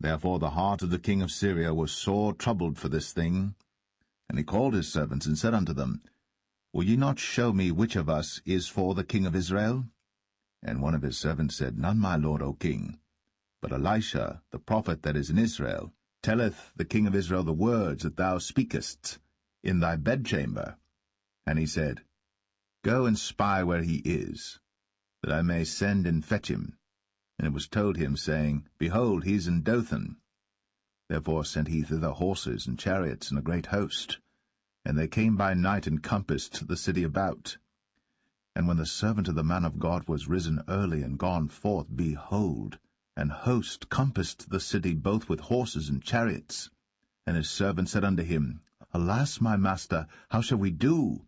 Therefore the heart of the king of Syria was sore troubled for this thing. And he called his servants, and said unto them, Will ye not show me which of us is for the king of Israel? And one of his servants said, None, my lord, O king. But Elisha, the prophet that is in Israel, telleth the king of Israel the words that thou speakest in thy bedchamber. And he said, Go and spy where he is, that I may send and fetch him. And it was told him, saying, Behold, he is in Dothan. Therefore sent he thither horses and chariots and a great host. And they came by night and compassed the city about. And when the servant of the man of God was risen early and gone forth, behold, and host compassed the city both with horses and chariots. And his servant said unto him, Alas, my master, how shall we do?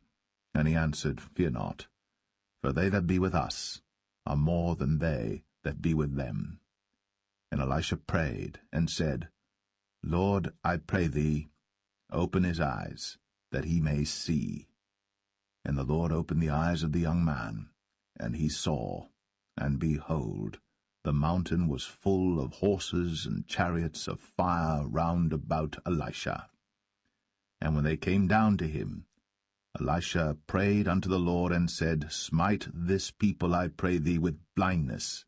And he answered, Fear not, for they that be with us are more than they that be with them. And Elisha prayed, and said, Lord, I pray thee, open his eyes, that he may see. And the Lord opened the eyes of the young man, and he saw, and behold, the mountain was full of horses and chariots of fire round about Elisha. And when they came down to him, Elisha prayed unto the Lord, and said, Smite this people, I pray thee, with blindness.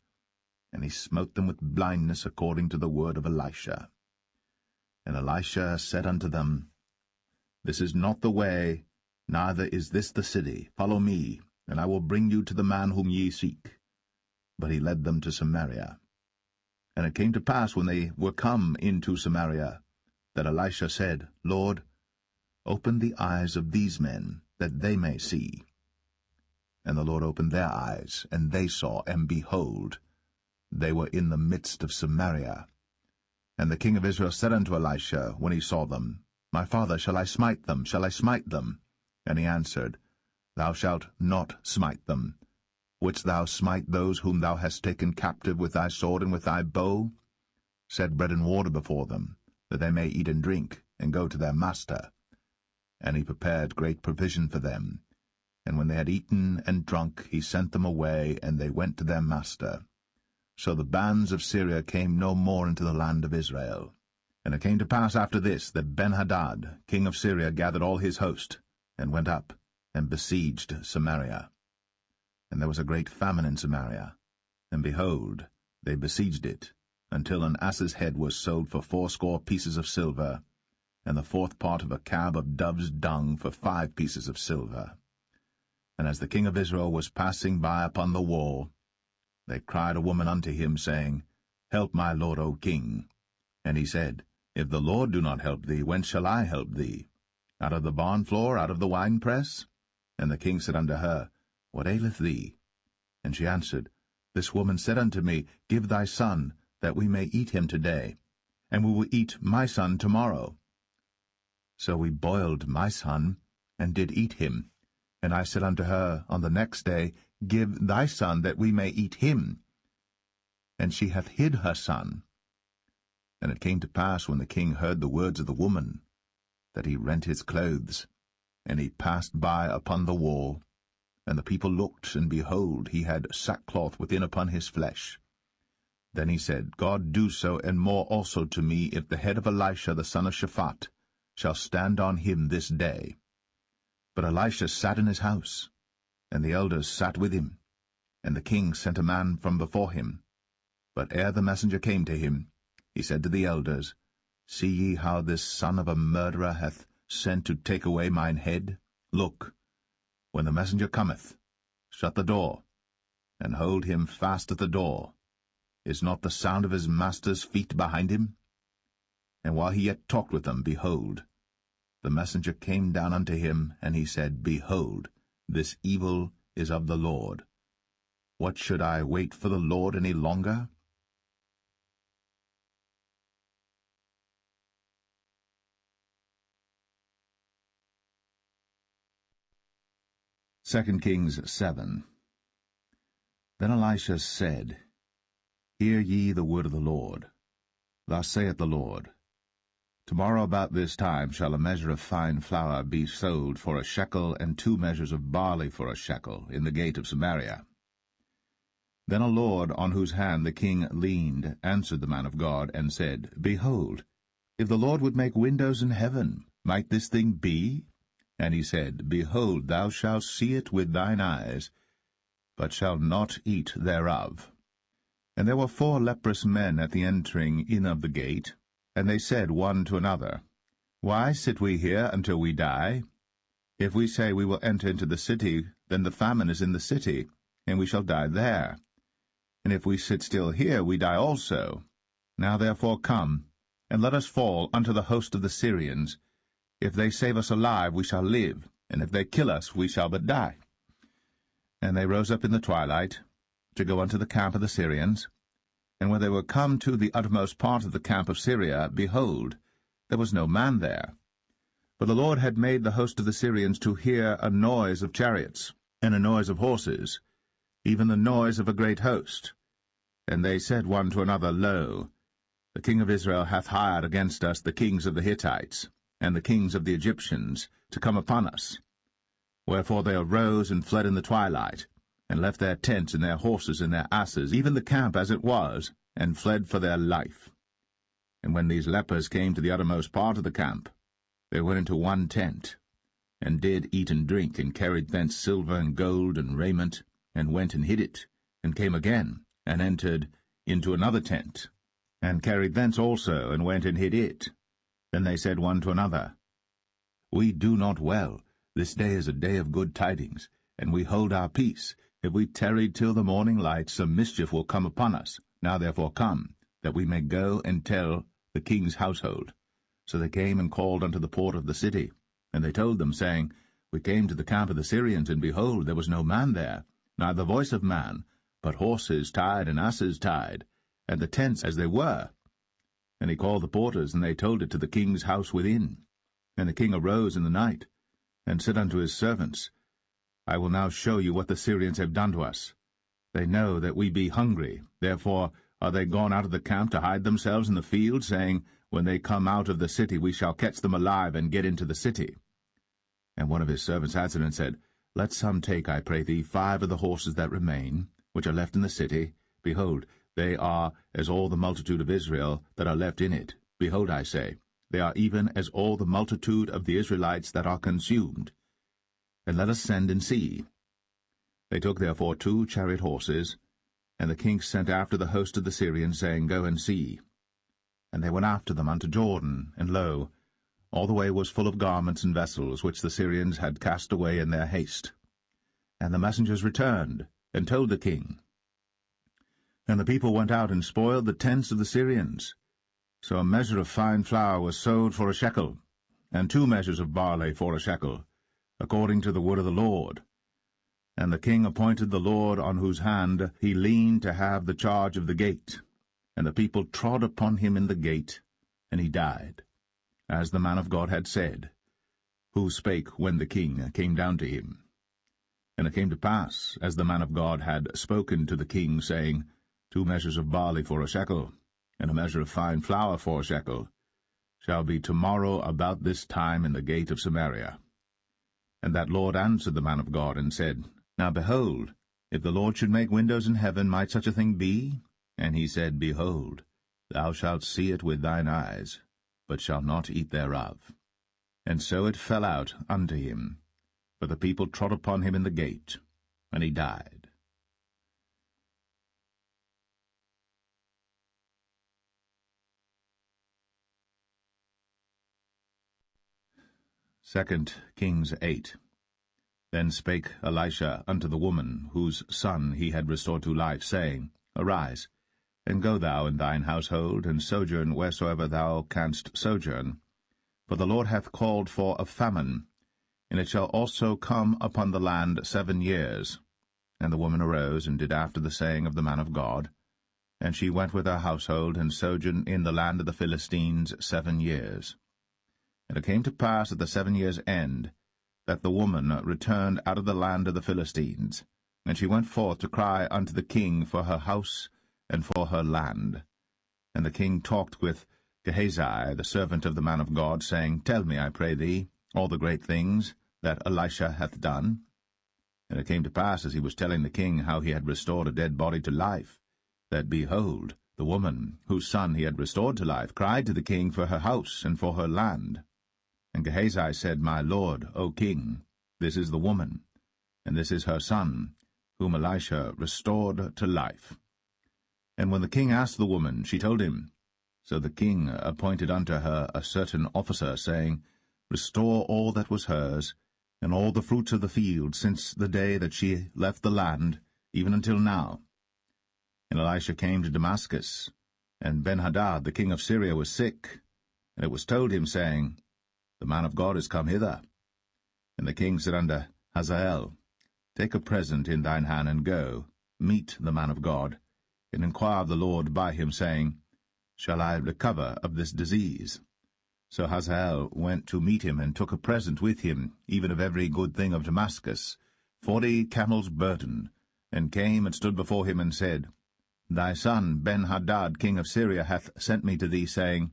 And he smote them with blindness according to the word of Elisha. And Elisha said unto them, This is not the way, neither is this the city. Follow me, and I will bring you to the man whom ye seek. But he led them to Samaria. And it came to pass, when they were come into Samaria, that Elisha said, Lord, open the eyes of these men, that they may see. And the Lord opened their eyes, and they saw, and behold, they were in the midst of Samaria. And the king of Israel said unto Elisha, when he saw them, My father, shall I smite them? Shall I smite them? And he answered, Thou shalt not smite them. Wouldst thou smite those whom thou hast taken captive with thy sword and with thy bow? Set bread and water before them, that they may eat and drink, and go to their master. And he prepared great provision for them. And when they had eaten and drunk, he sent them away, and they went to their master. So the bands of Syria came no more into the land of Israel. And it came to pass after this, that Ben-Hadad, king of Syria, gathered all his host, and went up, and besieged Samaria. And there was a great famine in Samaria, and behold, they besieged it, until an ass's head was sold for 80 pieces of silver, and the 4th part of a cab of dove's dung for 5 pieces of silver. And as the king of Israel was passing by upon the wall, they cried a woman unto him, saying, Help my lord, O king. And he said, If the Lord do not help thee, whence shall I help thee? Out of the barn floor, out of the winepress? And the king said unto her, What aileth thee? And she answered, This woman said unto me, Give thy son, that we may eat him today, and we will eat my son tomorrow. So we boiled my son, and did eat him. And I said unto her on the next day, Give thy son, that we may eat him. And she hath hid her son. And it came to pass, when the king heard the words of the woman, that he rent his clothes, and he passed by upon the wall. And the people looked, and behold, he had sackcloth within upon his flesh. Then he said, God do so, and more also to me, if the head of Elisha the son of Shaphat shall stand on him this day. But Elisha sat in his house, and the elders sat with him. And the king sent a man from before him. But ere the messenger came to him, he said to the elders, See ye how this son of a murderer hath sent to take away mine head? Look, when the messenger cometh, shut the door, and hold him fast at the door. Is not the sound of his master's feet behind him? And while he yet talked with them, behold, the messenger came down unto him, and he said, Behold, this evil is of the Lord. What should I wait for the Lord any longer? Second Kings 7. Then Elisha said, Hear ye the word of the Lord. Thus saith the Lord, Tomorrow about this time shall a measure of fine flour be sold for 1 shekel, and 2 measures of barley for 1 shekel, in the gate of Samaria. Then a lord, on whose hand the king leaned, answered the man of God, and said, Behold, if the Lord would make windows in heaven, might this thing be? And he said, Behold, thou shalt see it with thine eyes, but shalt not eat thereof. And there were 4 leprous men at the entering in of the gate, and they said one to another, Why sit we here until we die? If we say we will enter into the city, then the famine is in the city, and we shall die there. And if we sit still here, we die also. Now therefore come, and let us fall unto the host of the Syrians. If they save us alive, we shall live, and if they kill us, we shall but die. And they rose up in the twilight, to go unto the camp of the Syrians. And when they were come to the uttermost part of the camp of Syria, behold, there was no man there. For the Lord had made the host of the Syrians to hear a noise of chariots, and a noise of horses, even the noise of a great host. And they said one to another, Lo, the king of Israel hath hired against us the kings of the Hittites, and the kings of the Egyptians, to come upon us. Wherefore they arose and fled in the twilight, and left their tents and their horses and their asses, even the camp as it was, and fled for their life. And when these lepers came to the uttermost part of the camp, they went into one tent, and did eat and drink, and carried thence silver and gold and raiment, and went and hid it, and came again, and entered into another tent, and carried thence also, and went and hid it. Then they said one to another, We do not well. This day is a day of good tidings, and we hold our peace. If we tarry till the morning light, some mischief will come upon us. Now therefore come, that we may go and tell the king's household. So they came and called unto the port of the city. And they told them, saying, We came to the camp of the Syrians, and behold, there was no man there, neither voice of man, but horses tied and asses tied, and the tents as they were. And he called the porters, and they told it to the king's house within. And the king arose in the night, and said unto his servants, I will now show you what the Syrians have done to us. They know that we be hungry, therefore are they gone out of the camp to hide themselves in the field, saying, When they come out of the city we shall catch them alive, and get into the city. And one of his servants answered and said, Let some take, I pray thee, 5 of the horses that remain, which are left in the city. Behold, they are as all the multitude of Israel that are left in it. Behold, I say, they are even as all the multitude of the Israelites that are consumed. And let us send and see. They took therefore 2 chariot horses, and the king sent after the host of the Syrians, saying, Go and see. And they went after them unto Jordan, and lo, all the way was full of garments and vessels, which the Syrians had cast away in their haste. And the messengers returned, and told the king. And the people went out and spoiled the tents of the Syrians. So a measure of fine flour was sold for a shekel, and 2 measures of barley for a shekel, according to the word of the Lord. And the king appointed the Lord on whose hand he leaned to have the charge of the gate. And the people trod upon him in the gate, and he died, as the man of God had said, who spake when the king came down to him. And it came to pass, as the man of God had spoken to the king, saying, 2 measures of barley for a shekel, and a measure of fine flour for a shekel, shall be tomorrow about this time in the gate of Samaria. And that Lord answered the man of God, and said, Now behold, if the Lord should make windows in heaven, might such a thing be? And he said, Behold, thou shalt see it with thine eyes, but shalt not eat thereof. And so it fell out unto him, for the people trod upon him in the gate, and he died. Second Kings 8. Then spake Elisha unto the woman, whose son he had restored to life, saying, Arise, and go thou in thine household, and sojourn wheresoever thou canst sojourn. For the Lord hath called for a famine, and it shall also come upon the land 7 years. And the woman arose, and did after the saying of the man of God. And she went with her household, and sojourned in the land of the Philistines 7 years. And it came to pass at the 7 years' end, that the woman returned out of the land of the Philistines. And she went forth to cry unto the king for her house and for her land. And the king talked with Gehazi, the servant of the man of God, saying, Tell me, I pray thee, all the great things that Elisha hath done. And it came to pass, as he was telling the king how he had restored a dead body to life, that, behold, the woman, whose son he had restored to life, cried to the king for her house and for her land. And Gehazi said, My lord, O king, this is the woman, and this is her son, whom Elisha restored to life. And when the king asked the woman, she told him. So the king appointed unto her a certain officer, saying, Restore all that was hers, and all the fruits of the field, since the day that she left the land, even until now. And Elisha came to Damascus, and Benhadad the king of Syria was sick. And it was told him, saying, The man of God is come hither. And the king said unto Hazael, Take a present in thine hand, and go, meet the man of God, and inquire of the Lord by him, saying, Shall I recover of this disease? So Hazael went to meet him, and took a present with him, even of every good thing of Damascus, 40 camels' burden, and came and stood before him, and said, Thy son Ben-Hadad, king of Syria, hath sent me to thee, saying,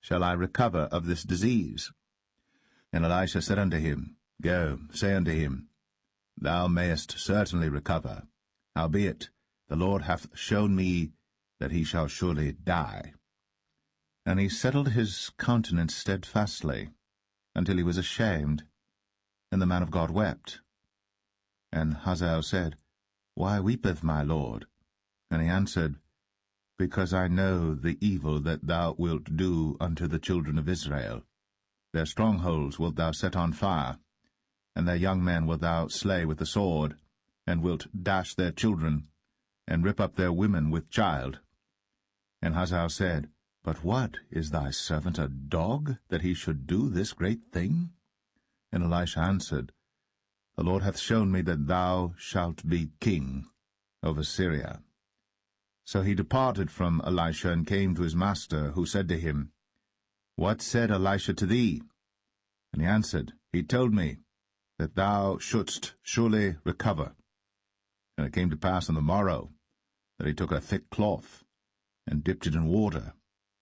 Shall I recover of this disease? And Elisha said unto him, Go, say unto him, Thou mayest certainly recover. Howbeit, the Lord hath shown me that he shall surely die. And he settled his countenance steadfastly, until he was ashamed, and the man of God wept. And Hazael said, Why weepeth my lord? And he answered, Because I know the evil that thou wilt do unto the children of Israel. Their strongholds wilt thou set on fire, and their young men wilt thou slay with the sword, and wilt dash their children, and rip up their women with child. And Hazael said, But what, is thy servant a dog, that he should do this great thing? And Elisha answered, The Lord hath shown me that thou shalt be king over Syria. So he departed from Elisha, and came to his master, who said to him, What said Elisha to thee? And he answered, He told me that thou shouldst surely recover. And it came to pass on the morrow that he took a thick cloth, and dipped it in water,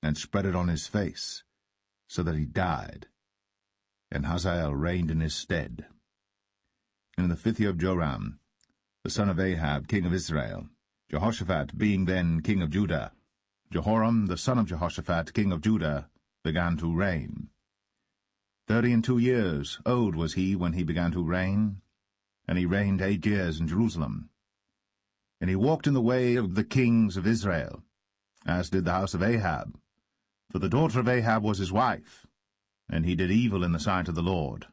and spread it on his face, so that he died. And Hazael reigned in his stead. And in the 5th year of Joram, the son of Ahab, king of Israel, Jehoshaphat being then king of Judah, Jehoram, the son of Jehoshaphat, king of Judah, began to reign. 32 years old was he when he began to reign, and he reigned 8 years in Jerusalem. And he walked in the way of the kings of Israel, as did the house of Ahab, for the daughter of Ahab was his wife, and he did evil in the sight of the Lord.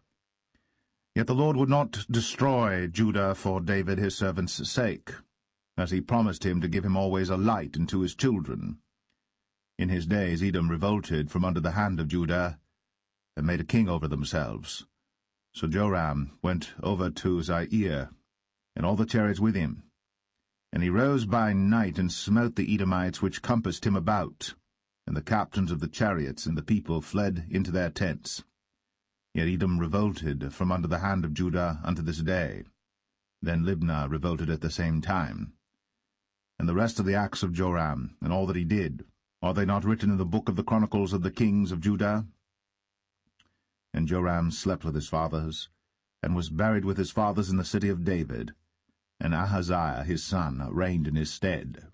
Yet the Lord would not destroy Judah for David his servant's sake, as he promised him to give him always a light unto his children. In his days Edom revolted from under the hand of Judah, and made a king over themselves. So Joram went over to Zair, and all the chariots with him. And he rose by night, and smote the Edomites which compassed him about, and the captains of the chariots and the people fled into their tents. Yet Edom revolted from under the hand of Judah unto this day. Then Libnah revolted at the same time. And the rest of the acts of Joram, and all that he did, are they not written in the book of the chronicles of the kings of Judah? And Joram slept with his fathers, and was buried with his fathers in the city of David, and Ahaziah his son reigned in his stead.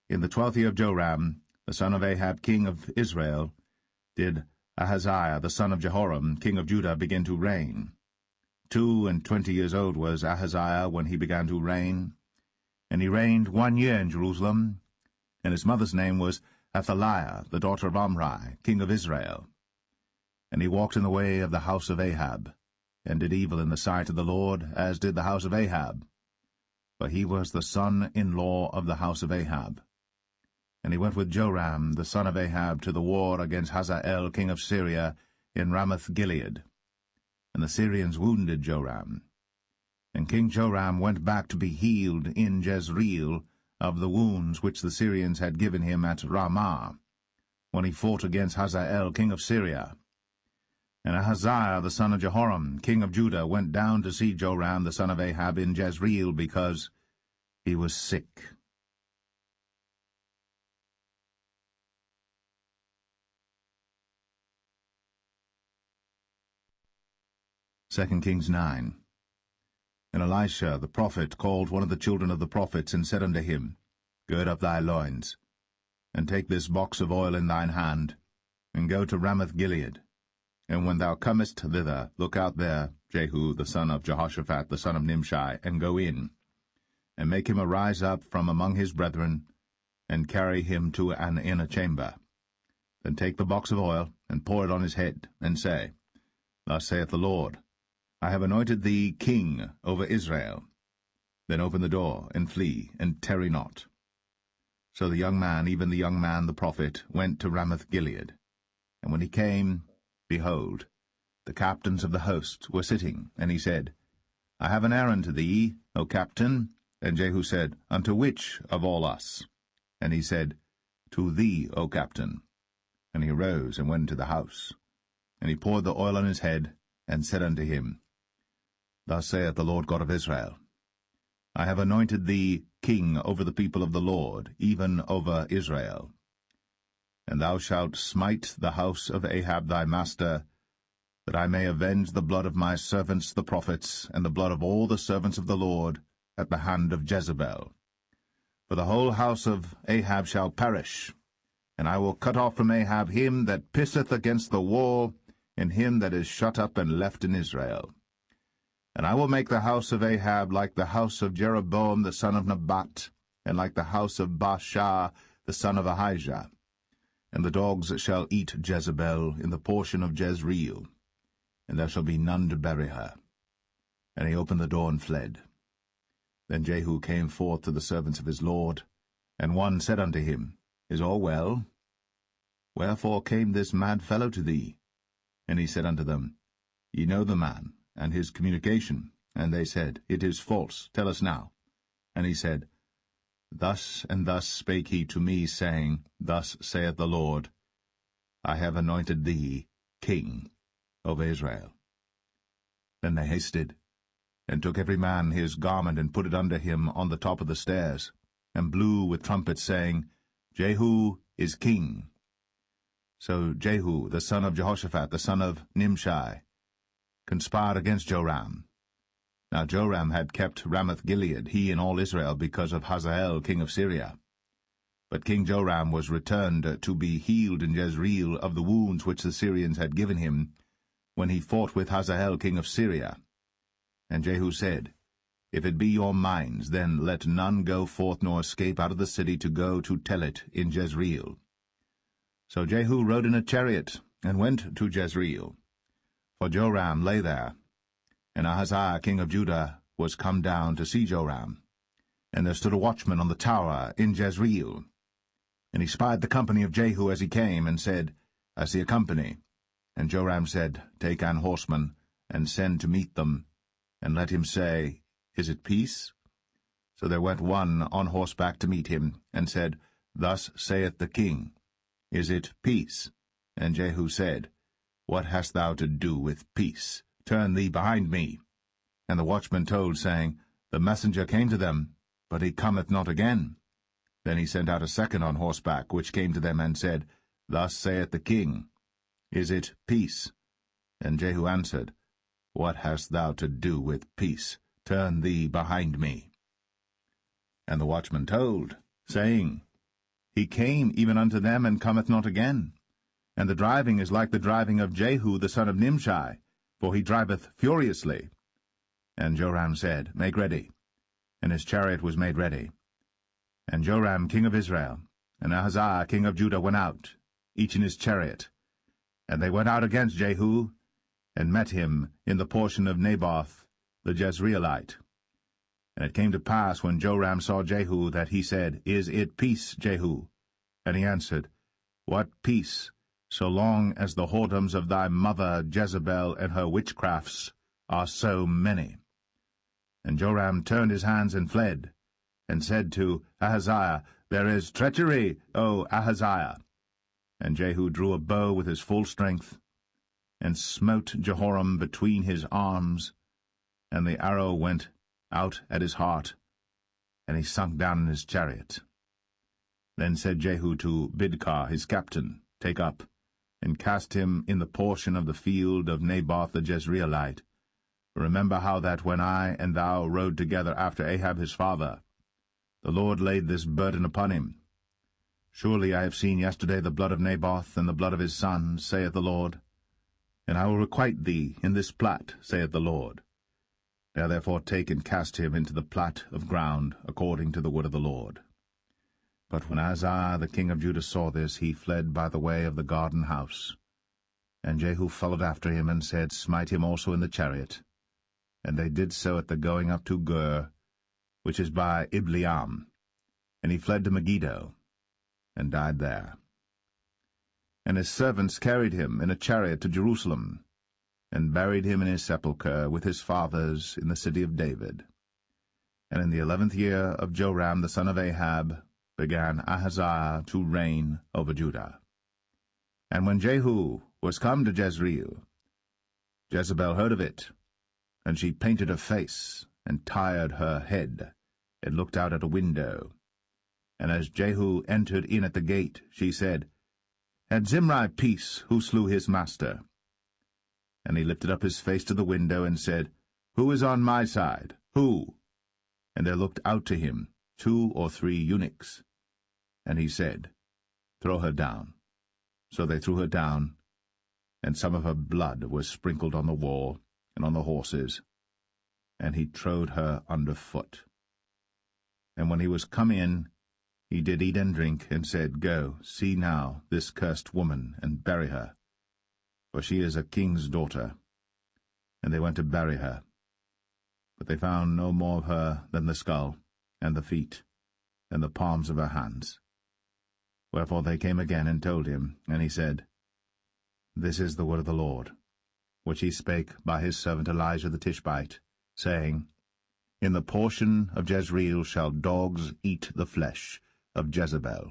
In the 12th year of Joram, the son of Ahab king of Israel, did Ahaziah the son of Jehoram king of Judah begin to reign. 22 years old was Ahaziah when he began to reign, and he reigned 1 year in Jerusalem, and his mother's name was Athaliah, the daughter of Omri, king of Israel. And he walked in the way of the house of Ahab, and did evil in the sight of the Lord, as did the house of Ahab. For he was the son-in-law of the house of Ahab. And he went with Joram, the son of Ahab, to the war against Hazael, king of Syria, in Ramoth-Gilead. And the Syrians wounded Joram. And King Joram went back to be healed in Jezreel of the wounds which the Syrians had given him at Ramah, when he fought against Hazael, king of Syria. And Ahaziah the son of Jehoram, king of Judah, went down to see Joram the son of Ahab in Jezreel, because he was sick. 2 Kings 9. And Elisha the prophet called one of the children of the prophets, and said unto him, Gird up thy loins, and take this box of oil in thine hand, and go to Ramoth-Gilead. And when thou comest thither, look out there Jehu the son of Jehoshaphat the son of Nimshi, and go in, and make him arise up from among his brethren, and carry him to an inner chamber. Then take the box of oil, and pour it on his head, and say, Thus saith the Lord, I have anointed thee king over Israel. Then open the door, and flee, and tarry not. So the young man, even the young man the prophet, went to Ramoth-Gilead. And when he came, behold, the captains of the host were sitting, and he said, I have an errand to thee, O captain. And Jehu said, Unto which of all us? And he said, To thee, O captain. And he arose and went into the house. And he poured the oil on his head, and said unto him, Thus saith the Lord God of Israel, I have anointed thee king over the people of the Lord, even over Israel. And thou shalt smite the house of Ahab thy master, that I may avenge the blood of my servants the prophets, and the blood of all the servants of the Lord, at the hand of Jezebel. For the whole house of Ahab shall perish, and I will cut off from Ahab him that pisseth against the wall, and him that is shut up and left in Israel. And I will make the house of Ahab like the house of Jeroboam the son of Nebat, and like the house of Baasha the son of Ahijah. And the dogs shall eat Jezebel in the portion of Jezreel, and there shall be none to bury her. And he opened the door and fled. Then Jehu came forth to the servants of his lord, and one said unto him, Is all well? Wherefore came this mad fellow to thee? And he said unto them, Ye know the man, and his communication. And they said, It is false, tell us now. And he said, Thus and thus spake he to me, saying, Thus saith the Lord, I have anointed thee king over Israel. Then they hasted, and took every man his garment, and put it under him on the top of the stairs, and blew with trumpets, saying, Jehu is king. So Jehu, the son of Jehoshaphat, the son of Nimshi, conspired against Joram. Now Joram had kept Ramoth-Gilead, he and all Israel, because of Hazael king of Syria. But King Joram was returned to be healed in Jezreel of the wounds which the Syrians had given him, when he fought with Hazael king of Syria. And Jehu said, If it be your minds, then let none go forth nor escape out of the city to go to tell it in Jezreel. So Jehu rode in a chariot, and went to Jezreel. For Joram lay there, and Ahaziah king of Judah was come down to see Joram. And there stood a watchman on the tower in Jezreel. And he spied the company of Jehu as he came, and said, I see a company. And Joram said, Take an horseman, and send to meet them, and let him say, Is it peace? So there went one on horseback to meet him, and said, Thus saith the king, Is it peace? And Jehu said, What hast thou to do with peace? Turn thee behind me. And the watchman told, saying, The messenger came to them, but he cometh not again. Then he sent out a second on horseback, which came to them, and said, Thus saith the king, Is it peace? And Jehu answered, What hast thou to do with peace? Turn thee behind me. And the watchman told, saying, He came even unto them, and cometh not again. And the driving is like the driving of Jehu the son of Nimshi, for he driveth furiously. And Joram said, Make ready. And his chariot was made ready. And Joram king of Israel, and Ahaziah king of Judah went out, each in his chariot. And they went out against Jehu, and met him in the portion of Naboth the Jezreelite. And it came to pass, when Joram saw Jehu, that he said, Is it peace, Jehu? And he answered, What peace, so long as the whoredoms of thy mother Jezebel and her witchcrafts are so many? And Joram turned his hands and fled, and said to Ahaziah, There is treachery, O Ahaziah. And Jehu drew a bow with his full strength, and smote Jehoram between his arms, and the arrow went out at his heart, and he sunk down in his chariot. Then said Jehu to Bidkar his captain, Take up, and cast him in the portion of the field of Naboth the Jezreelite. Remember how that when I and thou rode together after Ahab his father, the Lord laid this burden upon him. Surely I have seen yesterday the blood of Naboth and the blood of his son, saith the Lord. And I will requite thee in this plat, saith the Lord. Now therefore take and cast him into the plat of ground, according to the word of the Lord. But when Ahaziah the king of Judah saw this, he fled by the way of the garden house. And Jehu followed after him, and said, Smite him also in the chariot. And they did so at the going up to Gur, which is by Ibleam. And he fled to Megiddo, and died there. And his servants carried him in a chariot to Jerusalem, and buried him in his sepulchre with his fathers in the city of David. And in the 11th year of Joram the son of Ahab, began Ahaziah to reign over Judah. And when Jehu was come to Jezreel, Jezebel heard of it, and she painted her face, and tired her head, and looked out at a window. And as Jehu entered in at the gate, she said, Had Zimri peace, who slew his master? And he lifted up his face to the window, and said, Who is on my side? Who? And there looked out to him 2 or 3 eunuchs. And he said, Throw her down. So they threw her down, and some of her blood was sprinkled on the wall and on the horses, and he trode her under foot. And when he was come in, he did eat and drink, and said, Go, see now this cursed woman, and bury her, for she is a king's daughter. And they went to bury her. But they found no more of her than the skull, and the feet, and the palms of her hands. Wherefore they came again and told him, and he said, This is the word of the Lord, which he spake by his servant Elijah the Tishbite, saying, In the portion of Jezreel shall dogs eat the flesh of Jezebel,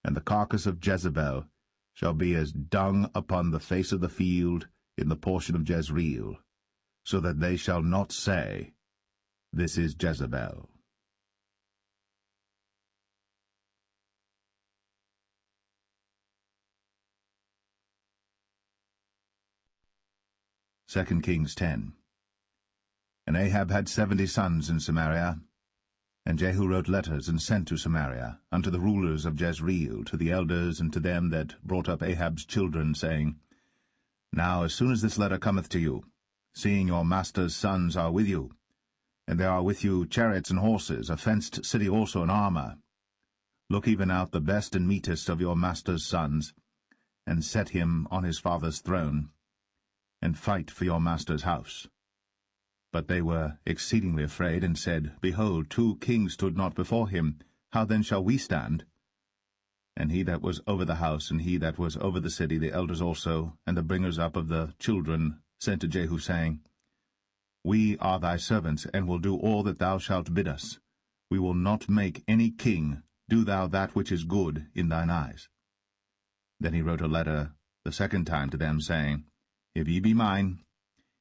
and the carcass of Jezebel shall be as dung upon the face of the field in the portion of Jezreel, so that they shall not say, This is Jezebel. Second Kings 10. And Ahab had 70 sons in Samaria, and Jehu wrote letters and sent to Samaria unto the rulers of Jezreel, to the elders, and to them that brought up Ahab's children, saying, Now as soon as this letter cometh to you, seeing your master's sons are with you, and there are with you chariots and horses, a fenced city also and armor, look even out the best and meetest of your master's sons, and set him on his father's throne, and fight for your master's house. But they were exceedingly afraid, and said, Behold, 2 kings stood not before him, how then shall we stand? And he that was over the house, and he that was over the city, the elders also, and the bringers up of the children, sent to Jehu, saying, We are thy servants, and will do all that thou shalt bid us. We will not make any king. Do thou that which is good in thine eyes. Then he wrote a letter the second time to them, saying, If ye be mine,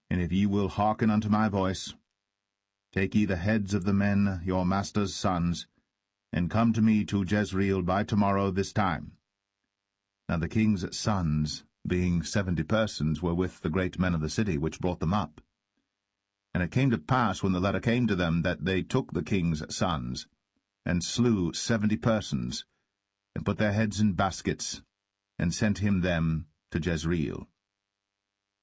and if ye will hearken unto my voice, take ye the heads of the men your master's sons, and come to me to Jezreel by tomorrow this time. Now the king's sons, being 70 persons, were with the great men of the city, which brought them up. And it came to pass, when the letter came to them, that they took the king's sons, and slew 70 persons, and put their heads in baskets, and sent him them to Jezreel.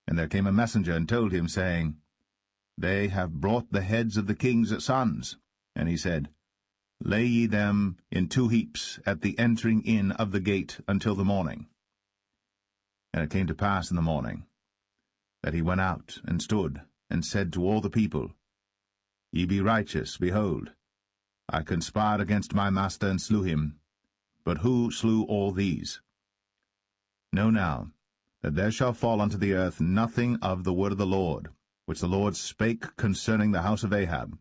And there came a messenger, and told him, saying, They have brought the heads of the king's sons. And he said, Lay ye them in 2 heaps at the entering in of the gate until the morning. And it came to pass in the morning, that he went out, and stood, and said to all the people, Ye be righteous, behold, I conspired against my master, and slew him. But who slew all these? Know now, that there shall fall unto the earth nothing of the word of the Lord, which the Lord spake concerning the house of Ahab.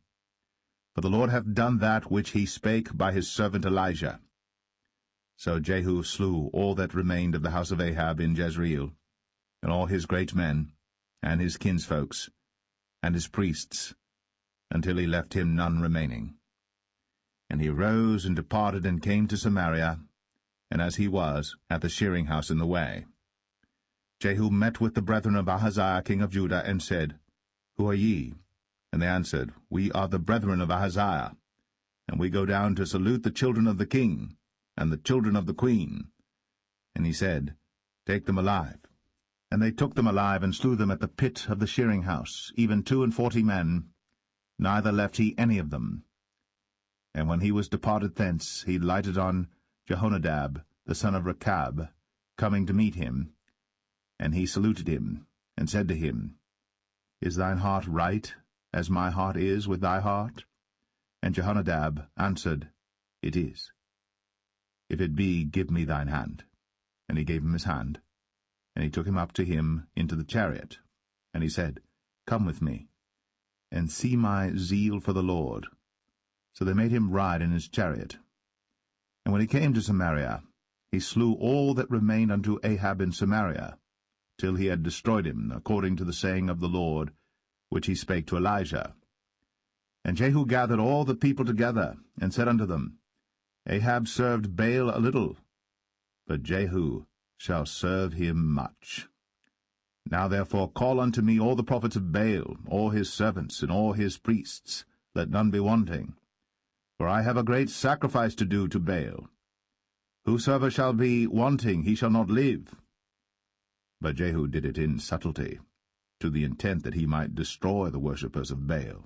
For the Lord hath done that which he spake by his servant Elijah. So Jehu slew all that remained of the house of Ahab in Jezreel, and all his great men, and his kinsfolks, and his priests, until he left him none remaining. And he rose and departed, and came to Samaria, and as he was, at the shearing house in the way. Jehu met with the brethren of Ahaziah king of Judah, and said, Who are ye? And they answered, We are the brethren of Ahaziah, and we go down to salute the children of the king, and the children of the queen. And he said, Take them alive. And they took them alive, and slew them at the pit of the shearing house, even 42 men, neither left he any of them. And when he was departed thence, he lighted on Jehonadab, the son of Rechab, coming to meet him. And he saluted him, and said to him, Is thine heart right, as my heart is with thy heart? And Jehonadab answered, It is. If it be, give me thine hand. And he gave him his hand. And he took him up to him into the chariot. And he said, Come with me, and see my zeal for the Lord. So they made him ride in his chariot. And when he came to Samaria, he slew all that remained unto Ahab in Samaria, till he had destroyed him, according to the saying of the Lord, which he spake to Elijah. And Jehu gathered all the people together, and said unto them, Ahab served Baal a little, but Jehu shall serve him much. Now therefore call unto me all the prophets of Baal, all his servants, and all his priests, let none be wanting. For I have a great sacrifice to do to Baal. Whosoever shall be wanting, he shall not live. But Jehu did it in subtlety, to the intent that he might destroy the worshippers of Baal.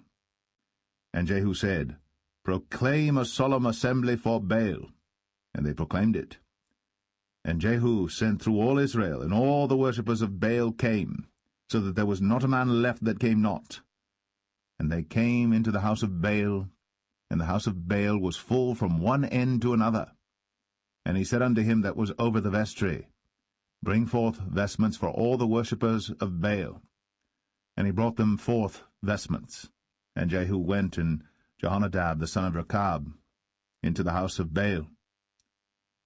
And Jehu said, Proclaim a solemn assembly for Baal. And they proclaimed it. And Jehu sent through all Israel, and all the worshippers of Baal came, so that there was not a man left that came not. And they came into the house of Baal, and the house of Baal was full from one end to another. And he said unto him that was over the vestry, Bring forth vestments for all the worshippers of Baal. And he brought them forth vestments. And Jehu went, and Jehonadab the son of Rechab, into the house of Baal,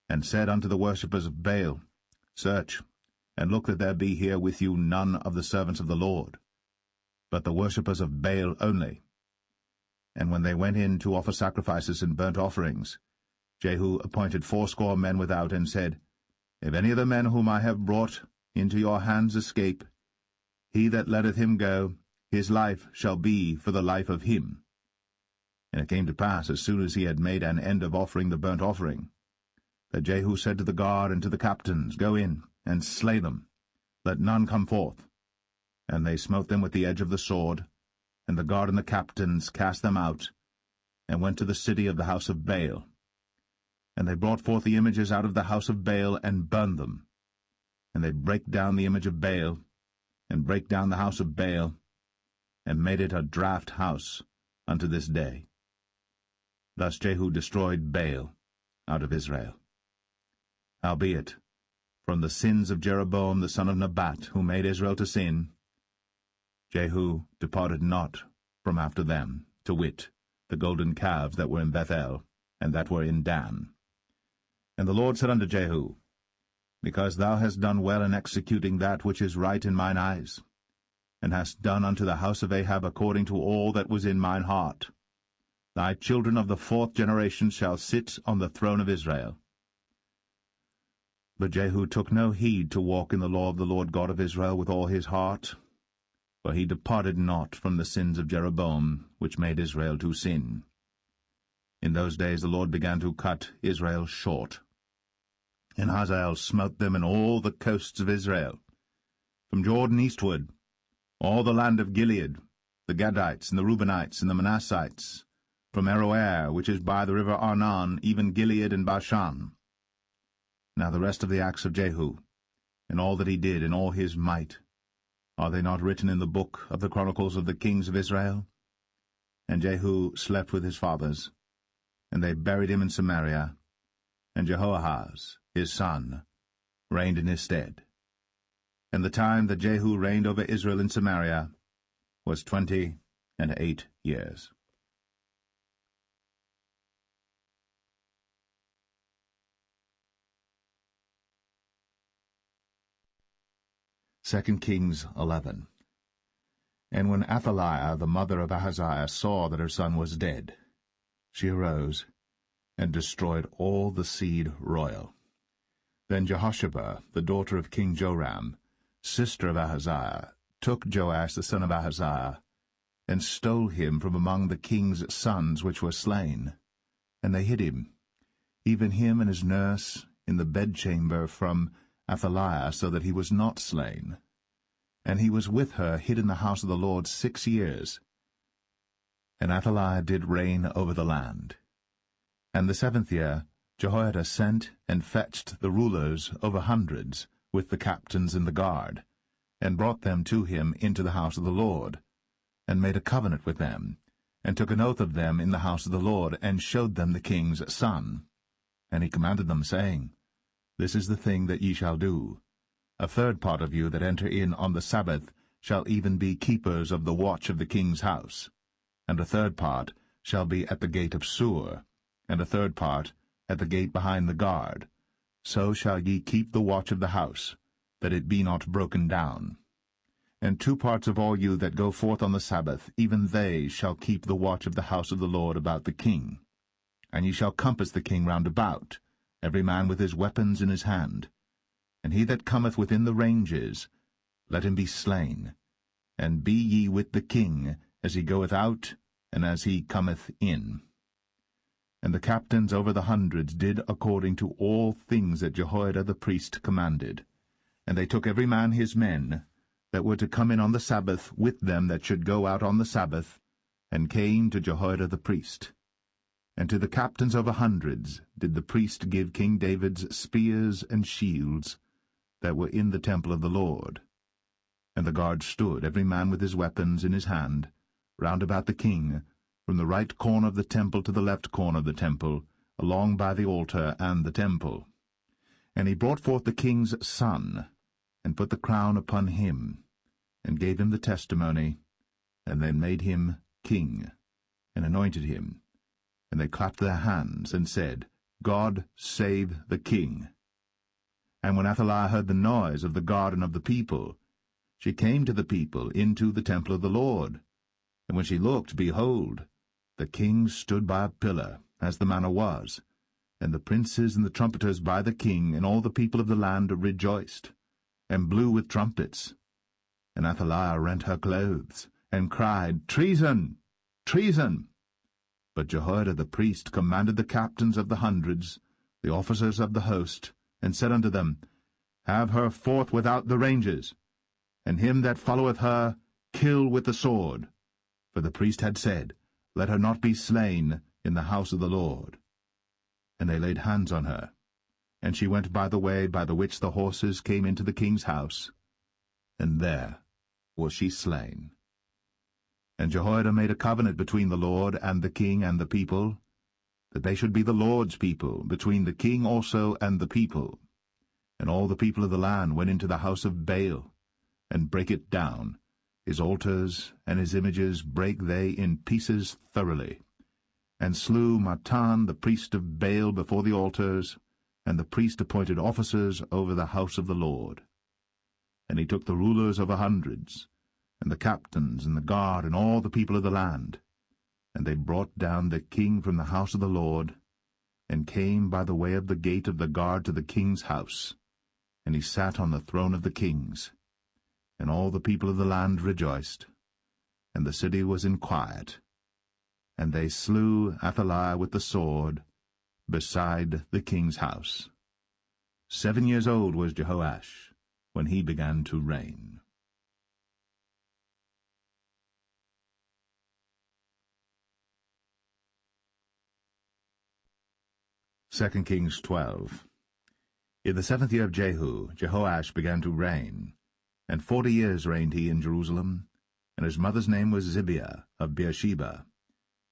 and said unto the worshippers of Baal, Search, and look that there be here with you none of the servants of the Lord, but the worshippers of Baal only. And when they went in to offer sacrifices and burnt offerings, Jehu appointed 80 men without, and said, If any of the men whom I have brought into your hands escape, he that letteth him go, his life shall be for the life of him. And it came to pass, as soon as he had made an end of offering the burnt offering, that Jehu said to the guard and to the captains, Go in, and slay them, let none come forth. And they smote them with the edge of the sword, and the guard and the captains cast them out, and went to the city of the house of Baal. And they brought forth the images out of the house of Baal, and burned them. And they brake down the image of Baal, and brake down the house of Baal, and made it a draught house unto this day. Thus Jehu destroyed Baal out of Israel. Howbeit, from the sins of Jeroboam the son of Nebat, who made Israel to sin, Jehu departed not from after them, to wit, the golden calves that were in Bethel, and that were in Dan. And the Lord said unto Jehu, Because thou hast done well in executing that which is right in mine eyes, and hast done unto the house of Ahab according to all that was in mine heart, thy children of the 4th generation shall sit on the throne of Israel. But Jehu took no heed to walk in the law of the Lord God of Israel with all his heart, for he departed not from the sins of Jeroboam, which made Israel to sin. In those days the Lord began to cut Israel short. And Hazael smote them in all the coasts of Israel, from Jordan eastward, all the land of Gilead, the Gadites, and the Reubenites, and the Manassites, from Aroer, which is by the river Arnon, even Gilead and Bashan. Now the rest of the acts of Jehu, and all that he did, and all his might, are they not written in the book of the chronicles of the kings of Israel? And Jehu slept with his fathers, and they buried him in Samaria, and Jehoahaz, his son, reigned in his stead. And the time that Jehu reigned over Israel in Samaria was 28 years. 2 Kings 11. And when Athaliah, the mother of Ahaziah, saw that her son was dead, she arose and destroyed all the seed royal. Then Jehosheba, the daughter of King Joram, sister of Ahaziah, took Joash the son of Ahaziah, and stole him from among the king's sons which were slain. And they hid him, even him and his nurse, in the bedchamber from Athaliah, so that he was not slain. And he was with her hid in the house of the Lord 6 years. And Athaliah did reign over the land. And the 7th year Jehoiada sent and fetched the rulers over hundreds, with the captains and the guard, and brought them to him into the house of the Lord, and made a covenant with them, and took an oath of them in the house of the Lord, and showed them the king's son. And he commanded them, saying, This is the thing that ye shall do. A third part of you that enter in on the Sabbath shall even be keepers of the watch of the king's house, and a third part shall be at the gate of Sur, and a third part at the gate behind the guard. So shall ye keep the watch of the house, that it be not broken down. And 2 parts of all you that go forth on the Sabbath, even they shall keep the watch of the house of the Lord about the king. And ye shall compass the king round about, every man with his weapons in his hand. And he that cometh within the ranges, let him be slain. And be ye with the king, as he goeth out, and as he cometh in. And the captains over the hundreds did according to all things that Jehoiada the priest commanded. And they took every man his men, that were to come in on the Sabbath, with them that should go out on the Sabbath, and came to Jehoiada the priest. And to the captains over hundreds did the priest give King David's spears and shields, that were in the temple of the Lord. And the guard stood, every man with his weapons in his hand, round about the king, from the right corner of the temple to the left corner of the temple, along by the altar and the temple. And he brought forth the king's son, and put the crown upon him, and gave him the testimony, and then made him king, and anointed him. And they clapped their hands, and said, God save the king. And when Athaliah heard the noise of the guard and of the people, she came to the people into the temple of the Lord. And when she looked, behold, the king stood by a pillar, as the manner was, and the princes and the trumpeters by the king, and all the people of the land rejoiced, and blew with trumpets. And Athaliah rent her clothes, and cried, Treason! Treason! But Jehoiada the priest commanded the captains of the hundreds, the officers of the host, and said unto them, Have her forth without the ranges, and him that followeth her kill with the sword. For the priest had said, Let her not be slain in the house of the Lord. And they laid hands on her, and she went by the way by the which the horses came into the king's house, and there was she slain. And Jehoiada made a covenant between the Lord and the king and the people, that they should be the Lord's people, between the king also and the people. And all the people of the land went into the house of Baal, and brake it down. His altars and his images brake they in pieces thoroughly, and slew Matan the priest of Baal before the altars, and the priest appointed officers over the house of the Lord. And he took the rulers over hundreds, and the captains, and the guard, and all the people of the land. And they brought down the king from the house of the Lord, and came by the way of the gate of the guard to the king's house. And he sat on the throne of the kings. And all the people of the land rejoiced, and the city was in quiet. And they slew Athaliah with the sword beside the king's house. 7 years old was Jehoash when he began to reign. 2 Kings 12. In the 7th year of Jehu, Jehoash began to reign, and 40 years reigned he in Jerusalem, and his mother's name was Zibiah of Beersheba.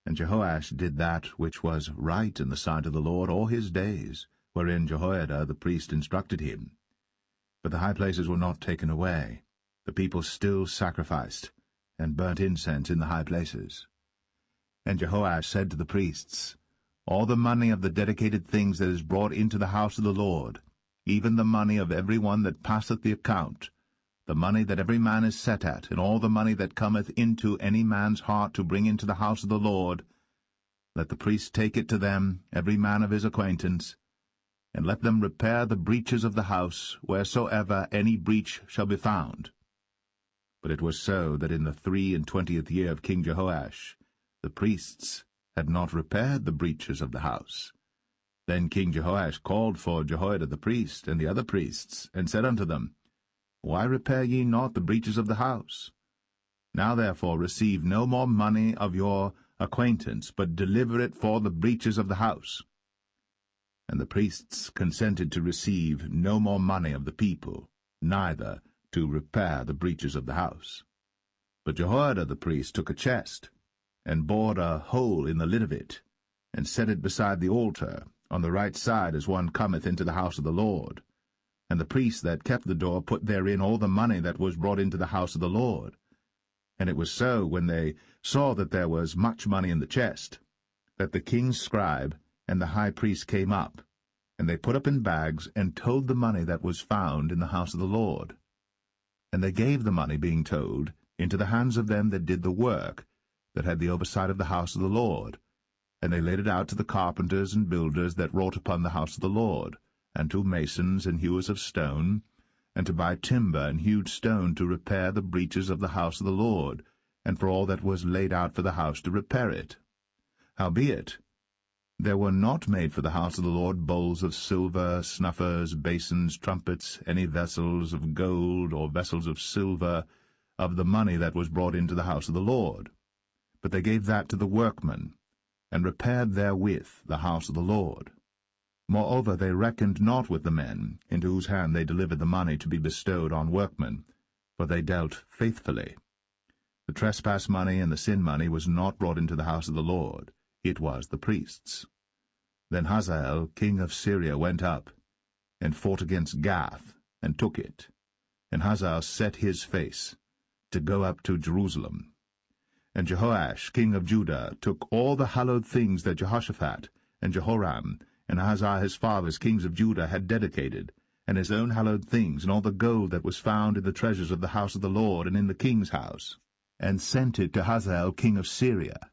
And Jehoash did that which was right in the sight of the Lord all his days, wherein Jehoiada the priest instructed him. But the high places were not taken away. The people still sacrificed, and burnt incense in the high places. And Jehoash said to the priests, All the money of the dedicated things that is brought into the house of the Lord, even the money of every one that passeth the account, the money that every man is set at, and all the money that cometh into any man's heart to bring into the house of the Lord, let the priests take it to them, every man of his acquaintance, and let them repair the breaches of the house, wheresoever any breach shall be found. But it was so that in the 23 year of King Jehoash, the priests had not repaired the breaches of the house. Then King Jehoash called for Jehoiada the priest and the other priests, and said unto them, Why repair ye not the breaches of the house? Now therefore receive no more money of your acquaintance, but deliver it for the breaches of the house. And the priests consented to receive no more money of the people, neither to repair the breaches of the house. But Jehoiada the priest took a chest, and bored a hole in the lid of it, and set it beside the altar, on the right side as one cometh into the house of the Lord. And the priests that kept the door put therein all the money that was brought into the house of the Lord. And it was so, when they saw that there was much money in the chest, that the king's scribe And the high priest came up, and they put up in bags, and told the money that was found in the house of the Lord. And they gave the money, being told, into the hands of them that did the work, that had the oversight of the house of the Lord. And they laid it out to the carpenters and builders that wrought upon the house of the Lord, and to masons and hewers of stone, and to buy timber and hewed stone to repair the breaches of the house of the Lord, and for all that was laid out for the house to repair it. Howbeit, there were not made for the house of the Lord bowls of silver, snuffers, basins, trumpets, any vessels of gold, or vessels of silver, of the money that was brought into the house of the Lord. But they gave that to the workmen, and repaired therewith the house of the Lord. Moreover, they reckoned not with the men, into whose hand they delivered the money to be bestowed on workmen, for they dealt faithfully. The trespass money and the sin money was not brought into the house of the Lord, it was the priests. Then Hazael, king of Syria, went up, and fought against Gath, and took it. And Hazael set his face, to go up to Jerusalem. And Jehoash, king of Judah, took all the hallowed things that Jehoshaphat, and Jehoram, and Ahaziah his fathers, kings of Judah, had dedicated, and his own hallowed things, and all the gold that was found in the treasures of the house of the Lord and in the king's house, and sent it to Hazael king of Syria.